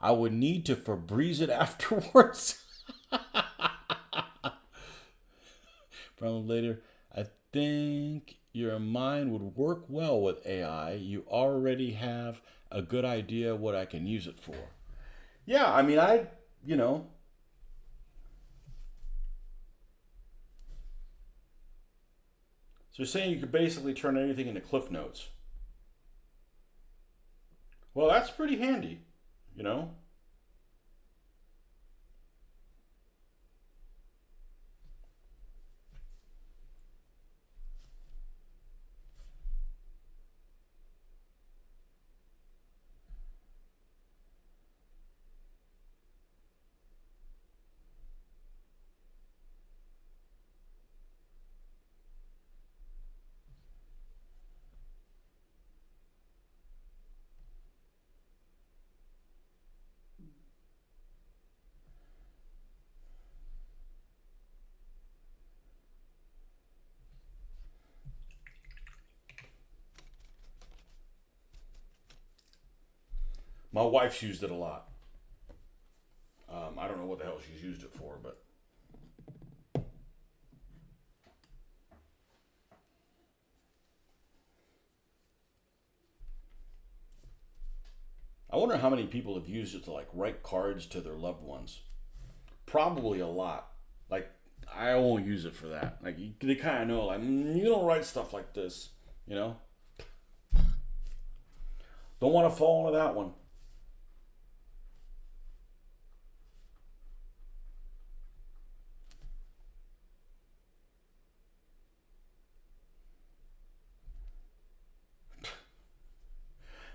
I would need to Febreze it afterwards. From later, I think your mind would work well with AI. You already have a good idea what I can use it for. Yeah, I mean, you know, so you're saying you could basically turn anything into Cliff Notes. Well, that's pretty handy, you know? My wife's used it a lot. I don't know what the hell she's used it for, but I wonder how many people have used it to like write cards to their loved ones. Probably a lot. Like I won't use it for that. Like they kind of know, like you don't write stuff like this, you know. Don't want to fall into that one.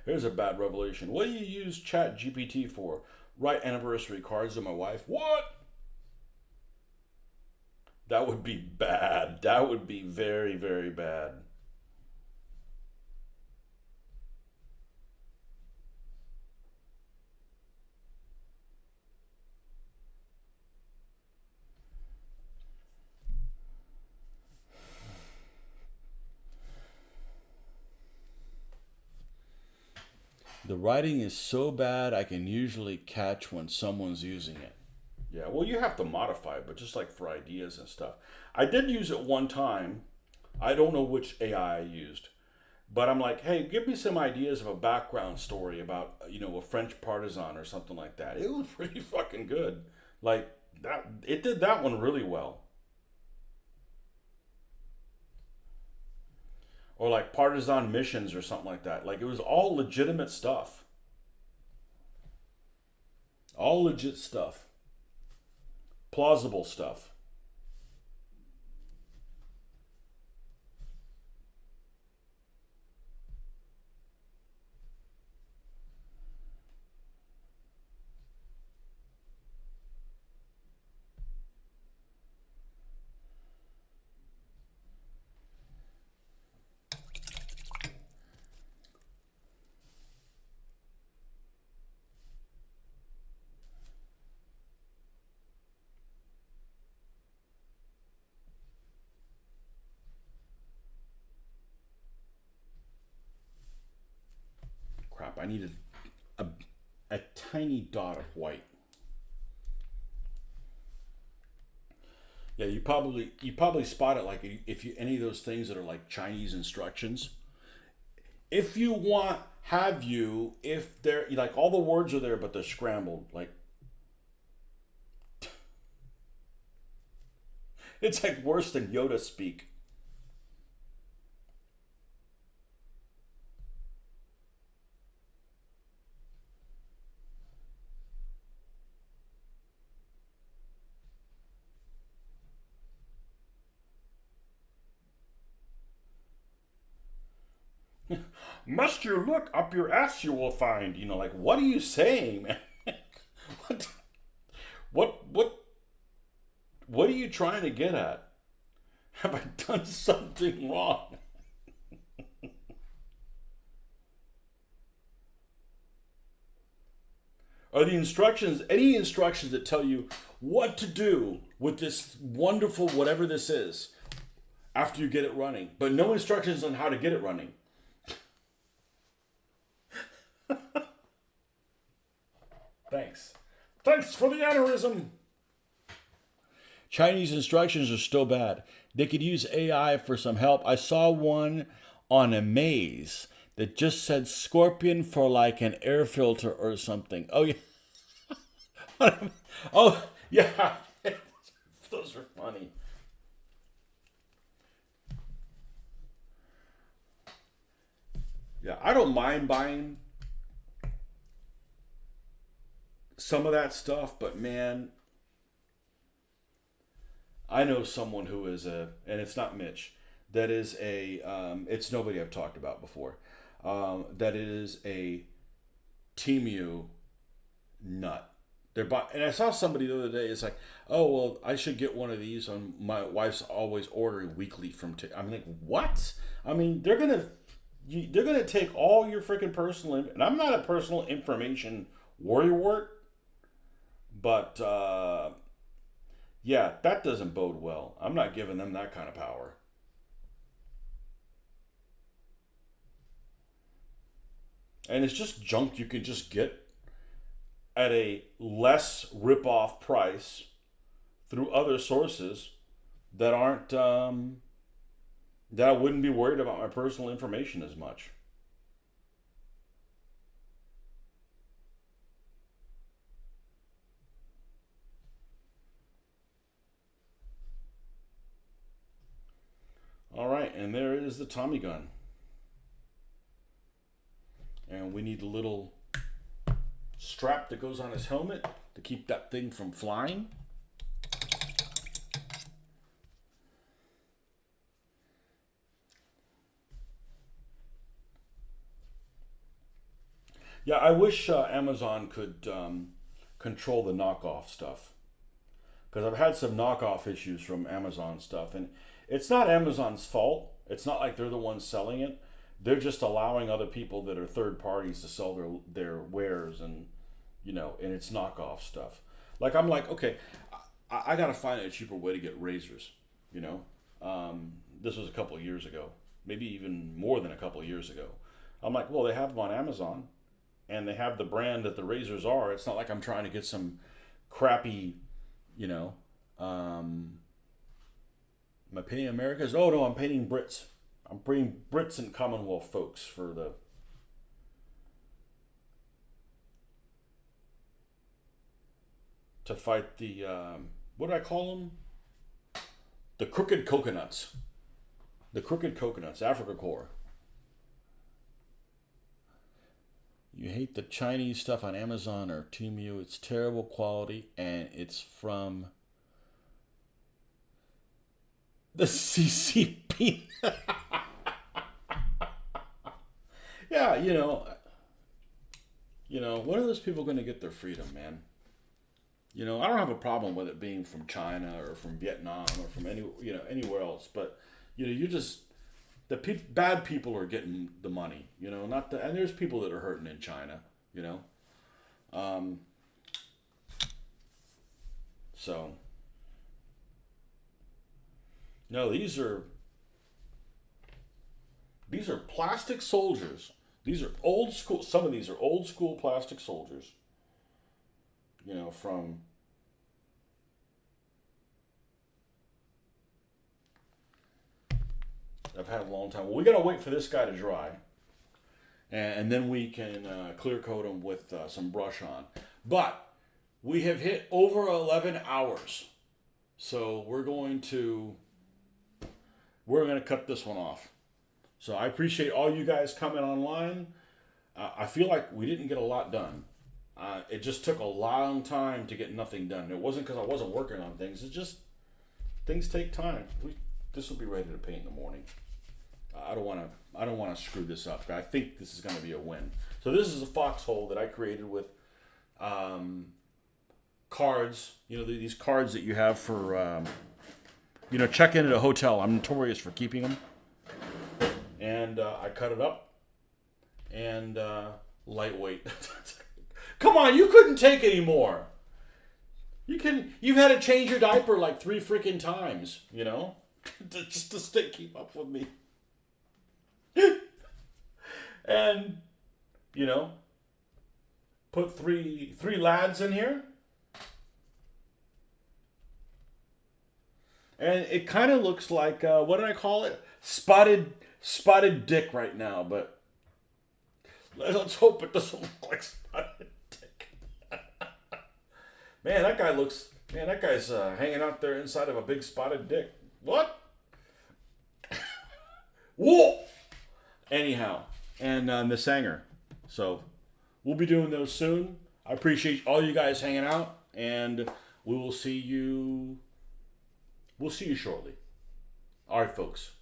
Here's a bad revelation. What do you use Chat GPT for? Write anniversary cards to my wife. What? That would be bad. That would be very, very bad. The writing is so bad I can usually catch when someone's using it. Yeah, well, you have to modify it, but just like for ideas and stuff. I did use it one time. I don't know which AI I used, but I'm like, hey, give me some ideas of a background story about, a French partisan or something like that. It was pretty fucking good. Like that, it did that one really well. Or like partisan missions or something like that. Like it was all legitimate stuff. All legit stuff. Plausible stuff. Crap, I needed a, a tiny dot of white. Yeah, you probably spot it like if you any of those things that are like Chinese instructions. If you want, have you, if they're like all the words are there but they're scrambled. Like it's like worse than Yoda speak. Must you look up your ass you will find. Like what are you saying, man? what what what are you trying to get at? Have I done something wrong? Are the instructions any instructions that tell you what to do with this wonderful whatever this is after you get it running, but no instructions on how to get it running? Thanks. Thanks for the aneurysm. Chinese instructions are still bad. They could use AI for some help. I saw one on a maze that just said scorpion for like an air filter or something. Oh yeah. Oh yeah. Those are funny. Yeah, I don't mind buying some of that stuff, but man, I know someone who is and it's not Mitch, that is it's nobody I've talked about before, that is a Temu nut. And I saw somebody the other day. It's like, oh well, I should get one of these. On my wife's always ordering weekly from. I'm like, what? I mean, they're gonna take all your freaking and I'm not a personal information worrywart, but yeah, that doesn't bode well. I'm not giving them that kind of power. And it's just junk you can just get at a less rip-off price through other sources that aren't that I wouldn't be worried about my personal information as much. All right, and there is the Tommy gun. And we need a little strap that goes on his helmet to keep that thing from flying. Yeah, I wish Amazon could control the knockoff stuff, because I've had some knockoff issues from Amazon stuff, and it's not Amazon's fault. It's not like they're the ones selling it. They're just allowing other people that are third parties to sell their wares, and and it's knockoff stuff. Like, I'm like, okay, I got to find a cheaper way to get razors. You know, this was a couple of years ago, maybe even more than a couple of years ago. I'm like, well, they have them on Amazon, and they have the brand that the razors are. It's not like I'm trying to get some crappy, you know, am I painting Americas? Oh no, I'm painting Brits. I'm bringing Brits and Commonwealth folks for to fight the what do I call them? The crooked coconuts. The crooked coconuts, Africa Corps. You hate the Chinese stuff on Amazon or Temu. It's terrible quality, and it's from the CCP. Yeah, when are those people going to get their freedom, man? I don't have a problem with it being from China or from Vietnam or from anywhere else, but you just bad people are getting the money, not and there's people that are hurting in China, um, so no, these are plastic soldiers. These are old school. Some of these are old school plastic soldiers. From I've had a long time. Well, we gotta wait for this guy to dry, and then we can clear coat him with some brush on. But we have hit over 11 hours, so we're going to cut this one off. So I appreciate all you guys coming online. I feel like we didn't get a lot done. It just took a long time to get nothing done. It wasn't because I wasn't working on things. It's just things take time. This will be ready to paint in the morning. I don't want to screw this up. I think this is going to be a win. So this is a foxhole that I created with cards. These cards that you have for check in at a hotel. I'm notorious for keeping them. And I cut it up, and lightweight. Come on, you couldn't take any more. You've had to change your diaper like 3 freaking times, just to keep up with me. And put three lads in here, and it kind of looks like what did I call it? Spotted dick right now, but let's hope it doesn't look like spotted dick. Man, that guy's hanging out there inside of a big spotted dick. What? Whoa! Anyhow, and the Sanger. So we'll be doing those soon. I appreciate all you guys hanging out, and we will see you. We'll see you shortly. All right, folks.